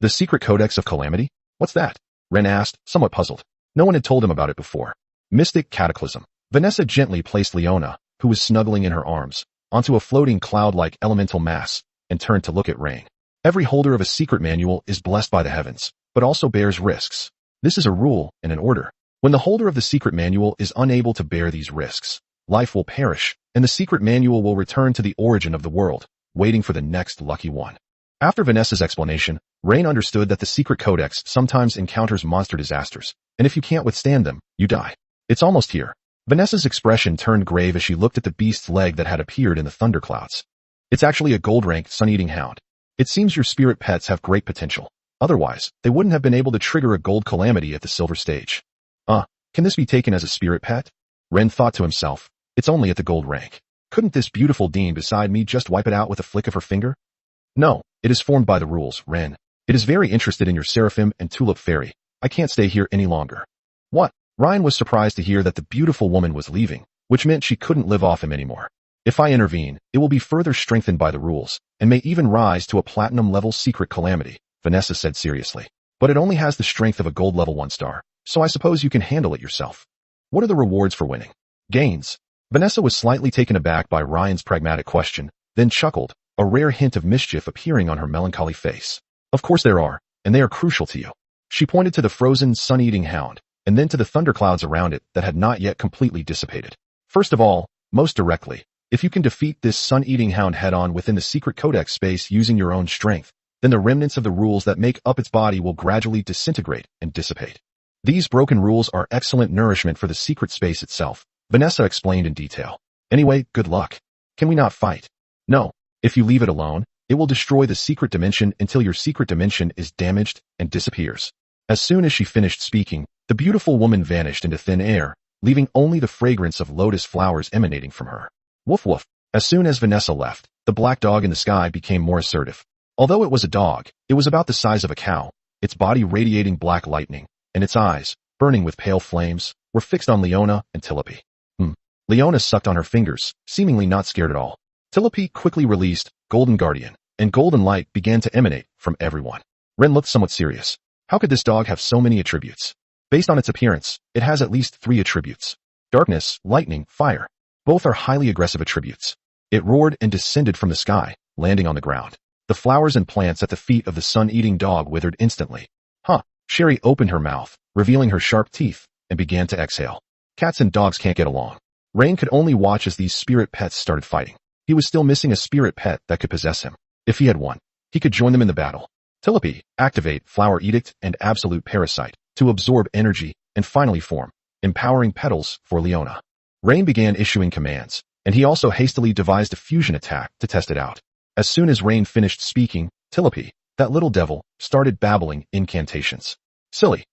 Speaker 1: The secret codex of calamity? What's that? Ren asked, somewhat puzzled. No one had told him about it before. Mystic cataclysm. Vanessa gently placed Leona, who was snuggling in her arms, onto a floating cloud-like elemental mass, and turned to look at Rain. Every holder of a secret manual is blessed by the heavens, but also bears risks. This is a rule and an order. When the holder of the secret manual is unable to bear these risks, life will perish, and the secret manual will return to the origin of the world, waiting for the next lucky one. After Vanessa's explanation, Rain understood that the secret codex sometimes encounters monster disasters, and if you can't withstand them, you die. It's almost here. Vanessa's expression turned grave as she looked at the beast's leg that had appeared in the thunderclouds. It's actually a gold-ranked sun-eating hound. It seems your spirit pets have great potential. Otherwise, they wouldn't have been able to trigger a gold calamity at the silver stage. Can this be taken as a spirit pet? Ren thought to himself. It's only at the gold rank. Couldn't this beautiful Dean beside me just wipe it out with a flick of her finger? No, it is formed by the rules, Ren. It is very interested in your seraphim and tulip fairy. I can't stay here any longer. What? Ryan was surprised to hear that the beautiful woman was leaving, which meant she couldn't live off him anymore. If I intervene, it will be further strengthened by the rules, and may even rise to a platinum-level secret calamity, Vanessa said seriously. But it only has the strength of a gold level 1 star, so I suppose you can handle it yourself. What are the rewards for winning? Gains. Vanessa was slightly taken aback by Ryan's pragmatic question, then chuckled, a rare hint of mischief appearing on her melancholy face. Of course there are, and they are crucial to you. She pointed to the frozen, sun-eating hound, and then to the thunderclouds around it that had not yet completely dissipated. First of all, most directly, if you can defeat this sun-eating hound head-on within the secret codex space using your own strength, then the remnants of the rules that make up its body will gradually disintegrate and dissipate. These broken rules are excellent nourishment for the secret space itself, Vanessa explained in detail. Anyway, good luck. Can we not fight? No. If you leave it alone, it will destroy the secret dimension until your secret dimension is damaged and disappears. As soon as she finished speaking, the beautiful woman vanished into thin air, leaving only the fragrance of lotus flowers emanating from her. Woof woof. As soon as Vanessa left, the black dog in the sky became more assertive. Although it was a dog, it was about the size of a cow, its body radiating black lightning, and its eyes, burning with pale flames, were fixed on Leona and Tulip. Leona sucked on her fingers, seemingly not scared at all. Tulip quickly released Golden Guardian, and golden light began to emanate from everyone. Ren looked somewhat serious. How could this dog have so many attributes? Based on its appearance, it has at least 3 attributes. Darkness, lightning, fire. Both are highly aggressive attributes. It roared and descended from the sky, landing on the ground. The flowers and plants at the feet of the sun-eating dog withered instantly. Sherry opened her mouth, revealing her sharp teeth, and began to exhale. Cats and dogs can't get along. Rain could only watch as these spirit pets started fighting. He was still missing a spirit pet that could possess him. If he had one, he could join them in the battle. Tulip, activate Flower Edict and Absolute Parasite to absorb energy and finally form empowering petals for Leona. Rain began issuing commands, and he also hastily devised a fusion attack to test it out. As soon as Rain finished speaking, Tulip, that little devil, started babbling incantations. Silly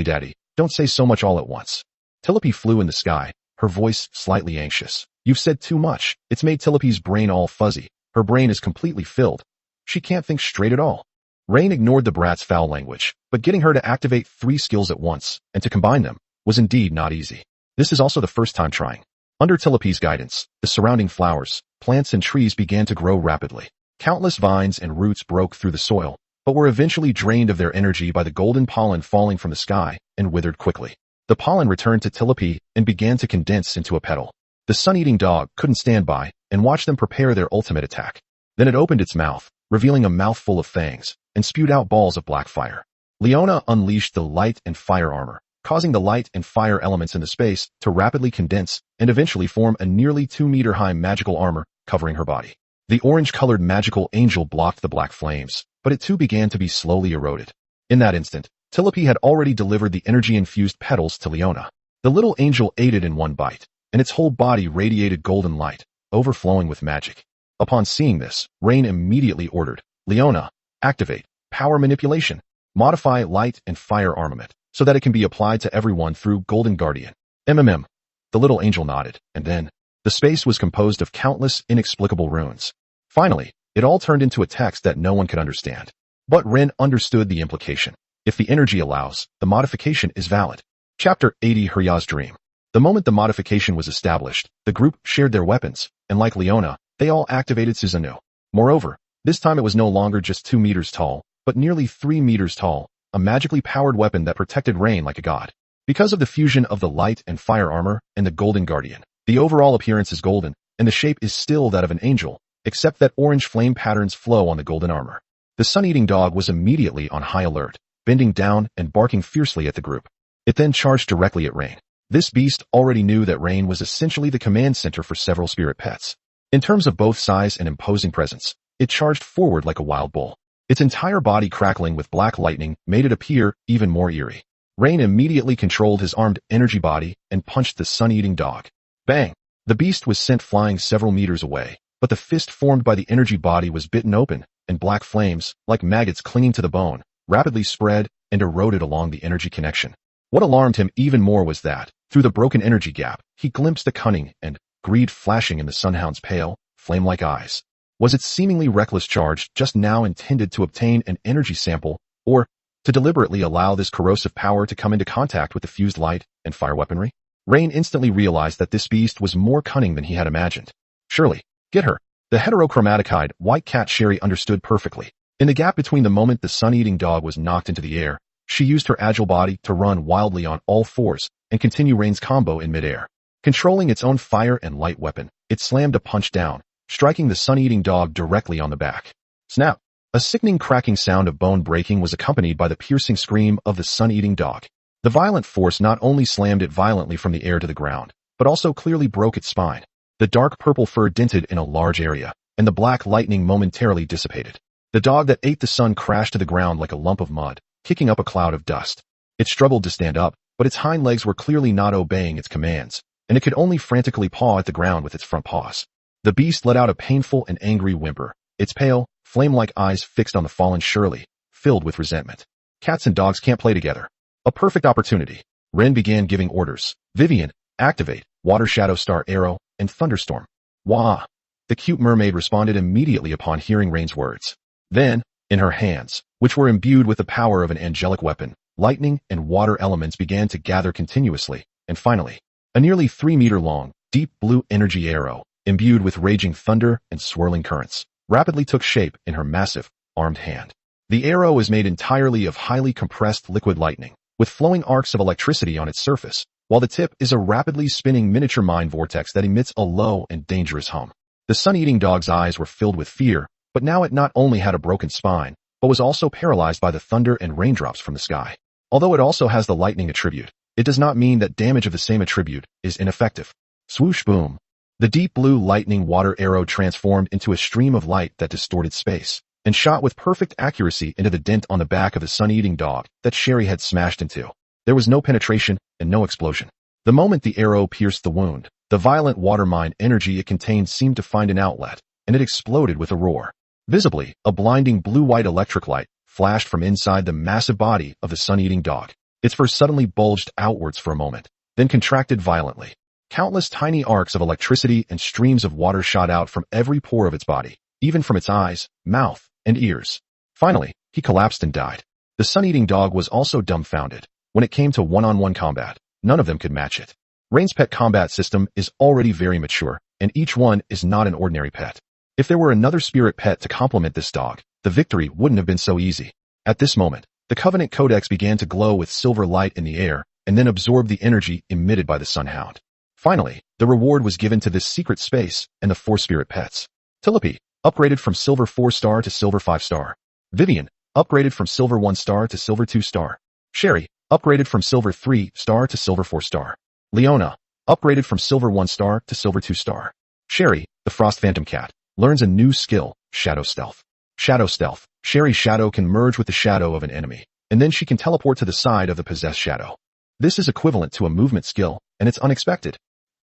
Speaker 1: daddy, don't say so much all at once. Tulip flew in the sky, her voice slightly anxious. You've said too much. It's made Tulip's brain all fuzzy. Her brain is completely filled. She can't think straight at all. Rain ignored the brat's foul language, but getting her to activate 3 skills at once, and to combine them, was indeed not easy. This is also the first time trying. Under Tulip's guidance, the surrounding flowers, plants and trees began to grow rapidly. Countless vines and roots broke through the soil, but were eventually drained of their energy by the golden pollen falling from the sky, and withered quickly. The pollen returned to Tulip and began to condense into a petal. The sun-eating dog couldn't stand by and watch them prepare their ultimate attack. Then it opened its mouth, revealing a mouthful of fangs, and spewed out balls of black fire. Leona unleashed the light and fire armor, causing the light and fire elements in the space to rapidly condense and eventually form a nearly 2-meter-high magical armor covering her body. The orange-colored magical angel blocked the black flames, but it too began to be slowly eroded. In that instant, Tulip had already delivered the energy-infused petals to Leona. The little angel ate it in one bite, and its whole body radiated golden light, overflowing with magic. Upon seeing this, Rain immediately ordered, Leona, activate Power Manipulation, modify light and fire armament, so that it can be applied to everyone through Golden Guardian. The little angel nodded, and then, the space was composed of countless inexplicable runes. Finally, It all turned into a text that no one could understand. But Ren understood the implication. If the energy allows, the modification is valid. Chapter 80 Hurya's Dream. The moment the modification was established, the group shared their weapons, and like Leona, they all activated Susanoo. Moreover, this time it was no longer just 2 meters tall, but nearly 3 meters tall, a magically powered weapon that protected Rain like a god. Because of the fusion of the light and fire armor and the Golden Guardian, the overall appearance is golden, and the shape is still that of an angel, except that orange flame patterns flow on the golden armor. The sun-eating dog was immediately on high alert, bending down and barking fiercely at the group. It then charged directly at Rain. This beast already knew that Rain was essentially the command center for several spirit pets. In terms of both size and imposing presence, it charged forward like a wild bull. Its entire body crackling with black lightning made it appear even more eerie. Rain immediately controlled his armed energy body and punched the sun-eating dog. Bang! The beast was sent flying several meters away, but the fist formed by the energy body was bitten open, and black flames, like maggots clinging to the bone, rapidly spread and eroded along the energy connection. What alarmed him even more was that, through the broken energy gap, he glimpsed the cunning and greed flashing in the sunhound's pale, flame-like eyes. Was its seemingly reckless charge just now intended to obtain an energy sample, or to deliberately allow this corrosive power to come into contact with the fused light and fire weaponry? Rain instantly realized that this beast was more cunning than he had imagined. Surely, get her. The heterochromatic-eyed white cat Sherry understood perfectly. In the gap between the moment the sun-eating dog was knocked into the air, she used her agile body to run wildly on all fours and continue Rain's combo in midair. Controlling its own fire and light weapon, it slammed a punch down, striking the sun-eating dog directly on the back. Snap! A sickening cracking sound of bone breaking was accompanied by the piercing scream of the sun-eating dog. The violent force not only slammed it violently from the air to the ground, but also clearly broke its spine. The dark purple fur dinted in a large area, and the black lightning momentarily dissipated. The dog that ate the sun crashed to the ground like a lump of mud, kicking up a cloud of dust. It struggled to stand up, but its hind legs were clearly not obeying its commands, and it could only frantically paw at the ground with its front paws. The beast let out a painful and angry whimper, its pale, flame-like eyes fixed on the fallen Shirley, filled with resentment. Cats and dogs can't play together. A perfect opportunity. Ren began giving orders. Vivian, activate, Water Shadow Star Arrow, and Thunderstorm. Wah! The cute mermaid responded immediately upon hearing Rain's words. Then, in her hands, which were imbued with the power of an angelic weapon, lightning and water elements began to gather continuously, and finally, a nearly 3-meter-long, deep blue energy arrow, imbued with raging thunder and swirling currents, rapidly took shape in her massive, armed hand. The arrow is made entirely of highly compressed liquid lightning, with flowing arcs of electricity on its surface, while the tip is a rapidly spinning miniature mind vortex that emits a low and dangerous hum. The sun-eating dog's eyes were filled with fear, but now it not only had a broken spine, but was also paralyzed by the thunder and raindrops from the sky. Although it also has the lightning attribute, it does not mean that damage of the same attribute is ineffective. Swoosh boom. The deep blue lightning water arrow transformed into a stream of light that distorted space, and shot with perfect accuracy into the dent on the back of the sun-eating dog that Sherry had smashed into. There was no penetration and no explosion. The moment the arrow pierced the wound, the violent water mine energy it contained seemed to find an outlet, and it exploded with a roar. Visibly, a blinding blue-white electric light flashed from inside the massive body of the sun-eating dog. Its fur suddenly bulged outwards for a moment, then contracted violently. Countless tiny arcs of electricity and streams of water shot out from every pore of its body, even from its eyes, mouth, and ears. Finally, he collapsed and died. The sun-eating dog was also dumbfounded. When it came to one-on-one combat, none of them could match it. Rain's pet combat system is already very mature, and each one is not an ordinary pet. If there were another spirit pet to complement this dog, the victory wouldn't have been so easy. At this moment, the Covenant Codex began to glow with silver light in the air, and then absorbed the energy emitted by the Sunhound. Finally, the reward was given to this secret space and the 4 spirit pets. Tulip, upgraded from silver 4-star to silver 5-star. Vivian, upgraded from silver 1-star to silver 2-star. Sherry, upgraded from silver 3-star to silver 4-star. Leona, upgraded from silver 1-star to silver 2-star. Sherry, the Frost Phantom Cat, learns a new skill, Shadow Stealth. Shadow Stealth. Sherry's shadow can merge with the shadow of an enemy, and then she can teleport to the side of the possessed shadow. This is equivalent to a movement skill, and it's unexpected.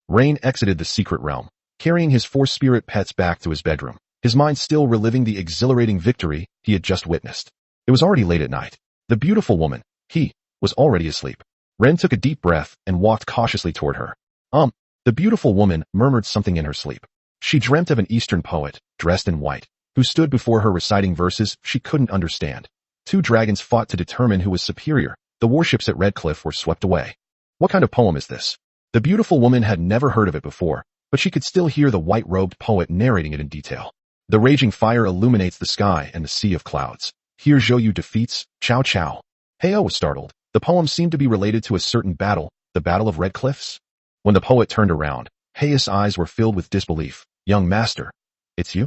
Speaker 1: Rain exited the secret realm, carrying his 4 spirit pets back to his bedroom, his mind still reliving the exhilarating victory he had just witnessed. It was already late at night. The beautiful woman, was already asleep. Ren took a deep breath and walked cautiously toward her. The beautiful woman murmured something in her sleep. She dreamt of an Eastern poet, dressed in white, who stood before her reciting verses she couldn't understand. Two dragons fought to determine who was superior. The warships at Redcliffe were swept away. What kind of poem is this? The beautiful woman had never heard of it before, but she could still hear the white-robed poet narrating it in detail. The raging fire illuminates the sky and the sea of clouds. Here Zhou Yu defeats Cao Cao. Heyo was startled. The poem seemed to be related to a certain battle, the Battle of Red Cliffs. When the poet turned around, Heia's eyes were filled with disbelief. Young master, it's you?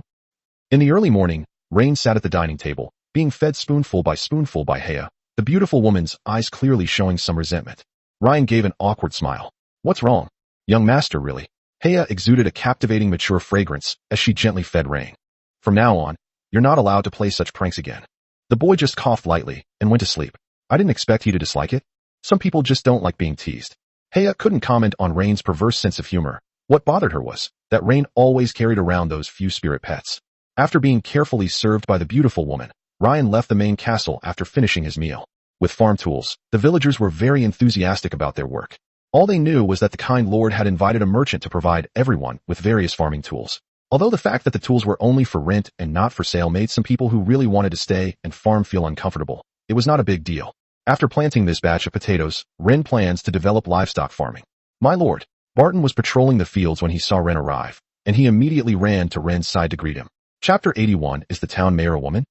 Speaker 1: In the early morning, Rain sat at the dining table, being fed spoonful by Heia, the beautiful woman's eyes clearly showing some resentment. Ryan gave an awkward smile. What's wrong? Young master, really? Heia exuded a captivating mature fragrance as she gently fed Rain. From now on, you're not allowed to play such pranks again. The boy just coughed lightly and went to sleep. I didn't expect you to dislike it. Some people just don't like being teased. Heia couldn't comment on Rain's perverse sense of humor. What bothered her was that Rain always carried around those few spirit pets. After being carefully served by the beautiful woman, Ryan left the main castle after finishing his meal. With farm tools, the villagers were very enthusiastic about their work. All they knew was that the kind lord had invited a merchant to provide everyone with various farming tools. Although the fact that the tools were only for rent and not for sale made some people who really wanted to stay and farm feel uncomfortable, it was not a big deal. After planting this batch of potatoes, Ren plans to develop livestock farming. My lord, Barton was patrolling the fields when he saw Ren arrive, and he immediately ran to Ren's side to greet him. Chapter 81, is the town mayor a woman?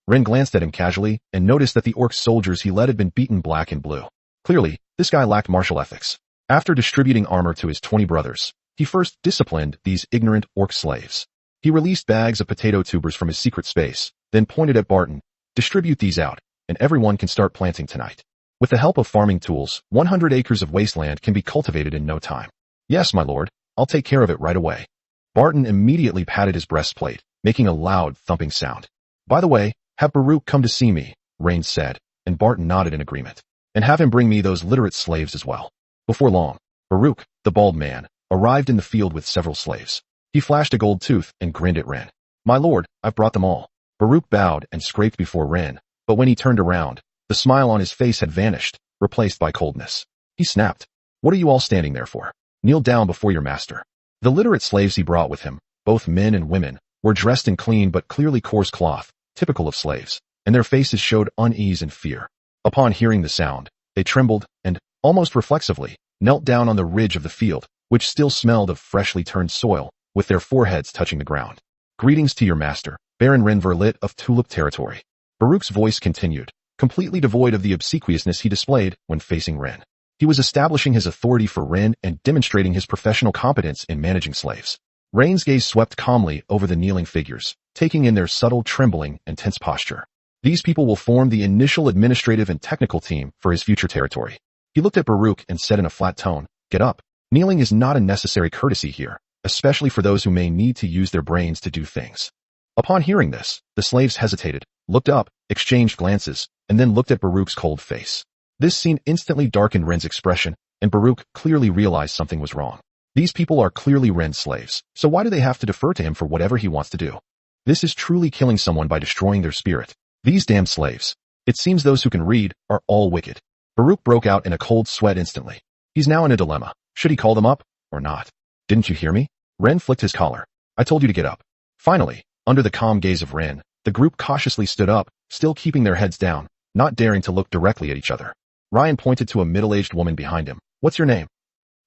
Speaker 1: Ren glanced at him casually and noticed that the orc soldiers he led had been beaten black and blue. Clearly, this guy lacked martial ethics. After distributing armor to his 20 brothers, he first disciplined these ignorant orc slaves. He released bags of potato tubers from his secret space, then pointed at Barton. Distribute these out, and everyone can start planting tonight. With the help of farming tools, 100 acres of wasteland can be cultivated in no time. Yes, my lord, I'll take care of it right away. Barton immediately patted his breastplate, making a loud thumping sound. By the way, have Baruch come to see me, Rain said, and Barton nodded in agreement. And have him bring me those literate slaves as well. Before long, Baruch, the bald man, arrived in the field with several slaves. He flashed a gold tooth and grinned at Ren. My lord, I've brought them all. Baruch bowed and scraped before Ren, but when he turned around, the smile on his face had vanished, replaced by coldness. He snapped. What are you all standing there for? Kneel down before your master. The literate slaves he brought with him, both men and women, were dressed in clean but clearly coarse cloth, typical of slaves, and their faces showed unease and fear. Upon hearing the sound, they trembled and, almost reflexively, knelt down on the ridge of the field, which still smelled of freshly turned soil, with their foreheads touching the ground. Greetings to your master, Baron Ren Verlit of Tulip territory. Baruch's voice continued, completely devoid of the obsequiousness he displayed when facing Ren. He was establishing his authority for Ren and demonstrating his professional competence in managing slaves. Rain's gaze swept calmly over the kneeling figures, taking in their subtle trembling and tense posture. These people will form the initial administrative and technical team for his future territory. He looked at Baruch and said in a flat tone, get up. Kneeling is not a necessary courtesy here, especially for those who may need to use their brains to do things. Upon hearing this, the slaves hesitated, looked up, exchanged glances, and then looked at Baruch's cold face. This scene instantly darkened Ren's expression, and Baruch clearly realized something was wrong. These people are clearly Ren's slaves, so why do they have to defer to him for whatever he wants to do? This is truly killing someone by destroying their spirit. These damn slaves. It seems those who can read are all wicked. Baruch broke out in a cold sweat instantly. He's now in a dilemma. Should he call them up, or not? Didn't you hear me? Ren flicked his collar. I told you to get up. Finally, under the calm gaze of Ren, the group cautiously stood up, still keeping their heads down, not daring to look directly at each other. Ryan pointed to a middle-aged woman behind him. What's your name?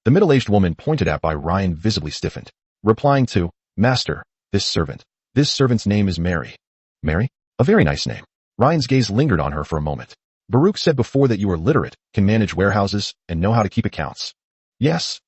Speaker 1: The middle-aged woman pointed at by Ryan visibly stiffened, replying to, Master, this servant. This servant's name is Mary. Mary? A very nice name. Ryan's gaze lingered on her for a moment. Baruch said before that you are literate, can manage warehouses, and know how to keep accounts. Yes,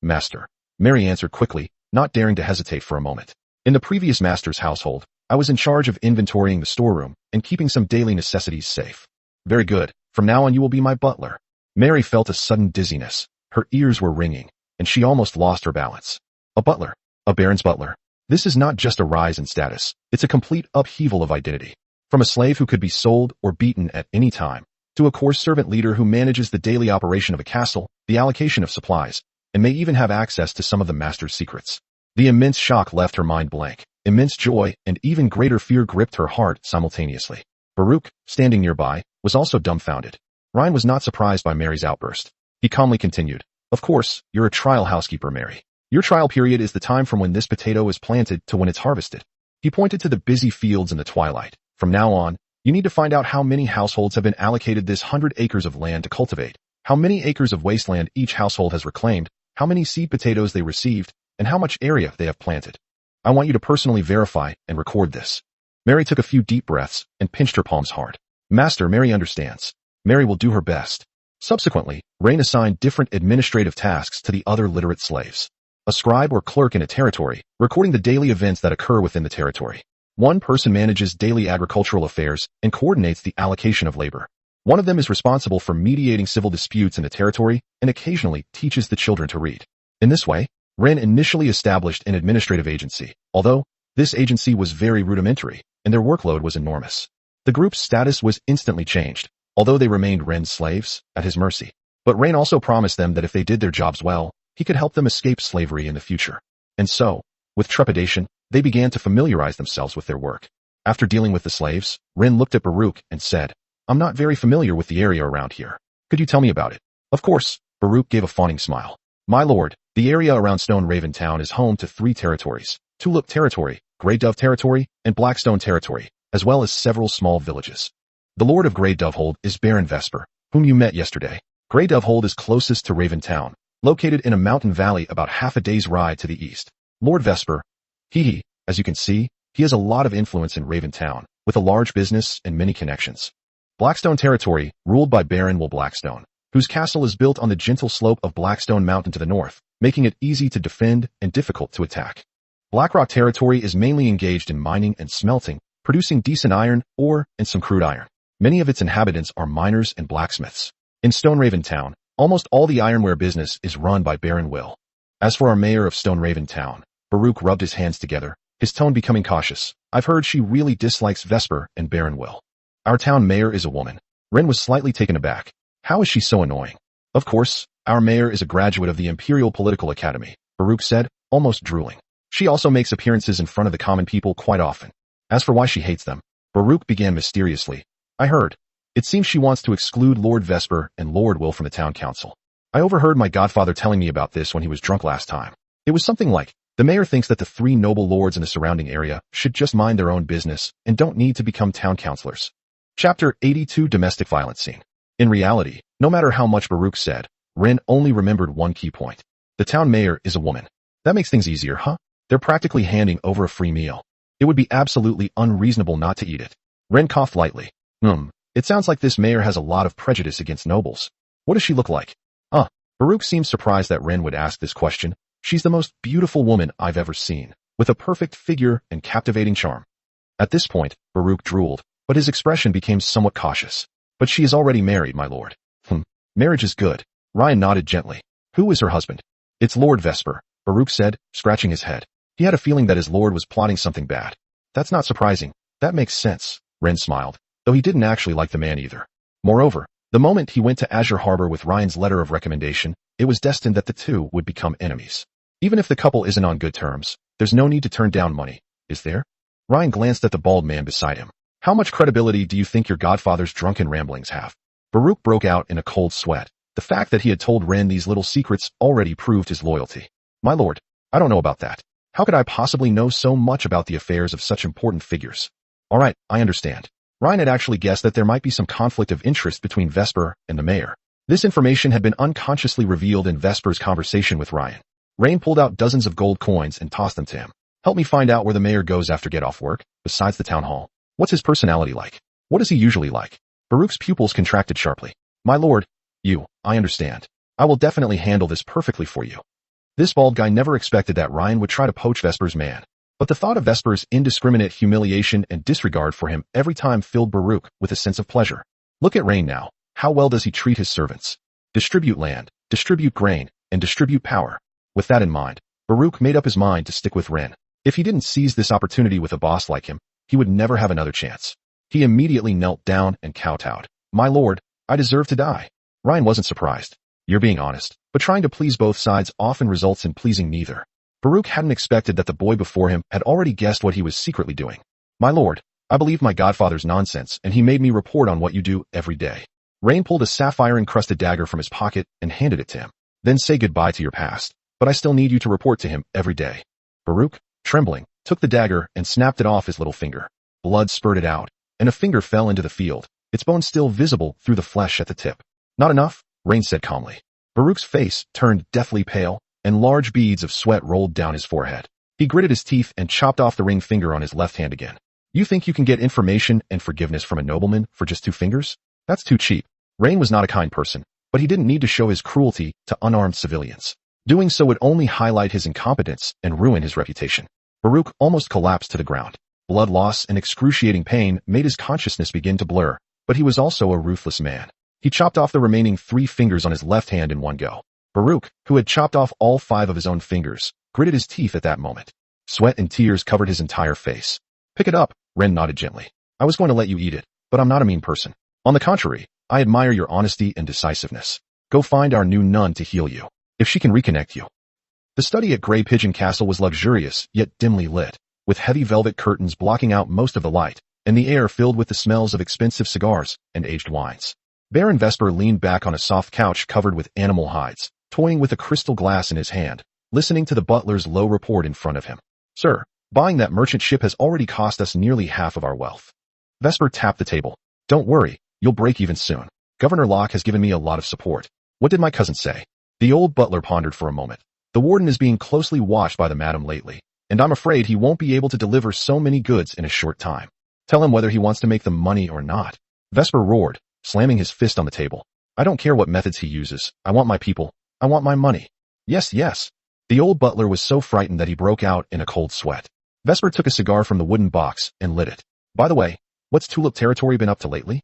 Speaker 1: master. Mary answered quickly, not daring to hesitate for a moment. In the previous master's household, I was in charge of inventorying the storeroom and keeping some daily necessities safe. Very good. From now on you will be my butler. Mary felt a sudden dizziness. Her ears were ringing, and she almost lost her balance. A butler. A baron's butler. This is not just a rise in status. It's a complete upheaval of identity. From a slave who could be sold or beaten at any time, to a core servant leader who manages the daily operation of a castle, the allocation of supplies, and may even have access to some of the master's secrets. The immense shock left her mind blank. Immense joy and even greater fear gripped her heart simultaneously. Baruch, standing nearby, was also dumbfounded. Ryan was not surprised by Mary's outburst. He calmly continued, Of course, you're a trial housekeeper, Mary. Your trial period is the time from when this potato is planted to when it's harvested. He pointed to the busy fields in the twilight. From now on, you need to find out how many households have been allocated this 100 acres of land to cultivate, how many acres of wasteland each household has reclaimed, how many seed potatoes they received, and how much area they have planted. I want you to personally verify and record this. Mary took a few deep breaths and pinched her palms hard. Master, Mary understands. Mary will do her best. Subsequently, Rain assigned different administrative tasks to the other literate slaves. A scribe or clerk in a territory, recording the daily events that occur within the territory. One person manages daily agricultural affairs and coordinates the allocation of labor. One of them is responsible for mediating civil disputes in the territory and occasionally teaches the children to read. In this way, Ren initially established an administrative agency, although this agency was very rudimentary and their workload was enormous. The group's status was instantly changed, although they remained Ren's slaves at his mercy. But Ren also promised them that if they did their jobs well, he could help them escape slavery in the future. And so, with trepidation, they began to familiarize themselves with their work. After dealing with the slaves, Ren looked at Baruch and said, I'm not very familiar with the area around here. Could you tell me about it? Of course, Baruch gave a fawning smile. My lord, the area around Stone Raven Town is home to 3 territories: Tulip Territory, Grey Dove Territory, and Blackstone Territory, as well as several small villages. The lord of Grey Dovehold is Baron Vesper, whom you met yesterday. Grey Dovehold is closest to Raven Town, located in a mountain valley about half a day's ride to the east. Lord Vesper, as you can see, he has a lot of influence in Raven Town, with a large business and many connections. Blackstone Territory, ruled by Baron Will Blackstone, whose castle is built on the gentle slope of Blackstone Mountain to the north, making it easy to defend and difficult to attack. Blackrock Territory is mainly engaged in mining and smelting, producing decent iron, ore, and some crude iron. Many of its inhabitants are miners and blacksmiths. In Stone Raven Town, almost all the ironware business is run by Baron Will. As for our mayor of Stone Raven Town, Baruch rubbed his hands together, his tone becoming cautious. I've heard she really dislikes Vesper and Baron Will. Our town mayor is a woman. Ren was slightly taken aback. How is she so annoying? Of course, our mayor is a graduate of the Imperial Political Academy, Baruch said, almost drooling. She also makes appearances in front of the common people quite often. As for why she hates them, Baruch began mysteriously. I heard. It seems she wants to exclude Lord Vesper and Lord Will from the town council. I overheard my godfather telling me about this when he was drunk last time. It was something like, the mayor thinks that the 3 noble lords in the surrounding area should just mind their own business and don't need to become town councilors. Chapter 82 Domestic Violence Scene. In reality, no matter how much Baruch said, Ren only remembered one key point. The town mayor is a woman. That makes things easier, huh? They're practically handing over a free meal. It would be absolutely unreasonable not to eat it. Ren coughed lightly. It sounds like this mayor has a lot of prejudice against nobles. What does she look like? Baruch seemed surprised that Ren would ask this question. She's the most beautiful woman I've ever seen, with a perfect figure and captivating charm. At this point, Baruch drooled, but his expression became somewhat cautious. But she is already married, my lord. Marriage is good. Ryan nodded gently. Who is her husband? It's Lord Vesper, Baruch said, scratching his head. He had a feeling that his lord was plotting something bad. That's not surprising. That makes sense, Ren smiled, though he didn't actually like the man either. Moreover, the moment he went to Azure Harbor with Ryan's letter of recommendation, it was destined that the two would become enemies. Even if the couple isn't on good terms, there's no need to turn down money, is there? Ryan glanced at the bald man beside him. How much credibility do you think your godfather's drunken ramblings have? Baruch broke out in a cold sweat. The fact that he had told Ren these little secrets already proved his loyalty. My lord, I don't know about that. How could I possibly know so much about the affairs of such important figures? All right, I understand. Ryan had actually guessed that there might be some conflict of interest between Vesper and the mayor. This information had been unconsciously revealed in Vesper's conversation with Ryan. Rain pulled out dozens of gold coins and tossed them to him. Help me find out where the mayor goes after get off work, besides the town hall. What's his personality like? What is he usually like? Baruch's pupils contracted sharply. My lord, I understand. I will definitely handle this perfectly for you. This bald guy never expected that Ryan would try to poach Vesper's man. But the thought of Vesper's indiscriminate humiliation and disregard for him every time filled Baruch with a sense of pleasure. Look at Rain now. How well does he treat his servants? Distribute land, distribute grain, and distribute power. With that in mind, Baruch made up his mind to stick with Ren. If he didn't seize this opportunity with a boss like him, he would never have another chance. He immediately knelt down and kowtowed. My lord, I deserve to die. Ryan wasn't surprised. You're being honest, but trying to please both sides often results in pleasing neither. Baruch hadn't expected that the boy before him had already guessed what he was secretly doing. My lord, I believe my godfather's nonsense, and he made me report on what you do every day. Rain pulled a sapphire-encrusted dagger from his pocket and handed it to him. Then say goodbye to your past, but I still need you to report to him every day. Baruch, trembling, took the dagger and snapped it off his little finger. Blood spurted out, and a finger fell into the field, its bone still visible through the flesh at the tip. Not enough, Rain said calmly. Baruch's face turned deathly pale, and large beads of sweat rolled down his forehead. He gritted his teeth and chopped off the ring finger on his left hand again. You think you can get information and forgiveness from a nobleman for just 2 fingers? That's too cheap. Rain was not a kind person, but he didn't need to show his cruelty to unarmed civilians. Doing so would only highlight his incompetence and ruin his reputation. Baruch almost collapsed to the ground. Blood loss and excruciating pain made his consciousness begin to blur, but he was also a ruthless man. He chopped off the remaining 3 fingers on his left hand in one go. Baruch, who had chopped off all 5 of his own fingers, gritted his teeth at that moment. Sweat and tears covered his entire face. Pick it up, Ren nodded gently. I was going to let you eat it, but I'm not a mean person. On the contrary, I admire your honesty and decisiveness. Go find our new nun to heal you, if she can reconnect you. The study at Grey Pigeon Castle was luxurious, yet dimly lit, with heavy velvet curtains blocking out most of the light, and the air filled with the smells of expensive cigars and aged wines. Baron Vesper leaned back on a soft couch covered with animal hides, toying with a crystal glass in his hand, listening to the butler's low report in front of him. Sir, buying that merchant ship has already cost us nearly half of our wealth. Vesper tapped the table. Don't worry, you'll break even soon. Governor Locke has given me a lot of support. What did my cousin say? The old butler pondered for a moment. The warden is being closely watched by the madam lately, and I'm afraid he won't be able to deliver so many goods in a short time. Tell him whether he wants to make the money or not. Vesper roared, slamming his fist on the table. I don't care what methods he uses. I want my people. I want my money. Yes, yes. The old butler was so frightened that he broke out in a cold sweat. Vesper took a cigar from the wooden box and lit it. By the way, what's Tulip territory been up to lately?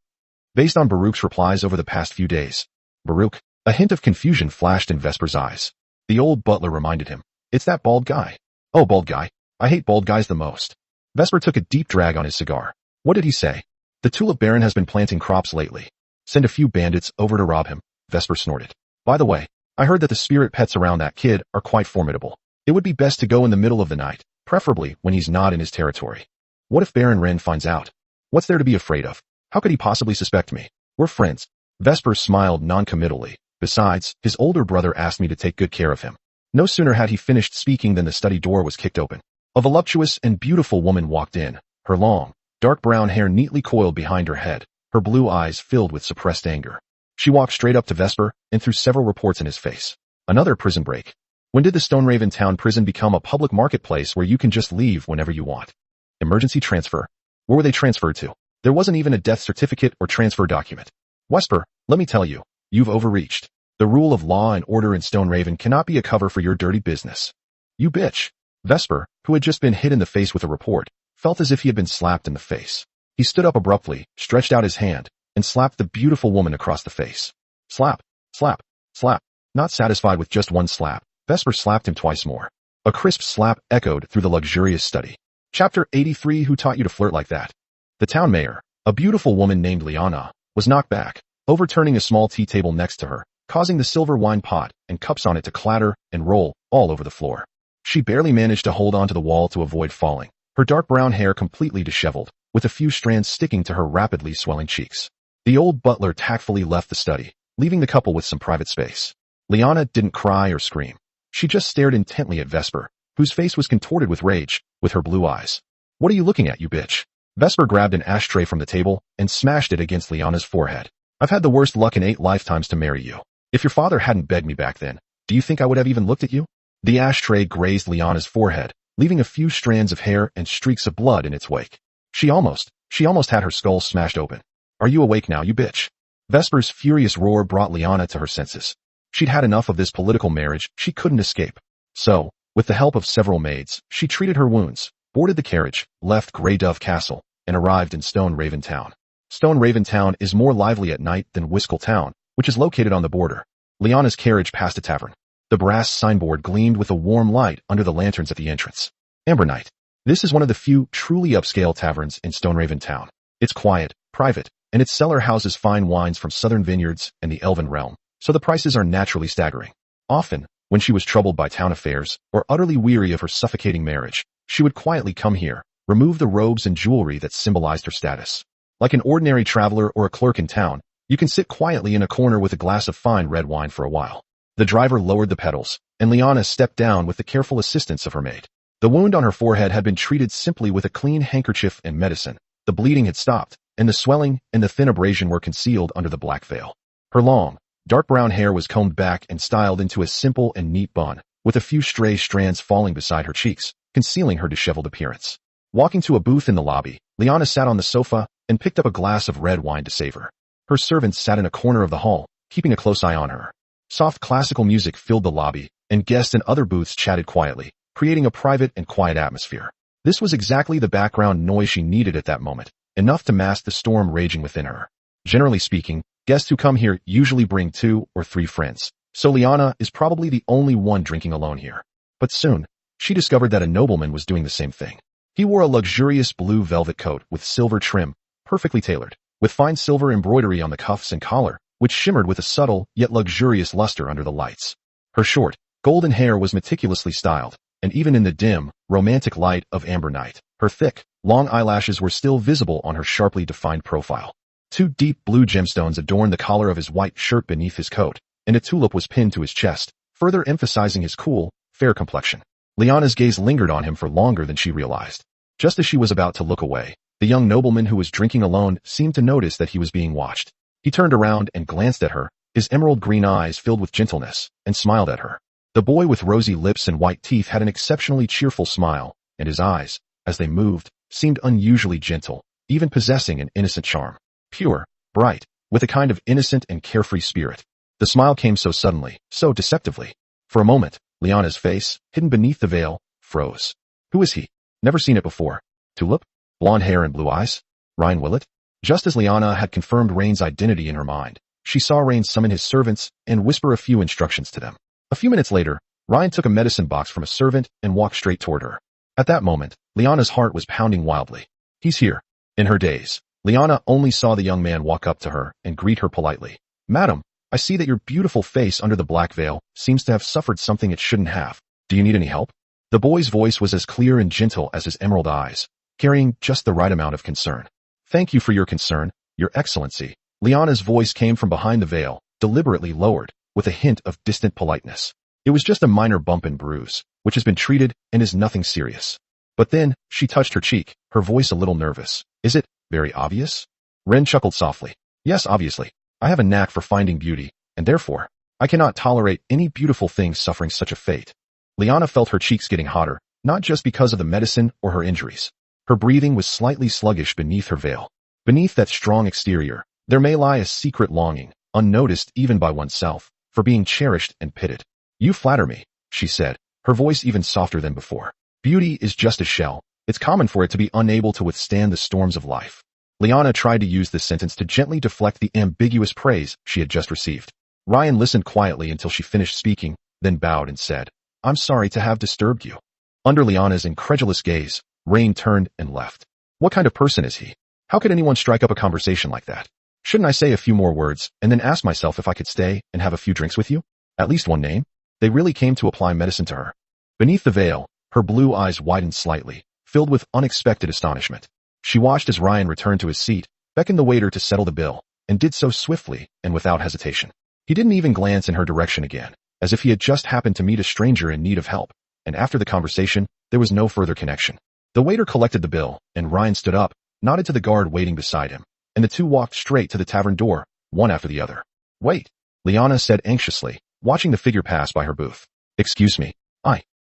Speaker 1: Based on Baruch's replies over the past few days. Baruch, a hint of confusion flashed in Vesper's eyes. The old butler reminded him. It's that bald guy. Oh, bald guy. I hate bald guys the most. Vesper took a deep drag on his cigar. What did he say? The Tulip Baron has been planting crops lately. Send a few bandits over to rob him, Vesper snorted. By the way, I heard that the spirit pets around that kid are quite formidable. It would be best to go in the middle of the night, preferably when he's not in his territory. What if Baron Wren finds out? What's there to be afraid of? How could he possibly suspect me? We're friends. Vesper smiled noncommittally. Besides, his older brother asked me to take good care of him. No sooner had he finished speaking than the study door was kicked open. A voluptuous and beautiful woman walked in, her long, dark brown hair neatly coiled behind her head, her blue eyes filled with suppressed anger. She walked straight up to Vesper and threw several reports in his face. Another prison break. When did the Stoneraven Town prison become a public marketplace where you can just leave whenever you want? Emergency transfer. Where were they transferred to? There wasn't even a death certificate or transfer document. Vesper, let me tell you, you've overreached. The rule of law and order in Stoneraven cannot be a cover for your dirty business. You bitch. Vesper, who had just been hit in the face with a report, felt as if he had been slapped in the face. He stood up abruptly, stretched out his hand, and slapped the beautiful woman across the face. Slap, slap, slap. Not satisfied with just one slap, Vesper slapped him twice more. A crisp slap echoed through the luxurious study. Chapter 83. Who taught you to flirt like that? The town mayor, a beautiful woman named Liana, was knocked back, overturning a small tea table next to her, causing the silver wine pot and cups on it to clatter and roll all over the floor. She barely managed to hold onto the wall to avoid falling, her dark brown hair completely disheveled, with a few strands sticking to her rapidly swelling cheeks. The old butler tactfully left the study, leaving the couple with some private space. Liana didn't cry or scream. She just stared intently at Vesper, whose face was contorted with rage, with her blue eyes. What are you looking at, you bitch? Vesper grabbed an ashtray from the table and smashed it against Liana's forehead. I've had the worst luck in 8 lifetimes to marry you. If your father hadn't begged me back then, do you think I would have even looked at you? The ashtray grazed Liana's forehead, leaving a few strands of hair and streaks of blood in its wake. She almost had her skull smashed open. Are you awake now, you bitch? Vesper's furious roar brought Liana to her senses. She'd had enough of this political marriage she couldn't escape. So, with the help of several maids, she treated her wounds, boarded the carriage, left Grey Dove Castle, and arrived in Stoneraven Town. Stoneraven Town is more lively at night than Whiskle Town, which is located on the border. Liana's carriage passed a tavern. The brass signboard gleamed with a warm light under the lanterns at the entrance. Amber Night. This is one of the few truly upscale taverns in Stoneraven Town. It's quiet, private, and its cellar houses fine wines from southern vineyards and the Elven realm, so the prices are naturally staggering. Often, when she was troubled by town affairs or utterly weary of her suffocating marriage, she would quietly come here, remove the robes and jewelry that symbolized her status. Like an ordinary traveler or a clerk in town, you can sit quietly in a corner with a glass of fine red wine for a while. The driver lowered the pedals, and Liana stepped down with the careful assistance of her maid. The wound on her forehead had been treated simply with a clean handkerchief and medicine. The bleeding had stopped, and the swelling and the thin abrasion were concealed under the black veil. Her long, dark brown hair was combed back and styled into a simple and neat bun, with a few stray strands falling beside her cheeks, concealing her disheveled appearance. Walking to a booth in the lobby, Liana sat on the sofa and picked up a glass of red wine to savor. Her servants sat in a corner of the hall, keeping a close eye on her. Soft classical music filled the lobby, and guests in other booths chatted quietly, creating a private and quiet atmosphere. This was exactly the background noise she needed at that moment, enough to mask the storm raging within her. Generally speaking, guests who come here usually bring 2 or 3 friends, so Liana is probably the only one drinking alone here. But soon, she discovered that a nobleman was doing the same thing. He wore a luxurious blue velvet coat with silver trim, perfectly tailored, with fine silver embroidery on the cuffs and collar, which shimmered with a subtle yet luxurious luster under the lights. Her short, golden hair was meticulously styled, and even in the dim, romantic light of amber night, her thick, long eyelashes were still visible on her sharply defined profile. 2 deep blue gemstones adorned the collar of his white shirt beneath his coat, and a tulip was pinned to his chest, further emphasizing his cool, fair complexion. Liana's gaze lingered on him for longer than she realized. Just as she was about to look away, the young nobleman who was drinking alone seemed to notice that he was being watched. He turned around and glanced at her, his emerald green eyes filled with gentleness, and smiled at her. The boy with rosy lips and white teeth had an exceptionally cheerful smile, and his eyes, as they moved, seemed unusually gentle, even possessing an innocent charm. Pure, bright, with a kind of innocent and carefree spirit. The smile came so suddenly, so deceptively. For a moment, Liana's face, hidden beneath the veil, froze. Who is he? Never seen it before. Tulip? Blonde hair and blue eyes? Ryan Willett? Just as Liana had confirmed Rain's identity in her mind, she saw Rain summon his servants and whisper a few instructions to them. A few minutes later, Ryan took a medicine box from a servant and walked straight toward her. At that moment, Liana's heart was pounding wildly. He's here. In her daze, Liana only saw the young man walk up to her and greet her politely. Madam, I see that your beautiful face under the black veil seems to have suffered something it shouldn't have. Do you need any help? The boy's voice was as clear and gentle as his emerald eyes, carrying just the right amount of concern. Thank you for your concern, Your Excellency. Liana's voice came from behind the veil, deliberately lowered, with a hint of distant politeness. It was just a minor bump and bruise, which has been treated and is nothing serious. But then, she touched her cheek, her voice a little nervous. Is it very obvious? Ren chuckled softly. Yes, obviously. I have a knack for finding beauty, and therefore, I cannot tolerate any beautiful thing suffering such a fate. Liana felt her cheeks getting hotter, not just because of the medicine or her injuries. Her breathing was slightly sluggish beneath her veil. Beneath that strong exterior, there may lie a secret longing, unnoticed even by oneself, for being cherished and pitied. You flatter me, she said, her voice even softer than before. Beauty is just a shell. It's common for it to be unable to withstand the storms of life. Liana tried to use this sentence to gently deflect the ambiguous praise she had just received. Ryan listened quietly until she finished speaking, then bowed and said, I'm sorry to have disturbed you. Under Liana's incredulous gaze, Rain turned and left. What kind of person is he? How could anyone strike up a conversation like that? Shouldn't I say a few more words and then ask myself if I could stay and have a few drinks with you? At least one name? They really came to apply medicine to her. Beneath the veil, her blue eyes widened slightly, filled with unexpected astonishment. She watched as Ryan returned to his seat, beckoned the waiter to settle the bill, and did so swiftly and without hesitation. He didn't even glance in her direction again, as if he had just happened to meet a stranger in need of help, and after the conversation, there was no further connection. The waiter collected the bill, and Ryan stood up, nodded to the guard waiting beside him, and the two walked straight to the tavern door, one after the other. Wait, Liana said anxiously, watching the figure pass by her booth. Excuse me,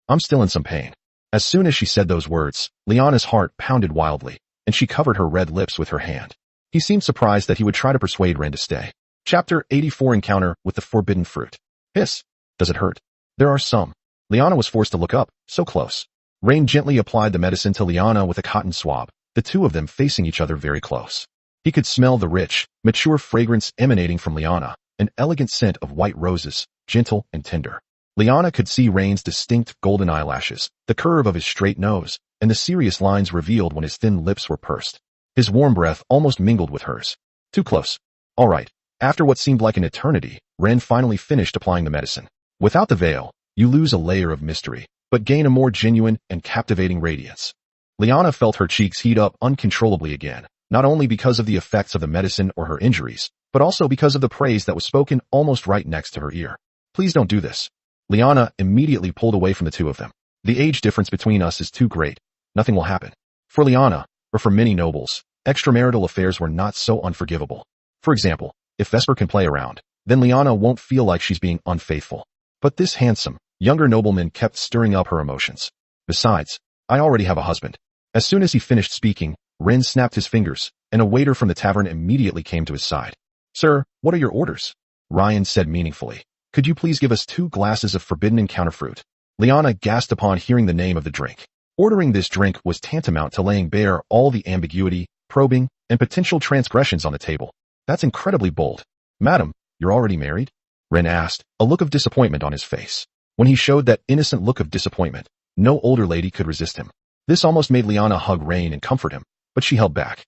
Speaker 1: I'm still in some pain. As soon as she said those words, Liana's heart pounded wildly, and she covered her red lips with her hand. He seemed surprised that he would try to persuade Ren to stay. Chapter 84 Encounter with the Forbidden Fruit. Hiss. Does it hurt? There are some. Liana was forced to look up, so close. Rain gently applied the medicine to Liana with a cotton swab, the two of them facing each other very close. He could smell the rich, mature fragrance emanating from Liana, an elegant scent of white roses, gentle and tender. Liana could see Rain's distinct golden eyelashes, the curve of his straight nose, and the serious lines revealed when his thin lips were pursed. His warm breath almost mingled with hers. Too close. All right. After what seemed like an eternity, Ren finally finished applying the medicine. Without the veil, you lose a layer of mystery, but gain a more genuine and captivating radiance. Liana felt her cheeks heat up uncontrollably again, not only because of the effects of the medicine or her injuries, but also because of the praise that was spoken almost right next to her ear. Please don't do this. Liana immediately pulled away from the two of them. The age difference between us is too great. Nothing will happen. For Liana, or for many nobles, extramarital affairs were not so unforgivable. For example, if Vesper can play around, then Liana won't feel like she's being unfaithful. But this handsome, younger nobleman kept stirring up her emotions. Besides, I already have a husband. As soon as he finished speaking, Ren snapped his fingers, and a waiter from the tavern immediately came to his side. Sir, what are your orders? Ryan said meaningfully. Could you please give us 2 glasses of forbidden encounter fruit? Liana gasped upon hearing the name of the drink. Ordering this drink was tantamount to laying bare all the ambiguity, probing, and potential transgressions on the table. That's incredibly bold. Madam, you're already married? Ren asked, a look of disappointment on his face. When he showed that innocent look of disappointment, no older lady could resist him. This almost made Liana hug Rain and comfort him, but she held back.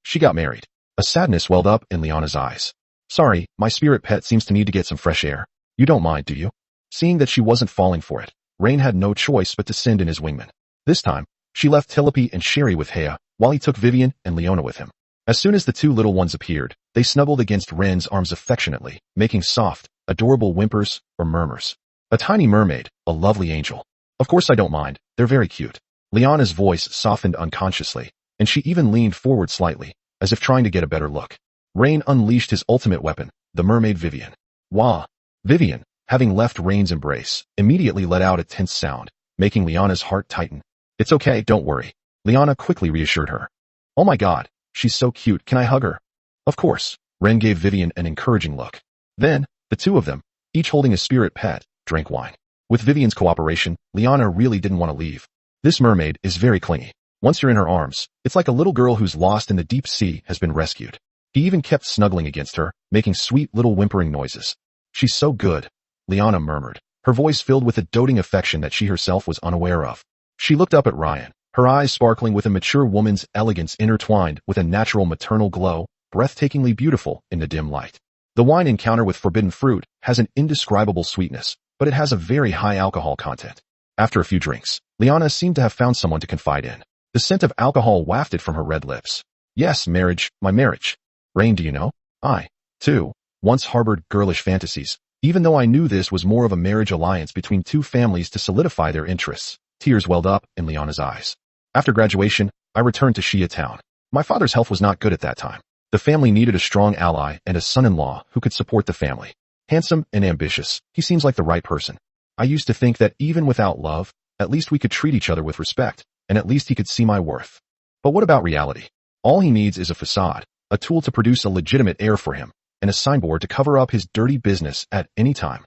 Speaker 1: She got married. A sadness welled up in Liana's eyes. Sorry, my spirit pet seems to need to get some fresh air. You don't mind, do you? Seeing that she wasn't falling for it, Rain had no choice but to send in his wingman. This time, she left Tilipy and Sherry with Hea, while he took Vivian and Leona with him. As soon as the 2 little ones appeared, they snuggled against Ren's arms affectionately, making soft, adorable whimpers or murmurs. A tiny mermaid, a lovely angel. Of course I don't mind, they're very cute. Liana's voice softened unconsciously, and she even leaned forward slightly, as if trying to get a better look. Rain unleashed his ultimate weapon, the mermaid Vivian. Wah! Vivian, having left Rain's embrace, immediately let out a tense sound, making Liana's heart tighten. It's okay, don't worry. Liana quickly reassured her. Oh my god, she's so cute, can I hug her? Of course. Ren gave Vivian an encouraging look. Then, the 2 of them, each holding a spirit pet, drank wine. With Vivian's cooperation, Liana really didn't want to leave. This mermaid is very clingy. Once you're in her arms, it's like a little girl who's lost in the deep sea has been rescued. He even kept snuggling against her, making sweet little whimpering noises. She's so good, Liana murmured, her voice filled with a doting affection that she herself was unaware of. She looked up at Ryan, her eyes sparkling with a mature woman's elegance intertwined with a natural maternal glow, breathtakingly beautiful in the dim light. The wine encounter with forbidden fruit has an indescribable sweetness, but it has a very high alcohol content. After a few drinks, Liana seemed to have found someone to confide in. The scent of alcohol wafted from her red lips. Yes, marriage, my marriage. Rain, do you know? I, too, once harbored girlish fantasies, even though I knew this was more of a marriage alliance between 2 families to solidify their interests. Tears welled up in Liana's eyes. After graduation, I returned to Shia town. My father's health was not good at that time. The family needed a strong ally and a son-in-law who could support the family. Handsome and ambitious, he seems like the right person. I used to think that even without love, at least we could treat each other with respect, and at least he could see my worth. But what about reality? All he needs is a facade, a tool to produce a legitimate heir for him, and a signboard to cover up his dirty business at any time.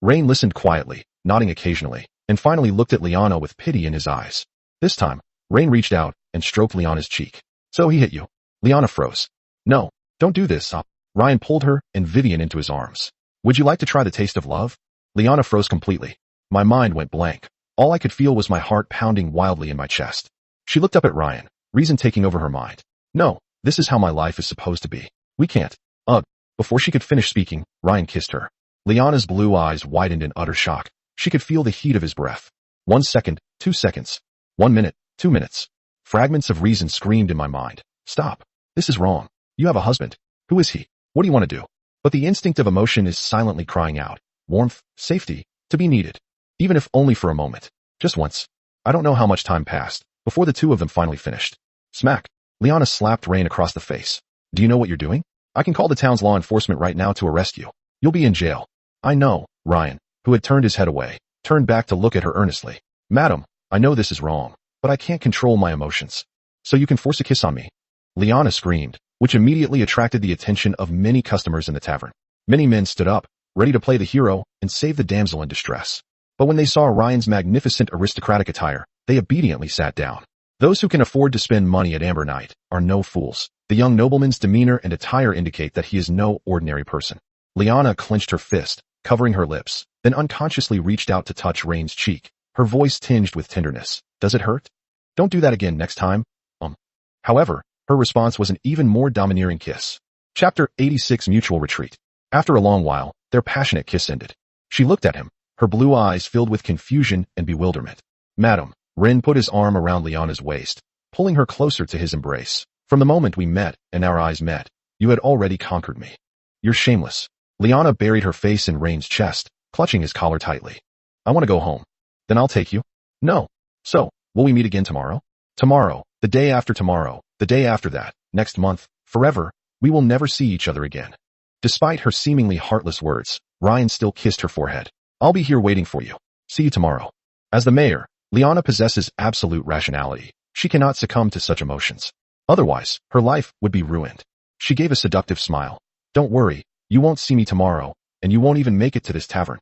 Speaker 1: Rain listened quietly, nodding occasionally, and finally looked at Liana with pity in his eyes. This time, Rain reached out and stroked Liana's cheek. So he hit you. Liana froze. No, don't do this. Ryan pulled her and Vivian into his arms. Would you like to try the taste of love? Liana froze completely. My mind went blank. All I could feel was my heart pounding wildly in my chest. She looked up at Ryan, reason taking over her mind. No, this is how my life is supposed to be. We can't. Before she could finish speaking, Ryan kissed her. Liana's blue eyes widened in utter shock. She could feel the heat of his breath. 1 second, 2 seconds. 1 minute, 2 minutes. Fragments of reason screamed in my mind. Stop. This is wrong. You have a husband. Who is he? What do you want to do? But the instinct of emotion is silently crying out. Warmth, safety, to be needed. Even if only for a moment. Just once. I don't know how much time passed, before the 2 of them finally finished. Smack. Liana slapped Rain across the face. Do you know what you're doing? I can call the town's law enforcement right now to arrest you. You'll be in jail. I know, Ryan, who had turned his head away, turned back to look at her earnestly. Madam, I know this is wrong, but I can't control my emotions. So you can force a kiss on me. Liana screamed, which immediately attracted the attention of many customers in the tavern. Many men stood up, ready to play the hero and save the damsel in distress. But when they saw Ryan's magnificent aristocratic attire, they obediently sat down. Those who can afford to spend money at Amber Night are no fools. The young nobleman's demeanor and attire indicate that he is no ordinary person. Liana clenched her fist, covering her lips, then unconsciously reached out to touch Rain's cheek, her voice tinged with tenderness. Does it hurt? Don't do that again next time. However, her response was an even more domineering kiss. Chapter 86 Mutual Retreat. After a long while, their passionate kiss ended. She looked at him, her blue eyes filled with confusion and bewilderment. Madam, Ren put his arm around Liana's waist, pulling her closer to his embrace. From the moment we met and our eyes met, you had already conquered me. You're shameless. Liana buried her face in Rain's chest, clutching his collar tightly. I want to go home. Then I'll take you. No. So, will we meet again tomorrow? Tomorrow, the day after tomorrow, the day after that, next month, forever, we will never see each other again. Despite her seemingly heartless words, Ryan still kissed her forehead. I'll be here waiting for you. See you tomorrow. As the mayor, Liana possesses absolute rationality. She cannot succumb to such emotions. Otherwise, her life would be ruined. She gave a seductive smile. Don't worry, you won't see me tomorrow, and you won't even make it to this tavern.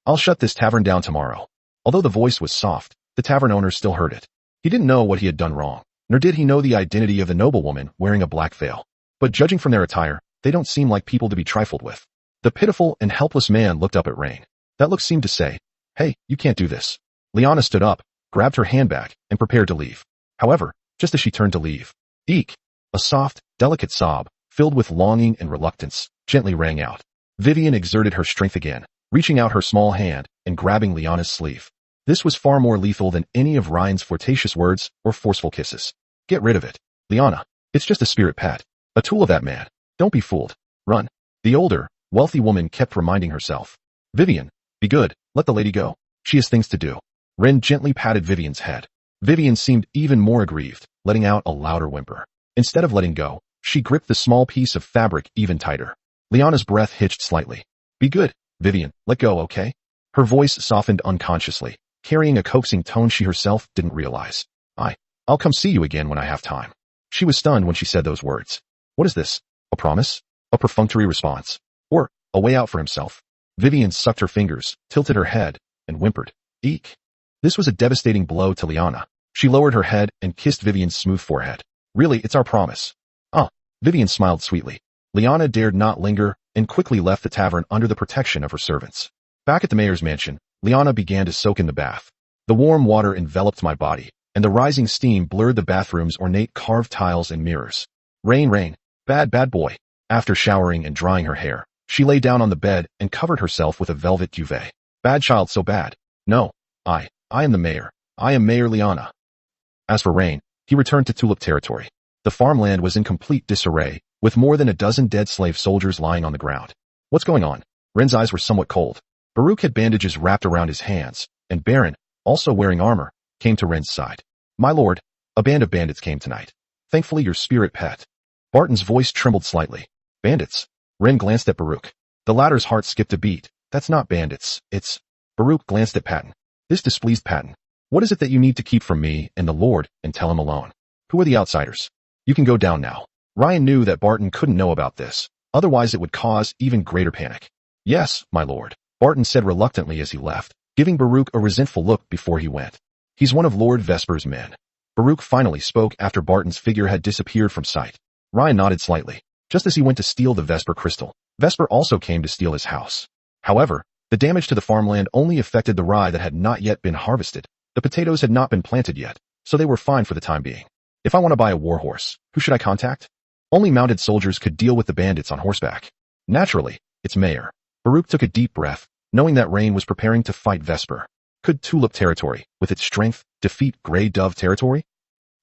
Speaker 1: I'll shut this tavern down tomorrow. Although the voice was soft, the tavern owner still heard it. He didn't know what he had done wrong, nor did he know the identity of the noblewoman wearing a black veil. But judging from their attire, they don't seem like people to be trifled with. The pitiful and helpless man looked up at Rain. That look seemed to say, hey, you can't do this. Liana stood up, grabbed her handbag, and prepared to leave. However, just as she turned to leave, eek! A soft, delicate sob, filled with longing and reluctance, gently rang out. Vivian exerted her strength again, reaching out her small hand and grabbing Liana's sleeve. This was far more lethal than any of Ryan's flirtatious words or forceful kisses. Get rid of it. Liana, it's just a spirit pet. A tool of that man. Don't be fooled. Run. The older, wealthy woman kept reminding herself. Vivian, be good, let the lady go. She has things to do. Ren gently patted Vivian's head. Vivian seemed even more aggrieved, letting out a louder whimper. Instead of letting go, she gripped the small piece of fabric even tighter. Liana's breath hitched slightly. Be good, Vivian, let go, okay? Her voice softened unconsciously, carrying a coaxing tone she herself didn't realize. I'll come see you again when I have time. She was stunned when she said those words. What is this? A promise? A perfunctory response? Or a way out for himself? Vivian sucked her fingers, tilted her head, and whimpered. Eek. This was a devastating blow to Liana. She lowered her head and kissed Vivian's smooth forehead. Really, it's our promise. Vivian smiled sweetly. Liana dared not linger and quickly left the tavern under the protection of her servants. Back at the mayor's mansion, Liana began to soak in the bath. The warm water enveloped my body, and the rising steam blurred the bathroom's ornate carved tiles and mirrors. Rain, bad boy. After showering and drying her hair, she lay down on the bed and covered herself with a velvet duvet. Bad child, so bad. No, I am the mayor. I am Mayor Liana. As for Rain, he returned to Tulip territory. The farmland was in complete disarray, with more than a dozen dead slave soldiers lying on the ground. What's going on? Ren's eyes were somewhat cold. Baruch had bandages wrapped around his hands, and Baron, also wearing armor, came to Ren's side. My lord, a band of bandits came tonight. Thankfully your spirit pet. Barton's voice trembled slightly. Bandits? Ren glanced at Baruch. The latter's heart skipped a beat. That's not bandits, it's... Baruch glanced at Patton. This displeased Patton. What is it that you need to keep from me and the lord, and tell him alone? Who are the outsiders? You can go down now. Ryan knew that Barton couldn't know about this, otherwise it would cause even greater panic. Yes, my lord, Barton said reluctantly as he left, giving Baruch a resentful look before he went. He's one of Lord Vesper's men. Baruch finally spoke after Barton's figure had disappeared from sight. Ryan nodded slightly. Just as he went to steal the Vesper crystal, Vesper also came to steal his house. However, the damage to the farmland only affected the rye that had not yet been harvested. The potatoes had not been planted yet, so they were fine for the time being. If I want to buy a warhorse, who should I contact? Only mounted soldiers could deal with the bandits on horseback. Naturally, it's Mayor. Baruch took a deep breath, knowing that Rain was preparing to fight Vesper. Could Tulip territory, with its strength, defeat Grey Dove territory?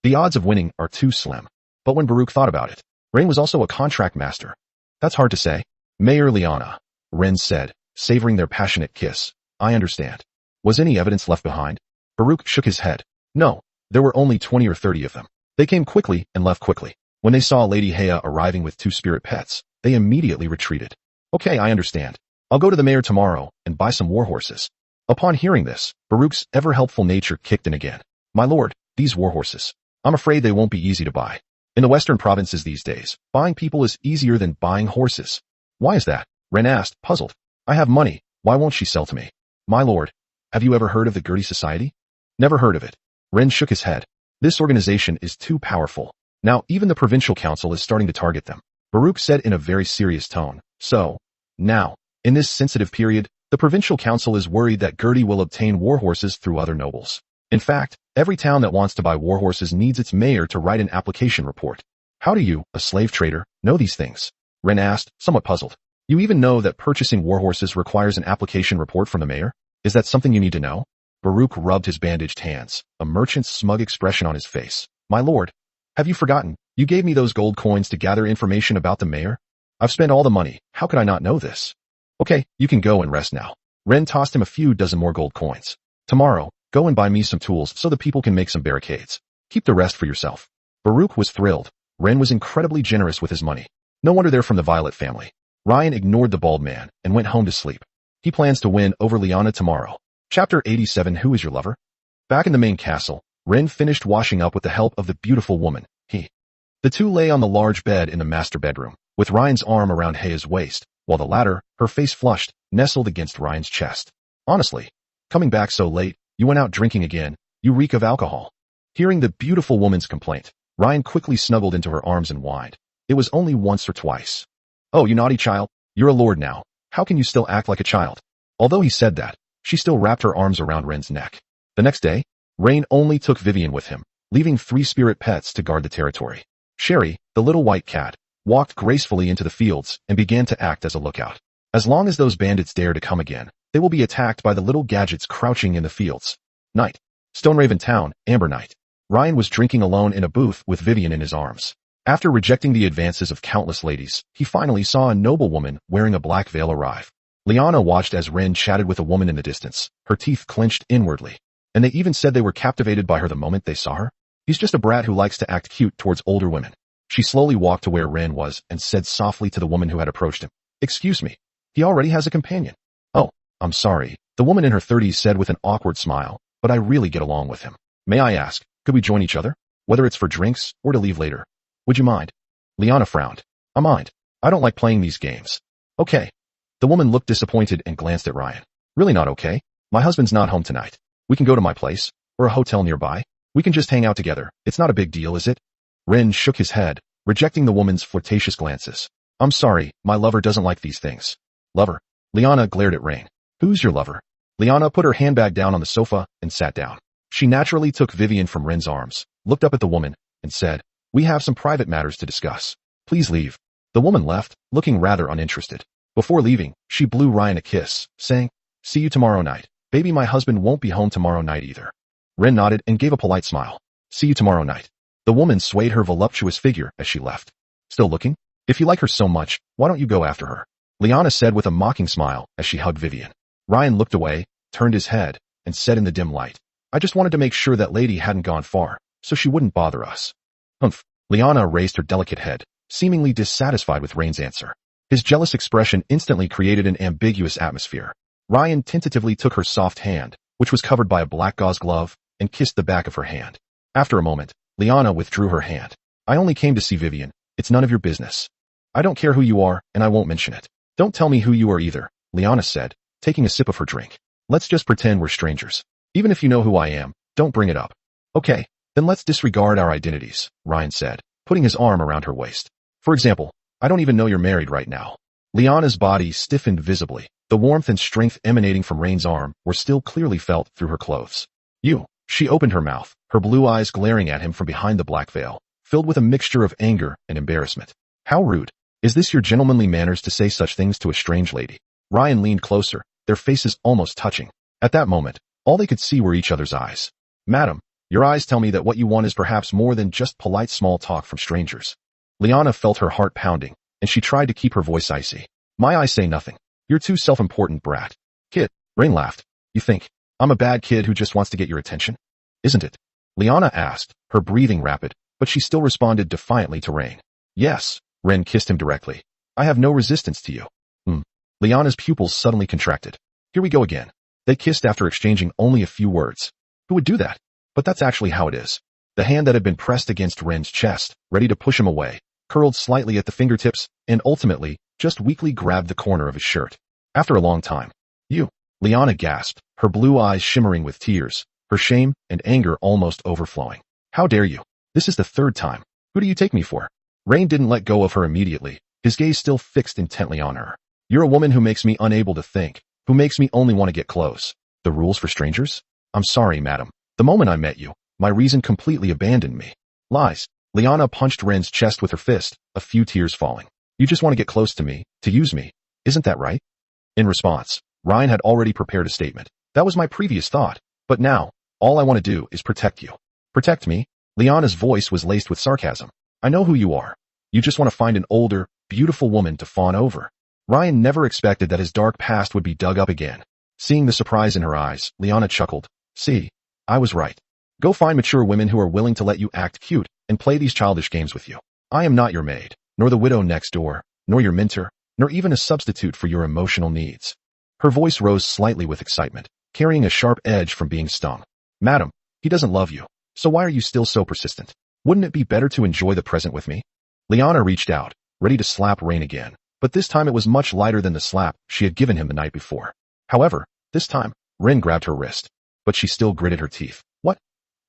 Speaker 1: The odds of winning are too slim. But when Baruch thought about it, Rain was also a contract master. That's hard to say. Mayor Liana, Ren said, savoring their passionate kiss. I understand. Was any evidence left behind? Baruch shook his head. No, there were only 20 or 30 of them. They came quickly and left quickly. When they saw Lady Hea arriving with 2 spirit pets, they immediately retreated. Okay, I understand. I'll go to the mayor tomorrow and buy some warhorses. Upon hearing this, Baruch's ever-helpful nature kicked in again. My lord, these warhorses. I'm afraid they won't be easy to buy. In the western provinces these days, buying people is easier than buying horses. Why is that? Ren asked, puzzled. I have money, why won't she sell to me? My lord, have you ever heard of the Gertie Society? Never heard of it. Ren shook his head. This organization is too powerful. Now even the provincial council is starting to target them. Baruch said in a very serious tone. So, now, in this sensitive period, the provincial council is worried that Gertie will obtain warhorses through other nobles. In fact, every town that wants to buy warhorses needs its mayor to write an application report. How do you, a slave trader, know these things? Ren asked, somewhat puzzled. You even know that purchasing warhorses requires an application report from the mayor? Is that something you need to know? Baruch rubbed his bandaged hands, a merchant's smug expression on his face. My lord, have you forgotten? You gave me those gold coins to gather information about the mayor? I've spent all the money. How could I not know this? Okay, you can go and rest now. Ren tossed him a few dozen more gold coins. Tomorrow, Go and buy me some tools so the people can make some barricades. Keep the rest for yourself. Baruch was thrilled. Ren was incredibly generous with his money. No wonder they're from the Violet family. Ryan ignored the bald man and went home to sleep. He plans to win over Liana tomorrow. Chapter 87. Who is your lover? Back in the main castle, Ren finished washing up with the help of the beautiful woman. The two lay on the large bed in the master bedroom, with Ryan's arm around Heia's waist, while the latter, her face flushed, nestled against Ryan's chest. Honestly, coming back so late, you went out drinking again, you reek of alcohol. Hearing the beautiful woman's complaint, Ryan quickly snuggled into her arms and whined. It was only once or twice. Oh, you naughty child, you're a lord now. How can you still act like a child? Although he said that, she still wrapped her arms around Ren's neck. The next day, Rain only took Vivian with him, leaving 3 spirit pets to guard the territory. Sherry, the little white cat, walked gracefully into the fields and began to act as a lookout. As long as those bandits dare to come again, they will be attacked by the little gadgets crouching in the fields. Night. Stoneraven Town, Amber Night. Ryan was drinking alone in a booth with Vivian in his arms. After rejecting the advances of countless ladies, he finally saw a noblewoman wearing a black veil arrive. Liana watched as Ren chatted with a woman in the distance, her teeth clenched inwardly. And they even said they were captivated by her the moment they saw her. He's just a brat who likes to act cute towards older women. She slowly walked to where Ren was and said softly to the woman who had approached him, "Excuse me, he already has a companion." "Oh, I'm sorry," the woman in her 30s said with an awkward smile, "but I really get along with him. May I ask, could we join each other? Whether it's for drinks or to leave later. Would you mind?" Liana frowned. "I mind. I don't like playing these games." "Okay." The woman looked disappointed and glanced at Ryan. "Really not okay? My husband's not home tonight. We can go to my place, or a hotel nearby. We can just hang out together. It's not a big deal, is it?" Ren shook his head, rejecting the woman's flirtatious glances. "I'm sorry, my lover doesn't like these things." "Lover?" Liana glared at Rain. "Who's your lover?" Liana put her handbag down on the sofa and sat down. She naturally took Vivian from Ren's arms, looked up at the woman, and said, "We have some private matters to discuss. Please leave." The woman left, looking rather uninterested. Before leaving, she blew Ryan a kiss, saying, "See you tomorrow night. Baby, my husband won't be home tomorrow night either." Ren nodded and gave a polite smile. "See you tomorrow night." The woman swayed her voluptuous figure as she left. "Still looking? If you like her so much, why don't you go after her?" Liana said with a mocking smile as she hugged Vivian. Ryan looked away, turned his head, and said in the dim light, "I just wanted to make sure that lady hadn't gone far, so she wouldn't bother us." "Humph." Liana raised her delicate head, seemingly dissatisfied with Rain's answer. His jealous expression instantly created an ambiguous atmosphere. Ryan tentatively took her soft hand, which was covered by a black gauze glove, and kissed the back of her hand. After a moment, Liana withdrew her hand. "I only came to see Vivian. It's none of your business." "I don't care who you are, and I won't mention it." "Don't tell me who you are either," Liana said, taking a sip of her drink. "Let's just pretend we're strangers. Even if you know who I am, don't bring it up." "Okay, then let's disregard our identities," Ryan said, putting his arm around her waist. "For example, I don't even know you're married right now." Liana's body stiffened visibly. The warmth and strength emanating from Rain's arm were still clearly felt through her clothes. "You." She opened her mouth, her blue eyes glaring at him from behind the black veil, filled with a mixture of anger and embarrassment. "How rude. Is this your gentlemanly manners to say such things to a strange lady?" Ryan leaned closer, their faces almost touching. At that moment, all they could see were each other's eyes. "Madam, your eyes tell me that what you want is perhaps more than just polite small talk from strangers." Liana felt her heart pounding, and she tried to keep her voice icy. "My eyes say nothing. You're too self-important, brat." "Kid," Rain laughed. "You think I'm a bad kid who just wants to get your attention? Isn't it?" Liana asked, her breathing rapid, but she still responded defiantly to Rain. "Yes." Ren kissed him directly. "I have no resistance to you." Liana's pupils suddenly contracted. "Here we go again." They kissed after exchanging only a few words. Who would do that? But that's actually how it is. The hand that had been pressed against Ren's chest, ready to push him away, curled slightly at the fingertips, and ultimately, just weakly grabbed the corner of his shirt. After a long time. "You." Liana gasped, her blue eyes shimmering with tears, her shame and anger almost overflowing. "How dare you? This is the 3rd time. Who do you take me for?" Rain didn't let go of her immediately, his gaze still fixed intently on her. "You're a woman who makes me unable to think, who makes me only want to get close. The rules for strangers? I'm sorry, madam. The moment I met you, my reason completely abandoned me." "Lies." Liana punched Ren's chest with her fist, a few tears falling. "You just want to get close to me, to use me. Isn't that right?" In response, Ryan had already prepared a statement. "That was my previous thought. But now, all I want to do is protect you." "Protect me?" Liana's voice was laced with sarcasm. "I know who you are. You just want to find an older, beautiful woman to fawn over." Ryan never expected that his dark past would be dug up again. Seeing the surprise in her eyes, Liana chuckled. "See, I was right. Go find mature women who are willing to let you act cute and play these childish games with you. I am not your maid, nor the widow next door, nor your mentor, nor even a substitute for your emotional needs. Her voice rose slightly with excitement, carrying a sharp edge from being stung. Madam, he doesn't love you, so why are you still so persistent? Wouldn't it be better to enjoy the present with me? Liana reached out, ready to slap Rain again, but this time it was much lighter than the slap she had given him the night before. However, this time, Rin grabbed her wrist, but she still gritted her teeth.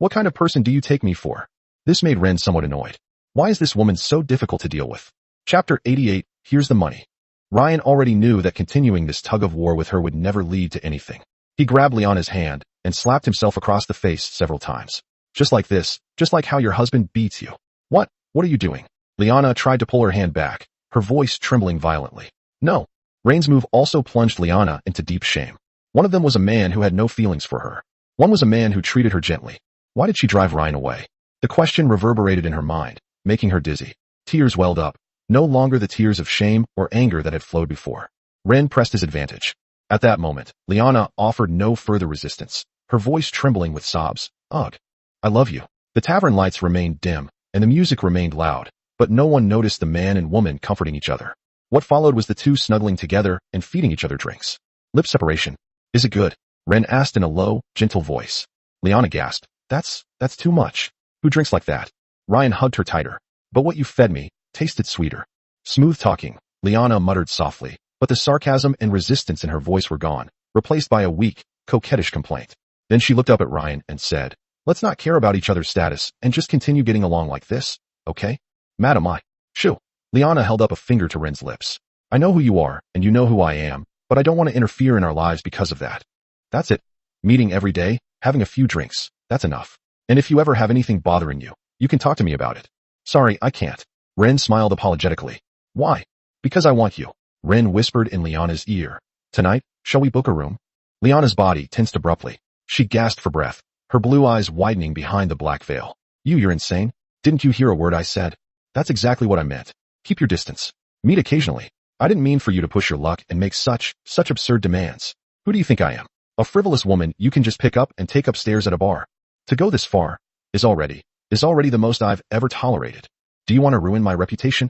Speaker 1: What kind of person do you take me for? This made Rin somewhat annoyed. Why is this woman so difficult to deal with? Chapter 88, Here's the money. Ryan already knew that continuing this tug-of-war with her would never lead to anything. He grabbed Liana's hand and slapped himself across the face several times. Just like this, just like how your husband beats you. What are you doing? Liana tried to pull her hand back, her voice trembling violently. No. Rain's move also plunged Liana into deep shame. One of them was a man who had no feelings for her. One was a man who treated her gently. Why did she drive Ryan away? The question reverberated in her mind, making her dizzy. Tears welled up, no longer the tears of shame or anger that had flowed before. Ren pressed his advantage. At that moment, Liana offered no further resistance, her voice trembling with sobs. Ugh. I love you. The tavern lights remained dim, and the music remained loud, but no one noticed the man and woman comforting each other. What followed was the two snuggling together and feeding each other drinks. Lip separation. Is it good? Ren asked in a low, gentle voice. Liana gasped. That's too much. Who drinks like that? Ryan hugged her tighter. But what you fed me tasted sweeter. Smooth talking, Liana muttered softly, but the sarcasm and resistance in her voice were gone, replaced by a weak, coquettish complaint. Then she looked up at Ryan and said, let's not care about each other's status and just continue getting along like this, okay? Madam, Shoo. Liana held up a finger to Ren's lips. I know who you are, and you know who I am, but I don't want to interfere in our lives because of that. That's it. Meeting every day, having a few drinks. That's enough. And if you ever have anything bothering you, you can talk to me about it. Sorry, I can't. Ren smiled apologetically. Why? Because I want you. Ren whispered in Liana's ear. Tonight, shall we book a room? Liana's body tensed abruptly. She gasped for breath, her blue eyes widening behind the black veil. You're insane? Didn't you hear a word I said? That's exactly what I meant. Keep your distance. Meet occasionally. I didn't mean for you to push your luck and make such absurd demands. Who do you think I am? A frivolous woman you can just pick up and take upstairs at a bar. To go this far is already the most I've ever tolerated. Do you want to ruin my reputation?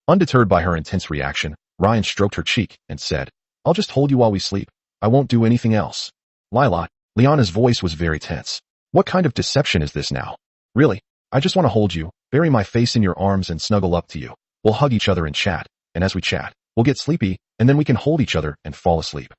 Speaker 1: Undeterred by her intense reaction, Ryan stroked her cheek and said, I'll just hold you while we sleep. I won't do anything else. Lila, Liana's voice was very tense. What kind of deception is this now? Really? I just want to hold you, bury my face in your arms and snuggle up to you. We'll hug each other and chat, and as we chat, we'll get sleepy, and then we can hold each other and fall asleep.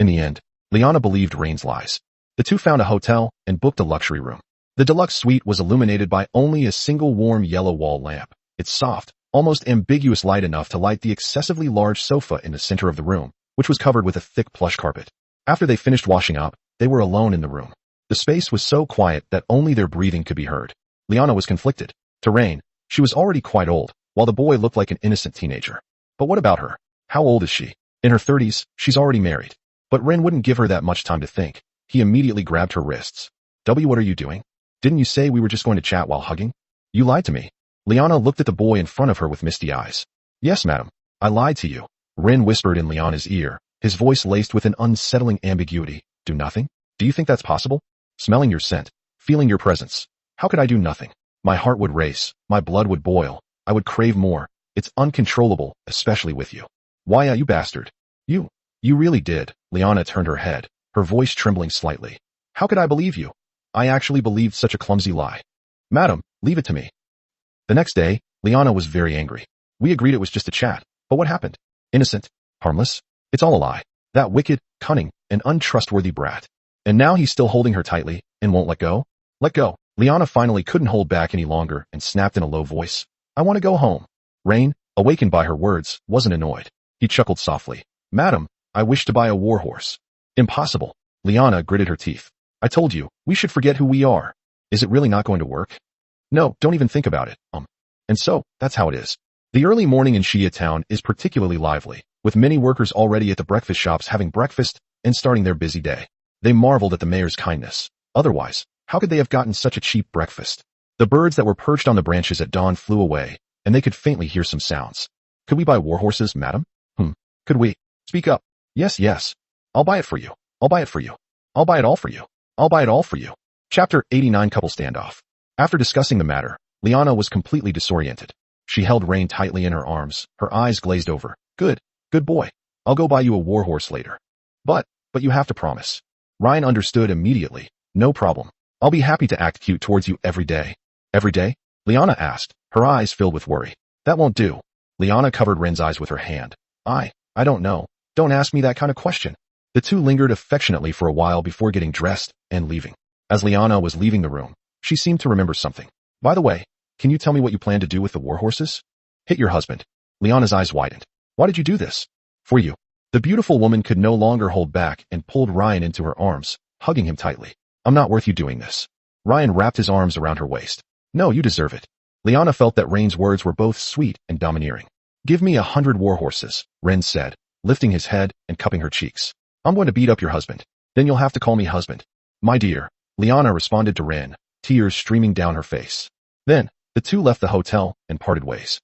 Speaker 1: In the end, Liana believed Rain's lies. The two found a hotel and booked a luxury room. The deluxe suite was illuminated by only a single warm yellow wall lamp, its soft, almost ambiguous light enough to light the excessively large sofa in the center of the room, which was covered with a thick plush carpet. After they finished washing up, they were alone in the room. The space was so quiet that only their breathing could be heard. Liana was conflicted. To Rain, she was already quite old, while the boy looked like an innocent teenager. But what about her? How old is she? In her 30s, she's already married. But Ren wouldn't give her that much time to think. He immediately grabbed her wrists. What are you doing? Didn't you say we were just going to chat while hugging? You lied to me. Liana looked at the boy in front of her with misty eyes. Yes, madam. I lied to you. Ren whispered in Liana's ear, his voice laced with an unsettling ambiguity. Do nothing? Do you think that's possible? Smelling your scent, feeling your presence. How could I do nothing? My heart would race, my blood would boil, I would crave more. It's uncontrollable, especially with you. Why, you bastard. You really did. Liana turned her head, her voice trembling slightly. How could I believe you? I actually believed such a clumsy lie. Madam, leave it to me. The next day, Liana was very angry. We agreed it was just a chat, but what happened? Innocent, harmless. It's all a lie. That wicked, cunning, and untrustworthy brat. And now he's still holding her tightly, and won't let go? Let go. Liana finally couldn't hold back any longer and snapped in a low voice. I want to go home. Rain, awakened by her words, wasn't annoyed. He chuckled softly. Madam, I wish to buy a warhorse. Impossible. Liana gritted her teeth. I told you, we should forget who we are. Is it really not going to work? No, don't even think about it. And so, that's how it is. The early morning in Shia town is particularly lively, with many workers already at the breakfast shops having breakfast and starting their busy day. They marveled at the mayor's kindness. Otherwise, how could they have gotten such a cheap breakfast? The birds that were perched on the branches at dawn flew away, and they could faintly hear some sounds. Could we buy warhorses, madam? Could we? Speak up. Yes. I'll buy it for you. I'll buy it for you. I'll buy it all for you. I'll buy it all for you. Chapter 89 Couple Standoff. After discussing the matter, Liana was completely disoriented. She held Rain tightly in her arms, her eyes glazed over. Good boy. I'll go buy you a warhorse later. But you have to promise. Ryan understood immediately. No problem. I'll be happy to act cute towards you every day. Every day? Liana asked, her eyes filled with worry. That won't do. Liana covered Ren's eyes with her hand. I don't know. Don't ask me that kind of question. The two lingered affectionately for a while before getting dressed and leaving. As Liana was leaving the room, she seemed to remember something. By the way, can you tell me what you plan to do with the warhorses? Hit your husband. Liana's eyes widened. Why did you do this? For you. The beautiful woman could no longer hold back and pulled Ryan into her arms, hugging him tightly. I'm not worth you doing this. Ryan wrapped his arms around her waist. No, you deserve it. Liana felt that Rain's words were both sweet and domineering. Give me 100 warhorses, Ren said, lifting his head and cupping her cheeks. I'm going to beat up your husband. Then you'll have to call me husband. My dear, Liana responded to Ren, tears streaming down her face. Then, the two left the hotel and parted ways.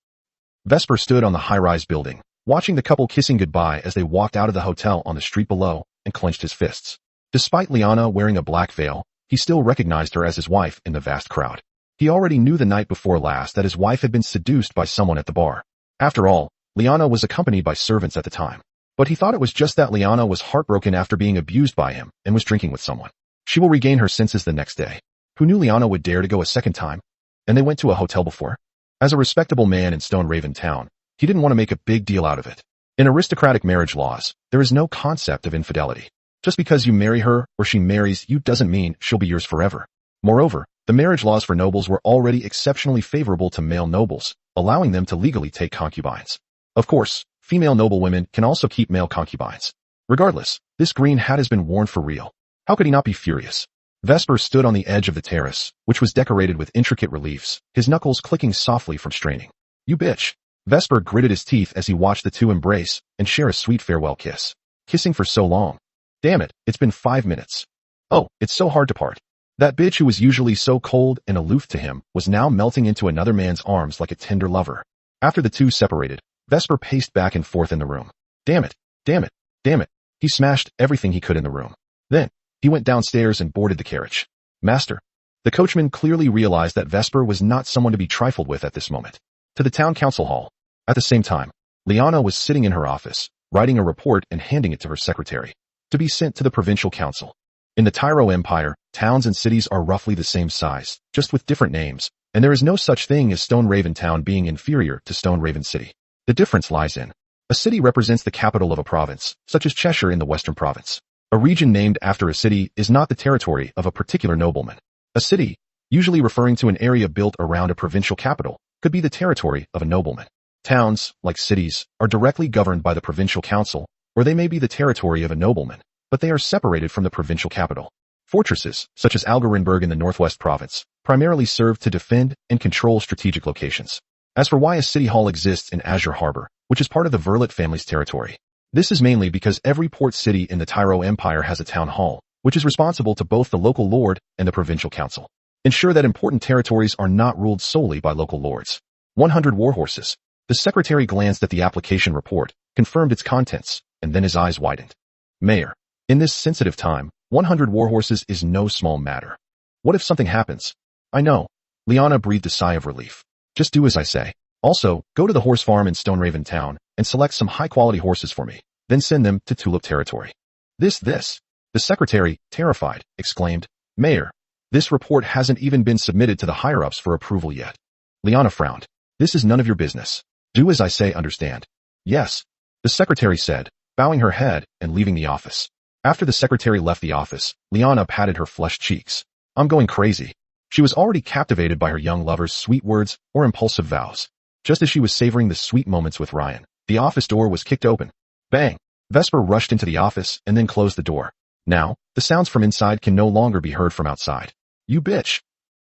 Speaker 1: Vesper stood on the high-rise building, watching the couple kissing goodbye as they walked out of the hotel on the street below and clenched his fists. Despite Liana wearing a black veil, he still recognized her as his wife in the vast crowd. He already knew the night before last that his wife had been seduced by someone at the bar. After all, Liana was accompanied by servants at the time. But he thought it was just that Liana was heartbroken after being abused by him and was drinking with someone. She will regain her senses the next day. Who knew Liana would dare to go a second time? And they went to a hotel before? As a respectable man in Stone Raven Town, he didn't want to make a big deal out of it. In aristocratic marriage laws, there is no concept of infidelity. Just because you marry her or she marries you doesn't mean she'll be yours forever. Moreover, the marriage laws for nobles were already exceptionally favorable to male nobles, allowing them to legally take concubines. Of course, female noblewomen can also keep male concubines. Regardless, this green hat has been worn for real. How could he not be furious? Vesper stood on the edge of the terrace, which was decorated with intricate reliefs, his knuckles clicking softly from straining. You bitch. Vesper gritted his teeth as he watched the two embrace and share a sweet farewell kiss. Kissing for so long. Damn it, it's been 5 minutes. Oh, it's so hard to part. That bitch who was usually so cold and aloof to him was now melting into another man's arms like a tender lover. After the two separated, Vesper paced back and forth in the room. Damn it, damn it, damn it. He smashed everything he could in the room. Then, he went downstairs and boarded the carriage. Master. The coachman clearly realized that Vesper was not someone to be trifled with at this moment. To the town council hall. At the same time, Liana was sitting in her office, writing a report and handing it to her secretary. To be sent to the provincial council. In the Tyro Empire, towns and cities are roughly the same size, just with different names, and there is no such thing as Stone Raven Town being inferior to Stone Raven City. The difference lies in a city represents the capital of a province, such as Cheshire in the Western Province. A region named after a city is not the territory of a particular nobleman. A city, usually referring to an area built around a provincial capital, could be the territory of a nobleman. Towns, like cities, are directly governed by the provincial council, or they may be the territory of a nobleman, but they are separated from the provincial capital. Fortresses, such as Algarenberg in the Northwest Province, primarily serve to defend and control strategic locations. As for why a city hall exists in Azure Harbor, which is part of the Verlet family's territory, this is mainly because every port city in the Tyro Empire has a town hall, which is responsible to both the local lord and the provincial council. Ensure that important territories are not ruled solely by local lords. 100 warhorses. The secretary glanced at the application report, confirmed its contents, and then his eyes widened. Mayor. In this sensitive time, 100 warhorses is no small matter. What if something happens? I know. Liana breathed a sigh of relief. Just do as I say. Also, go to the horse farm in Stone Raven Town and select some high-quality horses for me, then send them to Tulip territory. This. The secretary, terrified, exclaimed, Mayor, this report hasn't even been submitted to the higher-ups for approval yet. Liana frowned. This is none of your business. Do as I say, understand? Yes. The secretary said, bowing her head and leaving the office. After the secretary left the office, Liana patted her flushed cheeks. I'm going crazy. She was already captivated by her young lover's sweet words or impulsive vows. Just as she was savoring the sweet moments with Ryan, the office door was kicked open. Bang! Vesper rushed into the office and then closed the door. Now, the sounds from inside can no longer be heard from outside. You bitch!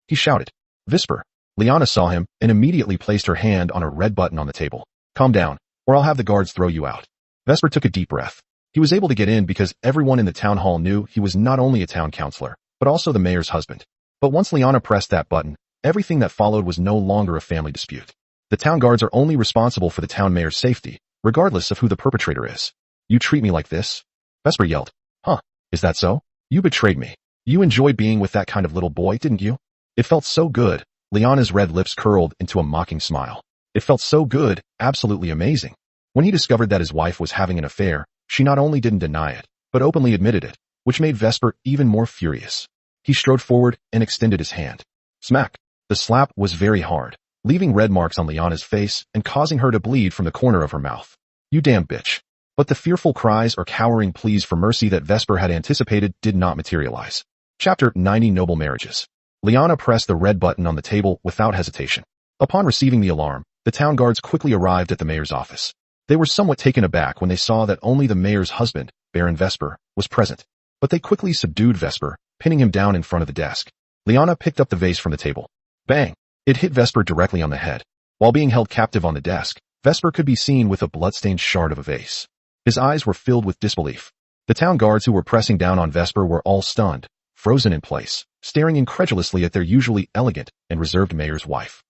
Speaker 1: He shouted. Vesper. Liana saw him and immediately placed her hand on a red button on the table. Calm down, or I'll have the guards throw you out. Vesper took a deep breath. He was able to get in because everyone in the town hall knew he was not only a town councilor, but also the mayor's husband. But once Liana pressed that button, everything that followed was no longer a family dispute. The town guards are only responsible for the town mayor's safety, regardless of who the perpetrator is. You treat me like this? Vesper yelled. Huh, is that so? You betrayed me. You enjoyed being with that kind of little boy, didn't you? It felt so good. Liana's red lips curled into a mocking smile. It felt so good, absolutely amazing. When he discovered that his wife was having an affair, she not only didn't deny it, but openly admitted it, which made Vesper even more furious. He strode forward and extended his hand. Smack! The slap was very hard, leaving red marks on Liana's face and causing her to bleed from the corner of her mouth. You damn bitch. But the fearful cries or cowering pleas for mercy that Vesper had anticipated did not materialize. Chapter 90 Noble Marriages. Liana pressed the red button on the table without hesitation. Upon receiving the alarm, the town guards quickly arrived at the mayor's office. They were somewhat taken aback when they saw that only the mayor's husband, Baron Vesper, was present. But they quickly subdued Vesper, pinning him down in front of the desk. Liana picked up the vase from the table. Bang! It hit Vesper directly on the head. While being held captive on the desk, Vesper could be seen with a bloodstained shard of a vase. His eyes were filled with disbelief. The town guards who were pressing down on Vesper were all stunned, frozen in place, staring incredulously at their usually elegant and reserved mayor's wife.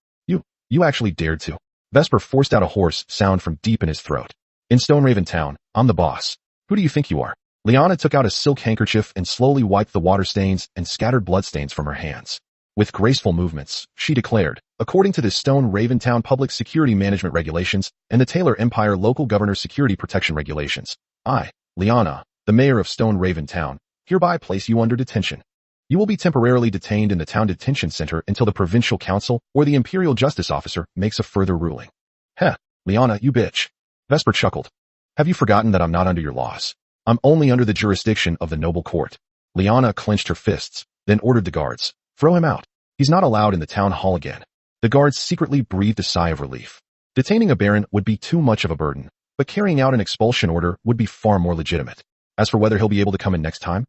Speaker 1: You actually dared to. Vesper forced out a hoarse sound from deep in his throat. In Stoneraven Town, I'm the boss. Who do you think you are? Liana took out a silk handkerchief and slowly wiped the water stains and scattered bloodstains from her hands. With graceful movements, she declared, according to the Stone Raven Town Public Security Management Regulations and the Taylor Empire Local Governor Security Protection Regulations, I, Liana, the mayor of Stone Raven Town, hereby place you under detention. You will be temporarily detained in the town detention center until the provincial council or the imperial justice officer makes a further ruling. Heh, Liana, you bitch. Vesper chuckled. Have you forgotten that I'm not under your laws? I'm only under the jurisdiction of the noble court. Liana clenched her fists, then ordered the guards. Throw him out. He's not allowed in the town hall again. The guards secretly breathed a sigh of relief. Detaining a baron would be too much of a burden, but carrying out an expulsion order would be far more legitimate. As for whether he'll be able to come in next time,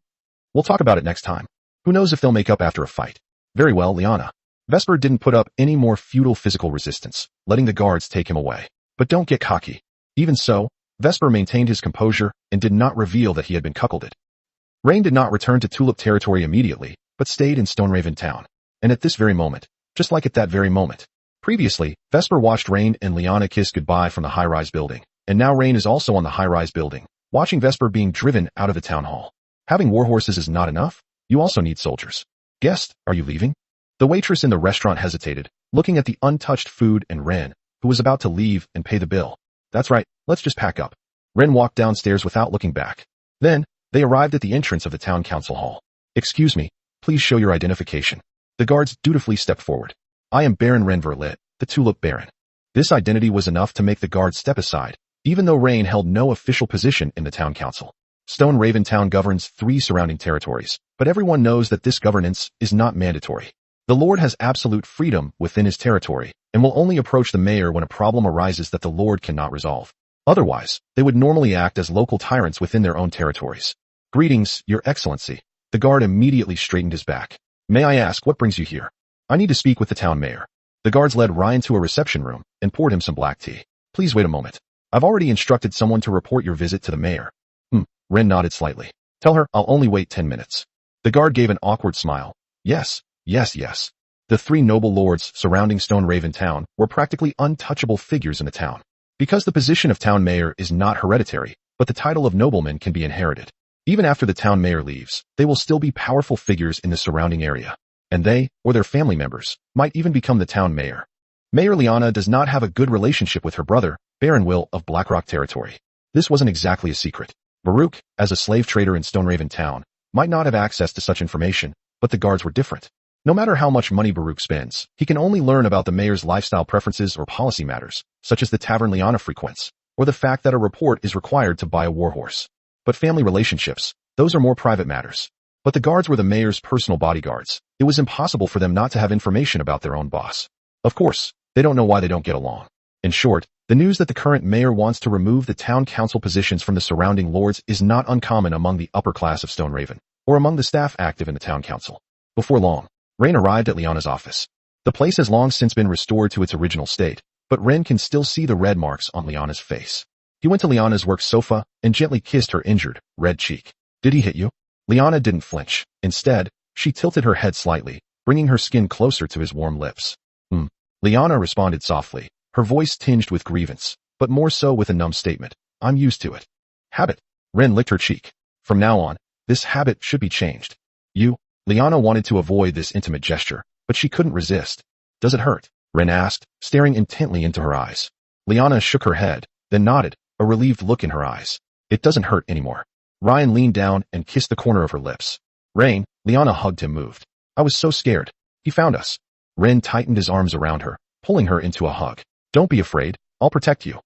Speaker 1: we'll talk about it next time. Who knows if they'll make up after a fight. Very well, Liana. Vesper didn't put up any more futile physical resistance, letting the guards take him away. But don't get cocky. Even so, Vesper maintained his composure and did not reveal that he had been cuckolded. Rain did not return to Tulip territory immediately, but stayed in Stoneraven Town. And at this very moment, just like at that very moment. Previously, Vesper watched Rain and Liana kiss goodbye from the high-rise building, and now Rain is also on the high-rise building, watching Vesper being driven out of the town hall. Having warhorses is not enough. You also need soldiers. Guest, are you leaving? The waitress in the restaurant hesitated, looking at the untouched food and Ren, who was about to leave and pay the bill. That's right, let's just pack up. Ren walked downstairs without looking back. Then, they arrived at the entrance of the town council hall. Excuse me, please show your identification. The guards dutifully stepped forward. I am Baron Ren Verlit, the Tulip Baron. This identity was enough to make the guards step aside, even though Rain held no official position in the town council. Stone Raven Town governs 3 surrounding territories, but everyone knows that this governance is not mandatory. The Lord has absolute freedom within his territory, and will only approach the mayor when a problem arises that the Lord cannot resolve. Otherwise, they would normally act as local tyrants within their own territories. Greetings, Your Excellency. The guard immediately straightened his back. May I ask what brings you here? I need to speak with the town mayor. The guards led Ryan to a reception room and poured him some black tea. Please wait a moment. I've already instructed someone to report your visit to the mayor. Ren nodded slightly. Tell her I'll only wait 10 minutes. The guard gave an awkward smile. Yes. The 3 noble lords surrounding Stone Raven Town were practically untouchable figures in the town. Because the position of town mayor is not hereditary, but the title of nobleman can be inherited. Even after the town mayor leaves, they will still be powerful figures in the surrounding area. And they, or their family members, might even become the town mayor. Mayor Liana does not have a good relationship with her brother, Baron Will of Blackrock territory. This wasn't exactly a secret. Baruch, as a slave trader in Stoneraven Town, might not have access to such information, but the guards were different. No matter how much money Baruch spends, he can only learn about the mayor's lifestyle preferences or policy matters, such as the tavern Liana frequents, or the fact that a report is required to buy a warhorse. But family relationships, those are more private matters. But the guards were the mayor's personal bodyguards. It was impossible for them not to have information about their own boss. Of course, they don't know why they don't get along. In short, the news that the current mayor wants to remove the town council positions from the surrounding lords is not uncommon among the upper class of Stoneraven, or among the staff active in the town council. Before long, Rain arrived at Liana's office. The place has long since been restored to its original state, but Ren can still see the red marks on Liana's face. He went to Liana's work sofa and gently kissed her injured, red cheek. Did he hit you? Liana didn't flinch. Instead, she tilted her head slightly, bringing her skin closer to his warm lips. Liana responded softly, her voice tinged with grievance, but more so with a numb statement. I'm used to it. Habit. Ren licked her cheek. From now on, this habit should be changed. You, Liana wanted to avoid this intimate gesture, but she couldn't resist. Does it hurt? Ren asked, staring intently into her eyes. Liana shook her head, then nodded, a relieved look in her eyes. It doesn't hurt anymore. Ryan leaned down and kissed the corner of her lips. Rain, Liana hugged him moved. I was so scared. He found us. Ren tightened his arms around her, pulling her into a hug. Don't be afraid, I'll protect you.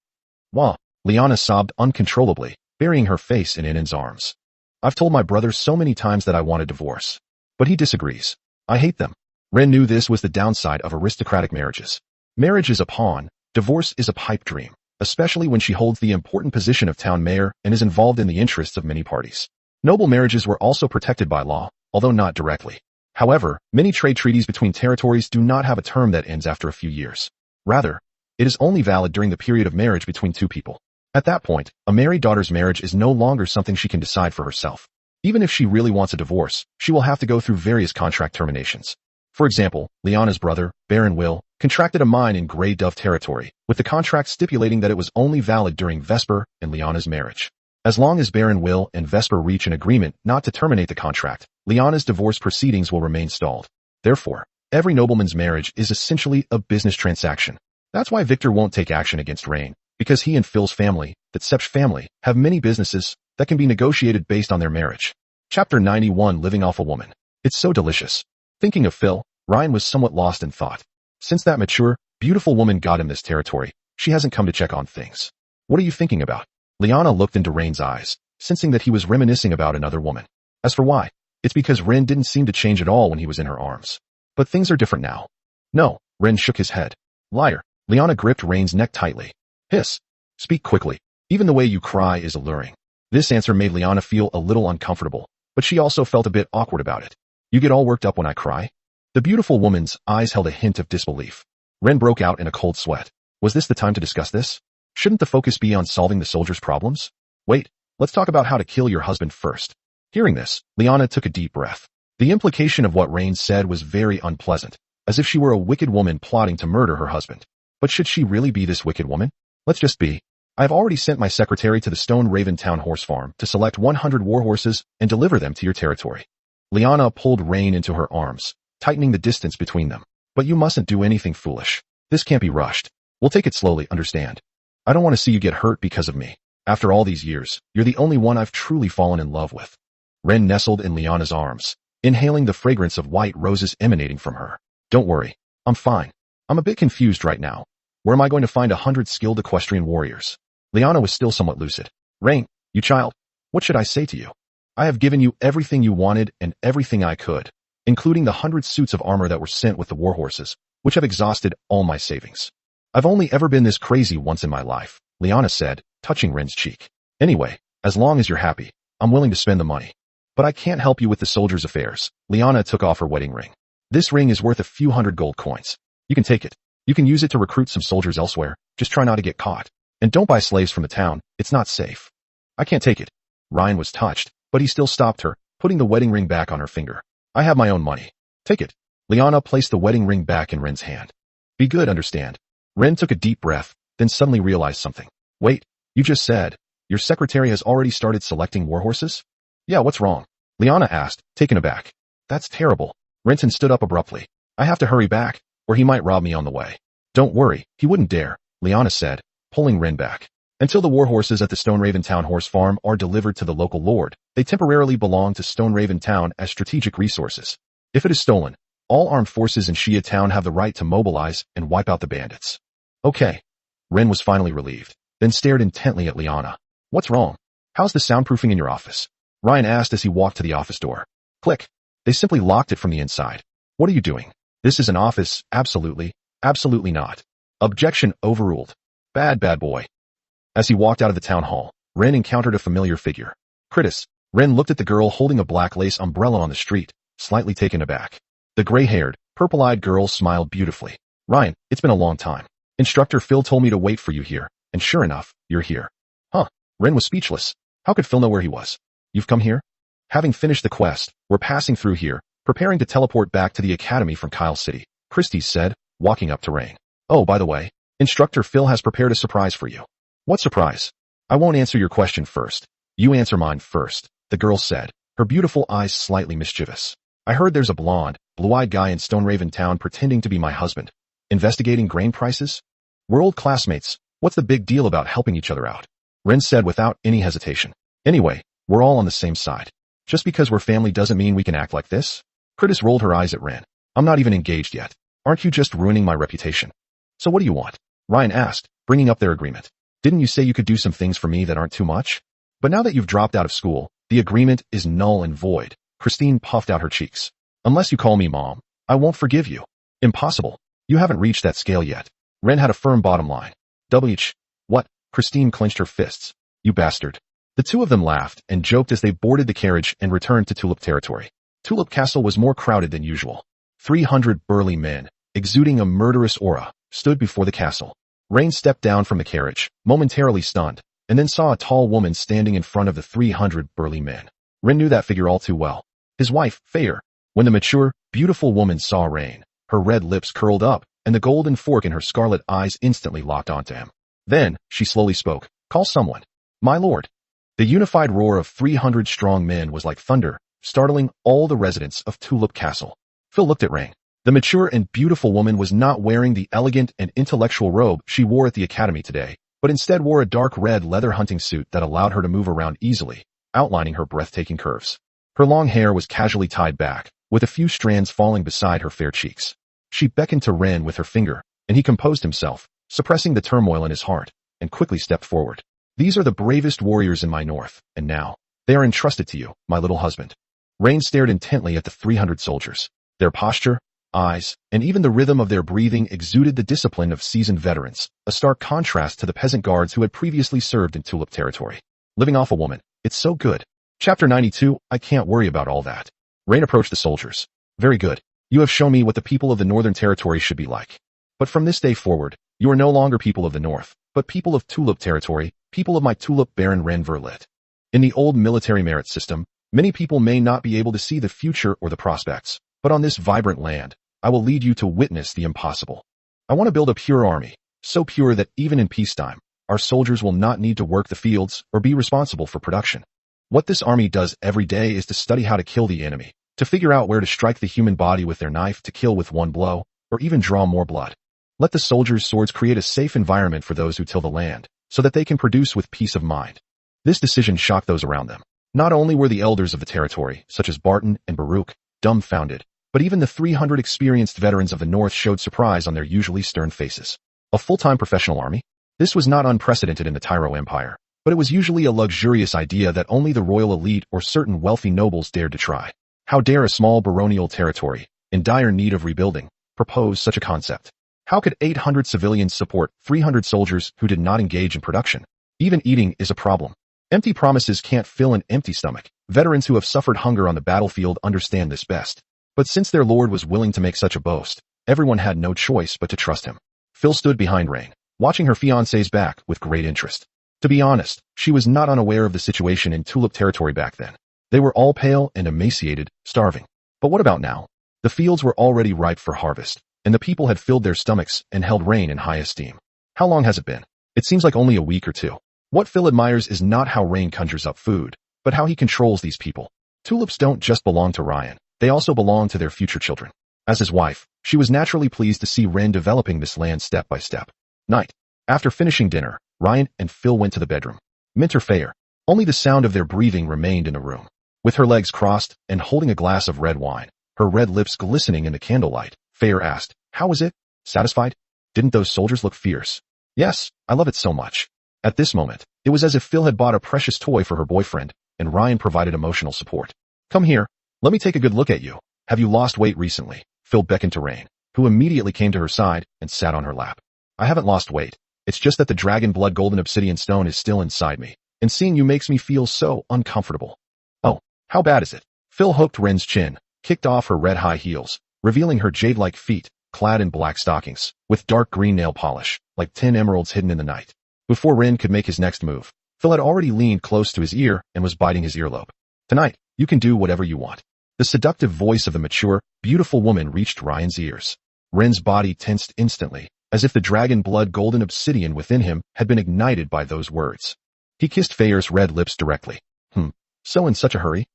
Speaker 1: Wah, Liana sobbed uncontrollably, burying her face in Inan's arms. I've told my brother so many times that I want a divorce. But he disagrees. I hate them. Ren knew this was the downside of aristocratic marriages. Marriage is a pawn, divorce is a pipe dream, especially when she holds the important position of town mayor and is involved in the interests of many parties. Noble marriages were also protected by law, although not directly. However, many trade treaties between territories do not have a term that ends after a few years. Rather, it is only valid during the period of marriage between two people. At that point, a married daughter's marriage is no longer something she can decide for herself. Even if she really wants a divorce, she will have to go through various contract terminations. For example, Liana's brother, Baron Will, contracted a mine in Grey Dove territory, with the contract stipulating that it was only valid during Vesper and Liana's marriage. As long as Baron Will and Vesper reach an agreement not to terminate the contract, Liana's divorce proceedings will remain stalled. Therefore, every nobleman's marriage is essentially a business transaction. That's why Victor won't take action against Rain, because he and Phil's family, the Sepsch family, have many businesses that can be negotiated based on their marriage. Chapter 91 Living Off a Woman. It's so delicious. Thinking of Phil, Ryan was somewhat lost in thought. Since that mature, beautiful woman got him this territory, she hasn't come to check on things. What are you thinking about? Liana looked into Rain's eyes, sensing that he was reminiscing about another woman. As for why, it's because Ren didn't seem to change at all when he was in her arms. But things are different now. No, Ren shook his head. Liar. Liana gripped Rain's neck tightly. Hiss. Speak quickly. Even the way you cry is alluring. This answer made Liana feel a little uncomfortable, but she also felt a bit awkward about it. You get all worked up when I cry? The beautiful woman's eyes held a hint of disbelief. Ren broke out in a cold sweat. Was this the time to discuss this? Shouldn't the focus be on solving the soldiers' problems? Wait, let's talk about how to kill your husband first. Hearing this, Liana took a deep breath. The implication of what Rain said was very unpleasant, as if she were a wicked woman plotting to murder her husband. But should she really be this wicked woman? Let's just be. I've already sent my secretary to the Stone Raven Town Horse Farm to select 100 warhorses and deliver them to your territory. Liana pulled Rain into her arms, tightening the distance between them. But you mustn't do anything foolish. This can't be rushed. We'll take it slowly, understand? I don't want to see you get hurt because of me. After all these years, you're the only one I've truly fallen in love with. Ren nestled in Liana's arms, inhaling the fragrance of white roses emanating from her. Don't worry. I'm fine. I'm a bit confused right now. Where am I going to find 100 skilled equestrian warriors? Liana was still somewhat lucid. Rain, you child, what should I say to you? I have given you everything you wanted and everything I could, including the 100 suits of armor that were sent with the warhorses, which have exhausted all my savings. I've only ever been this crazy once in my life, Liana said, touching Ren's cheek. Anyway, as long as you're happy, I'm willing to spend the money. But I can't help you with the soldiers' affairs. Liana took off her wedding ring. This ring is worth a few hundred gold coins. You can take it. You can use it to recruit some soldiers elsewhere. Just try not to get caught. And don't buy slaves from the town. It's not safe. I can't take it. Ryan was touched, but he still stopped her, putting the wedding ring back on her finger. I have my own money. Take it. Liana placed the wedding ring back in Ren's hand. Be good, understand? Ren took a deep breath, then suddenly realized something. Wait, you just said, your secretary has already started selecting warhorses? Yeah, what's wrong? Liana asked, taken aback. That's terrible. Renton stood up abruptly. I have to hurry back, or he might rob me on the way. Don't worry, he wouldn't dare, Liana said, pulling Ren back. Until the warhorses at the Stone Raven Town Horse Farm are delivered to the local lord, they temporarily belong to Stone Raven Town as strategic resources. If it is stolen, all armed forces in Shia Town have the right to mobilize and wipe out the bandits. Okay. Ren was finally relieved, then stared intently at Liana. What's wrong? How's the soundproofing in your office? Ryan asked as he walked to the office door. Click. They simply locked it from the inside. What are you doing? This is an office. Absolutely. Absolutely not. Objection overruled. Bad boy. As he walked out of the town hall, Ren encountered a familiar figure. Critis. Ren looked at the girl holding a black lace umbrella on the street, slightly taken aback. The gray-haired, purple-eyed girl smiled beautifully. Ryan, it's been a long time. Instructor Phil told me to wait for you here, and sure enough, you're here. Huh. Ren was speechless. How could Phil know where he was? You've come here? Having finished the quest, we're passing through here, preparing to teleport back to the academy from Kyle City, Christie said, walking up to Rain. Oh, by the way, Instructor Phil has prepared a surprise for you. What surprise? I won't answer your question first. You answer mine first, the girl said, her beautiful eyes slightly mischievous. I heard there's a blonde, blue-eyed guy in Stone Raven Town pretending to be my husband. Investigating grain prices? We're old classmates. What's the big deal about helping each other out? Ren said without any hesitation. Anyway, we're all on the same side. Just because we're family doesn't mean we can act like this. Kritis rolled her eyes at Ren. I'm not even engaged yet. Aren't you just ruining my reputation? So what do you want? Ryan asked, bringing up their agreement. Didn't you say you could do some things for me that aren't too much? But now that you've dropped out of school, the agreement is null and void. Christine puffed out her cheeks. Unless you call me mom, I won't forgive you. Impossible. You haven't reached that scale yet. Ren had a firm bottom line. What? Christine clenched her fists. You bastard. The two of them laughed and joked as they boarded the carriage and returned to Tulip territory. Tulip Castle was more crowded than usual. 300 burly men, exuding a murderous aura, stood before the castle. Rain stepped down from the carriage, momentarily stunned, and then saw a tall woman standing in front of the 300 burly men. Ren knew that figure all too well. His wife, Fair. When the mature, beautiful woman saw Rain, her red lips curled up, and the golden fork in her scarlet eyes instantly locked onto him. Then, she slowly spoke. Call someone. My lord. The unified roar of 300 strong men was like thunder, startling all the residents of Tulip Castle. Phil looked at Rain. The mature and beautiful woman was not wearing the elegant and intellectual robe she wore at the academy today, but instead wore a dark red leather hunting suit that allowed her to move around easily, outlining her breathtaking curves. Her long hair was casually tied back, with a few strands falling beside her fair cheeks. She beckoned to Ren with her finger, and he composed himself, suppressing the turmoil in his heart, and quickly stepped forward. These are the bravest warriors in my north, and now, they are entrusted to you, my little husband. Rain stared intently at the 300 soldiers. Their posture, eyes, and even the rhythm of their breathing exuded the discipline of seasoned veterans, a stark contrast to the peasant guards who had previously served in Tulip territory. Living off a woman, it's so good. Chapter 92, I can't worry about all that. Rain approached the soldiers. Very good. You have shown me what the people of the Northern Territory should be like. But from this day forward, you are no longer people of the North, but people of Tulip territory, people of my Tulip Baron Ren Verlet. In the old military merit system, many people may not be able to see the future or the prospects, but on this vibrant land, I will lead you to witness the impossible. I want to build a pure army, so pure that even in peacetime, our soldiers will not need to work the fields or be responsible for production. What this army does every day is to study how to kill the enemy, to figure out where to strike the human body with their knife to kill with one blow, or even draw more blood. Let the soldiers' swords create a safe environment for those who till the land, so that they can produce with peace of mind. This decision shocked those around them. Not only were the elders of the territory, such as Barton and Baruch, dumbfounded, but even the 300 experienced veterans of the North showed surprise on their usually stern faces. A full-time professional army? This was not unprecedented in the Tyro Empire, but it was usually a luxurious idea that only the royal elite or certain wealthy nobles dared to try. How dare a small baronial territory, in dire need of rebuilding, propose such a concept? How could 800 civilians support 300 soldiers who did not engage in production? Even eating is a problem. Empty promises can't fill an empty stomach. Veterans who have suffered hunger on the battlefield understand this best. But since their lord was willing to make such a boast, everyone had no choice but to trust him. Phil stood behind Rain, watching her fiancé's back with great interest. To be honest, she was not unaware of the situation in Tulip territory back then. They were all pale and emaciated, starving. But what about now? The fields were already ripe for harvest, and the people had filled their stomachs and held Rain in high esteem. How long has it been? It seems like only a week or two. What Phil admires is not how Rain conjures up food, but how he controls these people. Tulips don't just belong to Ryan, they also belong to their future children. As his wife, she was naturally pleased to see Ren developing this land step by step. Night. After finishing dinner, Ryan and Phil went to the bedroom. Minter Fair. Only the sound of their breathing remained in the room. With her legs crossed and holding a glass of red wine, her red lips glistening in the candlelight, Fair asked, "How was it? Satisfied? Didn't those soldiers look fierce?" "Yes, I love it so much." At this moment, it was as if Phil had bought a precious toy for her boyfriend, and Ryan provided emotional support. "Come here. Let me take a good look at you. Have you lost weight recently?" Phil beckoned to Rain, who immediately came to her side and sat on her lap. "I haven't lost weight. It's just that the dragon blood golden obsidian stone is still inside me, and seeing you makes me feel so uncomfortable." "Oh, how bad is it?" Phil hooked Ren's chin, kicked off her red high heels, revealing her jade-like feet, clad in black stockings, with dark green nail polish, like 10 emeralds hidden in the night. Before Ren could make his next move, Phil had already leaned close to his ear and was biting his earlobe. "Tonight, you can do whatever you want." The seductive voice of the mature, beautiful woman reached Ryan's ears. Ren's body tensed instantly, as if the dragon blood golden obsidian within him had been ignited by those words. He kissed Fair's red lips directly. So in such a hurry?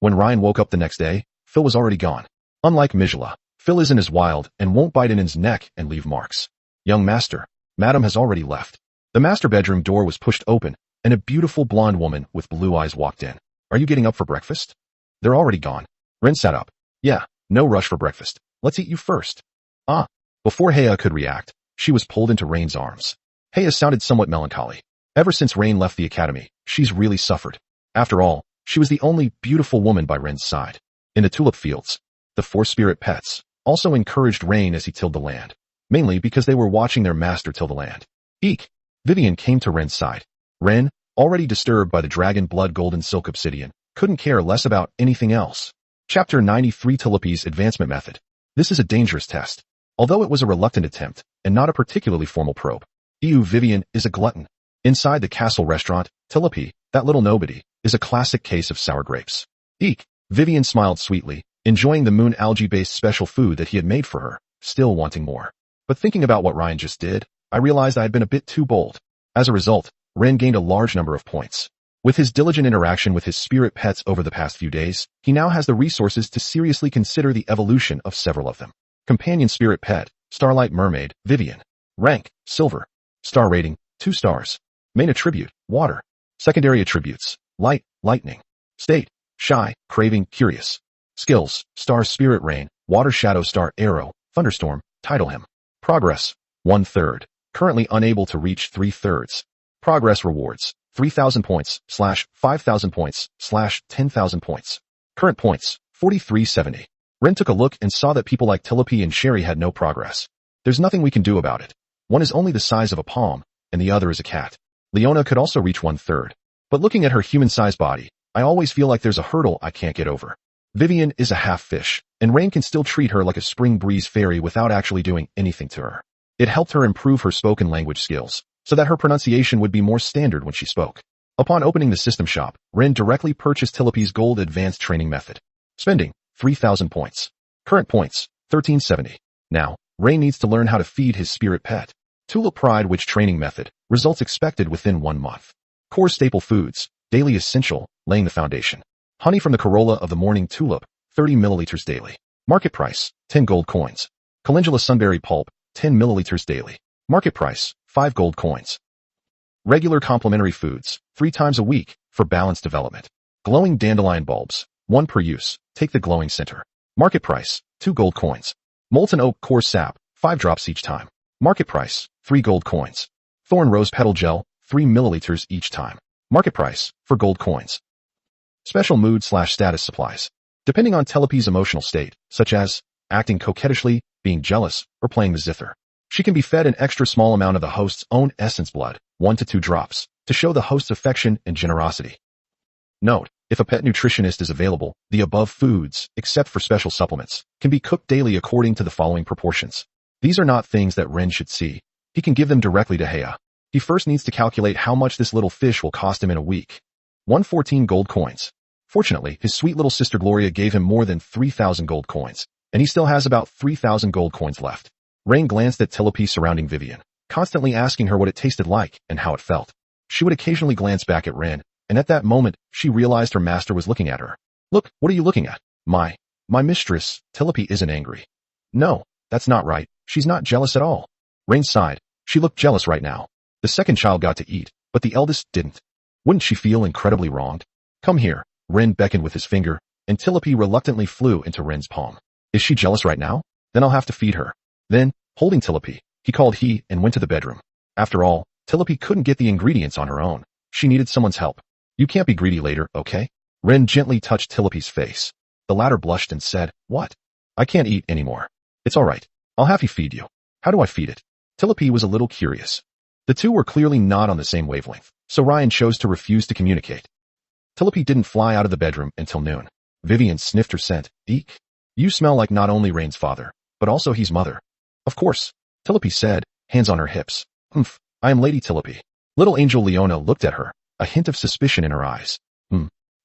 Speaker 1: When Ryan woke up the next day, Phil was already gone. Unlike Mijala, Phil isn't as wild and won't bite Inan's neck and leave marks. Young master, madam has already left. The master bedroom door was pushed open, and a beautiful blonde woman with blue eyes walked in. Are you getting up for breakfast? They're already gone. Ren sat up. Yeah, no rush for breakfast. Let's eat you first. Ah. Before Heya could react, she was pulled into Rain's arms. Heya sounded somewhat melancholy. Ever since Rain left the academy, she's really suffered. After all, she was the only beautiful woman by Ren's side. In the tulip fields, the 4 spirit pets also encouraged Rain as he tilled the land, mainly because they were watching their master till the land. Eek! Vivian came to Ren's side. Ren, already disturbed by the dragon blood golden silk obsidian, couldn't care less about anything else. Chapter 93 Tulipy's Advancement Method. This is a dangerous test. Although it was a reluctant attempt, and not a particularly formal probe. Vivian is a glutton. Inside the castle restaurant, Tulipy, that little nobody, is a classic case of sour grapes. Eek! Vivian smiled sweetly, enjoying the moon algae-based special food that he had made for her, still wanting more. But thinking about what Ryan just did, I realized I had been a bit too bold. As a result, Ren gained a large number of points. With his diligent interaction with his spirit pets over the past few days, he now has the resources to seriously consider the evolution of several of them. Companion spirit pet, Starlight Mermaid, Vivian. Rank, Silver. Star rating, 2 stars. Main attribute, Water. Secondary attributes, Light, Lightning. State, Shy, Craving, Curious. Skills, Star Spirit Rain, Water Shadow Star Arrow, Thunderstorm, Tidal Hymn. Progress, 1/3. Currently unable to reach 3/3. Progress rewards, 3,000 points, /5,000 points, /10,000 points. Current points, 4370. Ren took a look and saw that people like Tulipy and Sherry had no progress. There's nothing we can do about it. One is only the size of a palm, and the other is a cat. Leona could also reach 1/3. But looking at her human-sized body, I always feel like there's a hurdle I can't get over. Vivian is a half-fish, and Rain can still treat her like a spring breeze fairy without actually doing anything to her. It helped her improve her spoken language skills, so that her pronunciation would be more standard when she spoke. Upon opening the system shop, Ren directly purchased Tulipy's Gold Advanced Training Method. Spending, 3,000 points. Current points, 1370. Now, Rain needs to learn how to feed his spirit pet. Tulip Pride Witch Training Method, results expected within 1 month. Core staple foods, daily essential, laying the foundation. Honey from the corolla of the morning tulip, 30 milliliters daily. Market price, 10 gold coins. Calendula sunberry pulp, 10 milliliters daily. Market price, 5 gold coins. Regular complementary foods, 3 times a week, for balanced development. Glowing dandelion bulbs, 1 per use, take the glowing center. Market price, 2 gold coins. Molten oak core sap, 5 drops each time. Market price, 3 gold coins. Thorn rose petal gel, 3 milliliters each time. Market price, for gold coins. Special mood/status supplies. Depending on Tulipy's emotional state, such as acting coquettishly, being jealous, or playing the zither, she can be fed an extra small amount of the host's own essence blood, 1 to 2 drops, to show the host's affection and generosity. Note, if a pet nutritionist is available, the above foods, except for special supplements, can be cooked daily according to the following proportions. These are not things that Ren should see. He can give them directly to Heya. He first needs to calculate how much this little fish will cost him in a week. 114 gold coins. Fortunately, his sweet little sister Gloria gave him more than 3,000 gold coins, and he still has about 3,000 gold coins left. Rain glanced at Tulipy surrounding Vivian, constantly asking her what it tasted like and how it felt. She would occasionally glance back at Ren, and at that moment, she realized her master was looking at her. Look, what are you looking at? My mistress, Tulipy isn't angry. No, that's not right. She's not jealous at all. Rain sighed. She looked jealous right now. The second child got to eat, but the eldest didn't. Wouldn't she feel incredibly wronged? Come here. Ren beckoned with his finger, and Tulipy reluctantly flew into Ren's palm. Is she jealous right now? Then I'll have to feed her. Then, holding Tulipy, he called and went to the bedroom. After all, Tulipy couldn't get the ingredients on her own. She needed someone's help. You can't be greedy later, okay? Ren gently touched Tulipy's face. The latter blushed and said, What? I can't eat anymore. It's all right. I'll have you feed you. How do I feed it? Tulipy was a little curious. The two were clearly not on the same wavelength, so Ryan chose to refuse to communicate. Tulipy didn't fly out of the bedroom until noon. Vivian sniffed her scent. Eek. You smell like not only Rain's father, but also his mother. Of course, Tulipy said, hands on her hips. I am Lady Tulipy. Little angel Leona looked at her, a hint of suspicion in her eyes.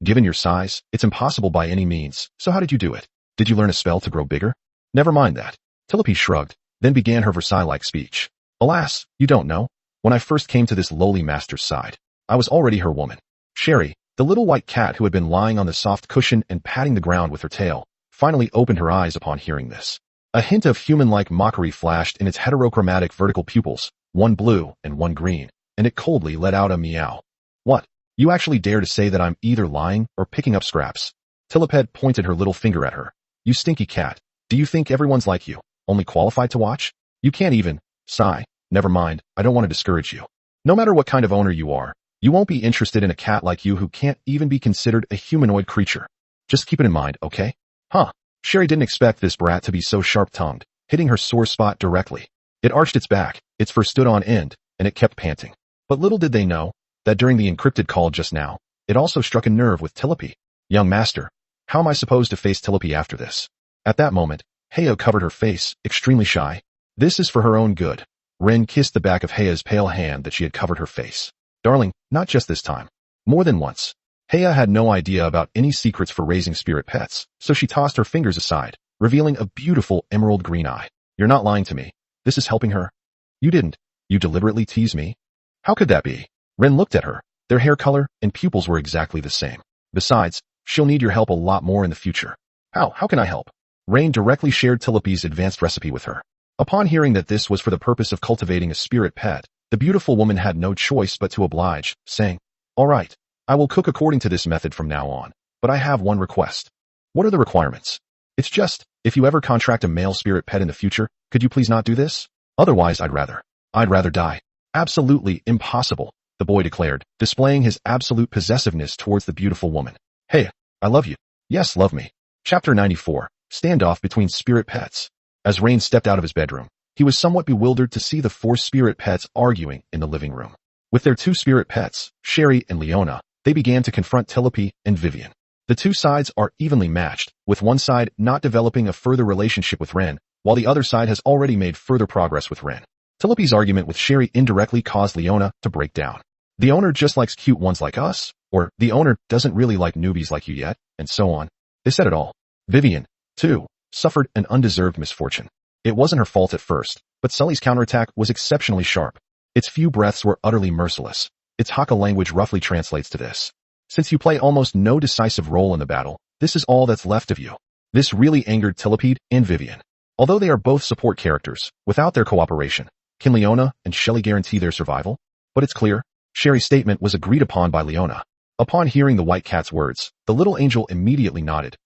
Speaker 1: Given your size, it's impossible by any means, so how did you do it? Did you learn a spell to grow bigger? Never mind that. Tulipy shrugged, then began her Versailles-like speech. Alas, you don't know. When I first came to this lowly master's side, I was already her woman. Sherry, the little white cat who had been lying on the soft cushion and patting the ground with her tail, finally opened her eyes upon hearing this. A hint of human-like mockery flashed in its heterochromatic vertical pupils, one blue and one green, and it coldly let out a meow. What? You actually dare to say that I'm either lying or picking up scraps? Tulip pointed her little finger at her. You stinky cat. Do you think everyone's like you, only qualified to watch? You can't even. Sigh. Never mind, I don't want to discourage you. No matter what kind of owner you are, you won't be interested in a cat like you who can't even be considered a humanoid creature. Just keep it in mind, okay? Huh. Sherry didn't expect this brat to be so sharp-tongued, hitting her sore spot directly. It arched its back, its fur stood on end, and it kept panting. But little did they know that during the encrypted call just now, it also struck a nerve with Tulip. Young master, how am I supposed to face Tulip after this? At that moment, Heya covered her face, extremely shy. This is for her own good. Ren kissed the back of Heya's pale hand that she had covered her face. Darling, not just this time. More than once. Heya had no idea about any secrets for raising spirit pets, so she tossed her fingers aside, revealing a beautiful emerald green eye. You're not lying to me. This is helping her? You didn't. You deliberately teased me? How could that be? Ren looked at her. Their hair color and pupils were exactly the same. Besides, she'll need your help a lot more in the future. How can I help? Rain directly shared Tulip's advanced recipe with her. Upon hearing that this was for the purpose of cultivating a spirit pet, the beautiful woman had no choice but to oblige, saying, All right, I will cook according to this method from now on, but I have one request. What are the requirements? It's just, if you ever contract a male spirit pet in the future, could you please not do this? Otherwise I'd rather die. Absolutely impossible, the boy declared, displaying his absolute possessiveness towards the beautiful woman. Hey, I love you. Yes, love me. Chapter 94, Standoff Between Spirit Pets. As Rain stepped out of his bedroom, he was somewhat bewildered to see the 4 spirit pets arguing in the living room. With their 2 spirit pets, Sherry and Leona, they began to confront Tulip and Vivian. The 2 sides are evenly matched, with one side not developing a further relationship with Ren, while the other side has already made further progress with Ren. Tulip's argument with Sherry indirectly caused Leona to break down. The owner just likes cute ones like us, or the owner doesn't really like newbies like you yet, and so on. They said it all. Vivian, too, suffered an undeserved misfortune. It wasn't her fault at first, but Sully's counterattack was exceptionally sharp. Its few breaths were utterly merciless. Its Hakka language roughly translates to this. Since you play almost no decisive role in the battle, this is all that's left of you. This really angered Tulip and Vivian. Although they are both support characters, without their cooperation, can Leona and Shelly guarantee their survival? But it's clear, Sherry's statement was agreed upon by Leona. Upon hearing the white cat's words, the little angel immediately nodded.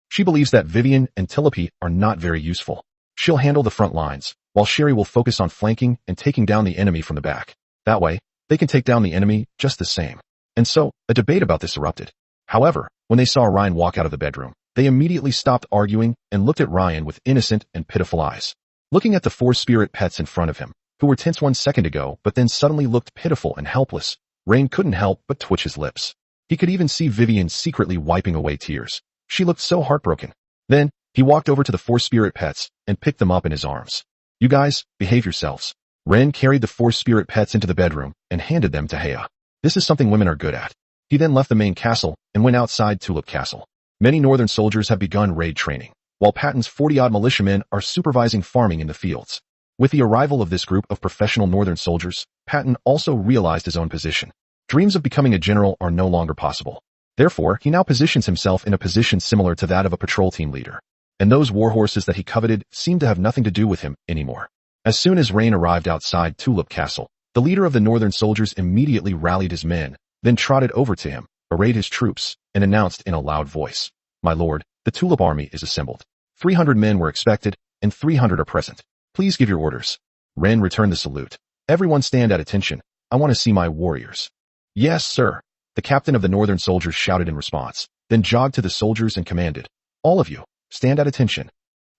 Speaker 1: She believes that Vivian and Tulip are not very useful. She'll handle the front lines, while Sherry will focus on flanking and taking down the enemy from the back. That way, they can take down the enemy just the same. And so, a debate about this erupted. However, when they saw Ryan walk out of the bedroom, they immediately stopped arguing and looked at Ryan with innocent and pitiful eyes. Looking at the 4 spirit pets in front of him, who were tense 1 second ago but then suddenly looked pitiful and helpless, Ryan couldn't help but twitch his lips. He could even see Vivian secretly wiping away tears. She looked so heartbroken. Then, he walked over to the 4 spirit pets and picked them up in his arms. You guys, behave yourselves. Ren carried the 4 spirit pets into the bedroom and handed them to Heya. This is something women are good at. He then left the main castle and went outside Tulip Castle. Many northern soldiers have begun raid training, while Patton's 40-odd militiamen are supervising farming in the fields. With the arrival of this group of professional northern soldiers, Patton also realized his own position. Dreams of becoming a general are no longer possible. Therefore, he now positions himself in a position similar to that of a patrol team leader. And those warhorses that he coveted seem to have nothing to do with him anymore. As soon as Rain arrived outside Tulip Castle, the leader of the northern soldiers immediately rallied his men, then trotted over to him, arrayed his troops, and announced in a loud voice, My lord, the Tulip army is assembled. 300 men were expected, and 300 are present. Please give your orders. Ren returned the salute. Everyone stand at attention. I want to see my warriors. Yes, sir. The captain of the northern soldiers shouted in response, then jogged to the soldiers and commanded, All of you, stand at attention.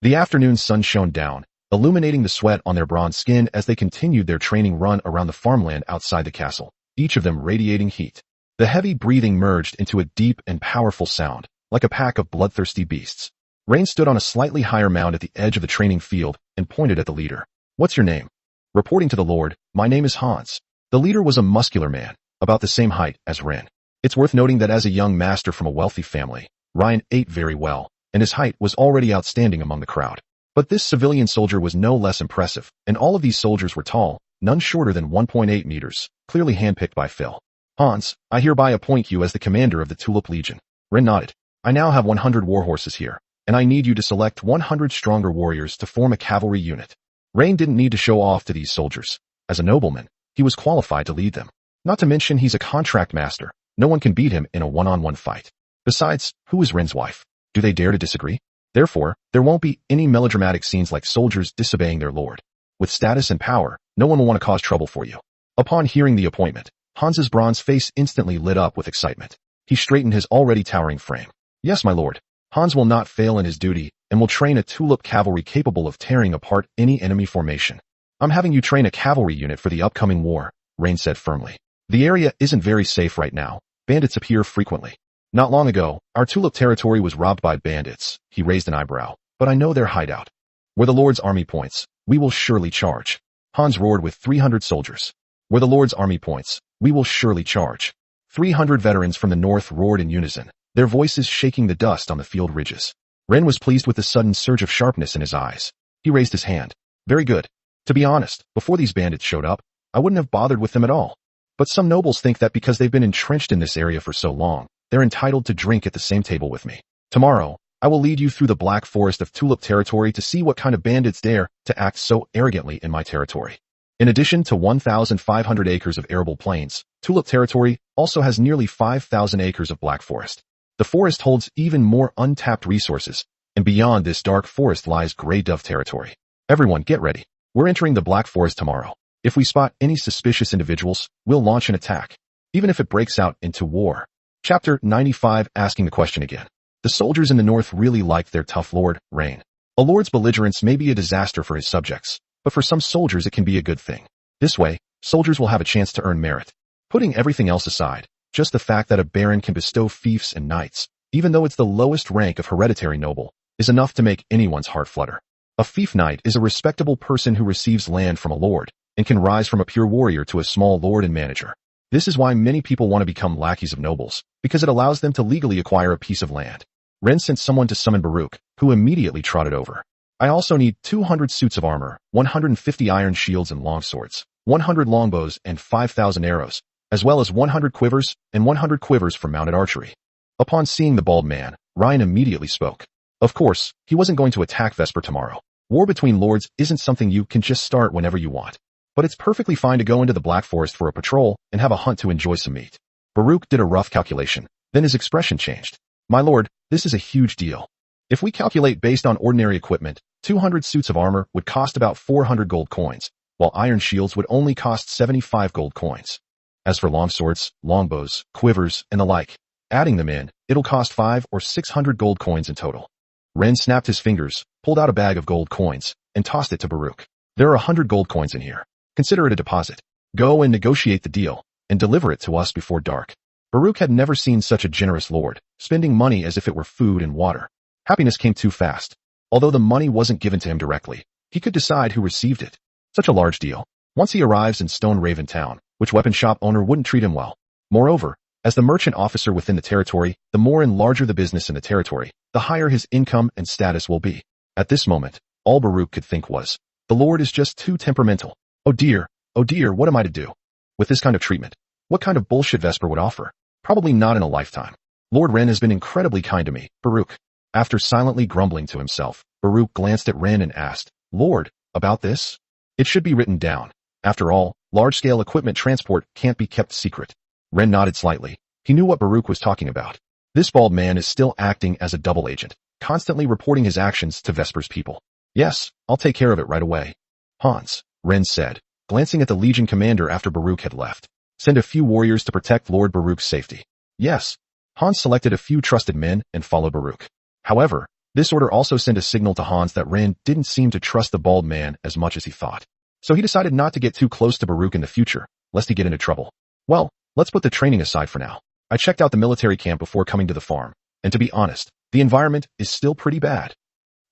Speaker 1: The afternoon sun shone down, illuminating the sweat on their bronze skin as they continued their training run around the farmland outside the castle, each of them radiating heat. The heavy breathing merged into a deep and powerful sound, like a pack of bloodthirsty beasts. Rain stood on a slightly higher mound at the edge of the training field and pointed at the leader. What's your name? Reporting to the Lord, my name is Hans. The leader was a muscular man, about the same height as Ren. It's worth noting that as a young master from a wealthy family, Ryan ate very well, and his height was already outstanding among the crowd. But this civilian soldier was no less impressive, and all of these soldiers were tall, none shorter than 1.8 meters, clearly handpicked by Phil. Hans, I hereby appoint you as the commander of the Tulip Legion. Ren nodded. I now have 100 warhorses here, and I need you to select 100 stronger warriors to form a cavalry unit. Rain didn't need to show off to these soldiers. As a nobleman, he was qualified to lead them. Not to mention he's a contract master. No one can beat him in a one-on-one fight. Besides, who is Ren's wife? Do they dare to disagree? Therefore, there won't be any melodramatic scenes like soldiers disobeying their lord. With status and power, no one will want to cause trouble for you. Upon hearing the appointment, Hans's bronze face instantly lit up with excitement. He straightened his already towering frame. Yes, my lord. Hans will not fail in his duty and will train a tulip cavalry capable of tearing apart any enemy formation. I'm having you train a cavalry unit for the upcoming war, Rain said firmly. The area isn't very safe right now. Bandits appear frequently. Not long ago, our tulip territory was robbed by bandits. He raised an eyebrow. But I know their hideout. Where the Lord's army points, we will surely charge. Hans roared with 300 soldiers. Where the Lord's army points, we will surely charge. 300 veterans from the north roared in unison, their voices shaking the dust on the field ridges. Ren was pleased with the sudden surge of sharpness in his eyes. He raised his hand. Very good. To be honest, before these bandits showed up, I wouldn't have bothered with them at all. But some nobles think that because they've been entrenched in this area for so long, they're entitled to drink at the same table with me. Tomorrow, I will lead you through the Black Forest of Tulip territory to see what kind of bandits dare to act so arrogantly in my territory. In addition to 1,500 acres of arable plains, Tulip territory also has nearly 5,000 acres of black forest. The forest holds even more untapped resources, and beyond this dark forest lies Grey Dove territory. Everyone get ready. We're entering the Black Forest tomorrow. If we spot any suspicious individuals, we'll launch an attack, even if it breaks out into war. Chapter 95 asking the question again. The soldiers in the north really liked their tough lord, Rain. A lord's belligerence may be a disaster for his subjects, but for some soldiers it can be a good thing. This way, soldiers will have a chance to earn merit. Putting everything else aside, just the fact that a baron can bestow fiefs and knights, even though it's the lowest rank of hereditary noble, is enough to make anyone's heart flutter. A fief knight is a respectable person who receives land from a lord, and can rise from a pure warrior to a small lord and manager. This is why many people want to become lackeys of nobles, because it allows them to legally acquire a piece of land. Ren sent someone to summon Baruch, who immediately trotted over. I also need 200 suits of armor, 150 iron shields and longswords, 100 longbows and 5,000 arrows, as well as 100 quivers and 100 quivers for mounted archery. Upon seeing the bald man, Ryan immediately spoke. Of course, he wasn't going to attack Vesper tomorrow. War between lords isn't something you can just start whenever you want. But it's perfectly fine to go into the Black Forest for a patrol and have a hunt to enjoy some meat. Baruch did a rough calculation, then his expression changed. My lord, this is a huge deal. If we calculate based on ordinary equipment, 200 suits of armor would cost about 400 gold coins, while iron shields would only cost 75 gold coins. As for longswords, longbows, quivers, and the like, adding them in, it'll cost 500 or 600 gold coins in total. Ren snapped his fingers, pulled out a bag of gold coins, and tossed it to Baruch. There are 100 gold coins in here. Consider it a deposit. Go and negotiate the deal, and deliver it to us before dark. Baruch had never seen such a generous lord, spending money as if it were food and water. Happiness came too fast. Although the money wasn't given to him directly, he could decide who received it. Such a large deal. Once he arrives in Stone Raven Town, which weapon shop owner wouldn't treat him well? Moreover, as the merchant officer within the territory, the more and larger the business in the territory, the higher his income and status will be. At this moment, all Baruch could think was, the lord is just too temperamental. Oh dear, what am I to do? With this kind of treatment, what kind of bullshit Vesper would offer? Probably not in a lifetime. Lord Ren has been incredibly kind to me, Baruch. After silently grumbling to himself, Baruch glanced at Ren and asked, Lord, about this? It should be written down. After all, large-scale equipment transport can't be kept secret. Ren nodded slightly. He knew what Baruch was talking about. This bald man is still acting as a double agent, constantly reporting his actions to Vesper's people. Yes, I'll take care of it right away. Hans, Ren said, glancing at the Legion commander after Baruch had left. Send a few warriors to protect Lord Baruch's safety. Yes. Hans selected a few trusted men and followed Baruch. However, this order also sent a signal to Hans that Ren didn't seem to trust the bald man as much as he thought. So he decided not to get too close to Baruch in the future, lest he get into trouble. Well, let's put the training aside for now. I checked out the military camp before coming to the farm, and to be honest, the environment is still pretty bad.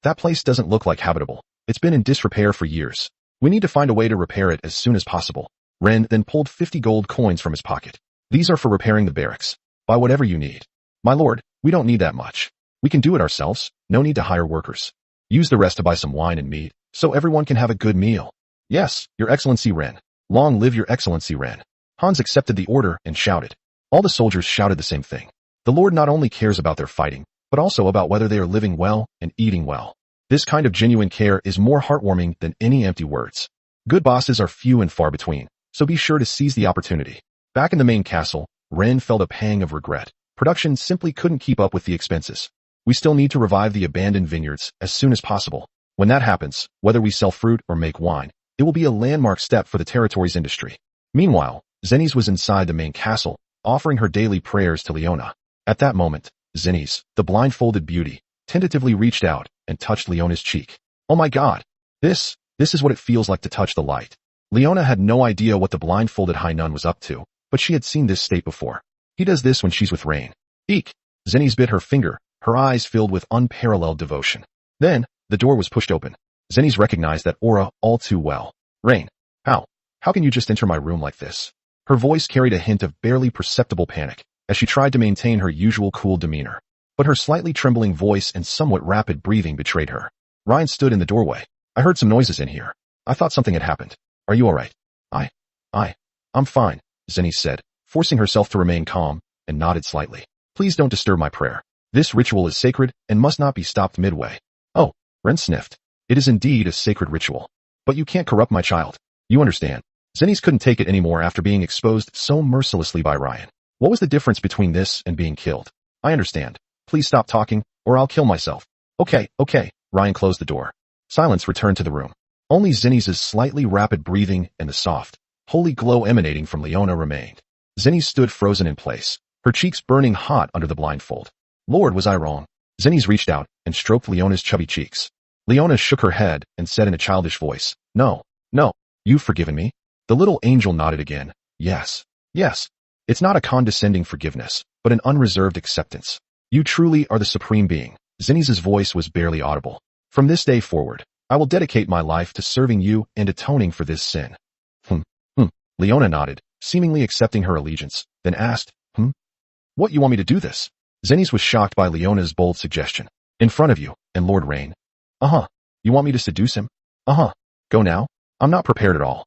Speaker 1: That place doesn't look like habitable. It's been in disrepair for years. We need to find a way to repair it as soon as possible. Ren then pulled 50 gold coins from his pocket. These are for repairing the barracks. Buy whatever you need. My lord, we don't need that much. We can do it ourselves, no need to hire workers. Use the rest to buy some wine and meat, so everyone can have a good meal. Yes, Your Excellency Ren. Long live Your Excellency Ren. Hans accepted the order and shouted. All the soldiers shouted the same thing. The lord not only cares about their fighting, but also about whether they are living well and eating well. This kind of genuine care is more heartwarming than any empty words. Good bosses are few and far between, so be sure to seize the opportunity. Back in the main castle, Ren felt a pang of regret. Production simply couldn't keep up with the expenses. We still need to revive the abandoned vineyards as soon as possible. When that happens, whether we sell fruit or make wine, it will be a landmark step for the territory's industry. Meanwhile, Zenise was inside the main castle, offering her daily prayers to Leona. At that moment, Zenise, the blindfolded beauty, tentatively reached out and touched Leona's cheek. Oh my god! This is what it feels like to touch the light. Leona had no idea what the blindfolded high nun was up to, but she had seen this state before. He does this when she's with Rain. Eek! Zenise bit her finger, her eyes filled with unparalleled devotion. Then, the door was pushed open. Zenise recognized that aura all too well. Rain, how can you just enter my room like this? Her voice carried a hint of barely perceptible panic, as she tried to maintain her usual cool demeanor. But her slightly trembling voice and somewhat rapid breathing betrayed her. Ryan stood in the doorway. I heard some noises in here. I thought something had happened. Are you alright? I'm fine, Zenise said, forcing herself to remain calm, and nodded slightly. Please don't disturb my prayer. This ritual is sacred and must not be stopped midway. Oh, Ren sniffed. It is indeed a sacred ritual. But you can't corrupt my child. You understand. Zenise couldn't take it anymore after being exposed so mercilessly by Ryan. What was the difference between this and being killed? I understand. Please stop talking, or I'll kill myself. Okay. Ryan closed the door. Silence returned to the room. Only Zenise's slightly rapid breathing and the soft, holy glow emanating from Leona remained. Zenise stood frozen in place, her cheeks burning hot under the blindfold. Lord, was I wrong? Zenise reached out and stroked Leona's chubby cheeks. Leona shook her head and said in a childish voice, No, you've forgiven me? The little angel nodded again. Yes. It's not a condescending forgiveness, but an unreserved acceptance. You truly are the supreme being. Zenise's voice was barely audible. From this day forward, I will dedicate my life to serving you and atoning for this sin. Leona nodded, seemingly accepting her allegiance, then asked, What, you want me to do this? Zenise was shocked by Leona's bold suggestion. In front of you, and Lord Rain. You want me to seduce him? Go now? I'm not prepared at all.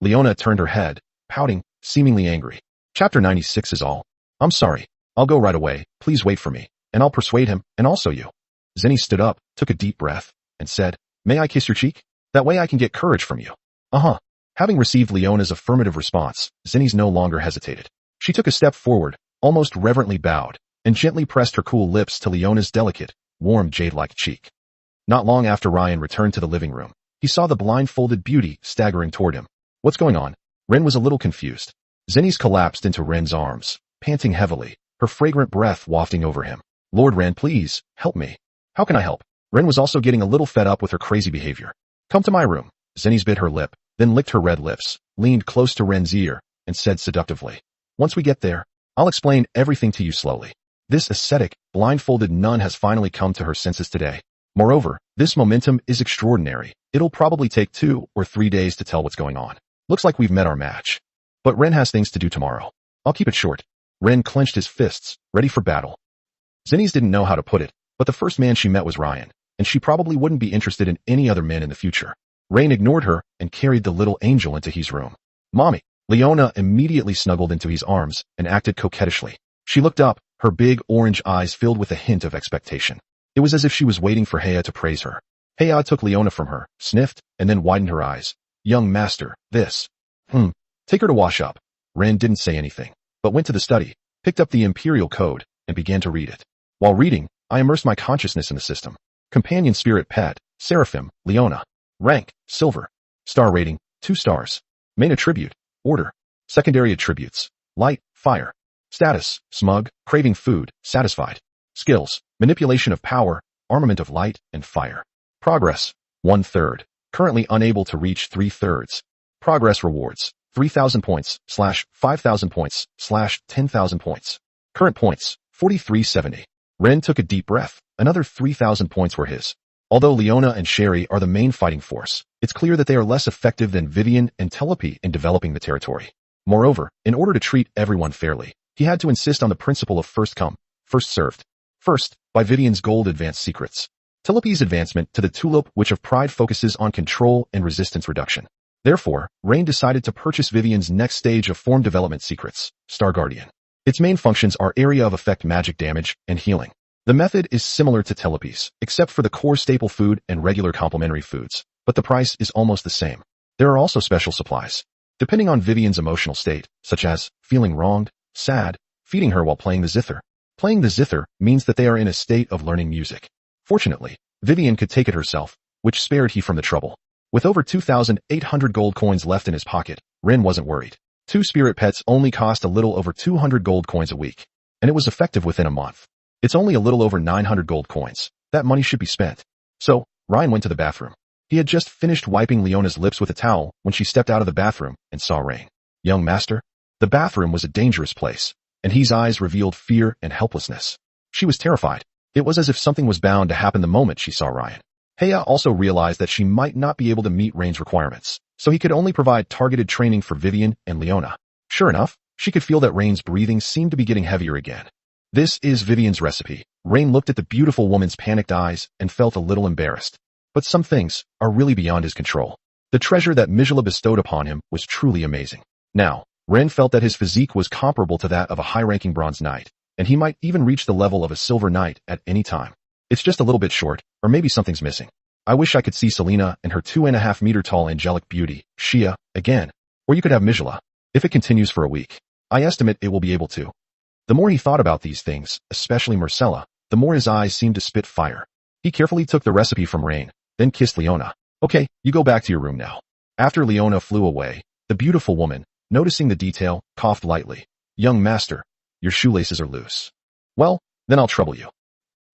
Speaker 1: Leona turned her head, pouting, seemingly angry. Chapter 96 is all. I'm sorry. I'll go right away. Please wait for me, and I'll persuade him, and also you. Zenise stood up, took a deep breath, and said, May I kiss your cheek? That way I can get courage from you. Having received Leona's affirmative response, Zenise no longer hesitated. She took a step forward, almost reverently bowed, and gently pressed her cool lips to Leona's delicate, warm jade-like cheek. Not long after Ryan returned to the living room, he saw the blindfolded beauty staggering toward him. What's going on? Ren was a little confused. Zenise collapsed into Ren's arms, panting heavily, her fragrant breath wafting over him. Lord Ren, please, help me. How can I help? Ren was also getting a little fed up with her crazy behavior. Come to my room. Zenise bit her lip, then licked her red lips, leaned close to Ren's ear, and said seductively, Once we get there, I'll explain everything to you slowly. This ascetic, blindfolded nun has finally come to her senses today. Moreover, this momentum is extraordinary. It'll probably take 2 or 3 days to tell what's going on. Looks like we've met our match. But Ren has things to do tomorrow. I'll keep it short. Ren clenched his fists, ready for battle. Zenise didn't know how to put it, but the first man she met was Ryan, and she probably wouldn't be interested in any other men in the future. Rain ignored her and carried the little angel into his room. Mommy! Leona immediately snuggled into his arms and acted coquettishly. She looked up, her big orange eyes filled with a hint of expectation. It was as if she was waiting for Heya to praise her. Heya took Leona from her, sniffed, and then widened her eyes. Young master, this. Take her to wash up. Ren didn't say anything, but went to the study, picked up the Imperial Code, and began to read it. While reading, I immersed my consciousness in the system. Companion spirit pet, Seraphim, Leona. Rank, Silver. Star rating, 2 stars. Main attribute, Order. Secondary attributes, Light, Fire. Status, Smug, craving food, satisfied. Skills, Manipulation of power, Armament of light and fire. Progress, 1/3. Currently unable to reach 3/3. Progress rewards, 3,000 points, /5,000 points, /10,000 points. Current points, 4370. Ren took a deep breath. Another 3,000 points were his. Although Leona and Sherry are the main fighting force, it's clear that they are less effective than Vivian and Telepy in developing the territory. Moreover, in order to treat everyone fairly, he had to insist on the principle of first come, first served. First, by Vivian's gold advanced secrets. Telepy's advancement to the tulip, which of pride focuses on control and resistance reduction. Therefore, Rain decided to purchase Vivian's next stage of form development secrets, Star Guardian. Its main functions are area of effect magic damage and healing. The method is similar to Telepes, except for the core staple food and regular complementary foods, but the price is almost the same. There are also special supplies. Depending on Vivian's emotional state, such as feeling wronged, sad, feeding her while playing the zither. Playing the zither means that they are in a state of learning music. Fortunately, Vivian could take it herself, which spared he from the trouble. With over 2,800 gold coins left in his pocket, Ren wasn't worried. 2 spirit pets only cost a little over 200 gold coins a week, and it was effective within a month. It's only a little over 900 gold coins. That money should be spent. So, Ryan went to the bathroom. He had just finished wiping Leona's lips with a towel when she stepped out of the bathroom and saw Rain. Young master? The bathroom was a dangerous place, and his eyes revealed fear and helplessness. She was terrified. It was as if something was bound to happen the moment she saw Ryan. Heya also realized that she might not be able to meet Rain's requirements, so he could only provide targeted training for Vivian and Leona. Sure enough, she could feel that Rain's breathing seemed to be getting heavier again. This is Vivian's recipe. Rain looked at the beautiful woman's panicked eyes and felt a little embarrassed. But some things are really beyond his control. The treasure that Mijala bestowed upon him was truly amazing. Now, Ren felt that his physique was comparable to that of a high-ranking bronze knight, and he might even reach the level of a silver knight at any time. It's just a little bit short, or maybe something's missing. I wish I could see Selena and her 2.5-meter-tall angelic beauty, Shia, again. Or you could have Mijala. If it continues for a week, I estimate it will be able to. The more he thought about these things, especially Marcella, the more his eyes seemed to spit fire. He carefully took the recipe from Rain, then kissed Leona. Okay, you go back to your room now. After Leona flew away, the beautiful woman, noticing the detail, coughed lightly. Young master, your shoelaces are loose. Well, then I'll trouble you.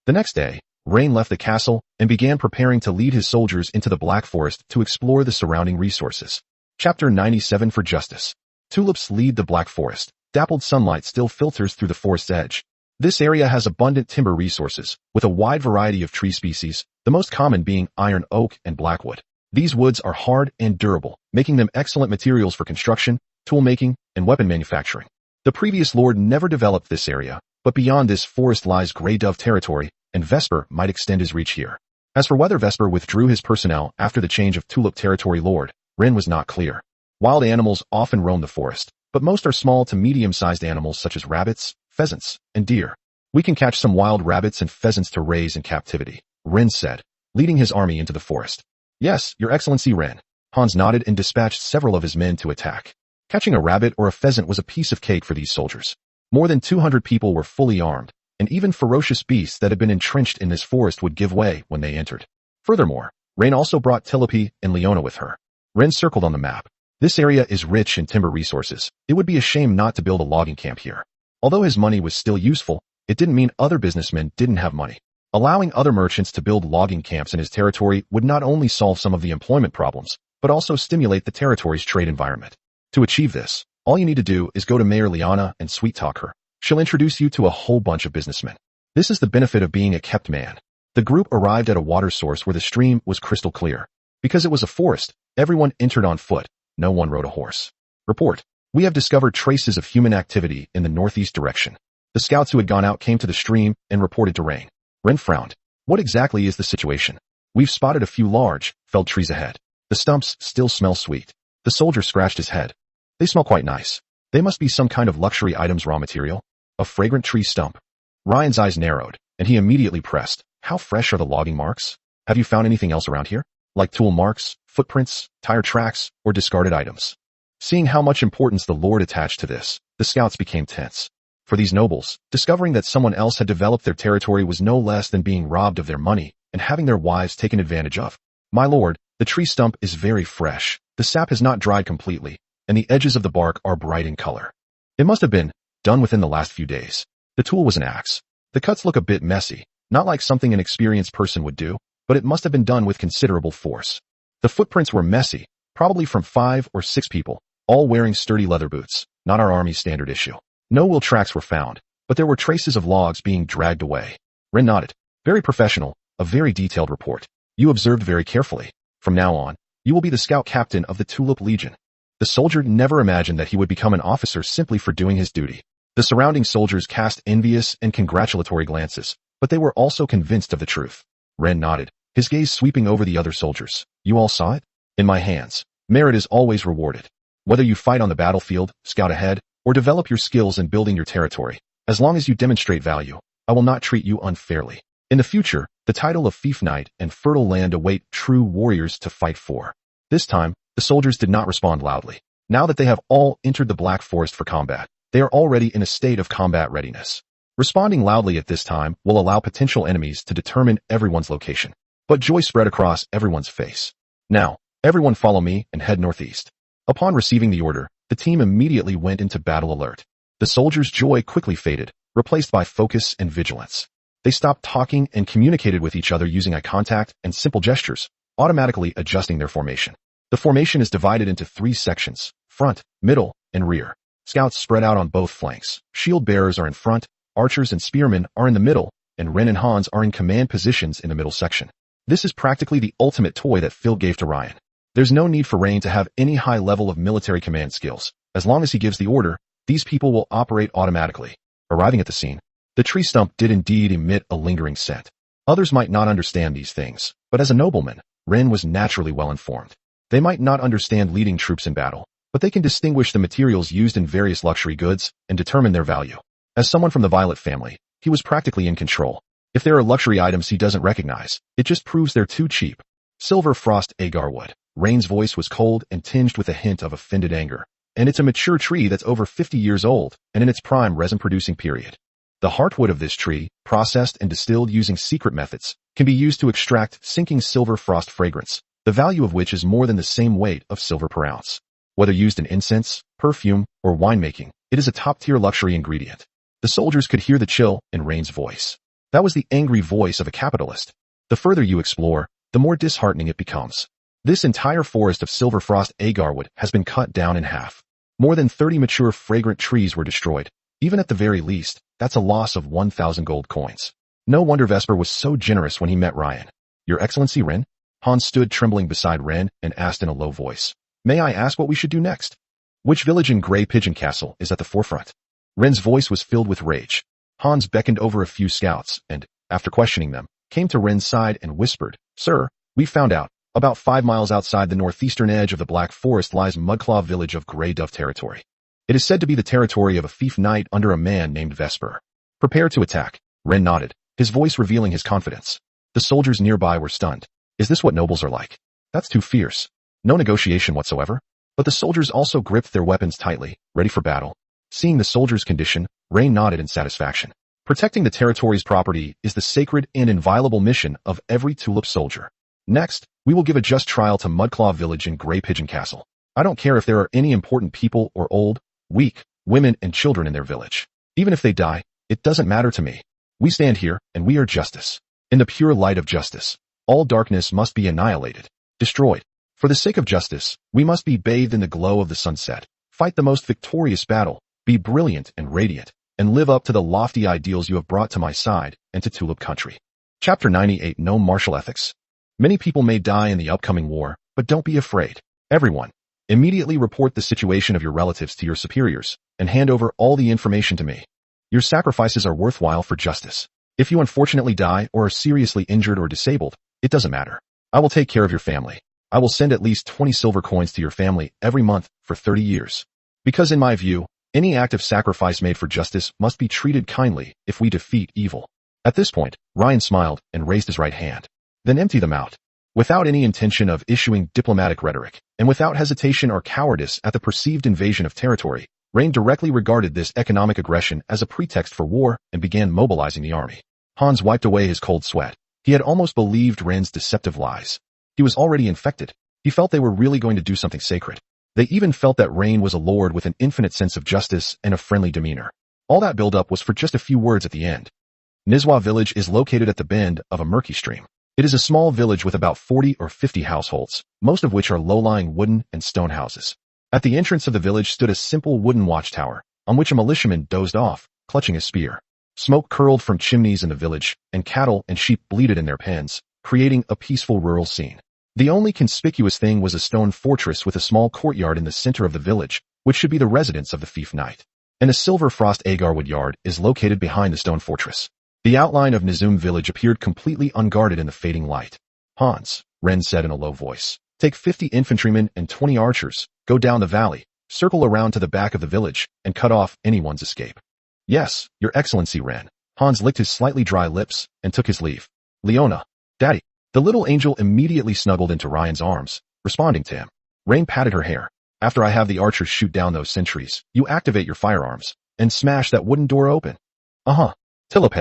Speaker 1: The next day, Rain left the castle and began preparing to lead his soldiers into the Black Forest to explore the surrounding resources. Chapter 97 for Justice. Tulips lead the Black Forest. Dappled sunlight still filters through the forest's edge. This area has abundant timber resources, with a wide variety of tree species, the most common being iron oak and blackwood. These woods are hard and durable, making them excellent materials for construction, tool making, and weapon manufacturing. The previous lord never developed this area, but beyond this forest lies Grey Dove territory, and Vesper might extend his reach here. As for whether Vesper withdrew his personnel after the change of Tulip territory lord, Ren was not clear. Wild animals often roam the forest, but most are small to medium-sized animals such as rabbits, pheasants, and deer. We can catch some wild rabbits and pheasants to raise in captivity, Ren said, leading his army into the forest. Yes, your excellency Ren. Hans nodded and dispatched several of his men to attack. Catching a rabbit or a pheasant was a piece of cake for these soldiers. More than 200 people were fully armed, and even ferocious beasts that had been entrenched in this forest would give way when they entered. Furthermore, Ren also brought Telepy and Leona with her. Ren circled on the map. This area is rich in timber resources. It would be a shame not to build a logging camp here. Although his money was still useful, it didn't mean other businessmen didn't have money. Allowing other merchants to build logging camps in his territory would not only solve some of the employment problems, but also stimulate the territory's trade environment. To achieve this, all you need to do is go to Mayor Liana and sweet-talk her. She'll introduce you to a whole bunch of businessmen. This is the benefit of being a kept man. The group arrived at a water source where the stream was crystal clear. Because it was a forest, everyone entered on foot. No one rode a horse. Report. We have discovered traces of human activity in the northeast direction. The scouts who had gone out came to the stream and reported to Rain. Ren frowned. What exactly is the situation? We've spotted a few large, felled trees ahead. The stumps still smell sweet. The soldier scratched his head. They smell quite nice. They must be some kind of luxury item's raw material. A fragrant tree stump. Ryan's eyes narrowed, and he immediately pressed. How fresh are the logging marks? Have you found anything else around here? Like tool marks, footprints, tire tracks, or discarded items? Seeing how much importance the Lord attached to this, the scouts became tense. For these nobles, discovering that someone else had developed their territory was no less than being robbed of their money and having their wives taken advantage of. My lord, the tree stump is very fresh. The sap has not dried completely, and the edges of the bark are bright in color. It must have been done within the last few days. The tool was an axe. The cuts look a bit messy, not like something an experienced person would do, but it must have been done with considerable force. The footprints were messy, probably from 5 or 6 people, all wearing sturdy leather boots, not our army's standard issue. No wheel tracks were found, but there were traces of logs being dragged away. Ren nodded. Very professional, a very detailed report. You observed very carefully. From now on, you will be the scout captain of the Tulip Legion. The soldier never imagined that he would become an officer simply for doing his duty. The surrounding soldiers cast envious and congratulatory glances, but they were also convinced of the truth. Ren nodded, his gaze sweeping over the other soldiers. You all saw it? In my hands. Merit is always rewarded. Whether you fight on the battlefield, scout ahead, or develop your skills in building your territory, as long as you demonstrate value, I will not treat you unfairly. In the future, the title of Fief Knight and fertile land await true warriors to fight for. This time, the soldiers did not respond loudly. Now that they have all entered the Black Forest for combat, they are already in a state of combat readiness. Responding loudly at this time will allow potential enemies to determine everyone's location. But joy spread across everyone's face. Now, everyone follow me and head northeast. Upon receiving the order, the team immediately went into battle alert. The soldiers' joy quickly faded, replaced by focus and vigilance. They stopped talking and communicated with each other using eye contact and simple gestures, automatically adjusting their formation. The formation is divided into 3 sections: front, middle, and rear. Scouts spread out on both flanks. Shield bearers are in front, archers and spearmen are in the middle, and Ren and Hans are in command positions in the middle section. This is practically the ultimate toy that Phil gave to Ryan. There's no need for Rain to have any high level of military command skills. As long as he gives the order, these people will operate automatically. Arriving at the scene, the tree stump did indeed emit a lingering scent. Others might not understand these things, but as a nobleman, Ren was naturally well informed. They might not understand leading troops in battle, but they can distinguish the materials used in various luxury goods and determine their value. As someone from the Violet family, he was practically in control. If there are luxury items he doesn't recognize, it just proves they're too cheap. Silver frost agarwood. Rain's voice was cold and tinged with a hint of offended anger. And it's a mature tree that's over 50 years old and in its prime resin-producing period. The heartwood of this tree, processed and distilled using secret methods, can be used to extract sinking silver frost fragrance, the value of which is more than the same weight of silver per ounce. Whether used in incense, perfume, or winemaking, it is a top-tier luxury ingredient. The soldiers could hear the chill in Rain's voice. That was the angry voice of a capitalist. The further you explore, the more disheartening it becomes. This entire forest of silver frost agarwood has been cut down in half. More than 30 mature fragrant trees were destroyed. Even at the very least, that's a loss of 1,000 gold coins. No wonder Vesper was so generous when he met Ryan. Your Excellency Ren? Hans stood trembling beside Ren and asked in a low voice. May I ask what we should do next? Which village in Grey Pigeon Castle is at the forefront? Ren's voice was filled with rage. Hans beckoned over a few scouts and, after questioning them, came to Ren's side and whispered, Sir, we found out. About 5 miles outside the northeastern edge of the Black Forest lies Mudclaw village of Grey Dove territory. It is said to be the territory of a Fief Knight under a man named Vesper. Prepare to attack. Ren nodded, his voice revealing his confidence. The soldiers nearby were stunned. Is this what nobles are like? That's too fierce. No negotiation whatsoever. But the soldiers also gripped their weapons tightly, ready for battle. Seeing the soldiers' condition, Rain nodded in satisfaction. Protecting the territory's property is the sacred and inviolable mission of every tulip soldier. Next, we will give a just trial to Mudclaw village in Grey Pigeon Castle. I don't care if there are any important people or old, weak, women and children in their village. Even if they die, it doesn't matter to me. We stand here, and we are justice. In the pure light of justice, all darkness must be annihilated, destroyed. For the sake of justice, we must be bathed in the glow of the sunset, fight the most victorious battle, be brilliant and radiant, and live up to the lofty ideals you have brought to my side and to Tulip Country. Chapter 98 No Martial Ethics. Many people may die in the upcoming war, but don't be afraid. Everyone, immediately report the situation of your relatives to your superiors, and hand over all the information to me. Your sacrifices are worthwhile for justice. If you unfortunately die or are seriously injured or disabled, it doesn't matter. I will take care of your family. I will send at least 20 silver coins to your family every month for 30 years. Because in my view, any act of sacrifice made for justice must be treated kindly if we defeat evil. At this point, Ryan smiled and raised his right hand. Then empty them out. Without any intention of issuing diplomatic rhetoric, and without hesitation or cowardice at the perceived invasion of territory, Rain directly regarded this economic aggression as a pretext for war and began mobilizing the army. Hans wiped away his cold sweat. He had almost believed Ren's deceptive lies. He was already infected. He felt they were really going to do something sacred. They even felt that Rain was a lord with an infinite sense of justice and a friendly demeanor. All that build-up was for just a few words at the end. Nizwa village is located at the bend of a murky stream. It is a small village with about 40 or 50 households, most of which are low-lying wooden and stone houses. At the entrance of the village stood a simple wooden watchtower, on which a militiaman dozed off, clutching a spear. Smoke curled from chimneys in the village, and cattle and sheep bleated in their pens, creating a peaceful rural scene. The only conspicuous thing was a stone fortress with a small courtyard in the center of the village, which should be the residence of the Fief Knight. And a silver frost agarwood yard is located behind the stone fortress. The outline of Nizum village appeared completely unguarded in the fading light. Hans, Ren said in a low voice, take 50 infantrymen and 20 archers, go down the valley, circle around to the back of the village, and cut off anyone's escape. Yes, Your Excellency Ren, Hans licked his slightly dry lips and took his leave. Leona. Daddy. The little angel immediately snuggled into Ryan's arms, responding to him. Rain patted her hair. After I have the archers shoot down those sentries, you activate your firearms and smash that wooden door open. Uh-huh. Tulip.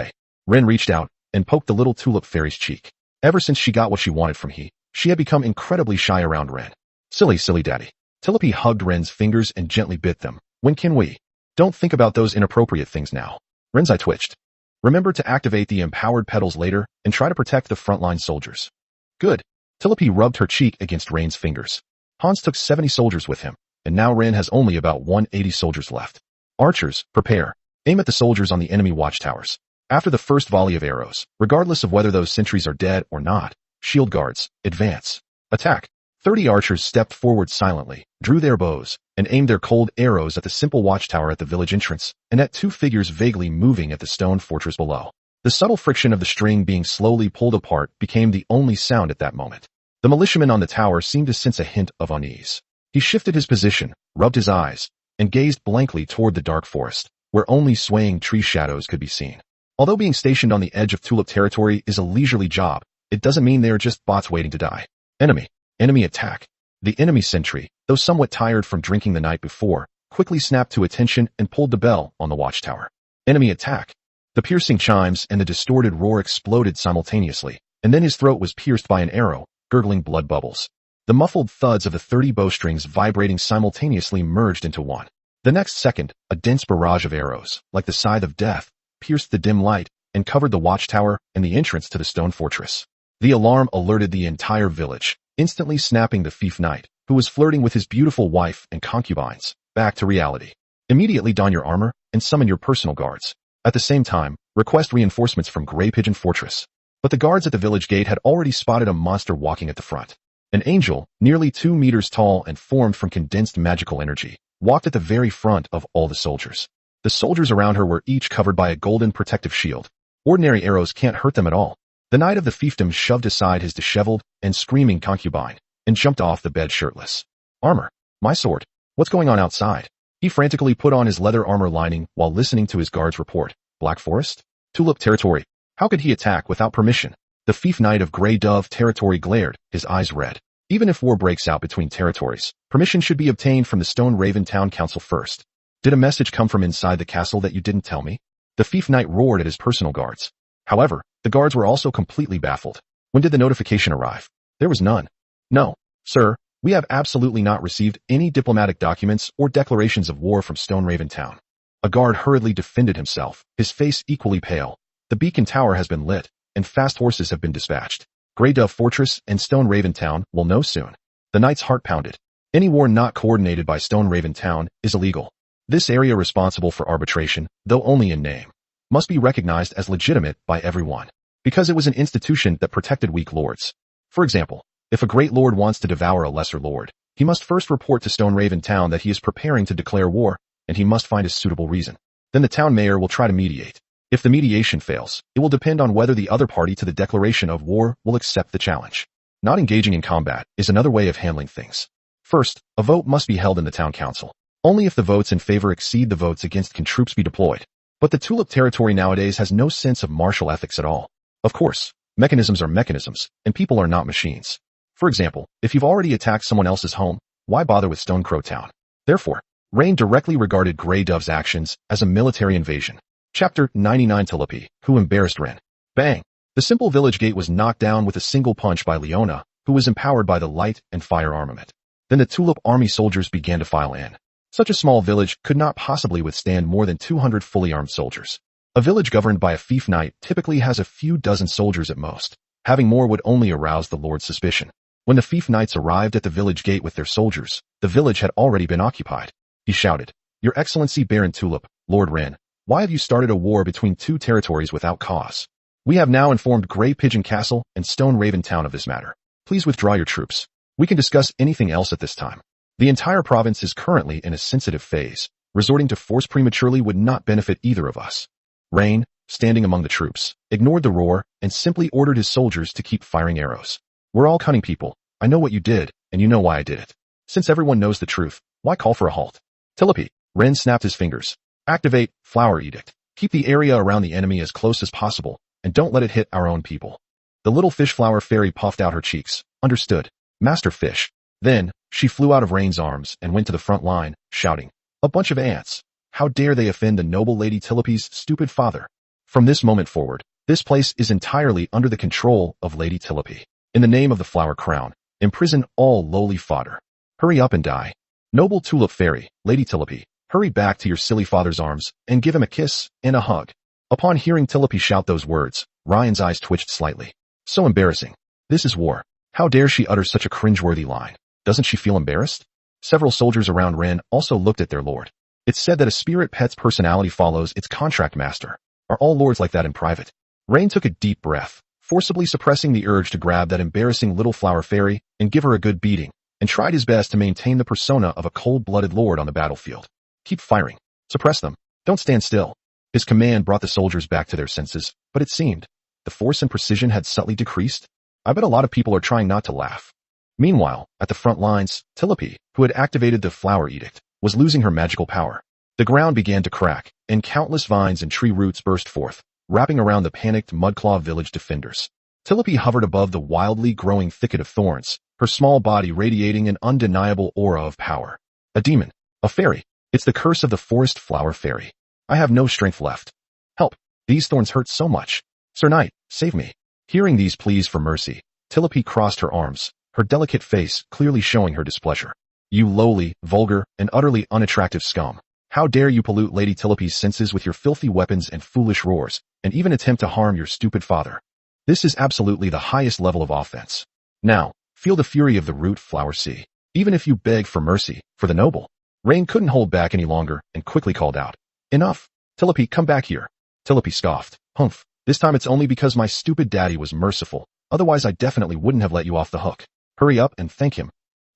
Speaker 1: Ren reached out and poked the little tulip fairy's cheek. Ever since she got what she wanted from he, she had become incredibly shy around Ren. Silly, silly daddy. Tulip hugged Ren's fingers and gently bit them. When can we? Don't think about those inappropriate things now. Ren's eye twitched. Remember to activate the empowered petals later and try to protect the frontline soldiers. Good. Tulip rubbed her cheek against Rain's fingers. Hans took 70 soldiers with him, and now Ren has only about 180 soldiers left. Archers, prepare. Aim at the soldiers on the enemy watchtowers. After the first volley of arrows, regardless of whether those sentries are dead or not, shield guards, advance. Attack. 30 archers stepped forward silently, drew their bows, and aimed their cold arrows at the simple watchtower at the village entrance, and at two figures vaguely moving at the stone fortress below. The subtle friction of the string being slowly pulled apart became the only sound at that moment. The militiaman on the tower seemed to sense a hint of unease. He shifted his position, rubbed his eyes, and gazed blankly toward the dark forest, where only swaying tree shadows could be seen. Although being stationed on the edge of tulip territory is a leisurely job, it doesn't mean they are just bots waiting to die. Enemy attack. The enemy sentry, though somewhat tired from drinking the night before, quickly snapped to attention and pulled the bell on the watchtower. Enemy attack. The piercing chimes and the distorted roar exploded simultaneously, and then his throat was pierced by an arrow, gurgling blood bubbles. The muffled thuds of the 30 bowstrings vibrating simultaneously merged into one. The next second, a dense barrage of arrows, like the scythe of death, pierced the dim light and covered the watchtower and the entrance to the stone fortress. The alarm alerted the entire village, instantly snapping the thief knight, who was flirting with his beautiful wife and concubines, back to reality. Immediately don your armor and summon your personal guards. At the same time, request reinforcements from Grey Pigeon Fortress. But the guards at the village gate had already spotted a monster walking at the front. An angel, nearly 2 meters tall and formed from condensed magical energy, walked at the very front of all the soldiers. The soldiers around her were each covered by a golden protective shield. Ordinary arrows can't hurt them at all. The knight of the fiefdom shoved aside his disheveled and screaming concubine and jumped off the bed shirtless. Armor. My sword. What's going on outside? He frantically put on his leather armor lining while listening to his guard's report. Black Forest? Tulip territory. How could he attack without permission? The fief knight of Grey Dove territory glared, his eyes red. Even if war breaks out between territories, permission should be obtained from the Stone Raven Town Council first. Did a message come from inside the castle that you didn't tell me? The fief knight roared at his personal guards. However, the guards were also completely baffled. When did the notification arrive? There was none. No, sir, we have absolutely not received any diplomatic documents or declarations of war from Stone Raven Town. A guard hurriedly defended himself, his face equally pale. The beacon tower has been lit, and fast horses have been dispatched. Grey Dove Fortress and Stone Raven Town will know soon. The knight's heart pounded. Any war not coordinated by Stone Raven Town is illegal. This area responsible for arbitration, though only in name, must be recognized as legitimate by everyone, because it was an institution that protected weak lords. For example, if a great lord wants to devour a lesser lord, he must first report to Stone Raven Town that he is preparing to declare war, and he must find a suitable reason. Then the town mayor will try to mediate. If the mediation fails, it will depend on whether the other party to the declaration of war will accept the challenge. Not engaging in combat is another way of handling things. First, a vote must be held in the town council. Only if the votes in favor exceed the votes against can troops be deployed. But the tulip territory nowadays has no sense of martial ethics at all. Of course, mechanisms are mechanisms, and people are not machines. For example, if you've already attacked someone else's home, why bother with Stonecrow Town? Therefore, Rain directly regarded Grey Dove's actions as a military invasion. Chapter 99 Tulip, who embarrassed Ren. Bang! The simple village gate was knocked down with a single punch by Leona, who was empowered by the light and fire armament. Then the tulip army soldiers began to file in. Such a small village could not possibly withstand more than 200 fully armed soldiers. A village governed by a fief knight typically has a few dozen soldiers at most. Having more would only arouse the lord's suspicion. When the fief knights arrived at the village gate with their soldiers, the village had already been occupied. He shouted, "Your Excellency Baron Tulip, Lord Ren, why have you started a war between two territories without cause? We have now informed Grey Pigeon Castle and Stone Raven Town of this matter. Please withdraw your troops. We can discuss anything else at this time. The entire province is currently in a sensitive phase. Resorting to force prematurely would not benefit either of us." Rain, standing among the troops, ignored the roar and simply ordered his soldiers to keep firing arrows. "We're all cunning people. I know what you did, and you know why I did it. Since everyone knows the truth, why call for a halt?" Tulip. Ren snapped his fingers. "Activate Flower Edict. Keep the area around the enemy as close as possible, and don't let it hit our own people. The little fish flower fairy puffed out her cheeks. Understood, Master Fish. Then, she flew out of Rain's arms and went to the front line, shouting, "A bunch of ants! How dare they offend the noble Lady Tilipy's stupid father?" From this moment forward, this place is entirely under the control of Lady Tilipy. In the name of the flower crown, imprison all lowly fodder. Hurry up and die. Noble tulip fairy, Lady Tilipy, hurry back to your silly father's arms and give him a kiss and a hug. Upon hearing Tilipy shout those words, Ryan's eyes twitched slightly. So embarrassing. This is war. How dare she utter such a cringeworthy line? Doesn't she feel embarrassed? Several soldiers around Ren also looked at their lord. It's said that a spirit pet's personality follows its contract master. Are all lords like that in private? Rain took a deep breath, forcibly suppressing the urge to grab that embarrassing little flower fairy and give her a good beating, and tried his best to maintain the persona of a cold-blooded lord on the battlefield. Keep firing. Suppress them. Don't stand still. His command brought the soldiers back to their senses, but it seemed the force and precision had subtly decreased. I bet a lot of people are trying not to laugh. Meanwhile, at the front lines, Tilipy, who had activated the flower edict, was losing her magical power. The ground began to crack, and countless vines and tree roots burst forth, wrapping around the panicked Mudclaw village defenders. Tilipy hovered above the wildly growing thicket of thorns, her small body radiating an undeniable aura of power. A demon. A fairy. It's the curse of the forest flower fairy. I have no strength left. Help. These thorns hurt so much. Sir Knight, save me. Hearing these pleas for mercy, Tilipy crossed her arms, her delicate face clearly showing her displeasure. You lowly, vulgar, and utterly unattractive scum. How dare you pollute Lady Tilipy's senses with your filthy weapons and foolish roars, and even attempt to harm your stupid father. This is absolutely the highest level of offense. Now, feel the fury of the root flower sea. Even if you beg for mercy, for the noble. Rain couldn't hold back any longer and quickly called out. Enough. Tilipy, come back here. Tilipy scoffed. Humph. This time it's only because my stupid daddy was merciful. Otherwise I definitely wouldn't have let you off the hook. Hurry up and thank him.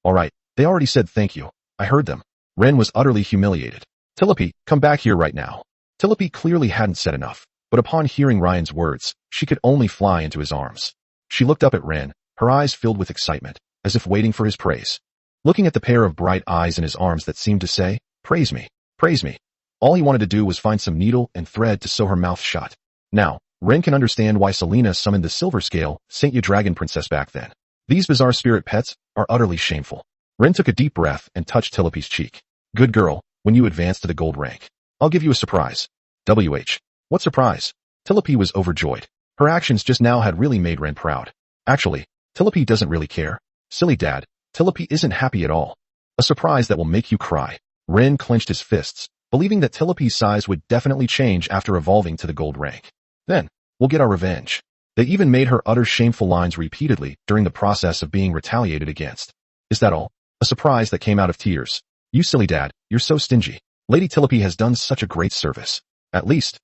Speaker 1: Alright, they already said thank you. I heard them. Ren was utterly humiliated. Tilipy, come back here right now. Tilipy clearly hadn't said enough, but upon hearing Ryan's words, she could only fly into his arms. She looked up at Ren, her eyes filled with excitement, as if waiting for his praise. Looking at the pair of bright eyes in his arms that seemed to say, praise me, praise me. All he wanted to do was find some needle and thread to sew her mouth shut. Now, Ren can understand why Selena summoned the Silver Scale, Saint Dragon Princess back then. These bizarre spirit pets are utterly shameful. Ren took a deep breath and touched Tilipy's cheek. Good girl, when you advance to the gold rank, I'll give you a surprise. WH. What surprise? Tilipy was overjoyed. Her actions just now had really made Ren proud. Actually, Tilipy doesn't really care. Silly dad, Tilipy isn't happy at all. A surprise that will make you cry. Ren clenched his fists, believing that Tilipy's size would definitely change after evolving to the gold rank. Then, we'll get our revenge. They even made her utter shameful lines repeatedly during the process of being retaliated against. Is that all? A surprise that came out of tears. You silly dad, you're so stingy. Lady Tilipy has done such a great service. At least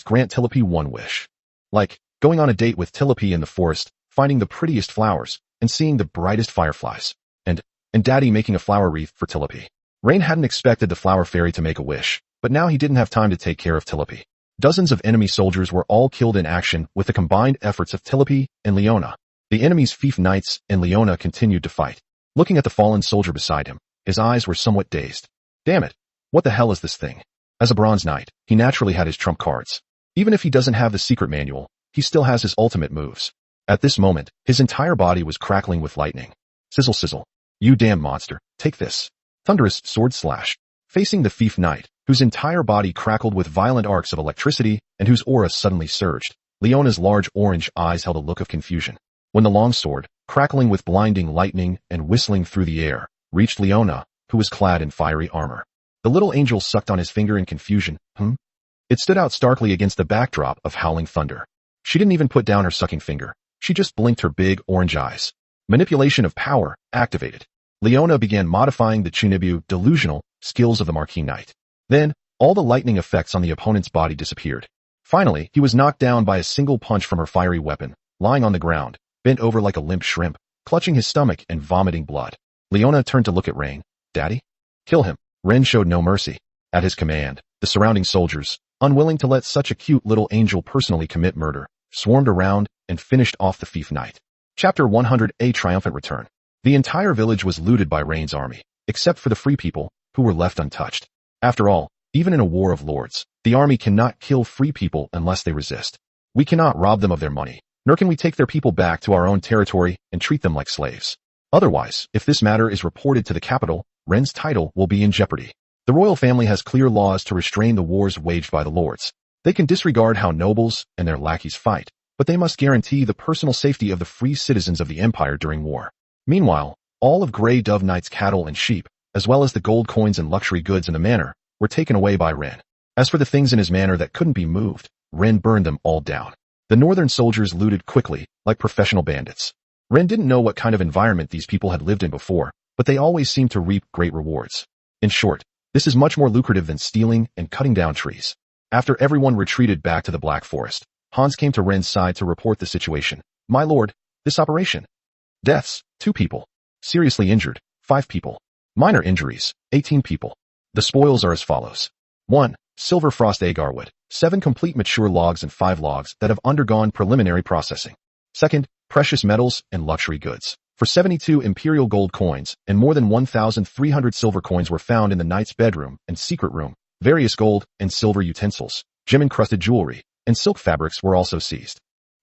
Speaker 1: grant Tilipy one wish. Like, going on a date with Tilipy in the forest, finding the prettiest flowers, and seeing the brightest fireflies. And daddy making a flower wreath for Tilipy. Rain hadn't expected the flower fairy to make a wish, but now he didn't have time to take care of Tilipy. Dozens of enemy soldiers were all killed in action with the combined efforts of Tilipy and Leona. The enemy's fief knights and Leona continued to fight. Looking at the fallen soldier beside him, his eyes were somewhat dazed. Damn it. What the hell is this thing? As a bronze knight, he naturally had his trump cards. Even if he doesn't have the secret manual, he still has his ultimate moves. At this moment, his entire body was crackling with lightning. Sizzle sizzle. You damn monster, take this. Thunderous sword slash. Facing the fief knight, whose entire body crackled with violent arcs of electricity and whose aura suddenly surged, Leona's large orange eyes held a look of confusion. When the long sword, crackling with blinding lightning and whistling through the air, reached Leona, who was clad in fiery armor. The little angel sucked on his finger in confusion. It stood out starkly against the backdrop of howling thunder. She didn't even put down her sucking finger. She just blinked her big orange eyes. Manipulation of power activated. Leona began modifying the Chunibu delusional skills of the Marquis Knight. Then, all the lightning effects on the opponent's body disappeared. Finally, he was knocked down by a single punch from her fiery weapon, lying on the ground, bent over like a limp shrimp, clutching his stomach and vomiting blood. Leona turned to look at Rain. Daddy? Kill him. Ren showed no mercy. At his command, the surrounding soldiers, unwilling to let such a cute little angel personally commit murder, swarmed around and finished off the fief knight. Chapter 100: A Triumphant Return. The entire village was looted by Rain's army, except for the free people, who were left untouched. After all, Even in a war of lords, the army cannot kill free people unless they resist. We cannot rob them of their money, nor can we take their people back to our own territory and treat them like slaves. Otherwise, if this matter is reported to the capital, Ren's title will be in jeopardy. The royal family has clear laws to restrain the wars waged by the lords. They can disregard how nobles and their lackeys fight, but they must guarantee the personal safety of the free citizens of the empire during war. Meanwhile, all of Grey Dove Knight's cattle and sheep, as well as the gold coins and luxury goods in the manor, were taken away by Ren. As for the things in his manor that couldn't be moved, Ren burned them all down. The northern soldiers looted quickly, like professional bandits. Ren didn't know what kind of environment these people had lived in before, but they always seemed to reap great rewards. In short, this is much more lucrative than stealing and cutting down trees. After everyone retreated back to the Black Forest, Hans came to Ren's side to report the situation. My lord, this operation. Deaths, 2 people. Seriously injured, 5 people. Minor injuries, 18 people. The spoils are as follows. 1. Silver frost agarwood, 7 complete mature logs and 5 logs that have undergone preliminary processing. 2nd, precious metals and luxury goods. For 72 imperial gold coins and more than 1,300 silver coins were found in the knight's bedroom and secret room. Various gold and silver utensils, gem-encrusted jewelry, and silk fabrics were also seized.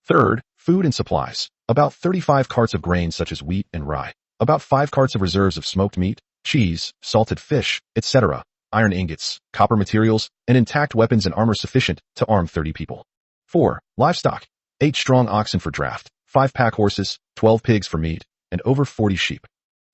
Speaker 1: 3rd, food and supplies. About 35 carts of grains such as wheat and rye. About 5 carts of reserves of smoked meat, cheese, salted fish, etc. Iron ingots, copper materials, and intact weapons and armor sufficient to arm 30 people. 4. Livestock. 8 strong oxen for draft, 5 pack horses, 12 pigs for meat, and over 40 sheep.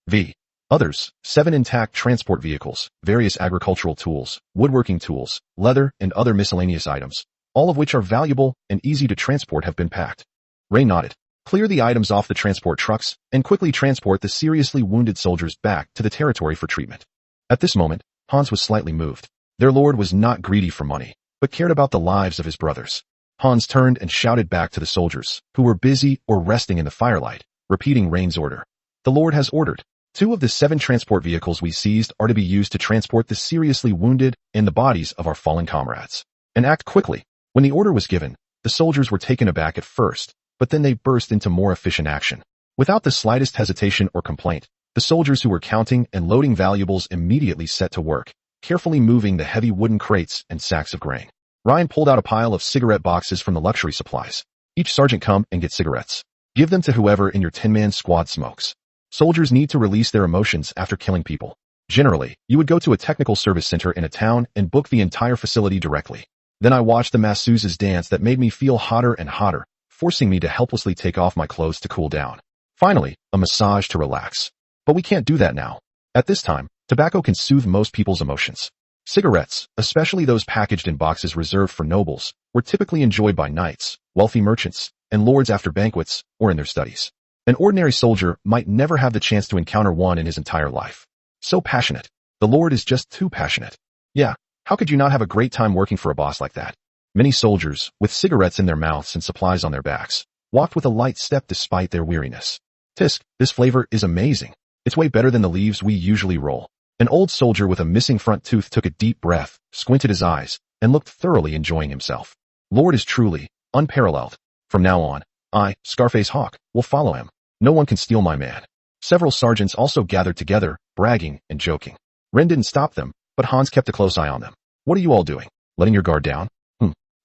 Speaker 1: V. Others, 7 intact transport vehicles, various agricultural tools, woodworking tools, leather, and other miscellaneous items, all of which are valuable and easy to transport have been packed. Ray nodded. Clear the items off the transport trucks and quickly transport the seriously wounded soldiers back to the territory for treatment. At this moment, Hans was slightly moved. Their lord was not greedy for money, but cared about the lives of his brothers. Hans turned and shouted back to the soldiers, who were busy or resting in the firelight, repeating Rain's order. The lord has ordered. 2 of the 7 transport vehicles we seized are to be used to transport the seriously wounded and the bodies of our fallen comrades. And act quickly. When the order was given, the soldiers were taken aback at first, but then they burst into more efficient action. Without the slightest hesitation or complaint, the soldiers who were counting and loading valuables immediately set to work, carefully moving the heavy wooden crates and sacks of grain. Ryan pulled out a pile of cigarette boxes from the luxury supplies. Each sergeant come and get cigarettes. Give them to whoever in your 10-man squad smokes. Soldiers need to release their emotions after killing people. Generally, you would go to a technical service center in a town and book the entire facility directly. Then I watched the masseuses dance that made me feel hotter and hotter, forcing me to helplessly take off my clothes to cool down. Finally, a massage to relax. But we can't do that now. At this time, tobacco can soothe most people's emotions. Cigarettes, especially those packaged in boxes reserved for nobles, were typically enjoyed by knights, wealthy merchants, and lords after banquets or in their studies. An ordinary soldier might never have the chance to encounter one in his entire life. So passionate. The lord is just too passionate. Yeah, how could you not have a great time working for a boss like that? Many soldiers, with cigarettes in their mouths and supplies on their backs, walked with a light step despite their weariness. Tisk, this flavor is amazing. It's way better than the leaves we usually roll. An old soldier with a missing front tooth took a deep breath, squinted his eyes, and looked thoroughly enjoying himself. Lord is truly unparalleled. From now on, I, Scarface Hawk, will follow him. No one can steal my man. Several sergeants also gathered together, bragging and joking. Ren didn't stop them, but Hans kept a close eye on them. What are you all doing? Letting your guard down?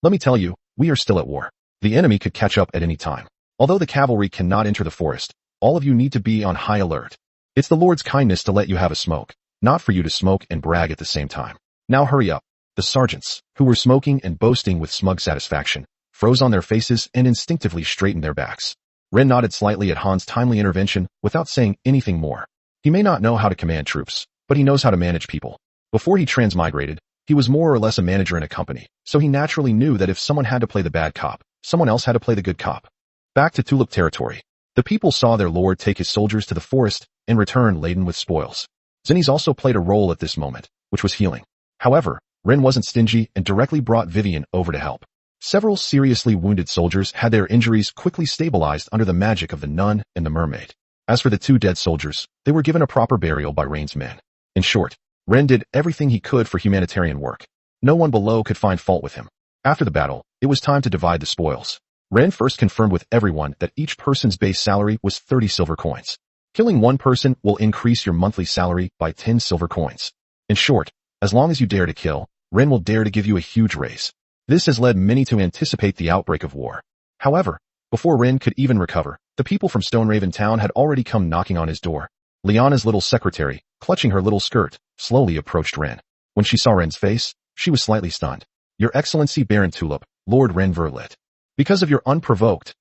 Speaker 1: Let me tell you, we are still at war. The enemy could catch up at any time. Although the cavalry cannot enter the forest, all of you need to be on high alert. It's the Lord's kindness to let you have a smoke, not for you to smoke and brag at the same time. Now hurry up. The sergeants, who were smoking and boasting with smug satisfaction, froze on their faces and instinctively straightened their backs. Ren nodded slightly at Hans' timely intervention without saying anything more. He may not know how to command troops, but he knows how to manage people. Before he transmigrated, he was more or less a manager in a company, so he naturally knew that if someone had to play the bad cop, someone else had to play the good cop. Back to Tulip territory. The people saw their lord take his soldiers to the forest and return laden with spoils. Zinnies also played a role at this moment, which was healing. However, Ren wasn't stingy and directly brought Vivian over to help. Several seriously wounded soldiers had their injuries quickly stabilized under the magic of the nun and the mermaid. As for the 2 dead soldiers, they were given a proper burial by Rain's men. In short, Ren did everything he could for humanitarian work. No one below could find fault with him. After the battle, it was time to divide the spoils. Ren first confirmed with everyone that each person's base salary was 30 silver coins. Killing one person will increase your monthly salary by 10 silver coins. In short, as long as you dare to kill, Ren will dare to give you a huge raise. This has led many to anticipate the outbreak of war. However, before Ren could even recover, the people from Stoneraven Town had already come knocking on his door. Liana's little secretary, clutching her little skirt, slowly approached Ren. When she saw Ren's face, she was slightly stunned. Your Excellency Baron Tulip, Lord Ren Verlet. Because of your unprovoked...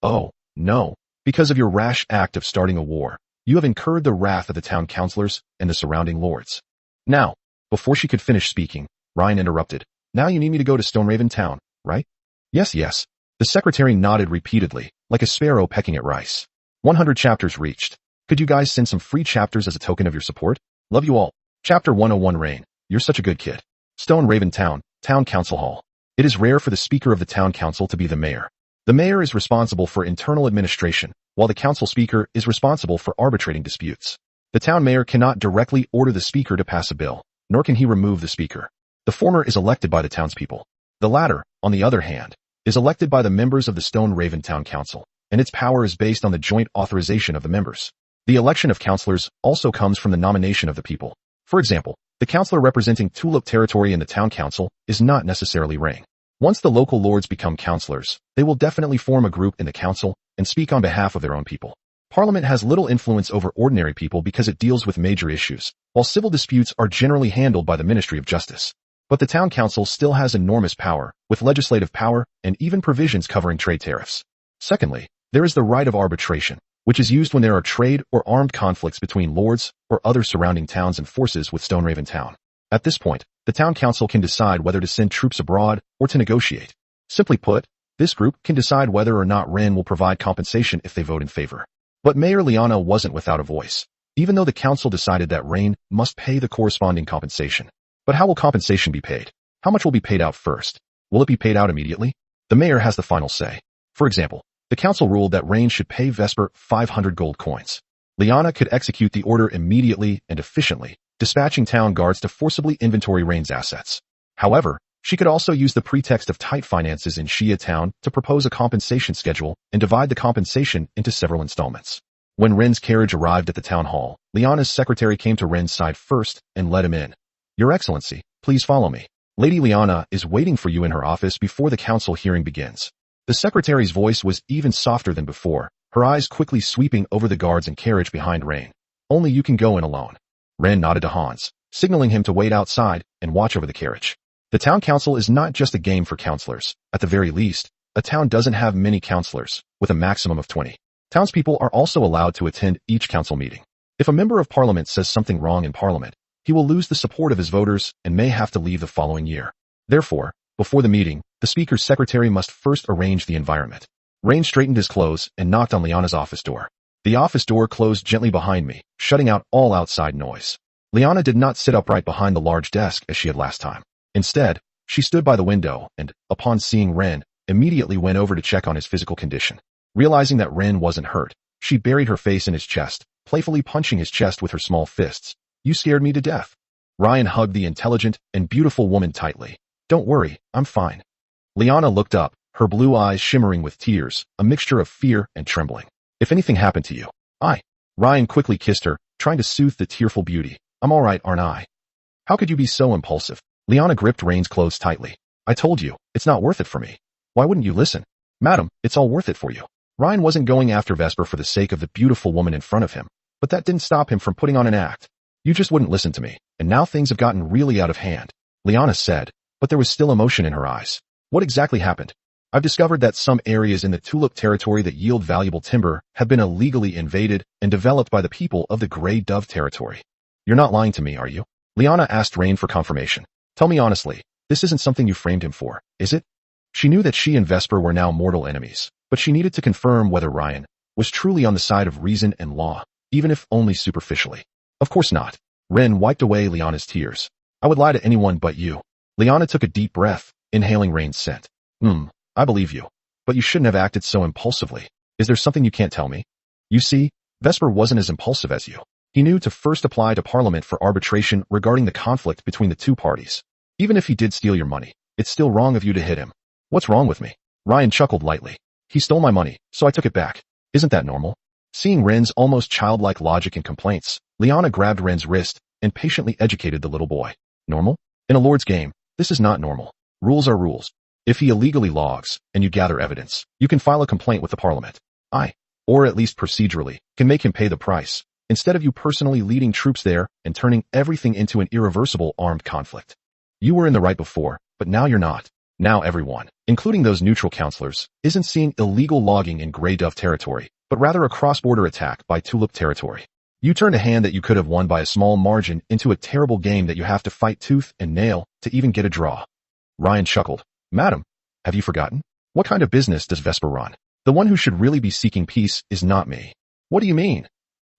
Speaker 1: Oh, no. Because of your rash act of starting a war, you have incurred the wrath of the town councilors and the surrounding lords. Now, before she could finish speaking, Ryan interrupted. Now you need me to go to Stoneraven Town, right? Yes. The secretary nodded repeatedly, like a sparrow pecking at rice. 100 chapters reached. Could you guys send some free chapters as a token of your support? Love you all. Chapter 101 Rain. You're such a good kid. Stoneraven Town, Town Council Hall. It is rare for the speaker of the town council to be the mayor. The mayor is responsible for internal administration, while the council speaker is responsible for arbitrating disputes. The town mayor cannot directly order the speaker to pass a bill, nor can he remove the speaker. The former is elected by the townspeople. The latter, on the other hand, is elected by the members of the Stoneraven Town Council, and its power is based on the joint authorization of the members. The election of councillors also comes from the nomination of the people. For example, the councillor representing Tulip territory in the town council is not necessarily Rang. Once the local lords become councillors, they will definitely form a group in the council and speak on behalf of their own people. Parliament has little influence over ordinary people because it deals with major issues, while civil disputes are generally handled by the Ministry of Justice. But the town council still has enormous power, with legislative power and even provisions covering trade tariffs. Secondly, there is the right of arbitration, which is used when there are trade or armed conflicts between lords or other surrounding towns and forces with Stoneraven Town. At this point, the town council can decide whether to send troops abroad or to negotiate. Simply put, this group can decide whether or not Ren will provide compensation if they vote in favor. But Mayor Liana wasn't without a voice, even though the council decided that Rain must pay the corresponding compensation. But how will compensation be paid? How much will be paid out first? Will it be paid out immediately? The mayor has the final say. For example, the council ruled that Rain should pay Vesper 500 gold coins. Liana could execute the order immediately and efficiently, dispatching town guards to forcibly inventory Rain's assets. However, she could also use the pretext of tight finances in Shia Town to propose a compensation schedule and divide the compensation into several installments. When Ren's carriage arrived at the town hall, Liana's secretary came to Ren's side first and let him in. Your Excellency, please follow me. Lady Liana is waiting for you in her office before the council hearing begins. The secretary's voice was even softer than before, her eyes quickly sweeping over the guards and carriage behind Rain. Only you can go in alone. Ren nodded to Hans, signaling him to wait outside and watch over the carriage. The town council is not just a game for councillors. At the very least, a town doesn't have many councillors, with a maximum of 20. Townspeople are also allowed to attend each council meeting. If a member of parliament says something wrong in parliament, he will lose the support of his voters and may have to leave the following year. Therefore, before the meeting, the speaker's secretary must first arrange the environment. Rain straightened his clothes and knocked on Liana's office door. The office door closed gently behind me, shutting out all outside noise. Liana did not sit upright behind the large desk as she had last time. Instead, she stood by the window and, upon seeing Ren, immediately went over to check on his physical condition. Realizing that Ren wasn't hurt, she buried her face in his chest, playfully punching his chest with her small fists. You scared me to death. Ryan hugged the intelligent and beautiful woman tightly. Don't worry, I'm fine. Liana looked up, her blue eyes shimmering with tears, a mixture of fear and trembling. If anything happened to you, Ryan quickly kissed her, trying to soothe the tearful beauty. I'm all right, aren't I? How could you be so impulsive? Liana gripped Rain's clothes tightly. I told you, it's not worth it for me. Why wouldn't you listen? Madam, it's all worth it for you. Ryan wasn't going after Vesper for the sake of the beautiful woman in front of him, but that didn't stop him from putting on an act. You just wouldn't listen to me, and now things have gotten really out of hand, Liana said, but there was still emotion in her eyes. What exactly happened? I've discovered that some areas in the Tulip territory that yield valuable timber have been illegally invaded and developed by the people of the Grey Dove territory. You're not lying to me, are you? Liana asked Rain for confirmation. Tell me honestly, this isn't something you framed him for, is it? She knew that she and Vesper were now mortal enemies, but she needed to confirm whether Ryan was truly on the side of reason and law, even if only superficially. Of course not. Ren wiped away Liana's tears. I would lie to anyone but you. Liana took a deep breath, inhaling Rain's scent. I believe you. But you shouldn't have acted so impulsively. Is there something you can't tell me? You see, Vesper wasn't as impulsive as you. He knew to first apply to Parliament for arbitration regarding the conflict between the two parties. Even if he did steal your money, it's still wrong of you to hit him. What's wrong with me? Ryan chuckled lightly. He stole my money, so I took it back. Isn't that normal? Seeing Ren's almost childlike logic and complaints, Liana grabbed Ren's wrist and patiently educated the little boy. Normal? In a lord's game, This is not normal. Rules are rules. If he illegally logs, and you gather evidence, you can file a complaint with the parliament. Or at least procedurally, can make him pay the price, instead of you personally leading troops there and turning everything into an irreversible armed conflict. You were in the right before, but now you're not. Now everyone, including those neutral counselors, isn't seeing illegal logging in Grey Dove territory, but rather a cross-border attack by Tulip territory. You turned a hand that you could have won by a small margin into a terrible game that you have to fight tooth and nail to even get a draw. Ryan chuckled. Madam, have you forgotten? What kind of business does Vesper run? The one who should really be seeking peace is not me. What do you mean?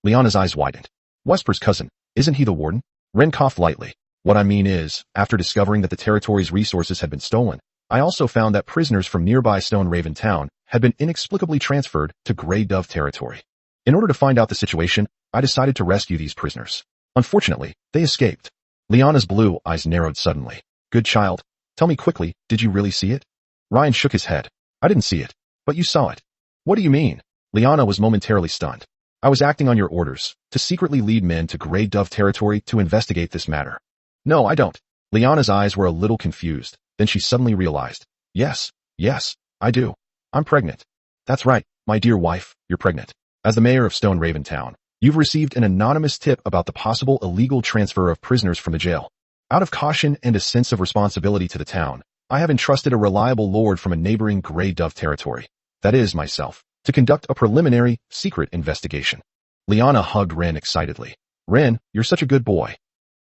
Speaker 1: Liana's eyes widened. Vesper's cousin, isn't he the warden? Ren coughed lightly. What I mean is, after discovering that the territory's resources had been stolen, I also found that prisoners from nearby Stone Raven town had been inexplicably transferred to Grey Dove territory. In order to find out the situation, I decided to rescue these prisoners. Unfortunately, they escaped. Liana's blue eyes narrowed suddenly. Good child. Tell me quickly, did you really see it? Ryan shook his head. I didn't see it. But you saw it. What do you mean? Liana was momentarily stunned. I was acting on your orders, to secretly lead men to Grey Dove territory to investigate this matter. No, I don't. Liana's eyes were a little confused. Then she suddenly realized. Yes, I do. I'm pregnant. That's right, my dear wife, you're pregnant. As the mayor of Stone Raven Town, you've received an anonymous tip about the possible illegal transfer of prisoners from the jail. Out of caution and a sense of responsibility to the town, I have entrusted a reliable lord from a neighboring Grey Dove territory, that is, myself, to conduct a preliminary, secret investigation. Liana hugged Ren excitedly. Ren, you're such a good boy.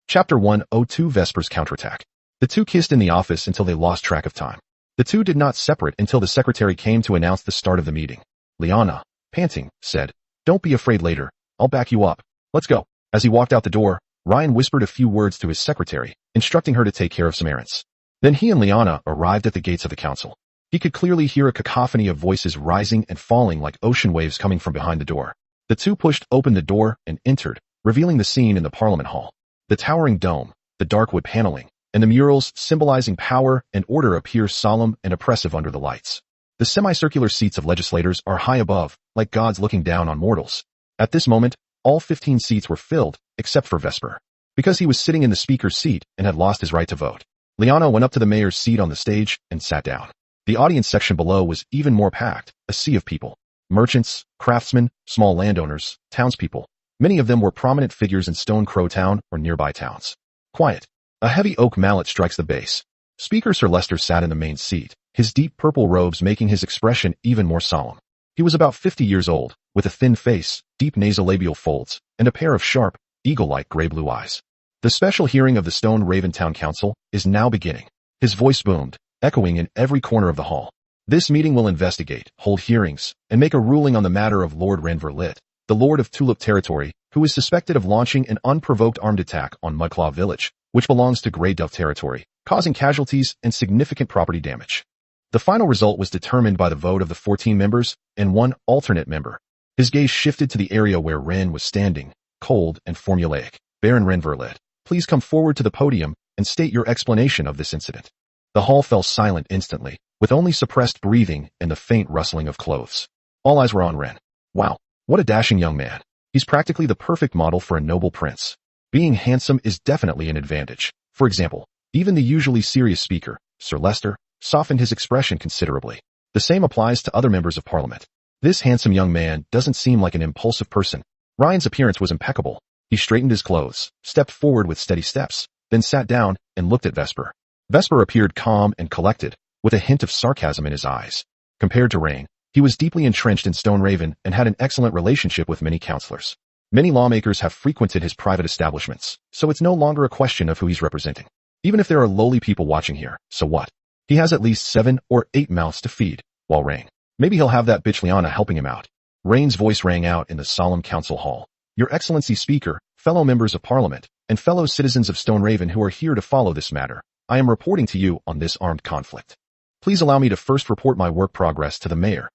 Speaker 1: Chapter 102 Vesper's Counterattack. The two kissed in the office until they lost track of time. The two did not separate until the secretary came to announce the start of the meeting. Liana, panting, said, Don't be afraid later. I'll back you up. Let's go. As he walked out the door, Ryan whispered a few words to his secretary, instructing her to take care of some errands. Then he and Liana arrived at the gates of the council. He could clearly hear a cacophony of voices rising and falling like ocean waves coming from behind the door. The two pushed open the door and entered, revealing the scene in the Parliament Hall. The towering dome, the dark wood paneling, and the murals symbolizing power and order appear solemn and oppressive under the lights. The semicircular seats of legislators are high above, like gods looking down on mortals. At this moment, all 15 seats were filled, except for Vesper. Because he was sitting in the speaker's seat and had lost his right to vote. Liana went up to the mayor's seat on the stage and sat down. The audience section below was even more packed, a sea of people. Merchants, craftsmen, small landowners, townspeople. Many of them were prominent figures in Stone Crow Town or nearby towns. Quiet. A heavy oak mallet strikes the base. Speaker Sir Lester sat in the main seat, his deep purple robes making his expression even more solemn. He was about 50 years old, with a thin face, deep nasolabial folds, and a pair of sharp, eagle-like gray-blue eyes. The special hearing of the Stone Raven Town Council is now beginning. His voice boomed, echoing in every corner of the hall. This meeting will investigate, hold hearings, and make a ruling on the matter of Lord Renverlit, the Lord of Tulip Territory, who is suspected of launching an unprovoked armed attack on Mudclaw Village, which belongs to Grey Dove Territory, causing casualties and significant property damage. The final result was determined by the vote of the 14 members and one alternate member. His gaze shifted to the area where Ren was standing, cold and formulaic. Baron Renverlit, please come forward to the podium and state your explanation of this incident. The hall fell silent instantly, with only suppressed breathing and the faint rustling of clothes. All eyes were on Ren. Wow, what a dashing young man. He's practically the perfect model for a noble prince. Being handsome is definitely an advantage. For example, even the usually serious speaker, Sir Lester, softened his expression considerably. The same applies to other members of parliament. This handsome young man doesn't seem like an impulsive person. Ryan's appearance was impeccable. He straightened his clothes, stepped forward with steady steps, then sat down and looked at Vesper. Vesper appeared calm and collected, with a hint of sarcasm in his eyes. Compared to Rain, he was deeply entrenched in Stone Raven and had an excellent relationship with many counselors. Many lawmakers have frequented his private establishments, so it's no longer a question of who he's representing. Even if there are lowly people watching here, so what? He has at least 7 or 8 mouths to feed, while Rain. Maybe he'll have that bitch Liana helping him out. Rain's voice rang out in the solemn council hall. Your Excellency Speaker, fellow members of Parliament, and fellow citizens of Stone Raven who are here to follow this matter, I am reporting to you on this armed conflict. Please allow me to first report my work progress to the mayor.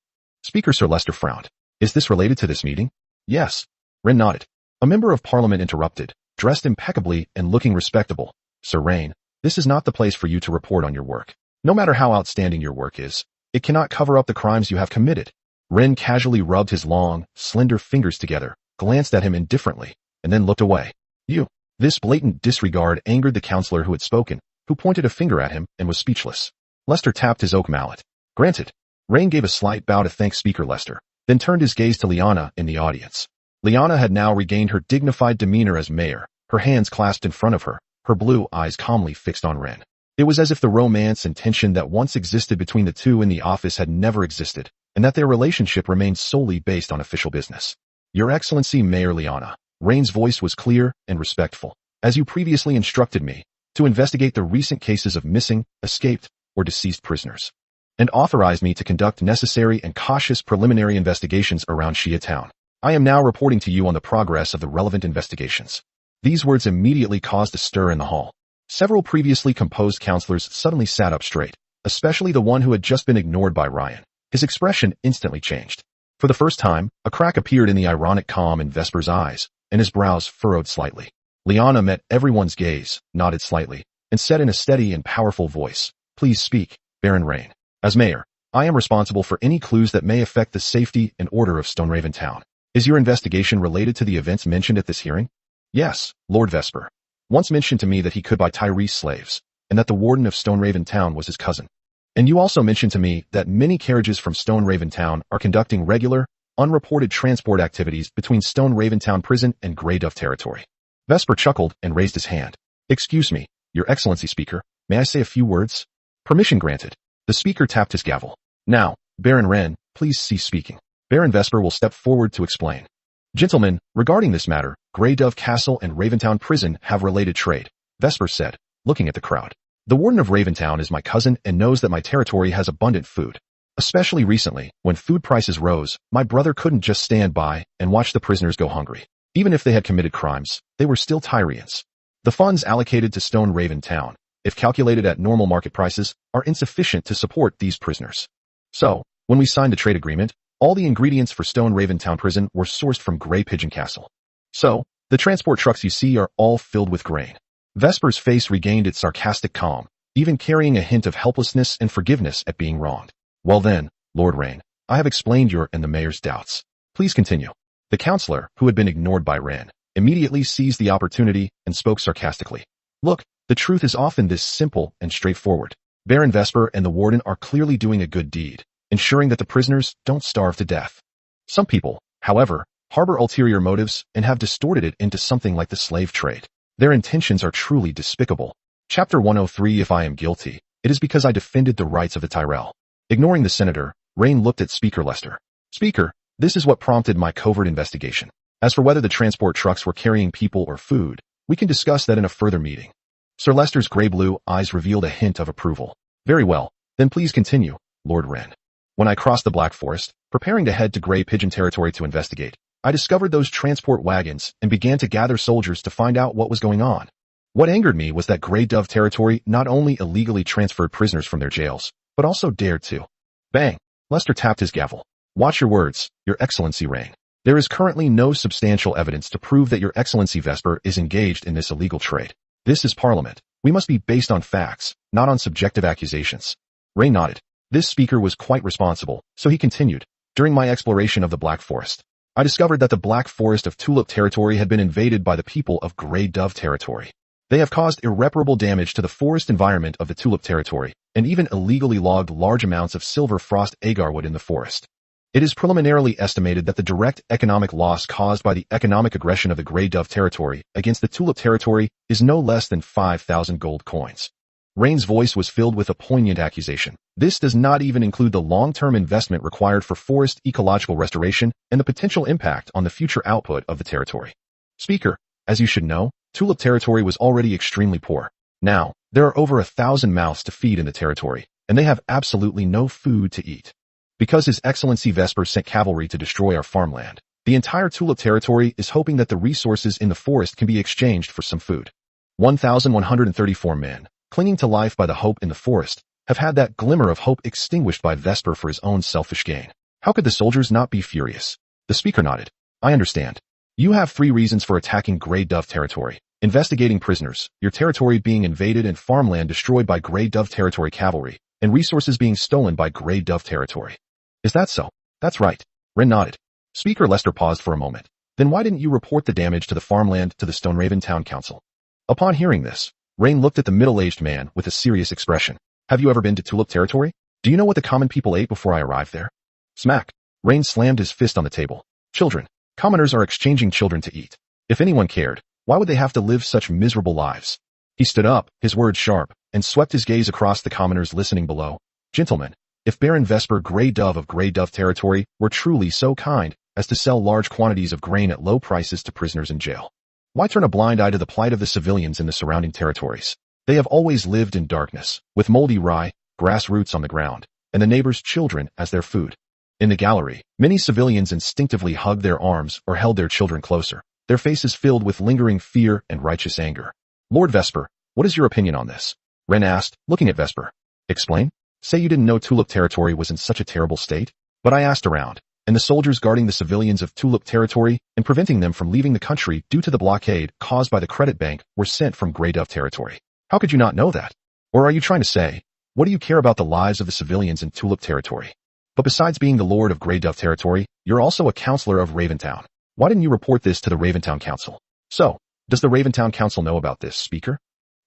Speaker 1: Speaker Sir Lester frowned. Is this related to this meeting? Yes. Ren nodded. A member of Parliament interrupted, dressed impeccably and looking respectable. Sir Rain, this is not the place for you to report on your work. No matter how outstanding your work is, it cannot cover up the crimes you have committed. Ren casually rubbed his long, slender fingers together, glanced at him indifferently, and then looked away. You. This blatant disregard angered the counselor who had spoken, who pointed a finger at him and was speechless. Lester tapped his oak mallet. Granted. Rain gave a slight bow to thank Speaker Lester, then turned his gaze to Liana in the audience. Liana had now regained her dignified demeanor as mayor, her hands clasped in front of her, her blue eyes calmly fixed on Ren. It was as if the romance and tension that once existed between the two in the office had never existed, and that their relationship remained solely based on official business. Your Excellency Mayor Liana. Rain's voice was clear and respectful. As you previously instructed me, to investigate the recent cases of missing, escaped, or deceased prisoners, and authorized me to conduct necessary and cautious preliminary investigations around Shia Town. I am now reporting to you on the progress of the relevant investigations. These words immediately caused a stir in the hall. Several previously composed counselors suddenly sat up straight, especially the one who had just been ignored by Ryan. His expression instantly changed. For the first time, a crack appeared in the ironic calm in Vesper's eyes, and his brows furrowed slightly. Liana met everyone's gaze, nodded slightly, and said in a steady and powerful voice, "Please speak, Baron Rain. As mayor, I am responsible for any clues that may affect the safety and order of Stoneraven Town. Is your investigation related to the events mentioned at this hearing?" "Yes, Lord Vesper. Once mentioned to me that he could buy Tyrese slaves, and that the warden of Stoneraven Town was his cousin. And you also mentioned to me that many carriages from Stoneraven Town are conducting regular, unreported transport activities between Stoneraven Town Prison and Grey Dove Territory." Vesper chuckled and raised his hand. "Excuse me, Your Excellency Speaker, may I say a few words?" "Permission granted." The speaker tapped his gavel. "Now, Baron Wren, please cease speaking. Baron Vesper will step forward to explain." "Gentlemen, regarding this matter, Grey Dove Castle and Raventown Prison have related trade," Vesper said, looking at the crowd. "The warden of Raventown is my cousin and knows that my territory has abundant food. Especially recently, when food prices rose, my brother couldn't just stand by and watch the prisoners go hungry. Even if they had committed crimes, they were still Tyrians. The funds allocated to Stoneraven Town, if calculated at normal market prices, are insufficient to support these prisoners. So, when we signed the trade agreement, all the ingredients for Stoneraven Town Prison were sourced from Grey Pigeon Castle. So, the transport trucks you see are all filled with grain." Vesper's face regained its sarcastic calm, even carrying a hint of helplessness and forgiveness at being wronged. "Well then, Lord Rain, I have explained your and the mayor's doubts. Please continue." The counselor, who had been ignored by Ren, immediately seized the opportunity and spoke sarcastically. "Look, the truth is often this simple and straightforward. Baron Vesper and the warden are clearly doing a good deed, ensuring that the prisoners don't starve to death. Some people, however, harbor ulterior motives and have distorted it into something like the slave trade. Their intentions are truly despicable. Chapter 103. If I am guilty, it is because I defended the rights of the Tyrell." Ignoring the senator, Rain looked at Speaker Lester. "Speaker, this is what prompted my covert investigation. As for whether the transport trucks were carrying people or food, we can discuss that in a further meeting." Sir Lester's grey-blue eyes revealed a hint of approval. "Very well, then please continue, Lord Wren." "When I crossed the Black Forest, preparing to head to Grey Pigeon Territory to investigate, I discovered those transport wagons and began to gather soldiers to find out what was going on. What angered me was that Grey Dove Territory not only illegally transferred prisoners from their jails, but also dared to—" Bang! Lester tapped his gavel. "Watch your words, Your Excellency Rain. There is currently no substantial evidence to prove that Your Excellency Vesper is engaged in this illegal trade. This is Parliament. We must be based on facts, not on subjective accusations." Rain nodded. This speaker was quite responsible, so he continued. "During my exploration of the Black Forest, I discovered that the Black Forest of Tulip Territory had been invaded by the people of Grey Dove Territory. They have caused irreparable damage to the forest environment of the Tulip Territory, and even illegally logged large amounts of silver frost agarwood in the forest. It is preliminarily estimated that the direct economic loss caused by the economic aggression of the Grey Dove Territory against the Tulip Territory is no less than 5,000 gold coins." Rain's voice was filled with a poignant accusation. "This does not even include the long-term investment required for forest ecological restoration and the potential impact on the future output of the territory. Speaker, as you should know, Tulip Territory was already extremely poor. Now, there are over 1,000 mouths to feed in the territory, and they have absolutely no food to eat. Because His Excellency Vesper sent cavalry to destroy our farmland, the entire Tulip Territory is hoping that the resources in the forest can be exchanged for some food. 1,134 men, clinging to life by the hope in the forest, have had that glimmer of hope extinguished by Vesper for his own selfish gain. How could the soldiers not be furious?" The speaker nodded. "I understand. You have 3 reasons for attacking Grey Dove Territory: investigating prisoners, your territory being invaded and farmland destroyed by Grey Dove Territory cavalry, and resources being stolen by Grey Dove Territory. Is that so?" "That's right." Wren nodded. Speaker Lester paused for a moment. "Then why didn't you report the damage to the farmland to the Stoneraven Town Council?" Upon hearing this, Rain looked at the middle-aged man with a serious expression. Have you ever been to Tulip territory? Do you know what the common people ate before I arrived there? Smack. Rain slammed his fist on the table. Children. Commoners are exchanging children to eat. If anyone cared, why would they have to live such miserable lives? He stood up, his words sharp, and swept his gaze across the commoners listening below. Gentlemen, if Baron Vesper Grey Dove of Grey Dove territory were truly so kind as to sell large quantities of grain at low prices to prisoners in jail, why turn a blind eye to the plight of the civilians in the surrounding territories? They have always lived in darkness, with moldy rye, grass roots on the ground, and the neighbors' children as their food. In the gallery, many civilians instinctively hugged their arms or held their children closer, their faces filled with lingering fear and righteous anger. Lord Vesper, what is your opinion on this? Ren asked, looking at Vesper. Explain? Say you didn't know Tulip territory was in such a terrible state? But I asked around, and the soldiers guarding the civilians of Tulip territory and preventing them from leaving the country due to the blockade caused by the credit bank were sent from Grey Dove territory. How could you not know that? Or are you trying to say, what do you care about the lives of the civilians in Tulip territory? But besides being the Lord of Grey Dove territory, you're also a counselor of Raventown. Why didn't you report this to the Raventown Council? So, does the Raventown Council know about this, Speaker?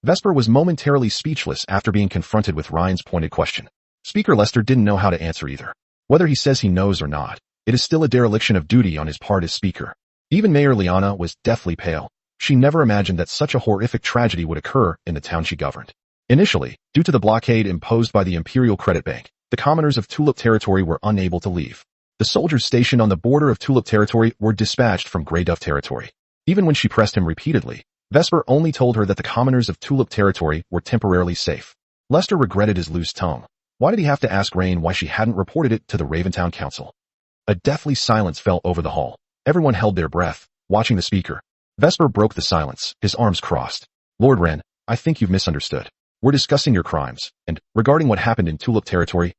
Speaker 1: Vesper was momentarily speechless after being confronted with Ryan's pointed question. Speaker Lester didn't know how to answer either. Whether he says he knows or not, it is still a dereliction of duty on his part as Speaker. Even Mayor Liana was deathly pale. She never imagined that such a horrific tragedy would occur in the town she governed. Initially, due to the blockade imposed by the Imperial Credit Bank, the commoners of Tulip territory were unable to leave. The soldiers stationed on the border of Tulip territory were dispatched from Grey Dove territory. Even when she pressed him repeatedly, Vesper only told her that the commoners of Tulip territory were temporarily safe. Lester regretted his loose tongue. Why did he have to ask Rain why she hadn't reported it to the Raventown Council? A deathly silence fell over the hall. Everyone held their breath, watching the speaker. Vesper broke the silence, his arms crossed. Lord Ren, I think you've misunderstood. We're discussing your crimes, and, regarding what happened in Tulip territory,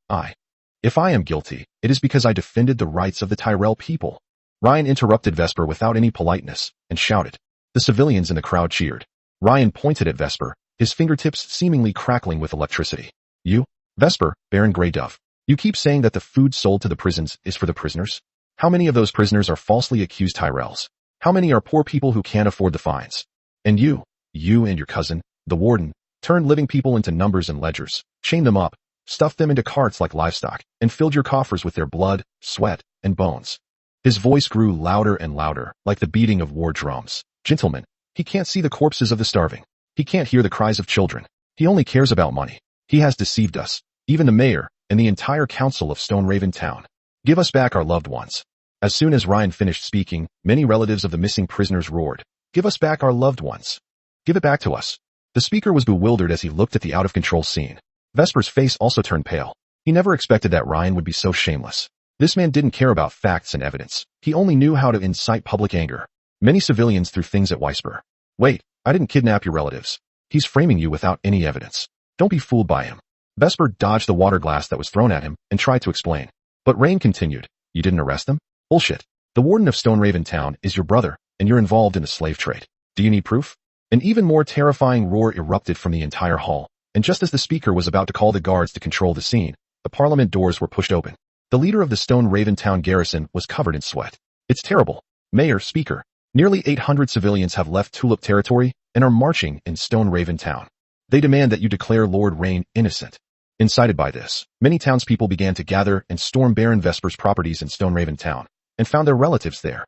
Speaker 1: if I am guilty, it is because I defended the rights of the Tyrell people. Ryan interrupted Vesper without any politeness, and shouted. The civilians in the crowd cheered. Ryan pointed at Vesper, his fingertips seemingly crackling with electricity. You, Vesper, Baron Grey Dove, you keep saying that the food sold to the prisons is for the prisoners? How many of those prisoners are falsely accused Tyrells? How many are poor people who can't afford the fines? And you and your cousin, the warden, turned living people into numbers and ledgers, chained them up, stuffed them into carts like livestock, and filled your coffers with their blood, sweat, and bones. His voice grew louder and louder, like the beating of war drums. Gentlemen, he can't see the corpses of the starving. He can't hear the cries of children. He only cares about money. He has deceived us, even the mayor, and the entire council of Stone Raven Town. Give us back our loved ones. As soon as Ryan finished speaking, many relatives of the missing prisoners roared. Give us back our loved ones. Give it back to us. The speaker was bewildered as he looked at the out-of-control scene. Vesper's face also turned pale. He never expected that Ryan would be so shameless. This man didn't care about facts and evidence. He only knew how to incite public anger. Many civilians threw things at Weisper. Wait, I didn't kidnap your relatives. He's framing you without any evidence. Don't be fooled by him. Vesper dodged the water glass that was thrown at him and tried to explain. But Rain continued. You didn't arrest them? Bullshit. The warden of Stone Raven Town is your brother, and you're involved in the slave trade. Do you need proof? An even more terrifying roar erupted from the entire hall, and just as the speaker was about to call the guards to control the scene, the parliament doors were pushed open. The leader of the Stone Raven Town garrison was covered in sweat. It's terrible. Mayor, Speaker. Nearly 800 civilians have left Tulip territory and are marching in Stone Raven Town. They demand that you declare Lord Rain innocent. Incited by this, many townspeople began to gather and storm Baron Vesper's properties in Stone Raven Town, and found their relatives there.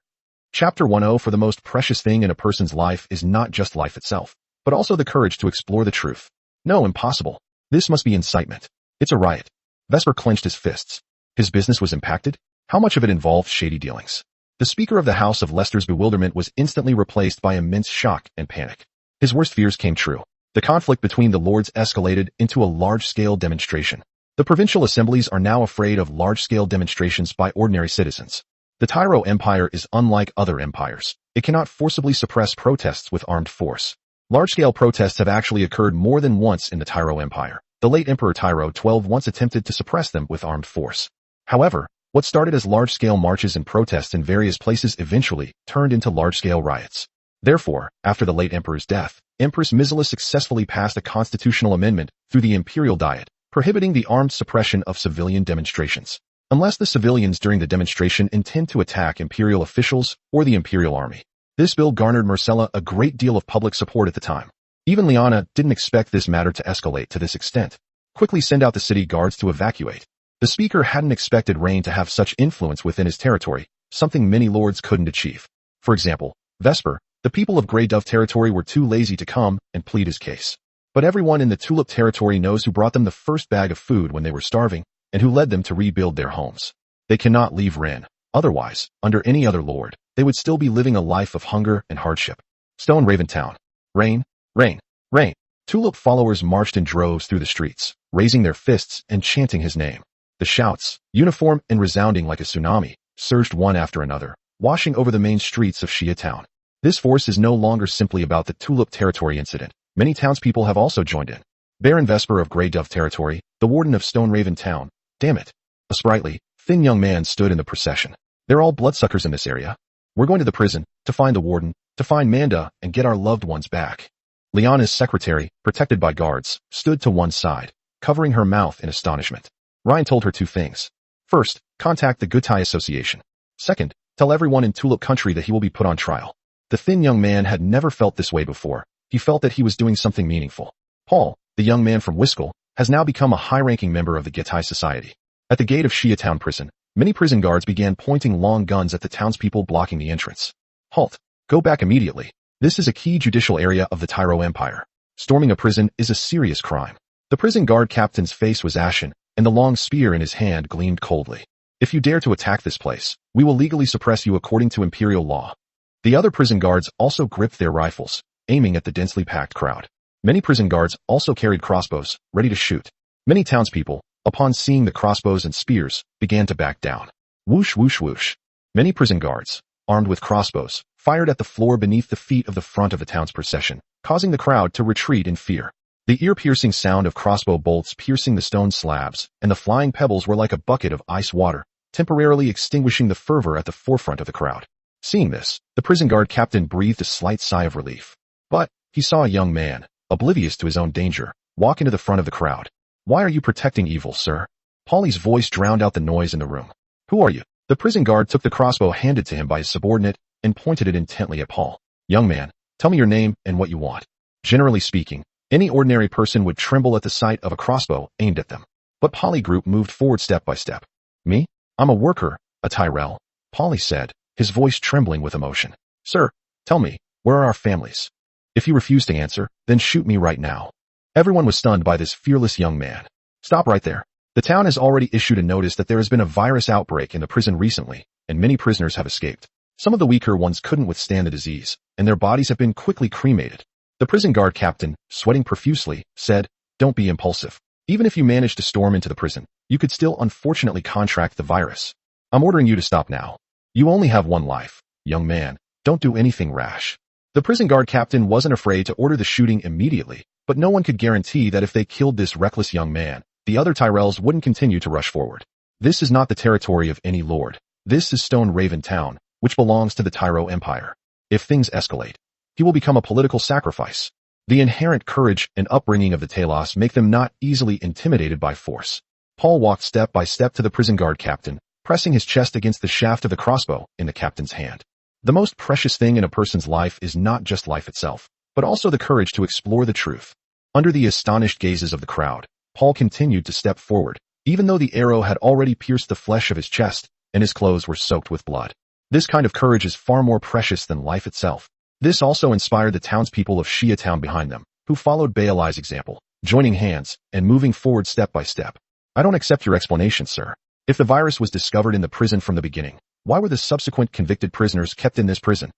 Speaker 1: Chapter 10. For the most precious thing in a person's life is not just life itself, but also the courage to explore the truth. No, impossible. This must be incitement. It's a riot. Vesper clenched his fists. His business was impacted? How much of it involved shady dealings? The Speaker of the House of Leicester's bewilderment was instantly replaced by immense shock and panic. His worst fears came true. The conflict between the lords escalated into a large-scale demonstration. The provincial assemblies are now afraid of large-scale demonstrations by ordinary citizens. The Tyro Empire is unlike other empires. It cannot forcibly suppress protests with armed force. Large-scale protests have actually occurred more than once in the Tyro Empire. The late Emperor Tyro XII once attempted to suppress them with armed force. However, what started as large-scale marches and protests in various places eventually turned into large-scale riots. Therefore, after the late emperor's death, Empress Mizela successfully passed a constitutional amendment through the Imperial Diet, prohibiting the armed suppression of civilian demonstrations, unless the civilians during the demonstration intend to attack imperial officials or the imperial army. This bill garnered Marcella a great deal of public support at the time. Even Liana didn't expect this matter to escalate to this extent. Quickly send out the city guards to evacuate. The speaker hadn't expected Rain to have such influence within his territory, something many lords couldn't achieve. For example, Vesper, the people of Grey Dove territory were too lazy to come and plead his case. But everyone in the Tulip territory knows who brought them the first bag of food when they were starving, and who led them to rebuild their homes. They cannot leave Ren. Otherwise, under any other lord, they would still be living a life of hunger and hardship. Stone Raven Town. Rain, rain, rain. Tulip followers marched in droves through the streets, raising their fists and chanting his name. The shouts, uniform and resounding like a tsunami, surged one after another, washing over the main streets of Shia Town. This force is no longer simply about the Tulip territory incident. Many townspeople have also joined in. Baron Vesper of Grey Dove territory, the warden of Stone Raven Town. Damn it. A sprightly, thin young man stood in the procession. They're all bloodsuckers in this area. We're going to the prison, to find the warden, to find Manga, and get our loved ones back. Liana's secretary, protected by guards, stood to one side, covering her mouth in astonishment. Ryan told her two things. First, contact the Gutai Association. Second, tell everyone in Tulip country that he will be put on trial. The thin young man had never felt this way before. He felt that he was doing something meaningful. Paul, the young man from Wiskel, has now become a high-ranking member of the Gutai Society. At the gate of Shia Town prison, many prison guards began pointing long guns at the townspeople blocking the entrance. Halt. Go back immediately. This is a key judicial area of the Tyro Empire. Storming a prison is a serious crime. The prison guard captain's face was ashen, and the long spear in his hand gleamed coldly. If you dare to attack this place, we will legally suppress you according to imperial law. The other prison guards also gripped their rifles, aiming at the densely packed crowd. Many prison guards also carried crossbows, ready to shoot. Many townspeople, upon seeing the crossbows and spears, began to back down. Whoosh whoosh whoosh. Many prison guards, armed with crossbows, fired at the floor beneath the feet of the front of the town's procession, causing the crowd to retreat in fear. The ear-piercing sound of crossbow bolts piercing the stone slabs, and the flying pebbles were like a bucket of ice water, temporarily extinguishing the fervor at the forefront of the crowd. Seeing this, the prison guard captain breathed a slight sigh of relief. But he saw a young man, oblivious to his own danger, walk into the front of the crowd. Why are you protecting evil, sir? Polly's voice drowned out the noise in the room. Who are you? The prison guard took the crossbow handed to him by his subordinate and pointed it intently at Paul. Young man, tell me your name and what you want. Generally speaking, any ordinary person would tremble at the sight of a crossbow aimed at them. But Polly Group moved forward step by step. Me? I'm a worker, a Tyrell, Polly said, his voice trembling with emotion. Sir, tell me, where are our families? If you refuse to answer, then shoot me right now. Everyone was stunned by this fearless young man. Stop right there. The town has already issued a notice that there has been a virus outbreak in the prison recently, and many prisoners have escaped. Some of the weaker ones couldn't withstand the disease, and their bodies have been quickly cremated. The prison guard captain, sweating profusely, said, Don't be impulsive. Even if you manage to storm into the prison, you could still unfortunately contract the virus. I'm ordering you to stop now. You only have one life. Young man, don't do anything rash. The prison guard captain wasn't afraid to order the shooting immediately, but no one could guarantee that if they killed this reckless young man, the other Tyrells wouldn't continue to rush forward. This is not the territory of any lord. This is Stone Raven Town, which belongs to the Tyro Empire. If things escalate, he will become a political sacrifice. The inherent courage and upbringing of the Talos make them not easily intimidated by force. Paul walked step by step to the prison guard captain, pressing his chest against the shaft of the crossbow in the captain's hand. The most precious thing in a person's life is not just life itself, but also the courage to explore the truth. Under the astonished gazes of the crowd, Paul continued to step forward, even though the arrow had already pierced the flesh of his chest, and his clothes were soaked with blood. This kind of courage is far more precious than life itself. This also inspired the townspeople of Shia Town behind them, who followed Baalai's example, joining hands and moving forward step by step. I don't accept your explanation, sir. If the virus was discovered in the prison from the beginning, why were the subsequent convicted prisoners kept in this prison?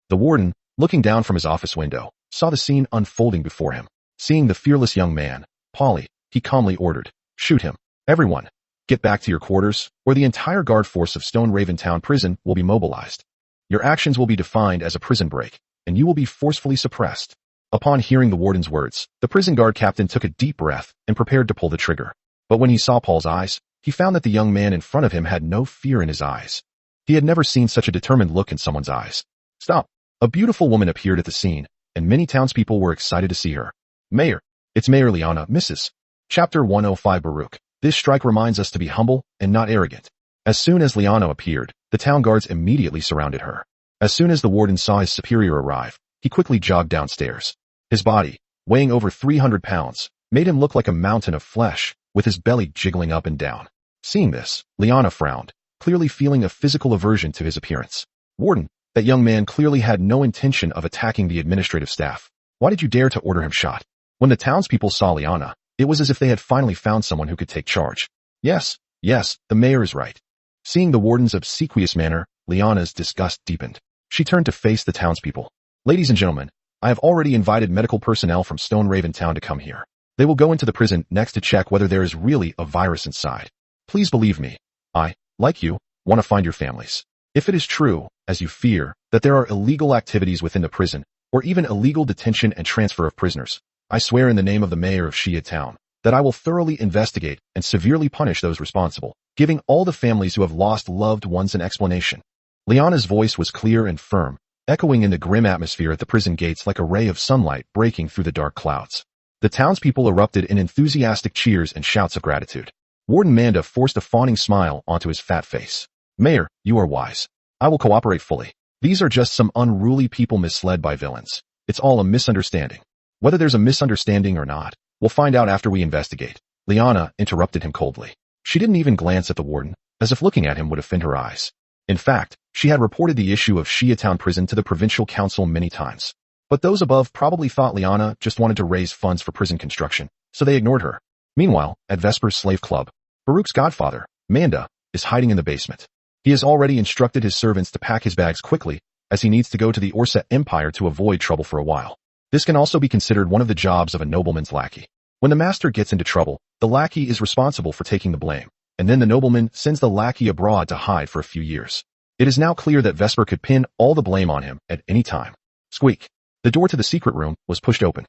Speaker 1: The warden, looking down from his office window, saw the scene unfolding before him. Seeing the fearless young man, Polly, he calmly ordered, Shoot him. Everyone, get back to your quarters, or the entire guard force of Stone Raven Town prison will be mobilized. Your actions will be defined as a prison break, and you will be forcefully suppressed. Upon hearing the warden's words, the prison guard captain took a deep breath and prepared to pull the trigger. But when he saw Paul's eyes, he found that the young man in front of him had no fear in his eyes. He had never seen such a determined look in someone's eyes. Stop. A beautiful woman appeared at the scene, and many townspeople were excited to see her. Mayor. It's Mayor Liana, Mrs. Chapter 105 Baruch. This strike reminds us to be humble and not arrogant. As soon as Liana appeared, the town guards immediately surrounded her. As soon as the warden saw his superior arrive, he quickly jogged downstairs. His body, weighing over 300 pounds, made him look like a mountain of flesh, with his belly jiggling up and down. Seeing this, Liana frowned, clearly feeling a physical aversion to his appearance. Warden, that young man clearly had no intention of attacking the administrative staff. Why did you dare to order him shot? When the townspeople saw Liana, it was as if they had finally found someone who could take charge. Yes, the mayor is right. Seeing the warden's obsequious manner, Liana's disgust deepened. She turned to face the townspeople. Ladies and gentlemen, I have already invited medical personnel from Stone Raven Town to come here. They will go into the prison next to check whether there is really a virus inside. Please believe me. I, like you, want to find your families. If it is true, as you fear, that there are illegal activities within the prison, or even illegal detention and transfer of prisoners, I swear in the name of the mayor of Shia Town, that I will thoroughly investigate and severely punish those responsible, giving all the families who have lost loved ones an explanation. Liana's voice was clear and firm, echoing in the grim atmosphere at the prison gates like a ray of sunlight breaking through the dark clouds. The townspeople erupted in enthusiastic cheers and shouts of gratitude. Warden Manda forced a fawning smile onto his fat face. Mayor, you are wise. I will cooperate fully. These are just some unruly people misled by villains. It's all a misunderstanding. Whether there's a misunderstanding or not, we'll find out after we investigate. Liana interrupted him coldly. She didn't even glance at the warden, as if looking at him would offend her eyes. In fact, she had reported the issue of Shia Town prison to the provincial council many times. But those above probably thought Liana just wanted to raise funds for prison construction, so they ignored her. Meanwhile, at Vesper's slave club, Baruch's godfather, Manda, is hiding in the basement. He has already instructed his servants to pack his bags quickly, as he needs to go to the Orsa Empire to avoid trouble for a while. This can also be considered one of the jobs of a nobleman's lackey. When the master gets into trouble, the lackey is responsible for taking the blame, and then the nobleman sends the lackey abroad to hide for a few years. It is now clear that Vesper could pin all the blame on him at any time. Squeak. The door to the secret room was pushed open.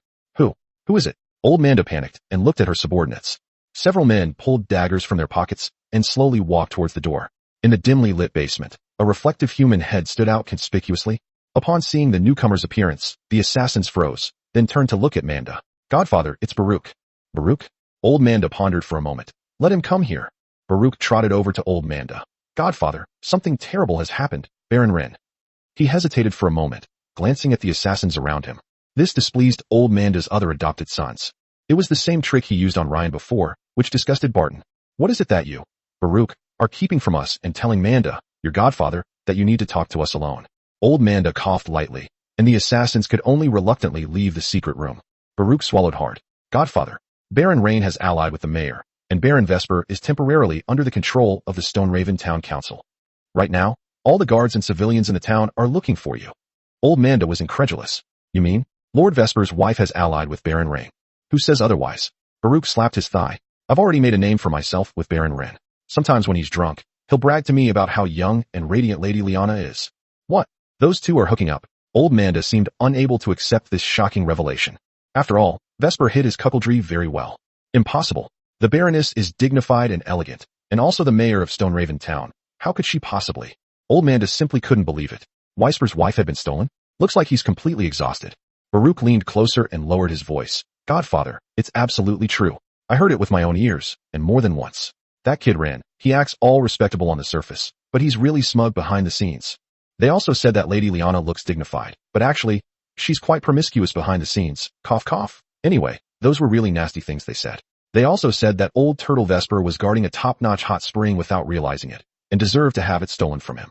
Speaker 1: Who is it? Old Manda panicked and looked at her subordinates. Several men pulled daggers from their pockets and slowly walked towards the door. In the dimly lit basement, a reflective human head stood out conspicuously. Upon seeing the newcomer's appearance, the assassins froze, then turned to look at Manda. Godfather, it's Baruch. Baruch? Old Manda pondered for a moment. Let him come here. Baruch trotted over to Old Manda. Godfather, something terrible has happened, Baron Wren. He hesitated for a moment, glancing at the assassins around him. This displeased Old Manda's other adopted sons. It was the same trick he used on Ryan before, which disgusted Barton. What is it that you, Baruch, are keeping from us and telling Manda, your godfather, that you need to talk to us alone? Old Manda coughed lightly, and the assassins could only reluctantly leave the secret room. Baruch swallowed hard. Godfather, Baron Rain has allied with the mayor, and Baron Vesper is temporarily under the control of the Stone Raven Town Council. Right now, all the guards and civilians in the town are looking for you. Old Manda was incredulous. You mean, Lord Vesper's wife has allied with Baron Rain? Who says otherwise? Baruch slapped his thigh. I've already made a name for myself with Baron Wren. Sometimes when he's drunk, he'll brag to me about how young and radiant Lady Liana is. What? Those two are hooking up. Old Manda seemed unable to accept this shocking revelation. After all, Vesper hid his cuckoldry very well. Impossible. The Baroness is dignified and elegant, and also the mayor of Stone Raven Town. How could she possibly? Old Manda simply couldn't believe it. Weisper's wife had been stolen? Looks like he's completely exhausted. Baruch leaned closer and lowered his voice. Godfather, it's absolutely true. I heard it with my own ears, and more than once. That kid Ran, he acts all respectable on the surface, but he's really smug behind the scenes. They also said that Lady Liana looks dignified, but actually, she's quite promiscuous behind the scenes. Cough cough. Anyway, those were really nasty things they said. They also said that old Turtle Vesper was guarding a top-notch hot spring without realizing it, and deserved to have it stolen from him.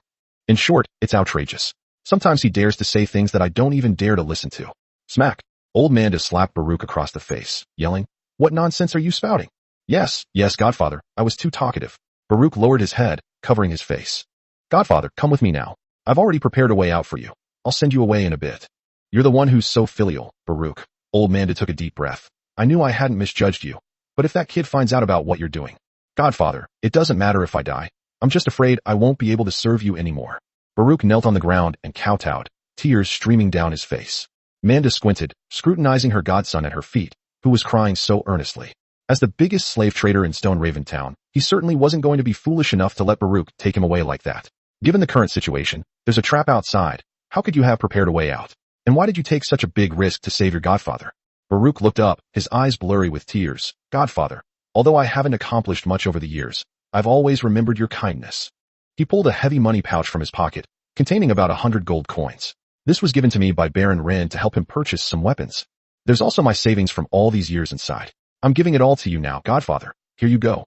Speaker 1: In short, it's outrageous. Sometimes he dares to say things that I don't even dare to listen to. Smack. Old Manda slapped Baruch across the face, yelling, What nonsense are you spouting? Yes, Godfather, I was too talkative. Baruch lowered his head, covering his face. Godfather, come with me now. I've already prepared a way out for you. I'll send you away in a bit. You're the one who's so filial, Baruch. Old Manda took a deep breath. I knew I hadn't misjudged you. But if that kid finds out about what you're doing. Godfather, it doesn't matter if I die. I'm just afraid I won't be able to serve you anymore. Baruch knelt on the ground and kowtowed, tears streaming down his face. Manda squinted, scrutinizing her godson at her feet, who was crying so earnestly. As the biggest slave trader in Stone Raven Town, he certainly wasn't going to be foolish enough to let Baruch take him away like that. Given the current situation, there's a trap outside. How could you have prepared a way out? And why did you take such a big risk to save your godfather? Baruch looked up, his eyes blurry with tears. Godfather, although I haven't accomplished much over the years, I've always remembered your kindness. He pulled a heavy money pouch from his pocket, containing about 100 gold coins. This was given to me by Baron Wren to help him purchase some weapons. There's also my savings from all these years inside. I'm giving it all to you now, Godfather. Here you go.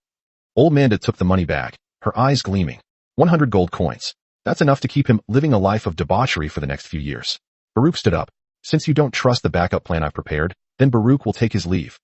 Speaker 1: Old Manda took the money bag, her eyes gleaming. 100 gold coins. That's enough to keep him living a life of debauchery for the next few years. Baruch stood up. Since you don't trust the backup plan I've prepared, then Baruch will take his leave.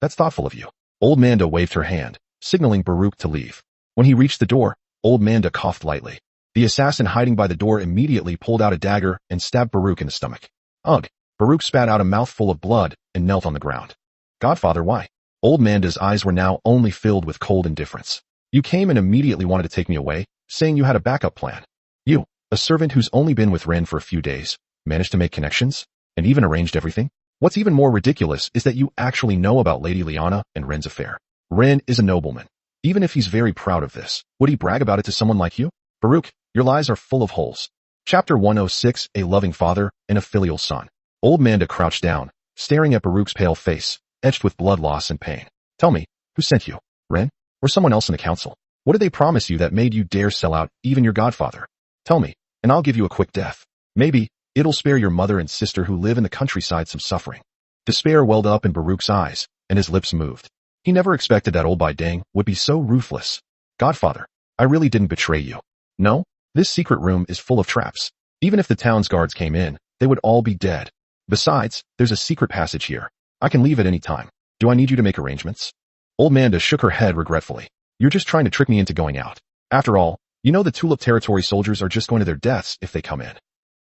Speaker 1: That's thoughtful of you. Old Manda waved her hand, signaling Baruch to leave. When he reached the door, Old Manda coughed lightly. The assassin hiding by the door immediately pulled out a dagger and stabbed Baruch in the stomach. Ugh! Baruch spat out a mouthful of blood and knelt on the ground. Godfather, why? Old Manda's eyes were now only filled with cold indifference. You came and immediately wanted to take me away, saying you had a backup plan. You, a servant who's only been with Ren for a few days, managed to make connections? And even arranged everything? What's even more ridiculous is that you actually know about Lady Liana and Ren's affair. Ren is a nobleman. Even if he's very proud of this, would he brag about it to someone like you? Baruch, your lies are full of holes. Chapter 106, A Loving Father and a Filial Son. Old Manda crouched down, staring at Baruch's pale face, etched with blood loss and pain. Tell me, who sent you? Ren? Or someone else in the council? What did they promise you that made you dare sell out even your godfather? Tell me, and I'll give you a quick death. Maybe it'll spare your mother and sister who live in the countryside some suffering. Despair welled up in Baruch's eyes, and his lips moved. He never expected that old Baidang would be so ruthless. Godfather, I really didn't betray you. No, this secret room is full of traps. Even if the town's guards came in, they would all be dead. Besides, there's a secret passage here. I can leave at any time. Do I need you to make arrangements? Old Manda shook her head regretfully. You're just trying to trick me into going out. After all, you know the Tulip Territory soldiers are just going to their deaths if they come in.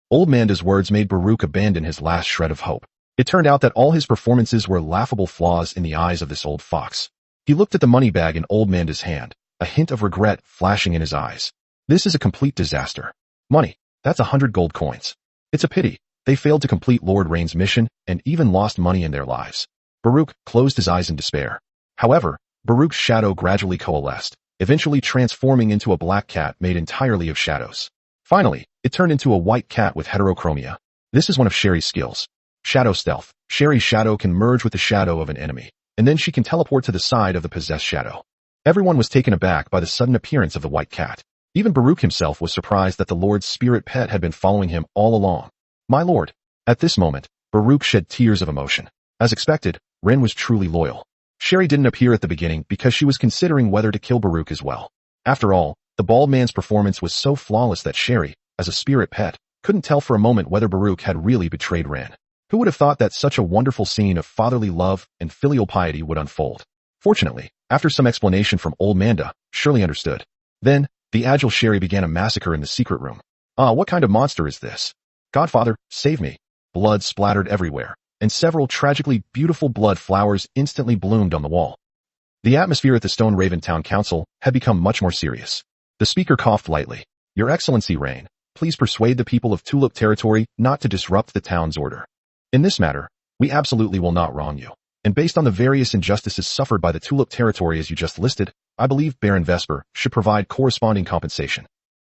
Speaker 1: Old Manda's words made Baruch abandon his last shred of hope. It turned out that all his performances were laughable flaws in the eyes of this old fox. He looked at the money bag in Old Manda's hand, a hint of regret flashing in his eyes. This is a complete disaster. Money, that's 100 gold coins. It's a pity. They failed to complete Lord Rain's mission and even lost money in their lives. Baruch closed his eyes in despair. However, Baruch's shadow gradually coalesced, eventually transforming into a black cat made entirely of shadows. Finally, it turned into a white cat with heterochromia. This is one of Sherry's skills. Shadow stealth. Sherry's shadow can merge with the shadow of an enemy, and then she can teleport to the side of the possessed shadow. Everyone was taken aback by the sudden appearance of the white cat. Even Baruch himself was surprised that the Lord's spirit pet had been following him all along. My lord. At this moment, Baruch shed tears of emotion. As expected, Ren was truly loyal. Sherry didn't appear at the beginning because she was considering whether to kill Baruch as well. After all, the bald man's performance was so flawless that Sherry, as a spirit pet, couldn't tell for a moment whether Baruch had really betrayed Ren. Who would have thought that such a wonderful scene of fatherly love and filial piety would unfold? Fortunately, after some explanation from Old Manda, Shirley understood. Then, the agile Sherry began a massacre in the secret room. What kind of monster is this? Godfather, save me. Blood splattered everywhere, and several tragically beautiful blood flowers instantly bloomed on the wall. The atmosphere at the Stone Raven Town Council had become much more serious. The speaker coughed lightly. Your Excellency Rain, please persuade the people of Tulip Territory not to disrupt the town's order. In this matter, we absolutely will not wrong you. And based on the various injustices suffered by the Tulip Territory as you just listed, I believe Baron Vesper should provide corresponding compensation.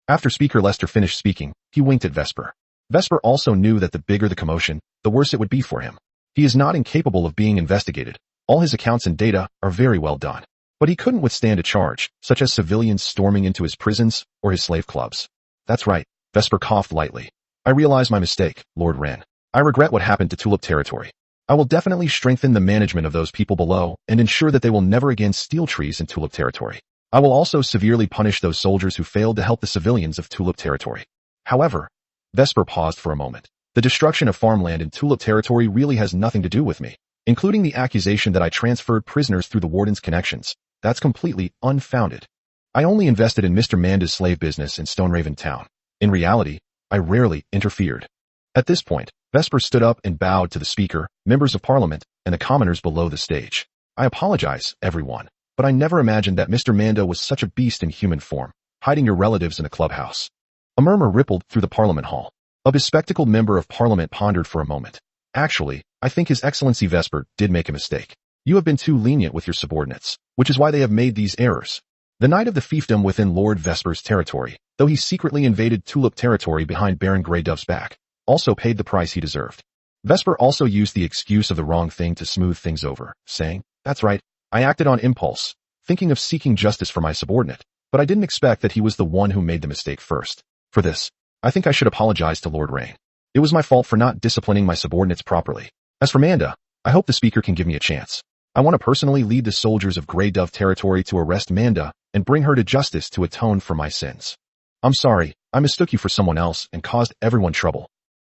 Speaker 1: After Speaker Lester finished speaking, he winked at Vesper. Vesper also knew that the bigger the commotion, the worse it would be for him. He is not incapable of being investigated. All his accounts and data are very well done. But he couldn't withstand a charge, such as civilians storming into his prisons or his slave clubs. That's right, Vesper coughed lightly. I realize my mistake, Lord Ren. I regret what happened to Tulip Territory. I will definitely strengthen the management of those people below and ensure that they will never again steal trees in Tulip Territory. I will also severely punish those soldiers who failed to help the civilians of Tulip Territory. However, Vesper paused for a moment. The destruction of farmland in Tulip Territory really has nothing to do with me, including the accusation that I transferred prisoners through the warden's connections. That's completely unfounded. I only invested in Mr. Manda's slave business in Stone Raven Town. In reality, I rarely interfered. At this point, Vesper stood up and bowed to the speaker, members of parliament, and the commoners below the stage. I apologize, everyone, but I never imagined that Mr. Manda was such a beast in human form, hiding your relatives in a clubhouse. A murmur rippled through the parliament hall. A bespectacled member of parliament pondered for a moment. Actually, I think His Excellency Vesper did make a mistake. You have been too lenient with your subordinates, which is why they have made these errors. The night of the fiefdom within Lord Vesper's territory, though he secretly invaded Tulip Territory behind Baron Greydove's back, also paid the price he deserved. Vesper also used the excuse of the wrong thing to smooth things over, saying, "That's right, I acted on impulse, thinking of seeking justice for my subordinate, but I didn't expect that he was the one who made the mistake first. For this, I think I should apologize to Lord Rain. It was my fault for not disciplining my subordinates properly. As for Manda, I hope the speaker can give me a chance. I want to personally lead the soldiers of Grey Dove territory to arrest Manda and bring her to justice to atone for my sins. I'm sorry, I mistook you for someone else and caused everyone trouble.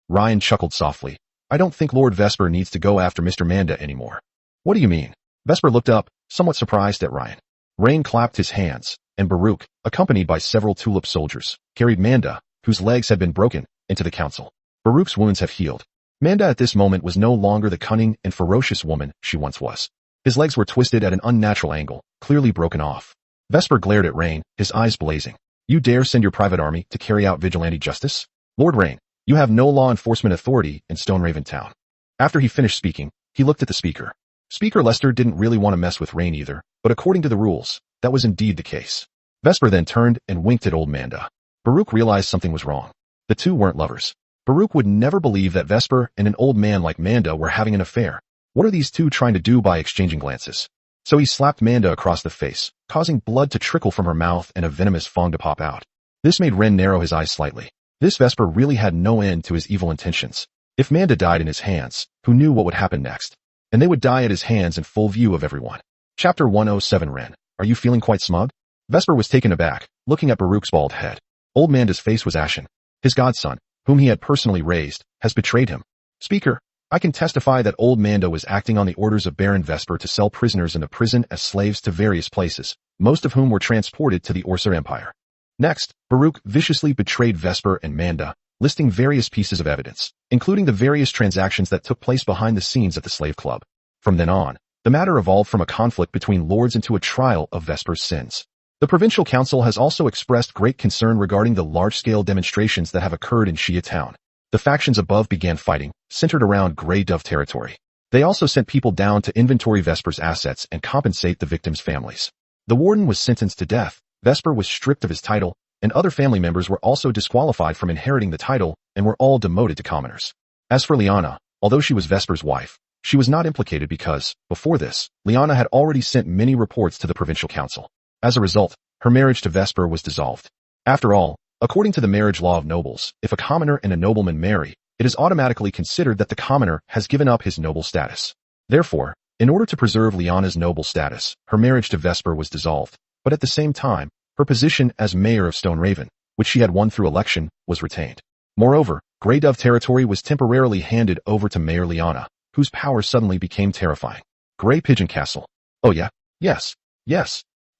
Speaker 1: Ryan chuckled softly. I don't think Lord Vesper needs to go after Mr. Manda anymore. What do you mean? Vesper looked up, somewhat surprised at Ryan. Rain clapped his hands, and Baruch, accompanied by several tulip soldiers, carried Manda, whose legs had been broken, into the council. Baruch's wounds have healed. Manda at this moment was no longer the cunning and ferocious woman she once was. His legs were twisted at an unnatural angle, clearly broken off. Vesper glared at Rain, his eyes blazing. You dare send your private army to carry out vigilante justice? Lord Rain, you have no law enforcement authority in Stoneraven Town. After he finished speaking, he looked at the speaker. Speaker Lester didn't really want to mess with Rain either, but according to the rules, that was indeed the case. Vesper then turned and winked at old Manda. Baruch realized something was wrong. The two weren't lovers. Baruch would never believe that Vesper and an old man like Manda were having an affair. What are these two trying to do by exchanging glances? So he slapped Manda across the face, causing blood to trickle from her mouth and a venomous fong to pop out. This made Ren narrow his eyes slightly. This Vesper really had no end to his evil intentions. If Manda died in his hands, who knew what would happen next? And they would die at his hands in full view of everyone. Chapter 107 Ren, are you feeling quite smug? Vesper was taken aback, looking at Baruch's bald head. Old Manda's face was ashen. His godson, whom he had personally raised, has betrayed him. Speaker, I can testify that old Manda was acting on the orders of Baron Vesper to sell prisoners in the prison as slaves to various places, most of whom were transported to the Orser Empire. Next, Baruch viciously betrayed Vesper and Manda, listing various pieces of evidence, including the various transactions that took place behind the scenes at the slave club. From then on, the matter evolved from a conflict between lords into a trial of Vesper's sins. The Provincial Council has also expressed great concern regarding the large-scale demonstrations that have occurred in Shia Town. The factions above began fighting, centered around Grey Dove territory. They also sent people down to inventory Vesper's assets and compensate the victims' families. The warden was sentenced to death, Vesper was stripped of his title, and other family members were also disqualified from inheriting the title and were all demoted to commoners. As for Liana, although she was Vesper's wife, she was not implicated because, before this, Liana had already sent many reports to the Provincial Council. As a result, her marriage to Vesper was dissolved. After all, according to the marriage law of nobles, if a commoner and a nobleman marry, it is automatically considered that the commoner has given up his noble status. Therefore, in order to preserve Liana's noble status, her marriage to Vesper was dissolved, but at the same time, her position as mayor of Stoneraven, which she had won through election, was retained. Moreover, Grey Dove territory was temporarily handed over to Mayor Liana, whose power suddenly became terrifying. Grey Pigeon Castle. Oh yeah? Yes.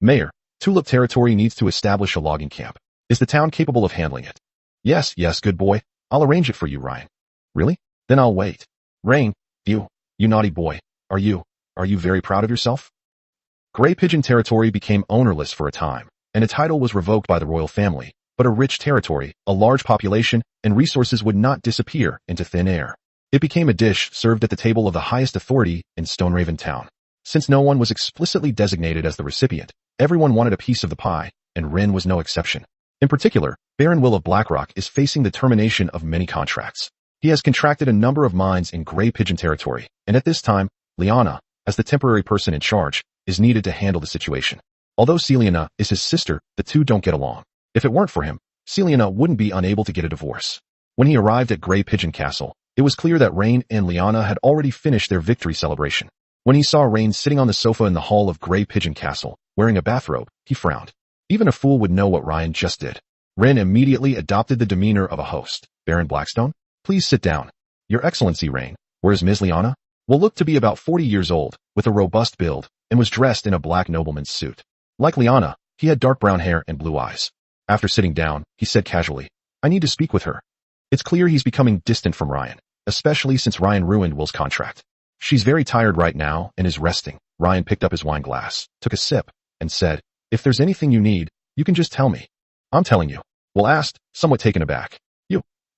Speaker 1: Mayor, Tulip territory needs to establish a logging camp. Is the town capable of handling it? Yes, good boy. I'll arrange it for you, Ryan. Really? Then I'll wait. Rain, you naughty boy. Are you very proud of yourself? Grey Pigeon territory became ownerless for a time, and a title was revoked by the royal family, but a rich territory, a large population, and resources would not disappear into thin air. It became a dish served at the table of the highest authority in Stoneraven Town. Since no one was explicitly designated as the recipient, everyone wanted a piece of the pie, and Ren was no exception. In particular, Baron Will of Blackrock is facing the termination of many contracts. He has contracted a number of mines in Grey Pigeon territory, and at this time, Liana, as the temporary person in charge, is needed to handle the situation. Although Celiana is his sister, the two don't get along. If it weren't for him, Celiana wouldn't be unable to get a divorce. When he arrived at Grey Pigeon Castle, it was clear that Rain and Liana had already finished their victory celebration. When he saw Rain sitting on the sofa in the hall of Grey Pigeon Castle, wearing a bathrobe, he frowned. Even a fool would know what Ryan just did. Ren immediately adopted the demeanor of a host. Baron Blackstone, please sit down. Your Excellency Rain, where's Ms. Liana? Will look to be about 40 years old, with a robust build, and was dressed in a black nobleman's suit. Like Liana, he had dark brown hair and blue eyes. After sitting down, he said casually, I need to speak with her. It's clear he's becoming distant from Ryan, especially since Ryan ruined Will's contract. She's very tired right now and is resting. Ryan picked up his wine glass, took a sip, and said, if there's anything you need, you can just tell me. I'm telling you. Will asked, somewhat taken aback.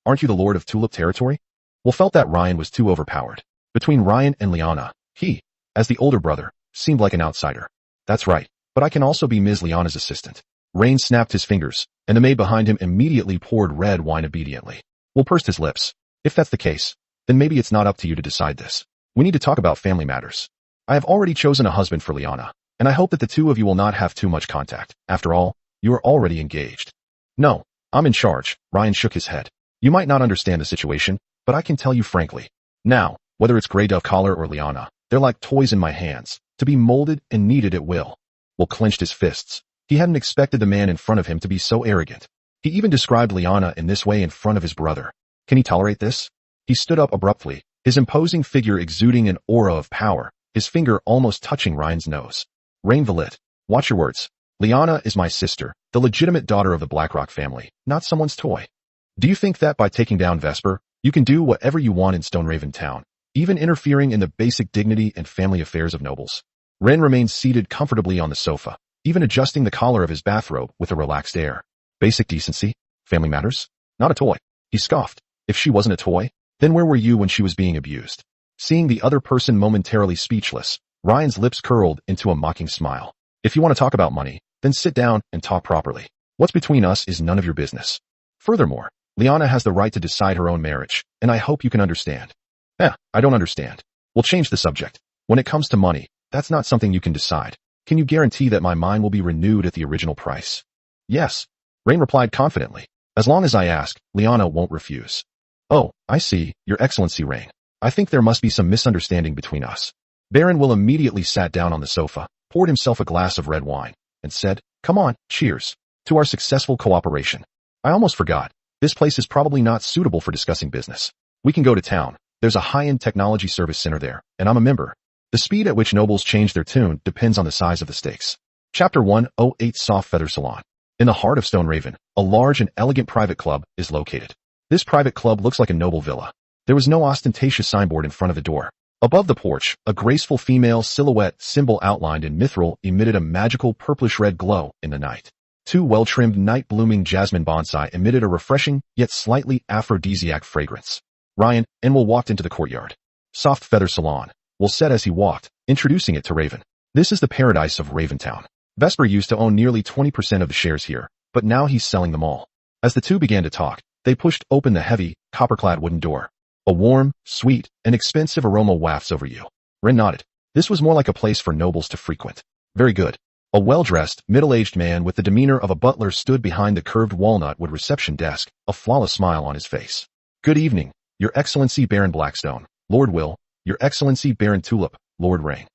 Speaker 1: Aren't you the Lord of Tulip territory? Will felt that Ryan was too overpowered. Between Ryan and Liana, he, as the older brother, seemed like an outsider. That's right, but I can also be Ms. Liana's assistant. Rain snapped his fingers, and the maid behind him immediately poured red wine obediently. Will pursed his lips. If that's the case, then maybe it's not up to you to decide this. We need to talk about family matters. I have already chosen a husband for Liana, and I hope that the two of you will not have too much contact. After all, you are already engaged. No, I'm in charge. Ryan shook his head. You might not understand the situation, but I can tell you frankly. Now, Whether it's Grey Dove Collar or Liana, they're like toys in my hands, to be molded and kneaded at will. Will clenched his fists. He hadn't expected the man in front of him to be so arrogant. He even described Liana in this way in front of his brother. Can he tolerate this? He stood up abruptly, his imposing figure exuding an aura of power, his finger almost touching Ryan's nose. Rain Valit, watch your words. Liana is my sister, the legitimate daughter of the Blackrock family, not someone's toy. Do you think that by taking down Vesper, you can do whatever you want in Stoneraven Town, even interfering in the basic dignity and family affairs of nobles? Ren remained seated comfortably on the sofa, even adjusting the collar of his bathrobe with a relaxed air. Basic decency? Family matters? Not a toy. He scoffed. If she wasn't a toy, then where were you when she was being abused? Seeing the other person momentarily speechless, Ryan's lips curled into a mocking smile. If you want to talk about money, then sit down and talk properly. What's between us is none of your business. Furthermore, Liana has the right to decide her own marriage, and I hope you can understand. I don't understand. We'll change the subject. When it comes to money, that's not something you can decide. Can you guarantee that my mine will be renewed at the original price? Yes. Rain replied confidently. As long as I ask, Liana won't refuse. Oh, I see, Your Excellency Rain. I think there must be some misunderstanding between us. Baron Will immediately sat down on the sofa, poured himself a glass of red wine, and said, Come on, cheers. To our successful cooperation. I almost forgot. This place is probably not suitable for discussing business. We can go to town. There's a high-end technology service center there, and I'm a member. The speed at which nobles change their tune depends on the size of the stakes. Chapter 108 Soft Feather Salon. In the heart of Stoneraven, a large and elegant private club is located. This private club looks like a noble villa. There was no ostentatious signboard in front of the door. Above the porch, a graceful female silhouette symbol outlined in mithril emitted a magical purplish-red glow in the night. Two well-trimmed night-blooming jasmine bonsai emitted a refreshing, yet slightly aphrodisiac fragrance. Ryan and Will walked into the courtyard. Soft Feather Salon, Will said as he walked, introducing it to Raven. This is the paradise of Raventown. Vesper used to own nearly 20% of the shares here, but now he's selling them all. As the two began to talk, they pushed open the heavy, copper-clad wooden door. A warm, sweet, and expensive aroma wafts over you. Ren nodded. This was more like a place for nobles to frequent. Very good. A well-dressed, middle-aged man with the demeanor of a butler stood behind the curved walnut-wood reception desk, a flawless smile on his face. Good evening, Your Excellency Baron Blackstone, Lord Will, Your Excellency Baron Tulip, Lord Rain.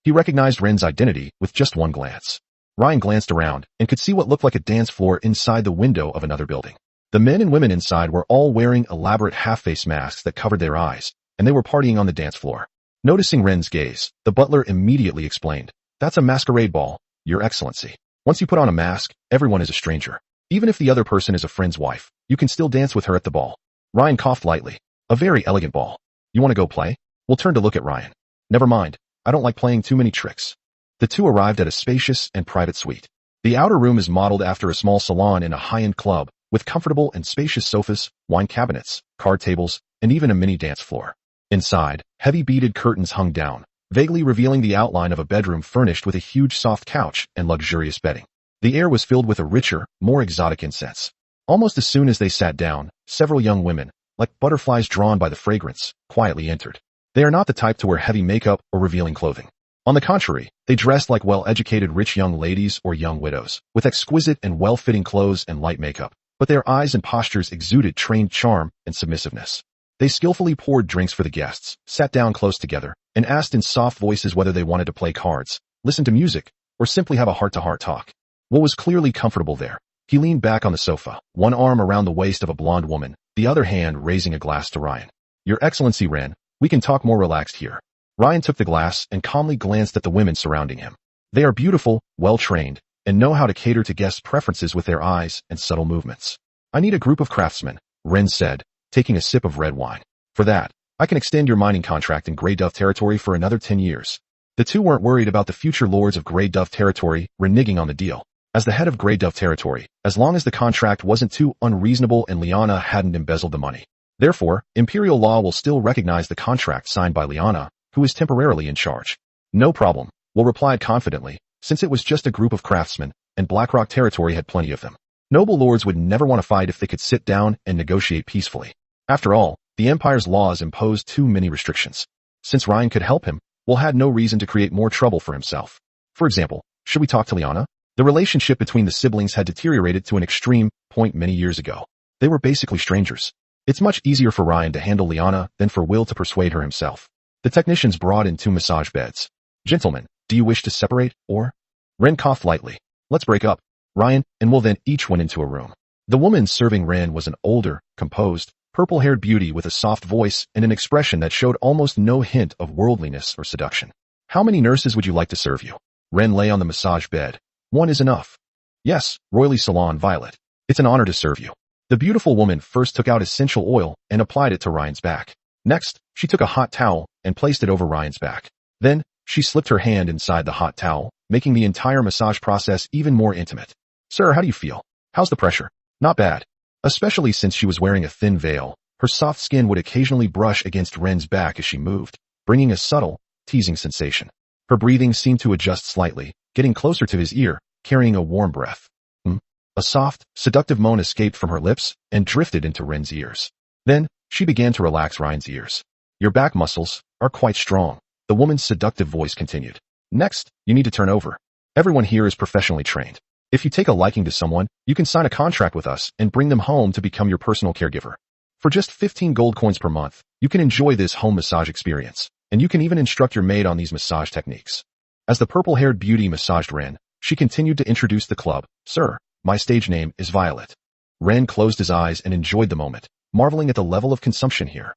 Speaker 1: He recognized Ren's identity with just one glance. Ryan glanced around and could see what looked like a dance floor inside the window of another building. The men and women inside were all wearing elaborate half-face masks that covered their eyes, and they were partying on the dance floor. Noticing Ren's gaze, the butler immediately explained, That's a masquerade ball, Your Excellency. Once you put on a mask, everyone is a stranger. Even if the other person is a friend's wife, you can still dance with her at the ball. Ryan coughed lightly. A very elegant ball. You want to go play? We'll turn to look at Ryan. Never mind. I don't like playing too many tricks. The two arrived at a spacious and private suite. The outer room is modeled after a small salon in a high-end club, with comfortable and spacious sofas, wine cabinets, card tables, and even a mini dance floor. Inside, heavy beaded curtains hung down, vaguely revealing the outline of a bedroom furnished with a huge soft couch and luxurious bedding. The air was filled with a richer, more exotic incense. Almost as soon as they sat down, several young women, like butterflies drawn by the fragrance, quietly entered. They are not the type to wear heavy makeup or revealing clothing. On the contrary, they dressed like well-educated rich young ladies or young widows, with exquisite and well-fitting clothes and light makeup, but their eyes and postures exuded trained charm and submissiveness. They skillfully poured drinks for the guests, sat down close together, and asked in soft voices whether they wanted to play cards, listen to music, or simply have a heart-to-heart talk. Will was clearly comfortable there. He leaned back on the sofa, one arm around the waist of a blonde woman, the other hand raising a glass to Ryan. Your Excellency Ren, we can talk more relaxed here. Ryan took the glass and calmly glanced at the women surrounding him. They are beautiful, well-trained, and know how to cater to guests' preferences with their eyes and subtle movements. I need a group of craftsmen, Ren said, taking a sip of red wine. For that, I can extend your mining contract in Grey Dove territory for another 10 years. The two weren't worried about the future lords of Grey Dove territory reneging on the deal. As the head of Grey Dove territory, as long as the contract wasn't too unreasonable and Liana hadn't embezzled the money. Therefore, Imperial law will still recognize the contract signed by Liana, who is temporarily in charge. No problem, Will replied confidently, since it was just a group of craftsmen, and Blackrock territory had plenty of them. Noble lords would never want to fight if they could sit down and negotiate peacefully. After all, the Empire's laws imposed too many restrictions. Since Ryan could help him, Will had no reason to create more trouble for himself. For example, should we talk to Liana? The relationship between the siblings had deteriorated to an extreme point many years ago. They were basically strangers. It's much easier for Ryan to handle Liana than for Will to persuade her himself. The technicians brought in 2 massage beds. Gentlemen, do you wish to separate, or? Ren coughed lightly. Let's break up. Ryan and Will then each went into a room. The woman serving Ren was an older, composed, purple-haired beauty with a soft voice and an expression that showed almost no hint of worldliness or seduction. How many nurses would you like to serve you? Ren lay on the massage bed. 1 is enough. Yes, Royally Salon Violet. It's an honor to serve you. The beautiful woman first took out essential oil and applied it to Ryan's back. Next, she took a hot towel and placed it over Ryan's back. Then, she slipped her hand inside the hot towel, making the entire massage process even more intimate. Sir, how do you feel? How's the pressure? Not bad. Especially since she was wearing a thin veil, her soft skin would occasionally brush against Ren's back as she moved, bringing a subtle, teasing sensation. Her breathing seemed to adjust slightly, getting closer to his ear, carrying a warm breath. A soft, seductive moan escaped from her lips and drifted into Ren's ears. Then, she began to relax Ryan's ears. Your back muscles are quite strong, the woman's seductive voice continued. Next, you need to turn over. Everyone here is professionally trained. If you take a liking to someone, you can sign a contract with us and bring them home to become your personal caregiver. For just 15 gold coins per month, you can enjoy this home massage experience, and you can even instruct your maid on these massage techniques. As the purple-haired beauty massaged Ren, she continued to introduce the club. Sir, my stage name is Violet. Ren closed his eyes and enjoyed the moment, marveling at the level of consumption here.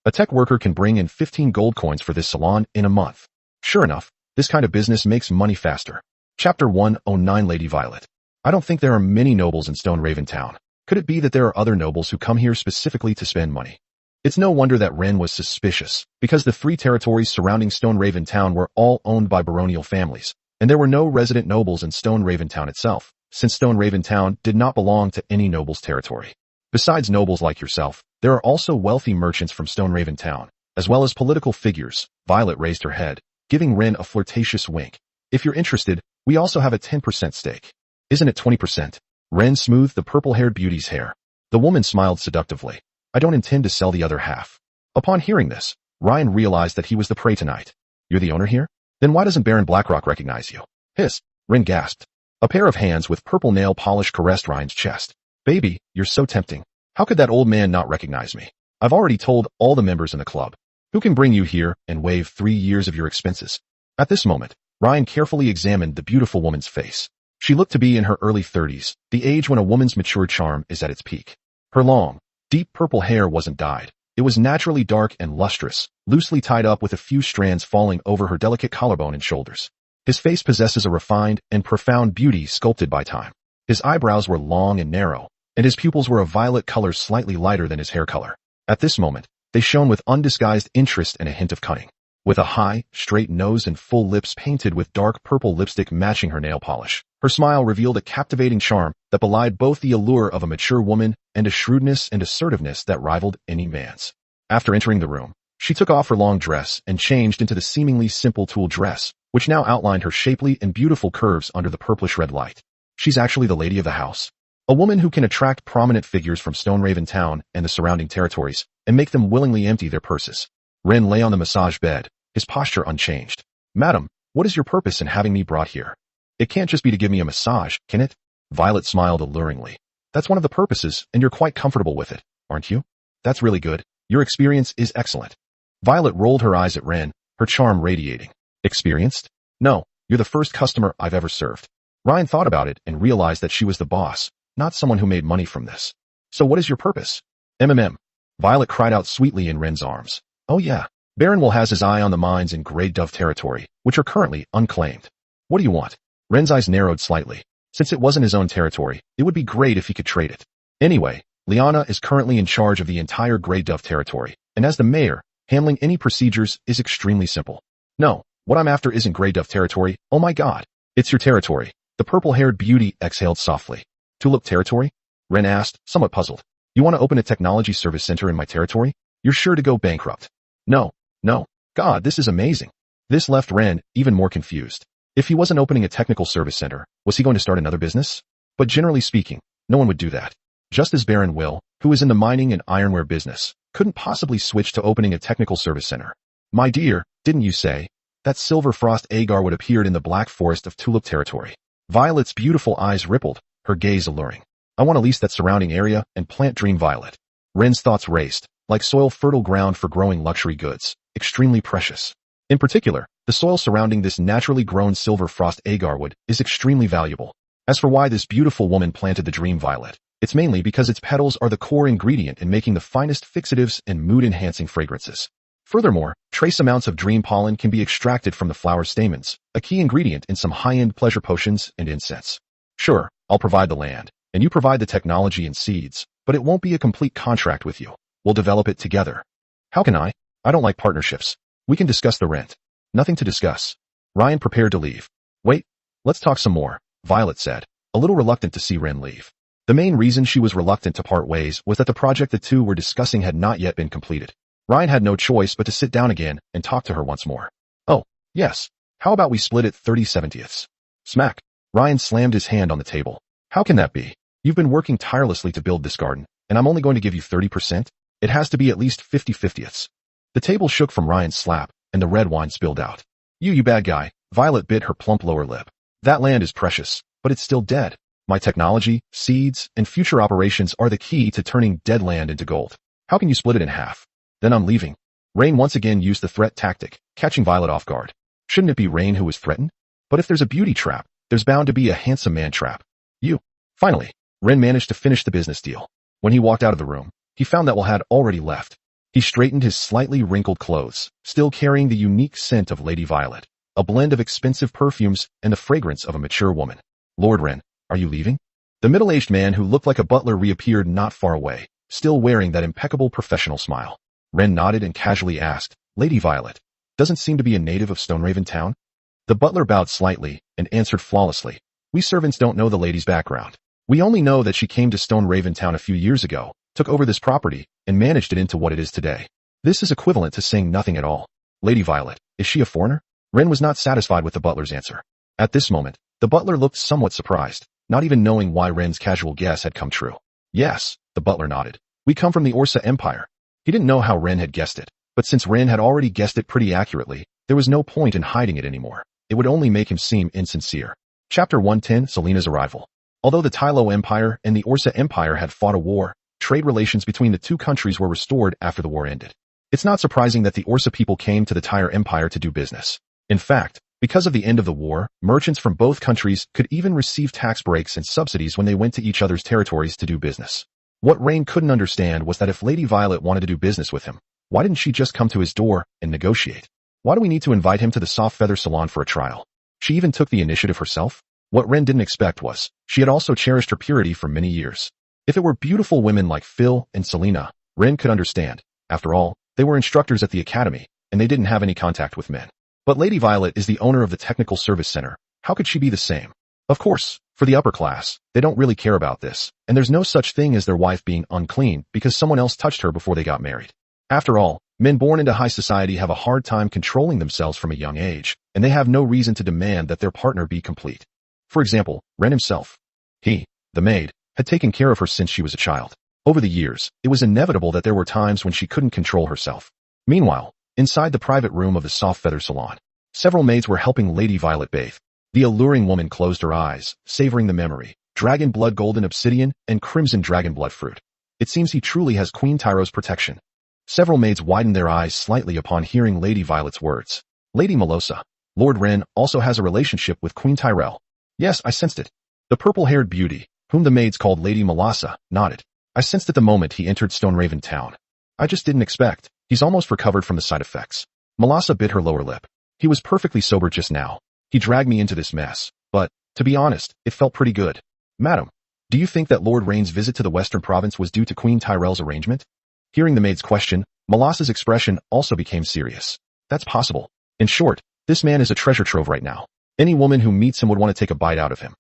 Speaker 1: A tech worker can bring in 15 gold coins for this salon in a month. Sure enough, this kind of business makes money faster. Chapter 109 Lady Violet. I don't think there are many nobles in Stone Raven Town. Could it be that there are other nobles who come here specifically to spend money? It's no wonder that Ren was suspicious, because the 3 territories surrounding Stone Raven Town were all owned by baronial families, and there were no resident nobles in Stone Raven Town itself, since Stone Raven Town did not belong to any noble's territory. Besides nobles like yourself, there are also wealthy merchants from Stone Raven Town, as well as political figures. Violet raised her head, giving Ren a flirtatious wink. If you're interested, we also have a 10% stake. Isn't it 20%? Ren smoothed the purple-haired beauty's hair. The woman smiled seductively. I don't intend to sell the other half. Upon hearing this, Ryan realized that he was the prey tonight. You're the owner here? Then why doesn't Baron Blackrock recognize you? Hiss. Ren gasped. A pair of hands with purple nail polish caressed Ryan's chest. Baby, you're so tempting. How could that old man not recognize me? I've already told all the members in the club. Who can bring you here and waive 3 years of your expenses? At this moment, Ryan carefully examined the beautiful woman's face. She looked to be in her early 30s, the age when a woman's mature charm is at its peak. Her long, deep purple hair wasn't dyed. It was naturally dark and lustrous, loosely tied up with a few strands falling over her delicate collarbone and shoulders. His face possesses a refined and profound beauty sculpted by time. His eyebrows were long and narrow, and his pupils were a violet color slightly lighter than his hair color. At this moment, they shone with undisguised interest and a hint of cunning. With a high, straight nose and full lips painted with dark purple lipstick matching her nail polish, her smile revealed a captivating charm that belied both the allure of a mature woman and a shrewdness and assertiveness that rivaled any man's. After entering the room, she took off her long dress and changed into the seemingly simple tulle dress, which now outlined her shapely and beautiful curves under the purplish-red light. She's actually the lady of the house. A woman who can attract prominent figures from Stone Raven Town and the surrounding territories and make them willingly empty their purses. Ren lay on the massage bed, his posture unchanged. Madam, what is your purpose in having me brought here? It can't just be to give me a massage, can it? Violet smiled alluringly. That's one of the purposes, and you're quite comfortable with it, aren't you? That's really good. Your experience is excellent. Violet rolled her eyes at Ren, her charm radiating. Experienced? No, you're the first customer I've ever served. Ryan thought about it and realized that she was the boss, not someone who made money from this. So what is your purpose? Violet cried out sweetly in Ren's arms. Oh yeah, Baron will has his eye on the mines in Grey Dove territory, which are currently unclaimed. What do you want? Ren's eyes narrowed slightly. Since it wasn't his own territory, it would be great if he could trade it. Anyway, Liana is currently in charge of the entire Grey Dove territory, and as the mayor, handling any procedures is extremely simple. No, what I'm after isn't Grey Dove territory, oh my god. It's your territory. The purple-haired beauty exhaled softly. Tulip territory? Ren asked, somewhat puzzled. You want to open a technology service center in my territory? You're sure to go bankrupt. No. God, this is amazing. This left Ren even more confused. If he wasn't opening a technical service center, was he going to start another business? But generally speaking, no one would do that. Just as Baron Will, who is in the mining and ironware business, couldn't possibly switch to opening a technical service center. My dear, didn't you say that Silver Frost Agar would appear in the Black Forest of Tulip territory? Violet's beautiful eyes rippled, her gaze alluring. I want to lease that surrounding area and plant Dream Violet. Ren's thoughts raced, like soil fertile ground for growing luxury goods, extremely precious. In particular, the soil surrounding this naturally grown silver frost agarwood is extremely valuable. As for why this beautiful woman planted the dream violet, it's mainly because its petals are the core ingredient in making the finest fixatives and mood-enhancing fragrances. Furthermore, trace amounts of dream pollen can be extracted from the flower stamens, a key ingredient in some high-end pleasure potions and incense. Sure, I'll provide the land, and you provide the technology and seeds, but it won't be a complete contract with you. We'll develop it together. How can I? I don't like partnerships. We can discuss the rent. Nothing to discuss. Ryan prepared to leave. Wait, let's talk some more, Violet said, a little reluctant to see Ren leave. The main reason she was reluctant to part ways was that the project the two were discussing had not yet been completed. Ryan had no choice but to sit down again and talk to her once more. Oh, yes. How about we split it 30/70ths? Smack. Ryan slammed his hand on the table. How can that be? You've been working tirelessly to build this garden, and I'm only going to give you 30%? It has to be at least 50/50ths. The table shook from Ryan's slap, and the red wine spilled out. You bad guy. Violet bit her plump lower lip. That land is precious, but it's still dead. My technology, seeds, and future operations are the key to turning dead land into gold. How can you split it in half? Then I'm leaving. Rain once again used the threat tactic, catching Violet off guard. Shouldn't it be Rain who was threatened? But if there's a beauty trap, there's bound to be a handsome man trap. You. Finally, Ren managed to finish the business deal. When he walked out of the room, he found that Will had already left. He straightened his slightly wrinkled clothes, still carrying the unique scent of Lady Violet, a blend of expensive perfumes and the fragrance of a mature woman. Lord Ren, are you leaving? The middle-aged man who looked like a butler reappeared not far away, still wearing that impeccable professional smile. Ren nodded and casually asked, Lady Violet, doesn't seem to be a native of Stoneraven Town? The butler bowed slightly and answered flawlessly, We servants don't know the lady's background. We only know that she came to Stoneraven Town a few years ago, took over this property, and managed it into what it is today. This is equivalent to saying nothing at all. Lady Violet, is she a foreigner? Ren was not satisfied with the butler's answer. At this moment, the butler looked somewhat surprised, not even knowing why Ren's casual guess had come true. Yes, the butler nodded. We come from the Orsa Empire. He didn't know how Ren had guessed it, but since Ren had already guessed it pretty accurately, there was no point in hiding it anymore. It would only make him seem insincere. Chapter 110, Selena's Arrival. Although the Tylo Empire and the Orsa Empire had fought a war, trade relations between the two countries were restored after the war ended. It's not surprising that the Orsa people came to the Tyre Empire to do business. In fact, because of the end of the war, merchants from both countries could even receive tax breaks and subsidies when they went to each other's territories to do business. What Rain couldn't understand was that if Lady Violet wanted to do business with him, why didn't she just come to his door and negotiate? Why do we need to invite him to the soft feather salon for a trial? She even took the initiative herself? What Ren didn't expect was, she had also cherished her purity for many years. If it were beautiful women like Phil and Selena, Ren could understand. After all, they were instructors at the academy, and they didn't have any contact with men. But Lady Violet is the owner of the Technical Service Center. How could she be the same? Of course, for the upper class, they don't really care about this, and there's no such thing as their wife being unclean because someone else touched her before they got married. After all, men born into high society have a hard time controlling themselves from a young age, and they have no reason to demand that their partner be complete. For example, Ren himself. He, the maid, had taken care of her since she was a child. Over the years, it was inevitable that there were times when she couldn't control herself. Meanwhile, inside the private room of the soft feather salon, several maids were helping Lady Violet bathe. The alluring woman closed her eyes, savoring the memory, dragon blood golden obsidian and crimson dragon blood fruit. It seems he truly has Queen Tyro's protection. Several maids widened their eyes slightly upon hearing Lady Violet's words. Lady Melosa, Lord Ren also has a relationship with Queen Tyrell. Yes, I sensed it. The purple-haired beauty, whom the maids called Lady Melosa, nodded. I sensed it the moment he entered Stoneraven Town. I just didn't expect. He's almost recovered from the side effects. Melosa bit her lower lip. He was perfectly sober just now. He dragged me into this mess, but, to be honest, it felt pretty good. Madam, do you think that Lord Rain's visit to the Western Province was due to Queen Tyrell's arrangement? Hearing the maid's question, Melosa's expression also became serious. That's possible. In short, this man is a treasure trove right now. Any woman who meets him would want to take a bite out of him.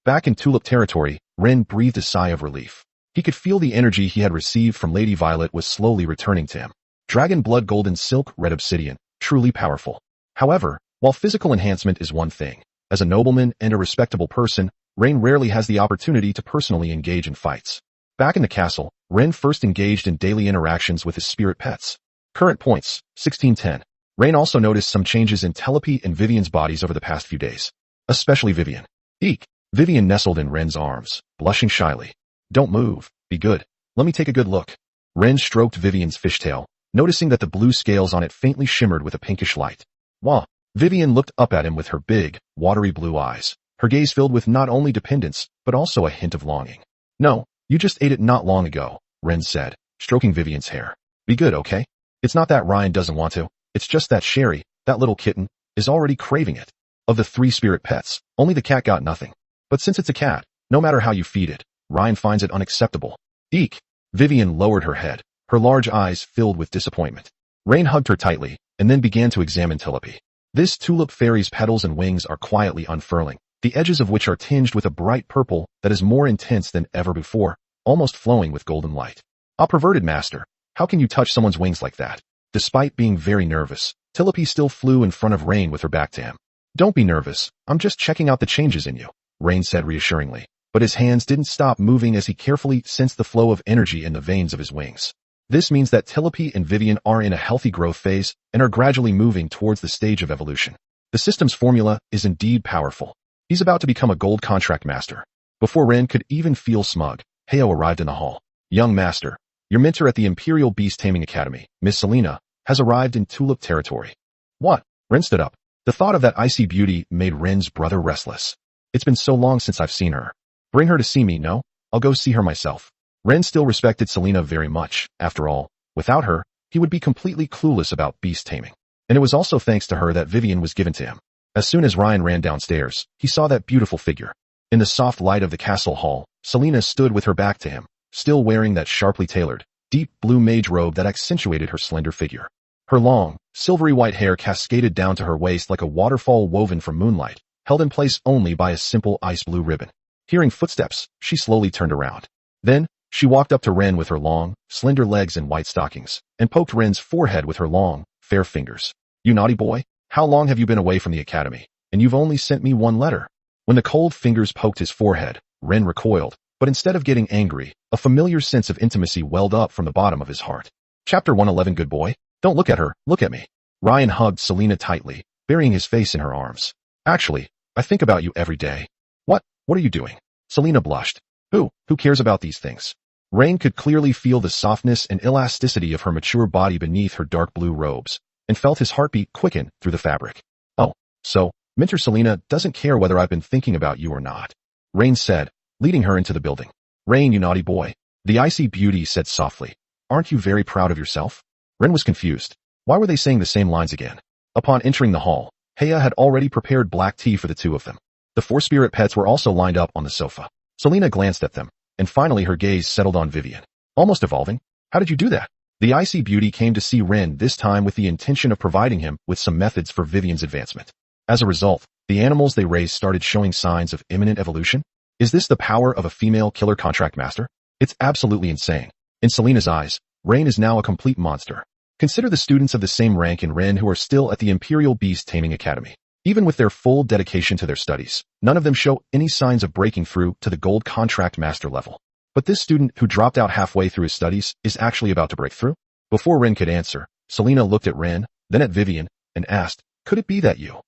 Speaker 1: Back in Tulip territory, Ren breathed a sigh of relief. He could feel the energy he had received from Lady Violet was slowly returning to him. Dragon blood golden silk red obsidian, truly powerful. However, while physical enhancement is one thing, as a nobleman and a respectable person, Ren rarely has the opportunity to personally engage in fights. Back in the castle, Ren first engaged in daily interactions with his spirit pets. Current points, 1610. Ren also noticed some changes in Telepy and Vivian's bodies over the past few days. Especially Vivian. Eek! Vivian nestled in Ren's arms, blushing shyly. Don't move, be good. Let me take a good look. Ren stroked Vivian's fishtail, noticing that the blue scales on it faintly shimmered with a pinkish light. Wah! Vivian looked up at him with her big, watery blue eyes, her gaze filled with not only dependence, but also a hint of longing. No, you just ate it not long ago, Ren said, stroking Vivian's hair. Be good, okay? It's not that Ryan doesn't want to, it's just that Sherry, that little kitten, is already craving it. Of the 3 spirit pets, only the cat got nothing. But since it's a cat, no matter how you feed it, Ryan finds it unacceptable. Eek! Vivian lowered her head, her large eyes filled with disappointment. Rain hugged her tightly, and then began to examine Tulip. This tulip fairy's petals and wings are quietly unfurling, the edges of which are tinged with a bright purple that is more intense than ever before, almost flowing with golden light. Ah, perverted master, how can you touch someone's wings like that? Despite being very nervous, Tulip still flew in front of Rain with her back to him. Don't be nervous, I'm just checking out the changes in you, Rain said reassuringly, but his hands didn't stop moving as he carefully sensed the flow of energy in the veins of his wings. This means that Tulip and Vivian are in a healthy growth phase and are gradually moving towards the stage of evolution. The system's formula is indeed powerful. He's about to become a gold contract master. Before Ren could even feel smug, Heo arrived in the hall. Young master, your mentor at the Imperial Beast Taming Academy, Miss Selena, has arrived in Tulip territory. What? Ren stood up. The thought of that icy beauty made Ren's brother restless. It's been so long since I've seen her. Bring her to see me, no? I'll go see her myself. Ren still respected Selena very much. After all, without her, he would be completely clueless about beast taming. And it was also thanks to her that Vivian was given to him. As soon as Ryan ran downstairs, he saw that beautiful figure. In the soft light of the castle hall, Selena stood with her back to him, still wearing that sharply tailored, deep blue mage robe that accentuated her slender figure. Her long, silvery white hair cascaded down to her waist like a waterfall woven from moonlight, held in place only by a simple ice blue ribbon. Hearing footsteps, she slowly turned around. Then, she walked up to Ren with her long, slender legs and white stockings, and poked Ren's forehead with her long, fair fingers. You naughty boy, how long have you been away from the academy? And you've only sent me 1 letter. When the cold fingers poked his forehead, Ren recoiled, but instead of getting angry, a familiar sense of intimacy welled up from the bottom of his heart. Chapter 111. Good boy. Don't look at her, look at me. Ryan hugged Selena tightly, burying his face in her arms. Actually, I think about you every day. What are you doing? Selena blushed. Who cares about these things? Rain could clearly feel the softness and elasticity of her mature body beneath her dark blue robes, and felt his heartbeat quicken through the fabric. Oh, so, Mentor Selena doesn't care whether I've been thinking about you or not, Rain said, leading her into the building. Rain, you naughty boy, the icy beauty said softly. Aren't you very proud of yourself? Ren was confused. Why were they saying the same lines again? Upon entering the hall, Hea had already prepared black tea for the 2 of them. The 4 spirit pets were also lined up on the sofa. Selena glanced at them, and finally her gaze settled on Vivian. Almost evolving? How did you do that? The icy beauty came to see Ren this time with the intention of providing him with some methods for Vivian's advancement. As a result, the animals they raised started showing signs of imminent evolution. Is this the power of a female killer contract master? It's absolutely insane. In Selena's eyes, Rain is now a complete monster. Consider the students of the same rank in Ren who are still at the Imperial Beast Taming Academy. Even with their full dedication to their studies, none of them show any signs of breaking through to the gold contract master level. But this student who dropped out halfway through his studies is actually about to break through? Before Ren could answer, Selena looked at Ren, then at Vivian, and asked, could it be that you?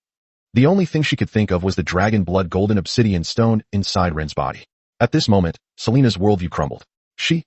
Speaker 1: The only thing she could think of was the dragon blood golden obsidian stone inside Ren's body. At this moment, Selena's worldview crumbled. She's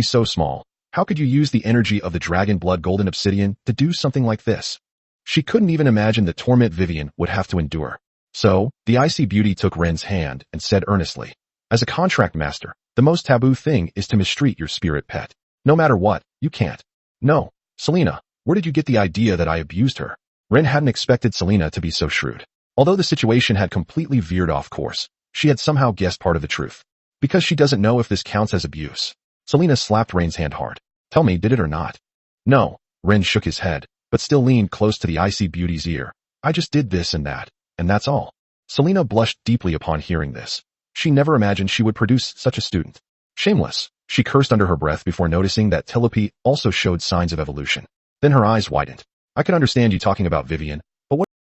Speaker 1: so small. How could you use the energy of the dragon blood golden obsidian to do something like this? She couldn't even imagine the torment Vivian would have to endure. So, the icy beauty took Ren's hand and said earnestly, as a contract master, the most taboo thing is to mistreat your spirit pet. No matter what, you can't. No, Selena, where did you get the idea that I abused her? Ren hadn't expected Selena to be so shrewd. Although the situation had completely veered off course, she had somehow guessed part of the truth. Because she doesn't know if this counts as abuse. Selena slapped Ren's hand hard. Tell me, did it or not? No, Ren shook his head, but still leaned close to the icy beauty's ear. I just did this and that's all. Selena blushed deeply upon hearing this. She never imagined she would produce such a student. Shameless, she cursed under her breath before noticing that Tulip also showed signs of evolution. Then her eyes widened. I can understand you talking about Vivian,